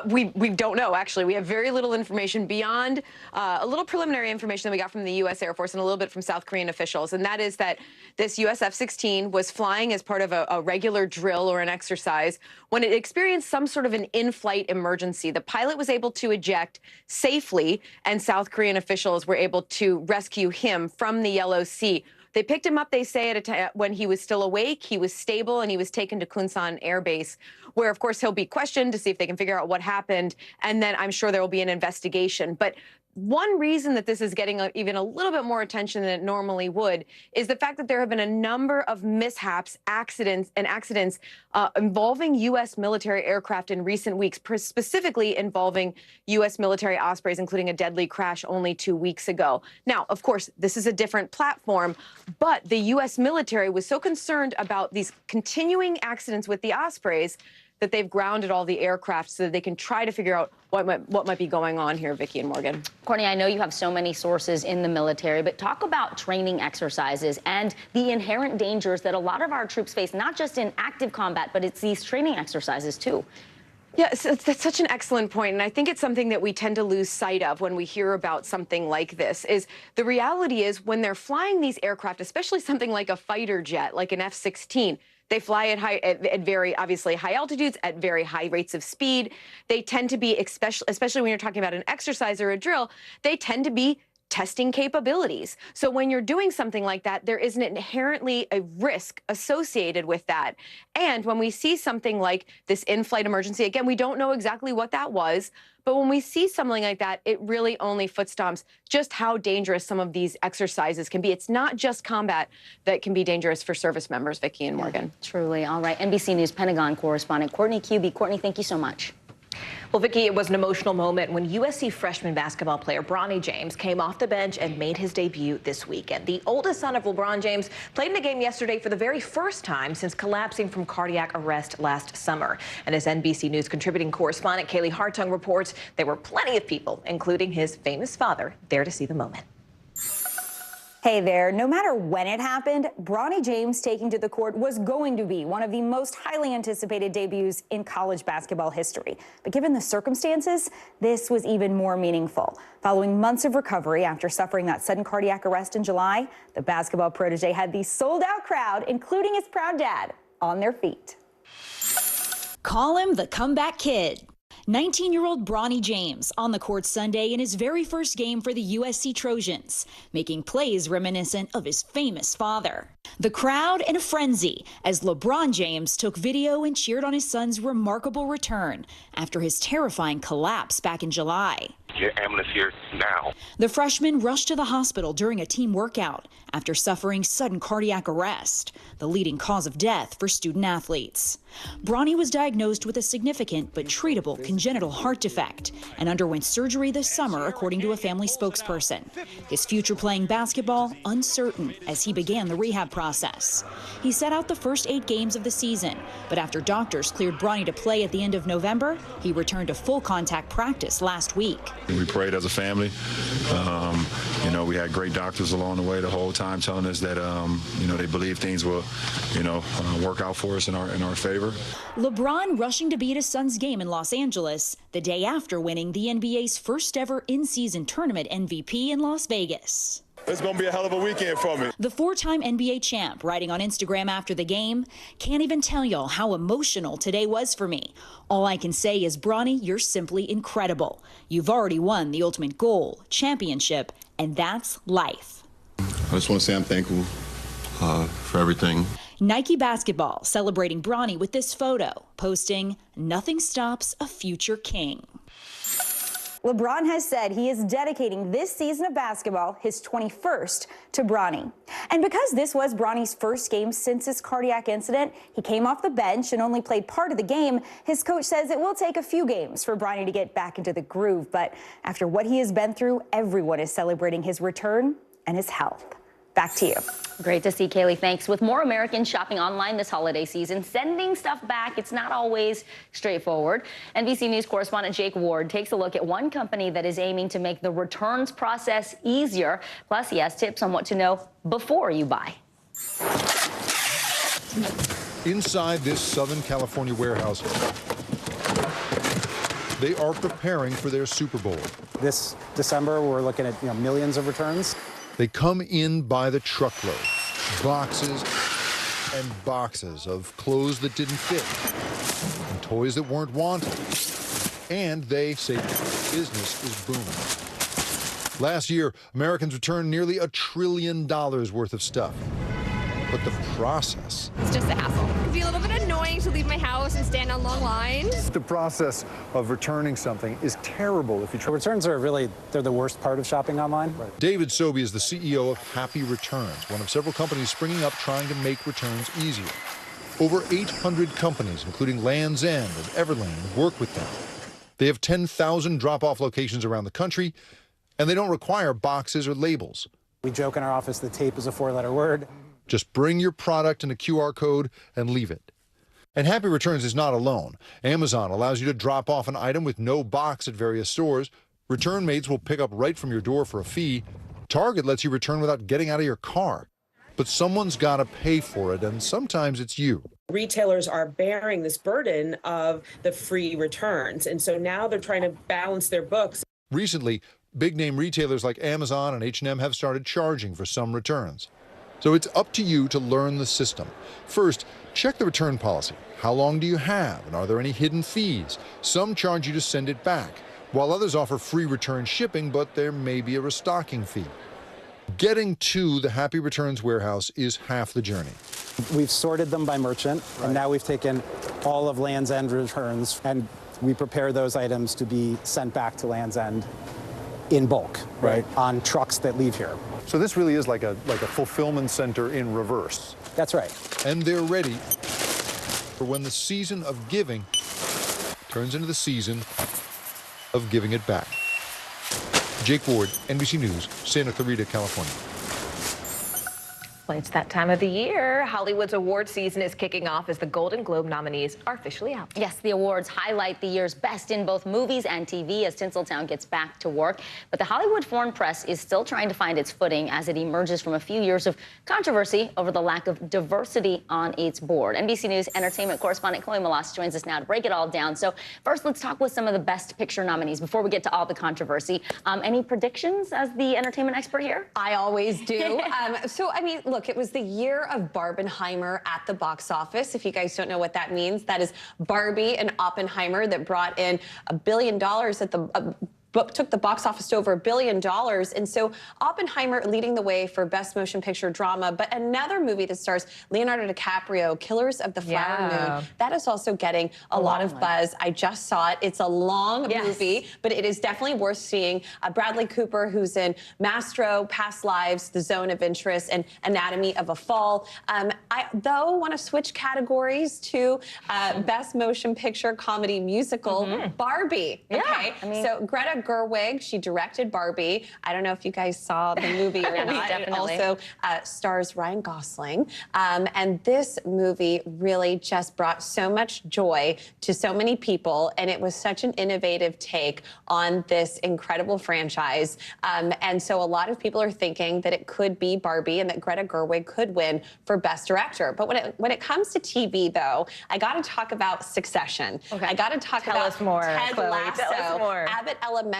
We don't know, actually. We have very little information beyond a little preliminary information that we got from the U.S. Air Force and a little bit from South Korean officials, and that is that this U.S. F-16 was flying as part of a regular drill or an exercise when it experienced some sort of an in-flight emergency. The pilot was able to eject safely, and South Korean officials were able to rescue him from the Yellow Sea. They picked him up, they say, when he was still awake, he was stable, and he was taken to Kunsan Air Base, where, of course, he'll be questioned to see if they can figure out what happened, and then I'm sure there will be an investigation. But one reason that this is getting even a little bit more attention than it normally would is the fact that there have been a number of mishaps, accidents involving U.S. military aircraft in recent weeks, specifically involving U.S. military Ospreys, including a deadly crash only 2 weeks ago. Now, of course, this is a different platform, but the U.S. military was so concerned about these continuing accidents with the Ospreys that they've grounded all the aircraft so that they can try to figure out what might be going on here, Vicki and Morgan. Courtney, I know you have so many sources in the military, but talk about training exercises and the inherent dangers that a lot of our troops face, not just in active combat, but it's these training exercises, too. Yes, that's such an excellent point, and I think it's something that we tend to lose sight of when we hear about something like this, is the reality is when they're flying these aircraft, especially something like a fighter jet, like an F-16, they fly at very obviously high altitudes, at very high rates of speed. They tend to be, especially when you're talking about an exercise or a drill, they tend to be testing capabilities. So when you're doing something like that, there is inherently a risk associated with that. And when we see something like this in-flight emergency, again, we don't know exactly what that was, but when we see something like that, it really only footstomps just how dangerous some of these exercises can be. It's not just combat that can be dangerous for service members, Vicki and Morgan. Truly. All right. NBC News Pentagon correspondent Courtney Kuby. Courtney, thank you so much. Well, Vicki, it was an emotional moment when USC freshman basketball player Bronny James came off the bench and made his debut this weekend. The oldest son of LeBron James played in the game yesterday for the very first time since collapsing from cardiac arrest last summer. And as NBC News contributing correspondent Kaylee Hartung reports, there were plenty of people, including his famous father, there to see the moment. Hey there, no matter when it happened, Bronny James taking to the court was going to be one of the most highly anticipated debuts in college basketball history. But given the circumstances, this was even more meaningful. Following months of recovery after suffering that sudden cardiac arrest in July, the basketball protege had the sold-out crowd, including his proud dad, on their feet. Call him the comeback kid. 19-year-old Bronny James on the court Sunday in his very first game for the USC Trojans, making plays reminiscent of his famous father. The crowd in a frenzy as LeBron James took video and cheered on his son's remarkable return after his terrifying collapse back in July. Get ambulance here now. The freshman rushed to the hospital during a team workout after suffering sudden cardiac arrest, the leading cause of death for student athletes. Bronny was diagnosed with a significant but treatable congenital heart defect and underwent surgery this summer, according to a family spokesperson. His future playing basketball uncertain as he began the rehab process. He set out the first 8 games of the season, but after doctors cleared Bronny to play at the end of November, he returned to full contact practice last week. We prayed as a family. We had great doctors along the way the whole time telling us that, they believe things will, work out for us in our favor. LeBron rushing to be at his son's game in Los Angeles the day after winning the NBA's first ever in-season tournament MVP in Las Vegas. It's going to be a hell of a weekend for me. The 4-time NBA champ, writing on Instagram after the game, "Can't even tell y'all how emotional today was for me. All I can say is, Bronny, you're simply incredible. You've already won the ultimate goal, championship, and that's life." I just want to say I'm thankful for everything. Nike Basketball celebrating Bronny with this photo, posting, "Nothing stops a future king." LeBron has said he is dedicating this season of basketball, his 21st, to Bronny. And because this was Bronny's first game since his cardiac incident, he came off the bench and only played part of the game. His coach says it will take a few games for Bronny to get back into the groove. But after what he has been through, everyone is celebrating his return and his health. Back to you. Great to see, Kaylee. Thanks. With more Americans shopping online this holiday season, sending stuff back, it's not always straightforward. NBC News correspondent Jake Ward takes a look at one company that is aiming to make the returns process easier. Plus, he has tips on what to know before you buy. Inside this Southern California warehouse, they are preparing for their Super Bowl. This December, we're looking at millions of returns. They come in by the truckload, boxes and boxes of clothes that didn't fit, and toys that weren't wanted. And they say business is booming. Last year, Americans returned nearly $1 trillion worth of stuff. But the process... It's just a hassle. It can be a little bit annoying to leave my house and stand on long lines. The process of returning something is terrible if you try. Returns are they're the worst part of shopping online. Right. David Sobey is the CEO of Happy Returns, one of several companies springing up trying to make returns easier. Over 800 companies, including Land's End and Everlane, work with them. They have 10,000 drop-off locations around the country, and they don't require boxes or labels. We joke in our office that tape is a 4-letter word. Just bring your product and a QR code and leave it. And Happy Returns is not alone. Amazon allows you to drop off an item with no box at various stores. Return mates will pick up right from your door for a fee. Target lets you return without getting out of your car. But someone's got to pay for it, and sometimes it's you. Retailers are bearing this burden of the free returns, and so now they're trying to balance their books. Recently, big-name retailers like Amazon and H&M have started charging for some returns. So it's up to you to learn the system. First, check the return policy. How long do you have, and are there any hidden fees? Some charge you to send it back, while others offer free return shipping, but there may be a restocking fee. Getting to the Happy Returns warehouse is half the journey. We've sorted them by merchant, and now we've taken all of Land's End returns, and we prepare those items to be sent back to Land's End in bulk, right, on trucks that leave here. So this really is like a fulfillment center in reverse. That's right. And they're ready for when the season of giving turns into the season of giving it back. Jake Ward, NBC News, Santa Clarita, California. Well, it's that time of the year. Hollywood's award season is kicking off as the Golden Globe nominees are officially out. Yes, the awards highlight the year's best in both movies and TV as Tinseltown gets back to work. But the Hollywood Foreign Press is still trying to find its footing as it emerges from a few years of controversy over the lack of diversity on its board. NBC News entertainment correspondent Chloe Malas joins us now to break it all down. So first, let's talk with some of the Best Picture nominees before we get to all the controversy. Any predictions as the entertainment expert here? I always do. look, it was the year of Barbenheimer at the box office. If you guys don't know what that means, that is Barbie and Oppenheimer that brought in $1 billion at the took the box office to over $1 billion. And so Oppenheimer leading the way for Best Motion Picture Drama, but another movie that stars Leonardo DiCaprio, Killers of the Flower Moon, that is also getting a lot of buzz. I just saw it. It's a long movie, but it is definitely worth seeing. Bradley Cooper, who's in Mastro, Past Lives, The Zone of Interest, and Anatomy of a Fall. I, though, want to switch categories to Best Motion Picture Comedy Musical, Barbie. Okay, so Greta Gerwig, she directed Barbie. I don't know if you guys saw the movie or not. Definitely. It also stars Ryan Gosling. And this movie really just brought so much joy to so many people. And it was such an innovative take on this incredible franchise. And so a lot of people are thinking that it could be Barbie and that Greta Gerwig could win for Best Director. But when it comes to TV, though, I got to talk about Succession. Okay. I got to talk about us more, Ted Chloe. Lasso, Tell us more. Abbott Elementary.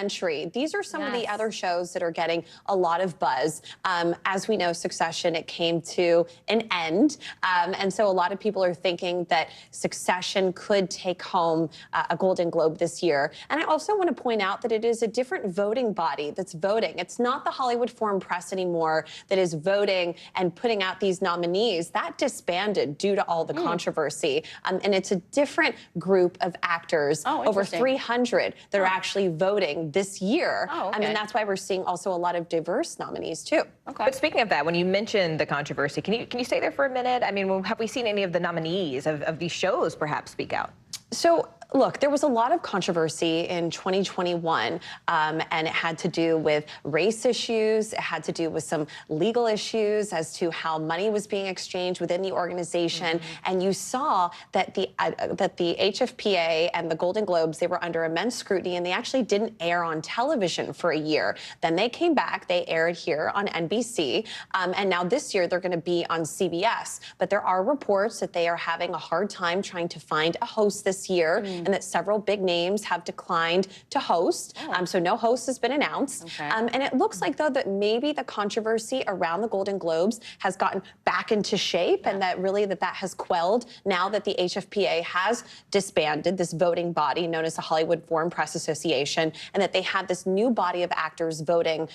These are some of the other shows that are getting a lot of buzz. As we know, Succession, it came to an end. And so a lot of people are thinking that Succession could take home a Golden Globe this year. And I also want to point out that it is a different voting body that's voting. It's not the Hollywood Foreign Press anymore that is voting and putting out these nominees. That disbanded due to all the controversy. And it's a different group of actors, over 300, that are actually voting this year. I mean, that's why we're seeing also a lot of diverse nominees too. But speaking of that, when you mentioned the controversy, can you stay there for a minute? I mean, have we seen any of the nominees of these shows perhaps speak out? So, look, there was a lot of controversy in 2021, and it had to do with race issues. It had to do with some legal issues as to how money was being exchanged within the organization. And you saw that the HFPA and the Golden Globes, they were under immense scrutiny, and they actually didn't air on television for a year. Then they came back, they aired here on NBC, and now this year they're going to be on CBS. But there are reports that they are having a hard time trying to find a host this year, and that several big names have declined to host. So no host has been announced. And it looks like, though, that maybe the controversy around the Golden Globes has gotten back into shape, and that really that has quelled now that the HFPA has disbanded this voting body known as the Hollywood Foreign Press Association, and that they have this new body of actors voting.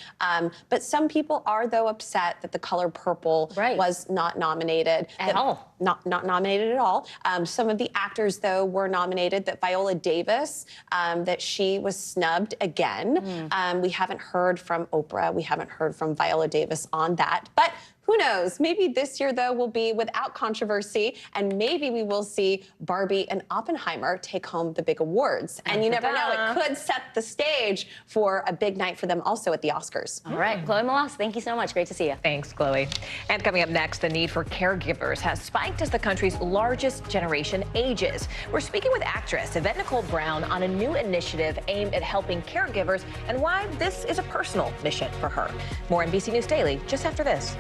But some people are, though, upset that The Color Purple was not nominated. At all. Not nominated at all. Some of the actors, though, were nominated. That Viola Davis, that she was snubbed again. We haven't heard from Oprah. We haven't heard from Viola Davis on that. But who knows? Maybe this year, though, will be without controversy, and maybe we will see Barbie and Oppenheimer take home the big awards. And you never know, it could set the stage for a big night for them also at the Oscars. All right, Chloe Molas, thank you so much. Great to see you. Thanks, Chloe. And coming up next, the need for caregivers has spiked as the country's largest generation ages. We're speaking with actress Yvette Nicole Brown on a new initiative aimed at helping caregivers and why this is a personal mission for her. More NBC News Daily just after this.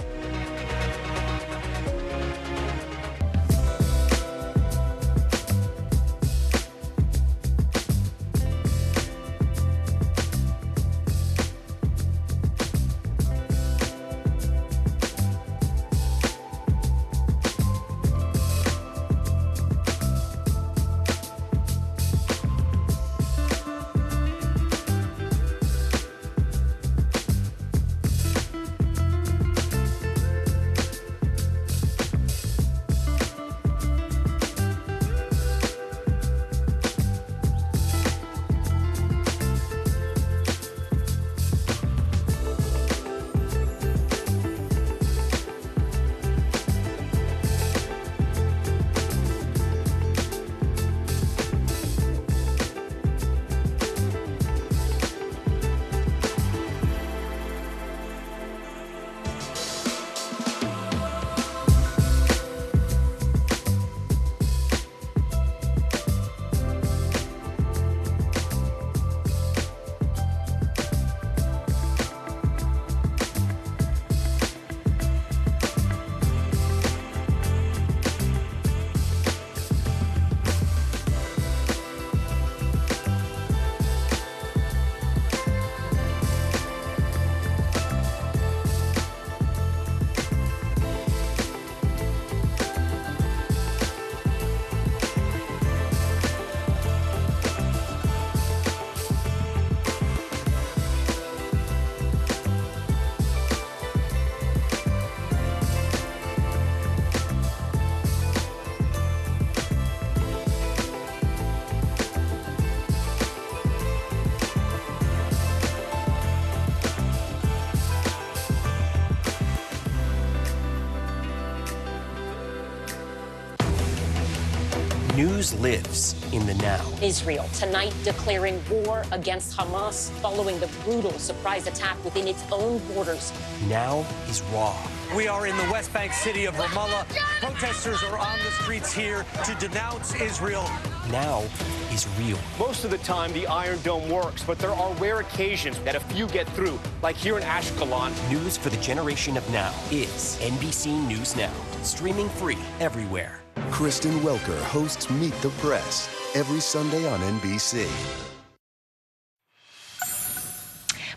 News lives in the now. Israel tonight declaring war against Hamas following the brutal surprise attack within its own borders. Now is raw. We are in the West Bank city of Ramallah. Protesters are on the streets here to denounce Israel. Now is real. Most of the time, the Iron Dome works, but there are rare occasions that a few get through, like here in Ashkelon. News for the generation of now is NBC News Now, streaming free everywhere. Kristen Welker hosts Meet the Press every Sunday on NBC.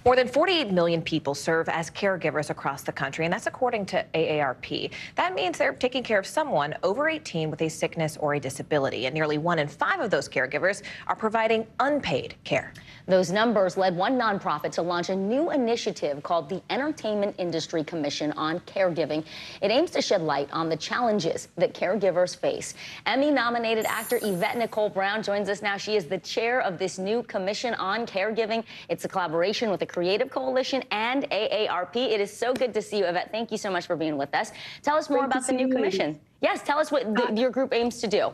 More than 48 million people serve as caregivers across the country, and that's according to AARP. That means they're taking care of someone over 18 with a sickness or a disability, and nearly 1 in 5 of those caregivers are providing unpaid care. Those numbers led one nonprofit to launch a new initiative called the Entertainment Industry Commission on Caregiving. It aims to shed light on the challenges that caregivers face. Emmy-nominated actor Yvette Nicole Brown joins us now. She is the chair of this new Commission on Caregiving. It's a collaboration with the Creative Coalition and AARP. It is so good to see you, Yvette. Thank you so much for being with us. Tell us more about the new commission. Yes, tell us what your group aims to do.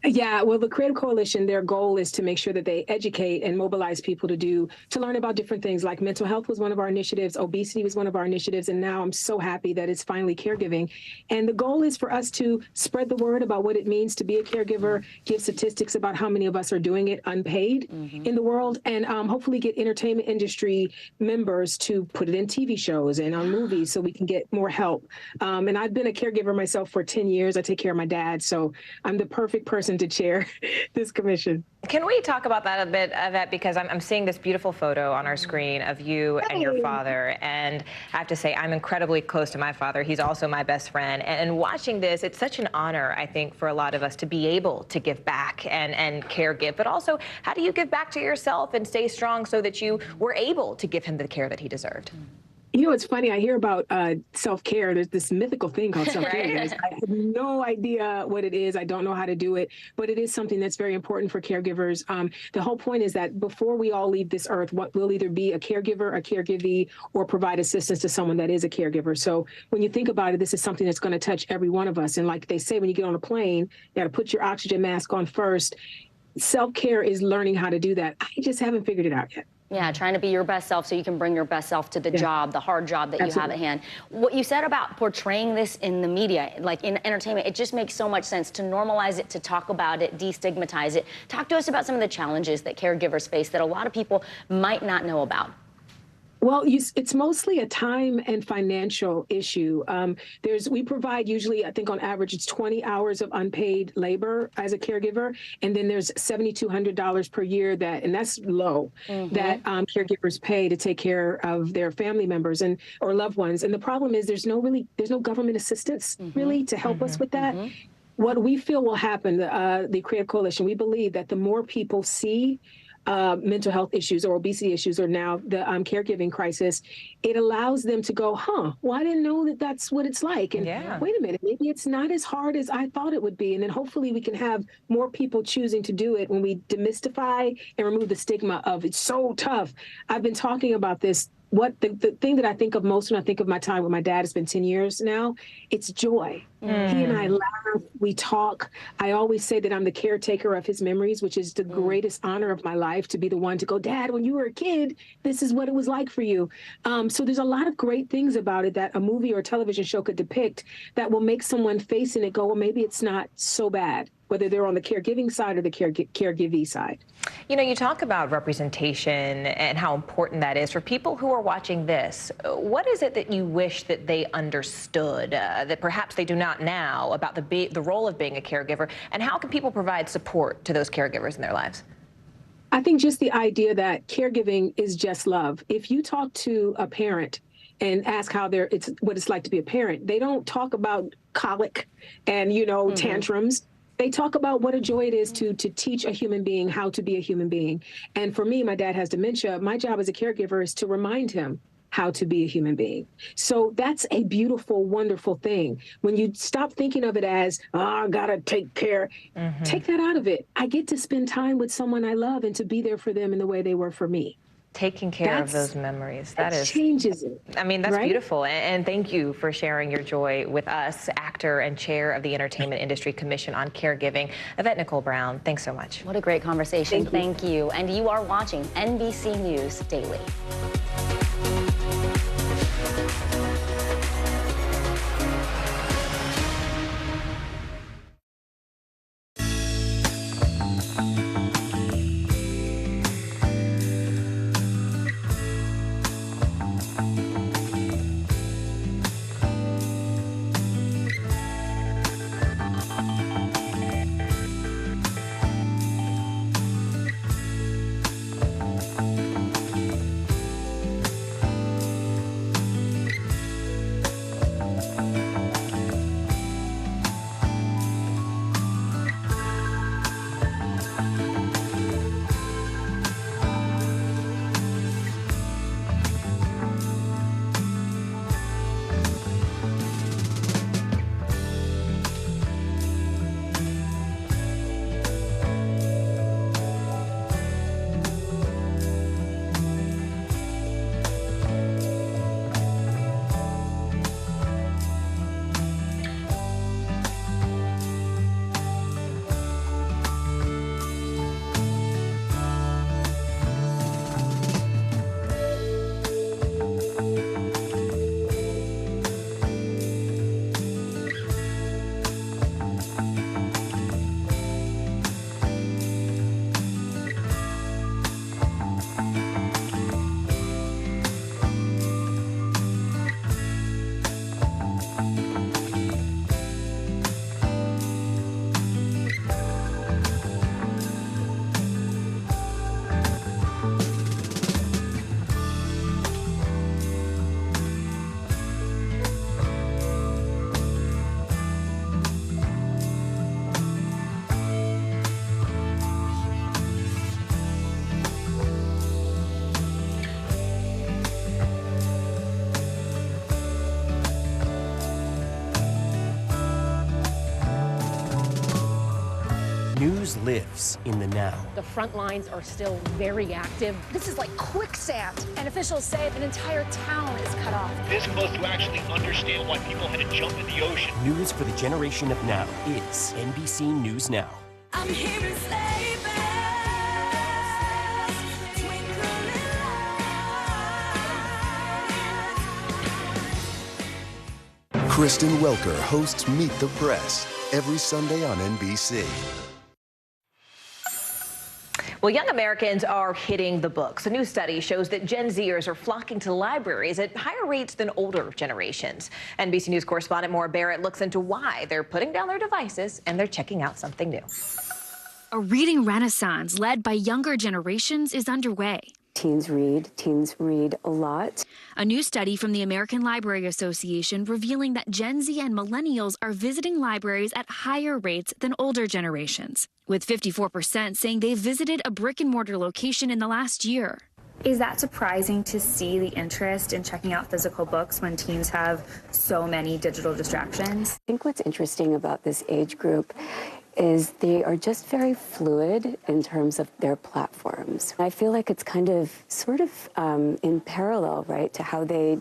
Yeah, well, the Creative Coalition, their goal is to make sure that they educate and mobilize people to learn about different things, like mental health was one of our initiatives, obesity was one of our initiatives, and now I'm so happy that it's finally caregiving. And the goal is for us to spread the word about what it means to be a caregiver, give statistics about how many of us are doing it unpaid in the world, and hopefully get entertainment industry members to put it in TV shows and on movies so we can get more help. And I've been a caregiver myself for 10 years. I take care of my dad, so I'm the perfect person to chair this commission. Can we talk about that a bit, Yvette, because I'm seeing this beautiful photo on our screen of you and your father, and I have to say I'm incredibly close to my father. He's also my best friend, and watching this, it's such an honor, I think, for a lot of us to be able to give back and caregive, but also how do you give back to yourself and stay strong so that you were able to give him the care that he deserved? You know, it's funny. I hear about self-care. There's this mythical thing called self-care. Right? I have no idea what it is. I don't know how to do it, but it is something that's very important for caregivers. The whole point is that before we all leave this earth, what will either be a caregiver, a caregivee, or provide assistance to someone that is a caregiver. So when you think about it, this is something that's going to touch every one of us. And like they say, when you get on a plane, you got to put your oxygen mask on first. Self-care is learning how to do that. I just haven't figured it out yet. Yeah, trying to be your best self so you can bring your best self to the job, the hard job that you have at hand. What you said about portraying this in the media, like in entertainment, it just makes so much sense to normalize it, to talk about it, destigmatize it. Talk to us about some of the challenges that caregivers face that a lot of people might not know about. Well, it's mostly a time and financial issue. We provide usually, I think on average, it's 20 hours of unpaid labor as a caregiver. And then there's $7,200 per year and that's low, that caregivers pay to take care of their family members or loved ones. And the problem is there's no government assistance really to help us with that. What we feel will happen, the Creative Coalition, we believe that the more people see mental health issues or obesity issues or now the caregiving crisis, it allows them to go, well, I didn't know that that's what it's like. And wait a minute, maybe it's not as hard as I thought it would be. And then hopefully we can have more people choosing to do it when we demystify and remove the stigma of it's so tough. I've been talking about this. What the thing that I think of most when I think of my time with my dad, it's been 10 years now, it's joy. He and I laugh, we talk. I always say that I'm the caretaker of his memories, which is the greatest honor of my life, to be the one to go, Dad, when you were a kid, this is what it was like for you. So there's a lot of great things about it that a movie or a television show could depict that will make someone facing it go, well, maybe it's not so bad, whether they're on the caregiving side or the caregivee side. You know, you talk about representation and how important that is for people who are watching this. What is it that you wish that they understood that perhaps they do not now about the role of being a caregiver, and how can people provide support to those caregivers in their lives? I think just the idea that caregiving is just love. If you talk to a parent and ask what it's like to be a parent, they don't talk about colic and, tantrums. They talk about what a joy it is to teach a human being how to be a human being. And for me, my dad has dementia. My job as a caregiver is to remind him how to be a human being. So that's a beautiful, wonderful thing. When you stop thinking of it as, I gotta take care, take that out of it. I get to spend time with someone I love and to be there for them in the way they were for me. taking care of those memories. That changes it. I mean, that's right? beautiful. And thank you for sharing your joy with us, actor and chair of the Entertainment Industry Commission on Caregiving, Yvette Nicole Brown. Thanks so much. What a great conversation. Thank you. And you are watching NBC News Daily. News lives in the now. The front lines are still very active. This is like quicksand, and officials say an entire town is cut off. This close to actually understand why people had to jump in the ocean. News for the generation of now is NBC News Now. I'm hearing sleigh bells twinkling lights. Kristen Welker hosts Meet the Press every Sunday on NBC. Well, young Americans are hitting the books. A new study shows that Gen Zers are flocking to libraries at higher rates than older generations. NBC News correspondent Maura Barrett looks into why they're putting down their devices and they're checking out something new. A reading renaissance led by younger generations is underway. Teens read a lot. A new study from the American Library Association revealing that Gen Z and millennials are visiting libraries at higher rates than older generations, with 54% saying they visited a brick-and-mortar location in the last year. Is that surprising to see the interest in checking out physical books when teens have so many digital distractions? I think what's interesting about this age group is they are just very fluid in terms of their platforms. I feel like it's kind of sort of in parallel, right, to how they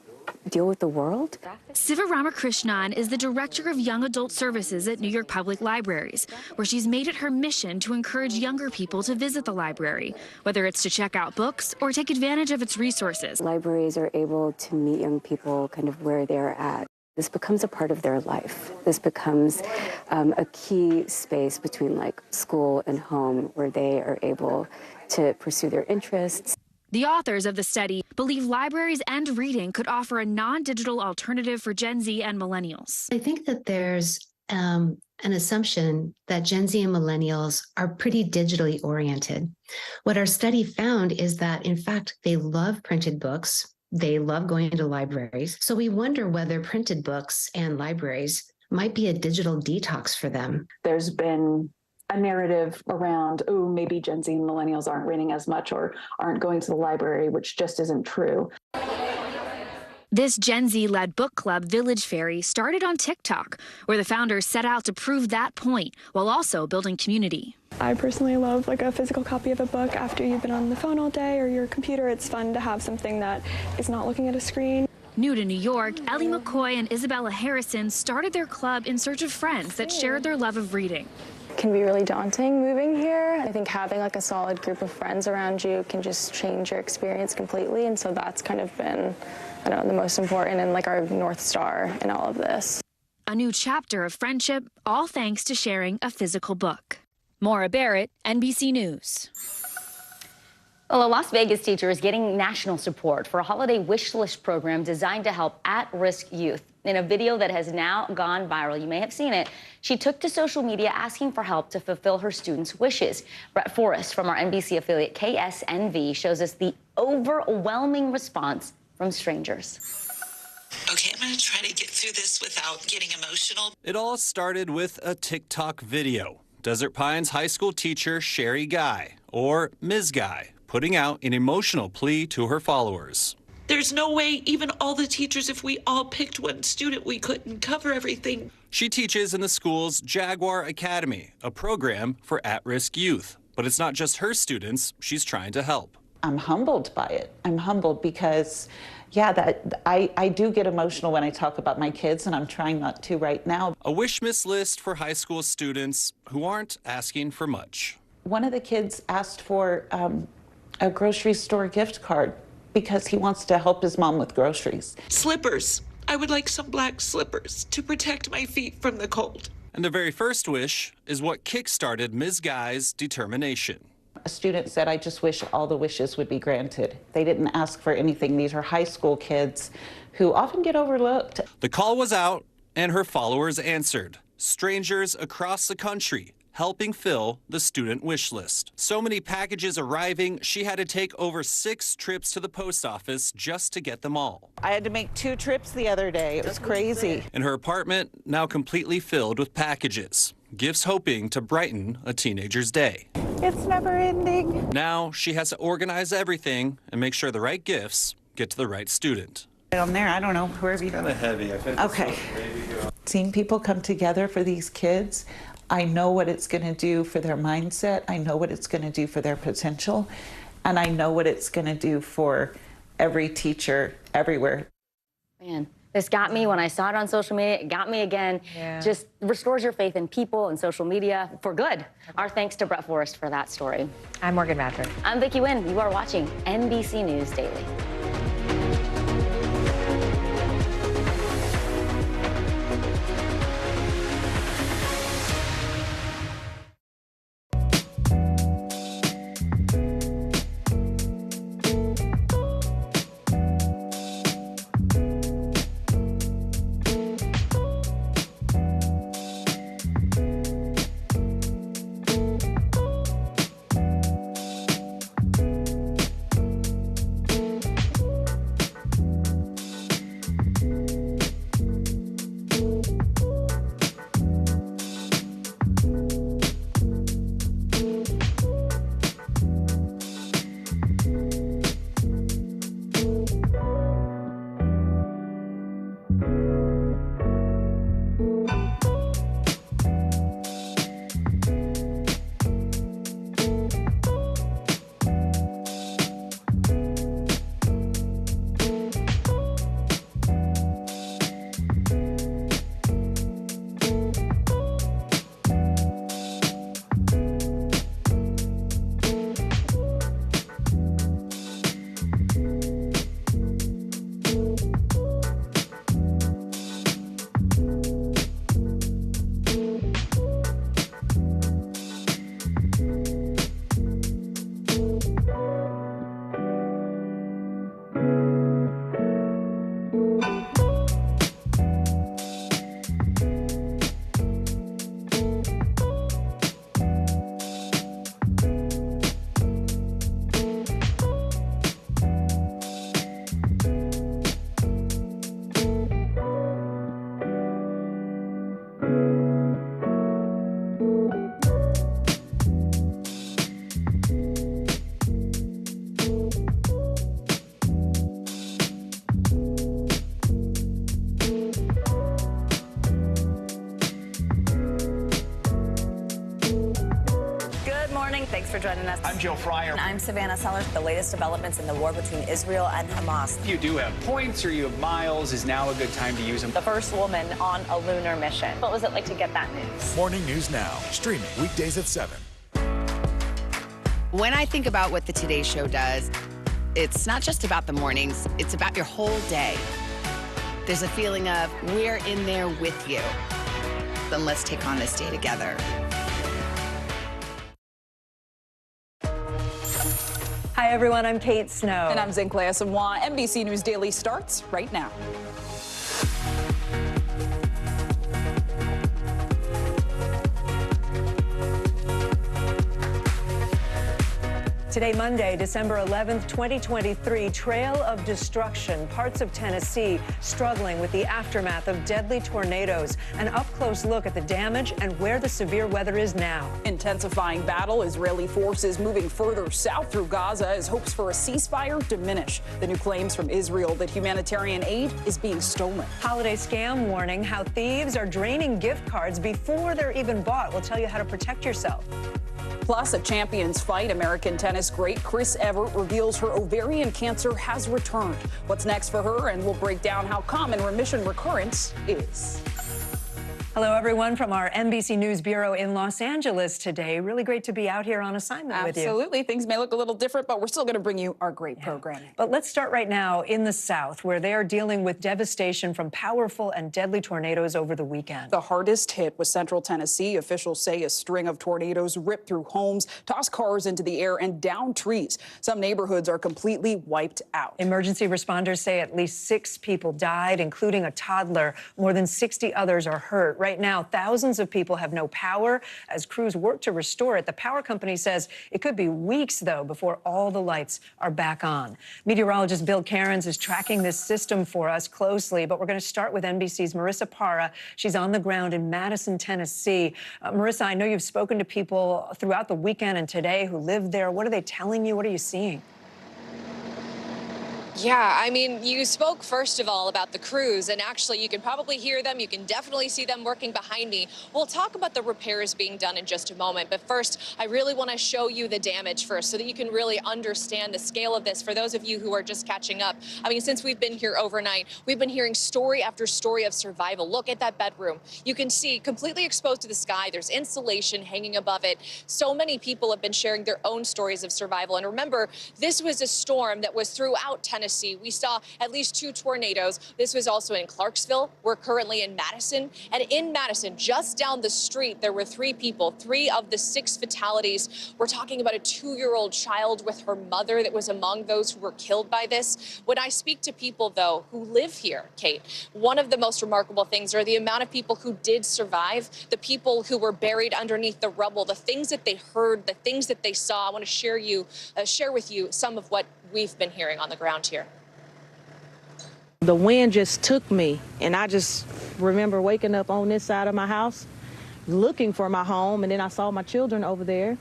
deal with the world. Siva Ramakrishnan is the director of young adult services at New York Public Libraries, where she's made it her mission to encourage younger people to visit the library, whether it's to check out books or take advantage of its resources. Libraries are able to meet young people kind of where they're at. This becomes a part of their life. This becomes a key space between like school and home where they are able to pursue their interests. The authors of the study believe libraries and reading could offer a non-digital alternative for Gen Z and millennials. I think that there's an assumption that Gen Z and millennials are pretty digitally oriented. What our study found is that, in fact, they love printed books. They love going to libraries. So we wonder whether printed books and libraries might be a digital detox for them. There's been a narrative around, oh, maybe Gen Z and millennials aren't reading as much or aren't going to the library, which just isn't true. This Gen Z-led book club, Village Fairy, started on TikTok, where the founders set out to prove that point while also building community. I personally love like a physical copy of a book after you've been on the phone all day or your computer. It's fun to have something that is not looking at a screen. New to New York, Ellie McCoy and Isabella Harrison started their club in search of friends that shared their love of reading. It can be really daunting moving here. I think having like a solid group of friends around you can just change your experience completely. And so that's kind of been, I don't know, the most important and like our North Star in all of this. A new chapter of friendship, all thanks to sharing a physical book. Maura Barrett, NBC News. Well, a Las Vegas teacher is getting national support for a holiday wish list program designed to help at-risk youth. In a video that has now gone viral, you may have seen it, she took to social media asking for help to fulfill her students' wishes. Brett Forrest from our NBC affiliate KSNV shows us the overwhelming response from strangers. Okay, I'm going to try to get through this without getting emotional. It all started with a TikTok video. Desert Pines high school teacher Sherry Guy, or Ms. Guy, putting out an emotional plea to her followers. There's no way, even all the teachers, if we all picked one student, we couldn't cover everything. She teaches in the school's Jaguar Academy, a program for at-risk youth. But it's not just her students she's trying to help. I'm humbled by it. I'm humbled because, yeah, that I do get emotional when I talk about my kids, and I'm trying not to right now. A wish list for high school students who aren't asking for much. One of the kids asked for a grocery store gift card because he wants to help his mom with groceries. Slippers. I would like some black slippers to protect my feet from the cold. And the very first wish is what kick-started Ms. Guy's determination. A student said, I just wish all the wishes would be granted. They didn't ask for anything. These are high school kids who often get overlooked. The call was out, and her followers answered. Strangers across the country helping fill the student wish list. So many packages arriving, she had to take over 6 trips to the post office just to get them all. I had to make 2 trips the other day. It was crazy. And her apartment now completely filled with packages. Gifts hoping to brighten a teenager's day. It's never ending. Now she has to organize everything and make sure the right gifts get to the right student. Down there, I don't know, wherever you go. Kind of heavy, I think. Okay. Seeing people come together for these kids, I know what it's going to do for their mindset. I know what it's going to do for their potential. And I know what it's going to do for every teacher everywhere. Man, this got me when I saw it on social media. It got me again. Yeah. Just restores your faith in people and social media for good. Our thanks to Brett Forrest for that story. I'm Morgan Madford. I'm Vicki Wynn. You are watching NBC News Daily. for joining us. I'm Joe Fryer. And I'm Savannah Sellers. The latest developments in the war between Israel and Hamas. If you do have points or you have miles, is now a good time to use them. The first woman on a lunar mission. What was it like to get that news? Morning News Now, streaming weekdays at 7. When I think about what the Today Show does, it's not just about the mornings, it's about your whole day. There's a feeling of we're in there with you. Then let's take on this day together. Hi, everyone. I'm Kate Snow. And I'm Zinklea Samoa. NBC News Daily starts right now. Today, Monday, December 11th, 2023, trail of destruction. Parts of Tennessee struggling with the aftermath of deadly tornadoes. An up-close look at the damage and where the severe weather is now. Intensifying battle. Israeli forces moving further south through Gaza as hopes for a ceasefire diminish. The new claims from Israel that humanitarian aid is being stolen. Holiday scam warning, how thieves are draining gift cards before they're even bought. We'll tell you how to protect yourself. Plus, a champions fight. American tennis great Chris Evert reveals her ovarian cancer has returned. What's next for her? And we'll break down how common remission recurrence is. Hello, everyone, from our NBC News Bureau in Los Angeles today. Really great to be out here on assignment with you. Absolutely. Things may look a little different, but we're still going to bring you our great programming. But let's start right now in the South, where they are dealing with devastation from powerful and deadly tornadoes over the weekend. The hardest hit was central Tennessee. Officials say a string of tornadoes ripped through homes, tossed cars into the air, and down trees. Some neighborhoods are completely wiped out. Emergency responders say at least 6 people died, including a toddler. More than 60 others are hurt. Right now, thousands of people have no power as crews work to restore it. The power company says it could be weeks, though, before all the lights are back on. Meteorologist Bill Cairns is tracking this system for us closely, but we're going to start with NBC's Marissa Parra. She's on the ground in Madison, Tennessee. Marissa, I know you've spoken to people throughout the weekend and today who live there. What are they telling you? What are you seeing? Yeah, I mean, you spoke first of all about the crews, and actually you can probably hear them. You can definitely see them working behind me. We'll talk about the repairs being done in just a moment. But first, I really want to show you the damage first so that you can really understand the scale of this. For those of you who are just catching up, I mean, since we've been here overnight, we've been hearing story after story of survival. Look at that bedroom. You can see completely exposed to the sky. There's insulation hanging above it. So many people have been sharing their own stories of survival. And remember, this was a storm that was throughout Tennessee. We saw at least 2 tornadoes. This was also in Clarksville. We're currently in Madison. And in Madison, just down the street, there were 3 people, 3 of the 6 fatalities. We're talking about a 2-year-old child with her mother that was among those who were killed by this. When I speak to people, though, who live here, Kate, one of the most remarkable things are the amount of people who did survive, the people who were buried underneath the rubble, the things that they heard, the things that they saw. I want to share with you some of what we've been hearing on the ground here. The wind just took me, and I just remember waking up on this side of my house, looking for my home, and then I saw my children over there,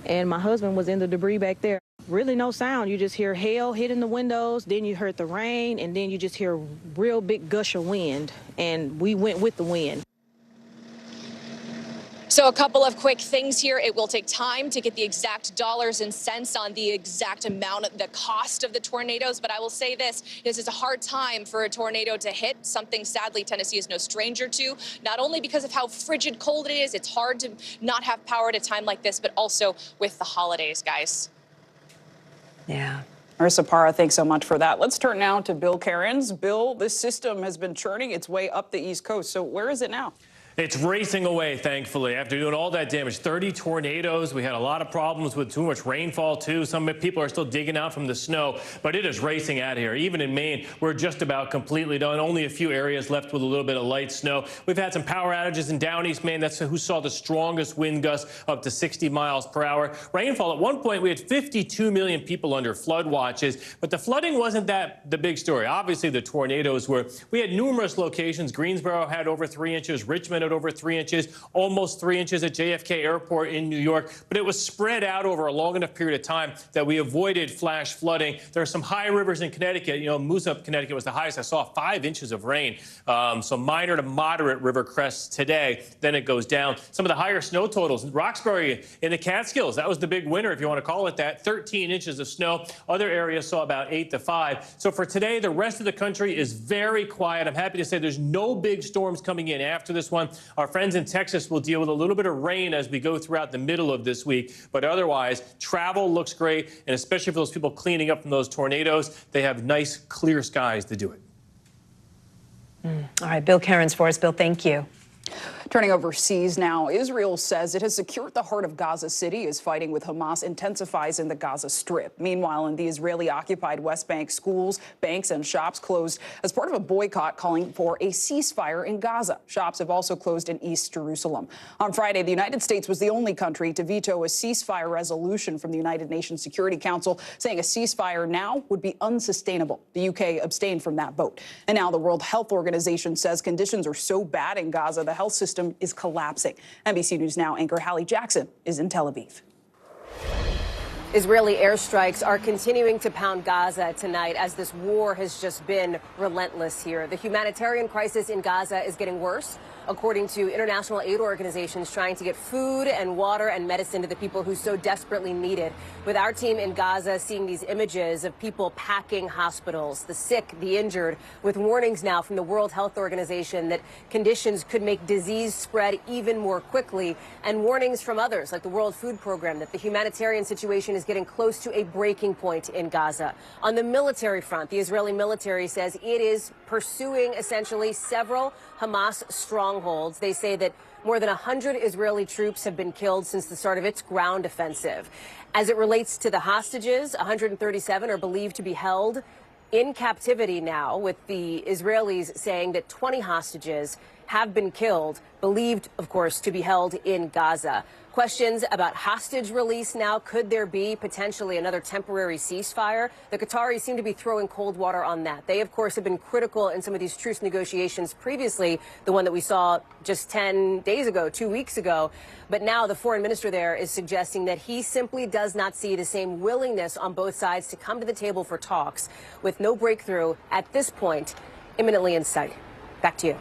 and my husband was in the debris back there. Really no sound. You just hear hail hitting the windows, then you heard the rain, and then you just hear a real big gush of wind, and we went with the wind. So a couple of quick things here. It will take time to get the exact dollars and cents on the exact amount, the cost of the tornadoes. But I will say this is a hard time for a tornado to hit, something sadly Tennessee is no stranger to, not only because of how frigid cold it is. It's hard to not have power at a time like this, but also with the holidays, guys. Yeah. Marissa Parra, thanks so much for that. Let's turn now to Bill Cairns. Bill, this system has been churning its way up the East Coast. So where is it now? It's racing away, thankfully. After doing all that damage, 30 tornadoes. We had a lot of problems with too much rainfall, too. Some people are still digging out from the snow, but it is racing out here. Even in Maine, we're just about completely done. Only a few areas left with a little bit of light snow. We've had some power outages in down East Maine. That's who saw the strongest wind gusts up to 60 miles per hour. Rainfall, at one point, we had 52 million people under flood watches, but the flooding wasn't the big story. Obviously, the tornadoes were. We had numerous locations. Greensboro had over 3 inches. Richmond at over 3 inches, almost 3 inches at JFK Airport in New York. But it was spread out over a long enough period of time that we avoided flash flooding. There are some high rivers in Connecticut. You know, Moose Up, Connecticut was the highest. I saw 5 inches of rain. So minor to moderate river crests today. Then it goes down. Some of the higher snow totals. Roxbury in the Catskills, that was the big winner, if you want to call it that. 13 inches of snow. Other areas saw about 8 to 5. So for today, the rest of the country is very quiet. I'm happy to say there's no big storms coming in after this one. Our friends in Texas will deal with a little bit of rain as we go throughout the middle of this week. But otherwise, travel looks great. And especially for those people cleaning up from those tornadoes, they have nice, clear skies to do it. All right, Bill Cairns for us. Bill, thank you. Turning overseas now, Israel says it has secured the heart of Gaza City as fighting with Hamas intensifies in the Gaza Strip. Meanwhile, in the Israeli-occupied West Bank, schools, banks, and shops closed as part of a boycott calling for a ceasefire in Gaza. Shops have also closed in East Jerusalem. On Friday, the United States was the only country to veto a ceasefire resolution from the United Nations Security Council, saying a ceasefire now would be unsustainable. The UK abstained from that vote. And now the World Health Organization says conditions are so bad in Gaza, the health system is collapsing. NBC News Now anchor Hallie Jackson is in Tel Aviv. Israeli airstrikes are continuing to pound Gaza tonight as this war has just been relentless here. The humanitarian crisis in Gaza is getting worse, according to international aid organizations trying to get food and water and medicine to the people who so desperately need it. With our team in Gaza seeing these images of people packing hospitals, the sick, the injured, with warnings now from the World Health Organization that conditions could make disease spread even more quickly, and warnings from others like the World Food Program that the humanitarian situation is getting close to a breaking point in Gaza. On the military front, the Israeli military says it is pursuing essentially several Hamas strongholds. They say that more than 100 Israeli troops have been killed since the start of its ground offensive. As it relates to the hostages, 137 are believed to be held in captivity now, with the Israelis saying that 20 hostages have been killed, believed, of course, to be held in Gaza. Questions about hostage release now. Could there be potentially another temporary ceasefire? The Qataris seem to be throwing cold water on that. They, of course, have been critical in some of these truce negotiations previously, the one that we saw just 10 days ago, 2 weeks ago. But now the foreign minister there is suggesting that he simply does not see the same willingness on both sides to come to the table for talks, with no breakthrough at this point imminently in sight. Back to you.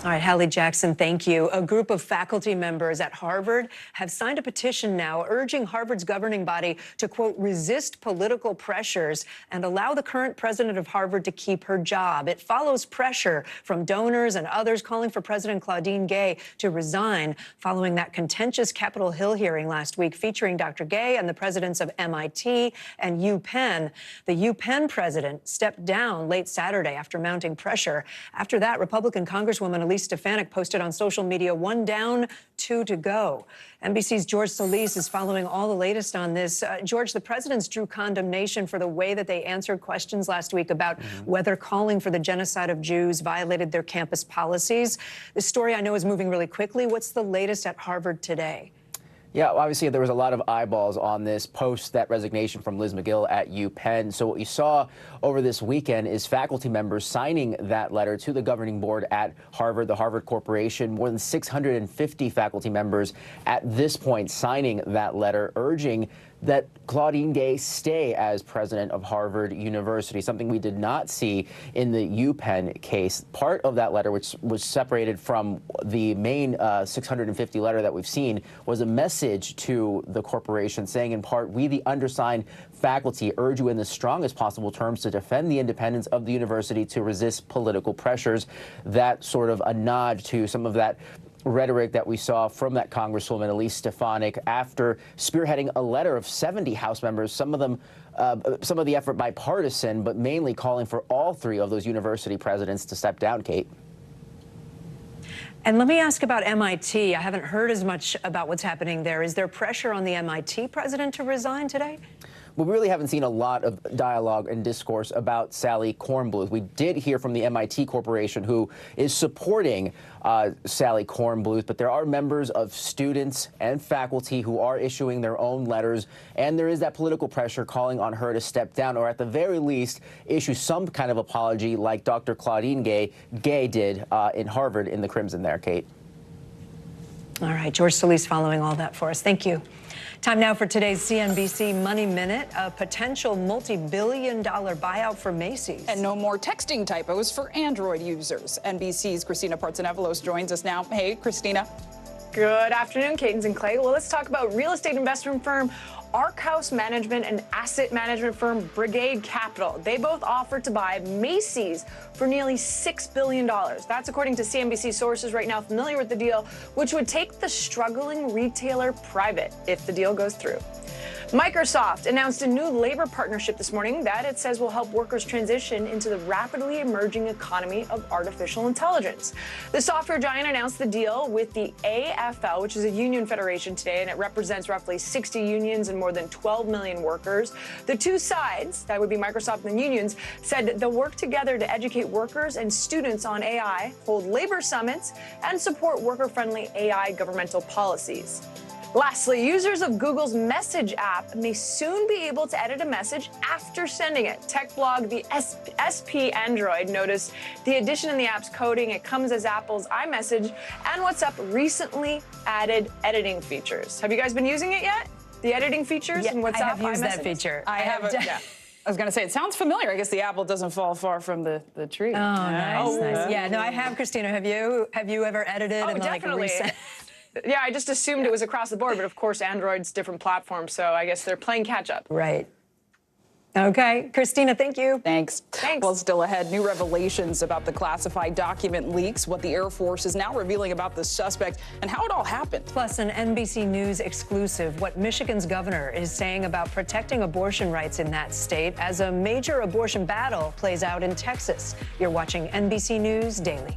All right, Hallie Jackson, thank you. A group of faculty members at Harvard have signed a petition now urging Harvard's governing body to, quote, resist political pressures and allow the current president of Harvard to keep her job. It follows pressure from donors and others calling for President Claudine Gay to resign following that contentious Capitol Hill hearing last week featuring Dr. Gay and the presidents of MIT and UPenn. The UPenn president stepped down late Saturday after mounting pressure. After that, Republican Congresswoman Elise Stefanik posted on social media, 1 down, 2 to go. NBC's George Solis is following all the latest on this. George, the presidents drew condemnation for the way that they answered questions last week about whether calling for the genocide of Jews violated their campus policies. This story I know is moving really quickly. What's the latest at Harvard today? Yeah, obviously there was a lot of eyeballs on this post that resignation from Liz McGill at UPenn. So what you saw over this weekend is faculty members signing that letter to the governing board at Harvard, the Harvard Corporation. More than 650 faculty members at this point signing that letter, urging that Claudine Gay stay as president of Harvard University, something we did not see in the UPenn case. Part of that letter, which was separated from the main 650 letter that we've seen, was a message to the corporation saying, in part, we, the undersigned faculty, urge you in the strongest possible terms to defend the independence of the university, to resist political pressures. That sort of a nod to some of that rhetoric that we saw from that Congresswoman Elise Stefanik after spearheading a letter of 70 House members, some of the effort bipartisan, but mainly calling for all 3 of those university presidents to step down, Kate. And let me ask about MIT. I haven't heard as much about what's happening there. Is there pressure on the MIT president to resign today? Well, we really haven't seen a lot of dialogue and discourse about Sally Kornbluth. We did hear from the MIT Corporation, who is supporting Sally Kornbluth, but there are members of students and faculty who are issuing their own letters, and there is that political pressure calling on her to step down, or at the very least issue some kind of apology like Dr. Claudine Gay did in Harvard in the Crimson there, Kate. All right, George Solis following all that for us. Thank you. Time now for today's CNBC Money Minute, a potential multi-billion-dollar buyout for Macy's. And no more texting typos for Android users. NBC's Christina Partsenevelos joins us now. Hey, Christina. Good afternoon, Cadence and Clay. Well, let's talk about real estate investment firm Ark House Management and asset management firm Brigade Capital. They both offered to buy Macy's for nearly $6 billion. That's according to CNBC sources right now familiar with the deal, which would take the struggling retailer private if the deal goes through. Microsoft announced a new labor partnership this morning that it says will help workers transition into the rapidly emerging economy of artificial intelligence. The software giant announced the deal with the AFL, which is a union federation today, and it represents roughly 60 unions and more than 12 million workers. The two sides, that would be Microsoft and the unions, said they'll work together to educate workers and students on AI, hold labor summits, and support worker-friendly AI governmental policies. Lastly, users of Google's Message app may soon be able to edit a message after sending it. Tech blog The SP Android noticed the addition in the app's coding. It comes as Apple's iMessage and WhatsApp recently added editing features. Have you guys been using it yet? The editing features in WhatsApp? I have used that feature. I haven't. Yeah. I was going to say, it sounds familiar. I guess the apple doesn't fall far from the tree. Oh, nice. Yeah, no, I have, Christina. Have you ever edited and definitely. reset? Yeah, I just assumed it was across the board, but of course, Android's different platforms, so I guess they're playing catch up. Right. Okay, Christina, thank you. Thanks. Well, still ahead, new revelations about the classified document leaks, what the Air Force is now revealing about the suspect, and how it all happened. Plus, an NBC News exclusive, what Michigan's governor is saying about protecting abortion rights in that state as a major abortion battle plays out in Texas. You're watching NBC News Daily.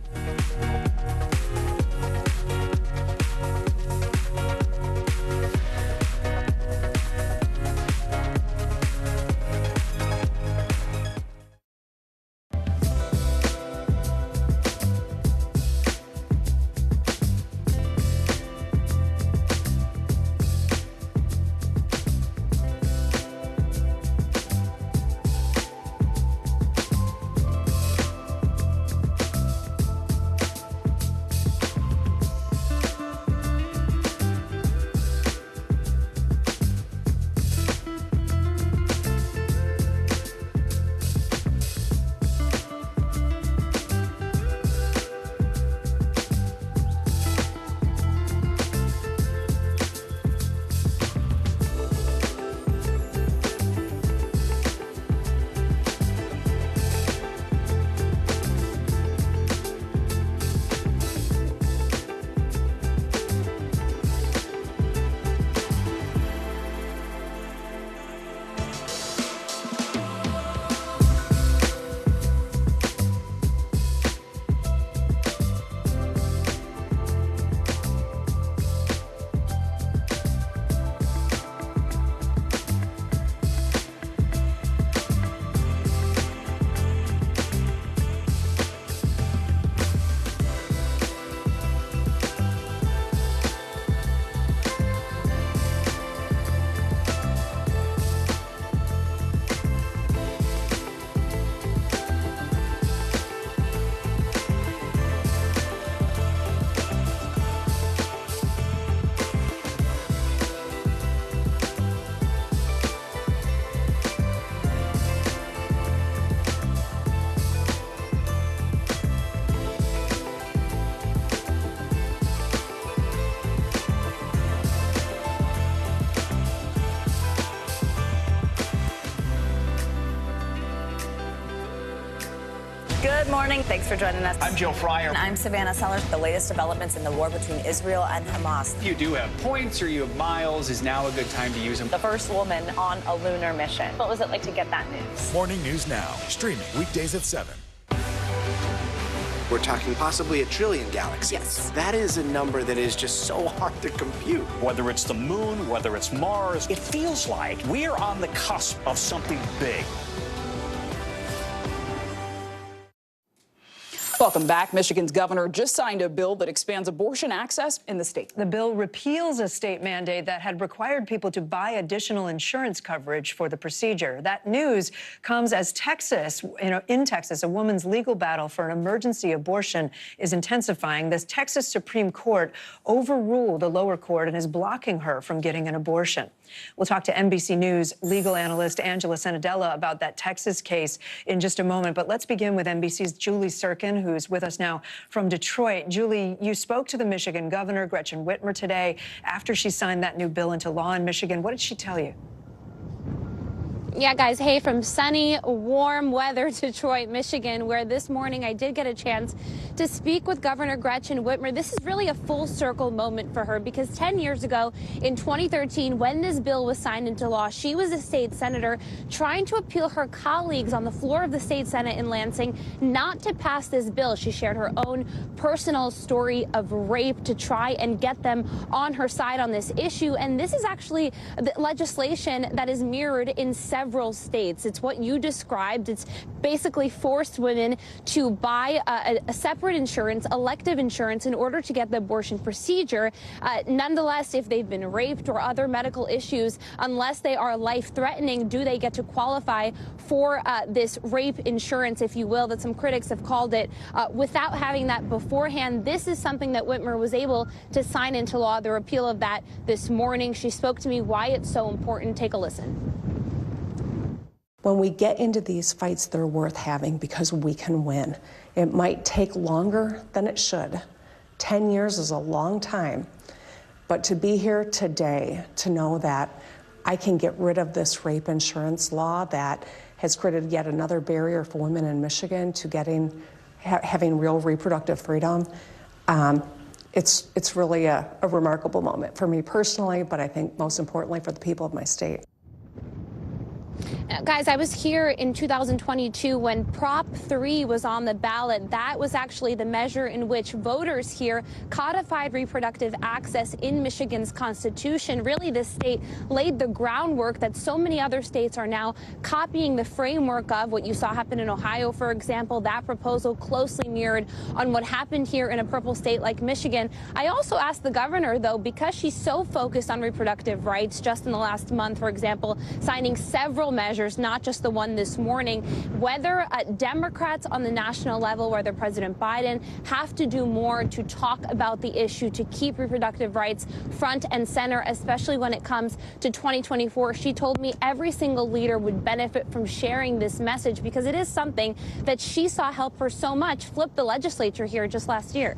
Good morning. Thanks for joining us. I'm Joe Fryer. And I'm Savannah Sellers. The latest developments in the war between Israel and Hamas. If you do have points or you have miles, is now a good time to use them. The first woman on a lunar mission. What was it like to get that news? Morning News Now, streaming weekdays at 7. We're talking possibly 1 trillion galaxies. Yes. That is a number that is just so hard to compute. Whether it's the moon, whether it's Mars, it feels like we're on the cusp of something big. Welcome back. Michigan's governor just signed a bill that expands abortion access in the state. The bill repeals a state mandate that had required people to buy additional insurance coverage for the procedure. That news comes as Texas, in Texas, a woman's legal battle for an emergency abortion is intensifying. The Texas Supreme Court overruled a lower court and is blocking her from getting an abortion. We'll talk to NBC News legal analyst Angela Sanadella about that Texas case in just a moment. But let's begin with NBC's Julie Sirkin, who's with us now from Detroit. Julie, you spoke to the Michigan governor, Gretchen Whitmer, today after she signed that new bill into law in Michigan. What did she tell you? Yeah, guys, hey, from sunny, warm weather, Detroit, Michigan, where this morning I did get a chance to speak with Governor Gretchen Whitmer. This is really a full circle moment for her because 10 years ago in 2013, when this bill was signed into law, she was a state senator trying to appeal her colleagues on the floor of the state Senate in Lansing not to pass this bill. She shared her own personal story of rape to try and get them on her side on this issue. And this is actually the legislation that is mirrored in several states. It's what you described. It's basically forced women to buy a separate insurance, elective insurance, in order to get the abortion procedure. Nonetheless, if they've been raped or other medical issues, unless they are life-threatening, do they get to qualify for this rape insurance, if you will, that some critics have called it, without having that beforehand. This is something that Whitmer was able to sign into law, the repeal of that this morning. She spoke to me why it's so important. Take a listen. When we get into these fights, they're worth having because we can win. It might take longer than it should. 10 years is a long time. But to be here today, to know that I can get rid of this rape insurance law that has created yet another barrier for women in Michigan to having real reproductive freedom, it's really a remarkable moment for me personally, but I think most importantly for the people of my state. Guys, I was here in 2022 when Prop 3 was on the ballot. That was actually the measure in which voters here codified reproductive access in Michigan's constitution. Really, this state laid the groundwork that so many other states are now copying the framework of. What you saw happen in Ohio, for example, that proposal closely mirrored on what happened here in a purple state like Michigan. I also asked the governor, though, because she's so focused on reproductive rights, just in the last month, for example, signing several measures, not just the one this morning, whether Democrats on the national level, whether President Biden, have to do more to talk about the issue, to keep reproductive rights front and center, especially when it comes to 2024. She told me every single leader would benefit from sharing this message because it is something that she saw help her so much flip the legislature here just last year.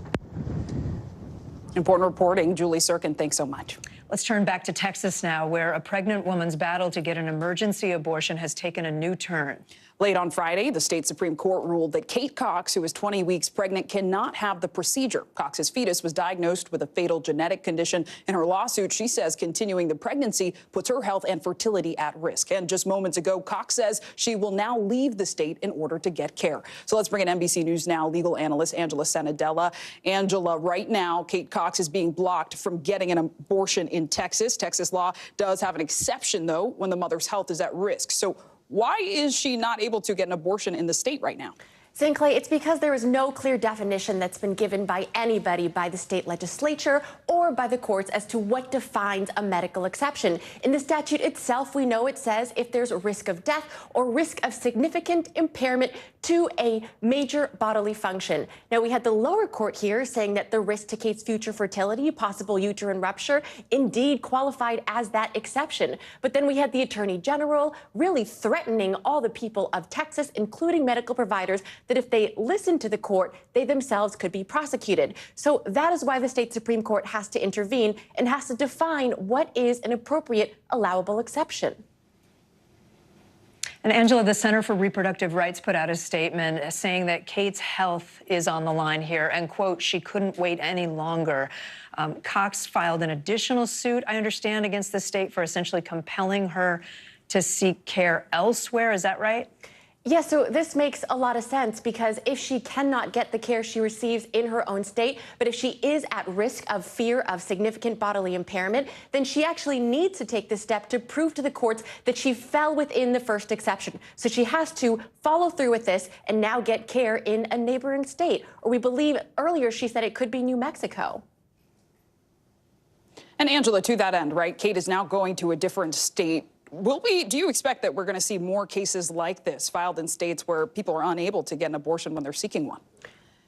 Important reporting. Julie Sirkin, thanks so much. Let's turn back to Texas now, where a pregnant woman's battle to get an emergency abortion has taken a new turn. Late on Friday, the state Supreme Court ruled that Kate Cox, who is 20 weeks pregnant, cannot have the procedure. Cox's fetus was diagnosed with a fatal genetic condition. In her lawsuit, she says continuing the pregnancy puts her health and fertility at risk. And just moments ago, Cox says she will now leave the state in order to get care. So let's bring in NBC News Now legal analyst Angela Sanadella. Angela, right now, Kate Cox is being blocked from getting an abortion in Texas. Texas law does have an exception, though, when the mother's health is at risk. So why is she not able to get an abortion in the state right now? St. Clay, it's because there is no clear definition that's been given by anybody, by the state legislature or by the courts, as to what defines a medical exception. In the statute itself, we know it says if there's a risk of death or risk of significant impairment to a major bodily function. Now, we had the lower court here saying that the risk to Kate's future fertility, possible uterine rupture, indeed qualified as that exception. But then we had the Attorney General really threatening all the people of Texas, including medical providers, that if they listen to the court, they themselves could be prosecuted. So that is why the state Supreme Court has to intervene and has to define what is an appropriate allowable exception. And Angela, the Center for Reproductive Rights put out a statement saying that Kate's health is on the line here and, quote, she couldn't wait any longer. Cox filed an additional suit, I understand, against the state for essentially compelling her to seek care elsewhere. Is that right? Yeah, so this makes a lot of sense because if she cannot get the care she receives in her own state, but if she is at risk of fear of significant bodily impairment, then she actually needs to take this step to prove to the courts that she fell within the first exception. So she has to follow through with this and now get care in a neighboring state. Or we believe earlier she said it could be New Mexico. And Angela, to that end, right, Kate is now going to a different state. Do you expect that we're going to see more cases like this filed in states where people are unable to get an abortion when they're seeking one?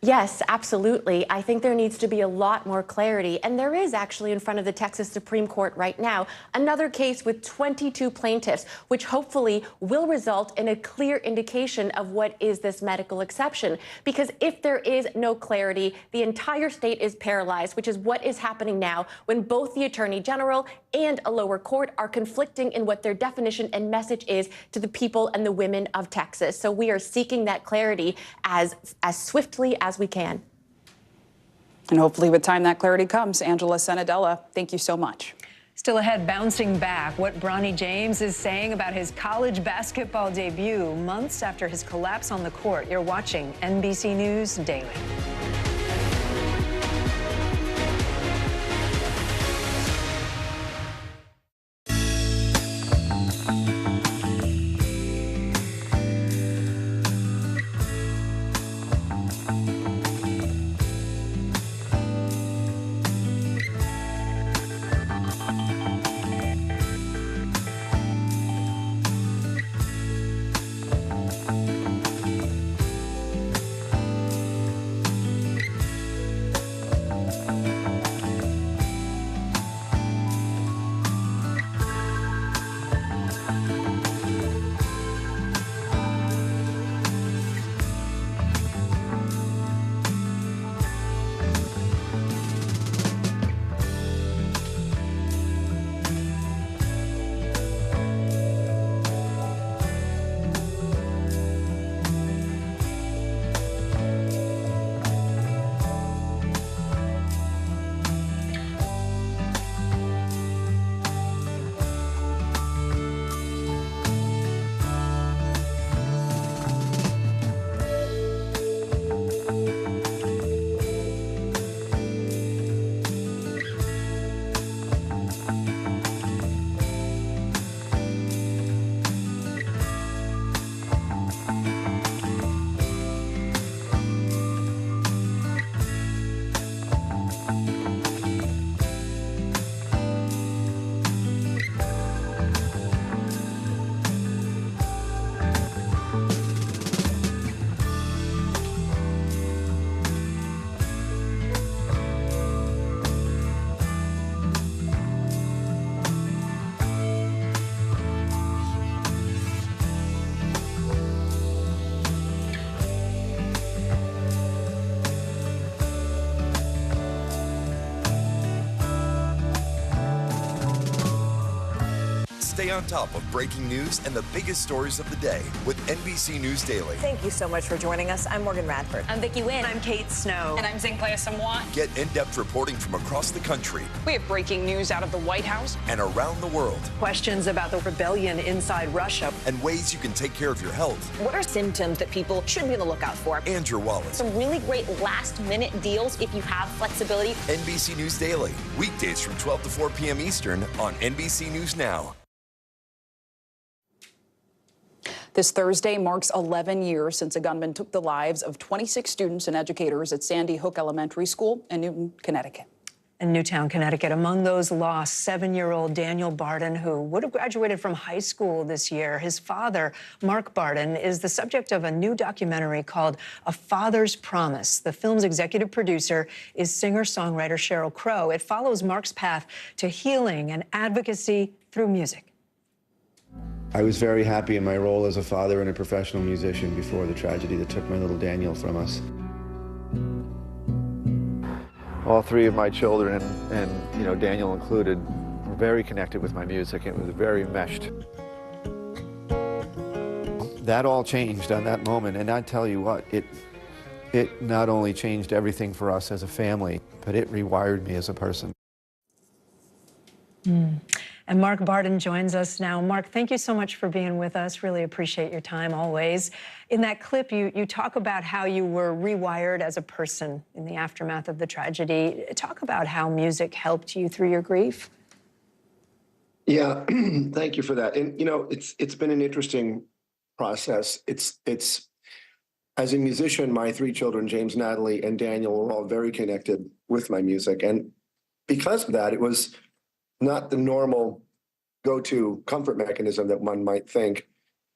Yes, absolutely. I think there needs to be a lot more clarity. And there is actually in front of the Texas Supreme Court right now another case with 22 plaintiffs, which hopefully will result in a clear indication of what is this medical exception. Because if there is no clarity, the entire state is paralyzed, which is what is happening now when both the Attorney General and a lower court are conflicting in what their definition and message is to the people and the women of Texas. So we are seeking that clarity as swiftly as we can. And hopefully with time that clarity comes. Angela Senadella, thank you so much. Still ahead, bouncing back, what Bronny James is saying about his college basketball debut months after his collapse on the court. You're watching NBC News Daily. Stay on top of breaking news and the biggest stories of the day with NBC News Daily. Thank you so much for joining us. I'm Morgan Radford. I'm Vicki Wynn. I'm Kate Snow. And I'm Zinklea Samwat. Get in-depth reporting from across the country. We have breaking news out of the White House and around the world. Questions about the rebellion inside Russia. And ways you can take care of your health. What are symptoms that people should be on the lookout for? Andrew Wallace. Some really great last-minute deals if you have flexibility. NBC News Daily. Weekdays from 12 to 4 p.m. Eastern on NBC News Now. This Thursday marks 11 years since a gunman took the lives of 26 students and educators at Sandy Hook Elementary School in Newton, Connecticut. In Newtown, Connecticut, among those lost, 7-year-old Daniel Barden, who would have graduated from high school this year. His father, Mark Barden, is the subject of a new documentary called A Father's Promise. The film's executive producer is singer-songwriter Sheryl Crow. It follows Mark's path to healing and advocacy through music. I was very happy in my role as a father and a professional musician before the tragedy that took my little Daniel from us. All three of my children, and you know, Daniel included, were very connected with my music. It was very meshed. That all changed on that moment, and I tell you what, it not only changed everything for us as a family, but it rewired me as a person. And Mark Barden joins us now. Mark, thank you so much for being with us. Really appreciate your time always. In that clip, you talk about how you were rewired as a person in the aftermath of the tragedy. Talk about how music helped you through your grief. Yeah, thank you for that. And you know, it's been an interesting process. It's as a musician, my three children, James, Natalie, and Daniel, were all very connected with my music, and because of that, it was not the normal go-to comfort mechanism that one might think.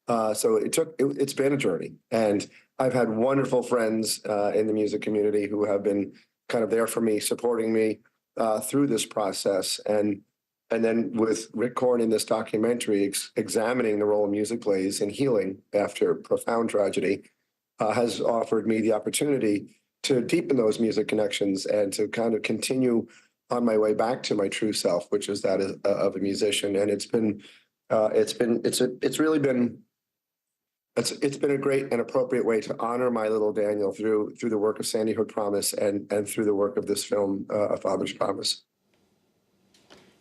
So it's been a journey, and I've had wonderful friends in the music community who have been kind of there for me, supporting me through this process. And then with Rick Korn in this documentary examining the role music plays in healing after profound tragedy, has offered me the opportunity to deepen those music connections and to kind of continue on my way back to my true self, which is that of a musician. And it's been a great and appropriate way to honor my little Daniel through the work of Sandy Hook Promise and through the work of this film, A Father's Promise.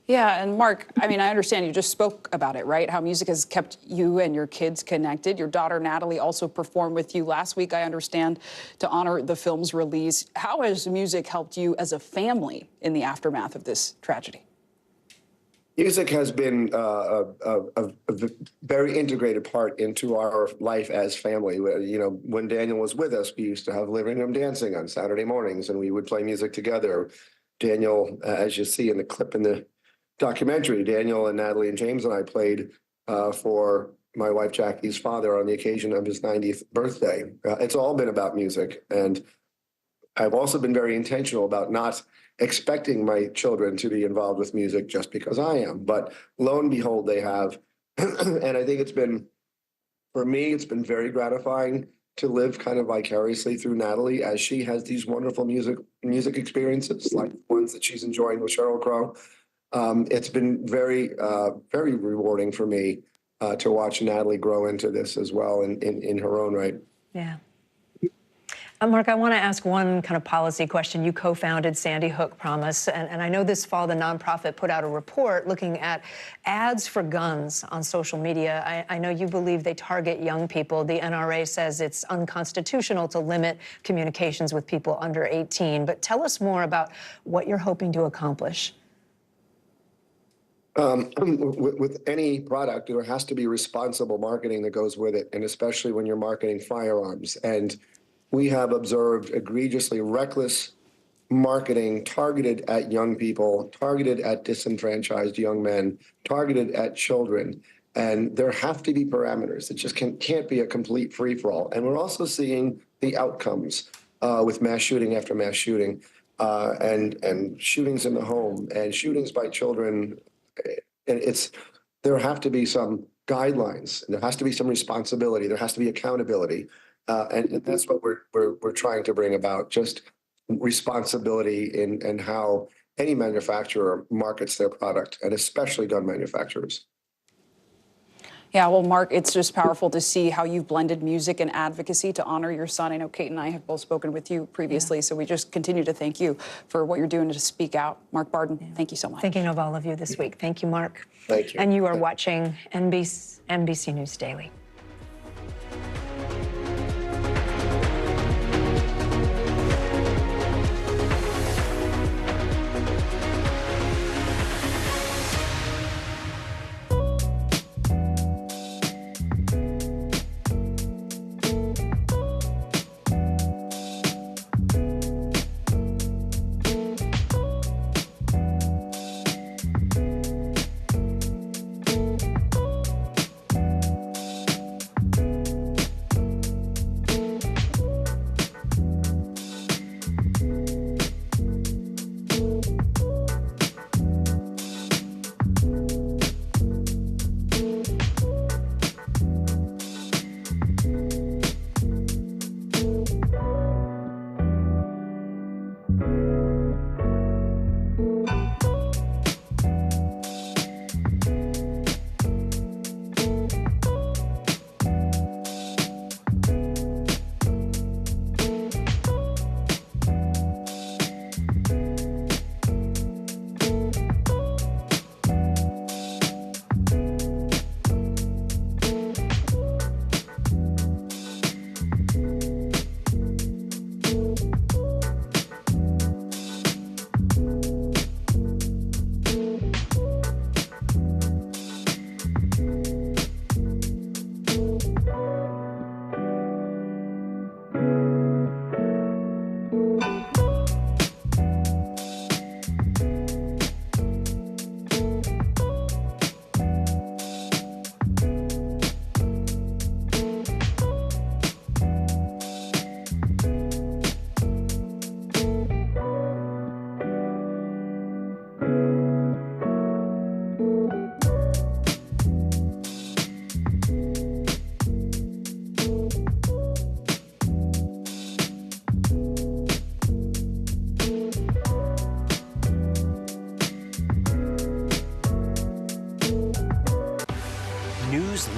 Yeah, and Mark, I mean, I understand you just spoke about it, right? How music has kept you and your kids connected. Your daughter, Natalie, also performed with you last week, I understand, to honor the film's release. How has music helped you as a family in the aftermath of this tragedy? Music has been a very integrated part into our life as family. You know, when Daniel was with us, we used to have living room dancing on Saturday mornings, and we would play music together. Daniel, as you see in the clip in the documentary, Daniel and Natalie and James and I played for my wife Jackie's father on the occasion of his 90th birthday. It's all been about music, and I've also been very intentional about not expecting my children to be involved with music just because I am, but lo and behold, they have. And I think it's been, for me, it's been very gratifying to live kind of vicariously through Natalie as she has these wonderful music experiences like ones that she's enjoying with Sheryl Crow. It's been very rewarding for me to watch Natalie grow into this as well in her own right. Yeah. Mark, I want to ask one kind of policy question. You co-founded Sandy Hook Promise, and I know this fall the nonprofit put out a report looking at ads for guns on social media. I know you believe they target young people. The NRA says it's unconstitutional to limit communications with people under 18. But tell us more about what you're hoping to accomplish. With any product, there has to be responsible marketing that goes with it, and especially when you're marketing firearms. And we have observed egregiously reckless marketing targeted at young people, targeted at disenfranchised young men, targeted at children. And there have to be parameters. It just can't be a complete free-for-all. And we're also seeing the outcomes with mass shooting after mass shooting, and shootings in the home and shootings by children. There have to be some guidelines, and there has to be some responsibility. There has to be accountability. And that's what we're trying to bring about, just responsibility in how any manufacturer markets their product, and especially gun manufacturers. Yeah, well, Mark, it's just powerful to see how you've blended music and advocacy to honor your son. I know Kate and I have both spoken with you previously, so we just continue to thank you for what you're doing to speak out. Mark Barden, thank you so much. Thinking of all of you this week. Thank you, Mark. Thank you. And you are watching NBC News Daily.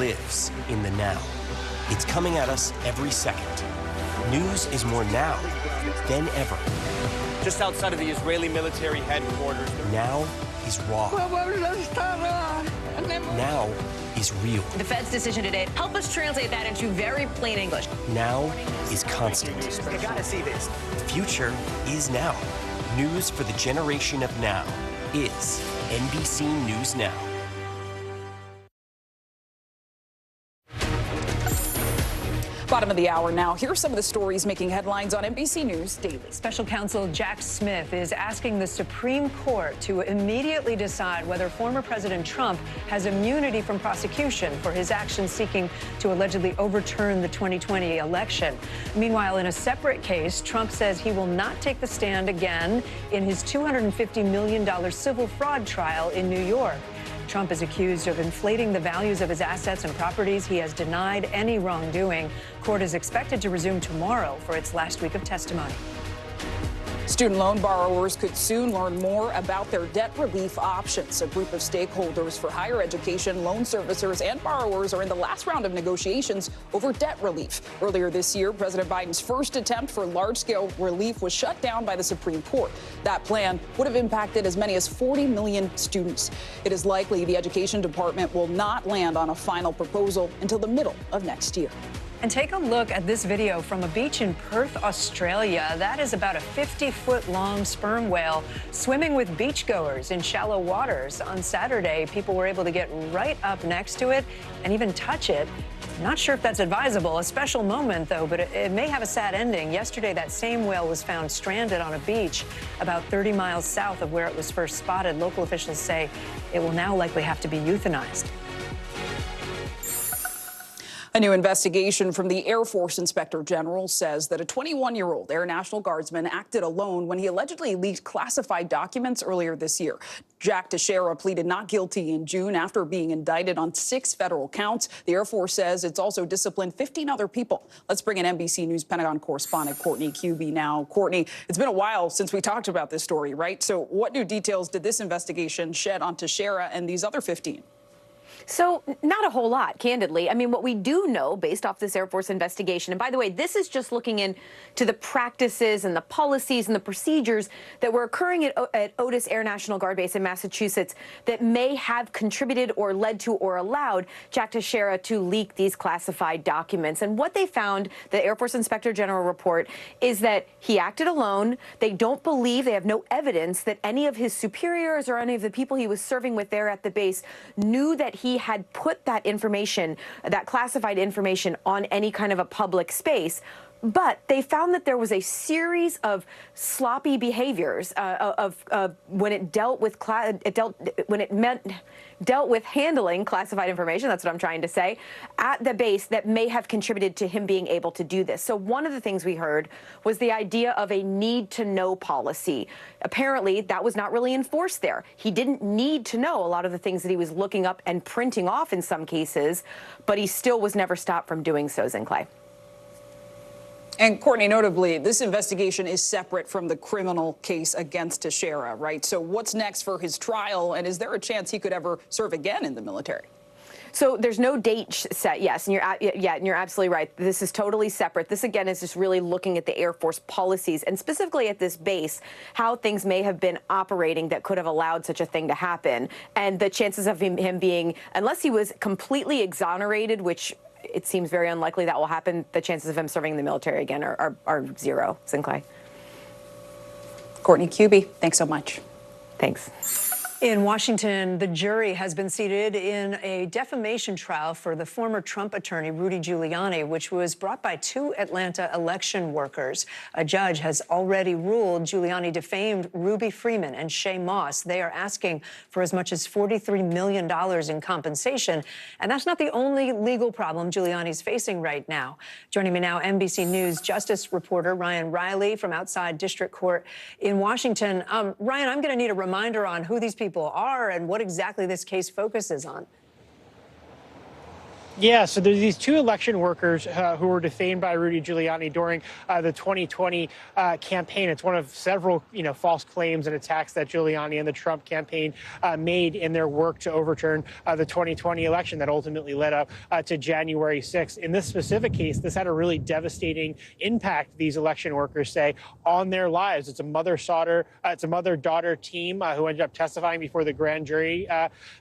lives in the now. It's coming at us every second. News is more now than ever. Just outside of the Israeli military headquarters. Now is raw. Now is real. The Fed's decision today, help us translate that into very plain English. Now is constant. You gotta see this. The future is now. News for the generation of now is NBC News Now. Bottom of the hour now. Here are some of the stories making headlines on NBC News Daily. Special counsel Jack Smith is asking the Supreme Court to immediately decide whether former President Trump has immunity from prosecution for his actions seeking to allegedly overturn the 2020 election. Meanwhile, in a separate case, Trump says he will not take the stand again in his $250 million civil fraud trial in New York. Trump is accused of inflating the values of his assets and properties. He has denied any wrongdoing. Court is expected to resume tomorrow for its last week of testimony. Student loan borrowers could soon learn more about their debt relief options. A group of stakeholders for higher education, loan servicers, and borrowers are in the last round of negotiations over debt relief. Earlier this year, President Biden's first attempt for large-scale relief was shut down by the Supreme Court. That plan would have impacted as many as 40 million students. It is likely the Education Department will not land on a final proposal until the middle of next year. And take a look at this video from a beach in Perth, Australia. That is about a 50-foot-long sperm whale swimming with beachgoers in shallow waters. On Saturday, people were able to get right up next to it and even touch it. Not sure if that's advisable. A special moment, though, but it may have a sad ending. Yesterday, that same whale was found stranded on a beach about 30 miles south of where it was first spotted. Local officials say it will now likely have to be euthanized. A new investigation from the Air Force Inspector General says that a 21-year-old Air National Guardsman acted alone when he allegedly leaked classified documents earlier this year. Jack Teixeira pleaded not guilty in June after being indicted on 6 federal counts. The Air Force says it's also disciplined 15 other people. Let's bring in NBC News Pentagon correspondent Courtney Kuby now. Courtney, it's been a while since we talked about this story, right? So what new details did this investigation shed on Teixeira and these other 15? So not a whole lot, candidly. I mean, what we do know based off this Air Force investigation, and by the way, this is just looking into the practices and the policies and the procedures that were occurring at Otis Air National Guard Base in Massachusetts that may have contributed or led to or allowed Jack Teixeira to leak these classified documents. And what they found, the Air Force Inspector General report, is that he acted alone. They don't believe, they have no evidence that any of his superiors or any of the people he was serving with there at the base knew that he had put that information, that classified information, on any kind of a public space. But they found that there was a series of sloppy behaviors when it dealt with dealt with handling classified information, that's what I'm trying to say, at the base that may have contributed to him being able to do this. So one of the things we heard was the idea of a need-to-know policy. Apparently, that was not really enforced there. He didn't need to know a lot of the things that he was looking up and printing off in some cases, but he still was never stopped from doing so, Zinclay. And Courtney, notably, this investigation is separate from the criminal case against Teixeira, right? So what's next for his trial, and is there a chance he could ever serve again in the military? So there's no date set, yes, and you're absolutely right. This is totally separate. This, again, is just really looking at the Air Force policies and specifically at this base, how things may have been operating that could have allowed such a thing to happen. And the chances of him being, unless he was completely exonerated, which it seems very unlikely that will happen, the chances of him serving in the military again are zero. Zinclay. Courtney Kuby, thanks so much. Thanks. In Washington, the jury has been seated in a defamation trial for the former Trump attorney, Rudy Giuliani, which was brought by 2 Atlanta election workers. A judge has already ruled Giuliani defamed Ruby Freeman and Shay Moss. They are asking for as much as $43 million in compensation. And that's not the only legal problem Giuliani's facing right now. Joining me now, NBC News Justice reporter Ryan Riley from outside District Court in Washington. Ryan, I'm going to need a reminder on who these people are and what exactly this case focuses on. Yeah, so there's these two election workers who were defamed by Rudy Giuliani during the 2020 campaign. It's one of several, false claims and attacks that Giuliani and the Trump campaign made in their work to overturn the 2020 election that ultimately led up to January 6th. In this specific case, this had a really devastating impact, these election workers say, on their lives. It's a mother-daughter team who ended up testifying before the grand jury,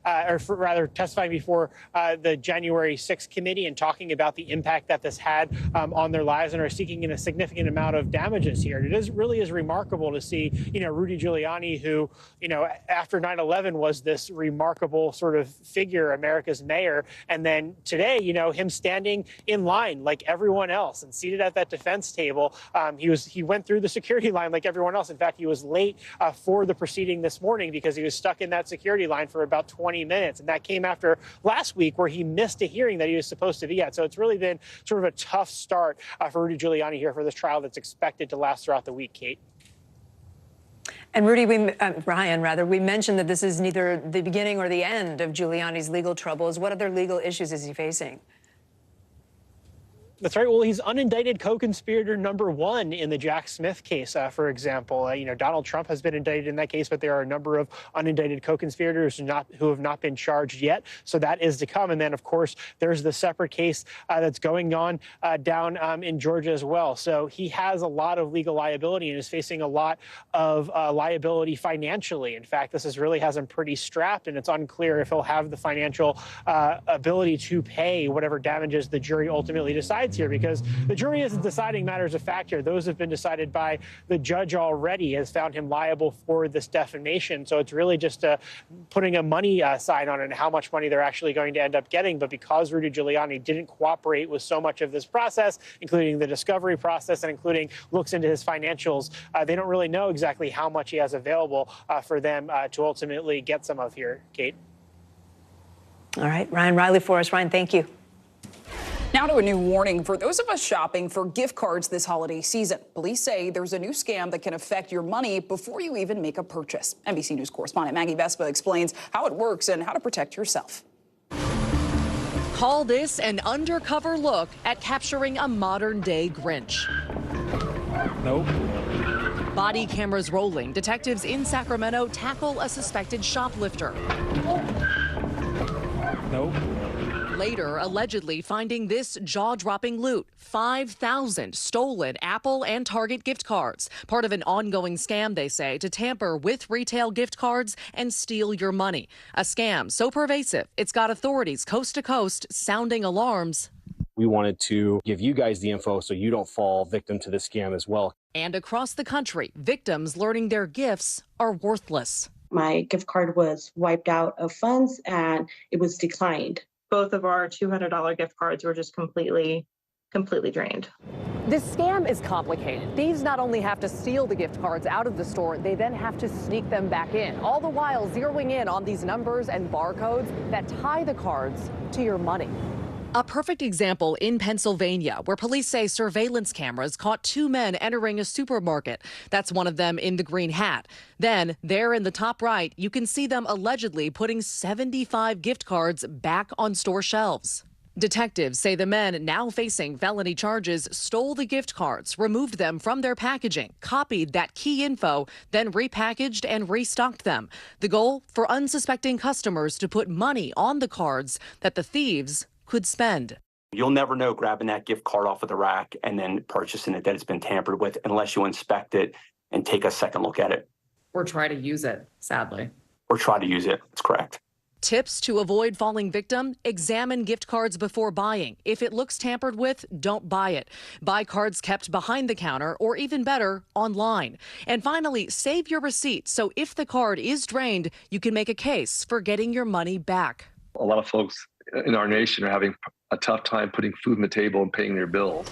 testifying before the January 6th committee and talking about the impact that this had on their lives, and are seeking a significant amount of damages here. It really is remarkable to see, Rudy Giuliani, who, after 9/11 was this remarkable sort of figure, America's mayor, and then today, him standing in line like everyone else and seated at that defense table. He went through the security line like everyone else. In fact, he was late for the proceeding this morning because he was stuck in that security line for about 20 minutes, and that came after last week where he missed a hearing that he was supposed to be at. So it's really been sort of a tough start for Rudy Giuliani here for this trial that's expected to last throughout the week, Kate. And Ryan, we mentioned that this is neither the beginning or the end of Giuliani's legal troubles. What other legal issues is he facing? That's right. Well, he's unindicted co-conspirator number one in the Jack Smith case, for example. Donald Trump has been indicted in that case, but there are a number of unindicted co-conspirators who have not been charged yet. So that is to come. And then, of course, there's the separate case that's going on down in Georgia as well. So he has a lot of legal liability and is facing a lot of liability financially. In fact, really has him pretty strapped, and it's unclear if he'll have the financial ability to pay whatever damages the jury ultimately decides here, because the jury isn't deciding matters of fact here. Those have been decided by the judge already, has found him liable for this defamation. So it's really just putting a money sign on it and how much money they're actually going to end up getting. But because Rudy Giuliani didn't cooperate with so much of this process, including the discovery process and including looks into his financials, they don't really know exactly how much he has available for them to ultimately get some of here, Kate. All right, Ryan Riley for us. Ryan, thank you. Now to a new warning for those of us shopping for gift cards this holiday season. Police say there's a new scam that can affect your money before you even make a purchase. NBC News correspondent Maggie Vespa explains how it works and how to protect yourself. Call this an undercover look at capturing a modern-day Grinch. Nope. Body cameras rolling, detectives in Sacramento tackle a suspected shoplifter. Nope. Later, allegedly finding this jaw-dropping loot, 5,000 stolen Apple and Target gift cards, part of an ongoing scam, they say, to tamper with retail gift cards and steal your money. A scam so pervasive, it's got authorities coast to coast sounding alarms. We wanted to give you guys the info so you don't fall victim to the scam as well. And across the country, victims learning their gifts are worthless. My gift card was wiped out of funds and it was declined. Both of our $200 gift cards were just completely drained. This scam is complicated. Thieves not only have to steal the gift cards out of the store, they then have to sneak them back in, all the while zeroing in on these numbers and barcodes that tie the cards to your money. A perfect example in Pennsylvania, where police say surveillance cameras caught two men entering a supermarket. That's one of them in the green hat. Then, there in the top right, you can see them allegedly putting 75 gift cards back on store shelves. Detectives say the men, now facing felony charges, stole the gift cards, removed them from their packaging, copied that key info, then repackaged and restocked them. The goal? For unsuspecting customers to put money on the cards that the thieves could spend. You'll never know grabbing that gift card off of the rack and then purchasing it that it's been tampered with unless you inspect it and take a second look at it. Or try to use it, sadly. Or try to use it. That's correct. Tips to avoid falling victim: examine gift cards before buying. If it looks tampered with, don't buy it. Buy cards kept behind the counter or even better, online. And finally, save your receipt so if the card is drained, you can make a case for getting your money back. A lot of folks in our nation are having a tough time putting food on the table and paying their bills.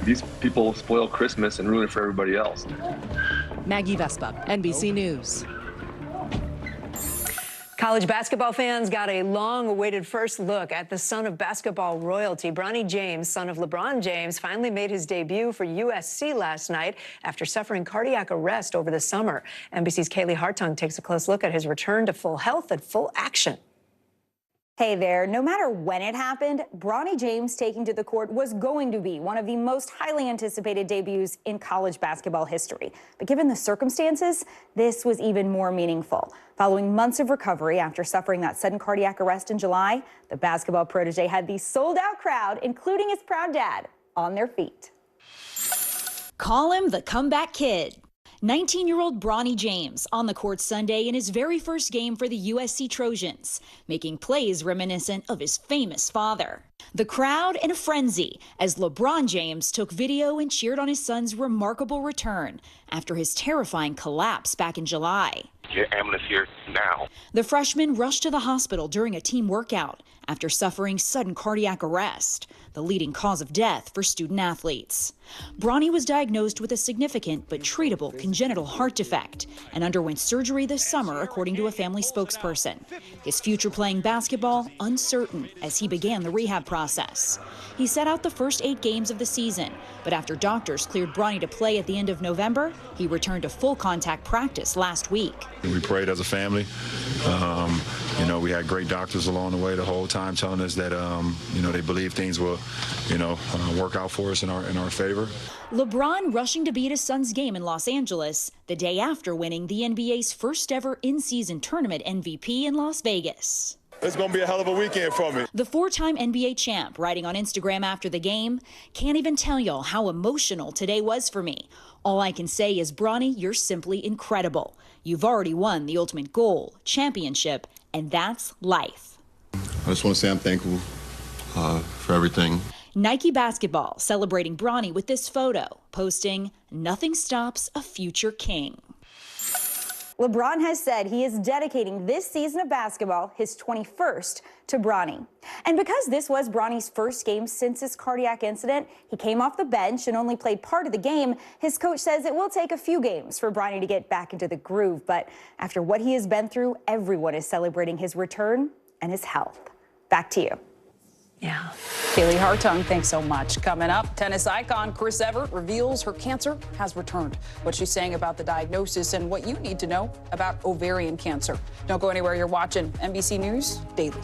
These people spoil Christmas and ruin it for everybody else. Maggie Vespa, NBC News. College basketball fans got a long-awaited first look at the son of basketball royalty. Bronny James, son of LeBron James, finally made his debut for USC last night after suffering cardiac arrest over the summer. NBC's Kaylee Hartung takes a close look at his return to full health and full action. Hey there, no matter when it happened, Bronny James taking to the court was going to be one of the most highly anticipated debuts in college basketball history. But given the circumstances, this was even more meaningful. Following months of recovery after suffering that sudden cardiac arrest in July, the basketball protege had the sold-out crowd, including his proud dad, on their feet. Call him the comeback kid. 19-year-old Bronny James on the court Sunday in his very first game for the USC Trojans, making plays reminiscent of his famous father. The crowd in a frenzy as LeBron James took video and cheered on his son's remarkable return after his terrifying collapse back in July. Your ambulance here now. The freshman rushed to the hospital during a team workout after suffering sudden cardiac arrest, the leading cause of death for student athletes. Bronny was diagnosed with a significant but treatable congenital heart defect and underwent surgery this summer, according to a family spokesperson. His future playing basketball uncertain as he began the rehab process. He set out the first 8 games of the season, but after doctors cleared Bronny to play at the end of November, he returned to full contact practice last week. We prayed as a family. We had great doctors along the way the whole time telling us that, they believe things will, work out for us in our favor. LeBron rushing to beat his son's game in Los Angeles the day after winning the NBA's first ever in-season tournament MVP in Las Vegas. It's going to be a hell of a weekend for me. The 4-time NBA champ, writing on Instagram after the game, "Can't even tell y'all how emotional today was for me. All I can say is, Bronny, you're simply incredible. You've already won the ultimate goal, championship, and that's life." I just want to say I'm thankful for everything. Nike Basketball celebrating Bronny with this photo, posting, "Nothing stops a future king." LeBron has said he is dedicating this season of basketball, his 21st, to Bronny. And because this was Bronny's first game since his cardiac incident, he came off the bench and only played part of the game. His coach says it will take a few games for Bronny to get back into the groove. But after what he has been through, everyone is celebrating his return and his health. Back to you. Yeah. Kaylee Hartung, thanks so much. Coming up, tennis icon Chris Evert reveals her cancer has returned. What she's saying about the diagnosis and what you need to know about ovarian cancer. Don't go anywhere. You're watching NBC News Daily.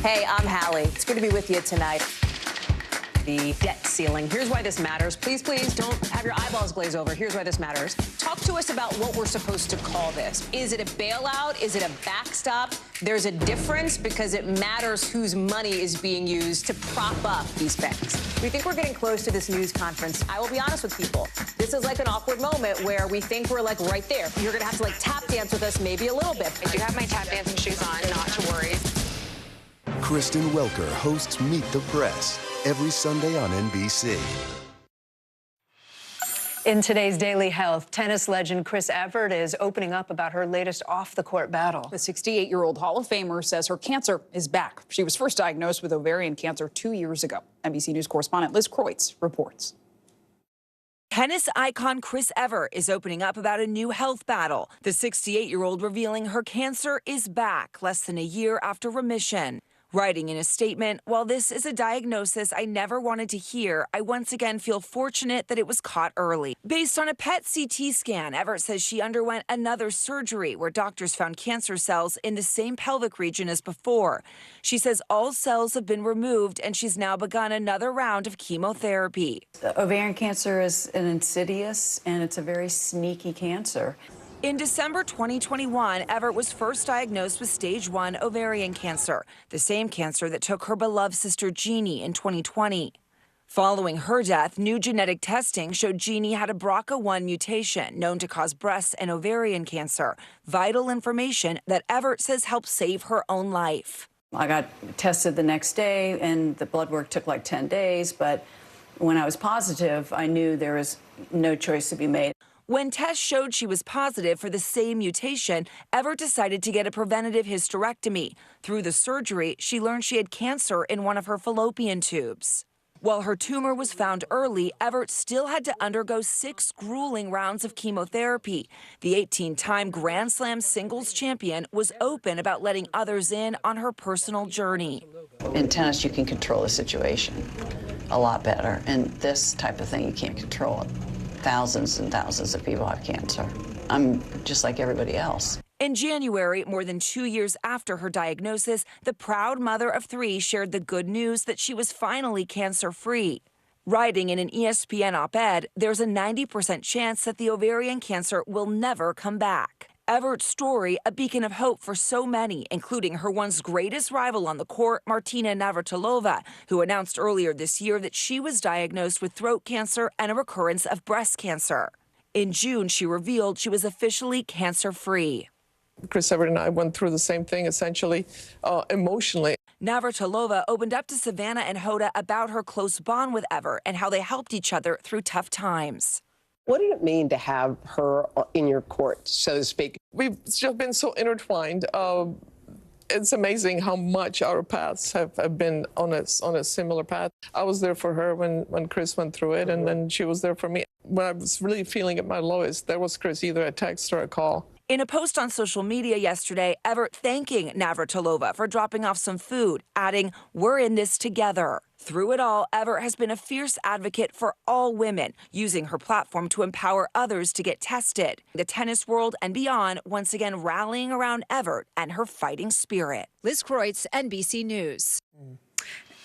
Hey, I'm Hallie. It's good to be with you tonight. the debt ceiling. Here's why this matters. Please, please don't have your eyeballs glaze over. Here's why this matters. Talk to us about what we're supposed to call this. Is it a bailout? Is it a backstop? There's a difference because it matters whose money is being used to prop up these banks. We think we're getting close to this news conference. I will be honest with people. This is like an awkward moment where we think we're like right there. You're going to have to like tap dance with us maybe a little bit. I do have my tap dancing shoes on, not to worry. Kristen Welker hosts Meet the Press every Sunday on NBC. In today's Daily Health, tennis legend Chris Evert is opening up about her latest off-the-court battle. The 68-year-old Hall of Famer says her cancer is back. She was first diagnosed with ovarian cancer 2 years ago. NBC News correspondent Liz Kreutz reports. Tennis icon Chris Evert is opening up about a new health battle. The 68-year-old revealing her cancer is back less than a year after remission. Writing in a statement, "While this is a diagnosis I never wanted to hear, I once again feel fortunate that it was caught early." Based on a PET CT scan, Evert says she underwent another surgery where doctors found cancer cells in the same pelvic region as before. She says all cells have been removed and she's now begun another round of chemotherapy. Ovarian cancer is an insidious and it's a very sneaky cancer. In December 2021, Evert was first diagnosed with stage 1 ovarian cancer, the same cancer that took her beloved sister Jeannie in 2020. Following her death, new genetic testing showed Jeannie had a BRCA1 mutation known to cause breast and ovarian cancer, vital information that Evert says helped save her own life. I got tested the next day and the blood work took like 10 days, but when I was positive, I knew there was no choice to be made. When tests showed she was positive for the same mutation, Evert decided to get a preventative hysterectomy. Through the surgery, she learned she had cancer in one of her fallopian tubes. While her tumor was found early, Evert still had to undergo 6 grueling rounds of chemotherapy. The 18-time Grand Slam singles champion was open about letting others in on her personal journey. In tennis, you can control the situation a lot better. And this type of thing, you can't control it. Thousands and thousands of people have cancer. I'm just like everybody else. In January, more than 2 years after her diagnosis, the proud mother of 3 shared the good news that she was finally cancer-free. Writing in an ESPN op-ed, there's a 90% chance that the ovarian cancer will never come back. Evert's story, a beacon of hope for so many, including her once greatest rival on the court, Martina Navratilova, who announced earlier this year that she was diagnosed with throat cancer and a recurrence of breast cancer. In June, she revealed she was officially cancer-free. Chris Evert and I went through the same thing, essentially, emotionally. Navratilova opened up to Savannah and Hoda about her close bond with Evert and how they helped each other through tough times. What did it mean to have her in your court, so to speak? We've just been so intertwined. It's amazing how much our paths have been on a similar path. I was there for her when Chris went through it, and then she was there for me. When I was really feeling at my lowest, there was Chris, either a text or a call. In a post on social media yesterday, Evert thanking Navratilova for dropping off some food, adding, "We're in this together." Through it all, Evert has been a fierce advocate for all women, using her platform to empower others to get tested. The tennis world and beyond once again rallying around Evert and her fighting spirit. Liz Kreutz, NBC News.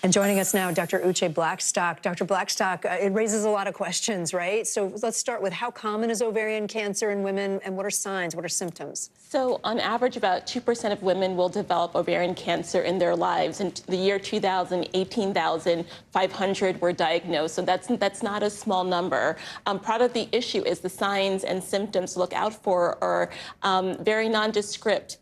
And joining us now, Dr. Uche Blackstock. Dr. Blackstock, it raises a lot of questions, right? So let's start with how common is ovarian cancer in women, and what are signs, what are symptoms? So on average, about 2% of women will develop ovarian cancer in their lives. In the year 2000, 18,500 were diagnosed. So that's not a small number. Part of the issue is the signs and symptoms to look out for are very nondescript.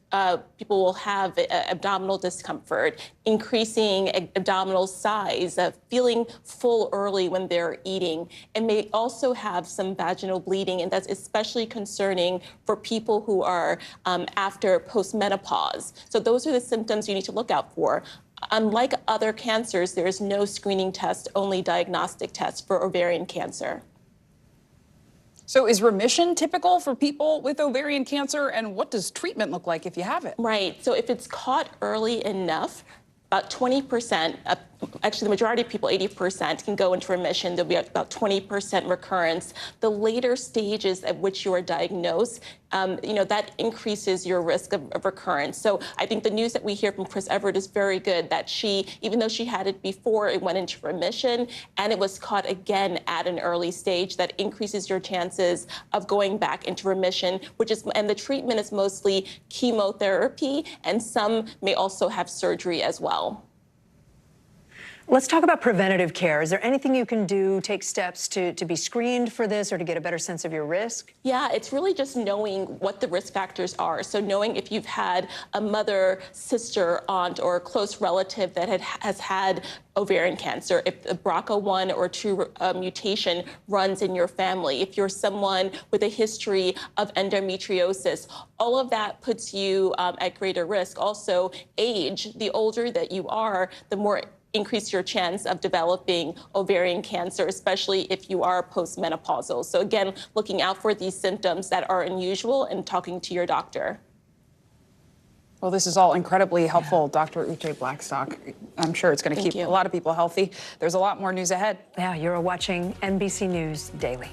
People will have abdominal discomfort, increasing abdominal size, feeling full early when they're eating, and may also have some vaginal bleeding, and that's especially concerning for people who are after postmenopause. So those are the symptoms you need to look out for. Unlike other cancers, there is no screening test, only diagnostic test for ovarian cancer. So is remission typical for people with ovarian cancer, and what does treatment look like if you have it? Right. So if it's caught early enough, about 20% actually the majority of people, 80%, can go into remission. There'll be about 20% recurrence. The later stages at which you are diagnosed, that increases your risk of recurrence. So I think the news that we hear from Chris Everett is very good, that she, even though she had it before it went into remission and it was caught again at an early stage, that increases your chances of going back into remission, and the treatment is mostly chemotherapy, and some may also have surgery as well. Let's talk about preventative care. Is there anything you can do, take steps to be screened for this or to get a better sense of your risk? Yeah, it's really just knowing what the risk factors are. So knowing if you've had a mother, sister, aunt, or a close relative that has had ovarian cancer, if the BRCA1 or 2 mutation runs in your family, if you're someone with a history of endometriosis, all of that puts you at greater risk. Also, age, the older that you are, the more increase your chance of developing ovarian cancer, especially if you are postmenopausal. So again, looking out for these symptoms that are unusual and talking to your doctor. Well, this is all incredibly helpful, Dr. Uche Blackstock. I'm sure it's going to keep a lot of people healthy. There's a lot more news ahead. Yeah, you're watching NBC News Daily.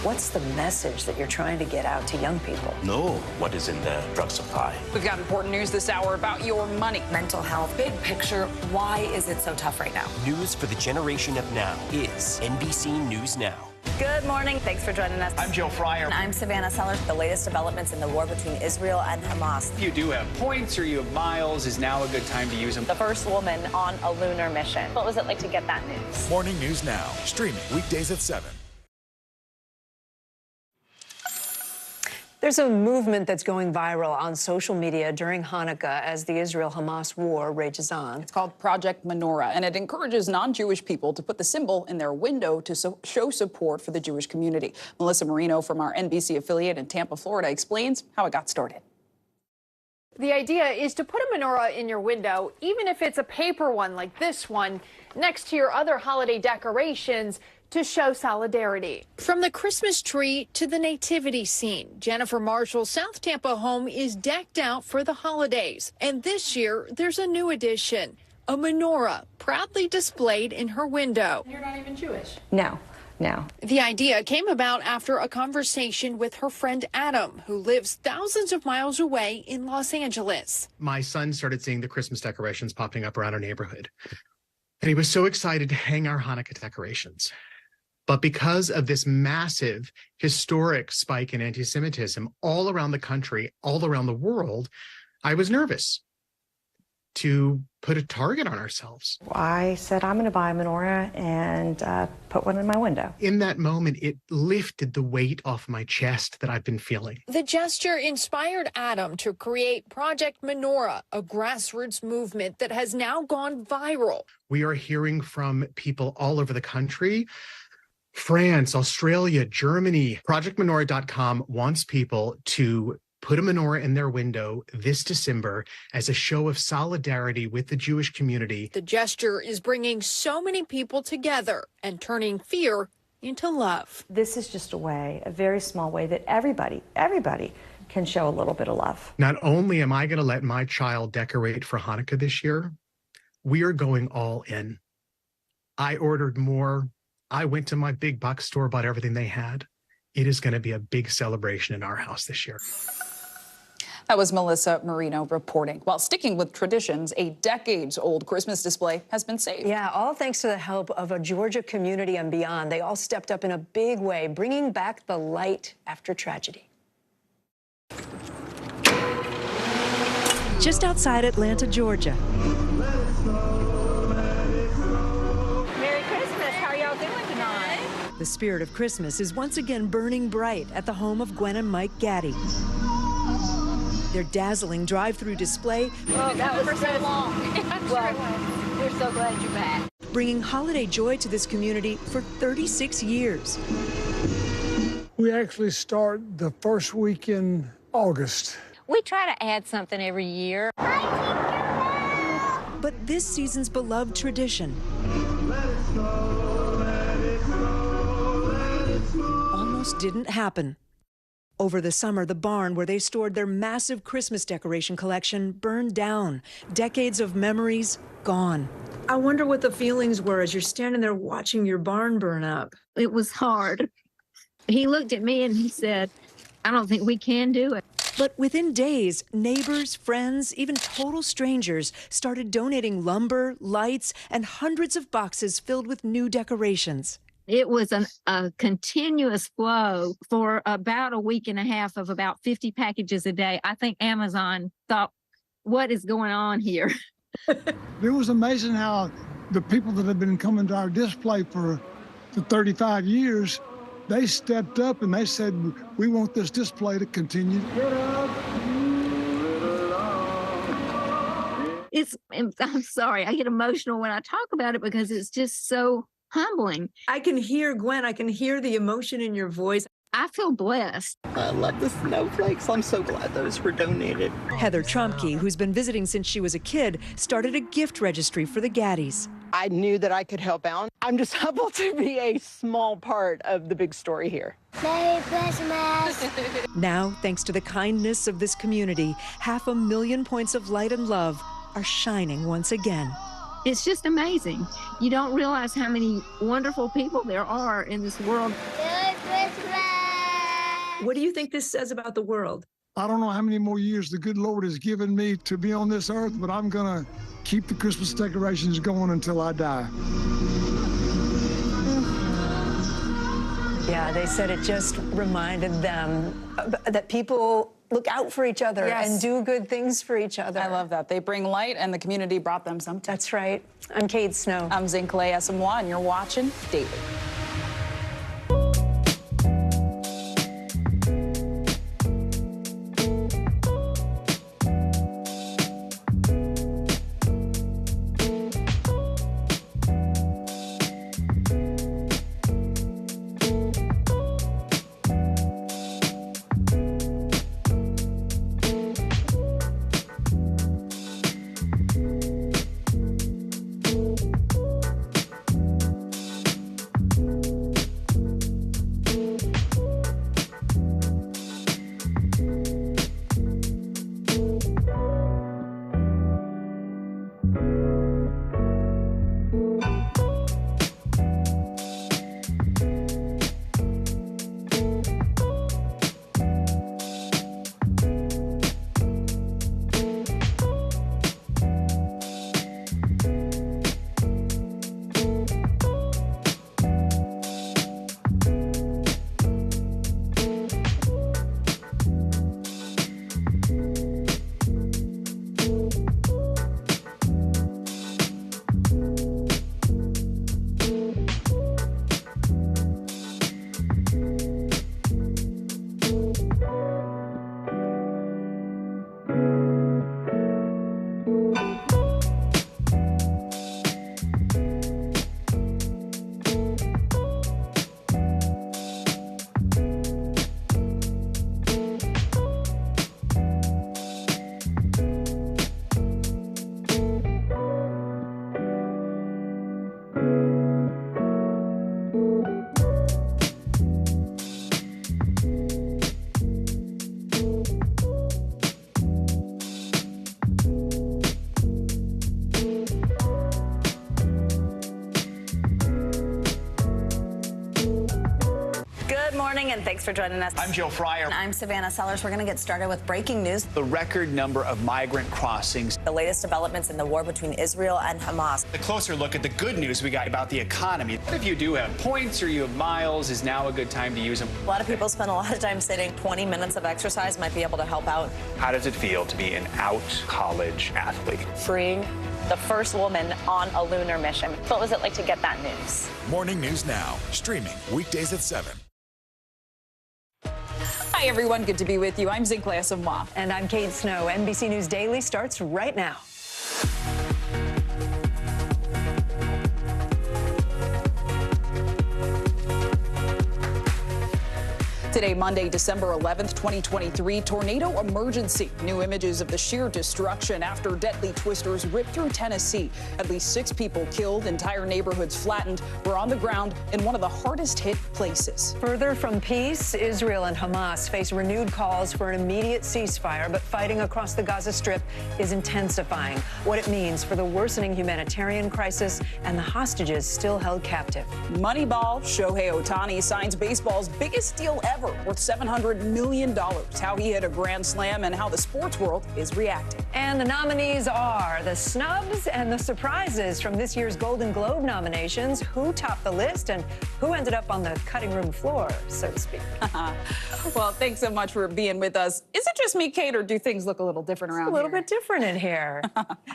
What's the message that you're trying to get out to young people? Know what is in the drug supply. We've got important news this hour about your money. Mental health, big picture, why is it so tough right now? News for the generation of now is NBC News Now. Good morning. Thanks for joining us. I'm Joe Fryer. And I'm Savannah Sellers. The latest developments in the war between Israel and Hamas. If you do have points or you have miles, is now a good time to use them. The first woman on a lunar mission. What was it like to get that news? Morning News Now, streaming weekdays at 7. There's a movement that's going viral on social media during Hanukkah as the Israel-Hamas war rages on. It's called Project Menorah, and it encourages non-Jewish people to put the symbol in their window to show support for the Jewish community. Melissa Marino from our NBC affiliate in Tampa, Florida, explains how it got started. The idea is to put a menorah in your window, even if it's a paper one like this one, next to your other holiday decorations, to show solidarity. From the Christmas tree to the nativity scene, Jennifer Marshall's South Tampa home is decked out for the holidays. And this year, there's a new addition, a menorah proudly displayed in her window. You're not even Jewish? No. The idea came about after a conversation with her friend Adam, who lives thousands of miles away in Los Angeles. My son started seeing the Christmas decorations popping up around our neighborhood, and he was so excited to hang our Hanukkah decorations. But because of this massive, historic spike in anti-Semitism all around the country, all around the world, I was nervous to put a target on ourselves. I said, I'm going to buy a menorah and put one in my window. In that moment, it lifted the weight off my chest that I've been feeling. The gesture inspired Adam to create Project Menorah, a grassroots movement that has now gone viral. We are hearing from people all over the country. France, Australia, Germany. ProjectMenorah.com wants people to put a menorah in their window this December as a show of solidarity with the Jewish community. The gesture is bringing so many people together and turning fear into love. This is just a way, a very small way that everybody can show a little bit of love. Not only am I going to let my child decorate for Hanukkah this year, we are going all in. I ordered more. I went to my big box store, bought everything they had. It is going to be a big celebration in our house this year. That was Melissa Marino reporting. While sticking with traditions, a decades-old Christmas display has been saved. Yeah, all thanks to the help of a Georgia community and beyond. They all stepped up in a big way, bringing back the light after tragedy. Just outside Atlanta, Georgia. Merry Christmas. How are y'all doing tonight? The spirit of Christmas is once again burning bright at the home of Gwen and Mike Gaddy. Their dazzling drive-through display. Oh, that was for so long. Well, we're so glad you're back. Bringing holiday joy to this community for 36 years. We actually start the first week in August. We try to add something every year. But this season's beloved tradition almost didn't happen. Over the summer, the barn where they stored their massive Christmas decoration collection burned down. Decades of memories gone. I wonder what the feelings were as you're standing there watching your barn burn up. It was hard. He looked at me and he said, I don't think we can do it. But within days, neighbors, friends, even total strangers started donating lumber, lights, and hundreds of boxes filled with new decorations. It was a continuous flow for about a week and a half of about 50 packages a day. I think Amazon thought, what is going on here? It was amazing how the people that have been coming to our display for 35 years, they stepped up and they said, we want this display to continue. I'm sorry, I get emotional when I talk about it because it's just so humbling. I can hear, Gwen, I can hear the emotion in your voice. I feel blessed. I love the snowflakes. I'm so glad those were donated. Heather Trumke, who's been visiting since she was a kid, started a gift registry for the Gaddys. I knew that I could help out. I'm just humbled to be a small part of the big story here. Merry Christmas. Now, thanks to the kindness of this community, 500,000 points of light and love are shining once again. It's just amazing. You don't realize how many wonderful people there are in this world. Merry Christmas. What do you think this says about the world? I don't know how many more years the good Lord has given me to be on this earth, but I'm going to keep the Christmas decorations going until I die. Yeah, they said it just reminded them that people look out for each other and do good things for each other. I love that. They bring light, and the community brought them something. That's right. I'm Kate Snow. I'm Zinkley Asamoah, and you're watching Daily. and thanks for joining us. I'm Joe Fryer. And I'm Savannah Sellers. We're going to get started with breaking news. The record number of migrant crossings. The latest developments in the war between Israel and Hamas. A closer look at the good news we got about the economy. If you do have points or you have miles, is now a good time to use them. A lot of people spend a lot of time sitting. 20 minutes of exercise might be able to help out. How does it feel to be an out college athlete? Freeing. The first woman on a lunar mission. What was it like to get that news? Morning News Now, streaming weekdays at 7. Hi, everyone. Good to be with you. I'm Zinclair Samoa. And I'm Kate Snow. NBC News Daily starts right now. Today, Monday, December 11th, 2023, tornado emergency. New images of the sheer destruction after deadly twisters ripped through Tennessee. At least 6 people killed, entire neighborhoods flattened. We're on the ground in one of the hardest hit places. Further from peace, Israel and Hamas face renewed calls for an immediate ceasefire, but fighting across the Gaza Strip is intensifying. What it means for the worsening humanitarian crisis and the hostages still held captive. Moneyball, Shohei Ohtani signs baseball's biggest deal ever, worth $700 million. How he hit a grand slam and how the sports world is reacting. And the nominees are the snubs and the surprises from this year's Golden Globe nominations. Who topped the list and who ended up on the cutting room floor, so to speak. Well, thanks so much for being with us. Is it just me, Kate, or do things look a little different around here? A little bit different in here.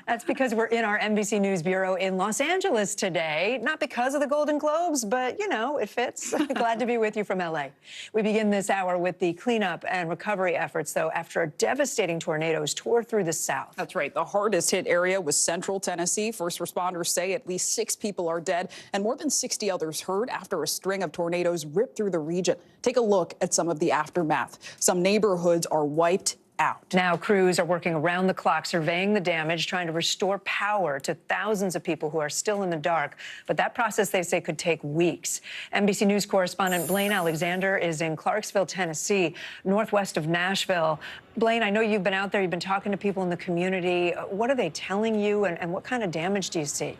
That's because we're in our NBC News Bureau in Los Angeles today. Not because of the Golden Globes, but, you know, it fits. Glad to be with you from L.A. We begin this hour with the cleanup and recovery efforts, though, after devastating tornadoes tore through the South. That's right. The hardest hit area was central Tennessee. First responders say at least 6 people are dead and more than 60 others hurt after a string of tornadoes ripped through the region. Take a look at some of the aftermath. Some neighborhoods are wiped out. Now crews are working around the clock, surveying the damage, trying to restore power to thousands of people who are still in the dark. But that process, they say, could take weeks. NBC News correspondent Blaine Alexander is in Clarksville, Tennessee, northwest of Nashville. Blaine, I know you've been out there, you've been talking to people in the community. What are they telling you, and what kind of damage do you see?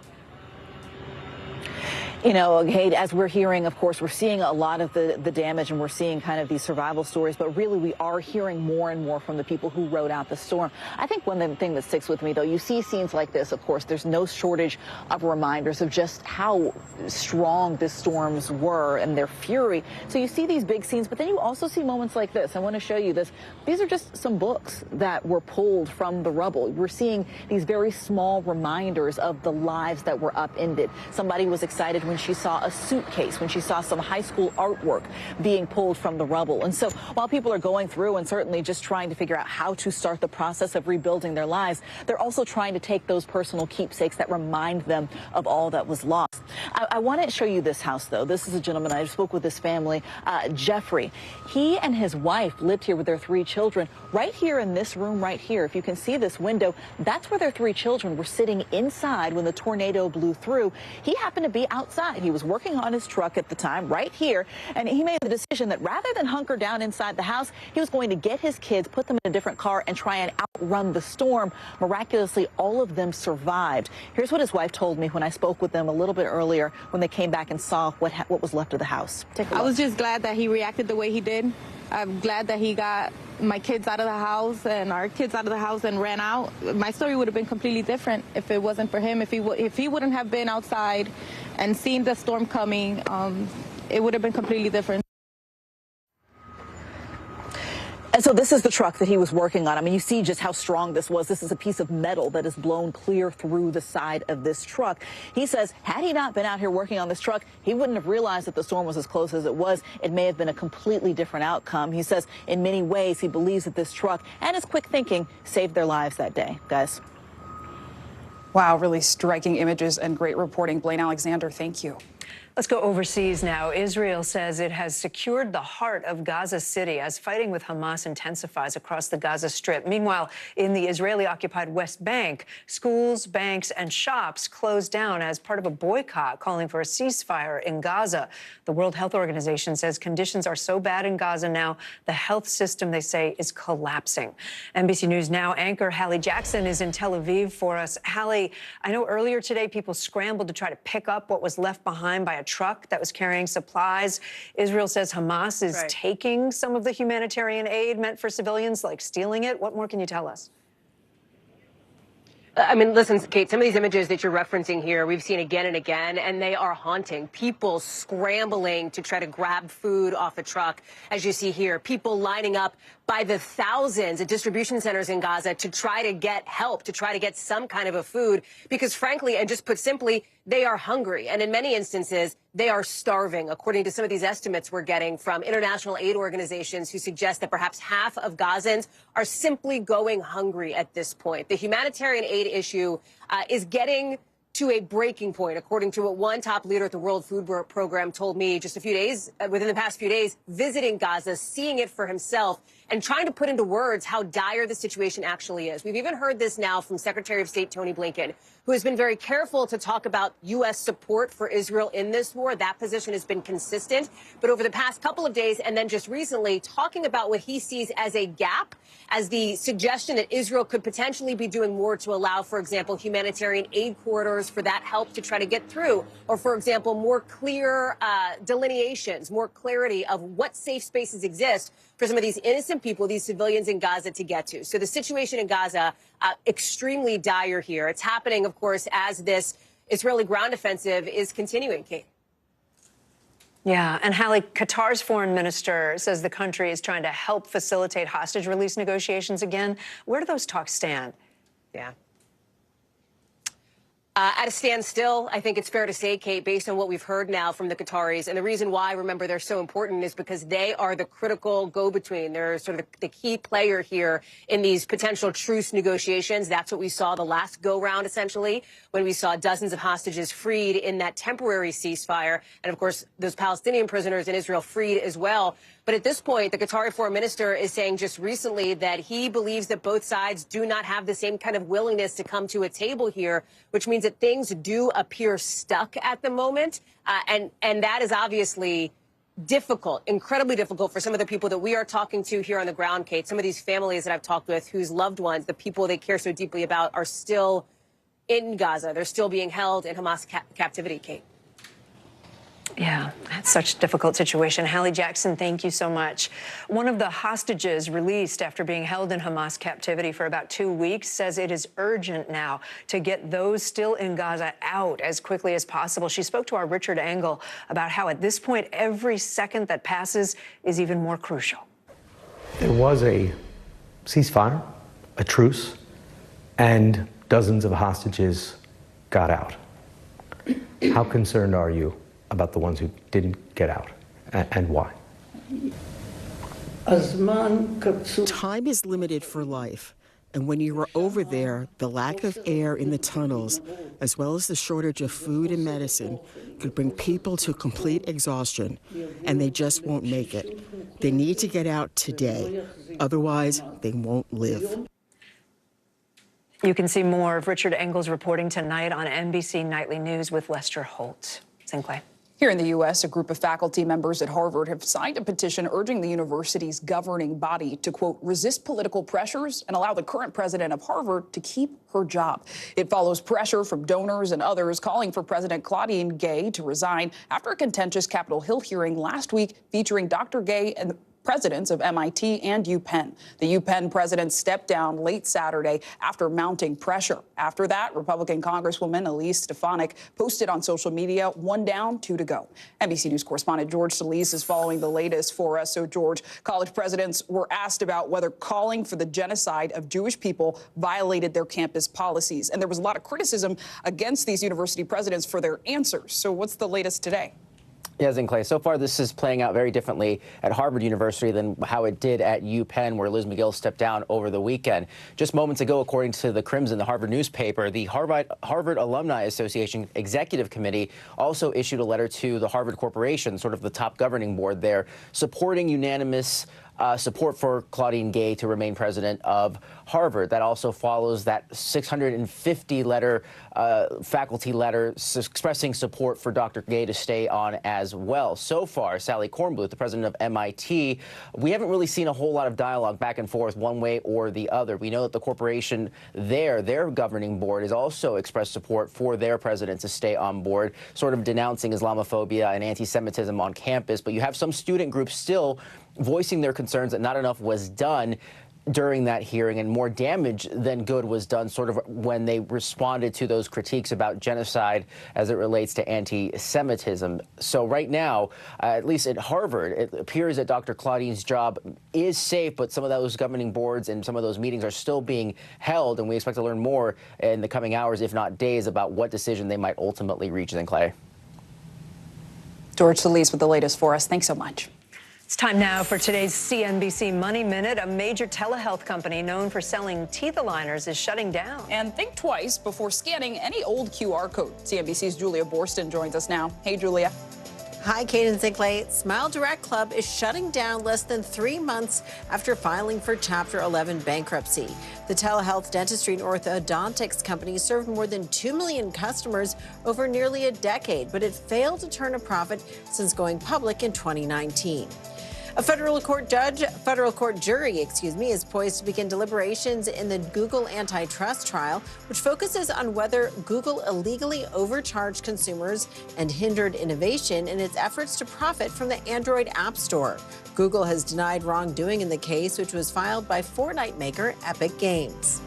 You know, Kate, as we're hearing, of course, we're seeing a lot of the damage and we're seeing kind of these survival stories, but really we are hearing more and more from the people who rode out the storm. I think one thing that sticks with me, though, you see scenes like this, of course, there's no shortage of reminders of just how strong the storms were and their fury. So you see these big scenes, but then you also see moments like this. I want to show you this. These are just some books that were pulled from the rubble. We're seeing these very small reminders of the lives that were upended. Somebody was excited when she saw a suitcase, when she saw some high school artwork being pulled from the rubble. And so while people are going through and certainly just trying to figure out how to start the process of rebuilding their lives, they're also trying to take those personal keepsakes that remind them of all that was lost. I want to show you this house, though. This is a gentleman. I spoke with this family, Jeffrey. He and his wife lived here with their 3 children right here in this room right here. If you can see this window, that's where their 3 children were sitting inside when the tornado blew through. He happened to be outside. He was working on his truck at the time right here, and he made the decision that rather than hunker down inside the house, he was going to get his kids, put them in a different car, and try and outrun the storm. Miraculously, all of them survived. Here's what his wife told me when I spoke with them a little bit earlier when they came back and saw what was left of the house. Take a look. I was just glad that he reacted the way he did. I'm glad that he got my kids out of the house and our kids out of the house and ran out. My story would have been completely different if it wasn't for him. If he wouldn't have been outside and seen the storm coming, it would have been completely different. And so this is the truck that he was working on. I mean, you see just how strong this was. This is a piece of metal that is blown clear through the side of this truck. He says, had he not been out here working on this truck, he wouldn't have realized that the storm was as close as it was. It may have been a completely different outcome. He says, in many ways, he believes that this truck and his quick thinking saved their lives that day. Guys. Wow, really striking images and great reporting. Blaine Alexander, thank you. Let's go overseas now. Israel says it has secured the heart of Gaza City as fighting with Hamas intensifies across the Gaza Strip. Meanwhile, in the Israeli-occupied West Bank, schools, banks, and shops closed down as part of a boycott calling for a ceasefire in Gaza. The World Health Organization says conditions are so bad in Gaza now, the health system, they say, is collapsing. NBC News Now anchor Hallie Jackson is in Tel Aviv for us. Hallie, I know earlier today people scrambled to try to pick up what was left behind by a truck that was carrying supplies. Israel says Hamas is taking some of the humanitarian aid meant for civilians, like stealing it. What more can you tell us? I mean, listen, Kate, some of these images that you're referencing here, we've seen again and again, and they are haunting. People scrambling to try to grab food off a truck, as you see here. People lining up by the thousands at distribution centers in Gaza to try to get help, to try to get some kind of a food, because frankly, and just put simply, they are hungry. And in many instances, they are starving, according to some of these estimates we're getting from international aid organizations who suggest that perhaps half of Gazans are simply going hungry at this point. The humanitarian aid issue is getting to a breaking point, according to what one top leader at the World Food Program told me just a few days, within the past few days, visiting Gaza, seeing it for himself, and trying to put into words how dire the situation actually is. We've even heard this now from Secretary of State Tony Blinken, who has been very careful to talk about U.S. support for Israel in this war. That position has been consistent. But over the past couple of days, and then just recently, talking about what he sees as a gap, as the suggestion that Israel could potentially be doing more to allow, for example, humanitarian aid corridors for that help to try to get through, or, for example, more clear delineations, more clarity of what safe spaces exist for some of these innocent people, these civilians in Gaza to get to. So the situation in Gaza, extremely dire here. It's happening, of course, as this Israeli ground offensive is continuing, Kate. Yeah, and Hallie, Qatar's foreign minister says the country is trying to help facilitate hostage release negotiations again. Where do those talks stand? Yeah. At a standstill, I think it's fair to say, Kate, based on what we've heard now from the Qataris. And the reason why, remember, they're so important is because they are the critical go-between. They're sort of the key player here in these potential truce negotiations. That's what we saw the last go-round, essentially, when we saw dozens of hostages freed in that temporary ceasefire. And, of course, those Palestinian prisoners in Israel freed as well. But at this point, the Qatari foreign minister is saying just recently that he believes that both sides do not have the same kind of willingness to come to a table here, which means that things do appear stuck at the moment. And that is obviously difficult, incredibly difficult for some of the people that we are talking to here on the ground, Kate. Some of these families that I've talked with whose loved ones, the people they care so deeply about, are still in Gaza. They're still being held in Hamas captivity, Kate. Yeah, that's such a difficult situation. Hallie Jackson, thank you so much. One of the hostages released after being held in Hamas captivity for about 2 weeks says it is urgent now to get those still in Gaza out as quickly as possible. She spoke to our Richard Engel about how at this point, every second that passes is even more crucial. There was a ceasefire, a truce, and dozens of hostages got out. How concerned are you about the ones who didn't get out, and why? Time is limited for life, and when you are over there, the lack of air in the tunnels, as well as the shortage of food and medicine, could bring people to complete exhaustion, and they just won't make it. They need to get out today, otherwise they won't live. You can see more of Richard Engel's reporting tonight on NBC Nightly News with Lester Holt. Sinclair. Here in the U.S., a group of faculty members at Harvard have signed a petition urging the university's governing body to, quote, resist political pressures and allow the current president of Harvard to keep her job. It follows pressure from donors and others calling for President Claudine Gay to resign after a contentious Capitol Hill hearing last week featuring Dr. Gay and presidents of MIT and UPenn. The UPenn president stepped down late Saturday after mounting pressure. After that, Republican Congresswoman Elise Stefanik posted on social media, 1 down, 2 to go. NBC News correspondent George Solis is following the latest for us. So, George, college presidents were asked about whether calling for the genocide of Jewish people violated their campus policies. And there was a lot of criticism against these university presidents for their answers. So what's the latest today? Yeah, Zinclair, so far this is playing out very differently at Harvard University than how it did at UPenn, where Liz McGill stepped down over the weekend. Just moments ago, according to the Crimson, the Harvard newspaper, the Harvard Alumni Association Executive Committee also issued a letter to the Harvard Corporation, sort of the top governing board there, supporting unanimous support for Claudine Gay to remain president of Harvard. That also follows that 650-letter faculty letter expressing support for Dr. Gay to stay on as well. So far, Sally Kornbluth, the president of MIT, we haven't really seen a whole lot of dialogue back and forth one way or the other. We know that the corporation there, their governing board, has also expressed support for their president to stay on board, sort of denouncing Islamophobia and anti-Semitism on campus. But you have some student groups still voicing their concerns that not enough was done during that hearing, and more damage than good was done sort of when they responded to those critiques about genocide as it relates to anti-Semitism. So right now, at least at Harvard, it appears that Dr. Claudine's job is safe, but some of those governing boards and some of those meetings are still being held, and we expect to learn more in the coming hours, if not days, about what decision they might ultimately reach. Then, Clay. George Solis with the latest for us. Thanks so much. It's time now for today's CNBC Money Minute. A major telehealth company known for selling teeth aligners is shutting down. And think twice before scanning any old QR code. CNBC's Julia Borston joins us now. Hey, Julia. Hi, Kate and Zinkley. Smile Direct Club is shutting down less than 3 months after filing for Chapter 11 bankruptcy. The telehealth, dentistry, and orthodontics company served more than 2 million customers over nearly a decade, but it failed to turn a profit since going public in 2019. A federal court jury, is poised to begin deliberations in the Google antitrust trial, which focuses on whether Google illegally overcharged consumers and hindered innovation in its efforts to profit from the Android App Store. Google has denied wrongdoing in the case, which was filed by Fortnite maker Epic Games.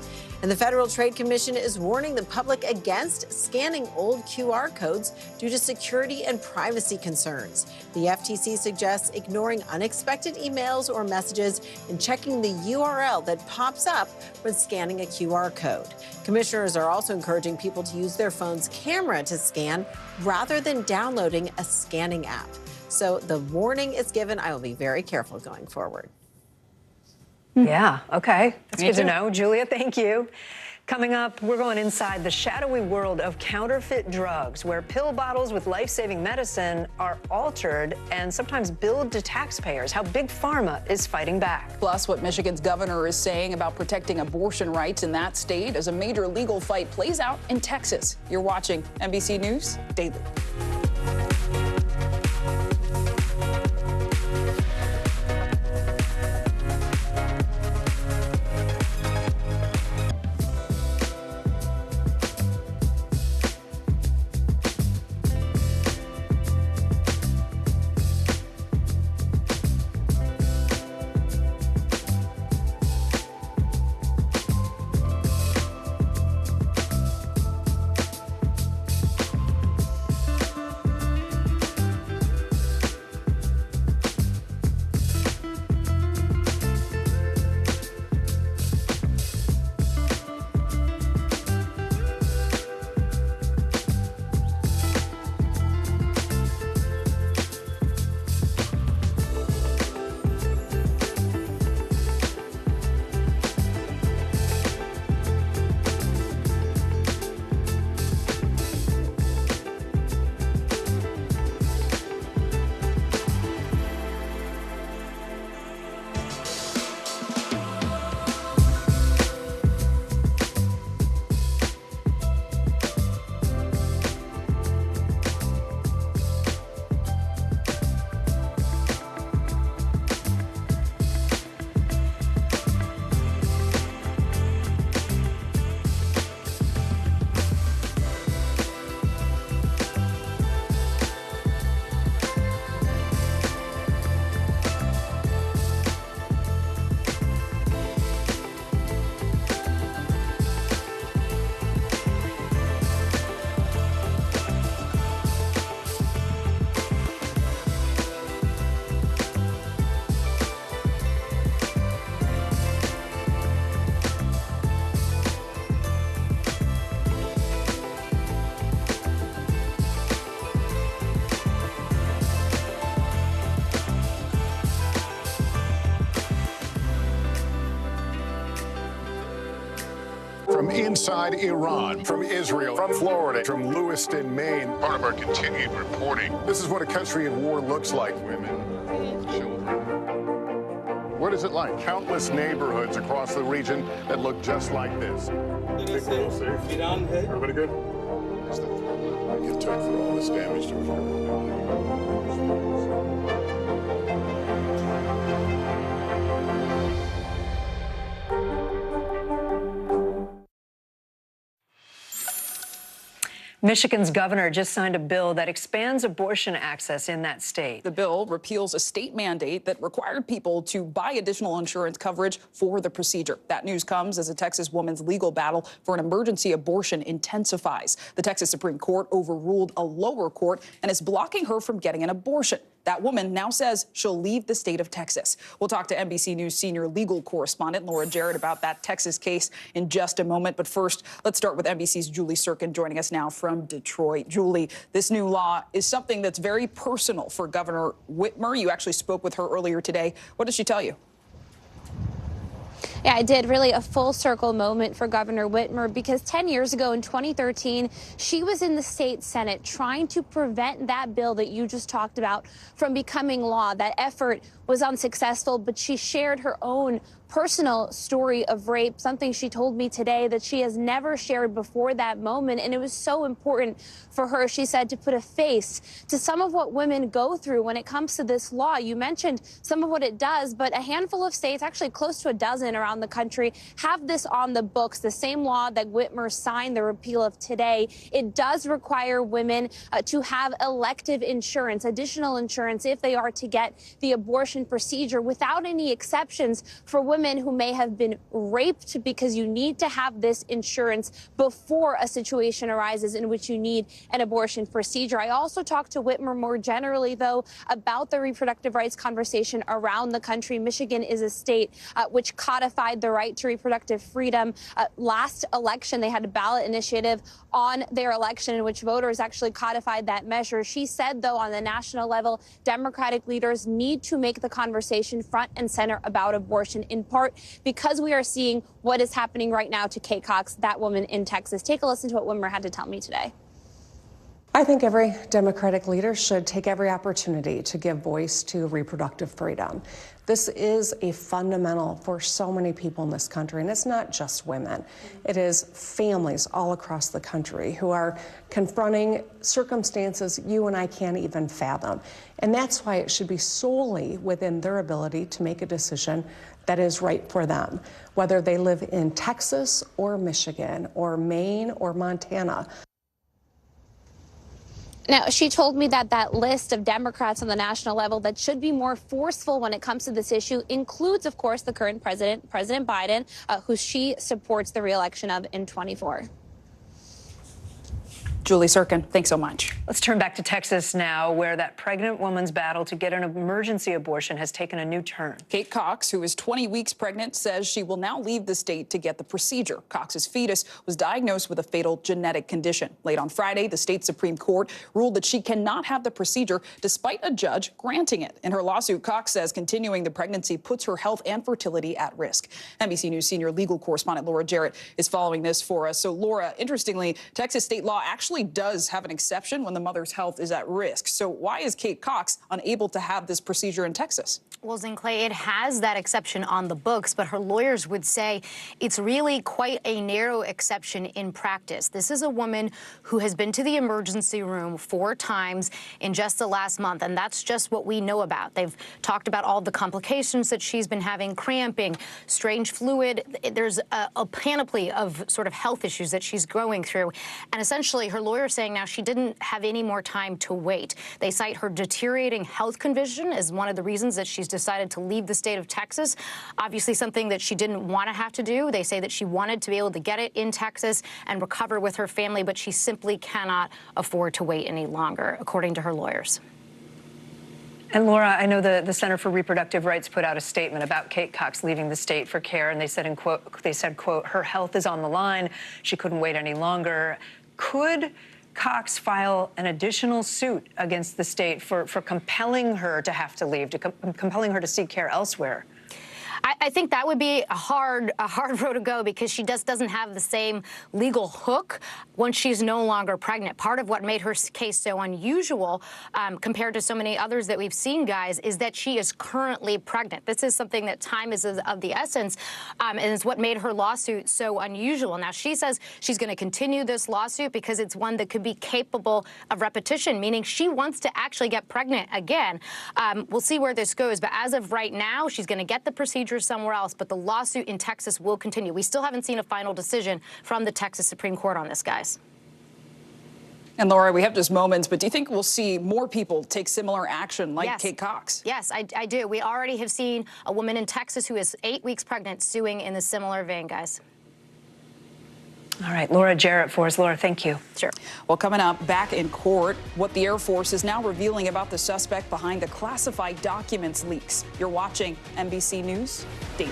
And the Federal Trade Commission is warning the public against scanning old QR codes due to security and privacy concerns. The FTC suggests ignoring unexpected emails or messages and checking the URL that pops up when scanning a QR code. Commissioners are also encouraging people to use their phone's camera to scan rather than downloading a scanning app. So the warning is given. I will be very careful going forward. Yeah, okay. That's good to know. Julia, thank you. Coming up, we're going inside the shadowy world of counterfeit drugs, where pill bottles with life-saving medicine are altered and sometimes billed to taxpayers. How Big Pharma is fighting back. Plus, what Michigan's governor is saying about protecting abortion rights in that state as a major legal fight plays out in Texas. You're watching NBC News Daily. From inside Iran, from Israel, from Florida, from Lewiston, Maine. Part of our continued reporting. This is what a country in war looks like. Women, children. What is it like? Countless neighborhoods across the region that look just like this. Everybody good? I get took for all this damage to the Michigan's governor just signed a bill that expands abortion access in that state. The bill repeals a state mandate that required people to buy additional insurance coverage for the procedure. That news comes as a Texas woman's legal battle for an emergency abortion intensifies. The Texas Supreme Court overruled a lower court and is blocking her from getting an abortion. That woman now says she'll leave the state of Texas. We'll talk to NBC News senior legal correspondent Laura Jarrett about that Texas case in just a moment. But first, let's start with NBC's Julie Sirkin joining us now from Detroit. Julie, this new law is something that's very personal for Governor Whitmer. You actually spoke with her earlier today. What did she tell you? Yeah, I did. Really a full circle moment for Governor Whitmer, because 10 years ago in 2013, she was in the state Senate trying to prevent that bill that you just talked about from becoming law. That effort was unsuccessful, but she shared her own personal story of rape, something she told me today that she has never shared before that moment. And it was so important for her, she said, to put a face to some of what women go through when it comes to this law. You mentioned some of what it does, but a handful of states, actually close to a dozen around the country, have this on the books. The same law that Whitmer signed the repeal of today. It does require women to have elective insurance, additional insurance, if they are to get the abortion procedure, without any exceptions for women who may have been raped, because you need to have this insurance before a situation arises in which you need an abortion procedure. I also talked to Whitmer more generally, though, about the reproductive rights conversation around the country. Michigan is a state which codified the right to reproductive freedom. Last election, they had a ballot initiative on their election in which voters actually codified that measure. She said, though, on the national level, Democratic leaders need to make the conversation front and center about abortion, in part because we are seeing what is happening right now to Kate Cox, that woman in Texas. Take a listen to what Whitmer had to tell me today. I think every Democratic leader should take every opportunity to give voice to reproductive freedom. This is a fundamental for so many people in this country, and it's not just women. It is families all across the country who are confronting circumstances you and I can't even fathom. And that's why it should be solely within their ability to make a decision that is right for them, whether they live in Texas or Michigan or Maine or Montana. Now, she told me that that list of Democrats on the national level that should be more forceful when it comes to this issue includes, of course, the current president, President Biden, who she supports the reelection of in 24. Julie Sirkin, thanks so much. Let's turn back to Texas now, where that pregnant woman's battle to get an emergency abortion has taken a new turn. Kate Cox, who is 20 weeks pregnant, says she will now leave the state to get the procedure. Cox's fetus was diagnosed with a fatal genetic condition. Late on Friday, the state Supreme Court ruled that she cannot have the procedure despite a judge granting it. In her lawsuit, Cox says continuing the pregnancy puts her health and fertility at risk. NBC News senior legal correspondent Laura Jarrett is following this for us. So, Laura, interestingly, Texas state law actually does have an exception when the mother's health is at risk. So why is Kate Cox unable to have this procedure in Texas? Well, Zinclay, it has that exception on the books, but her lawyers would say it's really quite a narrow exception in practice. This is a woman who has been to the emergency room 4 times in just the last month, and that's just what we know about. They've talked about all the complications that she's been having, cramping, strange fluid. There's a panoply of sort of health issues that she's going through, and essentially her lawyers saying now she didn't have any more time to wait. They cite her deteriorating health condition as one of the reasons that she's decided to leave the state of Texas. Obviously something that she didn't want to have to do. They say that she wanted to be able to get it in Texas and recover with her family, but she simply cannot afford to wait any longer, according to her lawyers. And Laura, I know the Center for Reproductive Rights put out a statement about Kate Cox leaving the state for care, and they said, quote, her health is on the line. She couldn't wait any longer. Could Cox file an additional suit against the state for compelling her to have to leave, compelling her to seek care elsewhere? I think that would be a hard road to go, because she doesn't have the same legal hook once she's no longer pregnant. Part of what made her case so unusual compared to so many others that we've seen, guys, is that she is currently pregnant. This is something that time is of the essence, and it's what made her lawsuit so unusual. Now, she says she's going to continue this lawsuit because it's one that could be capable of repetition, meaning she wants to actually get pregnant again. We'll see where this goes, but as of right now, she's going to get the procedure somewhere else, but the lawsuit in Texas will continue. We still haven't seen a final decision from the Texas Supreme Court on this, guys. And Laura, we have just moments, but do you think we'll see more people take similar action like Kate Cox? Yes, I do. We already have seen a woman in Texas who is 8 weeks pregnant suing in a similar vein, guys. All right, Laura Jarrett for us. Laura, thank you. Sure. Well, coming up, back in court, what the Air Force is now revealing about the suspect behind the classified documents leaks. You're watching NBC News Daily.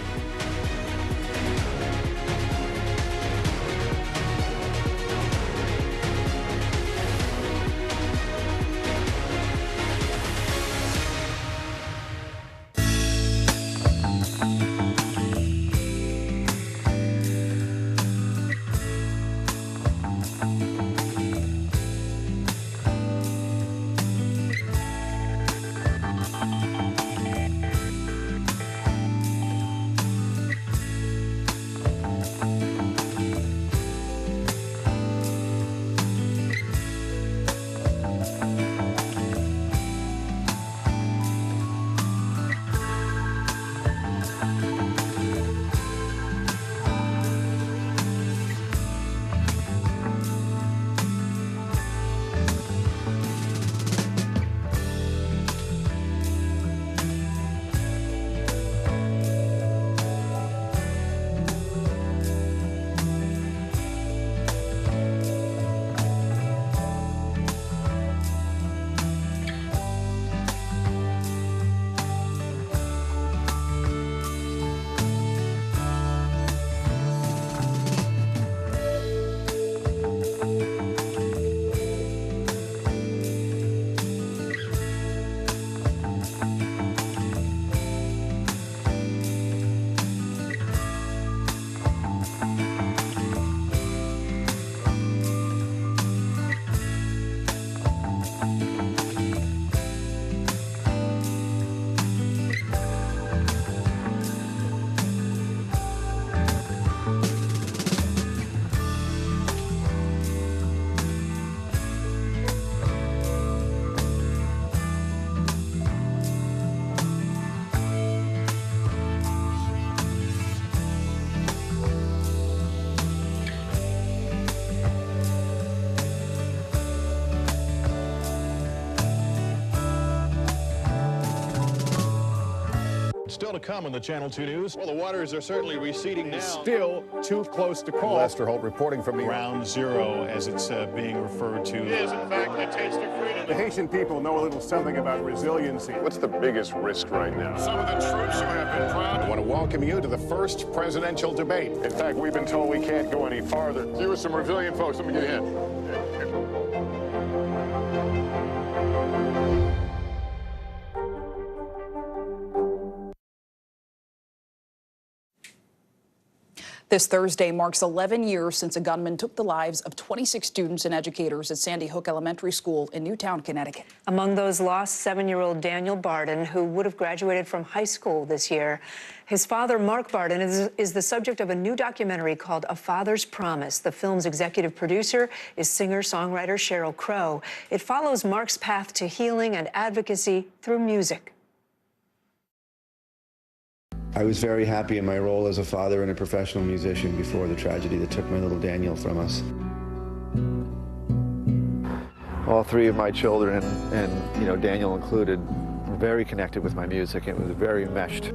Still to come on the Channel 2 News. Well, the waters are certainly receding now. Still too close to call. Lester Holt reporting from Ground Zero, as it's being referred to. It is, in fact, a taste of freedom. The Haitian people know a little something about resiliency. What's the biggest risk right now? Some of the troops who have been proud. I want to welcome you to the first presidential debate. In fact, we've been told we can't go any farther. You with some resilient folks. Let me get in. This Thursday marks 11 years since a gunman took the lives of 26 students and educators at Sandy Hook Elementary School in Newtown, Connecticut. Among those lost, 7-year-old Daniel Barden, who would have graduated from high school this year. His father, Mark Barden, is the subject of a new documentary called A Father's Promise. The film's executive producer is singer-songwriter Sheryl Crow. It follows Mark's path to healing and advocacy through music. I was very happy in my role as a father and a professional musician before the tragedy that took my little Daniel from us. All three of my children, and you know, Daniel included, were very connected with my music, and it was very meshed.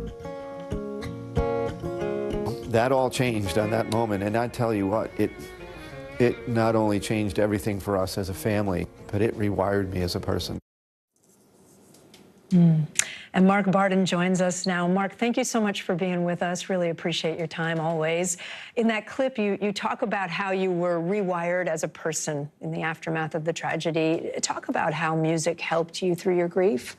That all changed on that moment, and I tell you what, it not only changed everything for us as a family, but it rewired me as a person. And Mark Barden joins us now. Mark, thank you so much for being with us. Really appreciate your time always. In that clip, you talk about how you were rewired as a person in the aftermath of the tragedy. Talk about how music helped you through your grief.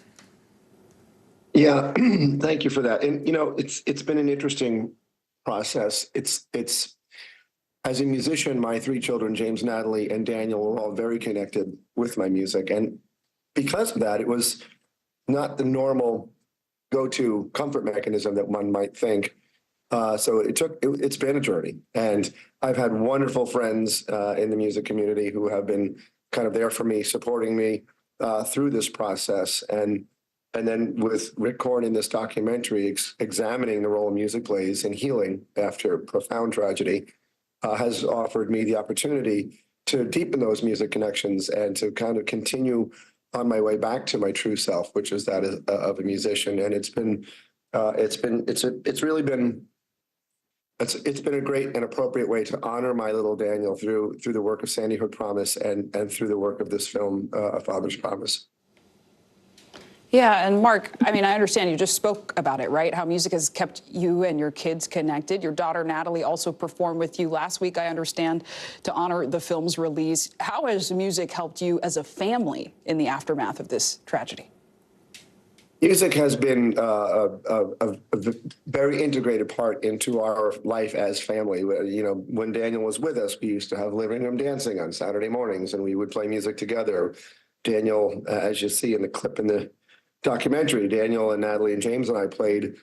Yeah, thank you for that. And it's been an interesting process. It's as a musician, my three children, James, Natalie, and Daniel, were all very connected with my music, and because of that, it was not the normal go-to comfort mechanism that one might think. So it's been a journey, and I've had wonderful friends in the music community who have been kind of there for me, supporting me through this process. And then with Rick Korn in this documentary examining the role music plays in healing after profound tragedy, has offered me the opportunity to deepen those music connections and to kind of continue on my way back to my true self, which is that of a musician. And it's been a great and appropriate way to honor my little Daniel through the work of Sandy Hook Promise and through the work of this film, A Father's Promise. Yeah, and Mark, I mean, I understand you just spoke about it, right? How music has kept you and your kids connected. Your daughter, Natalie, also performed with you last week, I understand, to honor the film's release. How has music helped you as a family in the aftermath of this tragedy? Music has been a very integrated part into our life as family. When Daniel was with us, we used to have living room dancing on Saturday mornings, and we would play music together. Daniel, as you see in the clip in the documentary, Daniel and Natalie and James and I played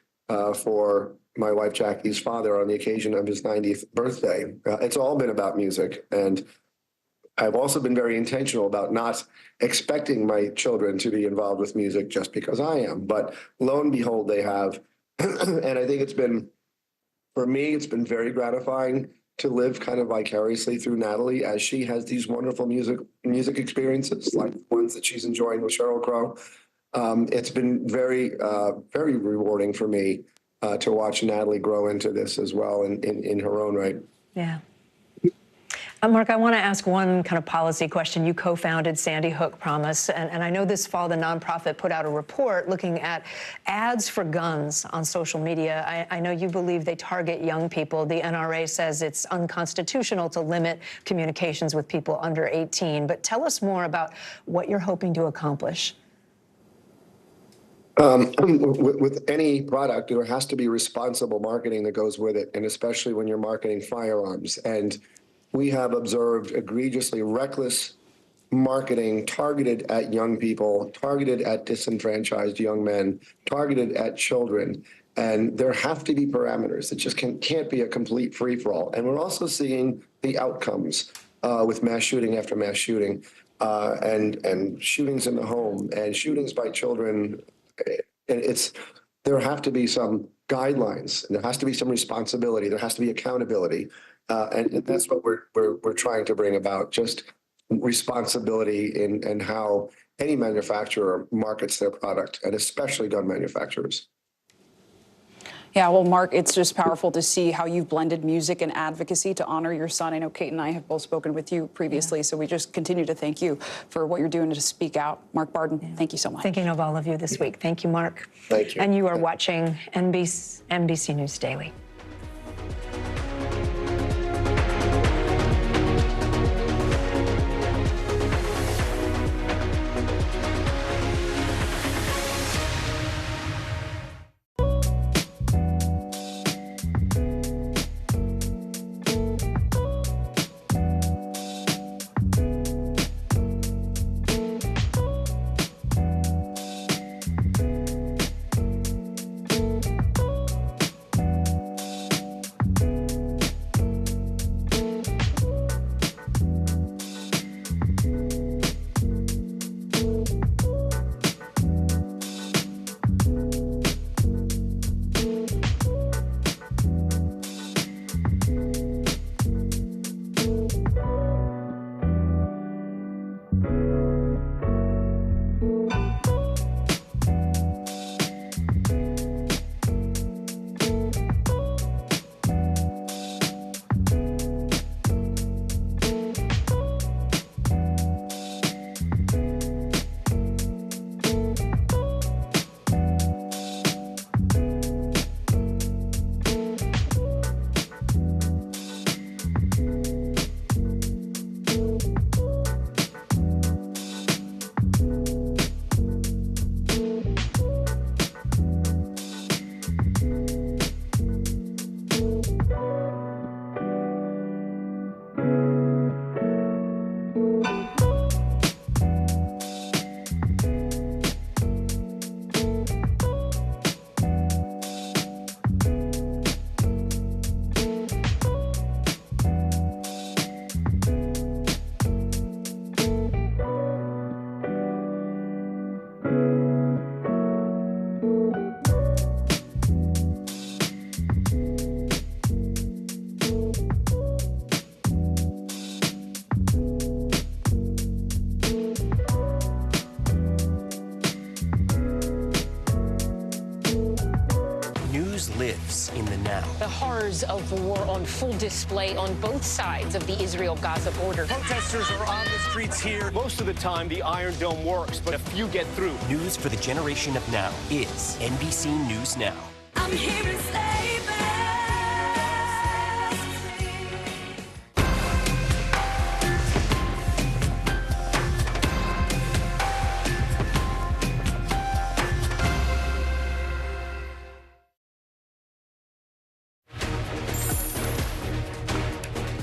for my wife Jackie's father on the occasion of his 90th birthday. It's all been about music, and I've also been very intentional about not expecting my children to be involved with music just because I am, but lo and behold, they have. And I think for me, it's been very gratifying to live kind of vicariously through Natalie as she has these wonderful music experiences, like the ones that she's enjoying with Sheryl Crow. It's been very, very rewarding for me to watch Natalie grow into this as well in her own right. Yeah. Mark, I want to ask one kind of policy question. You co-founded Sandy Hook Promise, and I know this fall the nonprofit put out a report looking at ads for guns on social media. I know you believe they target young people. The NRA says it's unconstitutional to limit communications with people under 18. But tell us more about what you're hoping to accomplish. With any product, there has to be responsible marketing that goes with it, and especially when you're marketing firearms. And we have observed egregiously reckless marketing targeted at young people, targeted at disenfranchised young men, targeted at children. And there have to be parameters. It just can't be a complete free-for-all. And we're also seeing the outcomes with mass shooting after mass shooting, and shootings in the home and shootings by children. There have to be some guidelines, and there has to be some responsibility. There has to be accountability. And that's what we're trying to bring about, just responsibility in how any manufacturer markets their product, and especially gun manufacturers. Yeah, well, Mark, it's just powerful to see how you've blended music and advocacy to honor your son. I know Kate and I have both spoken with you previously, so we just continue to thank you for what you're doing to speak out. Mark Barden, thank you so much. Thinking of all of you this week. Thank you, Mark. Thank you. And you are watching NBC News Daily. The horrors of war on full display on both sides of the Israel-Gaza border. Protesters are on the streets here. Most of the time, the Iron Dome works, but a few get through. News for the generation of now is NBC News Now. I'm hearing slavers.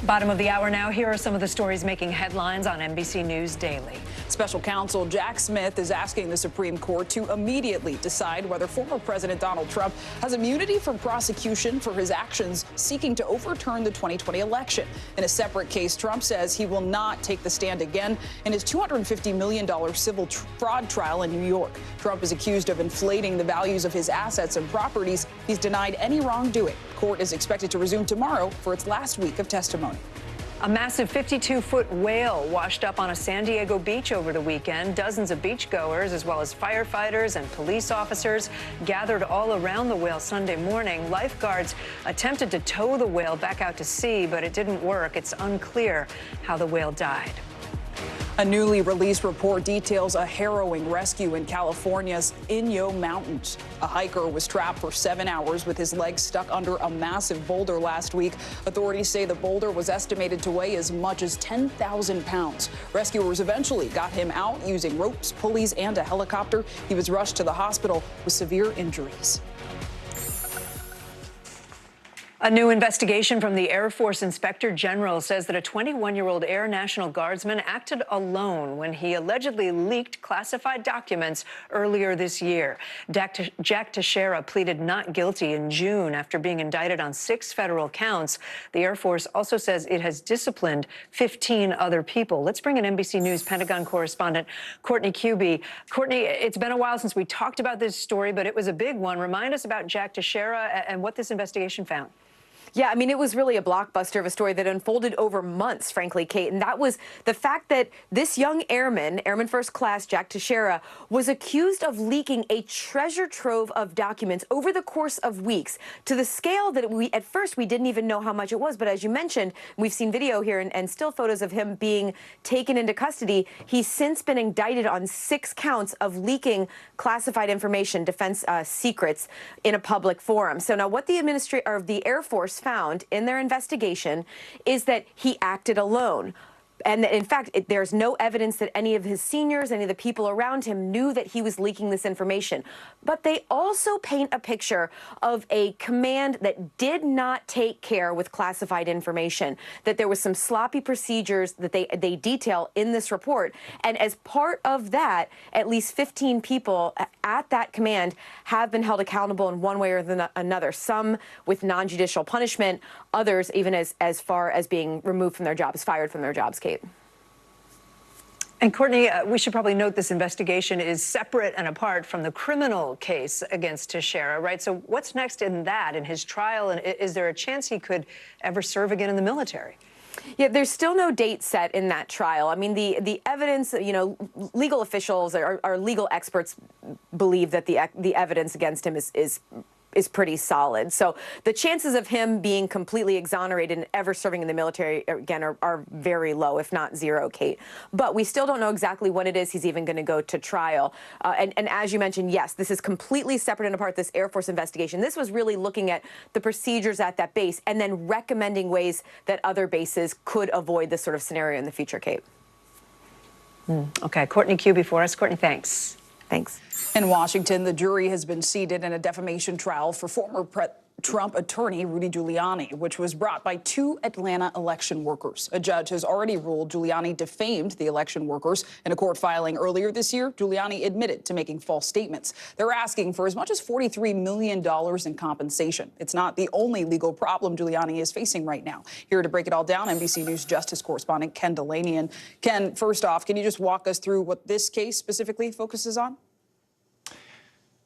Bottom of the hour now. Here are some of the stories making headlines on NBC News Daily. Special counsel Jack Smith is asking the Supreme Court to immediately decide whether former President Donald Trump has immunity from prosecution for his actions seeking to overturn the 2020 election. In a separate case, Trump says he will not take the stand again in his $250 million civil fraud trial in New York. Trump is accused of inflating the values of his assets and properties. He's denied any wrongdoing. Court is expected to resume tomorrow for its last week of testimony. A massive 52-foot whale washed up on a San Diego beach over the weekend. Dozens of beachgoers, as well as firefighters and police officers, gathered all around the whale Sunday morning. Lifeguards attempted to tow the whale back out to sea, but it didn't work. It's unclear how the whale died. A newly released report details a harrowing rescue in California's Inyo Mountains. A hiker was trapped for 7 hours with his legs stuck under a massive boulder last week. Authorities say the boulder was estimated to weigh as much as 10,000 pounds. Rescuers eventually got him out using ropes, pulleys, and a helicopter. He was rushed to the hospital with severe injuries. A new investigation from the Air Force Inspector General says that a 21-year-old Air National Guardsman acted alone when he allegedly leaked classified documents earlier this year. Jack Teixeira pleaded not guilty in June after being indicted on 6 federal counts. The Air Force also says it has disciplined 15 other people. Let's bring in NBC News Pentagon correspondent Courtney Kube. Courtney, it's been a while since we talked about this story, but it was a big one. Remind us about Jack Teixeira and what this investigation found. Yeah, I mean, it was really a blockbuster of a story that unfolded over months, frankly, Kate. And that was the fact that this young airman, Airman First Class Jack Teixeira, was accused of leaking a treasure trove of documents over the course of weeks to the scale that at first we didn't even know how much it was. But as you mentioned, we've seen video here and still photos of him being taken into custody. He's since been indicted on 6 counts of leaking classified information, defense secrets, in a public forum. So now what the Air Force found in their investigation is that he acted alone. And that, in fact, there's no evidence that any of his seniors, any of the people around him knew that he was leaking this information. But they also paint a picture of a command that did not take care with classified information, that there was some sloppy procedures that they detail in this report. And as part of that, at least 15 people at that command have been held accountable in one way or another, some with non-judicial punishment, others even as far as being removed from their jobs, fired from their jobs, Kate. And Courtney, we should probably note this investigation is separate and apart from the criminal case against Teixeira, right? So what's next in that, in his trial? And is there a chance he could ever serve again in the military? Yeah, there's still no date set in that trial. I mean, the evidence, you know, legal officials our legal experts believe that the evidence against him is pretty solid. So the chances of him being completely exonerated and ever serving in the military again are very low, if not zero, Kate. But we still don't know exactly when it is he's even going to go to trial. And as you mentioned, yes, this is completely separate and apart, this Air Force investigation. This was really looking at the procedures at that base and then recommending ways that other bases could avoid this sort of scenario in the future, Kate. Okay, Courtney Kube for us. Courtney, thanks. Thanks. In Washington, the jury has been seated in a defamation trial for former Trump attorney Rudy Giuliani, which was brought by 2 Atlanta election workers. A judge has already ruled Giuliani defamed the election workers. In a court filing earlier this year, Giuliani admitted to making false statements. They're asking for as much as $43 million in compensation. It's not the only legal problem Giuliani is facing right now. Here to break it all down, NBC News Justice correspondent Ken Delaney. And Ken, first off, can you just walk us through what this case specifically focuses on?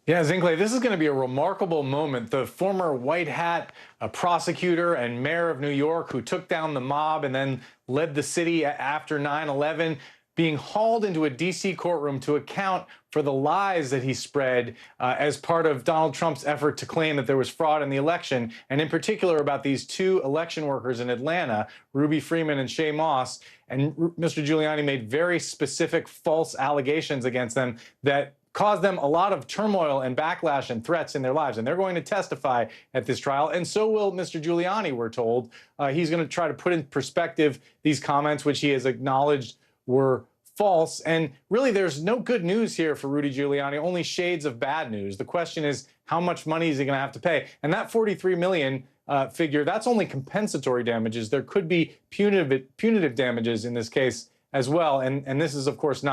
Yeah, Zinkley, this is going to be a remarkable moment. The former white hat prosecutor and mayor of New York who took down the mob and then led the city after 9/11 being hauled into a D.C. courtroom to account for the lies that he spread as part of Donald Trump's effort to claim that there was fraud in the election, and in particular about these two election workers in Atlanta, Ruby Freeman and Shay Moss. And Mr. Giuliani made very specific false allegations against them that caused them a lot of turmoil and backlash and threats in their lives. And they're going to testify at this trial. And so will Mr. Giuliani, we're told. He's going to try to put in perspective these comments, which he has acknowledged were false. And really, there's no good news here for Rudy Giuliani, only shades of bad news. The question is, how much money is he going to have to pay? And that $43 million figure, that's only compensatory damages. There could be punitive damages in this case as well. And this is, of course,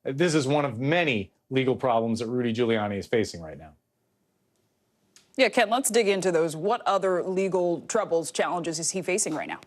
this is one of many legal problems that Rudy Giuliani is facing right now. Yeah, Ken, let's dig into those. What other legal troubles, challenges is he facing right now?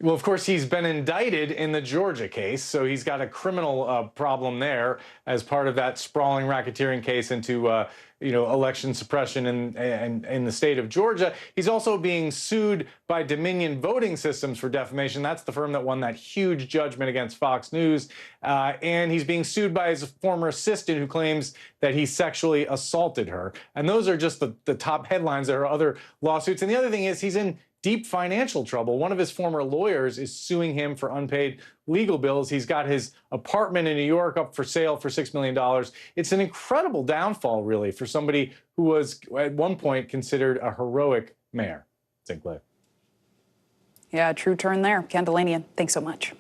Well, of course, he's been indicted in the Georgia case, so he's got a criminal problem there as part of that sprawling racketeering case into, election suppression in the state of Georgia. He's also being sued by Dominion Voting Systems for defamation. That's the firm that won that huge judgment against Fox News. And he's being sued by his former assistant who claims that he sexually assaulted her. And those are just the top headlines. There are other lawsuits. And the other thing is he's in deep financial trouble. One of his former lawyers is suing him for unpaid legal bills. He's got his apartment in New York up for sale for $6 million. It's an incredible downfall, really, for somebody who was at one point considered a heroic mayor. Sinclair. Yeah, true turn there. Ken Delanian, thanks so much.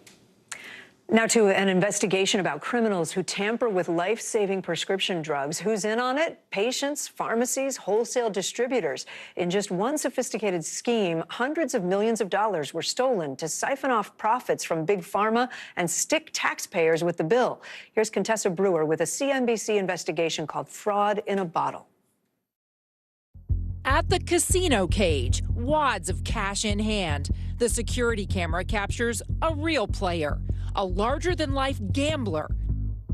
Now to an investigation about criminals who tamper with life-saving prescription drugs. Who's in on it? Patients, pharmacies, wholesale distributors. In just one sophisticated scheme, hundreds of millions of dollars were stolen to siphon off profits from big pharma and stick taxpayers with the bill. Here's Contessa Brewer with a CNBC investigation called Fraud in a Bottle. At the casino cage, wads of cash in hand. The security camera captures a real player, a larger-than-life gambler.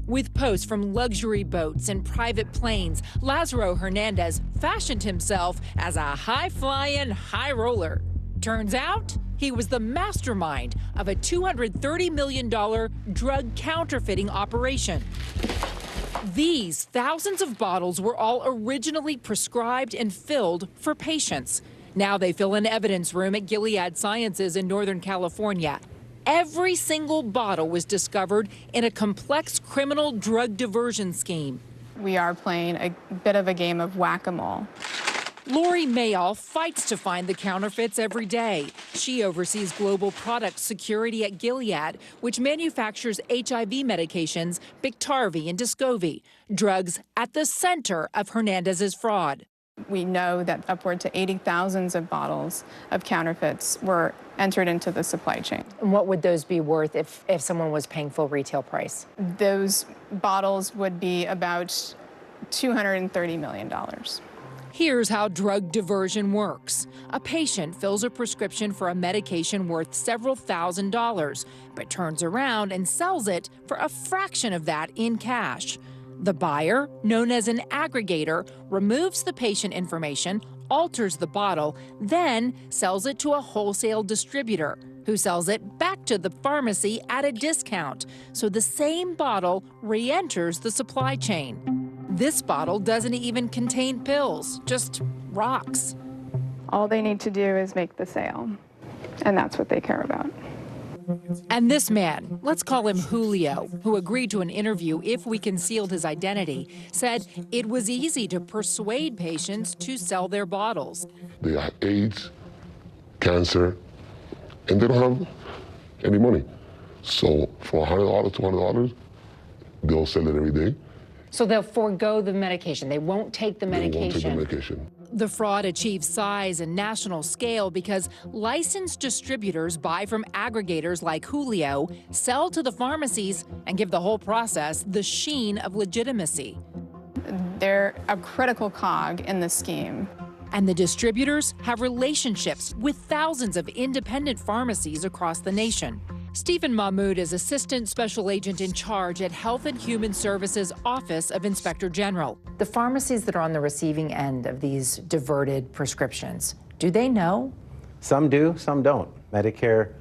With posts from luxury boats and private planes, Lazaro Hernandez fashioned himself as a high-flying high roller. Turns out, he was the mastermind of a $230 million drug counterfeiting operation. These thousands of bottles were all originally prescribed and filled for patients. Now they fill an evidence room at Gilead Sciences in Northern California. Every single bottle was discovered in a complex criminal drug diversion scheme. We are playing a bit of a game of whack-a-mole. Lori Mayall fights to find the counterfeits every day. She oversees global product security at Gilead, which manufactures HIV medications, Biktarvy and Descovy, drugs at the center of Hernandez's fraud. We know that upward to 80,000 of bottles of counterfeits were entered into the supply chain. And what would those be worth if someone was paying full retail price? Those bottles would be about $230 million. Here's how drug diversion works. A patient fills a prescription for a medication worth several $1,000s, but turns around and sells it for a fraction of that in cash. The buyer, known as an aggregator, removes the patient information, alters the bottle, then sells it to a wholesale distributor, who sells it back to the pharmacy at a discount. So the same bottle re-enters the supply chain. This bottle doesn't even contain pills, just rocks. All they need to do is make the sale, and that's what they care about. And this man, let's call him Julio, who agreed to an interview if we concealed his identity, said it was easy to persuade patients to sell their bottles. They have AIDS, cancer, and they don't have any money. So for $100, $200, they'll sell it every day. So they'll forego the medication. They won't take the medication. They won't take the medication. The fraud achieves size and national scale because licensed distributors buy from aggregators like Julio, sell to the pharmacies, and give the whole process the sheen of legitimacy. They're a critical cog in the scheme. And the distributors have relationships with thousands of independent pharmacies across the nation. Stephen Mahmoud is Assistant Special Agent in charge at Health and Human Services Office of Inspector General. The pharmacies that are on the receiving end of these diverted prescriptions, do they know? Some do, some don't. Medicare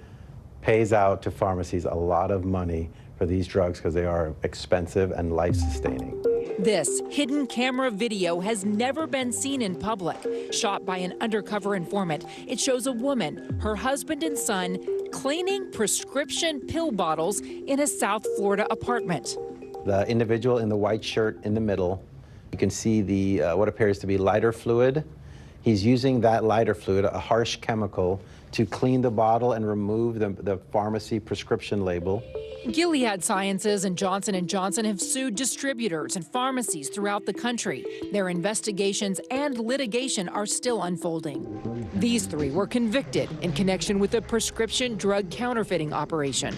pays out to pharmacies a lot of money for these drugs because they are expensive and life-sustaining. This hidden camera video has never been seen in public. Shot by an undercover informant, it shows a woman, her husband and son cleaning prescription pill bottles in a South Florida apartment. The individual in the white shirt in the middle, you can see the what appears to be lighter fluid. He's using that lighter fluid, a harsh chemical, to clean the bottle and remove the pharmacy prescription label. Gilead Sciences and Johnson & Johnson have sued distributors and pharmacies throughout the country. Their investigations and litigation are still unfolding. These three were convicted in connection with a prescription drug counterfeiting operation.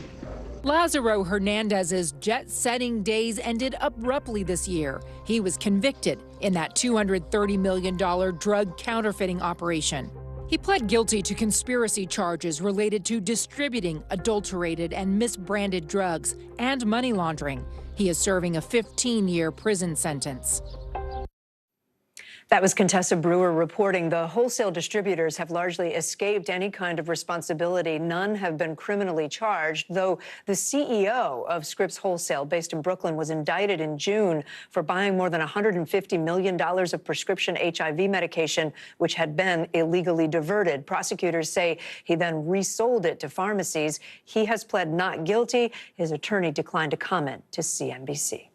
Lazaro Hernandez's jet-setting days ended abruptly this year. He was convicted in that $230 million drug counterfeiting operation. He pled guilty to conspiracy charges related to distributing adulterated and misbranded drugs and money laundering. He is serving a 15-year prison sentence. That was Contessa Brewer reporting. The wholesale distributors have largely escaped any kind of responsibility. None have been criminally charged, though the CEO of Scripps Wholesale, based in Brooklyn, was indicted in June for buying more than $150 million of prescription HIV medication, which had been illegally diverted. Prosecutors say he then resold it to pharmacies. He has pled not guilty. His attorney declined to comment to CNBC.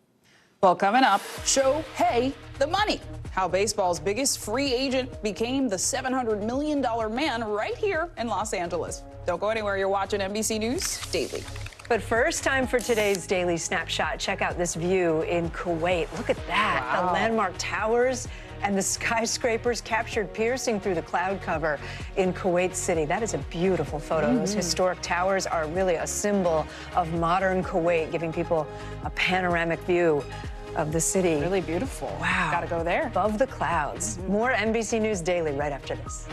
Well, coming up, Shohei the money. How baseball's biggest free agent became the $700 million man right here in Los Angeles. Don't go anywhere. You're watching NBC News Daily. But first, time for today's Daily Snapshot. Check out this view in Kuwait. Look at that. Wow. The landmark towers and the skyscrapers captured piercing through the cloud cover in Kuwait City. That is a beautiful photo. Those historic towers are really a symbol of modern Kuwait, giving people a panoramic view of the city. Really beautiful. Wow. Gotta go there. Above the clouds. More NBC News Daily right after this.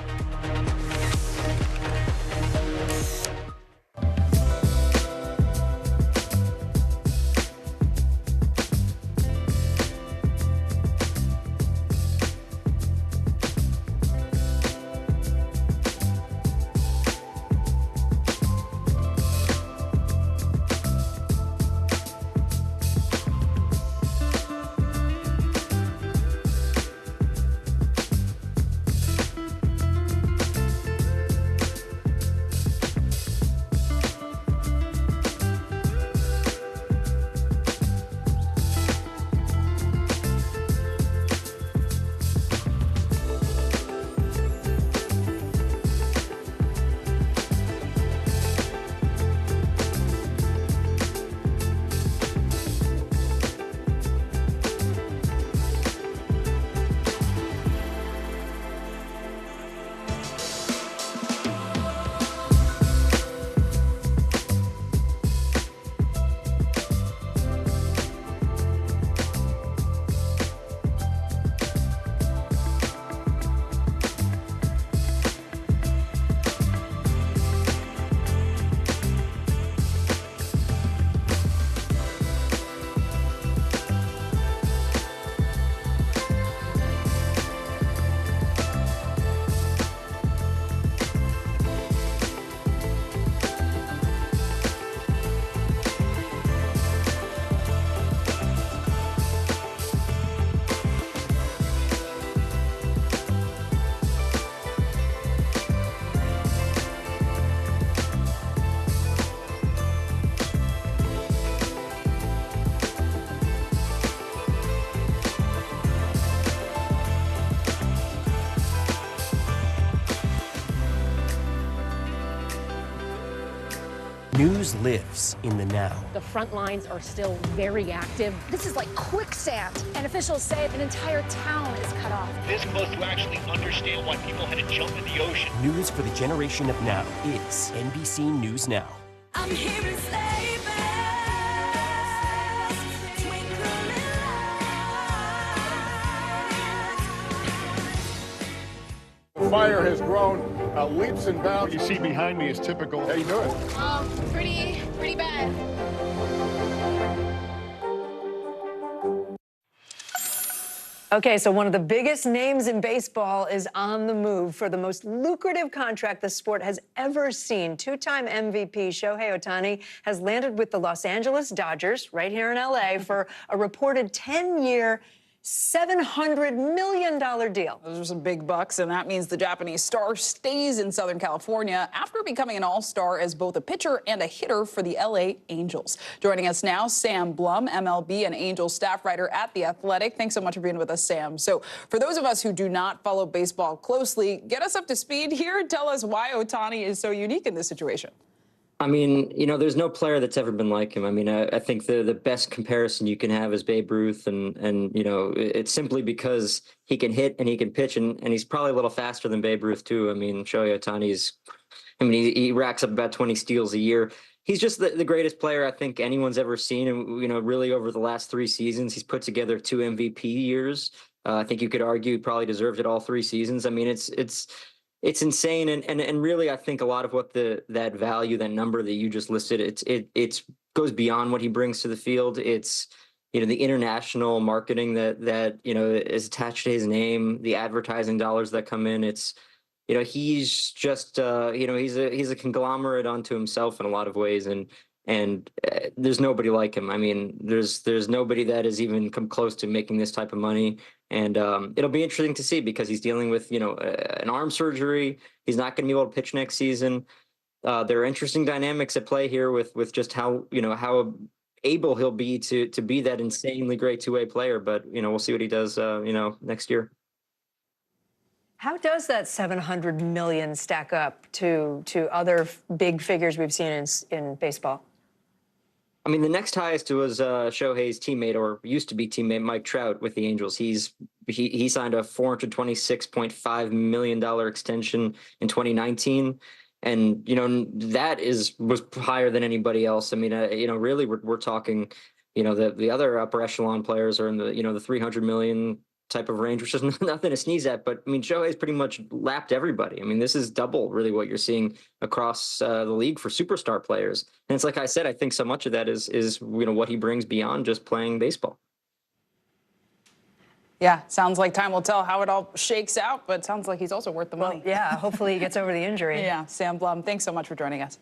News lives in the now. The front lines are still very active. This is like quicksand, and officials say an entire town is cut off. This close to actually understand why people had to jump in the ocean. News for the generation of now is NBC News Now. I'm hearing sleigh bells, twinkling lights. The fire has grown leaps and bounds. What you see behind me is typical. How you doing? Pretty bad. Okay, so one of the biggest names in baseball is on the move for the most lucrative contract the sport has ever seen. Two-time MVP Shohei Ohtani has landed with the Los Angeles Dodgers right here in LA for a reported 10-year, $700 million deal. Those are some big bucks, and that means the Japanese star stays in Southern California after becoming an all-star as both a pitcher and a hitter for the LA Angels. Joining us now, Sam Blum, MLB and Angels staff writer at The Athletic. Thanks so much for being with us, Sam. So for those of us who do not follow baseball closely, get us up to speed here. Tell us why Ohtani is so unique in this situation. I mean, you know, there's no player that's ever been like him. I mean, I think the best comparison you can have is Babe Ruth, and you know, it's simply because he can hit and he can pitch, and he's probably a little faster than Babe Ruth too. I mean, Shohei Ohtani's, I mean, he racks up about 20 steals a year. He's just the greatest player I think anyone's ever seen, and you know, really over the last 3 seasons, he's put together 2 MVP years. I think you could argue he probably deserved it all 3 seasons. I mean, it's insane, and really, I think a lot of what that value, that number that you just listed, it goes beyond what he brings to the field. It's, you know, the international marketing that you know is attached to his name, the advertising dollars that come in. It's, you know, he's just you know, he's a conglomerate unto himself in a lot of ways, and there's nobody like him. I mean, there's nobody that has even come close to making this type of money. And it'll be interesting to see because he's dealing with, you know, an arm surgery. He's not going to be able to pitch next season. There are interesting dynamics at play here with just how, you know, how able he'll be to be that insanely great two-way player. But, you know, we'll see what he does, you know, next year. How does that $700 million stack up to other big figures we've seen in baseball? I mean, the next highest was Shohei's teammate, or used to be teammate, Mike Trout with the Angels. He signed a $426.5 million extension in 2019. And, you know, that was higher than anybody else. I mean, you know, really we're talking, you know, the other upper echelon players are in the, you know, the 300 million type of range, which is nothing to sneeze at. But I mean, Shohei's pretty much lapped everybody. I mean, this is double really what you're seeing across the league for superstar players. And it's like I said, I think so much of that is you know, what he brings beyond just playing baseball. Yeah, sounds like time will tell how it all shakes out, but it sounds like he's also worth the money. Well, yeah, hopefully he gets over the injury. Yeah, Sam Blum, thanks so much for joining us.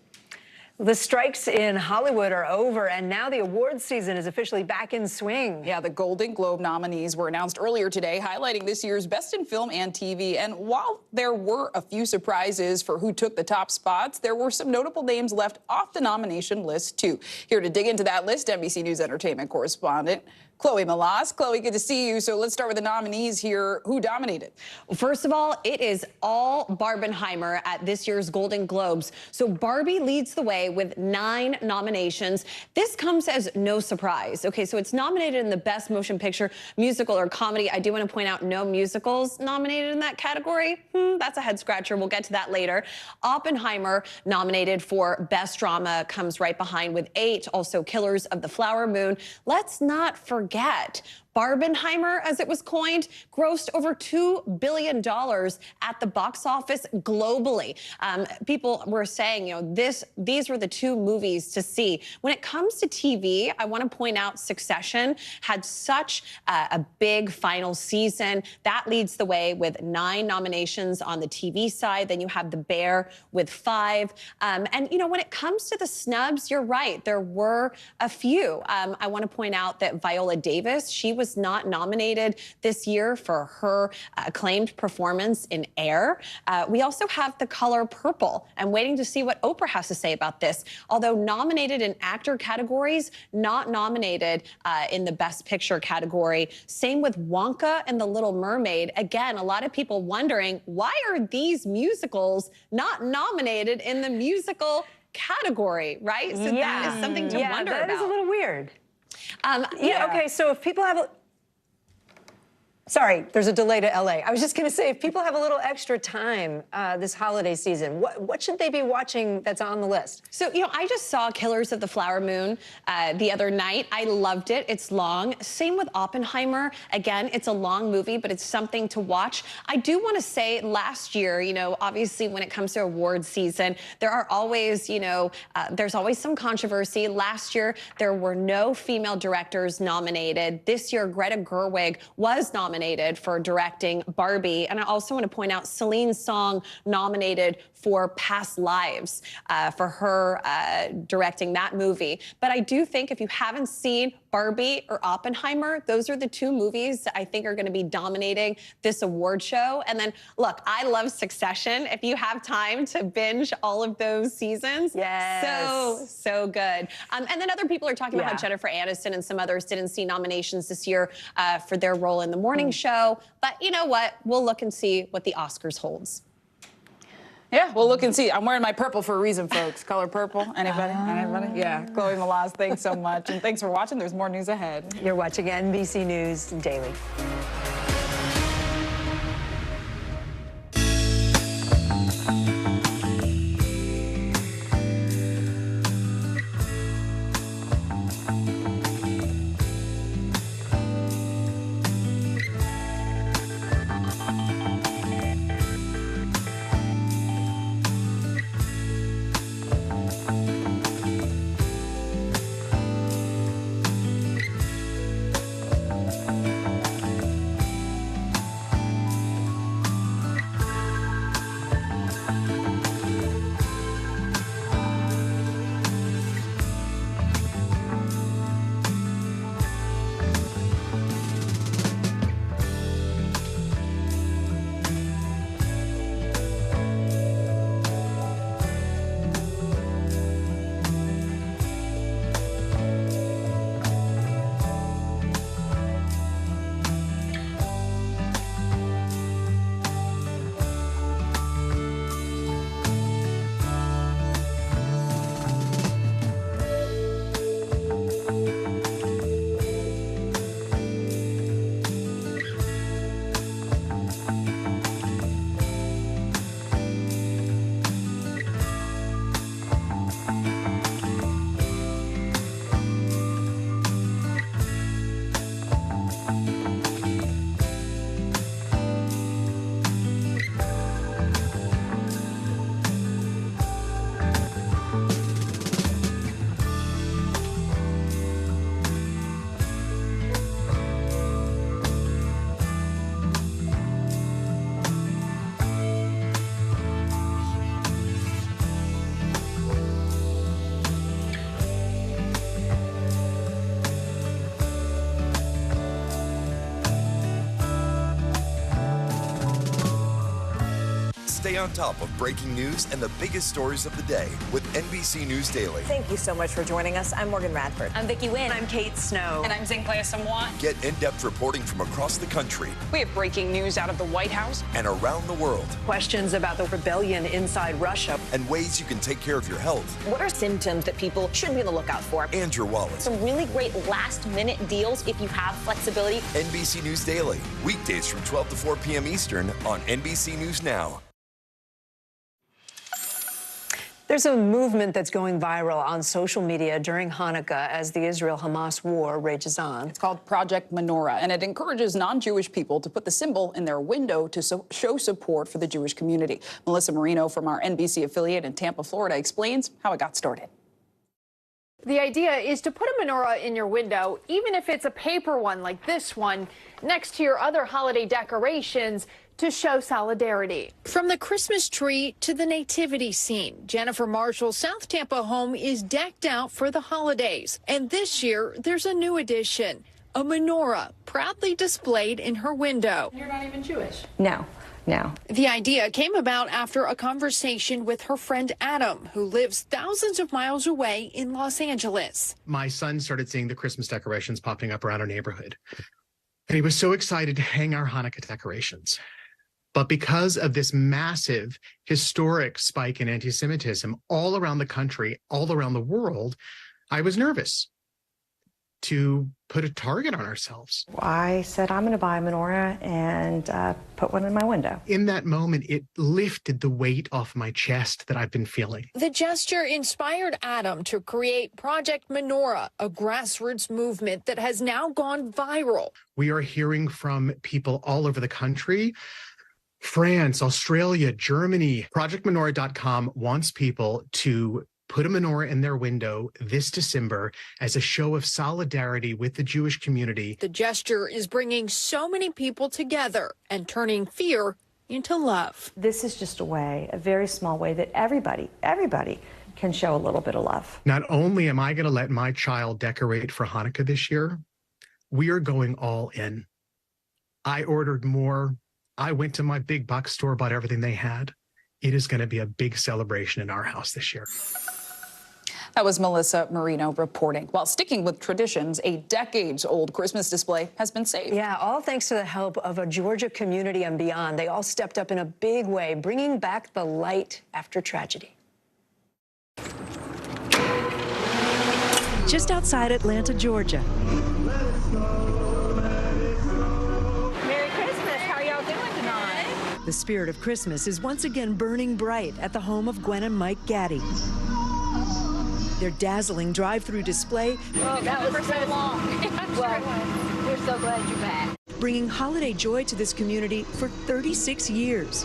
The strikes in Hollywood are over, and now the awards season is officially back in swing. Yeah, the Golden Globe nominees were announced earlier today, highlighting this year's Best in Film and TV. And while there were a few surprises for who took the top spots, there were some notable names left off the nomination list, too. Here to dig into that list, NBC News entertainment correspondent Chloe Melas. Chloe, good to see you. So let's start with the nominees here. Who dominated? Well, first of all, it is all Barbenheimer at this year's Golden Globes. So Barbie leads the way with 9 nominations. This comes as no surprise. Okay, so it's nominated in the Best Motion Picture, Musical, or Comedy. I do want to point out no musicals nominated in that category. That's a head scratcher. We'll get to that later. Oppenheimer, nominated for Best Drama, comes right behind with 8. Also, Killers of the Flower Moon. Let's not forget Barbenheimer, as it was coined, grossed over $2 billion at the box office globally. People were saying, you know, these were the 2 movies to see. When it comes to TV, I want to point out Succession had such a big final season. That leads the way with 9 nominations on the TV side. Then you have The Bear with 5. And, you know, when it comes to the snubs, you're right. There were a few. I want to point out that Viola Davis, she was not nominated this year for her acclaimed performance in Air. We also have The Color Purple. I'm waiting to see what Oprah has to say about this. Although nominated in actor categories, not nominated in the Best Picture category. Same with Wonka and The Little Mermaid. Again, a lot of people wondering, why are these musicals not nominated in the musical category, right? So that is something to wonder about. That is a little weird. Yeah, okay, so if people have Sorry, there's a delay to LA. I was just going to say, if people have a little extra time this holiday season, what should they be watching that's on the list? So, you know, I just saw Killers of the Flower Moon the other night. I loved it. It's long. Same with Oppenheimer. Again, it's a long movie, but it's something to watch. I do want to say last year, you know, obviously when it comes to awards season, there are always, you know, there's always some controversy. Last year, there were no female directors nominated. This year, Greta Gerwig was nominated nominated for directing Barbie. And I also want to point out Celine Song nominated for Past Lives for her directing that movie. But I do think if you haven't seen Barbie or Oppenheimer, those are the two movies I think are going to be dominating this award show. And then, look, I love Succession. If you have time to binge all of those seasons, so good. And then other people are talking about how Jennifer Aniston and some others didn't see nominations this year for their role in the morning show. But you know what? We'll look and see what the Oscars holds. Yeah, we'll look and see. I'm wearing my purple for a reason, folks. Color purple. Anybody? Anybody? Yeah. Chloe Malaz, thanks so much. And thanks for watching. There's more news ahead. You're watching NBC News Daily. Stay on top of breaking news and the biggest stories of the day with NBC News Daily. Thank you so much for joining us. I'm Morgan Radford. I'm Vicki Wynn. I'm Kate Snow. And I'm Zinclair Samwat. Get in-depth reporting from across the country. We have breaking news out of the White House and around the world. Questions about the rebellion inside Russia. And ways you can take care of your health. What are symptoms that people should be on the lookout for? And your wallet. Some really great last-minute deals if you have flexibility. NBC News Daily. Weekdays from 12 to 4 p.m. Eastern on NBC News Now. There's a movement that's going viral on social media during Hanukkah as the Israel-Hamas war rages on. It's called Project Menorah, and it encourages non-Jewish people to put the symbol in their window to show support for the Jewish community. Melissa Marino from our NBC affiliate in Tampa, Florida, explains how it got started. The idea is to put a menorah in your window, even if it's a paper one like this one, next to your other holiday decorations, to show solidarity. From the Christmas tree to the nativity scene, Jennifer Marshall's South Tampa home is decked out for the holidays. And this year, there's a new addition, a menorah proudly displayed in her window. You're not even Jewish? No. No. The idea came about after a conversation with her friend Adam, who lives thousands of miles away in Los Angeles. My son started seeing the Christmas decorations popping up around our neighborhood, and he was so excited to hang our Hanukkah decorations. But because of this massive historic spike in anti-Semitism all around the country, all around the world, I was nervous to put a target on ourselves. I said, I'm going to buy a menorah and put one in my window. In that moment, it lifted the weight off my chest that I've been feeling. The gesture inspired Adam to create Project Menorah, a grassroots movement that has now gone viral. We are hearing from people all over the country. France, Australia, Germany. ProjectMenorah.com wants people to put a menorah in their window this December as a show of solidarity with the Jewish community. The gesture is bringing so many people together and turning fear into love. This is just a way, a very small way that everybody can show a little bit of love. Not only am I going to let my child decorate for Hanukkah this year, we are going all in. I ordered more. I went to my big box store, bought everything they had. It is going to be a big celebration in our house this year. That was Melissa Marino reporting. While sticking with traditions, a decades-old Christmas display has been saved. Yeah, all thanks to the help of a Georgia community and beyond. They all stepped up in a big way, bringing back the light after tragedy. Just outside Atlanta, Georgia. Merry Christmas. How are y'all doing tonight? The spirit of Christmas is once again burning bright at the home of Gwen and Mike Gaddy. Their dazzling drive-through display That was for so long. Well, we're so glad you're back. bringing holiday joy to this community for 36 years.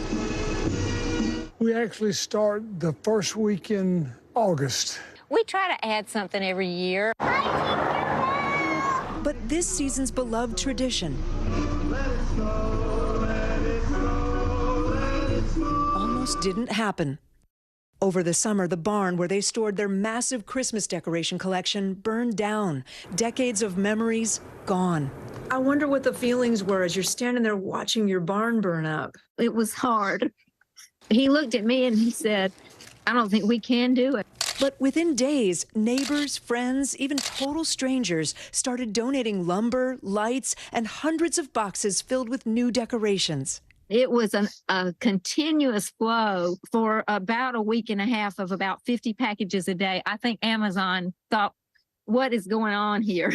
We actually start the first week in August. We try to add something every year. But this season's beloved tradition almost didn't happen. Over the summer, the barn where they stored their massive Christmas decoration collection burned down. Decades of memories gone. I wonder what the feelings were as you're standing there watching your barn burn up. It was hard. He looked at me and he said, I don't think we can do it. But within days, neighbors, friends, even total strangers started donating lumber, lights, and hundreds of boxes filled with new decorations. It was a continuous flow for about a week and a half of about 50 packages a day. I think Amazon thought, what is going on here?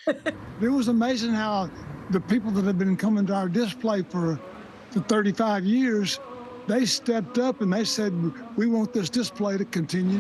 It was amazing how the people that have been coming to our display for 35 years, they stepped up and they said, we want this display to continue.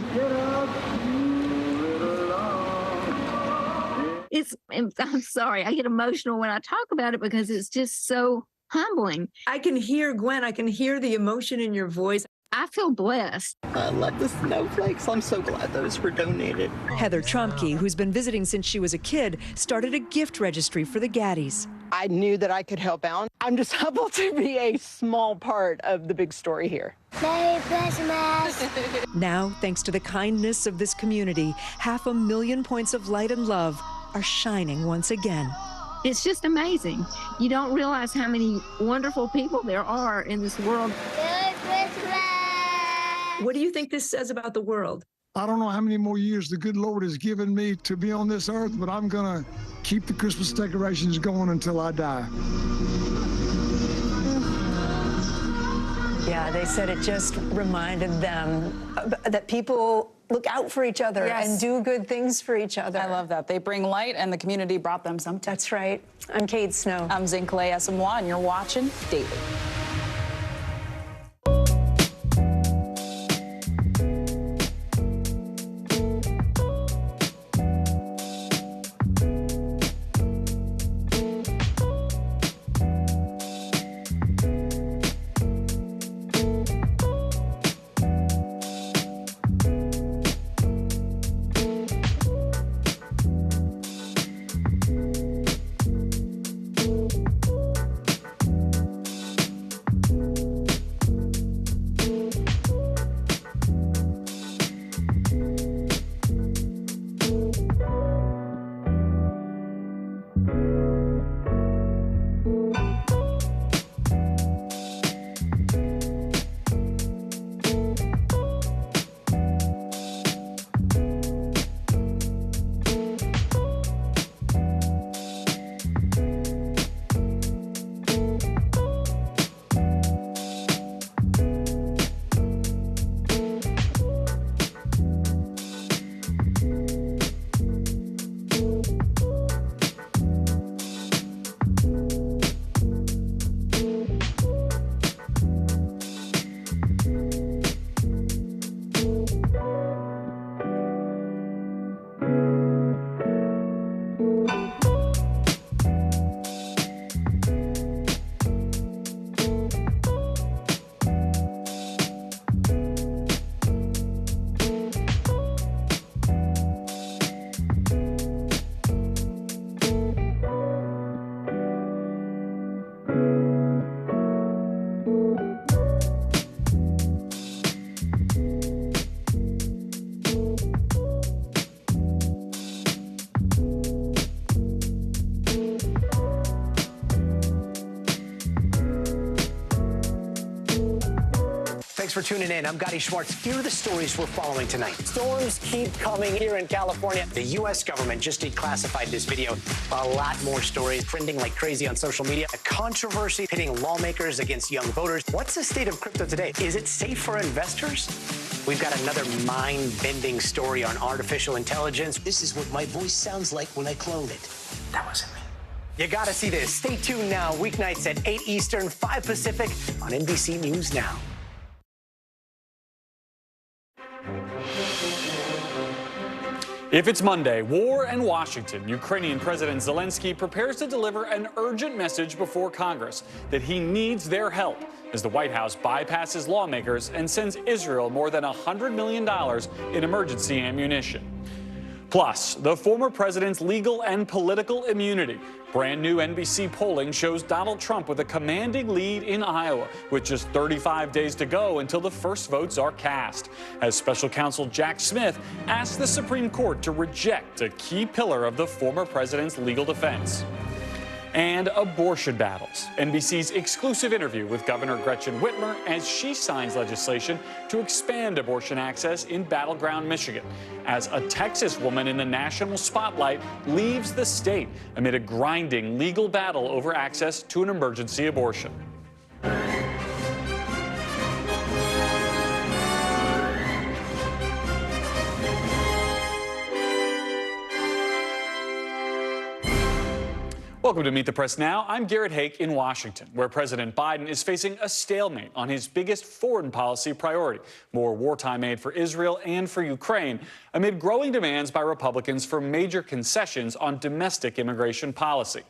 I'm sorry, I get emotional when I talk about it because it's just so humbling. I can hear, Gwen, I can hear the emotion in your voice. I feel blessed. I love the snowflakes. I'm so glad those were donated. Heather Trumke, who's been visiting since she was a kid, started a gift registry for the Gaddys. I knew that I could help out. I'm just humbled to be a small part of the big story here. Merry Christmas. Now, thanks to the kindness of this community, 500,000 points of light and love are shining once again. It's just amazing. You don't realize how many wonderful people there are in this world. Merry Christmas. What do you think this says about the world? I don't know how many more years the good Lord has given me to be on this earth, but I'm going to keep the Christmas decorations going until I die. Yeah, they said it just reminded them that people look out for each other and do good things for each other. I love that. They bring light, and the community brought them something. That's right. I'm Kate Snow. I'm Zinkley Asamoah, and you're watching Daily. Thanks for tuning in. I'm Gotti Schwartz. Here are the stories we're following tonight. Storms keep coming here in California. The U.S. government just declassified this video. A lot more stories trending like crazy on social media. A controversy pitting lawmakers against young voters. What's the state of crypto today? Is it safe for investors? We've got another mind-bending story on artificial intelligence. This is what my voice sounds like when I clone it. That wasn't me. You gotta see this. Stay tuned now, weeknights at 8 Eastern, 5 Pacific on NBC News Now. If it's Monday, war in Washington, Ukrainian President Zelensky prepares to deliver an urgent message before Congress that he needs their help as the White House bypasses lawmakers and sends Israel more than $100 million in emergency ammunition. Plus, the former president's legal and political immunity. Brand new NBC polling shows Donald Trump with a commanding lead in Iowa, with just 35 days to go until the first votes are cast, as special counsel Jack Smith asked the Supreme Court to reject a key pillar of the former president's legal defense. And abortion battles. NBC's exclusive interview with Governor Gretchen Whitmer as she signs legislation to expand abortion access in battleground Michigan, as a Texas woman in the national spotlight leaves the state amid a grinding legal battle over access to an emergency abortion. Welcome to Meet the Press Now. I'm Garrett Hake in Washington, where President Biden is facing a stalemate on his biggest foreign policy priority, more wartime aid for Israel and for Ukraine, amid growing demands by Republicans for major concessions on domestic immigration policy.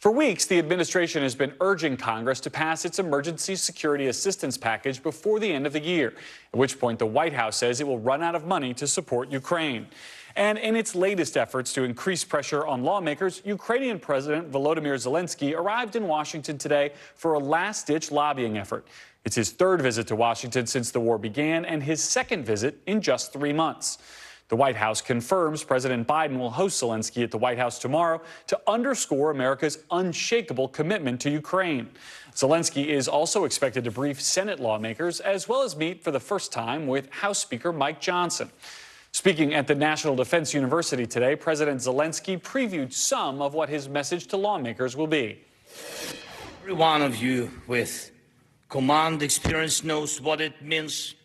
For weeks, the administration has been urging Congress to pass its emergency security assistance package before the end of the year, at which point the White House says it will run out of money to support Ukraine. And in its latest efforts to increase pressure on lawmakers, Ukrainian President Volodymyr Zelensky arrived in Washington today for a last-ditch lobbying effort. It's his third visit to Washington since the war began and his second visit in just 3 months. The White House confirms President Biden will host Zelensky at the White House tomorrow to underscore America's unshakable commitment to Ukraine. Zelensky is also expected to brief Senate lawmakers as well as meet for the first time with House Speaker Mike Johnson. Speaking at the National Defense University today, President Zelensky previewed some of what his message to lawmakers will be. Every one of you with command experience knows what it means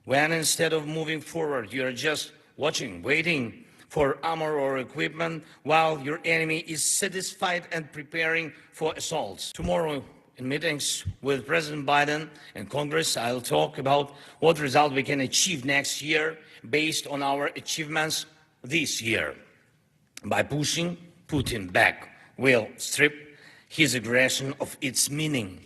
when instead of moving forward, you are just watching, waiting for armor or equipment while your enemy is satisfied and preparing for assaults. Tomorrow, in meetings with President Biden and Congress, I'll talk about what result we can achieve next year based on our achievements this year. By pushing Putin back, we'll strip his aggression of its meaning.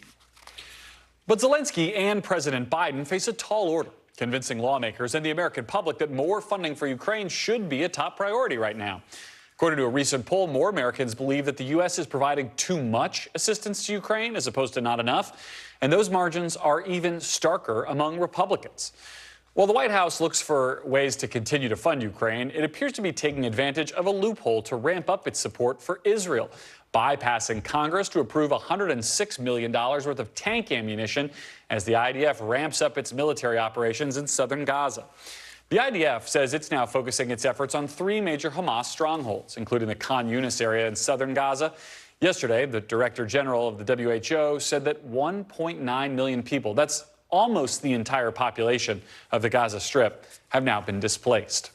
But Zelensky and President Biden face a tall order, convincing lawmakers and the American public that more funding for Ukraine should be a top priority right now. According to a recent poll, more Americans believe that the U.S. is providing too much assistance to Ukraine as opposed to not enough, and those margins are even starker among Republicans. While the White House looks for ways to continue to fund Ukraine, it appears to be taking advantage of a loophole to ramp up its support for Israel, bypassing Congress to approve $106 million worth of tank ammunition as the IDF ramps up its military operations in southern Gaza. The IDF says it's now focusing its efforts on 3 major Hamas strongholds, including the Khan Yunis area in southern Gaza. Yesterday, the Director General of the WHO said that 1.9 million people, that's almost the entire population of the Gaza Strip, have now been displaced.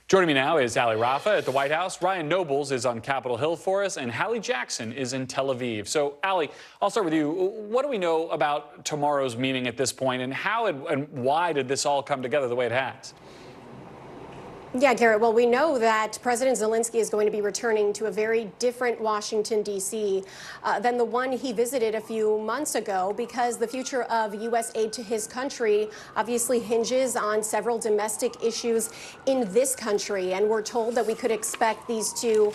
Joining me now is Ali Rafa at the White House. Ryan Nobles is on Capitol Hill for us, and Hallie Jackson is in Tel Aviv. So, Ali, I'll start with you. What do we know about tomorrow's meeting at this point, and how and why did this all come together the way it has? Yeah, Garrett, well, we know that President Zelensky is going to be returning to a very different Washington, D.C. Than the one he visited a few months ago, because the future of U.S. aid to his country obviously hinges on several domestic issues in this country. And we're told that we could expect these two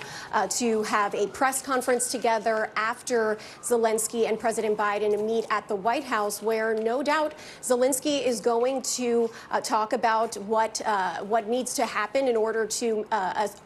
to have a press conference together after Zelensky and President Biden meet at the White House, where no doubt Zelensky is going to talk about what needs to happen happen in order to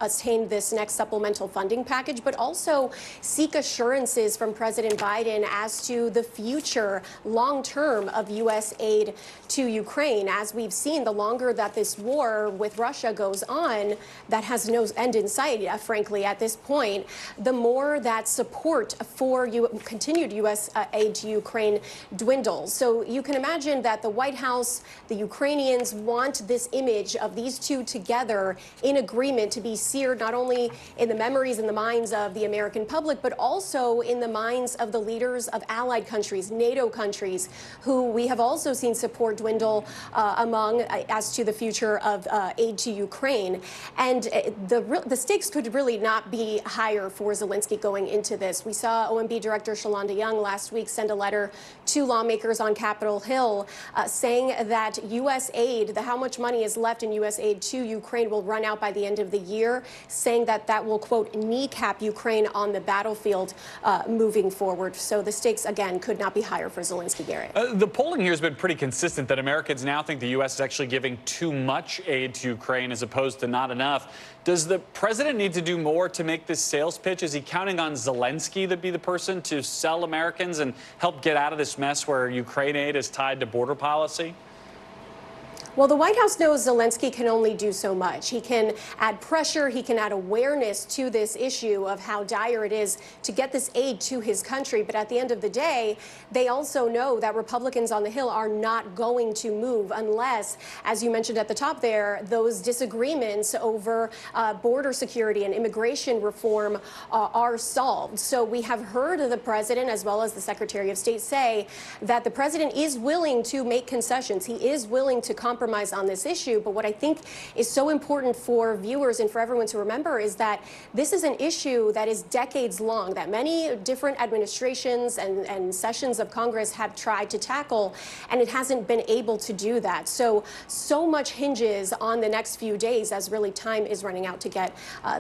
attain this next supplemental funding package, but also seek assurances from President Biden as to the future long-term of U.S. aid to Ukraine. As we've seen, the longer that this war with Russia goes on, that has no end in sight, frankly, at this point, the more that support for continued U.S. aid to Ukraine dwindles. So you can imagine that the White House, the Ukrainians want this image of these two together in agreement to be seared not only in the memories and the minds of the American public, but also in the minds of the leaders of allied countries, NATO countries, who we have also seen support dwindle among as to the future of aid to Ukraine. And the stakes could really not be higher for Zelensky going into this. We saw OMB Director Shalonda Young last week send a letter to lawmakers on Capitol Hill saying that U.S. aid, how much money is left in U.S. aid to Ukraine will run out by the end of the year, saying that that will, quote, kneecap Ukraine on the battlefield moving forward. So the stakes, again, could not be higher for Zelensky, Garrett. The polling here has been pretty consistent that Americans now think the U.S. is actually giving too much aid to Ukraine as opposed to not enough. Does the president need to do more to make this sales pitch? Is he counting on Zelensky to be the person to sell Americans and help get out of this mess where Ukraine aid is tied to border policy? Well, the White House knows Zelensky can only do so much. He can add pressure. He can add awareness to this issue of how dire it is to get this aid to his country. But at the end of the day, they also know that Republicans on the Hill are not going to move unless, as you mentioned at the top there, those disagreements over border security and immigration reform are solved. So we have heard the president as well as the Secretary of State say that the president is willing to make concessions. He is willing to compromise on this issue. But what I think is so important for viewers and for everyone to remember is that this is an issue that is decades long, that many different administrations and sessions of Congress have tried to tackle, and it hasn't been able to do that. So much hinges on the next few days as really time is running out to get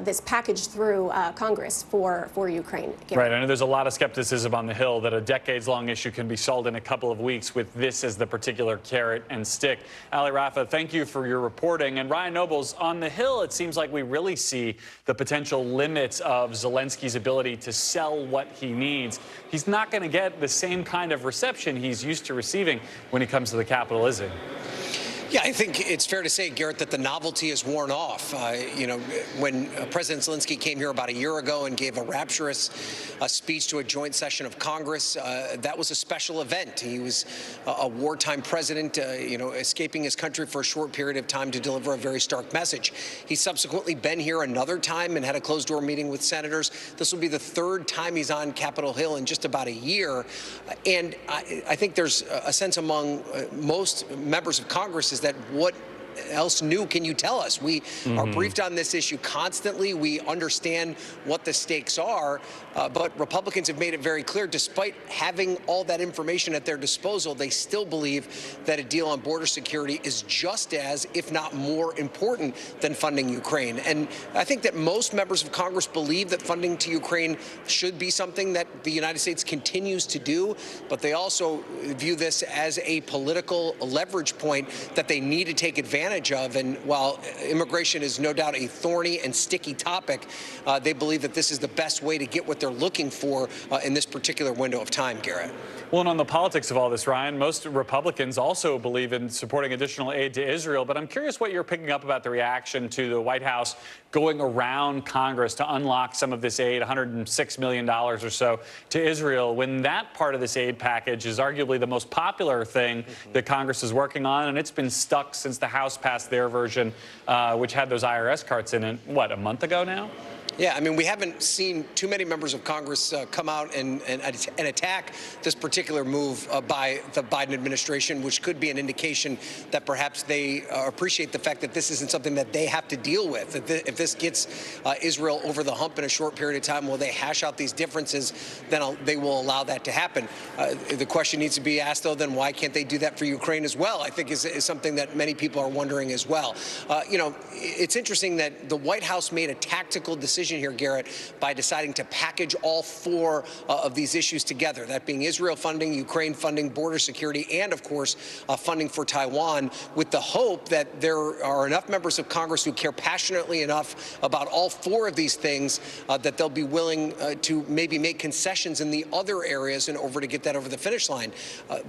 this package through Congress for Ukraine. Right. I know there's a lot of skepticism on the Hill that a decades-long issue can be solved in a couple of weeks with this as the particular carrot and stick. Ali Rafa, thank you for your reporting. And Ryan Nobles, on the Hill, it seems like we really see the potential limits of Zelensky's ability to sell what he needs. He's not going to get the same kind of reception he's used to receiving when he comes to the Capitol, is he? Yeah, I think it's fair to say, Garrett, that the novelty has worn off. When President Zelensky came here about a year ago and gave a rapturous speech to a joint session of Congress, that was a special event. He was a wartime president, escaping his country for a short period of time to deliver a very stark message. He's subsequently been here another time and had a closed-door meeting with senators. This will be the third time he's on Capitol Hill in just about a year. And I think there's a sense among most members of Congress is that what else new can you tell us? We are briefed on this issue constantly. We understand what the stakes are, but Republicans have made it very clear, despite having all that information at their disposal, they still believe that a deal on border security is just as, if not more important than funding Ukraine. And I think that most members of Congress believe that funding to Ukraine should be something that the United States continues to do, but they also view this as a political leverage point that they need to take advantage of. And while immigration is no doubt a thorny and sticky topic, they believe that this is the best way to get what they're looking for in this particular window of time, Garrett. Well, and on the politics of all this, Ryan, most Republicans also believe in supporting additional aid to Israel. But I'm curious what you're picking up about the reaction to the White House going around Congress to unlock some of this aid, $106 million or so, to Israel, when that part of this aid package is arguably the most popular thing that Congress is working on. And it's been stuck since the House passed their version, which had those IRS carts in it, what, a month ago now? Yeah, I mean, we haven't seen too many members of Congress come out and attack this particular move by the Biden administration, which could be an indication that perhaps they appreciate the fact that this isn't something that they have to deal with. If this gets Israel over the hump in a short period of time, will they hash out these differences, then they will allow that to happen. The question needs to be asked, though, then why can't they do that for Ukraine as well? I think is something that many people are wondering. wondering as well. It's interesting that the White House made a tactical decision here, Garrett, by deciding to package all four of these issues together, that being Israel funding, Ukraine funding, border security, and, of course, funding for Taiwan, with the hope that there are enough members of Congress who care passionately enough about all four of these things that they'll be willing to maybe make concessions in the other areas in order to get that over the finish line.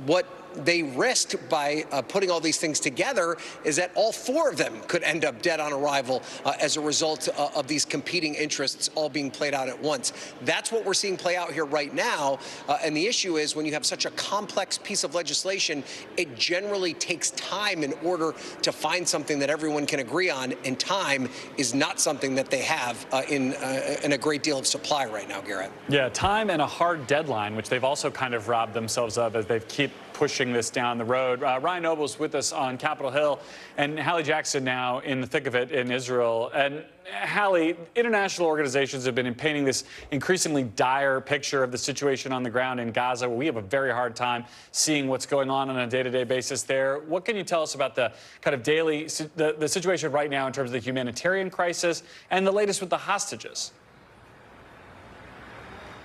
What they risked by putting all these things together is that all four of them could end up dead on arrival as a result of these competing interests all being played out at once. That's what we're seeing play out here right now. And the issue is when you have such a complex piece of legislation, it generally takes time in order to find something that everyone can agree on. And time is not something that they have in a great deal of supply right now, Garrett. Yeah, time and a hard deadline, which they've also kind of robbed themselves of as they keep pushing this down the road. Ryan Noble's with us on Capitol Hill, and Hallie Jackson now in the thick of it in Israel. And Hallie, international organizations have been painting this increasingly dire picture of the situation on the ground in Gaza. We have a very hard time seeing what's going on a day-to-day basis there. What can you tell us about the kind of daily, the situation right now in terms of the humanitarian crisis and the latest with the hostages?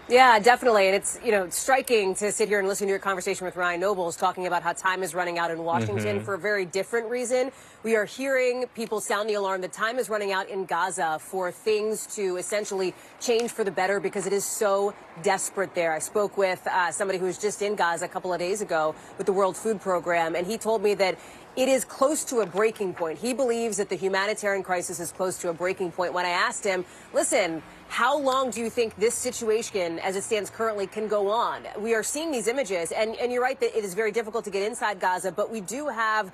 Yeah, definitely. And it's, striking to sit here and listen to your conversation with Ryan Nobles talking about how time is running out in Washington for a very different reason. We are hearing people sound the alarm that time is running out in Gaza for things to essentially change for the better because it is so desperate there. I spoke with somebody who was just in Gaza a couple of days ago with the World Food Program, and he told me that it is close to a breaking point. He believes that the humanitarian crisis is close to a breaking point. When I asked him, listen, how long do you think this situation, as it stands currently, can go on? We are seeing these images, and you're right that it is very difficult to get inside Gaza, but we do have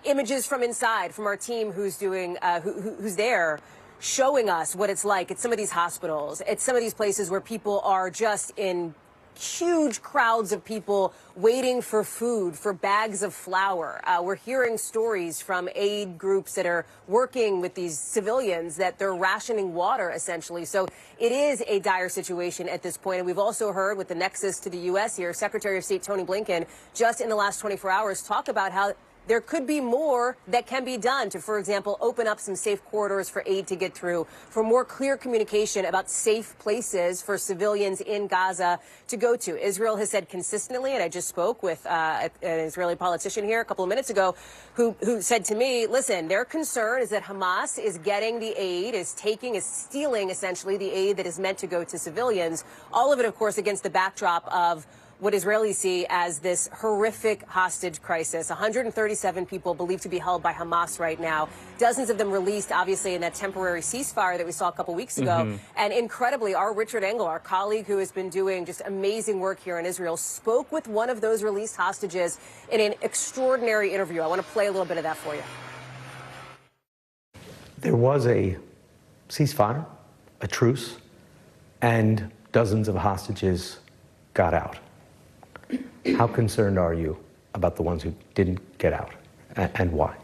images from inside, from our team who's doing, who's there, showing us what it's like at some of these hospitals, at some of these places where people are just in huge crowds of people waiting for food, for bags of flour. We're hearing stories from aid groups that are working with these civilians that they're rationing water, essentially. So it is a dire situation at this point. And we've also heard with the nexus to the U.S. here, Secretary of State Tony Blinken, just in the last 24 hours, talk about how there could be more that can be done to, for example, open up some safe corridors for aid to get through, for more clear communication about safe places for civilians in Gaza to go to. Israel has said consistently, and I just spoke with an Israeli politician here a couple of minutes ago who said to me, listen, their concern is that Hamas is getting the aid, is stealing essentially the aid that is meant to go to civilians. All of it, of course, against the backdrop of what Israelis see as this horrific hostage crisis. 137 people believed to be held by Hamas right now. Dozens of them released, obviously, in that temporary ceasefire that we saw a couple weeks ago. And incredibly, our Richard Engel, our colleague who has been doing just amazing work here in Israel, spoke with one of those released hostages in an extraordinary interview. I want to play a little bit of that for you. There was a ceasefire, a truce, and dozens of hostages got out. How concerned are you about the ones who didn't get out, and why?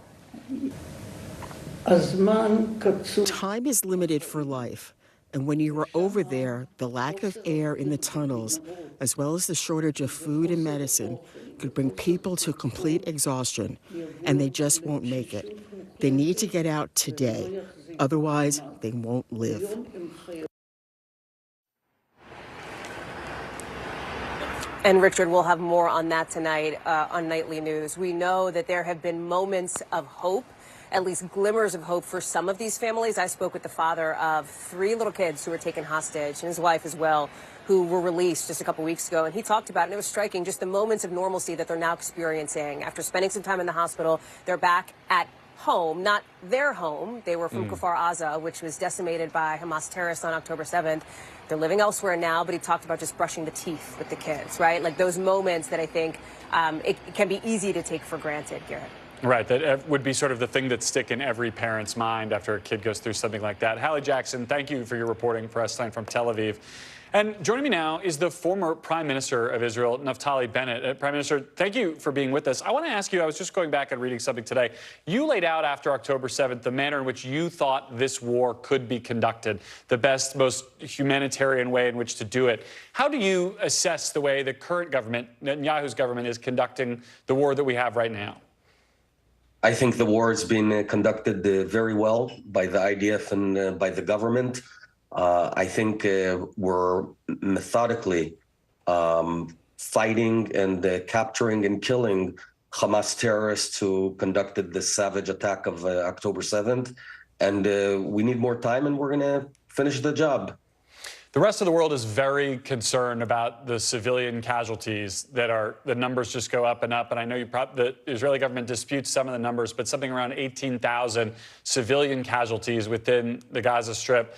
Time is limited for life, and when you are over there, the lack of air in the tunnels, as well as the shortage of food and medicine, could bring people to complete exhaustion, and they just won't make it. They need to get out today, otherwise they won't live. And Richard, we'll have more on that tonight on Nightly News. We know that there have been moments of hope, at least glimmers of hope for some of these families. I spoke with the father of 3 little kids who were taken hostage, and his wife as well, who were released just a couple weeks ago. And he talked about, and it was striking, just the moments of normalcy that they're now experiencing. After spending some time in the hospital, they're back at home, not their home. They were from Kfar Aza, which was decimated by Hamas terrorists on October 7th. They're living elsewhere now, but he talked about just brushing the teeth with the kids, right? Like those moments that I think it can be easy to take for granted, Garrett. Right, that would be sort of the thing that stick in every parent's mind after a kid goes through something like that. Hallie Jackson, thank you for your reporting for us tonight from Tel Aviv. And joining me now is the former Prime Minister of Israel, Naftali Bennett. Prime Minister, thank you for being with us. I want to ask you, I was just going back and reading something today. You laid out after October 7th the manner in which you thought this war could be conducted, the best, most humanitarian way in which to do it. How do you assess the way the current government, Netanyahu's government, is conducting the war that we have right now? I think the war has been conducted very well by the IDF and by the government. I think we're methodically fighting and capturing and killing Hamas terrorists who conducted this savage attack of October 7th. And we need more time, and we're going to finish the job. The rest of the world is very concerned about the civilian casualties the numbers just go up and up. And I know the Israeli government disputes some of the numbers, but something around 18,000 civilian casualties within the Gaza Strip.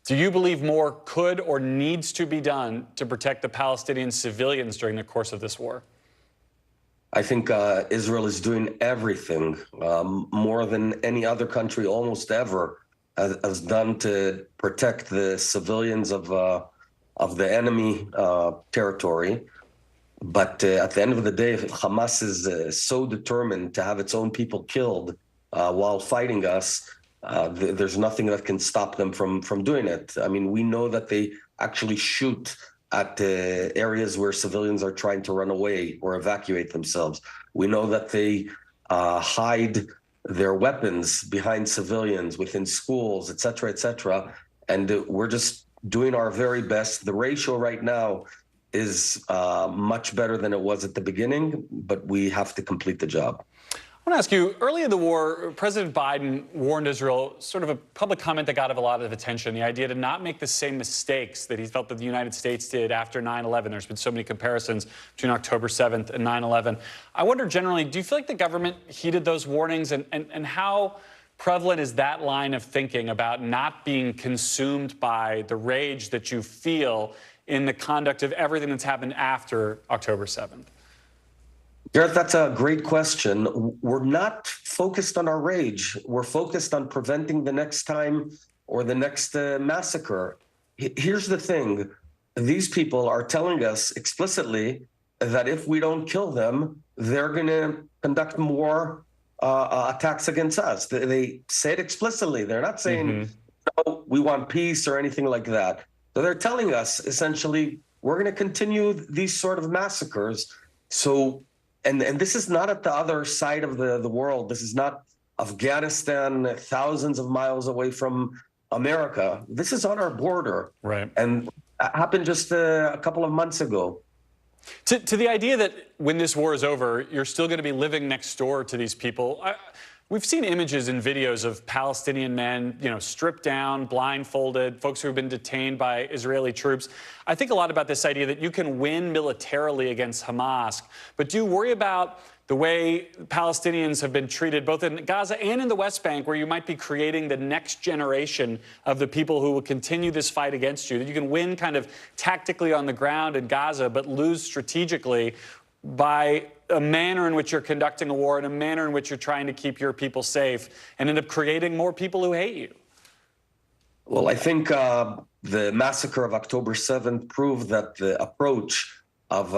Do you believe more could or needs to be done to protect the Palestinian civilians during the course of this war? I think Israel is doing everything, more than any other country almost ever has done to protect the civilians of the enemy territory. But at the end of the day, if Hamas is so determined to have its own people killed while fighting us, there's nothing that can stop them from doing it. I mean, we know that they actually shoot at areas where civilians are trying to run away or evacuate themselves. We know that they hide their weapons behind civilians, within schools, et cetera, and we're just doing our very best. The ratio right now is much better than it was at the beginning, but we have to complete the job. I want to ask you, early in the war, President Biden warned Israel, sort of a public comment that got a lot of attention, the idea to not make the same mistakes that he felt that the United States did after 9/11. There's been so many comparisons between October 7th and 9/11. I wonder generally, do you feel like the government heeded those warnings, and how prevalent is that line of thinking about not being consumed by the rage that you feel in the conduct of everything that's happened after October 7th? Gareth, that's a great question. We're not focused on our rage. We're focused on preventing the next time or the next massacre. Here's the thing. These people are telling us explicitly that if we don't kill them, they're going to conduct more attacks against us. They say it explicitly. They're not saying, no, we want peace or anything like that. So they're telling us, essentially, we're going to continue these sort of massacres. So And this is not at the other side of the world. This is not Afghanistan, thousands of miles away from America. This is on our border. Right. And it happened just a couple of months ago. To the idea that when this war is over, you're still going to be living next door to these people. We've seen images and videos of Palestinian men, stripped down, blindfolded, folks who have been detained by Israeli troops. I think a lot about this idea that you can win militarily against Hamas, but do you worry about the way Palestinians have been treated both in Gaza and in the West Bank, where you might be creating the next generation of the people who will continue this fight against you, that you can win kind of tactically on the ground in Gaza, but lose strategically by a manner in which you're conducting a war and a manner in which you're trying to keep your people safe and end up creating more people who hate you? Well, I think the massacre of October 7th proved that the approach of,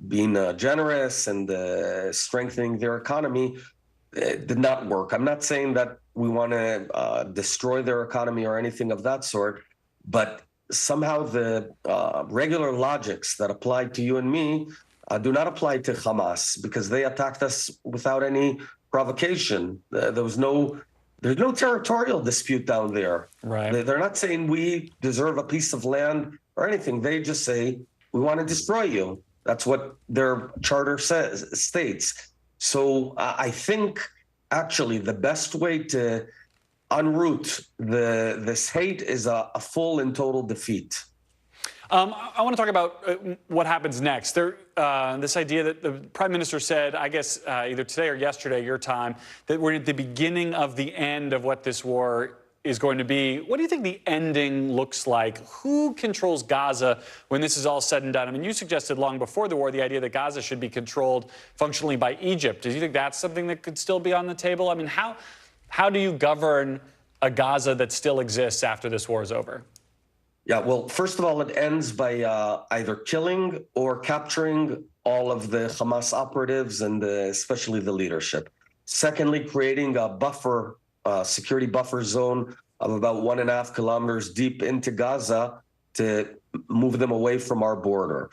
being generous and strengthening their economy did not work. I'm not saying that we want to destroy their economy or anything of that sort, but somehow the regular logics that apply to you and me do not apply to Hamas, because they attacked us without any provocation. There's no territorial dispute down there. Right. They're not saying we deserve a piece of land or anything. They just say, we want to destroy you. That's what their charter states. So I think actually the best way to unroot this hate is a full and total defeat. I want to talk about what happens next. This idea that the Prime Minister said, I guess either today or yesterday, your time, that we're at the beginning of the end of what this war is going to be. What do you think the ending looks like? Who controls Gaza when this is all said and done? I mean, you suggested long before the war the idea that Gaza should be controlled functionally by Egypt. Do you think that's something that could still be on the table? I mean, how do you govern a Gaza that still exists after this war is over? Yeah, well, first of all, it ends by either killing or capturing all of the Hamas operatives and especially the leadership. Secondly, creating a buffer, security buffer zone of about 1.5 kilometers deep into Gaza to move them away from our border.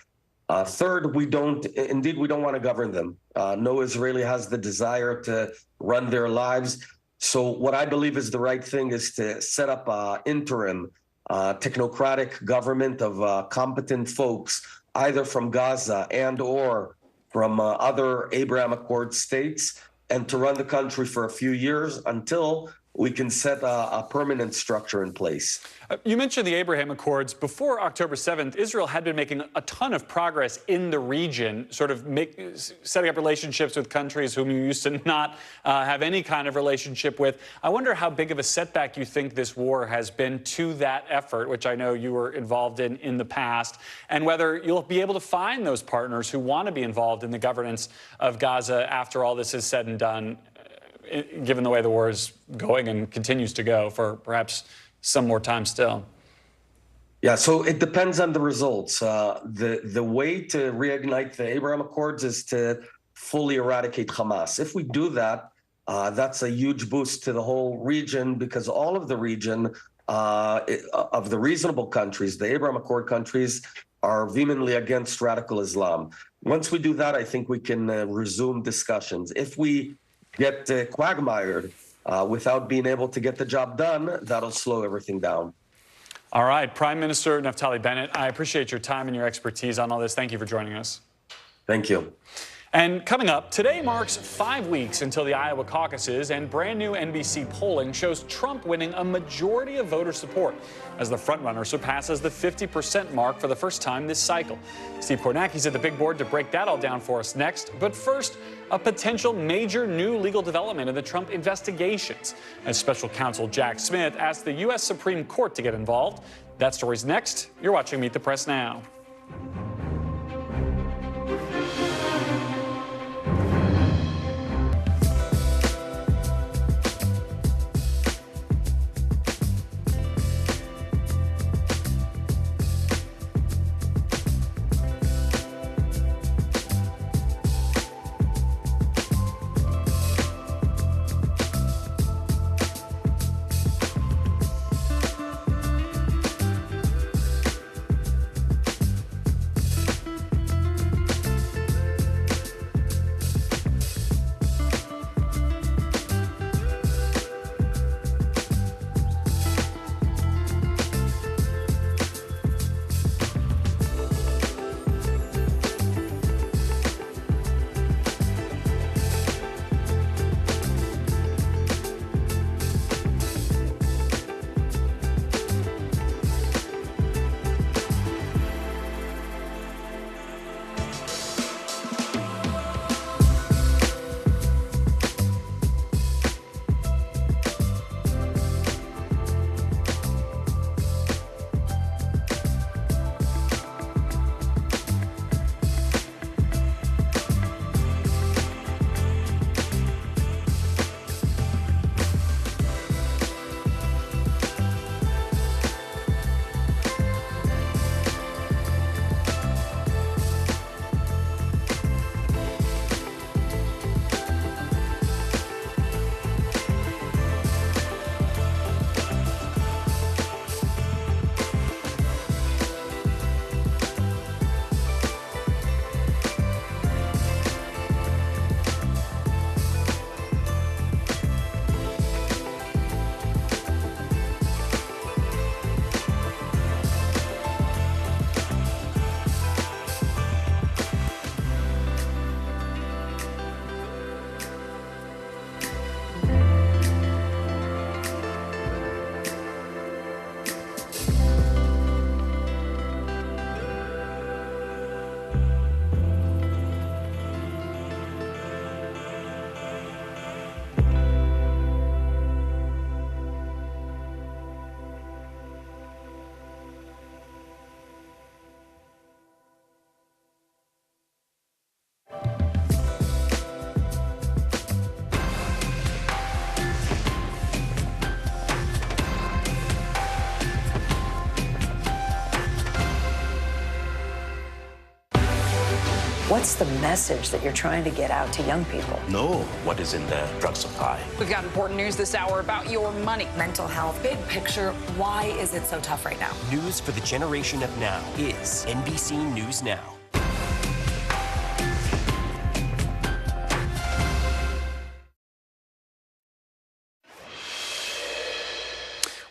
Third, we don't want to govern them. No Israeli has the desire to run their lives. So what I believe is the right thing is to set up an interim technocratic government of competent folks, either from Gaza and or from other Abraham Accord states, and to run the country for a few years until we can set a permanent structure in place. You mentioned the Abraham Accords. Before October 7th, Israel had been making a ton of progress in the region, sort of setting up relationships with countries whom you used to not have any kind of relationship with. I wonder how big of a setback you think this war has been to that effort, which I know you were involved in the past, and whether you'll be able to find those partners who want to be involved in the governance of Gaza after all this is said and done, given the way the war is going and continues to go for perhaps some more time still. Yeah, so it depends on the results. The way to reignite the Abraham Accords is to fully eradicate Hamas. If we do that, that's a huge boost to the whole region, because all of the region of the reasonable countries, the Abraham Accord countries, are vehemently against radical Islam. Once we do that, I think we can resume discussions. If we get quagmired without being able to get the job done, that'll slow everything down. All right, Prime Minister Naftali Bennett, I appreciate your time and your expertise on all this. Thank you for joining us. Thank you. And coming up, today marks 5 weeks until the Iowa caucuses, and brand new NBC polling shows Trump winning a majority of voter support as the frontrunner surpasses the 50% mark for the first time this cycle. Steve Kornacki's at the big board to break that all down for us next. But first, a potential major new legal development in the Trump investigations, as special counsel Jack Smith asked the U.S. Supreme Court to get involved. That story's next. You're watching Meet the Press Now. What's the message that you're trying to get out to young people? Know what is in the drug supply. We've got important news this hour about your money. Mental health, big picture, why is it so tough right now? News for the generation of now is NBC News Now.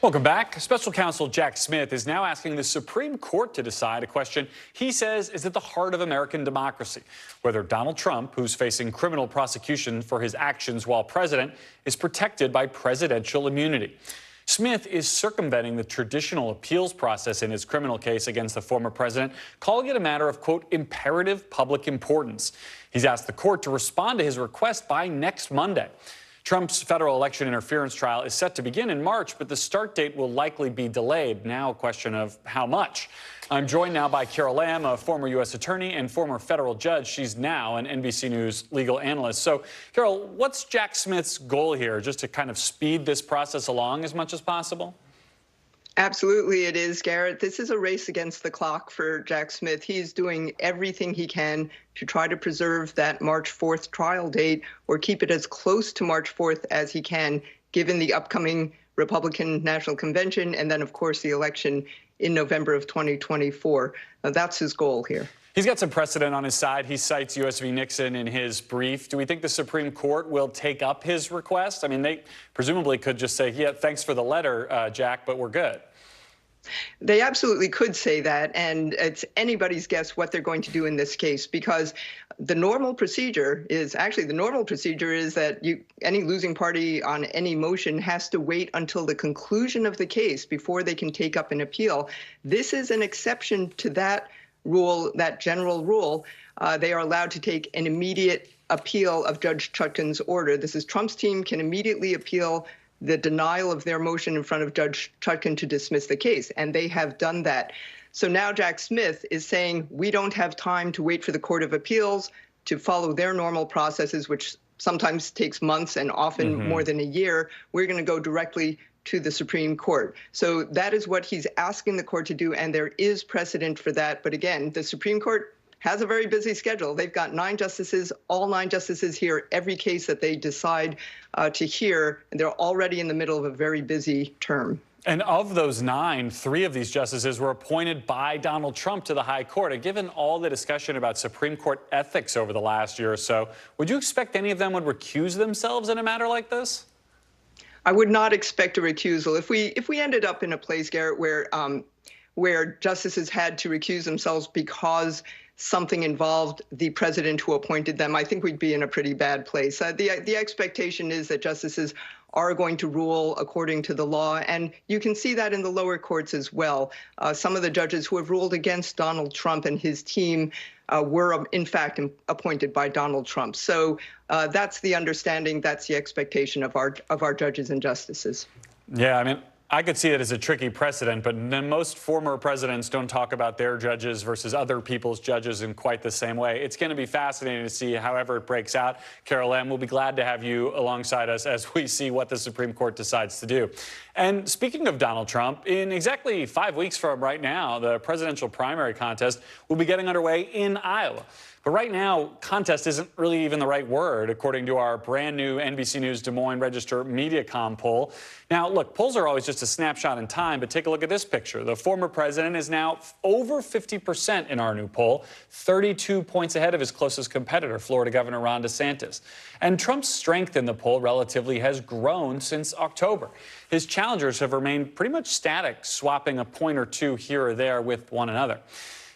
Welcome back. Special counsel Jack Smith is now asking the Supreme Court to decide a question he says is at the heart of American democracy, whether Donald Trump, who's facing criminal prosecution for his actions while president, is protected by presidential immunity. Smith is circumventing the traditional appeals process in his criminal case against the former president, calling it a matter of, quote, imperative public importance. He's asked the court to respond to his request by next Monday. Trump's federal election interference trial is set to begin in March, but the start date will likely be delayed. Now a question of how much. I'm joined now by Carol Lamb, a former U.S. attorney and former federal judge. She's now an NBC News legal analyst. So, Carol, what's Jack Smith's goal here? Just to kind of speed this process along as much as possible? Absolutely it is, Garrett. This is a race against the clock for Jack Smith. He's doing everything he can to try to preserve that March 4th trial date or keep it as close to March 4th as he can, given the upcoming Republican National Convention and then, of course, the election in November of 2024. That's his goal here. He's got some precedent on his side. He cites U.S. v. Nixon in his brief. Do we think the Supreme Court will take up his request? I mean, they presumably could just say, yeah, thanks for the letter, Jack, but we're good. They absolutely could say that, and it's anybody's guess what they're going to do in this case, because the normal procedure is that any losing party on any motion has to wait until the conclusion of the case before they can take up an appeal. This is an exception to that rule, that general rule. They are allowed to take an immediate appeal of Judge Chutkan's order. This is Trump's team can immediately appeal the denial of their motion in front of Judge Chutkan to dismiss the case, and they have done that. So now Jack Smith is saying we don't have time to wait for the Court of Appeals to follow their normal processes, which sometimes takes months and often more than a year. We're going to go directly to the Supreme Court. So that is what he's asking the court to do, and there is precedent for that. But again, the Supreme Court has a very busy schedule. They've got 9 justices, all 9 justices hear every case that they decide to hear, and they're already in the middle of a very busy term. And of those 9, 3 of these justices were appointed by Donald Trump to the high court. And given all the discussion about Supreme Court ethics over the last year or so, would you expect any of them would recuse themselves in a matter like this? I would not expect a recusal. If we ended up in a place, Garrett, where justices had to recuse themselves because something involved the president who appointed them, I think we'd be in a pretty bad place. The expectation is that justices are going to rule according to the law, and you can see that in the lower courts as well. Some of the judges who have ruled against Donald Trump and his team were, in fact, appointed by Donald Trump. So that's the understanding, that's the expectation of our judges and justices. Yeah, I mean, I could see it as a tricky precedent, but most former presidents don't talk about their judges versus other people's judges in quite the same way. It's going to be fascinating to see however it breaks out. Carol Lamb, we'll be glad to have you alongside us as we see what the Supreme Court decides to do. And speaking of Donald Trump, in exactly 5 weeks from right now, the presidential primary contest will be getting underway in Iowa. But right now, contest isn't really even the right word, according to our brand new NBC News Des Moines Register Mediacom poll. Now, look, polls are always just a snapshot in time, but take a look at this picture. The former president is now over 50% in our new poll, 32 points ahead of his closest competitor, Florida Governor Ron DeSantis. And Trump's strength in the poll relatively has grown since October. His challengers have remained pretty much static, swapping a point or two here or there with one another.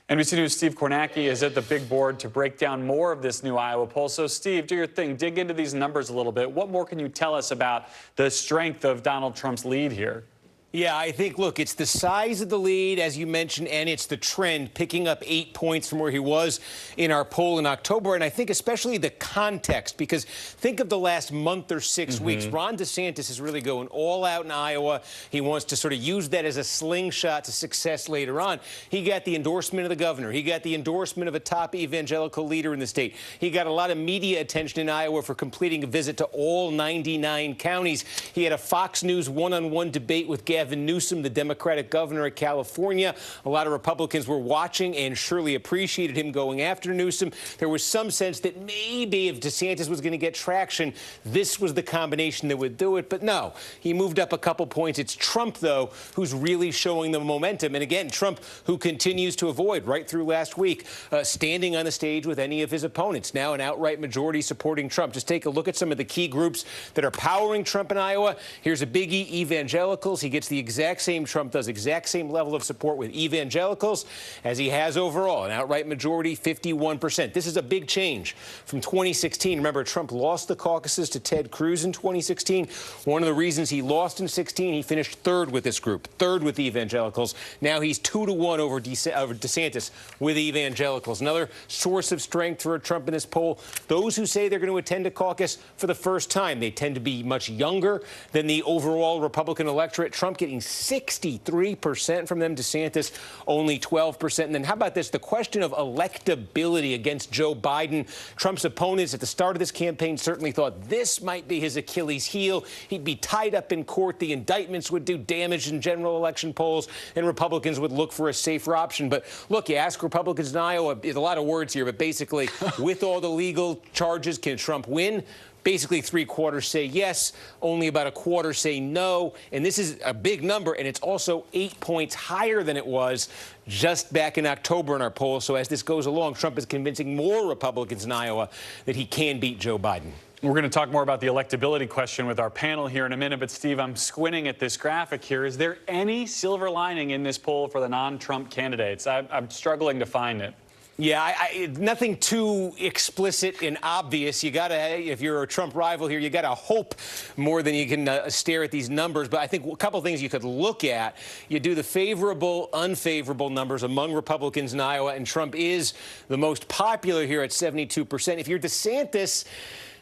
NBC News' Steve Kornacki is at the big board to break down more of this new Iowa poll. So, Steve, do your thing. Dig into these numbers a little bit. What more can you tell us about the strength of Donald Trump's lead here? Yeah, I think, look, it's the size of the lead, as you mentioned, and it's the trend, picking up 8 points from where he was in our poll in October. And I think especially the context, because think of the last month or 6 weeks. Ron DeSantis is really going all out in Iowa. He wants to sort of use that as a slingshot to success later on. He got the endorsement of the governor. He got the endorsement of a top evangelical leader in the state. He got a lot of media attention in Iowa for completing a visit to all 99 counties. He had a Fox News one-on-one debate with Gavin Newsom, the Democratic governor of California. A lot of Republicans were watching and surely appreciated him going after Newsom. There was some sense that maybe if DeSantis was going to get traction, this was the combination that would do it. But no, he moved up a couple points. It's Trump, though, who's really showing the momentum. And again, Trump, who continues to avoid, right through last week, standing on the stage with any of his opponents. Now an outright majority supporting Trump. Just take a look at some of the key groups that are powering Trump in Iowa. Here's a biggie, evangelicals. He gets the exact same Trump does, exact same level of support with evangelicals as he has overall, an outright majority, 51%. This is a big change from 2016. Remember, Trump lost the caucuses to Ted Cruz in 2016. One of the reasons he lost in 16, he finished third with this group, third with the evangelicals. Now he's 2-1 over DeSantis with evangelicals. Another source of strength for Trump in this poll, those who say they're going to attend a caucus for the first time. They tend to be much younger than the overall Republican electorate. Trump getting 63% from them, DeSantis only 12%. And then how about this? The question of electability against Joe Biden. Trump's opponents at the start of this campaign certainly thought this might be his Achilles heel. He'd be tied up in court. The indictments would do damage in general election polls, and Republicans would look for a safer option. But look, you ask Republicans in Iowa, there's a lot of words here, but basically, with all the legal charges, can Trump win? Basically, 3/4 say yes, only about 1/4 say no. And this is a big number, and it's also 8 points higher than it was just back in October in our poll. So as this goes along, Trump is convincing more Republicans in Iowa that he can beat Joe Biden. We're going to talk more about the electability question with our panel here in a minute. But, Steve, I'm squinting at this graphic here. Is there any silver lining in this poll for the non-Trump candidates? I'm struggling to find it. Yeah, nothing too explicit and obvious. You got to, if you're a Trump rival here, you got to hope more than you can stare at these numbers. But I think a couple of things you could look at. You do the favorable, unfavorable numbers among Republicans in Iowa, and Trump is the most popular here at 72%. If you're DeSantis,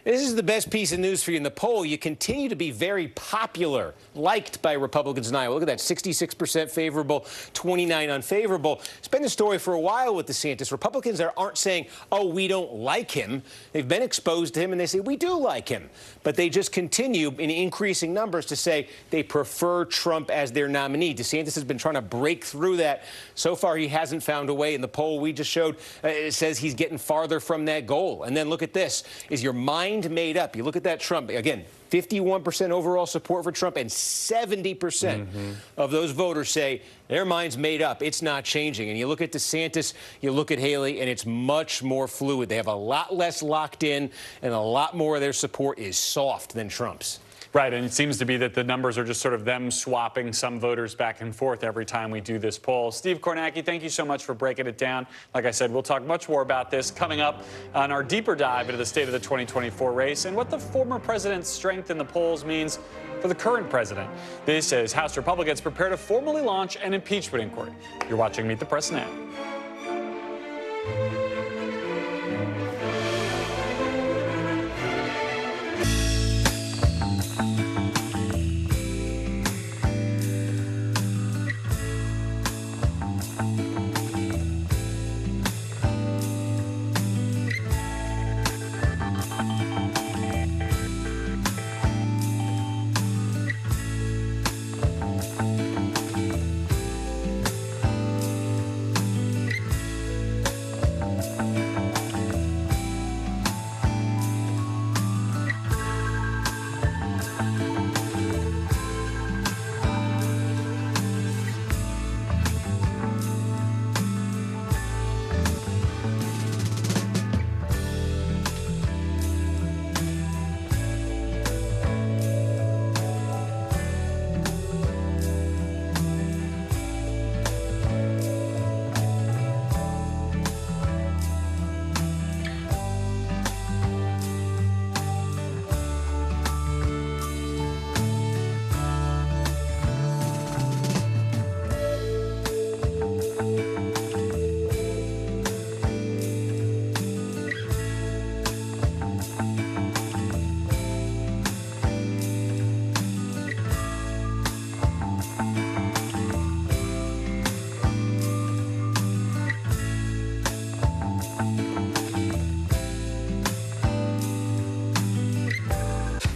this is the best piece of news for you in the poll. You continue to be very popular, liked by Republicans in Iowa. Look at that, 66% favorable, 29 unfavorable. It's been the story for a while with DeSantis. Republicans aren't saying, oh, we don't like him. They've been exposed to him, and they say, we do like him. But they just continue in increasing numbers to say they prefer Trump as their nominee. DeSantis has been trying to break through that. So far, he hasn't found a way. In the poll we just showed, it says he's getting farther from that goal. And then look at this. Is your mind made up? You look at that Trump, again, 51% overall support for Trump, and 70% of those voters say their mind's made up. It's not changing. And you look at DeSantis, you look at Haley, and it's much more fluid. They have a lot less locked in, and a lot more of their support is soft than Trump's. Right, and it seems to be that the numbers are just sort of them swapping some voters back and forth every time we do this poll. Steve Kornacki, thank you so much for breaking it down. Like I said, we'll talk much more about this coming up on our deeper dive into the state of the 2024 race and what the former president's strength in the polls means for the current president. This is House Republicans prepare to formally launch an impeachment inquiry. You're watching Meet the Press Now.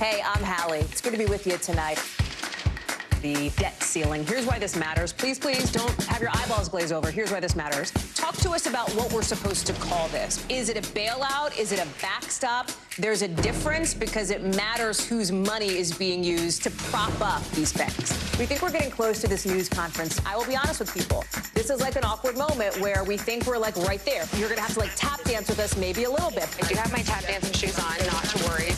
Hey, I'm Hallie. It's good to be with you tonight. The debt ceiling. Here's why this matters. Please, please don't have your eyeballs glaze over. Here's why this matters. Talk to us about what we're supposed to call this. Is it a bailout? Is it a backstop? There's a difference because it matters whose money is being used to prop up these banks. We think we're getting close to this news conference. I will be honest with people. This is like an awkward moment where we think we're like right there. You're going to have to like tap dance with us maybe a little bit. I do have my tap dancing shoes on, not to worry.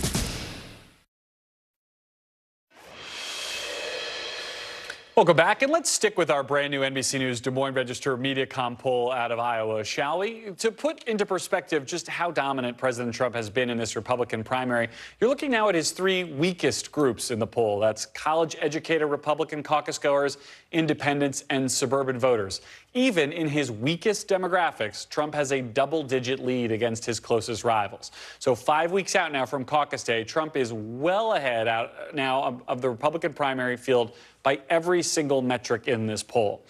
Welcome back, and let's stick with our brand new NBC News Des Moines Register Mediacom poll out of Iowa, shall we? To put into perspective just how dominant President Trump has been in this Republican primary, you're looking now at his three weakest groups in the poll. That's college-educated Republican caucus goers, independents, and suburban voters. Even in his weakest demographics, Trump has a double-digit lead against his closest rivals. So 5 weeks out now from caucus day, Trump is well ahead out now of the Republican primary field by every single metric in this poll.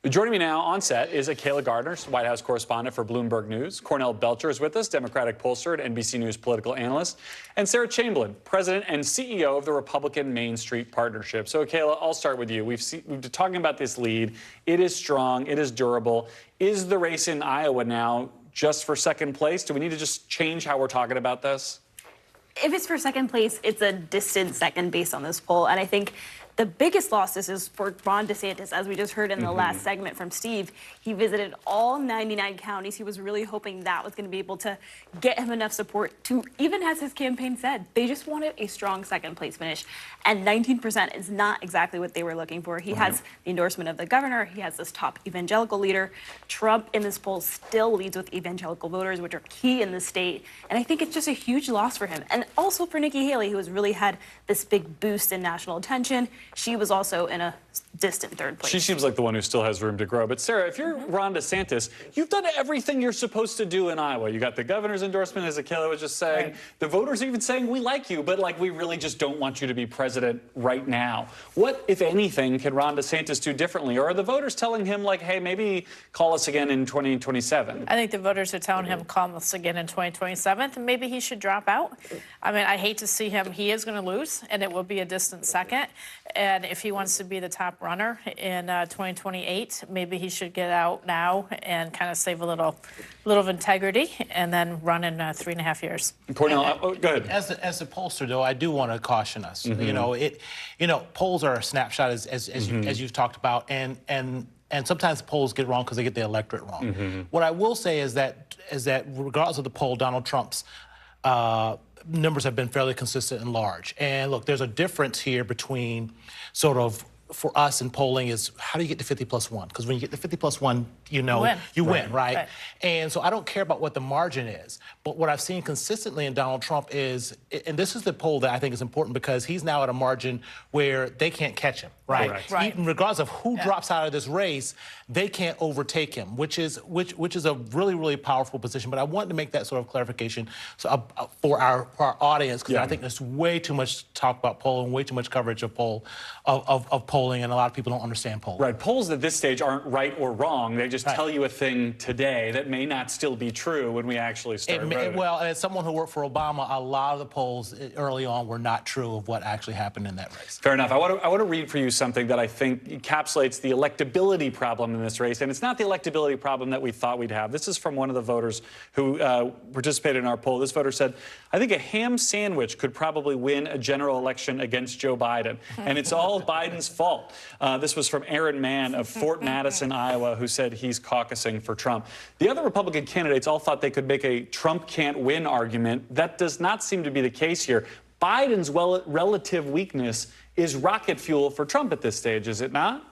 Joining me now on set is Kayla Gardner, White House correspondent for Bloomberg News. Cornell Belcher is with us, Democratic pollster and NBC News political analyst. And Sarah Chamberlain, president and CEO of the Republican Main Street Partnership. So, Kayla, I'll start with you. We've been talking about this lead. It is strong. It is durable. Is the race in Iowa now just for second place? Do we need to just change how we're talking about this? If it's for second place, it's a distant second based on this poll. And I think the biggest loss is for Ron DeSantis, as we just heard in the last segment from Steve. He visited all 99 counties. He was really hoping that was going to be able to get him enough support to, even as his campaign said, they just wanted a strong second place finish. And 19% is not exactly what they were looking for. He has the endorsement of the governor. He has this top evangelical leader. Trump in this poll still leads with evangelical voters, which are key in the state. And I think it's just a huge loss for him. And also for Nikki Haley, who has really had this big boost in national attention. She was also in a distant third place. She seems like the one who still has room to grow. But Sarah, if you're Ron DeSantis, you've done everything you're supposed to do in Iowa. You got the governor's endorsement, as Kayla was just saying. Right. The voters are even saying, we like you, but we really just don't want you to be president right now. What, if anything, can Ron DeSantis do differently? Or are the voters telling him, hey, maybe call us again in 2027? I think the voters are telling him, call us again in 2027, and maybe he should drop out. I mean, I hate to see him. He is going to lose, and it will be a distant second. And if he wants to be the top runner in 2028, maybe he should get out now and kind of save a little of integrity and then run in 3.5 years. Cornell, go ahead. As a pollster, though, I do want to caution us. Polls are a snapshot, as you've talked about, and sometimes polls get wrong because they get the electorate wrong. What I will say is that regardless of the poll, Donald Trump's numbers have been fairly consistent and large. And look, there's a difference here between sort of, for us in polling, is how do you get to 50+1? Because when you get to 50+1, you win, right? And so I don't care about what the margin is. But what I've seen consistently in Donald Trump is, and this is the poll that I think is important because he's now at a margin where they can't catch him, right? Even regardless of who drops out of this race, they can't overtake him, which is a really, really powerful position. But I wanted to make that sort of clarification for our audience, because I think there's way too much talk about polling, way too much coverage of polling, and a lot of people don't understand polling. Right. Polls at this stage aren't right or wrong. They just tell you a thing today that may not still be true when we actually start voting. Well, as someone who worked for Obama, a lot of the polls early on were not true of what actually happened in that race. Fair enough. I want to read for you something that I think encapsulates the electability problem in this race, and it's not the electability problem that we thought we'd have. This is from one of the voters who participated in our poll. This voter said, I think a ham sandwich could probably win a general election against Joe Biden, and it's all Biden's fault. This was from Aaron Mann of Fort Madison, Iowa, who said he's caucusing for Trump. The other Republican candidates all thought they could make a Trump can't win argument. That does not seem to be the case here. Biden's relative weakness is rocket fuel for Trump at this stage, is it not?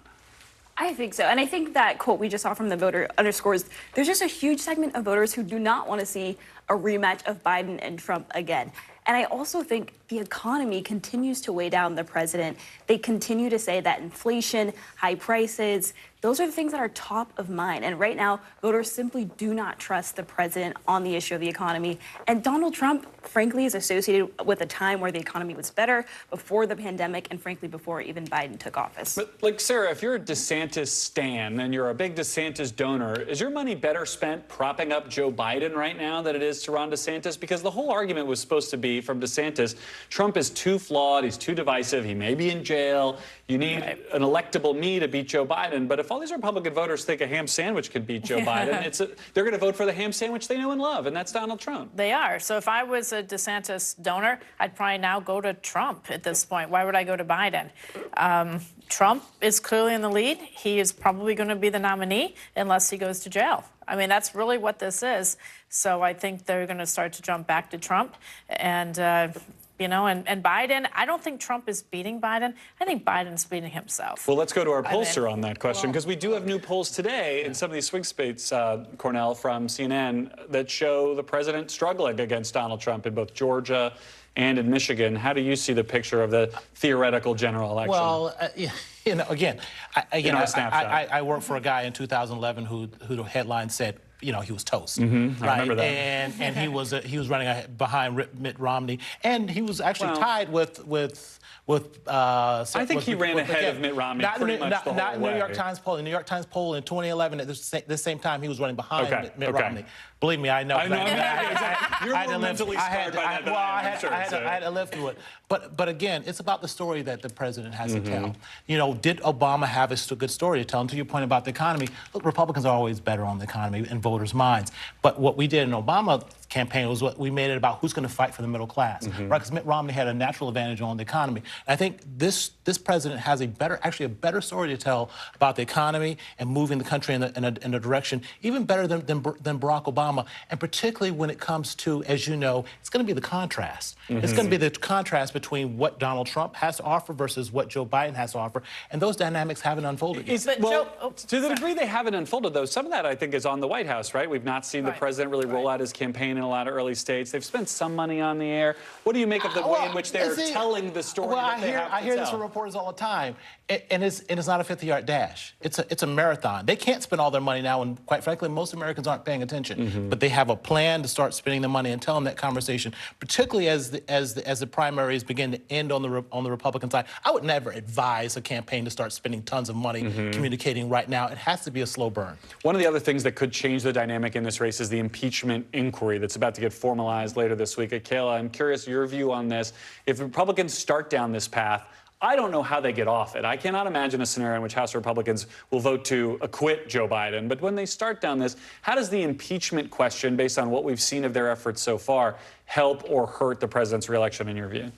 I think so. And I think that quote we just saw from the voter underscores there's just a huge segment of voters who do not want to see a rematch of Biden and Trump again. And I also think the economy continues to weigh down the president. They continue to say that inflation, high prices, those are the things that are top of mind. And right now, voters simply do not trust the president on the issue of the economy. And Donald Trump, frankly, is associated with a time where the economy was better before the pandemic and, frankly, before even Biden took office. But, Sarah, if you're a DeSantis stan and you're a big DeSantis donor, is your money better spent propping up Joe Biden right now than it is to Ron DeSantis? Because the whole argument was supposed to be from DeSantis, Trump is too flawed, he's too divisive, he may be in jail, you need an electable me to beat Joe Biden. But if all these Republican voters think a ham sandwich could beat Joe Biden, they're going to vote for the ham sandwich they know and love, and that's Donald Trump. They are. So if I was a DeSantis donor, I'd probably now go to Trump at this point. Why would I go to Biden? Trump is clearly in the lead. He is probably going to be the nominee unless he goes to jail. I mean, that's really what this is. So I think they're going to start to jump back to Trump. And you know, and Biden, I don't think Trump is beating Biden. I think Biden's beating himself. Well, let's go to our pollster on that question, because we do have new polls today in some of these swing states, Cornell, from CNN, that show the president struggling against Donald Trump in both Georgia and in Michigan. How do you see the picture of the theoretical general election? Well, you know, again, I worked for a guy in 2011 who the headline said, you know, he was toast. I remember that. And he was running behind Mitt Romney, and he was actually tied with I think he ran ahead of Mitt Romney pretty much the whole Not in the way. New York Times poll. In the New York Times poll in 2011, at the same time, he was running behind Mitt Romney. Believe me, I know. I know. You're more mentally scarred by that than I am, I'm sure. I had to live through it. But again, it's about the story that the president has to tell. You know, did Obama have a good story to tell? And to your point about the economy, look, Republicans are always better on the economy in voters' minds. But what we did in Obama's campaign was what we made it about who's going to fight for the middle class, right? Because Mitt Romney had a natural advantage on the economy. And I think this president has actually a better story to tell about the economy and moving the country in a direction even better than Barack Obama. And particularly when it comes to, as you know, it's going to be the contrast. It's going to be the contrast between what Donald Trump has to offer versus what Joe Biden has to offer. And those dynamics haven't unfolded yet. To the degree they haven't unfolded, though, some of that, I think, is on the White House, right? We've not seen the president really roll out his campaign in a lot of early states. They've spent some money on the air. What do you make of the way in which they're telling the story that they have to tell? I hear this from reporters all the time, and it's not a 50-yard dash. It's a marathon. They can't spend all their money now, and quite frankly, most Americans aren't paying attention. But they have a plan to start spending the money and telling that conversation, particularly as the primaries begin to end on the Republican side. I would never advise a campaign to start spending tons of money communicating right now. It has to be a slow burn. One of the other things that could change the dynamic in this race is the impeachment inquiry that's about to get formalized later this week. Kayla, I'm curious your view on this. If Republicans start down this path, I don't know how they get off it. I cannot imagine a scenario in which House Republicans will vote to acquit Joe Biden. But when they start down this, how does the impeachment question, based on what we've seen of their efforts so far, help or hurt the president's reelection in your view?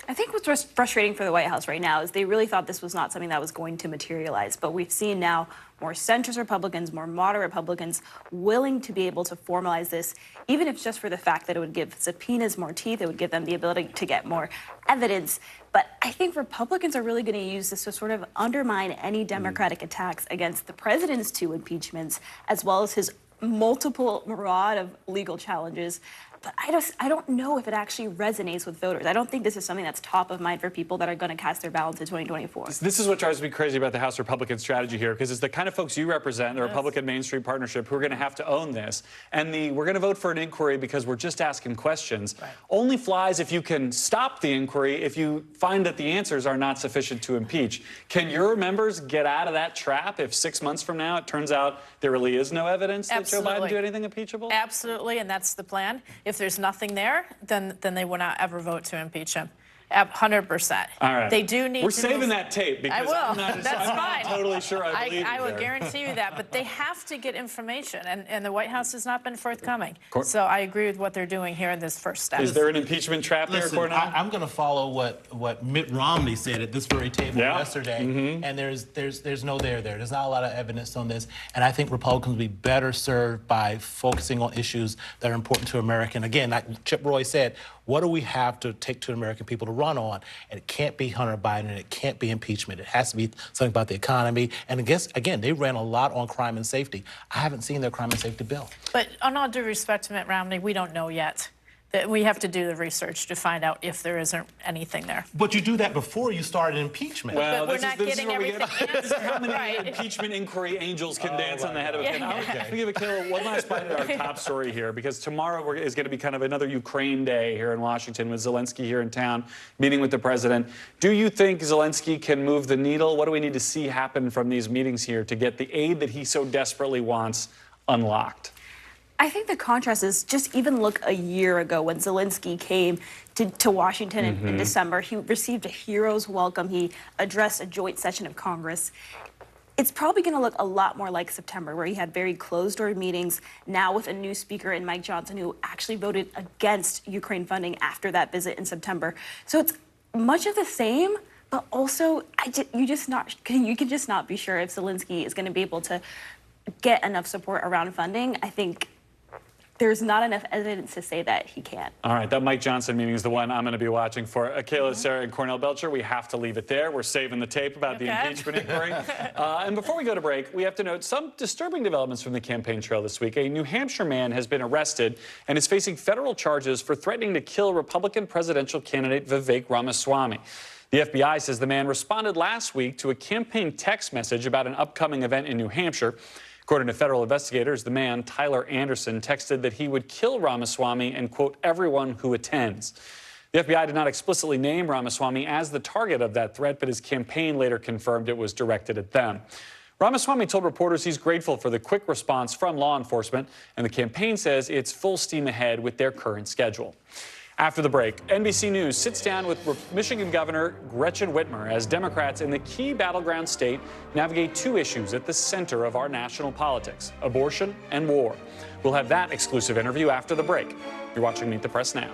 I think what's frustrating for the White House right now is they really thought this was not something that was going to materialize. But we've seen now more centrist Republicans, more moderate Republicans willing to be able to formalize this, even if just for the fact that it would give subpoenas more teeth, it would give them the ability to get more evidence. But I think Republicans are really going to use this to sort of undermine any Democratic attacks against the president's 2 impeachments, as well as his multiple myriad of legal challenges. But I don't know if it actually resonates with voters. I don't think this is something that's top of mind for people that are going to cast their ballots in 2024. This is what drives me crazy about the House Republican strategy here, because it's the kind of folks you represent, the Republican Main Street Partnership, who are going to have to own this. And we're going to vote for an inquiry because we're just asking questions. Only flies if you can stop the inquiry if you find that the answers are not sufficient to impeach. Can your members get out of that trap if 6 months from now it turns out there really is no evidence that Joe Biden did anything impeachable? Absolutely, and that's the plan. If there's nothing there, then they will not ever vote to impeach him. 100%. All right. They do need We're to saving move. that tape because I will. I'm not, That's I'm fine. not totally sure I believe I you will there. guarantee you that, but they have to get information, and the White House has not been forthcoming. So I agree with what they're doing here in this first step. Is there an impeachment trap there, Cornell? I'm going to follow what Mitt Romney said at this very table yesterday, and there's no there. There's not a lot of evidence on this, and I think Republicans will be better served by focusing on issues that are important to America. And again, like Chip Roy said, what do we have to take to the American people to run on? And it can't be Hunter Biden, and it can't be impeachment. It has to be something about the economy. And I guess, again, they ran a lot on crime and safety. I haven't seen their crime and safety bill. But on all due respect to Mitt Romney, we don't know yet. That we have to do the research to find out if there isn't anything there. But you do that before you start an impeachment. Well, but we're not getting everything answered. How many impeachment inquiry angels can dance on the head of a pin? Let me give it, Kayla, one last bite at our top story here, because tomorrow is going to be kind of another Ukraine day here in Washington with Zelensky here in town, meeting with the president. Do you think Zelensky can move the needle? What do we need to see happen from these meetings here to get the aid that he so desperately wants unlocked? I think the contrast is just even look a year ago when Zelensky came to Washington in December. He received a hero's welcome. He addressed a joint session of Congress. It's probably going to look a lot more like September, where he had very closed-door meetings, now with a new speaker in Mike Johnson, who actually voted against Ukraine funding after that visit in September. So it's much of the same, but also you can just not be sure if Zelensky is going to be able to get enough support around funding. I think there's not enough evidence to say that he can't. All right, that Mike Johnson meeting is the one I'm going to be watching for. Kayla, Sarah, and Cornell Belcher, we have to leave it there. We're saving the tape about the impeachment inquiry. And before we go to break, we have to note some disturbing developments from the campaign trail this week. A New Hampshire man has been arrested and is facing federal charges for threatening to kill Republican presidential candidate Vivek Ramaswamy. The FBI says the man responded last week to a campaign text message about an upcoming event in New Hampshire. According to federal investigators, the man, Tyler Anderson, texted that he would kill Ramaswamy and, quote, everyone who attends. The FBI did not explicitly name Ramaswamy as the target of that threat, but his campaign later confirmed it was directed at them. Ramaswamy told reporters he's grateful for the quick response from law enforcement, and the campaign says it's full steam ahead with their current schedule. After the break, NBC News sits down with Michigan Governor Gretchen Whitmer as Democrats in the key battleground state navigate two issues at the center of our national politics: abortion and war. We'll have that exclusive interview after the break. You're watching Meet the Press Now.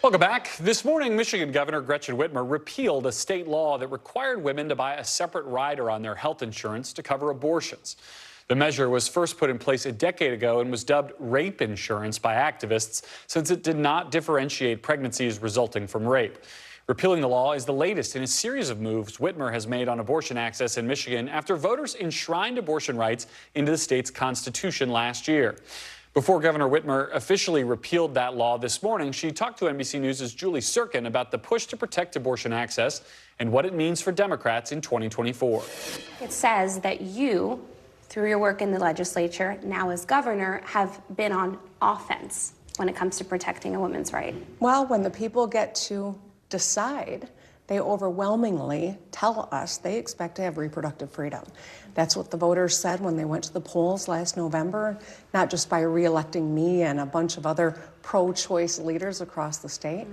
Welcome back. This morning, Michigan Governor Gretchen Whitmer repealed a state law that required women to buy a separate rider on their health insurance to cover abortions. The measure was first put in place a decade ago and was dubbed rape insurance by activists since it did not differentiate pregnancies resulting from rape. Repealing the law is the latest in a series of moves Whitmer has made on abortion access in Michigan after voters enshrined abortion rights into the state's constitution last year. Before Governor Whitmer officially repealed that law this morning, she talked to NBC News' Julie Sirkin about the push to protect abortion access and what it means for Democrats in 2024. It says that you, through your work in the legislature, now as governor, have been on offense when it comes to protecting a woman's right. Well, when the people get to decide, they overwhelmingly tell us they expect to have reproductive freedom. That's what the voters said when they went to the polls last November, not just by re-electing me and a bunch of other pro-choice leaders across the state,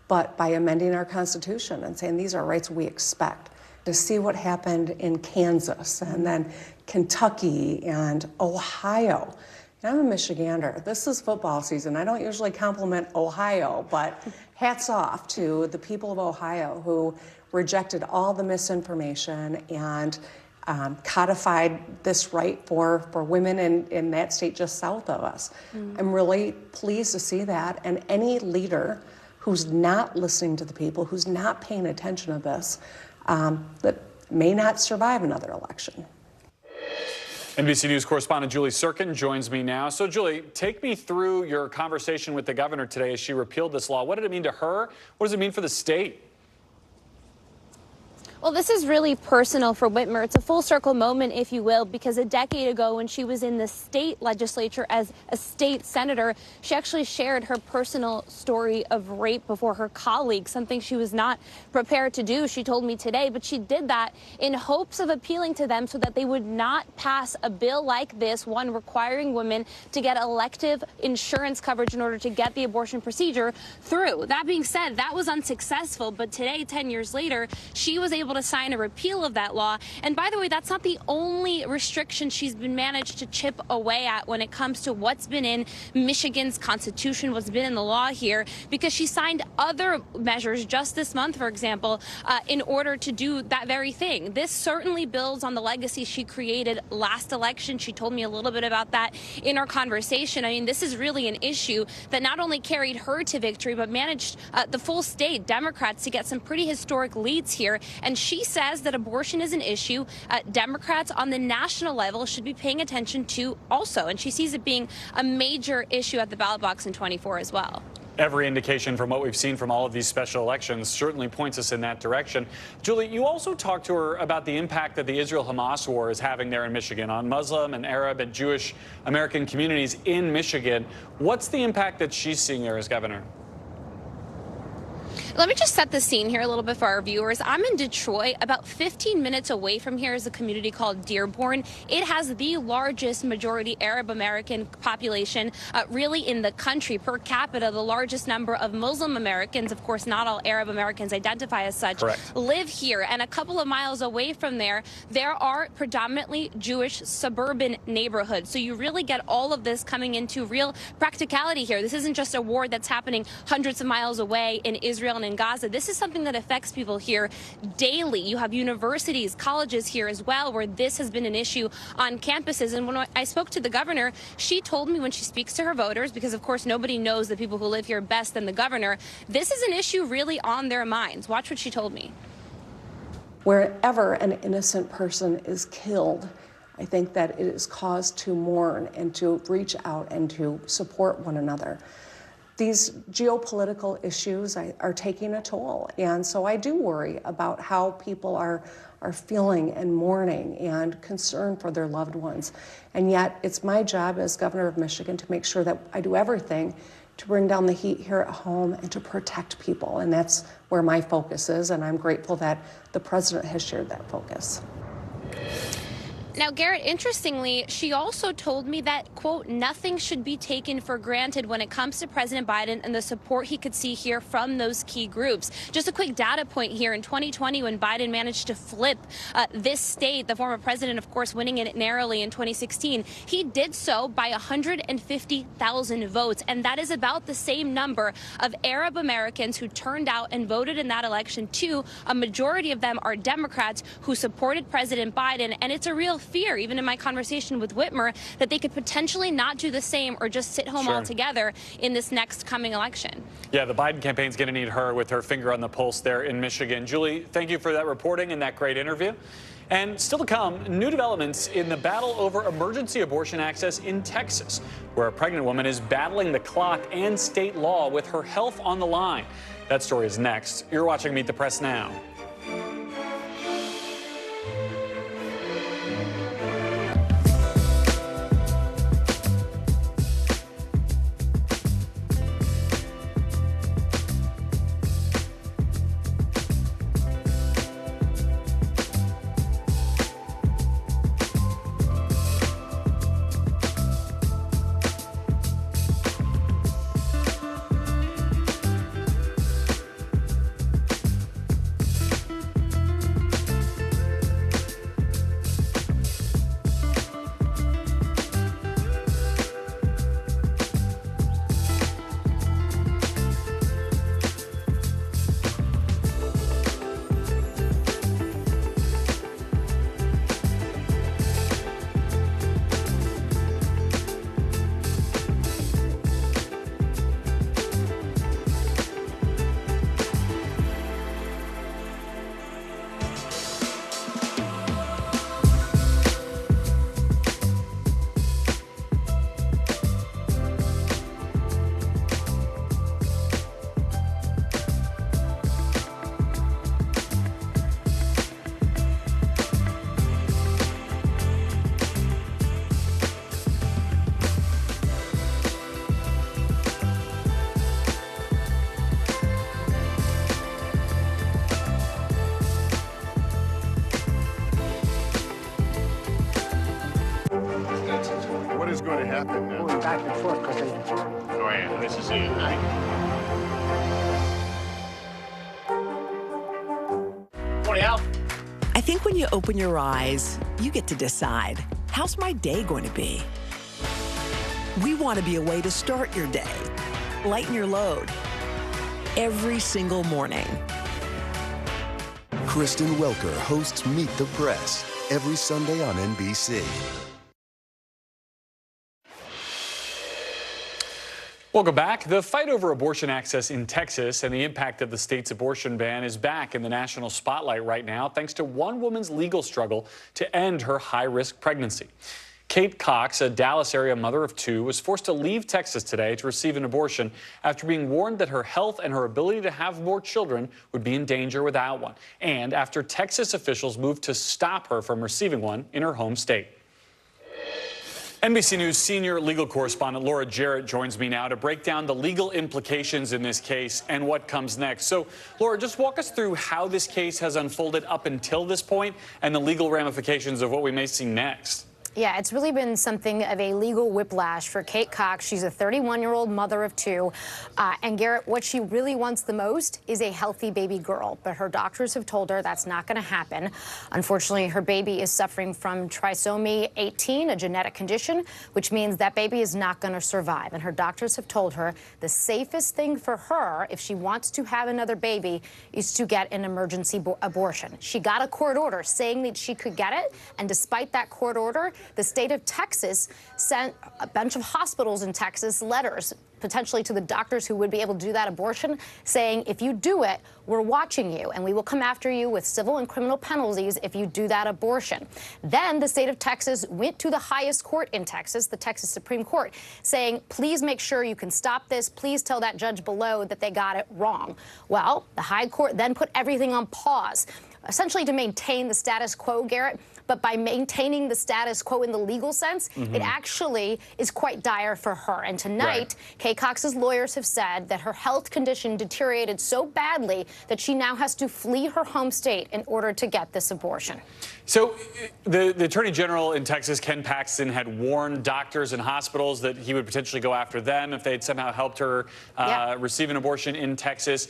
but by amending our Constitution and saying these are rights we expect. To see what happened in Kansas and then Kentucky and Ohio. And I'm a Michigander. This is football season. I don't usually compliment Ohio, but hats off to the people of Ohio who rejected all the misinformation and codified this right for women in that state just south of us. I'm really pleased to see that. And any leader who's not listening to the people, who's not paying attention to this, that may not survive another election. NBC News correspondent Julie Sirkin joins me now. So, Julie, take me through your conversation with the governor today as she repealed this law. What did it mean to her? What does it mean for the state? Well, this is really personal for Whitmer. It's a full circle moment, if you will, because a decade ago when she was in the state legislature as a state senator, she actually shared her personal story of rape before her colleagues, something she was not prepared to do, she told me today. But she did that in hopes of appealing to them so that they would not pass a bill like this, one requiring women to get elective insurance coverage in order to get the abortion procedure through. That being said, that was unsuccessful. But today, 10 years later, she was able to sign a repeal of that law. And by the way, that's not the only restriction she's been managed to chip away at when it comes to what's been in Michigan's Constitution, what's been in the law here, because she signed other measures just this month, for example, in order to do that very thing. This certainly builds on the legacy she created last election. She told me a little bit about that in our conversation. I mean, this is really an issue that not only carried her to victory, but managed the full state, Democrats, to get some pretty historic leads here. And she says that abortion is an issue Democrats on the national level should be paying attention to also. And she sees it being a major issue at the ballot box in 24 as well. Every indication from what we've seen from all of these special elections certainly points us in that direction. Julie, you also talked to her about the impact that the Israel-Hamas war is having there in Michigan on Muslim and Arab and Jewish American communities in Michigan. What's the impact that she's seeing there as governor? Let me just set the scene here a little bit for our viewers. I'm in Detroit. About 15 minutes away from here is a community called Dearborn. It has the largest majority Arab American population really in the country. Per capita, the largest number of Muslim Americans, of course, not all Arab Americans identify as such, live here. And a couple of miles away from there, there are predominantly Jewish suburban neighborhoods. So you really get all of this coming into real practicality here. This isn't just a war that's happening hundreds of miles away in Israel and in Gaza. This is something that affects people here daily. You have universities, colleges here as well, where this has been an issue on campuses. And when I spoke to the governor, she told me when she speaks to her voters, because of course nobody knows the people who live here best than the governor, this is an issue really on their minds. Watch what she told me. Wherever an innocent person is killed, I think that it is cause to mourn and to reach out and to support one another. These geopolitical issues are taking a toll, and so I do worry about how people are feeling and mourning and concerned for their loved ones. And yet it's my job as governor of Michigan to make sure that I do everything to bring down the heat here at home and to protect people, and that's where my focus is, and I'm grateful that the president has shared that focus. Now, Garrett, interestingly, she also told me that, quote, nothing should be taken for granted when it comes to President Biden and the support he could see here from those key groups. Just a quick data point here. In 2020, when Biden managed to flip this state, the former president, of course, winning it narrowly in 2016, he did so by 150,000 votes. And that is about the same number of Arab Americans who turned out and voted in that election, too. A majority of them are Democrats who supported President Biden. And it's a real fear, even in my conversation with Whitmer, that they could potentially not do the same or just sit home altogether in this next coming election. Yeah, the Biden campaign's going to need her with her finger on the pulse there in Michigan. Julie, thank you for that reporting and that great interview. And still to come, new developments in the battle over emergency abortion access in Texas, where a pregnant woman is battling the clock and state law with her health on the line. That story is next. You're watching Meet the Press Now. I think when you open your eyes, you get to decide, how's my day going to be? We want to be a way to start your day, lighten your load, every single morning. Kristen Welker hosts Meet the Press every Sunday on NBC. Welcome back. The fight over abortion access in Texas and the impact of the state's abortion ban is back in the national spotlight right now, thanks to one woman's legal struggle to end her high-risk pregnancy. Kate Cox, a Dallas area mother of two, was forced to leave Texas today to receive an abortion after being warned that her health and her ability to have more children would be in danger without one, and after Texas officials moved to stop her from receiving one in her home state. NBC News senior legal correspondent Laura Jarrett joins me now to break down the legal implications in this case and what comes next. So, Laura, just walk us through how this case has unfolded up until this point and the legal ramifications of what we may see next. Yeah, it's really been something of a legal whiplash for Kate Cox. She's a 31-year-old mother of two. And Garrett, what she really wants the most is a healthy baby girl. But her doctors have told her that's not going to happen. Unfortunately, her baby is suffering from trisomy 18, a genetic condition, which means that baby is not going to survive. And her doctors have told her the safest thing for her, if she wants to have another baby, is to get an emergency abortion. She got a court order saying that she could get it. And despite that court order, the state of Texas sent a bunch of hospitals in Texas letters, potentially to the doctors who would be able to do that abortion, saying, if you do it, we're watching you, and we will come after you with civil and criminal penalties if you do that abortion. Then the state of Texas went to the highest court in Texas, the Texas Supreme Court, saying, please make sure you can stop this. Please tell that judge below that they got it wrong. Well, the high court then put everything on pause, essentially to maintain the status quo, Garrett. But by maintaining the status quo in the legal sense, it actually is quite dire for her. And tonight, Kate Cox's lawyers have said that her health condition deteriorated so badly that she now has to flee her home state in order to get this abortion. So the Attorney General in Texas, Ken Paxton, had warned doctors and hospitals that he would potentially go after them if they had somehow helped her receive an abortion in Texas.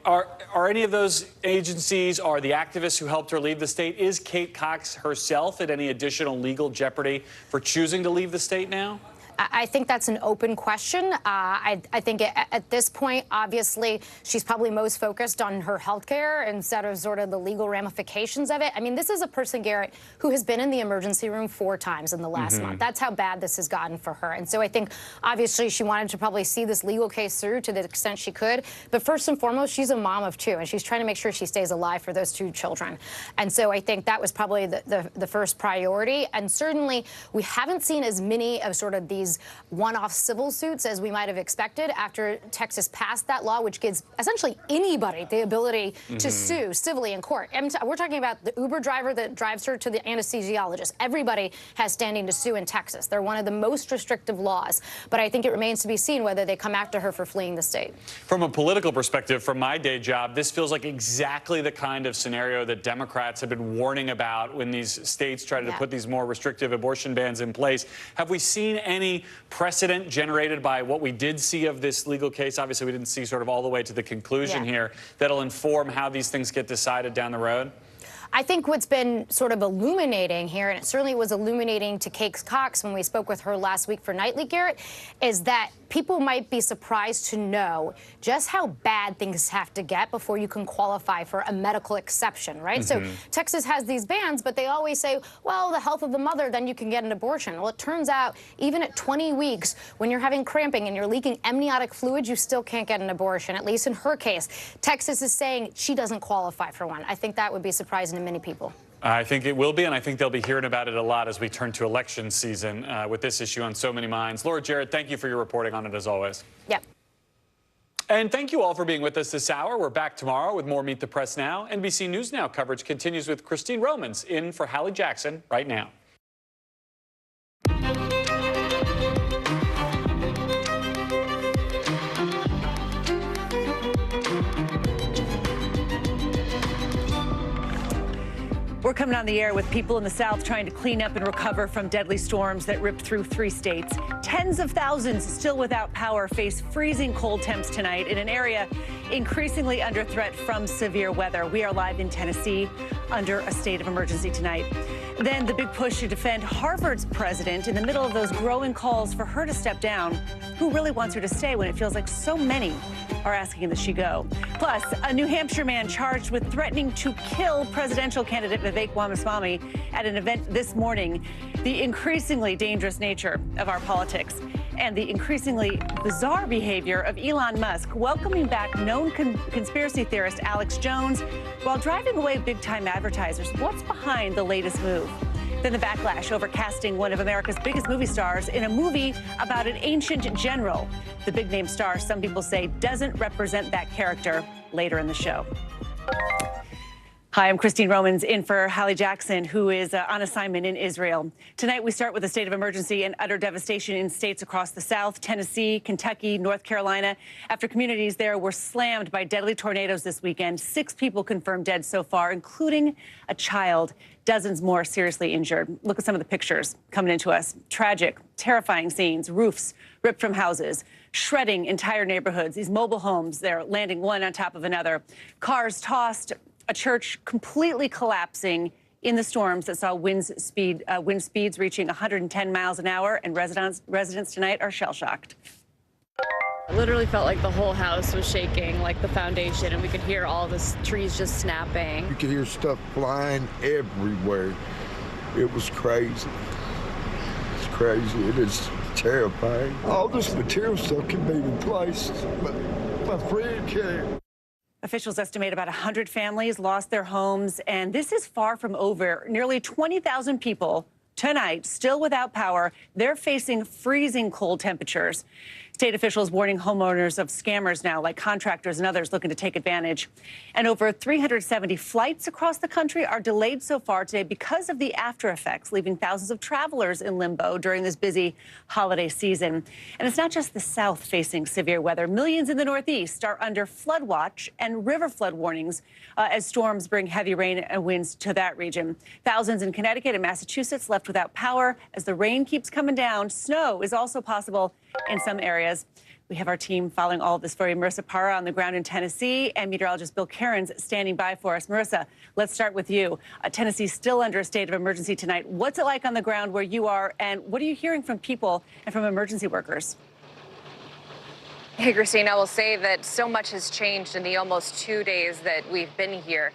Are any of those agencies, are the activists who helped her leave the state, is Kate Cox herself at any additional legal jeopardy for choosing to leave the state now? I think that's an open question. I think at this point, obviously, she's probably most focused on her health care instead of sort of the legal ramifications of it. I mean, this is a person, Garrett, who has been in the emergency room 4 times in the last month. That's how bad this has gotten for her. And so I think, obviously, she wanted to probably see this legal case through to the extent she could. But first and foremost, she's a mom of 2, and she's trying to make sure she stays alive for those 2 children. And so I think that was probably the first priority. And certainly, we haven't seen as many of sort of these one-off civil suits as we might have expected after Texas passed that law, which gives essentially anybody the ability to sue civilly in court. And we're talking about the Uber driver that drives her to the anesthesiologist. Everybody has standing to sue in Texas. They're one of the most restrictive laws. But I think it remains to be seen whether they come after her for fleeing the state. From a political perspective, from my day job, this feels like exactly the kind of scenario that Democrats have been warning about when these states try to put these more restrictive abortion bans in place. Have we seen any precedent generated by what we did see of this legal case? Obviously, we didn't see sort of all the way to the conclusion here that'll inform how these things get decided down the road? I think what's been sort of illuminating here, and it certainly was illuminating to Kate Cox when we spoke with her last week for Nightly, Garrett, is that people might be surprised to know just how bad things have to get before you can qualify for a medical exception, right? So Texas has these bans, but they always say, well, the health of the mother, then you can get an abortion. Well, it turns out even at 20 weeks, when you're having cramping and you're leaking amniotic fluid, you still can't get an abortion, at least in her case. Texas is saying she doesn't qualify for one. I think that would be surprising to many people. I think it will be, and I think they'll be hearing about it a lot as we turn to election season with this issue on so many minds. Laura Jarrett, thank you for your reporting on it as always. Yep. And thank you all for being with us this hour. We're back tomorrow with more Meet the Press Now. NBC News Now coverage continues with Christine Romans in for Hallie Jackson right now. We're coming on the air with people in the South trying to clean up and recover from deadly storms that ripped through 3 states. Tens of thousands still without power face freezing cold temps tonight in an area increasingly under threat from severe weather. We are live in Tennessee under a state of emergency tonight. Then the big push to defend Harvard's president in the middle of those growing calls for her to step down. Who really wants her to stay when it feels like so many are asking that she go? Plus, a New Hampshire man charged with threatening to kill presidential candidate Vivek Ramaswamy at an event this morning. The increasingly dangerous nature of our politics and the increasingly bizarre behavior of Elon Musk welcoming back known conspiracy theorist Alex Jones while driving away big-time advertisers. What's behind the latest move? Then the backlash over casting one of America's biggest movie stars in a movie about an ancient general. The big-name star, some people say, doesn't represent that character. Later in the show. Hi, I'm Christine Romans, in for Hallie Jackson, who is on assignment in Israel. Tonight, we start with a state of emergency and utter devastation in states across the South, Tennessee, Kentucky, North Carolina, after communities there were slammed by deadly tornadoes this weekend. 6 people confirmed dead so far, including a child. Dozens more seriously injured. Look at some of the pictures coming into us. Tragic, terrifying scenes. Roofs ripped from houses, shredding entire neighborhoods. These mobile homes, they're landing one on top of another. Cars tossed. A church completely collapsing in the storms that saw wind speeds reaching 110 miles an hour, and residents tonight are shell-shocked. It literally felt like the whole house was shaking, like the foundation, and we could hear all the trees just snapping. You could hear stuff flying everywhere. It was crazy. It's crazy. It is terrifying. All this material stuff can be replaced, but my friend can't. Officials estimate about 100 families lost their homes, and this is far from over. Nearly 20,000 people tonight still without power. They're facing freezing cold temperatures. State officials warning homeowners of scammers now, like contractors and others looking to take advantage. And over 370 flights across the country are delayed so far today because of the after effects, leaving thousands of travelers in limbo during this busy holiday season. And it's not just the South facing severe weather. Millions in the Northeast are under flood watch and river flood warnings as storms bring heavy rain and winds to that region. Thousands in Connecticut and Massachusetts left without power as the rain keeps coming down. Snow is also possible in some areas. We have our team following all of this for you. Marissa Parra on the ground in Tennessee and meteorologist Bill Cairns standing by for us. Marissa, let's start with you. Tennessee still under a state of emergency tonight. What's it like on the ground where you are, and what are you hearing from people and from emergency workers? Hey, Christine, I will say that so much has changed in the almost 2 days that we've been here.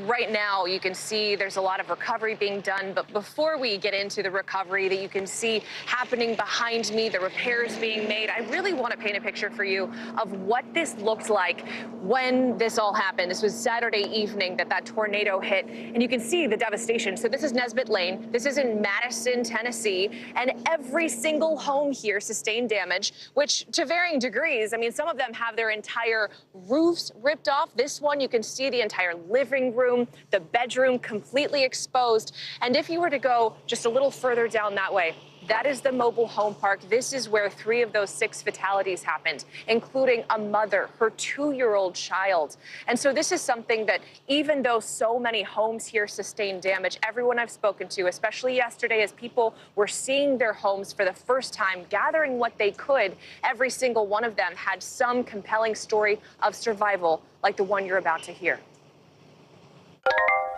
Right now, you can see there's a lot of recovery being done. But before we get into the recovery that you can see happening behind me, the repairs being made, I really want to paint a picture for you of what this looked like when this all happened. This was Saturday evening that tornado hit, and you can see the devastation. So this is Nesbitt Lane. This is in Madison, Tennessee, and every single home here sustained damage, which to varying degrees. I mean, some of them have their entire roofs ripped off. This one, you can see the entire living room, the bedroom completely exposed. And if you were to go just a little further down that way, that is the mobile home park. This is where 3 of those 6 fatalities happened, including a mother, her 2-year-old child. And so this is something that even though so many homes here sustained damage, everyone I've spoken to, especially yesterday as people were seeing their homes for the first time, gathering what they could, every single one of them had some compelling story of survival like the one you're about to hear.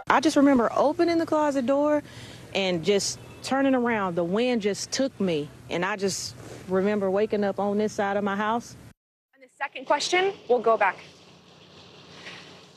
I just remember opening the closet door and just turning around. The wind just took me, and I just remember waking up on this side of my house. And the second question, we'll go back.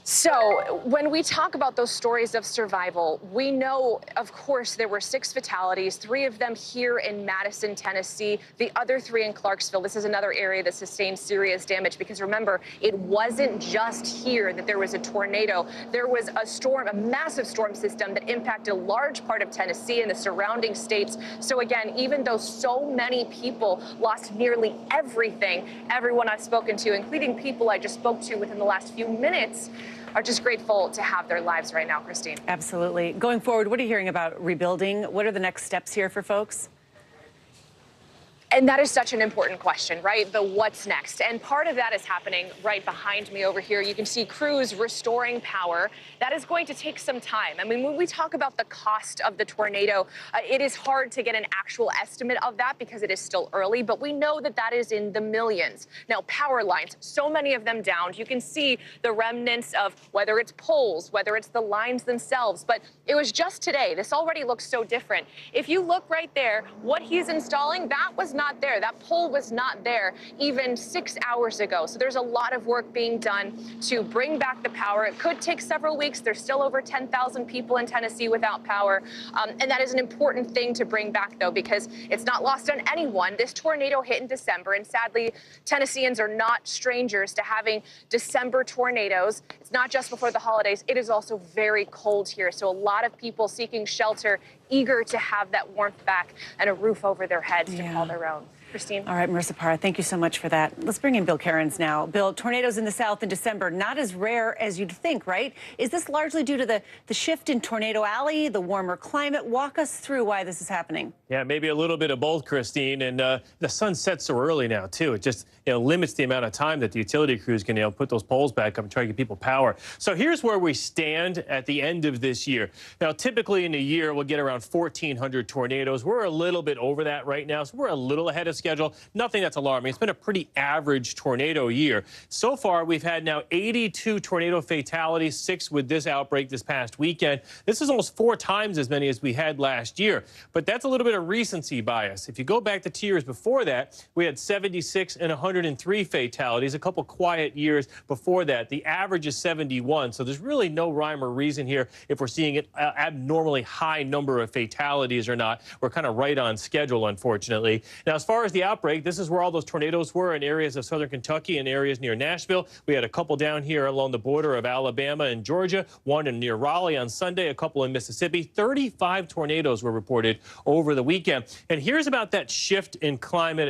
So when we talk about those stories of survival, we know, of course, there were 6 fatalities, 3 of them here in Madison, Tennessee, the other 3 in Clarksville. This is another area that sustained serious damage because remember, it wasn't just here that there was a tornado. There was a storm, a massive storm system that impacted a large part of Tennessee and the surrounding states. So again, even though so many people lost nearly everything, everyone I've spoken to, including people I just spoke to within the last few minutes, are just grateful to have their lives right now, Christine. Absolutely. Going forward, what are you hearing about rebuilding? What are the next steps here for folks? And that is such an important question, right? The what's next. And part of that is happening right behind me over here. You can see crews restoring power. That is going to take some time. I mean, when we talk about the cost of the tornado, it is hard to get an actual estimate of that because it is still early, but we know that that is in the millions. Now, power lines, so many of them downed. You can see the remnants of whether it's poles, whether it's the lines themselves, but it was just today. This already looks so different. If you look right there, what he's installing, that was not there. That pole was not there even 6 hours ago. So there's a lot of work being done to bring back the power. It could take several weeks. There's still over 10,000 people in Tennessee without power. And that is an important thing to bring back, though, because it's not lost on anyone. This tornado hit in December, and sadly, Tennesseans are not strangers to having December tornadoes. It's not just before the holidays. It is also very cold here. So a lot of people seeking shelter, eager to have that warmth back and a roof over their heads to call their own. Christine. All right, Marissa Parra, thank you so much for that. Let's bring in Bill Cairns now. Bill, tornadoes in the South in December, not as rare as you'd think, right? Is this largely due to the shift in Tornado Alley, the warmer climate? Walk us through why this is happening. Yeah, maybe a little bit of both, Christine. And the sun sets so early now, too. It just limits the amount of time that the utility crews can put those poles back up and try to get people power. So here's where we stand at the end of this year. Now, typically in a year, we'll get around 1,400 tornadoes. We're a little bit over that right now, so we're a little ahead of schedule. Nothing that's alarming. It's been a pretty average tornado year. So far, we've had now 82 tornado fatalities, 6 with this outbreak this past weekend. This is almost 4 times as many as we had last year. But that's a little bit of recency bias. If you go back to 2 years before that, we had 76 and 103 fatalities, a couple quiet years before that. The average is 71, so there's really no rhyme or reason here if we're seeing an abnormally high number of fatalities or not. We're kind of right on schedule, unfortunately. Now, as far as the outbreak, this is where all those tornadoes were in areas of southern Kentucky and areas near Nashville. We had a couple down here along the border of Alabama and Georgia, one near Raleigh on Sunday, a couple in Mississippi. 35 tornadoes were reported over the weekend. And here's about that shift in climate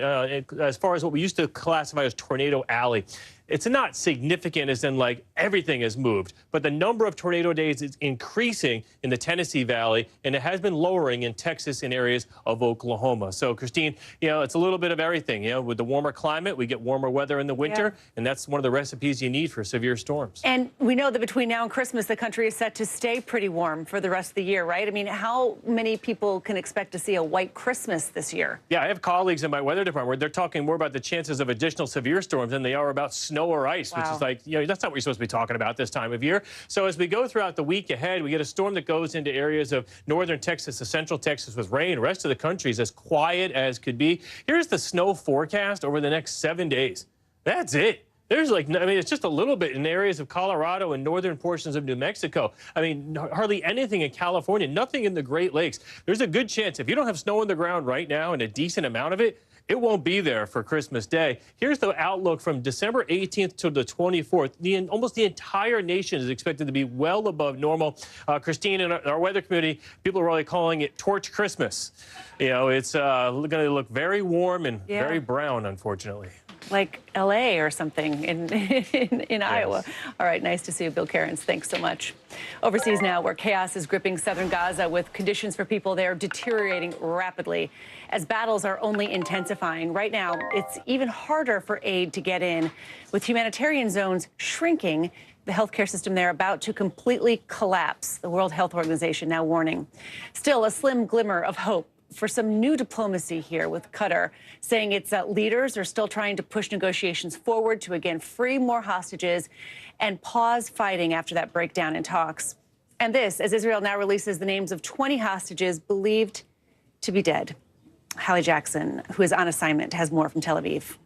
as far as what we used to classify as Tornado Alley. It's not significant as in like everything has moved, but the number of tornado days is increasing in the Tennessee Valley, and it has been lowering in Texas and areas of Oklahoma. So, Christine, it's a little bit of everything. With the warmer climate, we get warmer weather in the winter, and that's one of the recipes you need for severe storms. And we know that between now and Christmas, the country is set to stay pretty warm for the rest of the year, right? I mean, how many people can expect to see a white Christmas this year? Yeah, I have colleagues in my weather department where they're talking more about the chances of additional severe storms than they are about snow or ice, which is like, that's not what you're supposed to be talking about this time of year. So as we go throughout the week ahead, we get a storm that goes into areas of northern Texas to central Texas with rain. The rest of the country is as quiet as could be. Here's the snow forecast over the next 7 days. That's it. There's it's just a little bit in areas of Colorado and northern portions of New Mexico. I mean, hardly anything in California, nothing in the Great Lakes. There's a good chance if you don't have snow on the ground right now and a decent amount of it, it won't be there for Christmas Day. Here's the outlook from December 18th to the 24th. Almost the entire nation is expected to be well above normal. Christine, in our weather community, people are really calling it Torch Christmas. It's going to look very warm and very brown, unfortunately. Like L.A. or something in Iowa. All right, nice to see you, Bill Cairns. Thanks so much. Overseas now, where chaos is gripping southern Gaza with conditions for people there deteriorating rapidly as battles are only intensifying. Right now, it's even harder for aid to get in, with humanitarian zones shrinking, the healthcare system there about to completely collapse, the World Health Organization now warning. Still, a slim glimmer of hope for some new diplomacy here, with Qatar saying its leaders are still trying to push negotiations forward to again free more hostages and pause fighting after that breakdown in talks. And this, as Israel now releases the names of 20 hostages believed to be dead. Hallie Jackson, who is on assignment, has more from Tel Aviv.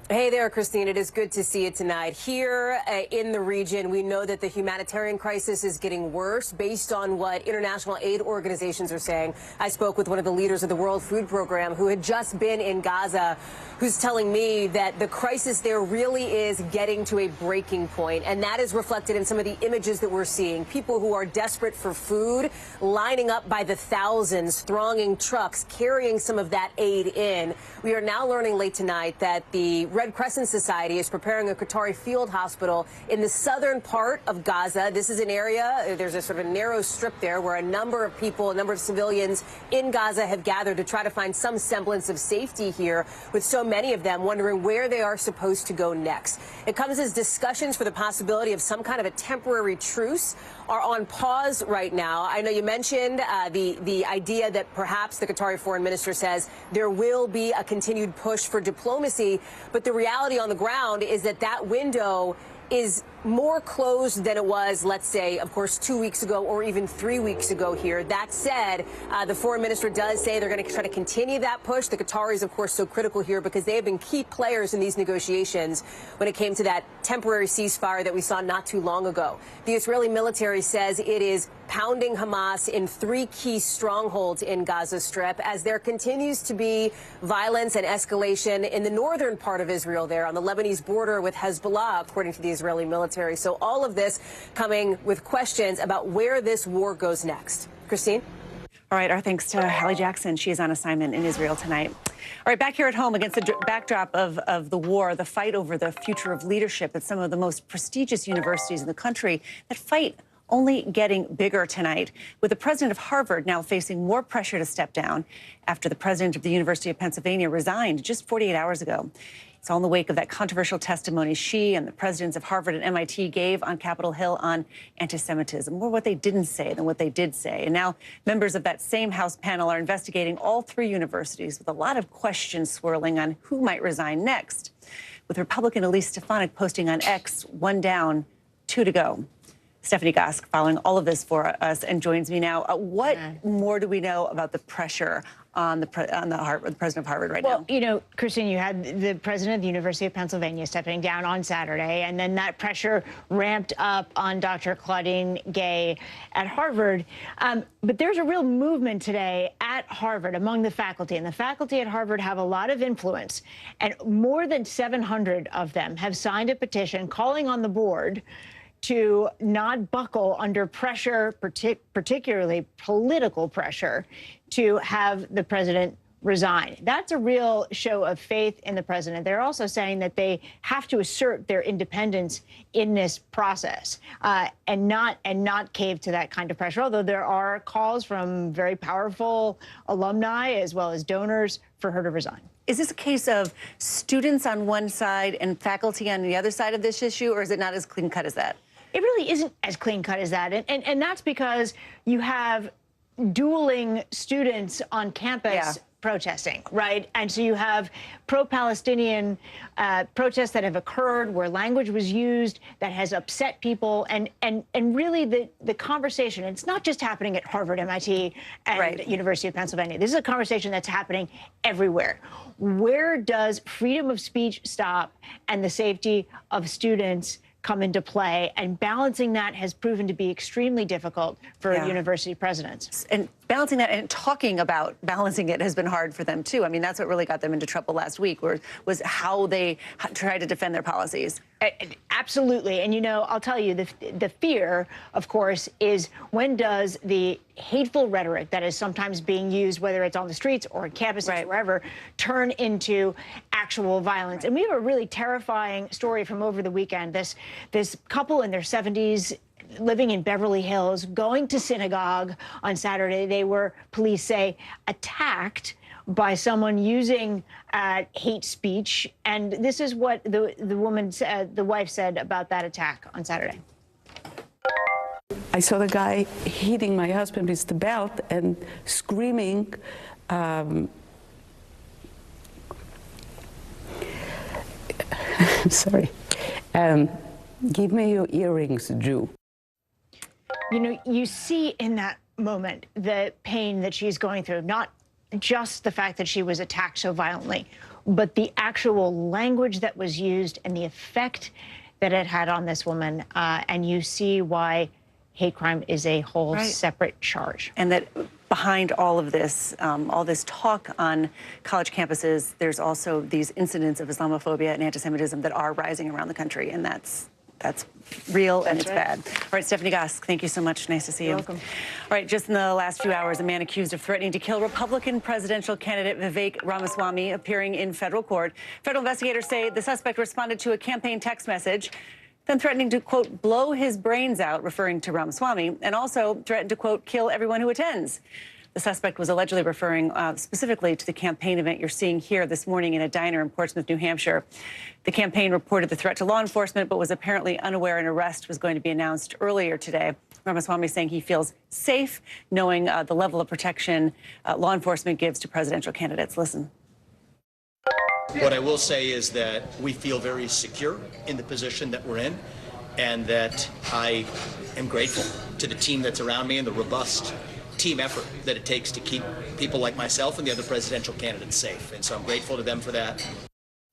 Hey there, Christine. It is good to see you tonight. Here in the region, we know that the humanitarian crisis is getting worse based on what international aid organizations are saying. I spoke with one of the leaders of the World Food Program who had just been in Gaza, who's telling me that the crisis there really is getting to a breaking point. And that is reflected in some of the images that we're seeing. People who are desperate for food lining up by the thousands, thronging trucks, carrying some of that aid in. We are now learning late tonight that the Red Crescent Society is preparing a Qatari field hospital in the southern part of Gaza. This is an area, there's a sort of a narrow strip there where a number of people, a number of civilians in Gaza have gathered to try to find some semblance of safety here, with so many of them wondering where they are supposed to go next. It comes as discussions for the possibility of some kind of a temporary truce are on pause right now. I know you mentioned the idea that perhaps the Qatari foreign minister says there will be a continued push for diplomacy, but the reality on the ground is that that window is more closed than it was, let's say, of course, 2 weeks ago or even 3 weeks ago here. That said, the foreign minister does say they're going to try to continue that push. The Qataris, of course, so critical here because they have been key players in these negotiations when it came to that temporary ceasefire that we saw not too long ago. The Israeli military says it is pounding Hamas in 3 key strongholds in Gaza Strip as there continues to be violence and escalation in the northern part of Israel there on the Lebanese border with Hezbollah, according to the Israeli military. So all of this coming with questions about where this war goes next. Christine? All right, our thanks to Hallie Jackson. She is on assignment in Israel tonight. All right, back here at home against the backdrop of the war, the fight over the future of leadership at some of the most prestigious universities in the country, that fight only getting bigger tonight, with the president of Harvard now facing more pressure to step down after the president of the University of Pennsylvania resigned just 48 hours ago. It's all in the wake of that controversial testimony she and the presidents of Harvard and MIT gave on Capitol Hill on anti-Semitism, more what they didn't say than what they did say. And now members of that same House panel are investigating all 3 universities with a lot of questions swirling on who might resign next, with Republican Elise Stefanik posting on X, 1 down, 2 to go. Stephanie Gosk following all of this for us and joins me now. What more do we know about the pressure on the president of Harvard right now? Well, you know, Christine, you had the president of the University of Pennsylvania stepping down on Saturday, and then that pressure ramped up on Dr. Claudine Gay at Harvard. But there's a real movement today at Harvard among the faculty, and the faculty at Harvard have a lot of influence, and more than 700 of them have signed a petition calling on the board to not buckle under pressure, particularly political pressure, to have the president resign. That's a real show of faith in the president. They're also saying that they have to assert their independence in this process and not cave to that kind of pressure, although there are calls from very powerful alumni as well as donors for her to resign. Is this a case of students on one side and faculty on the other side of this issue, or is it not as clean-cut as that? It really isn't as clean-cut as that, and that's because you have dueling students on campus protesting, right? And so you have pro-Palestinian protests that have occurred where language was used that has upset people, and really the conversation, it's not just happening at Harvard, MIT, and University of Pennsylvania. This is a conversation that's happening everywhere. Where does freedom of speech stop and the safety of students come into play? And balancing that has proven to be extremely difficult for university presidents. And balancing that and talking about balancing it has been hard for them, too. I mean, that's what really got them into trouble last week, was how they tried to defend their policies. Absolutely. And, you know, I'll tell you, the fear, of course, is when does the hateful rhetoric that is sometimes being used, whether it's on the streets or on campuses, wherever, turn into actual violence. And we have a really terrifying story from over the weekend. This couple in their 70s living in Beverly Hills, going to synagogue on Saturday. They were, police say, attacked by someone using hate speech. And this is what the woman said, the wife said about that attack on Saturday. I saw the guy hitting my husband with the belt and screaming, sorry, give me your earrings, Jew. You know, you see in that moment the pain that she's going through, not just the fact that she was attacked so violently, but the actual language that was used and the effect that it had on this woman. And you see why hate crime is a whole separate charge. And that behind all of this talk on college campuses, there's also these incidents of Islamophobia and anti-Semitism that are rising around the country, and that's That's real and it's bad. All right, Stephanie Gosk, thank you so much. Nice to see you. You're welcome. All right, just in the last few hours, a man accused of threatening to kill Republican presidential candidate Vivek Ramaswamy appearing in federal court. Federal investigators say the suspect responded to a campaign text message, then threatening to, quote, blow his brains out, referring to Ramaswamy, and also threatened to, quote, kill everyone who attends. The suspect was allegedly referring specifically to the campaign event you're seeing here this morning in a diner in Portsmouth, New Hampshire. The campaign reported the threat to law enforcement, but was apparently unaware an arrest was going to be announced earlier today. Ramaswamy saying he feels safe knowing the level of protection law enforcement gives to presidential candidates. Listen. What I will say is that we feel very secure in the position that we're in, and that I am grateful to the team that's around me and the robust team effort that it takes to keep people like myself and the other presidential candidates safe. And so I'm grateful to them for that.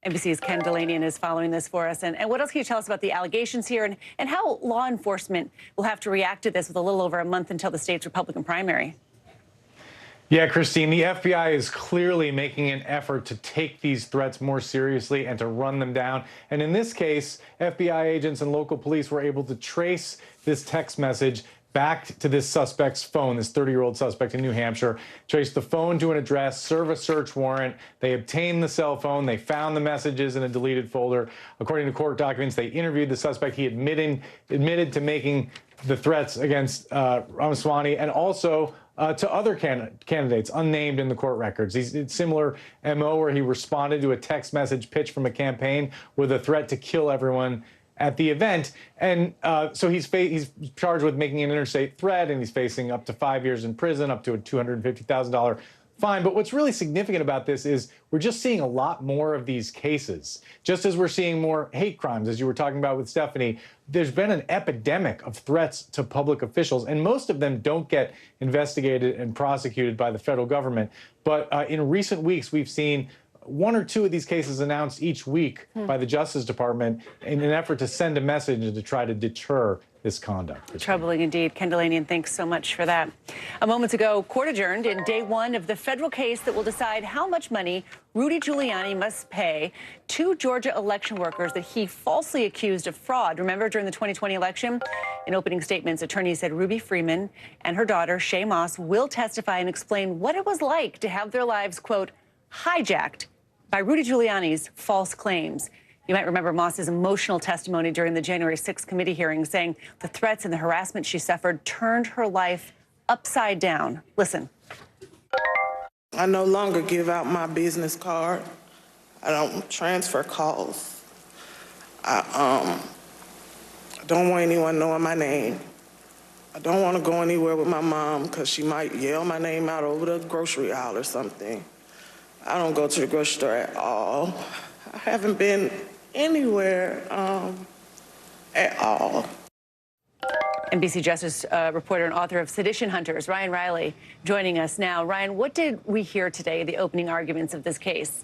NBC's Ken Delanian is following this for us. And what else can you tell us about the allegations here and how law enforcement will have to react to this with a little over a month until the state's Republican primary? Yeah, Christine, the FBI is clearly making an effort to take these threats more seriously and to run them down. And in this case, FBI agents and local police were able to trace this text message back to this suspect's phone, this 30-year-old suspect in New Hampshire, traced the phone to an address, serve a search warrant. They obtained the cell phone. They found the messages in a deleted folder. According to court documents, they interviewed the suspect. He admitted to making the threats against Ramaswamy and also to other candidates unnamed in the court records. He's similar MO where he responded to a text message pitched from a campaign with a threat to kill everyone at the event. And so he's charged with making an interstate threat, and he's facing up to 5 years in prison, up to a $250,000 fine. But what's really significant about this is we're just seeing a lot more of these cases. Just as we're seeing more hate crimes, as you were talking about with Stephanie, there's been an epidemic of threats to public officials, and most of them don't get investigated and prosecuted by the federal government. But in recent weeks, we've seen one or two of these cases announced each week by the Justice Department in an effort to send a message and to try to deter this conduct. Troubling indeed. Ken Delanian, thanks so much for that. A moment ago, court adjourned in day one of the federal case that will decide how much money Rudy Giuliani must pay to Georgia election workers that he falsely accused of fraud. Remember, during the 2020 election, in opening statements, attorneys said Ruby Freeman and her daughter, Shay Moss, will testify and explain what it was like to have their lives, quote, hijacked by Rudy Giuliani's false claims. You might remember Moss's emotional testimony during the January 6th committee hearing, saying the threats and the harassment she suffered turned her life upside down. Listen. I no longer give out my business card. I don't transfer calls. I don't want anyone knowing my name. I don't want to go anywhere with my mom because she might yell my name out over the grocery aisle or something. I don't go to the grocery store at all. I haven't been anywhere at all. NBC Justice reporter and author of Sedition Hunters, Ryan Riley, joining us now. Ryan, what did we hear today, the opening arguments of this case?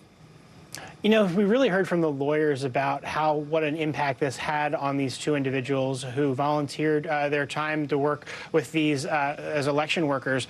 You know, we really heard from the lawyers about what an impact this had on these two individuals who volunteered their time to work with these as election workers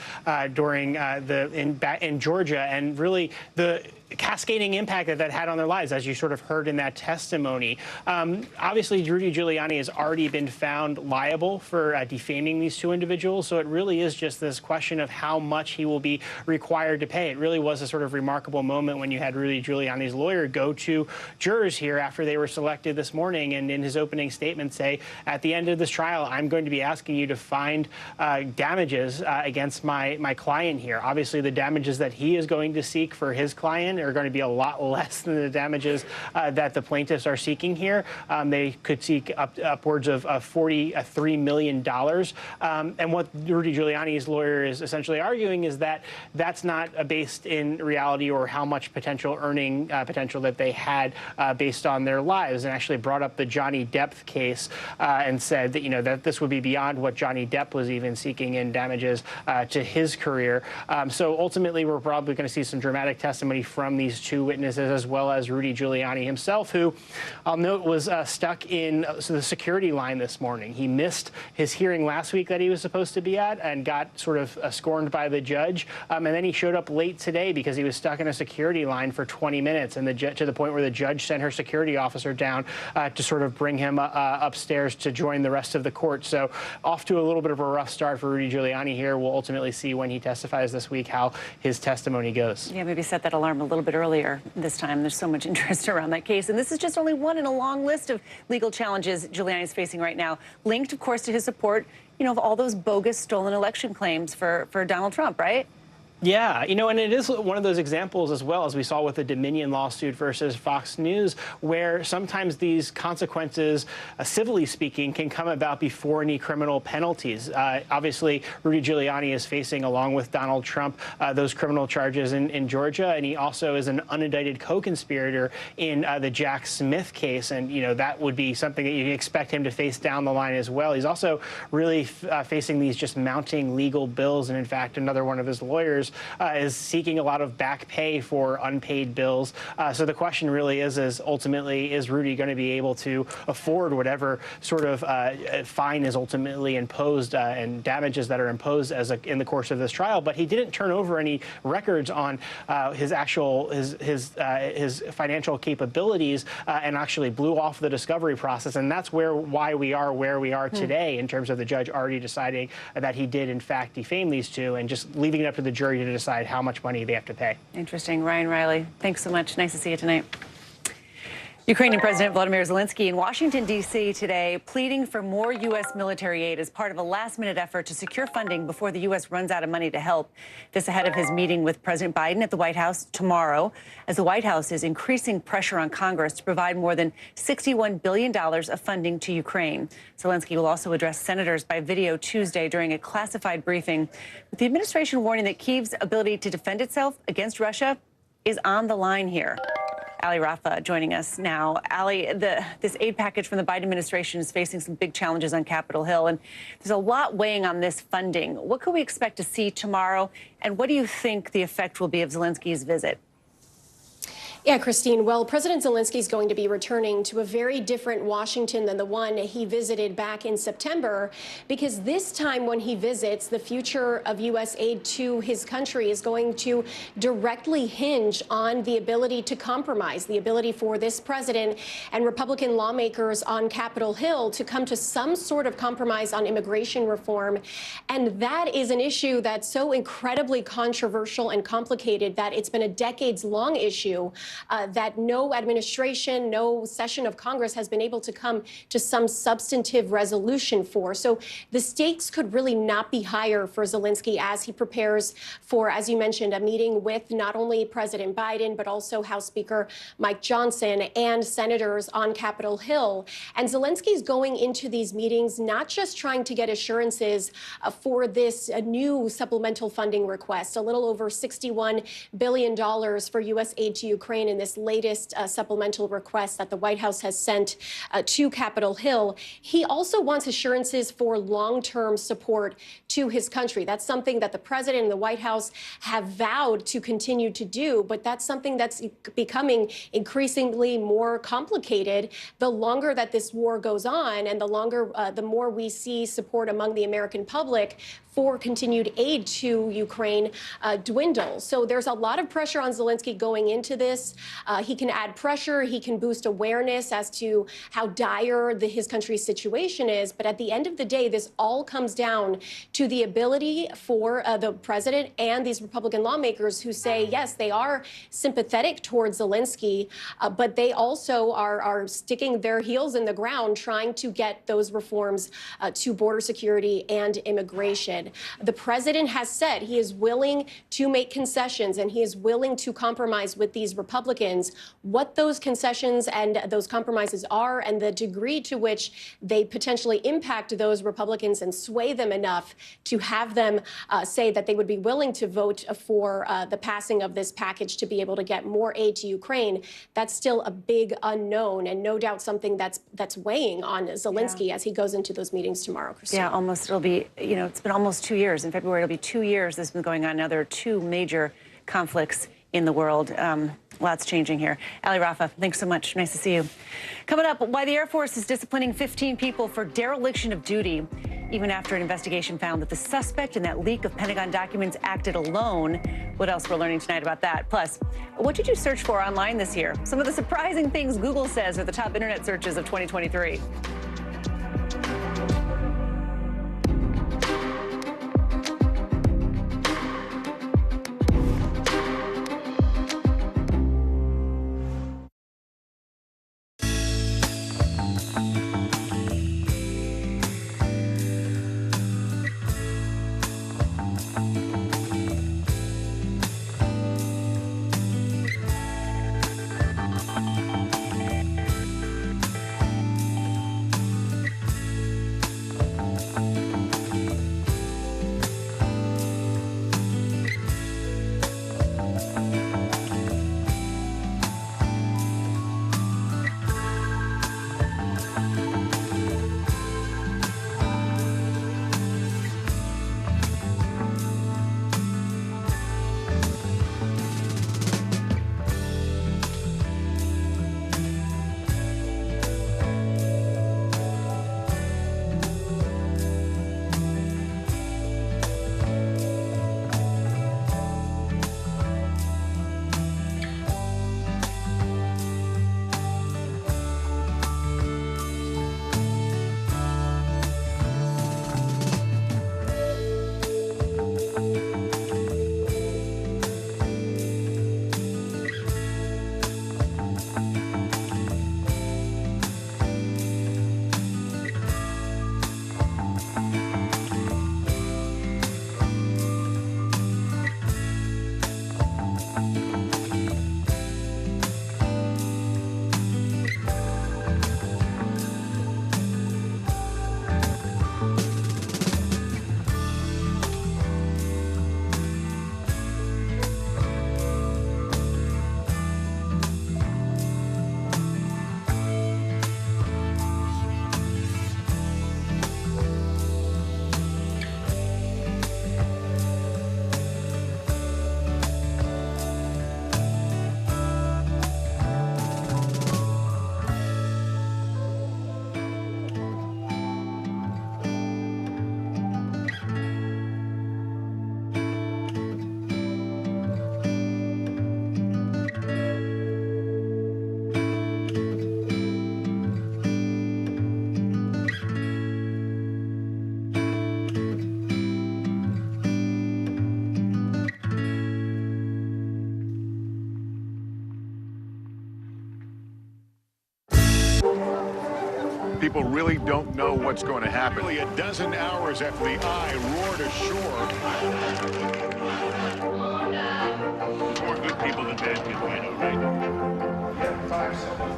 during in Georgia, and really the cascading impact that had on their lives, as you sort of heard in that testimony. Obviously, Rudy Giuliani has already been found liable for defaming these two individuals, so it really is just this question of how much he will be required to pay. It really was a sort of remarkable moment when you had Rudy Giuliani's lawyer go to jurors here after they were selected this morning, and in his opening statement say, at the end of this trial, I'm going to be asking you to find damages against my client here. Obviously, the damages that he is going to seek for his client are going to be a lot less than the damages that the plaintiffs are seeking here. They could seek upwards of $43 million. And what Rudy Giuliani's lawyer is essentially arguing is that that's not based in reality or how much potential earning potential that they had based on their lives, and actually brought up the Johnny Depp case and said that, you know, that this would be beyond what Johnny Depp was even seeking in damages to his career. So ultimately, we're probably going to see some dramatic testimony from from these two witnesses, as well as Rudy Giuliani himself, who I'll note was stuck in the security line this morning. He missed his hearing last week that he was supposed to be at and got sort of scorned by the judge. And then he showed up late today because he was stuck in a security line for 20 minutes, and to the point where the judge sent her security officer down to sort of bring him upstairs to join the rest of the court. So off to a little bit of a rough start for Rudy Giuliani here. We'll ultimately see when he testifies this week how his testimony goes. Yeah, maybe set that alarm a little bit earlier this time. There's so much interest around that case. And this is just only one in a long list of legal challenges Giuliani is facing right now, linked, of course, to his support, of all those bogus stolen election claims for Donald Trump, right? Yeah, and it is one of those examples as well, as we saw with the Dominion lawsuit versus Fox News, where sometimes these consequences, civilly speaking, can come about before any criminal penalties. Obviously, Rudy Giuliani is facing, along with Donald Trump, those criminal charges in Georgia, and he also is an unindicted co-conspirator in the Jack Smith case, and that would be something that you expect him to face down the line as well. He's also really facing these just mounting legal bills, and in fact, another one of his lawyers is seeking a lot of back pay for unpaid bills. So the question really is ultimately, is Rudy going to be able to afford whatever sort of fine is ultimately imposed and damages that are imposed in the course of this trial? But he didn't turn over any records on his financial capabilities and actually blew off the discovery process. And that's why we are where we are today in terms of the judge already deciding that he did, in fact, defame these two and just leaving it up to the jury to decide how much money they have to pay. Interesting. Ryan Riley, thanks so much. Nice to see you tonight. Ukrainian President Volodymyr Zelensky in Washington, D.C. today, pleading for more U.S. military aid as part of a last-minute effort to secure funding before the U.S. runs out of money to help. This ahead of his meeting with President Biden at the White House tomorrow, as the White House is increasing pressure on Congress to provide more than $61 billion of funding to Ukraine. Zelensky will also address senators by video Tuesday during a classified briefing, with the administration warning that Kyiv's ability to defend itself against Russia is on the line here. Ali Rafa joining us now. Ali, this aid package from the Biden administration is facing some big challenges on Capitol Hill, and there's a lot weighing on this funding. What can we expect to see tomorrow, and what do you think the effect will be of Zelensky's visit? Yeah, Christine. Well, President Zelensky is going to be returning to a very different Washington than the one he visited back in September, because this time when he visits, the future of U.S. aid to his country is going to directly hinge on the ability to compromise, the ability for this president and Republican lawmakers on Capitol Hill to come to some sort of compromise on immigration reform. And that is an issue that's so incredibly controversial and complicated that it's been a decades-long issue that no administration, no session of Congress has been able to come to some substantive resolution for. So the stakes could really not be higher for Zelensky as he prepares for, as you mentioned, a meeting with not only President Biden, but also House Speaker Mike Johnson and senators on Capitol Hill. And Zelensky's going into these meetings not just trying to get assurances for this new supplemental funding request, a little over $61 billion for U.S. aid to Ukraine in this latest supplemental request that the White House has sent to Capitol Hill. He also wants assurances for long-term support to his country. That's something that the president and the White House have vowed to continue to do, but that's something that's becoming increasingly more complicated the longer that this war goes on, and the more we see support among the American public for continued aid to Ukraine dwindle. So there's a lot of pressure on Zelensky going into this. He can add pressure. He can boost awareness as to how dire his country's situation is. But at the end of the day, this all comes down to the ability for the president and these Republican lawmakers who say, yes, they are sympathetic towards Zelensky, but they also are sticking their heels in the ground trying to get those reforms to border security and immigration. The president has said he is willing to make concessions and he is willing to compromise with these Republicans. What those concessions and those compromises are and the degree to which they potentially impact those Republicans and sway them enough to have them say that they would be willing to vote for the passing of this package to be able to get more aid to Ukraine, that's still a big unknown and no doubt something that's weighing on Zelensky as he goes into those meetings tomorrow, Christine. Yeah, almost. It'll be, it's been almost 2 years. In February, it'll be 2 years this has been going on. Now there are two major conflicts in the world. Lots changing here. Ali Rafa, thanks so much. Nice to see you. Coming up, why the Air Force is disciplining 15 people for dereliction of duty, even after an investigation found that the suspect in that leak of Pentagon documents acted alone. What else we're learning tonight about that? Plus, what did you search for online this year? Some of the surprising things Google says are the top internet searches of 2023. People really don't know what's going to happen. Nearly a dozen hours after the eye roared ashore. More good people than bad people, I know, right? 5 seconds.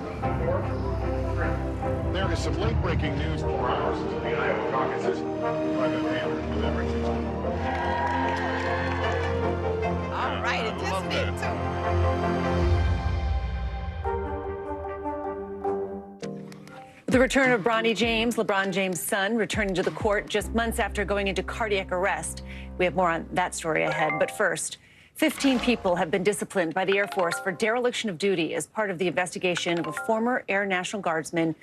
There is some late-breaking news. 4 hours into the Iowa caucuses. All right, it just me too. The return of Bronny James, LeBron James' son, returning to the court just months after going into cardiac arrest. We have more on that story ahead. But first, 15 people have been disciplined by the Air Force for dereliction of duty as part of the investigation of a former Air National Guardsman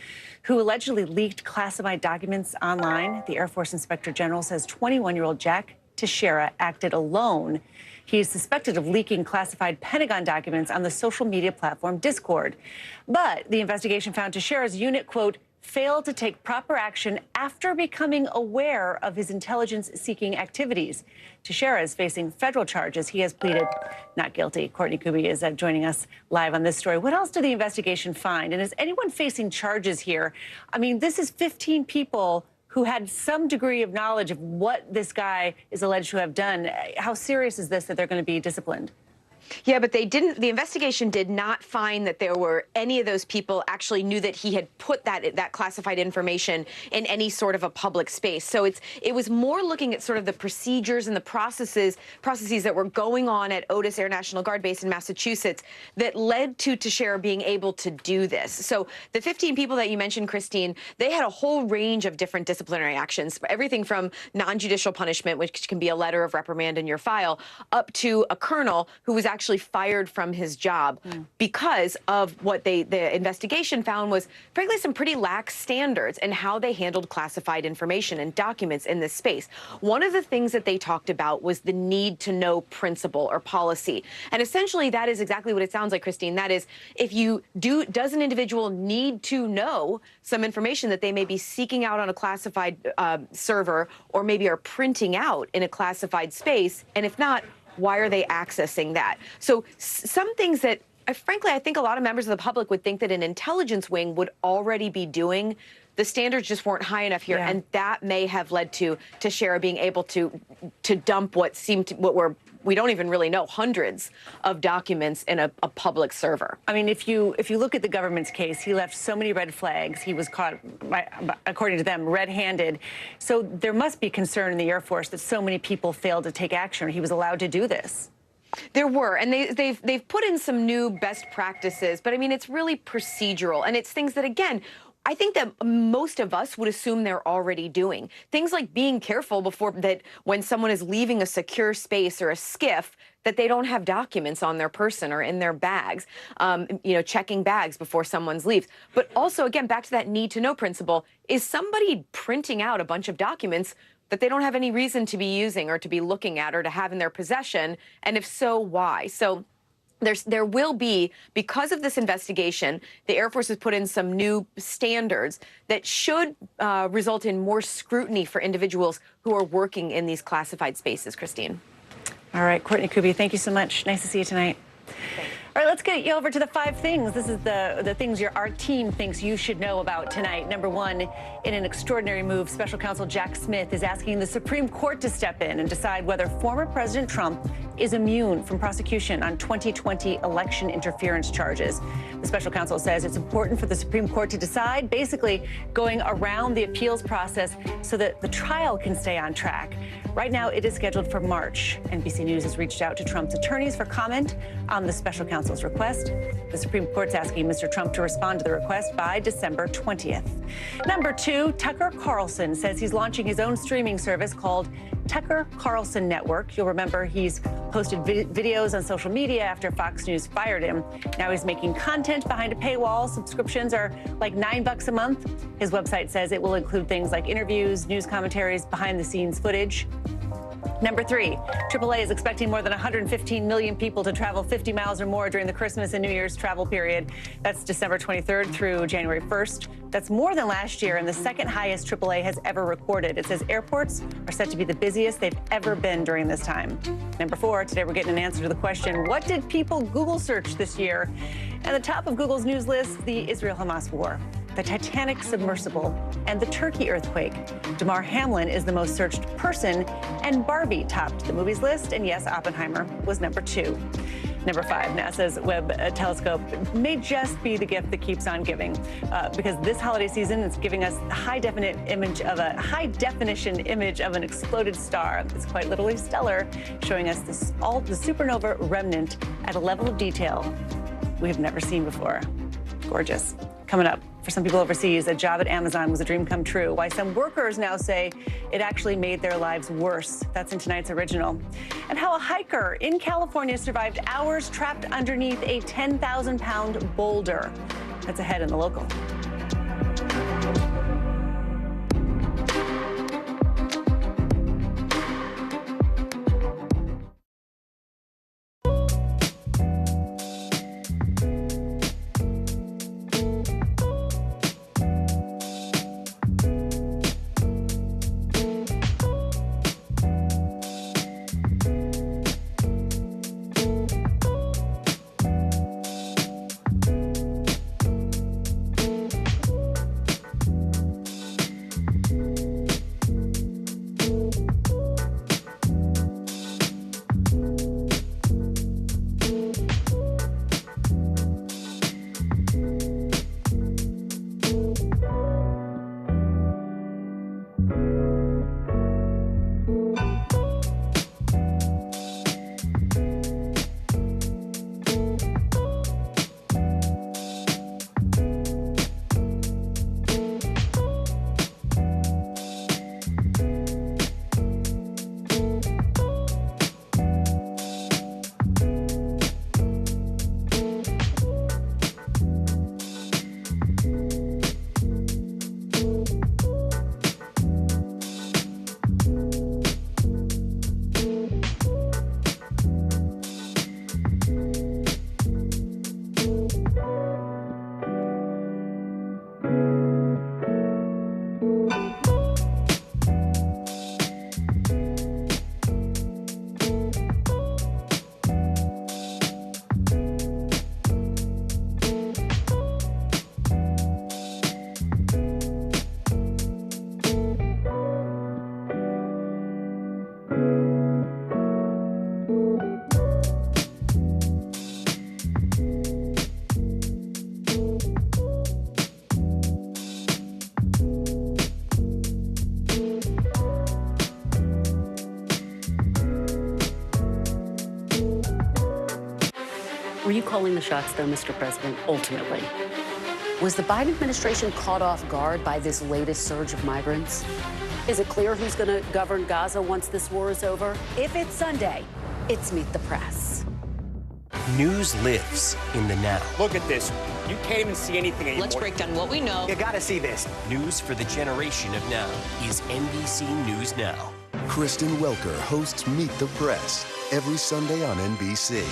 who allegedly leaked classified documents online. The Air Force Inspector General says 21-year-old Jack Teixeira acted alone. He is suspected of leaking classified Pentagon documents on the social media platform Discord. But the investigation found Teixeira's unit, quote, failed to take proper action after becoming aware of his intelligence-seeking activities. Teixeira is facing federal charges. He has pleaded not guilty. Courtney Kuby is joining us live on this story. What else did the investigation find? And is anyone facing charges here? I mean, this is 15 people who had some degree of knowledge of what this guy is alleged to have done. How serious is this that they're going to be disciplined? Yeah, but the investigation did not find that there were any of those people actually knew that he had put that classified information in any sort of a public space. So it was more looking at sort of the procedures and the processes that were going on at Otis Air National Guard Base in Massachusetts that led to Teixeira being able to do this. So the 15 people that you mentioned, Christine, they had a whole range of different disciplinary actions, everything from non-judicial punishment, which can be a letter of reprimand in your file, up to a colonel who was actually fired from his job because of what the investigation found was, frankly, some pretty lax standards in how they handled classified information and documents in this space. One of the things that they talked about was the need to know principle or policy. And essentially, that is exactly what it sounds like, Christine. That is, does an individual need to know some information that they may be seeking out on a classified server or maybe are printing out in a classified space? And if not, why are they accessing that? So some things that, frankly, I think a lot of members of the public would think that an intelligence wing would already be doing. The standards just weren't high enough here, and that may have led to Shara being able to dump what we don't even really know, hundreds of documents in a public server. I mean, if you look at the government's case, he left so many red flags. He was caught, according to them, red-handed. So there must be concern in the Air Force that so many people failed to take action. He was allowed to do this. There were, and they've put in some new best practices, but I mean, it's really procedural, and it's things that, again, I think that most of us would assume they're already doing. Things like being careful when someone is leaving a secure space or a skiff, that they don't have documents on their person or in their bags, checking bags before someone's leaves. But also, again, back to that need to know principle, is somebody printing out a bunch of documents that they don't have any reason to be using or to be looking at or to have in their possession? And if so, why? So there will be, because of this investigation, the Air Force has put in some new standards that should result in more scrutiny for individuals who are working in these classified spaces, Christine. All right, Courtney Kuby, thank you so much. Nice to see you tonight. Thanks. All right, let's get you over to the 5 things. This is the things our team thinks you should know about tonight. Number 1, in an extraordinary move, Special Counsel Jack Smith is asking the Supreme Court to step in and decide whether former President Trump is immune from prosecution on 2020 election interference charges. The special counsel says it's important for the Supreme Court to decide, basically going around the appeals process so that the trial can stay on track. Right now, it is scheduled for March. NBC News has reached out to Trump's attorneys for comment on the special counsel's request. The Supreme Court's asking Mr. Trump to respond to the request by December 20th. Number 2, Tucker Carlson says he's launching his own streaming service called Tucker Carlson Network. You'll remember he's posted videos on social media after Fox News fired him. Now he's making content behind a paywall. Subscriptions are like $9 a month. His website says it will include things like interviews, news commentaries, behind-the-scenes footage. Number 3, AAA is expecting more than 115 million people to travel 50 miles or more during the Christmas and New Year's travel period. That's December 23rd through January 1st. That's more than last year and the second highest AAA has ever recorded. It says airports are set to be the busiest they've ever been during this time. Number 4, today we're getting an answer to the question, what did people Google search this year? And the top of Google's news list, the Israel-Hamas war, the Titanic submersible, and the Turkey earthquake. Damar Hamlin is the most searched person, and Barbie topped the movies list, and yes, Oppenheimer was number 2. Number 5, NASA's Webb telescope may just be the gift that keeps on giving, because this holiday season is giving us a high-definition image of an exploded star. It's quite literally stellar, showing us the supernova remnant at a level of detail we've never seen before. Gorgeous. Coming up, for some people overseas, a job at Amazon was a dream come true. Why some workers now say it actually made their lives worse. That's in tonight's original. And how a hiker in California survived hours trapped underneath a 10,000-pound boulder. That's ahead in the local. calling the shots, though, Mr. President, ultimately? Was the Biden administration caught off guard by this latest surge of migrants? Is it clear who's going to govern Gaza once this war is over? If it's Sunday, it's Meet the Press. News lives in the now. Look at this. You can't even see anything anymore. Let's break down what we know. You gotta see this. News for the generation of now is NBC News Now. Kristen Welker hosts Meet the Press every Sunday on NBC.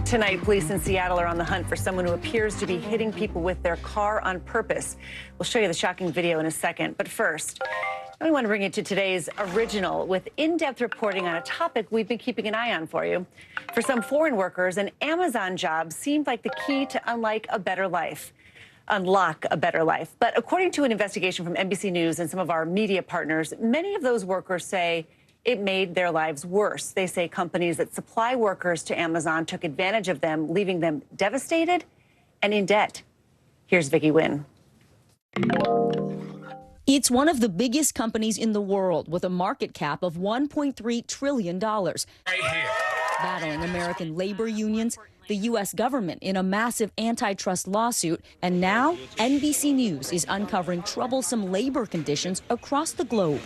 Tonight, police in Seattle are on the hunt for someone who appears to be hitting people with their car on purpose. We'll show you the shocking video in a second. But first, we want to bring you to today's original with in-depth reporting on a topic we've been keeping an eye on for you. For some foreign workers, an Amazon job seemed like the key to unlock a better life. But according to an investigation from NBC News and some of our media partners, many of those workers say it made their lives worse. They say companies that supply workers to Amazon took advantage of them, leaving them devastated and in debt. Here's Vicki Wynn. It's one of the biggest companies in the world with a market cap of $1.3 trillion. Right here. Battling American labor unions, the U.S. government in a massive antitrust lawsuit, and now NBC News is uncovering troublesome labor conditions across the globe.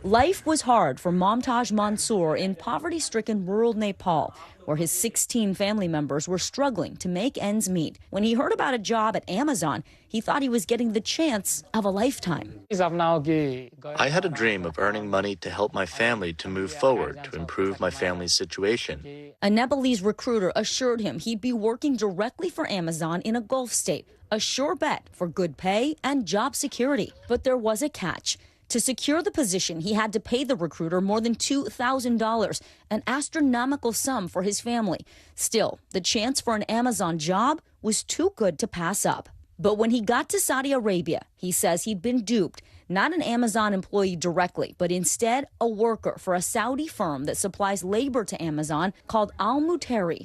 Life was hard for Momtaj Mansour in poverty-stricken rural Nepal, where his 16 family members were struggling to make ends meet. When he heard about a job at Amazon, he thought he was getting the chance of a lifetime. I had a dream of earning money to help my family to move forward, to improve my family's situation. A Nepalese recruiter assured him he'd be working directly for Amazon in a Gulf state, a sure bet for good pay and job security. But there was a catch. To secure the position, he had to pay the recruiter more than $2,000, an astronomical sum for his family. Still, the chance for an Amazon job was too good to pass up. But when he got to Saudi Arabia, he says he'd been duped. Not an Amazon employee directly, but instead a worker for a Saudi firm that supplies labor to Amazon called Al Muteri.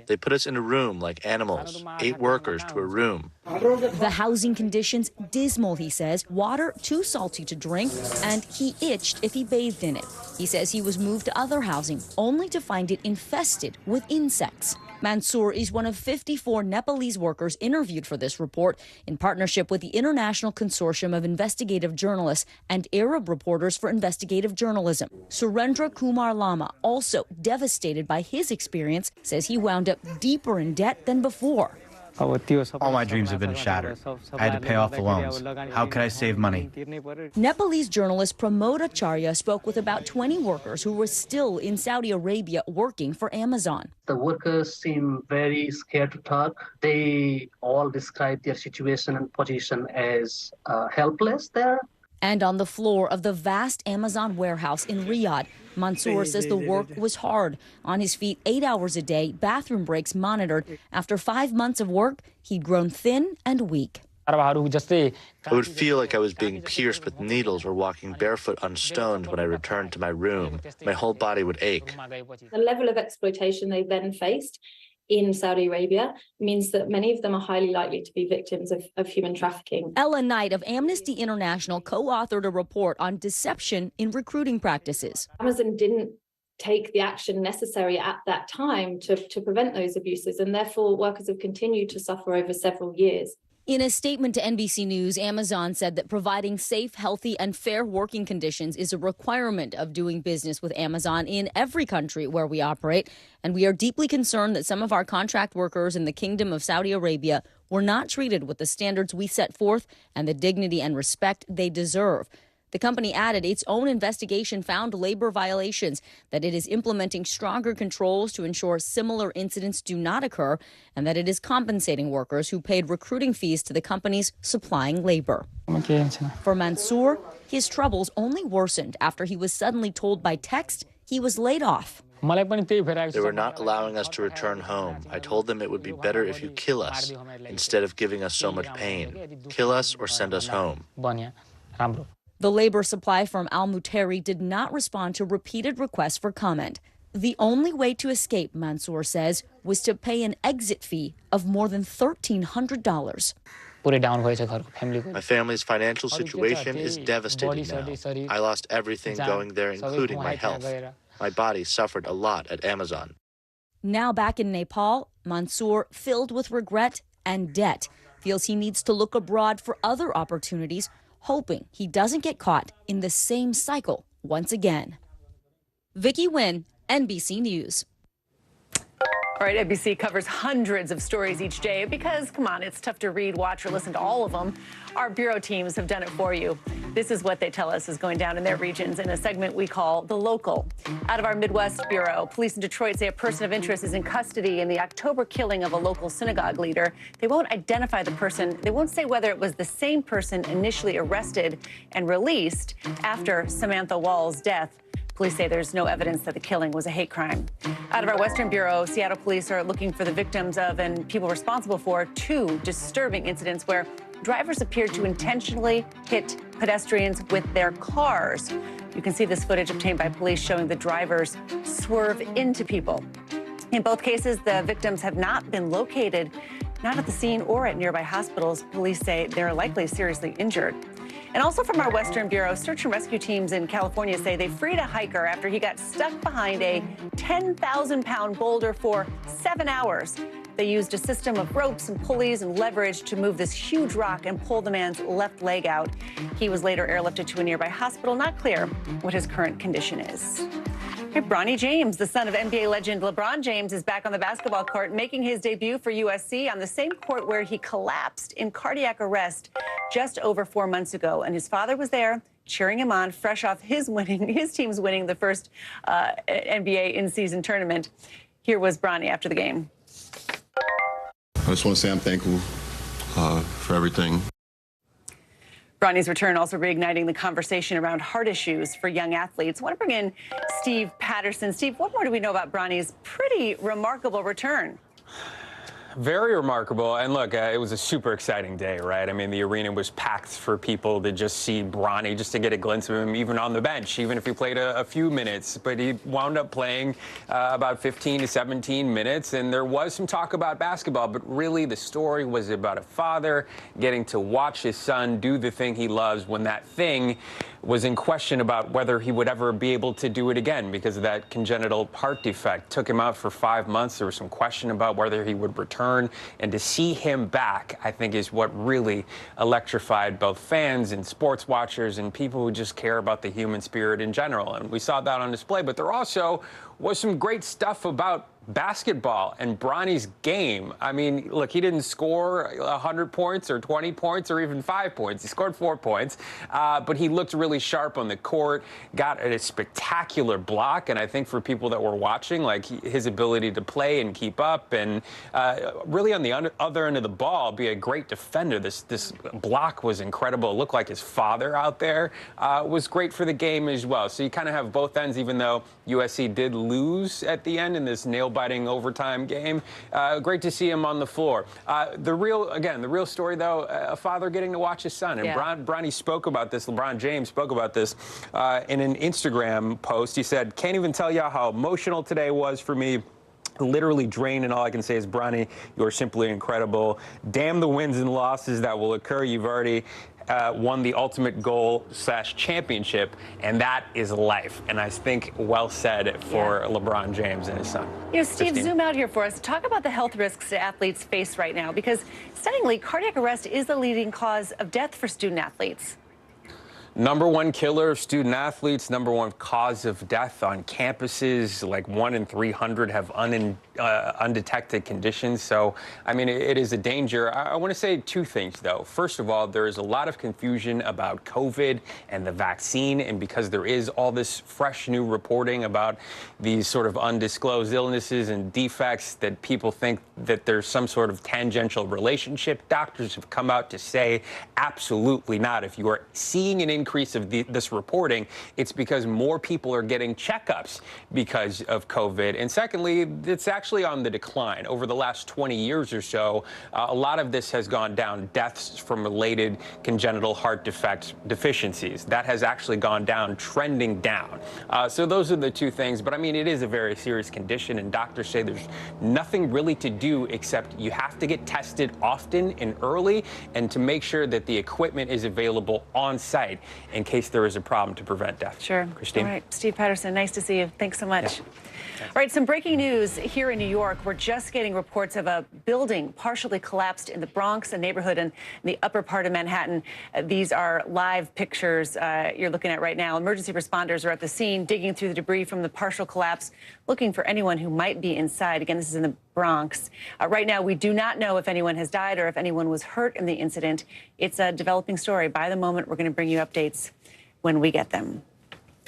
They put us in a room like animals, 8 workers to a room. The housing conditions dismal, he says. Water too salty to drink, and he itched if he bathed in it. He says he was moved to other housing, only to find it infested with insects. Mansour is one of 54 Nepalese workers interviewed for this report in partnership with the International Consortium of Investigative Journalists and Arab Reporters for Investigative Journalism. Surendra Kumar Lama, also devastated by his experience, says he wound up deeper in debt than before. All my dreams have been shattered. I had to pay off the loans. How could I save money? Nepalese journalist Pramod Acharya spoke with about 20 workers who were still in Saudi Arabia working for Amazon. The workers seem very scared to talk. They all describe their situation and position as helpless there. And on the floor of the vast Amazon warehouse in Riyadh, Mansour says the work was hard. On his feet 8 hours a day, bathroom breaks monitored. After 5 months of work, he'd grown thin and weak. I would feel like I was being pierced with needles or walking barefoot on stones when I returned to my room. My whole body would ache. The level of exploitation they then faced in Saudi Arabia means that many of them are highly likely to be victims of human trafficking. Ella Knight of Amnesty International co-authored a report on deception in recruiting practices. Amazon didn't take the action necessary at that time to prevent those abuses, and therefore workers have continued to suffer over several years. In a statement to NBC News, Amazon said that providing safe, healthy, and fair working conditions is a requirement of doing business with Amazon in every country where we operate. And we are deeply concerned that some of our contract workers in the Kingdom of Saudi Arabia were not treated with the standards we set forth and the dignity and respect they deserve. The company added its own investigation found labor violations, that it is implementing stronger controls to ensure similar incidents do not occur, and that it is compensating workers who paid recruiting fees to the companies supplying labor. For Mansour, his troubles only worsened after he was suddenly told by text he was laid off. They were not allowing us to return home. I told them it would be better if you kill us instead of giving us so much pain. Kill us or send us home. The labor supply firm Al Muteri did not respond to repeated requests for comment. The only way to escape, Mansour says, was to pay an exit fee of more than $1,300. My family's financial situation is devastating now. I lost everything going there, including my health. My body suffered a lot at Amazon. Now back in Nepal, Mansoor, filled with regret and debt, feels he needs to look abroad for other opportunities, hoping he doesn't get caught in the same cycle once again. Vicky Nguyen, NBC News. All right, NBC covers hundreds of stories each day because, come on, it's tough to read, watch, or listen to all of them. Our bureau teams have done it for you. This is what they tell us is going down in their regions in a segment we call The Local. Out of our Midwest Bureau, police in Detroit say a person of interest is in custody in the October killing of a local synagogue leader. They won't identify the person. They won't say whether it was the same person initially arrested and released after Samantha Wall's death. Police say there's no evidence that the killing was a hate crime. Out of our Western Bureau, Seattle police are looking for the victims of and people responsible for 2 disturbing incidents where drivers appeared to intentionally hit pedestrians with their cars. You can see this footage obtained by police showing the drivers swerve into people. In both cases, the victims have not been located, not at the scene or at nearby hospitals. Police say they're likely seriously injured. And also from our Western Bureau, search and rescue teams in California say they freed a hiker after he got stuck behind a 10,000-pound boulder for 7 hours. They used a system of ropes and pulleys and leverage to move this huge rock and pull the man's left leg out. He was later airlifted to a nearby hospital. Not clear what his current condition is. Bronny James, the son of NBA legend LeBron James, is back on the basketball court, making his debut for USC on the same court where he collapsed in cardiac arrest just over 4 months ago. And his father was there cheering him on, fresh off his team's winning the first NBA in-season tournament. Here was Bronny after the game. I just want to say I'm thankful for everything. Bronny's return also reigniting the conversation around heart issues for young athletes. I want to bring in Steve Patterson. Steve, what more do we know about Bronny's pretty remarkable return? Very remarkable. And look, it was a super exciting day, right? I mean, the arena was packed for people to just see Bronny, just to get a glimpse of him, even on the bench, even if he played a few minutes. But he wound up playing about 15 to 17 minutes. And there was some talk about basketball, but really the story was about a father getting to watch his son do the thing he loves when that thing was in question about whether he would ever be able to do it again because of that congenital heart defect. Took him out for 5 months. There was some question about whether he would return. And to see him back, I think, is what really electrified both fans and sports watchers and people who just care about the human spirit in general. And we saw that on display. But there also was some great stuff about basketball and Bronny's game. I mean, look, he didn't score 100 points or 20 points or even 5 points. He scored 4 points, but he looked really sharp on the court, got a spectacular block. And I think for people that were watching, like his ability to play and keep up and really on the other end of the ball, be a great defender. This block was incredible. It looked like his father out there was great for the game as well. So you kind of have both ends, even though USC did lose at the end in this nail-biting overtime game. Great to see him on the floor. The real story, though, a father getting to watch his son. And Bronny spoke about this. LeBron James spoke about this in an Instagram post. He said, "Can't even tell you how emotional today was for me. Literally drained, and all I can say is, Bronny, you're simply incredible. Damn the wins and losses that will occur. You've already won the ultimate goal/championship, and that is life." And I think well said for LeBron James and his son. You know, Steve, zoom out here for us. Talk about the health risks that athletes face right now, because stunningly, cardiac arrest is the leading cause of death for student athletes. #1 killer of student athletes, #1 cause of death on campuses. Like 1 in 300 have undetected conditions. So, I mean, it is a danger. I want to say 2 things, though. First of all, there is a lot of confusion about COVID and the vaccine. And because there is all this fresh new reporting about these sort of undisclosed illnesses and defects, that people think that there's some sort of tangential relationship. Doctors have come out to say absolutely not. If you are seeing an increase of this reporting, it's because more people are getting checkups because of COVID. And secondly, it's actually actually on the decline. Over the last 20 years or so, a lot of this has gone down. Deaths from related congenital heart deficiencies. That has actually gone down, trending down. So those are the two things. But I mean, it is a very serious condition, and doctors say there's nothing really to do except you have to get tested often and early, and to make sure that the equipment is available on site in case there is a problem to prevent death. Sure. Christine. All right, Steve Patterson, nice to see you. Thanks so much. Yeah. All right, some breaking news here in New York. We're just getting reports of a building partially collapsed in the Bronx, a neighborhood in the upper part of Manhattan. These are live pictures you're looking at right now. Emergency responders are at the scene, digging through the debris from the partial collapse, looking for anyone who might be inside. Again, this is in the Bronx. Right now, we do not know if anyone has died or if anyone was hurt in the incident. It's a developing story. By the moment, we're going to bring you updates when we get them.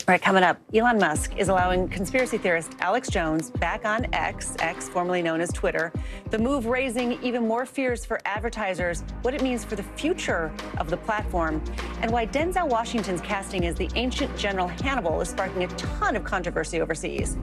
All right, coming up, Elon Musk is allowing conspiracy theorist Alex Jones back on X, formerly known as Twitter. The move raising even more fears for advertisers, what it means for the future of the platform, and why Denzel Washington's casting as the ancient General Hannibal is sparking a ton of controversy overseas.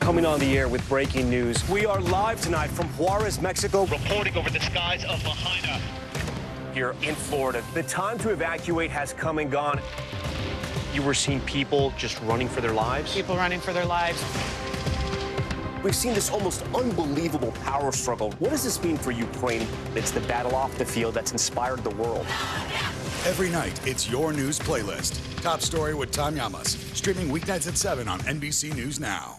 Coming on the air with breaking news. We are live tonight from Juarez, Mexico, reporting over the skies of Lahaina here in Florida. The time to evacuate has come and gone. You were seeing people just running for their lives? People running for their lives. We've seen this almost unbelievable power struggle. What does this mean for Ukraine? It's the battle off the field that's inspired the world. Every night, it's your news playlist. Top Story with Tom Llamas. Streaming weeknights at 7 on NBC News Now.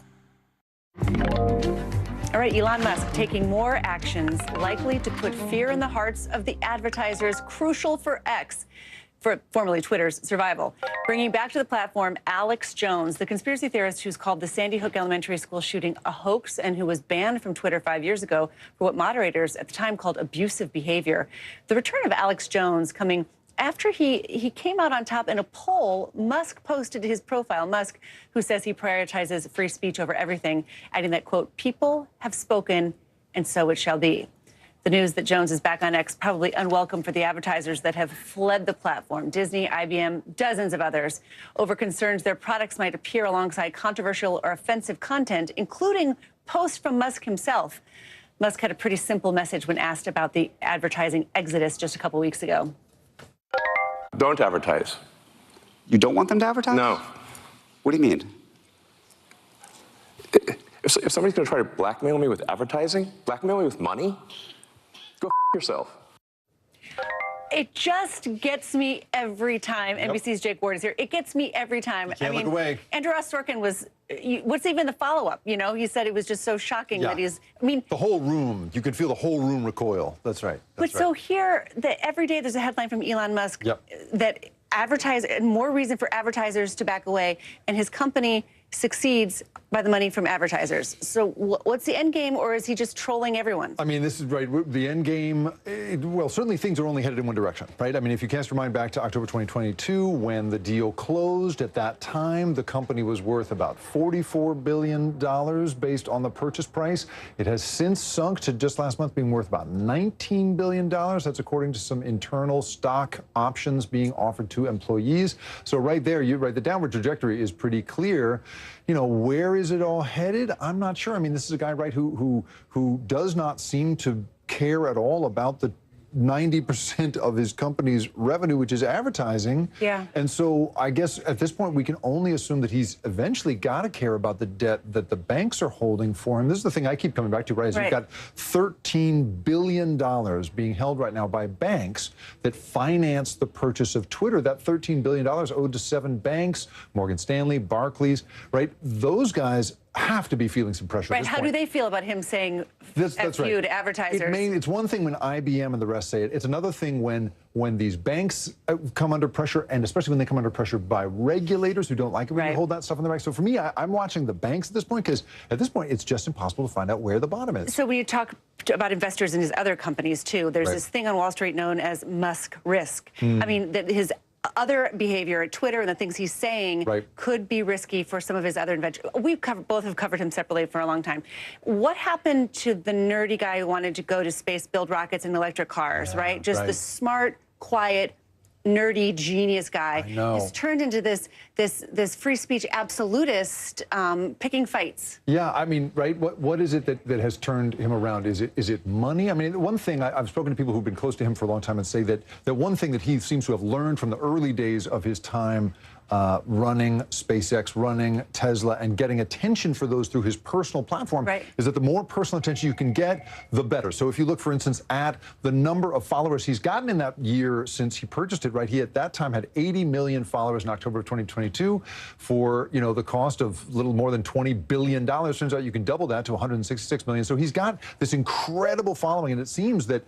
All right, Elon Musk taking more actions likely to put fear in the hearts of the advertisers crucial for X, formerly Twitter's survival. Bringing back to the platform Alex Jones, the conspiracy theorist who's called the Sandy Hook Elementary School shooting a hoax and who was banned from Twitter 5 years ago for what moderators at the time called abusive behavior. The return of Alex Jones coming after he came out on top in a poll. Musk posted his profile. Musk, who says he prioritizes free speech over everything, adding that, quote, "People have spoken, and so it shall be." The news that Jones is back on X probably unwelcome for the advertisers that have fled the platform. Disney, IBM, dozens of others, over concerns their products might appear alongside controversial or offensive content, including posts from Musk himself. Musk had a pretty simple message when asked about the advertising exodus just a couple weeks ago. Don't advertise. You don't want them to advertise? No. What do you mean? If somebody's going to try to blackmail me with advertising, blackmail me with money, go f yourself. It just gets me every time. NBC's Jake Ward is here. It gets me every time. Can't look away. Andrew Ross Sorkin was, what's even the follow-up? You know, he said it was just so shocking that he's, the whole room, you could feel the whole room recoil. That's right. But so here, every day there's a headline from Elon Musk that more reason for advertisers to back away, and his company succeeds by the money from advertisers. So what's the end game, or is he just trolling everyone? I mean, this is right. The end game, well, certainly things are only headed in one direction, right? I mean, if you cast your mind back to October 2022, when the deal closed, at that time, the company was worth about $44 billion based on the purchase price. It has since sunk to just last month being worth about $19 billion. That's according to some internal stock options being offered to employees. So right there, the downward trajectory is pretty clear. You know, where is it all headed? I'm not sure. I mean, this is a guy, right, who does not seem to care at all about the 90% of his company's revenue, which is advertising. Yeah. And so I guess at this point, we can only assume that he's eventually got to care about the debt that the banks are holding for him. This is the thing I keep coming back to, right? Is we've got $13 billion being held right now by banks that finance the purchase of Twitter. That $13 billion owed to 7 banks, Morgan Stanley, Barclays, right? Those guys have to be feeling some pressure. Right. How do they feel about him saying that's you right. to advertisers? It's one thing when IBM and the rest say it. It's another thing when these banks come under pressure, and especially when they come under pressure by regulators who don't like it when you hold that stuff on the back. So for me, I'm watching the banks at this point, because at this point, it's just impossible to find out where the bottom is. So when you talk about investors in his other companies, too, there's this thing on Wall Street known as Musk risk. I mean, that his other behavior at Twitter and the things he's saying could be risky for some of his other inventors. Both have covered him separately for a long time. What happened to the nerdy guy who wanted to go to space, build rockets and electric cars, right? Just the smart, quiet, nerdy genius guy has turned into this free speech absolutist picking fights. Yeah, I mean, right? What is it that has turned him around? Is it money? I mean, one thing I've spoken to people who've been close to him for a long time and say that one thing that he seems to have learned from the early days of his time running SpaceX, running Tesla, and getting attention for those through his personal platform is that the more personal attention you can get, the better. So if you look, for instance, at the number of followers he's gotten in that year since he purchased it, right? He at that time had 80 million followers in October of 2022 for, the cost of a little more than $20 billion. Turns out you can double that to 166 million. So he's got this incredible following, and it seems that,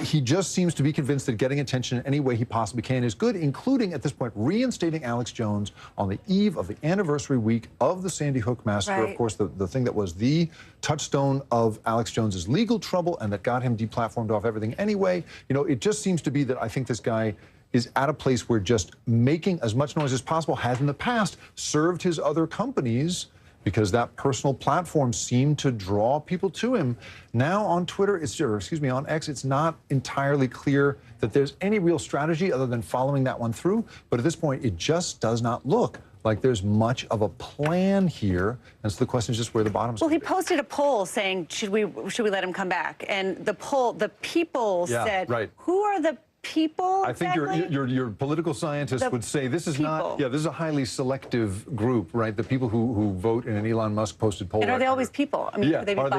he just seems to be convinced that getting attention in any way he possibly can is good, including, at this point, reinstating Alex Jones on the eve of the anniversary week of the Sandy Hook massacre. Of course, the thing that was the touchstone of Alex Jones's legal trouble and that got him deplatformed off everything anyway. It just seems to be that I think this guy is at a place where just making as much noise as possible has in the past served his other companies, because that personal platform seemed to draw people to him. Now on Twitter, on X, it's not entirely clear that there's any real strategy other than following that one through. But at this point, it just does not look like there's much of a plan here. And so the question is just where the bottom's Well, he posted a poll saying, should we let him come back? And the people said, who are the people? I think your political scientist would say this is not. Yeah, this is a highly selective group, right? The people who vote in an Elon Musk posted poll. And are they always people? I mean, could they be